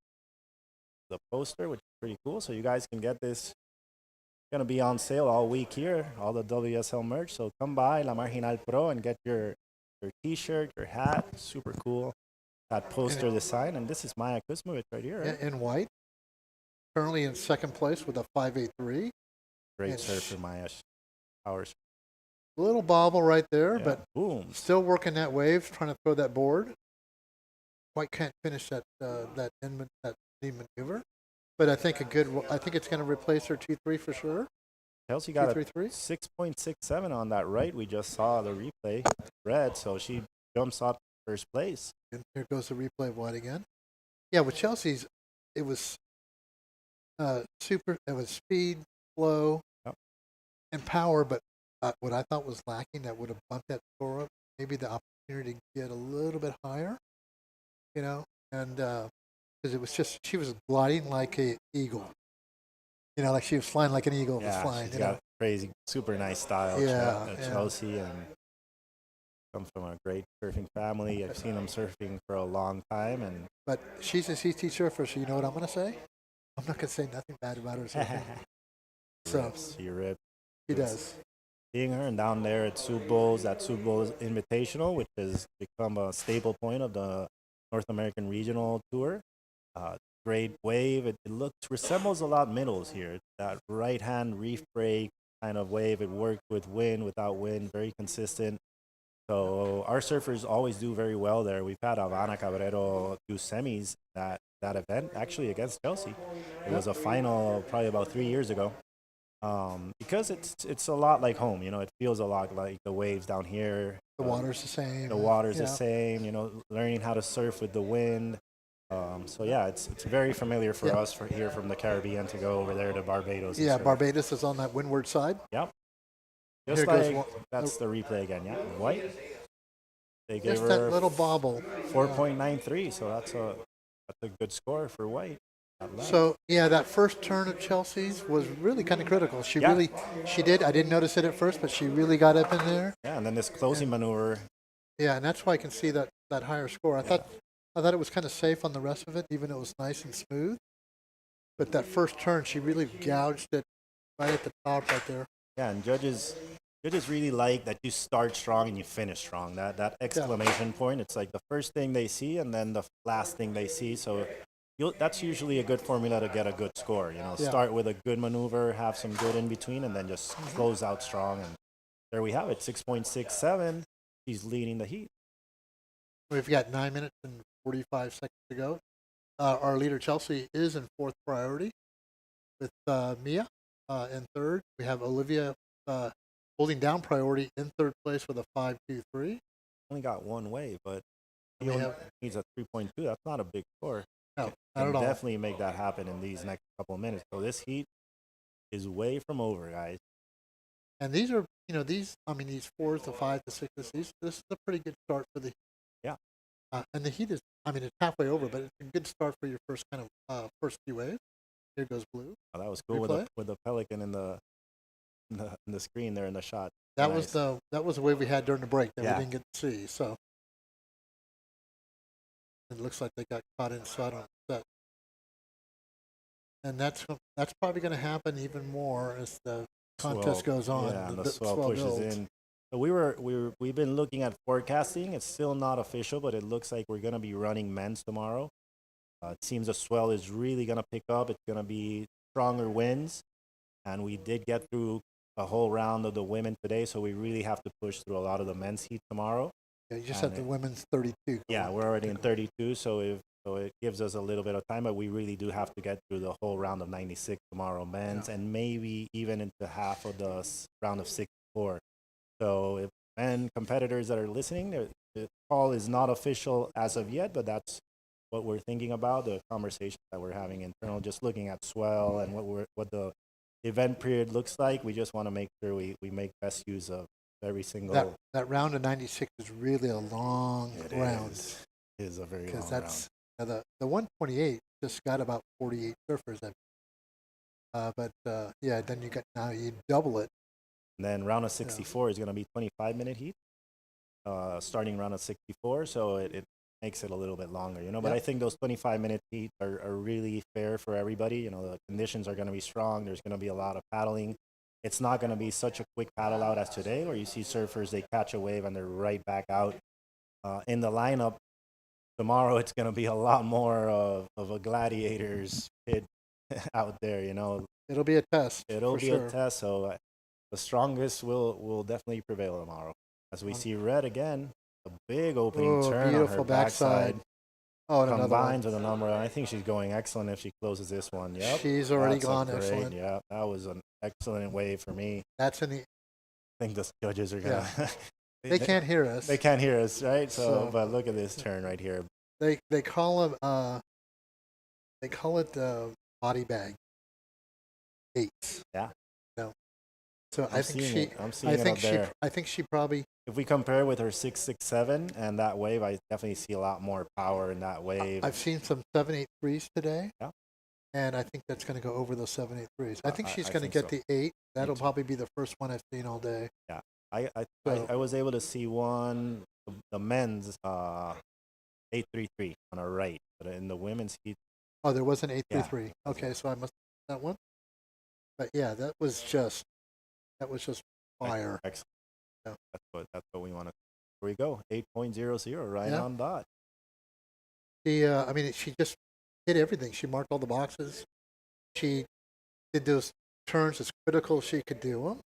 the poster, which is pretty cool. So you guys can get this. It's gonna be on sale all week here, all the WSL merch. So come by La Marginal Pro and get your T-shirt, your hat. Super cool. That poster design, and this is Maya Kuzmovic right here. Right? In white. Currently in second place with a 5.83. Great surfer, Maya. Ours. A little bobble right there, Yeah, but boom. still working that wave, trying to throw that board. Quite can't finish that that lead maneuver, but I think I think it's going to replace her 2-3 for sure. Chelsea got a 2-3-3. 6.67 on that right. We just saw the replay. Red, so she jumps up first place. And here goes the replay of White again. Yeah, with Chelsea's, it was super. It was speed, flow, and power. But what I thought was lacking that would have bumped that score up, maybe the opportunity to get a little bit higher. You know, and because it was just she was gliding like an eagle. You know, like she was flying like an eagle was flying. She's You got know, crazy, super nice style. Yeah, Chelsea, and comes from a great surfing family. I've seen them surfing for a long time, and but she's a CT surfer, so you know what I'm going to say? I'm not going to say nothing bad about her surfing. So she rips. She does. Seeing her and down there at Soup Bowls, that Soup Bowls Invitational, which has become a staple point of the North American Regional Tour. Great wave. It resembles a lot middles here. It's that right hand reef break kind of wave. It worked with wind, without wind, very consistent. So our surfers always do very well there. We've had Havanna Cabrero do semis that event, actually against Chelsea. It was a final probably about 3 years ago. Because it's a lot like home, you know, it feels a lot like the waves down here. The water's the same. The water's the same, you know, learning how to surf with the wind. So yeah, it's very familiar for us here from the Caribbean to go over there to Barbados. Yeah, Barbados is on that windward side. Yep. Here Just goes like that's the replay again. Yeah, White. They gave just her that little bobble. 4.93, so that's a good score for White. So yeah, that first turn of Chelsea's was really kind of critical. She did. I didn't notice it at first, but she really got up in there. Yeah, and then this closing maneuver. Yeah, and that's why I can see that higher score. I thought it was kind of safe on the rest of it, even though it was nice and smooth. But that first turn, she really gouged it right at the top, right there. Yeah, and judges really like that you start strong and you finish strong. That exclamation point. It's like the first thing they see, and then the last thing they see. So. That's usually a good formula to get a good score. You know, start with a good maneuver, have some good in between, and then just close out strong. And there we have it, 6.67. She's leading the heat. We've got 9 minutes and 45 seconds to go. Our leader Chelsea is in fourth priority with Mia in third. We have Olivia holding down priority in third place with a 5.23. Only got one wave, but he needs a 3.2. That's not a big score. No, not at all. Definitely make that happen in these next couple of minutes. So this heat is way from over, guys. And these are, these 4s, the 5s, the 6s. This is a pretty good start for the heat. Yeah. And the heat is, it's halfway over, but it's a good start for your first first few waves. Here goes blue. Oh, that was cool with the pelican in the screen there in the shot. That was the wave we had during the break that we didn't get to see. So. It looks like they got caught inside on set. And that's probably going to happen even more as the contest goes on. Yeah, and the swell pushes builds. in. So we've been looking at forecasting. It's still not official, but it looks like we're going to be running men's tomorrow. It seems the swell is really going to pick up. It's going to be stronger winds. And we did get through a whole round of the women today, so we really have to push through a lot of the men's heat tomorrow. Yeah, you just have the women's 32. Yeah, we're already in 32, so it gives us a little bit of time, but we really do have to get through the whole round of 96 tomorrow, men's, and maybe even into half of the round of 64. So if men competitors that are listening, the call is not official as of yet, but that's what we're thinking about, the conversation that we're having internal, just looking at swell and what the event period looks like. We just want to make sure we make best use of every single that round of 96 is really a long round. It is a very long round. Because that's the 128 just got about 48 surfers. Then you double it. And then round of 64 is going to be 25-minute heat, starting round of 64. So it makes it a little bit longer, But I think those 25-minute heat are really fair for everybody. The conditions are going to be strong. There's going to be a lot of paddling. It's not going to be such a quick paddle out as today, where you see surfers, they catch a wave and they're right back out. In the lineup tomorrow, it's going to be a lot more of a gladiator's pit out there, It'll be a test. It'll be a test. So the strongest will definitely prevail tomorrow. As we see red again, a big opening turn on her backside. Oh, and another one. Combines with a number. I think she's going excellent if she closes this one. Yep. She's already That's gone great, excellent. Yeah, that was an excellent wave for me. That's in the. I think the judges are gonna. Yeah. They can't hear us. They can't hear us, right? So, but look at this turn right here. They call it body bag. 8s. Yeah. No. So I'm seeing it up there. I think she probably. If we compare with her 6.67 and that wave, I definitely see a lot more power in that wave. I've seen some 7.83s today. Yeah. And I think that's going to go over those 7.83s. I think she's going to get so. the 8. That'll probably be the first one I've seen all day. Yeah. I was able to see one, the men's 8.33 on our right, but in the women's heat. Oh, there was an 8.33. Yeah. Okay, so I must have that one. But yeah, that was just fire. Excellent. Yeah. That's what we want to. Here we go. 8.00 right on dot. She just hit everything. She marked all the boxes. She did those turns as critical as she could do them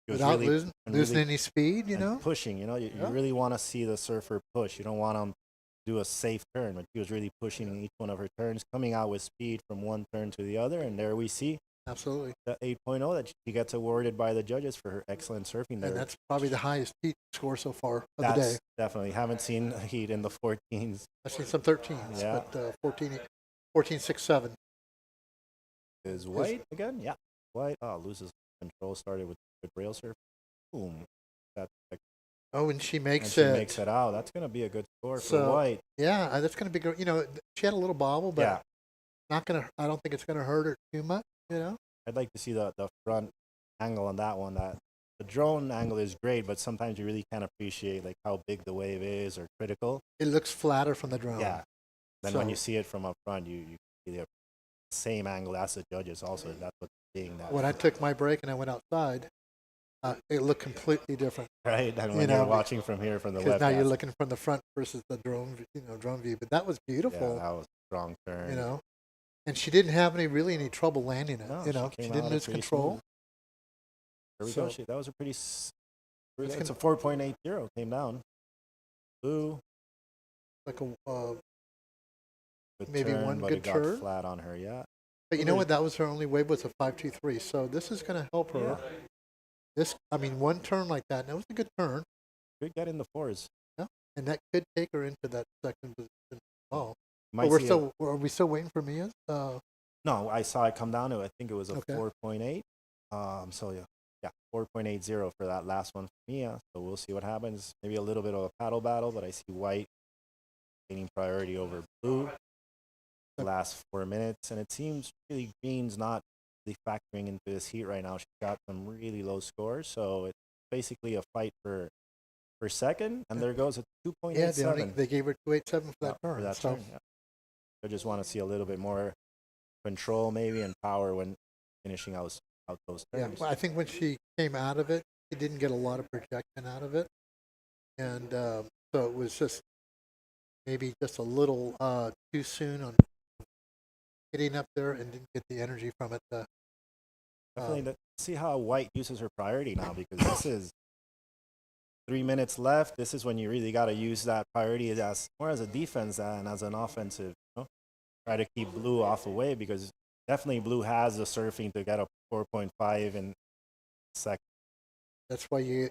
without losing any speed. Pushing. You really want to see the surfer push. You don't want them to do a safe turn, but she was really pushing each one of her turns, coming out with speed from one turn to the other, and there we see. Absolutely. The 8.0 that she gets awarded by the judges for her excellent surfing there. And that's probably the highest heat score so far of the day. Definitely. Haven't seen a heat in the 14s. I've seen some 13s, but 14.67. Is White again? Yeah. White loses control, started with good rail surf. Boom. And she makes it. She makes it out. That's going to be a good score for White. Yeah, that's going to be good. She had a little bobble, but I don't think it's going to hurt her too much. I'd like to see the front angle on that one. That the drone angle is great, but sometimes you really can't appreciate like how big the wave is or critical. It looks flatter from the drone. Yeah. Then when you see it from up front, you see the same angle as the judges. Also, that's what's seeing that. When I took my break and I went outside, it looked completely different. Right, and when you're watching from here from the left. Now you're looking from the front versus the drone view. But that was beautiful. Yeah, that was a strong turn. And she didn't have any trouble landing it. No, she didn't lose control. There we go. That was a pretty. It's a 4.80. Came down. Blue. Like a maybe turn, one good turn. Got flat on her, yeah. But you know what? That was her only wave was a 5.23. So this is going to help her. Yeah. One turn like that. And it was a good turn. Could get in the 4s. Yeah, and that could take her into that second position. Oh. But are we still waiting for Mia's? No, I saw it come down to, I think it was a 4.8. So yeah, 4.80 for that last one for Mia. So we'll see what happens. Maybe a little bit of a paddle battle, but I see White gaining priority over Blue the last 4 minutes. And it seems really Green's not really factoring into this heat right now. She's got some really low scores. So it's basically a fight for second. And there goes a 2.87. Yeah, they gave her 2.87 for that turn. For that turn, yeah. I just want to see a little bit more control maybe and power when finishing out those turns. Yeah, well, I think when she came out of it, she didn't get a lot of projection out of it. And so it was just maybe just a little too soon on getting up there and didn't get the energy from it. Definitely see how White uses her priority now, because this is 3 minutes left. This is when you really got to use that priority as more as a defense and as an offensive. Try to keep Blue off the way, because definitely Blue has the surfing to get a 4.5 in second. That's why you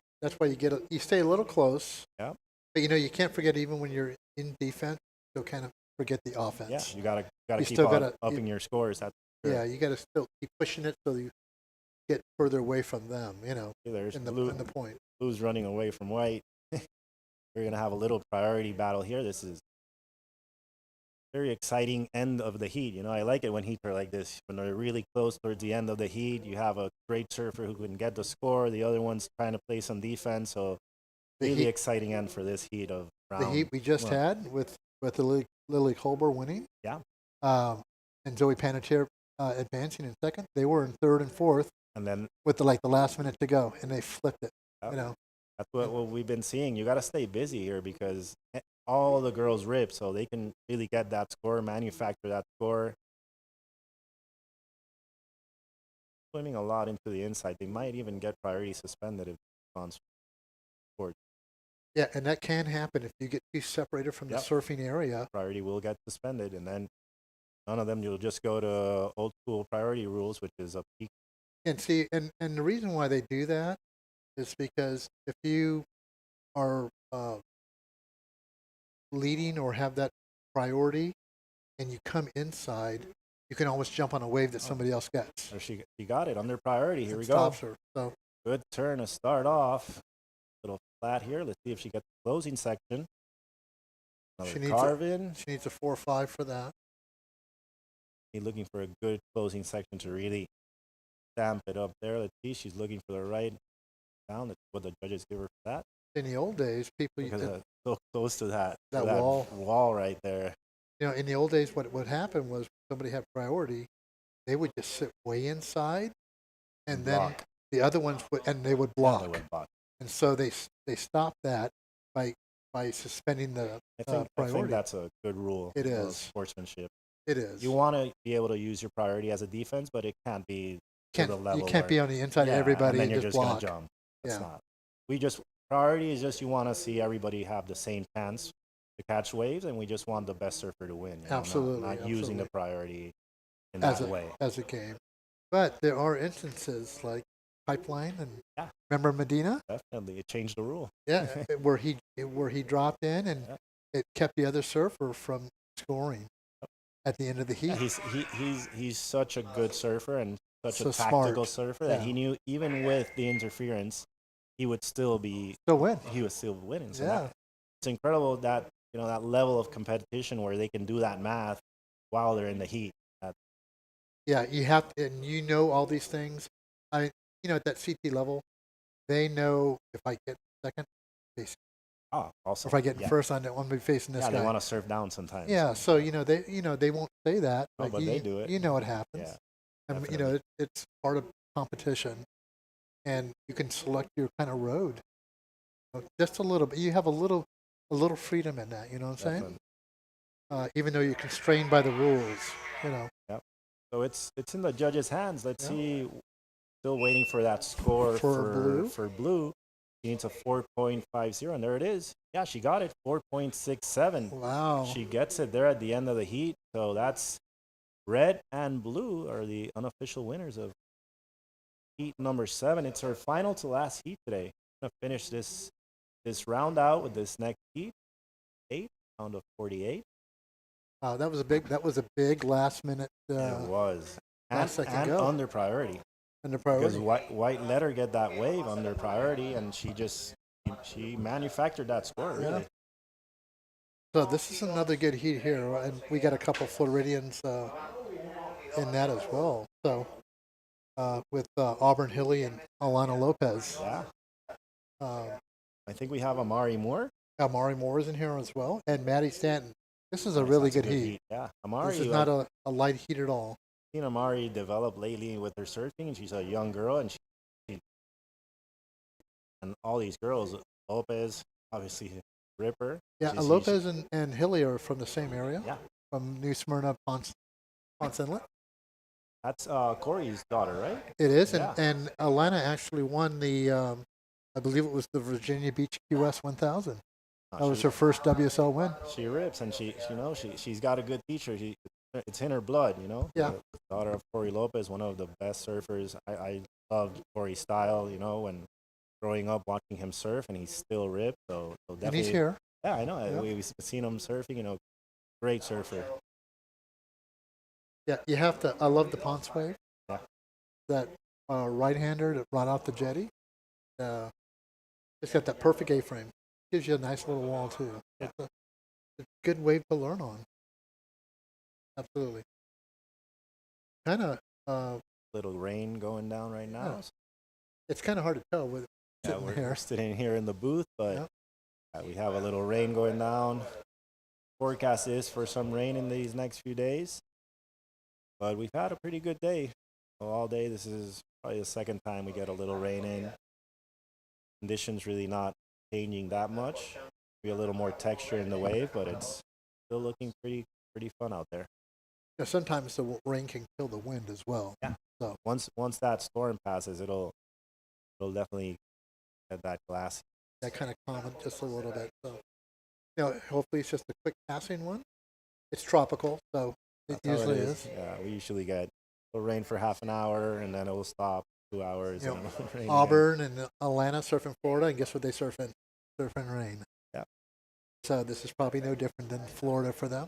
you stay a little close. Yeah. But you can't forget, even when you're in defense, you'll kind of forget the offense. Yeah, you gotta keep upping your scores. That's true. Yeah, you gotta still keep pushing it so you get further away from them. There's in Blue, the point. Blue's running away from White. We're gonna have a little priority battle here. This is very exciting end of the heat. I like it when heats are like this. When they're really close towards the end of the heat, you have a great surfer who can get the score. The other one's trying to play some defense. So really exciting end for this heat of round. The heat we just had with the Lily Colbert winning. Yeah. And Zoe Panettiere advancing in second. They were in third and fourth. And then with the last minute to go, and they flipped it. That's what we've been seeing. You got to stay busy here, because all the girls rip, so they can really get that score, manufacture that score. swimming a lot into the inside. They might even get priority suspended if on sport. Yeah, and that can happen if you get too separated from the surfing area. Priority will get suspended, and then none of them, you'll just go to old school priority rules, which is a peak. And see, and the reason why they do that is because if you are leading or have that priority and you come inside, you can always jump on a wave that somebody else gets. So she got it under priority. Here we go. Stops her. So good turn to start off. Little flat here. Let's see if she gets the closing section. she Another needs a 4-5 for that. She's looking for a good closing section to really stamp it up there. Let's see. She's looking for the right down. That's what the judges give her for that. In the old days, people Because so close to that wall right there. You know, in the old days, what would happen was somebody had priority, they would just sit way inside, and then the other ones they would block. And so they stopped that by suspending the priority. I think that's a good rule. It of is sportsmanship. It is. You want to be able to use your priority as a defense, but it can't be to the level. You can't be on the inside of everybody and then and you're just gonna block. jump. That's Yeah. not. Priority is just you want to see everybody have the same chance to catch waves, and we just want the best surfer to win. Absolutely, Not using the priority in as that way. As a game. But there are instances like Pipeline and remember Medina? Definitely, it changed the rule. Yeah, where he dropped in and it kept the other surfer from scoring at the end of the heat. He's such a good surfer and such So a tactical smart. surfer that he knew even with the interference, he would still win. He was still winning. So Yeah. it's incredible that that level of competition where they can do that math while they're in the heat. Yeah, you have, and all these things. At that CT level, they know if I get second, facing. Also. If I get in first, I want to be facing this guy. Yeah, they want to surf down sometimes. Yeah, so they won't say that, but they do it. You know what happens. Yeah, and it's part of competition, and you can select your kind of road. Just a little bit. You have a little freedom in that. You know what I'm saying? Even though you're constrained by the rules. Yep. So it's in the judges' hands. Let's see. Still waiting for that score for blue. She needs a 4.50, and there it is. Yeah, she got it. 4.67. Wow. She gets it there at the end of the heat. So that's red and blue are the unofficial winners of heat number 7. It's her final to last heat today. I'm gonna finish this round out with this next heat. 8 round of 48. That was a big last minute. It was. Last And second go. under priority. Under priority. Because White let her get that wave under priority, and she manufactured that score, really. Yeah. So this is another good heat here, and we got a couple Floridians in that as well. So with Auburn Hilly and Alana Lopez. Yeah. I think we have Amari Moore. Amari Moore is in here as well, and Maddie Stanton. This is a really good heat. Yeah, Amari. This is not a light heat at all. Seen Amari develop lately with her surfing, and she's a young girl, and all these girls, Lopez, obviously Ripper. Yeah, Lopez and Hilly are from the same area. Yeah. From New Smyrna, Ponce Inlet. That's Corey's daughter, right? It is, Yeah. and Alana actually won the, I believe it was the Virginia Beach QS 1000. That was her first WSL win. She rips, and she's got a good teacher. It's in her blood, Yeah. The daughter of Corey Lopez, one of the best surfers. I love Corey's style, when growing up watching him surf, and he's still ripped. So definitely. And he's here. Yeah, I know. Yeah. We've seen him surfing. Great surfer. Yeah, you have to. I love the Ponce wave. Yeah. That right-hander that brought out the jetty. It's got that perfect A-frame. Gives you a nice little wall too. Yeah. It's a good wave to learn on. Absolutely. Kind of. Little rain going down right now. Yeah. It's kind of hard to tell with we're sitting here in the booth, but we have a little rain going down. Forecast is for some rain in these next few days, but we've had a pretty good day. All day. This is probably the second time we get a little rain in. Conditions really not changing that much. Be a little more texture in the wave, but it's still looking pretty fun out there. sometimes the rain can kill the wind as well. Yeah. So once that storm passes, it'll definitely get that glass. that kind of calm it just a little bit. So hopefully it's just a quick passing one. It's tropical, so it That's how usually is. Yeah, we usually get it'll rain for half an hour and then it will stop 2 hours. You And know, it'll rain Auburn and Atlanta surf in Florida, and guess what they surf in? Surf in rain. Yeah. So this is probably no different than Florida for them.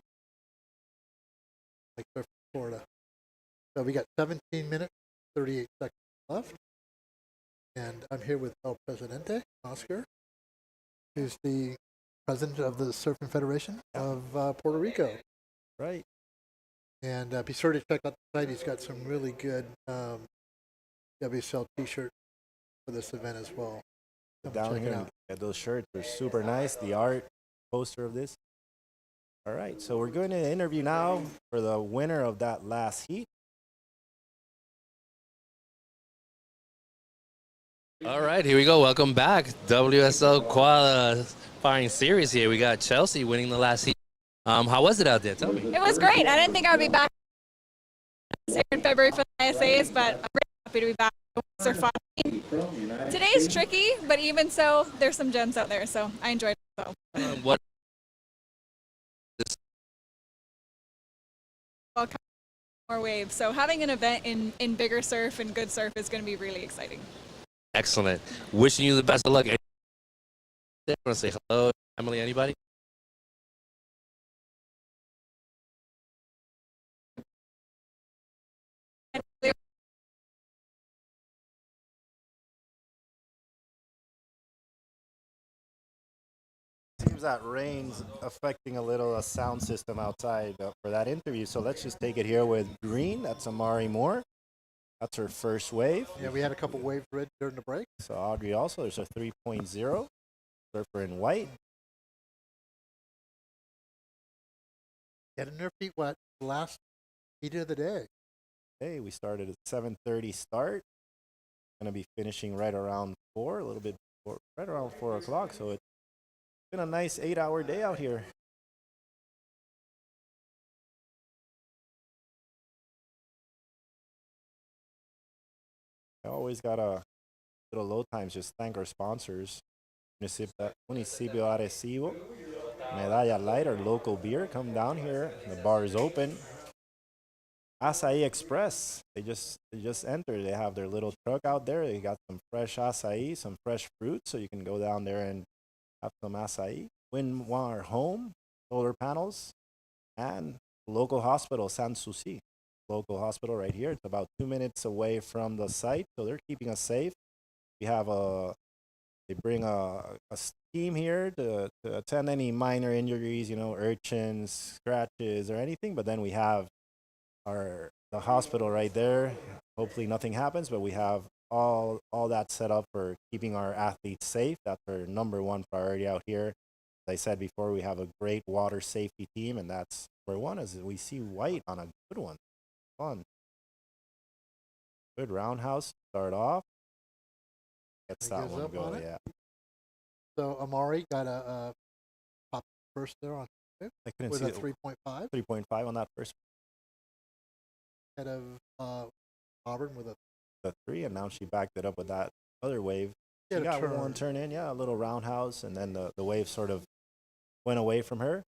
Like surf in Florida. So we got 17 minutes, 38 seconds left. And I'm here with El Presidente, Oscar, who's the president of the Surfing Federation of Puerto Rico. Right. And be sure to check out the site. He's got some really good WSL t-shirts for this event as well. Come down check here it and out. get those shirts. They're super nice. The art poster of this. All right, so we're going to interview now for the winner of that last heat. All right, here we go. Welcome back. WSL qualifying series here. We got Chelsea winning the last heat. How was it out there? Tell me. It was great. I didn't think I would be back here in February for the ISAs, but I'm very happy to be back. They're fun. Today is tricky, but even so, there's some gems out there, so I enjoyed it. So. What? More waves. So having an event in bigger surf and good surf is going to be really exciting. Excellent. Wishing you the best of luck. Want to say hello, Emily? Anybody? Seems that rain's affecting a little sound system outside for that interview. So let's just take it here with Green. That's Amari Moore. That's her first wave. Yeah, we had a couple waves red during the break. So Audrey also, there's a 3.0. Surfer in white. Getting their feet wet. Last heat of the day. Hey, we started at 7:30 start. Going to be finishing right around 4, a little bit before, right around 4 o'clock. So it's been a nice 8-hour day out here. I always got a little low times. Just thank our sponsors. Municipio Arecibo, Medalla Light, our local beer. Come down here. The bar is open. Acai Express. They just entered. They have their little truck out there. They got some fresh acai, some fresh fruit, so you can go down there and have some acai. Windwar Home, solar panels, and local hospital, San Souci. Local hospital right here. It's about 2 minutes away from the site, so they're keeping us safe. We have they bring a team here to attend any minor injuries, urchins, scratches, or anything. But then we have the hospital right there. Hopefully nothing happens, but we have all that set up for keeping our athletes safe. That's our number one priority out here. As I said before, we have a great water safety team, and that's number one. Is we see white on a good one. Fun. Good roundhouse. Start off. Gets that one go. Yeah. So Amari got a top first there on two with a 3.5. 3.5 on that first. Head of Auburn with a 3, and now she backed it up with that other wave. She She got turn. one turn in, a little roundhouse, and then the wave sort of went away from her.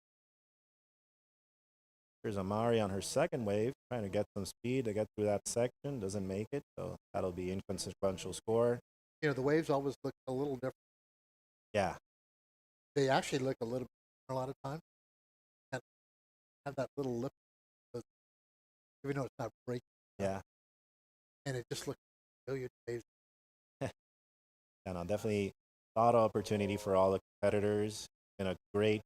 Here's Amari on her second wave, trying to get some speed to get through that section. Doesn't make it, so that'll be inconsequential score. The waves always look a little different. Yeah. They actually look a little a lot of times. And have that little lip, even though it's not breaking. Yeah. And it just looks a million waves. And definitely a lot of opportunity for all the competitors. Been a great,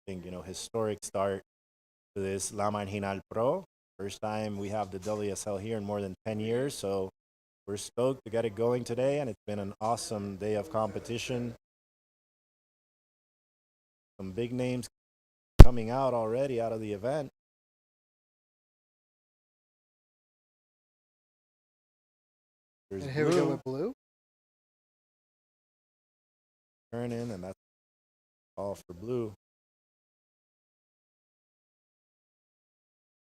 historic start to this La Marginal Pro. First time we have the WSL here in more than 10 years, so we're stoked to get it going today, and it's been an awesome day of competition. Some big names coming out already out of the event. There's And here we go with Blue. Turn in, and that's all for Blue.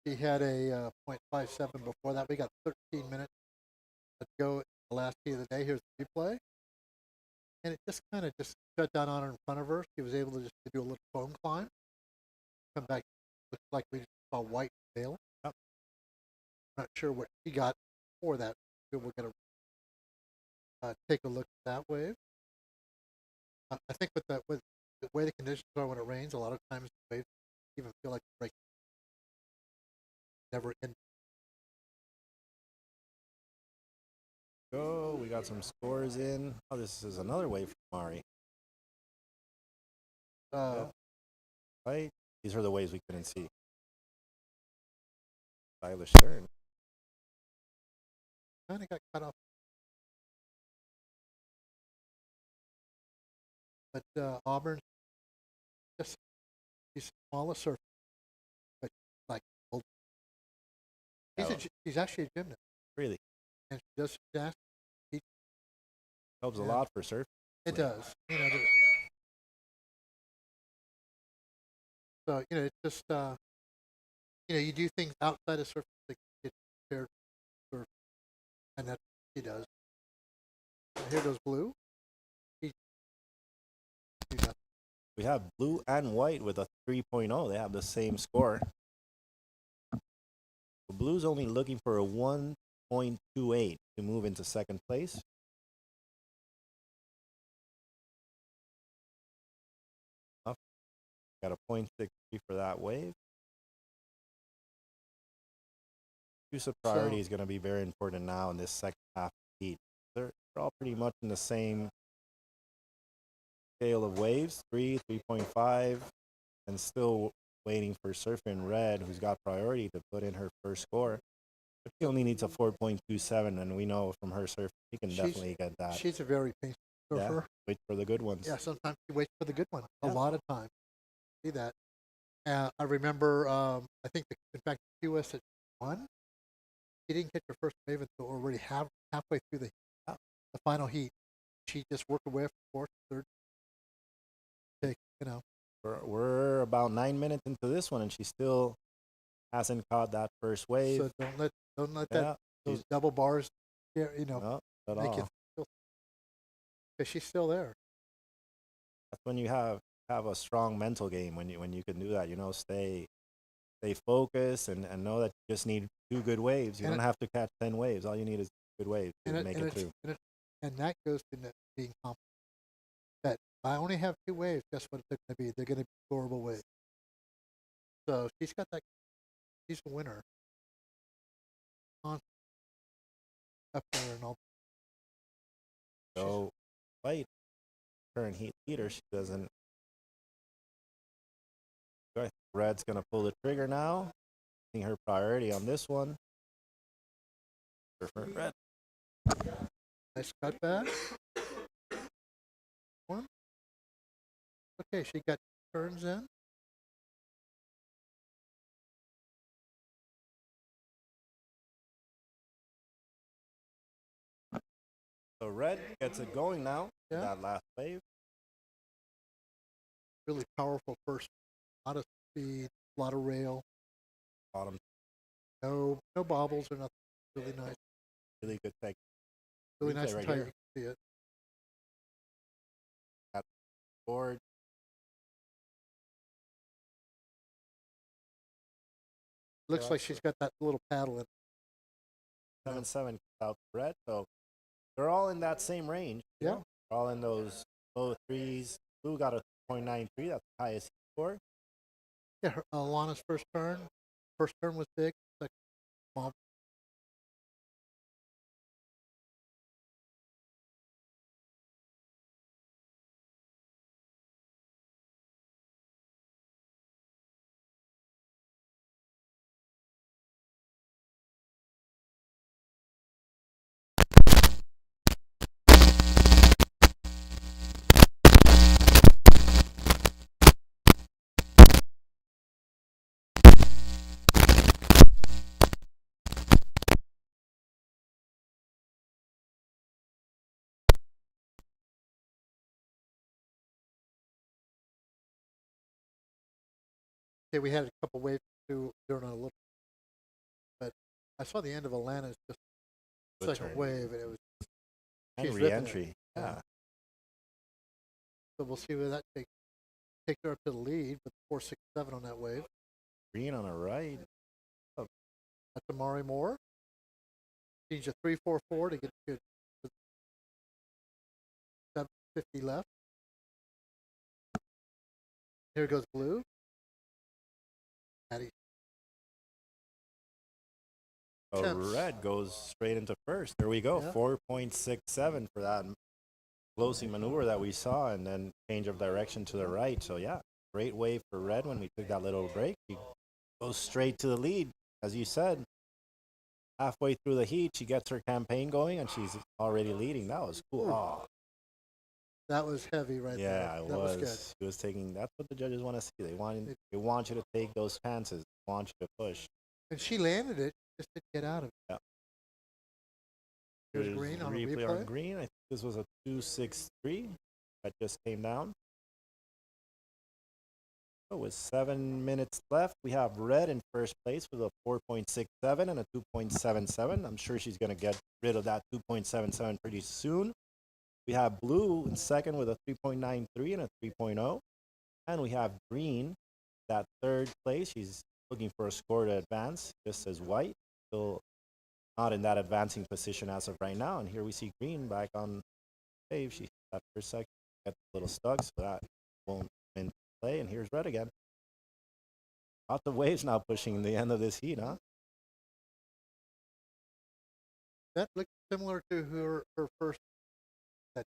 He had a .57 before that. We got 13 minutes to go in the last heat of the day. Here's the replay. And it just kind of just shut down on her in front of her. She was able to just do a little foam climb. Come back. Looks like we just saw white tail. Yep. Not sure what she got for that. We're going to take a look at that wave. I think with the way the conditions are when it rains, a lot of times the waves even feel like break. Never end. Go. We got some scores in. Oh, this is another wave from Mari. Right. These are the waves we couldn't see. Tyler Stern. Kind of got cut off. But Auburn, just he's the smallest surfer, but like old. She's actually a gymnast. Really? And she does gymnastics. Helps a lot for surfing. It does. You know. So it's just you do things outside of surfing to get prepared for surf, and that's what he does. And here goes Blue. We have blue and white with a 3.0. They have the same score. The blue's only looking for a 1.28 to move into second place. Got a 0.63 for that wave. Use of priority is going to be very important now in this second half of the heat. They're all pretty much in the same scale of waves, 3.5, and still waiting for Surfer in Red, who's got priority to put in her first score. But she only needs a 4.27, and we know from her surf she can definitely get that. She's a very patient surfer. Yeah, wait for the good ones. Yeah, sometimes she waits for the good one. A lot of times. See that. I remember, I think, in fact, the QS at 1, she didn't catch her first wave until already halfway through the final heat. She just worked her way up to fourth, third. We're about 9 minutes into this one, and she still hasn't caught that first wave. So don't let those double bars, no, at make all. it feel. Because she's still there. That's when you have a strong mental game when you can do that. Stay focused and know that you just need 2 good waves. You don't have to catch 10 waves. All you need is good waves to make it through. And that goes to being confident. That I only have 2 waves. Guess what they're going to be? They're going to be scoreable waves. So she's got that. She's a winner. Up there and all. So, White, current heat leader, she doesn't. Red's going to pull the trigger now. Seeing her priority on this one. For Red. Nice cut back. One. Okay, she got turns in. So Red gets it going now. Yeah. That last wave. Really powerful first. A lot of speed, a lot of rail. Bottom. No bobbles or nothing. Really nice. Really good technique. Really nice and tight. You can see it. At board. Looks like she's got that little paddle in it. 7.7 out Red. So they're all in that same range. Yeah. They're all in those low threes. Blue got a 0.93. That's the highest score. Yeah, Alana's first turn. First turn was big. Second, small. Okay, we had a couple waves during a little I saw the end of Atlanta's just Good like turn. a wave, and it was. And She's ripping it. re-entry. Yeah. So we'll see where that takes. Take her up to the lead with 4.67 on that wave. Green on the right. Oh. That's Amari Moore. Change a 3.44 to get to 7.50 left. Here goes blue. Maddie. So red goes straight into first. There we go. Yeah. 4.67 for that closing maneuver that we saw, and then change of direction to the right. So yeah, great wave for red when we took that little break. He goes straight to the lead, as you said. Halfway through the heat, she gets her campaign going, and she's already leading. That was cool. Oh, that was heavy right there. yeah, it that was. was good. She was taking. That's what the judges want to see. They want you to take those chances. They want you to push. And she landed it, just didn't get out of it. Yeah. Here's green on a replay. On green. I think this was a 2.63 that just came down. So with 7 minutes left, we have red in first place with a 4.67 and a 2.77. I'm sure she's going to get rid of that 2.77 pretty soon. We have blue in second with a 3.93 and a 3.0. And we have green, that third place. She's looking for a score to advance, just as white. Still not in that advancing position as of right now. And here we see green back on wave. She that first section got a little stuck, so that won't come into play. And here's red again. Lots of waves now pushing the end of this heat, huh? That looked similar to her first. Yeah,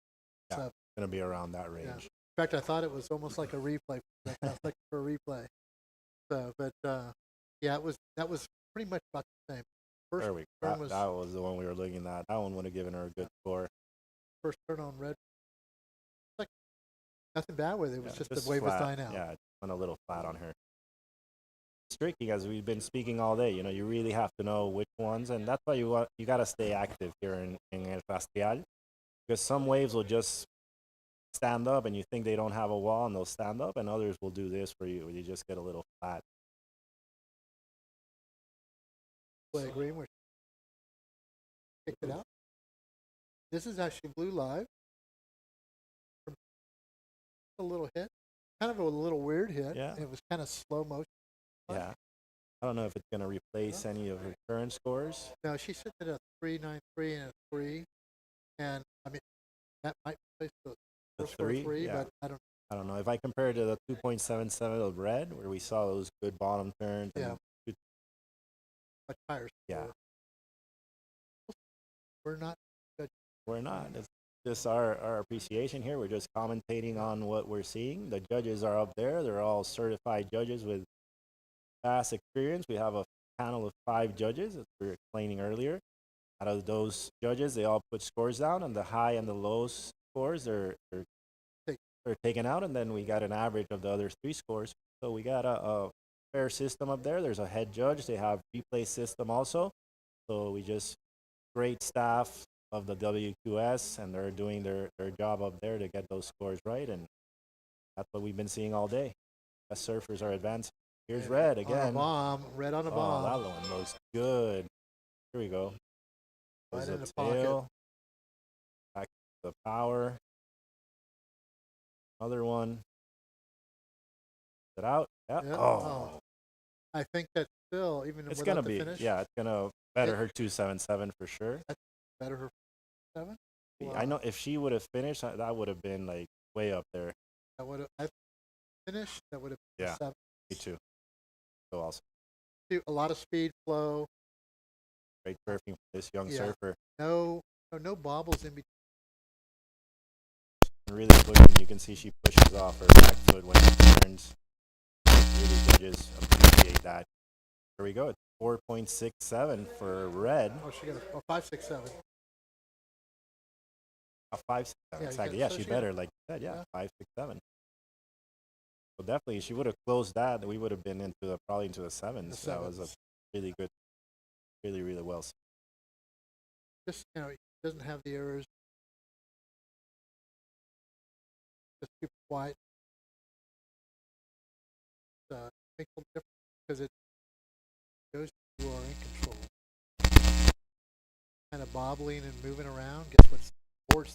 it's going to be around that range. Yeah. In fact, I thought it was almost like a replay. I was looking for a replay. So, but yeah, that was pretty much about the same. First there we go. That was the one we were looking at. That one would have given her a good score. First turn on red. Like nothing bad with it. It was just the wave flat. was dying out. Yeah, it went a little flat on her. It's tricky, as we've been speaking all day. You know, you really have to know which ones, and that's why you got to stay active here in El Rastrial, because some waves will just stand up, and you think they don't have a wall, and they'll stand up, and others will do this for you, where you just get a little flat. Play green, where she kicked it out. This is actually blue live. A little hit, kind of a little weird hit. Yeah. It was kind of slow motion. Yeah. I don't know if it's going to replace any of her current scores. No, she sits at a 3.93 and a 3. And, I mean, that might replace the three, yeah. but I don't know. If I compare it to the 2.77 of red, where we saw those good bottom turns. Yeah. And much higher. Yeah. We're not. We're not. It's just our appreciation here. We're just commentating on what we're seeing. The judges are up there. They're all certified judges with vast experience. We have a panel of 5 judges, as we were explaining earlier. Out of those judges, they all put scores down, and the high and the low scores are taken out, and then we got an average of the other 3 scores. So we got a fair system up there. There's a head judge. They have replay system also. So we just great staff of the WQS, and they're doing their job up there to get those scores right, and that's what we've been seeing all day. The surfers are advancing. Here's red again. On a bomb. Red on a bomb. Oh, that one looks good. Here we go. Right in the tail. pocket. Back to the power. Another one. Is it out? Yeah. Yeah. Oh. I think that's still, even It's without gonna the be. finish. Yeah, it's gonna better her 2.77 for sure. That's better her 7. I know if she would have finished, that would have been like way up there. That would have finished. That would have been Yeah. 7. Me too. So also A lot of speed flow. great surfing for this young Yeah. surfer. No bobbles in between. Really pushing. You can see she pushes off her back foot when she turns. Really judges appreciate that. Here we go. It's 4.67 for red. Oh, she got a 5.67. A 5.67 Yeah, exactly. you Yeah, got- so she she better, got- like you said. Yeah, 5.67. So definitely, she would have closed that. We would have been probably into the sevens. That was a really good, really well. Just it doesn't have the errors. Just keep it quiet. Makes a little difference because it goes to you are in control. bobbling and moving around, guess what's board's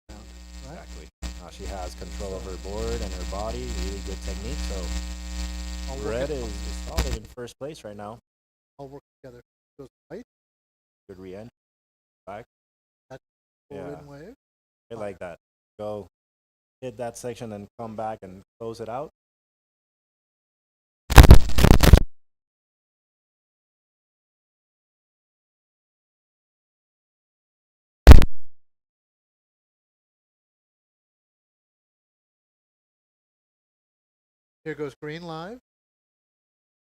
around, right? Exactly. She has control of her board and her body. Really good technique. So Red is solid in first place right now. All work together. Goes right. Good re-entry. Back. That's Yeah. wave. I like that. Go hit that section and come back and close it out. Here goes green live.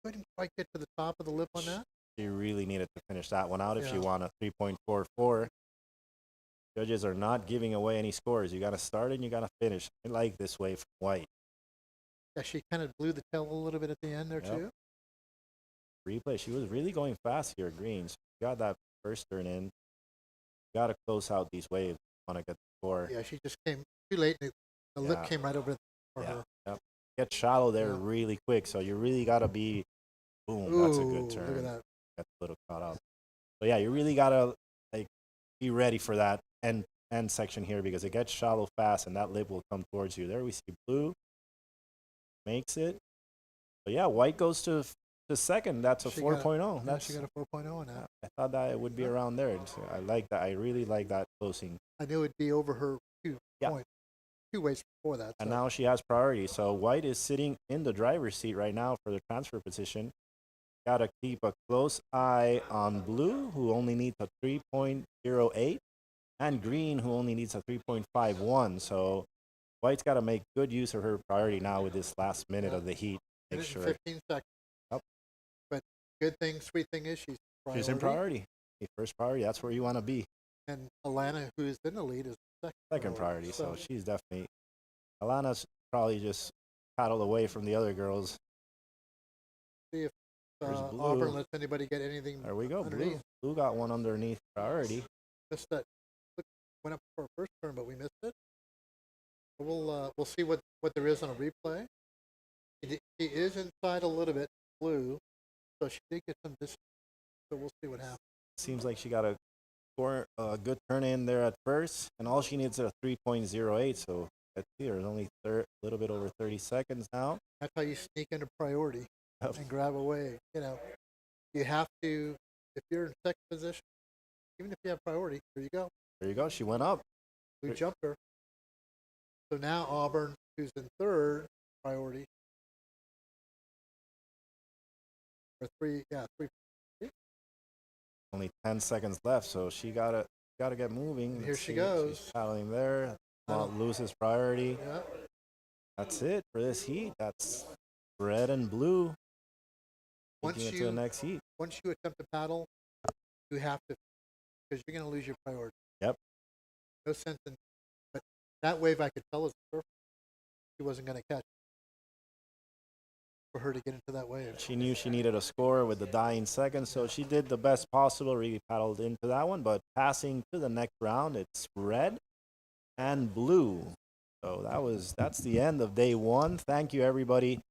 Couldn't quite get to the top of the lip on that. She really needed to finish that one out if she Yeah. won a 3.44. Judges are not giving away any scores. You got to start and you got to finish. I like this way from White. Yeah, she kind of blew the tail a little bit at the end there, Yep. too. Replay. She was really going fast here, green. So you got that first turn in. You got to close out these waves. Want to get the score. Yeah, she just came too late. The lip Yeah. came right over for Yeah. her. Yep. Get shallow there Yeah. really quick. So you really got to be, boom, that's a Ooh, good look turn. at that. That's a little caught up. But yeah, you really got to like be ready for that end section here because it gets shallow fast and that lip will come towards you. There we see blue. Makes it. But yeah, White goes to second. That's a She 4.0. got, That's she got a 4.0 on that. I thought that it would be around there. So I like that. I really like that closing. I knew it'd be over her 2 point, 2 ways before that. And so. now she has priority. So White is sitting in the driver's seat right now for the transfer position. Got to keep a close eye on Blue, who only needs a 3.08, and Green, who only needs a 3.51. So White's got to make good use of her priority now with this last minute of the heat. Make Minute and sure 15 seconds. Yep. But good thing, sweet thing is she's priority. she's in priority. The first priority, that's where you want to be. And Alana, who is in the lead, is Second priority, so she's definitely. Alana's probably just paddled away from the other girls. See if There's Blue. Auburn lets anybody get anything. There we go. underneath. Blue got one underneath priority. Missed that. Went up for a first turn, but we missed it. We'll see what there is on a replay. He is inside a little bit, Blue, so she did get some distance. So we'll see what happens. Seems like she got a good turn in there at first, and all she needs is a 3.08. So let's see, there's only a little bit over 30 seconds now. That's how you sneak into priority and grab away. You know, you have to, if you're in second position, even if you have priority, there you go. There you go. She went up. We jumped her. So now Auburn, who's in third priority, or three. Only 10 seconds left, so she gotta get moving. Here Let's she see. goes. She's paddling there. Loses priority. Yeah. That's it for this heat. That's red and blue. Once Taking it to the next heat. Once you attempt to paddle, you have to, because you're going to lose your priority. Yep. No sense in, but that wave I could tell is a surfer. She wasn't going to catch for her to get into that wave. She knew she needed a score with the dying seconds, so she did the best possible, really paddled into that one. But passing to the next round, it's red and blue. So that's the end of day one. Thank you, everybody,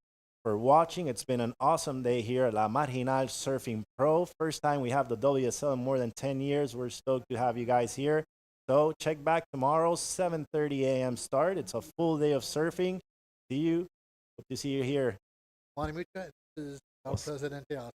for watching. It's been an awesome day here at La Marginal Surfing Pro. First time we have the WSL in more than 10 years. We're stoked to have you guys here. So check back tomorrow, 7:30 a.m. start. It's a full day of surfing. See you. Hope to see you here. Monty Mucha, this is El Presidente.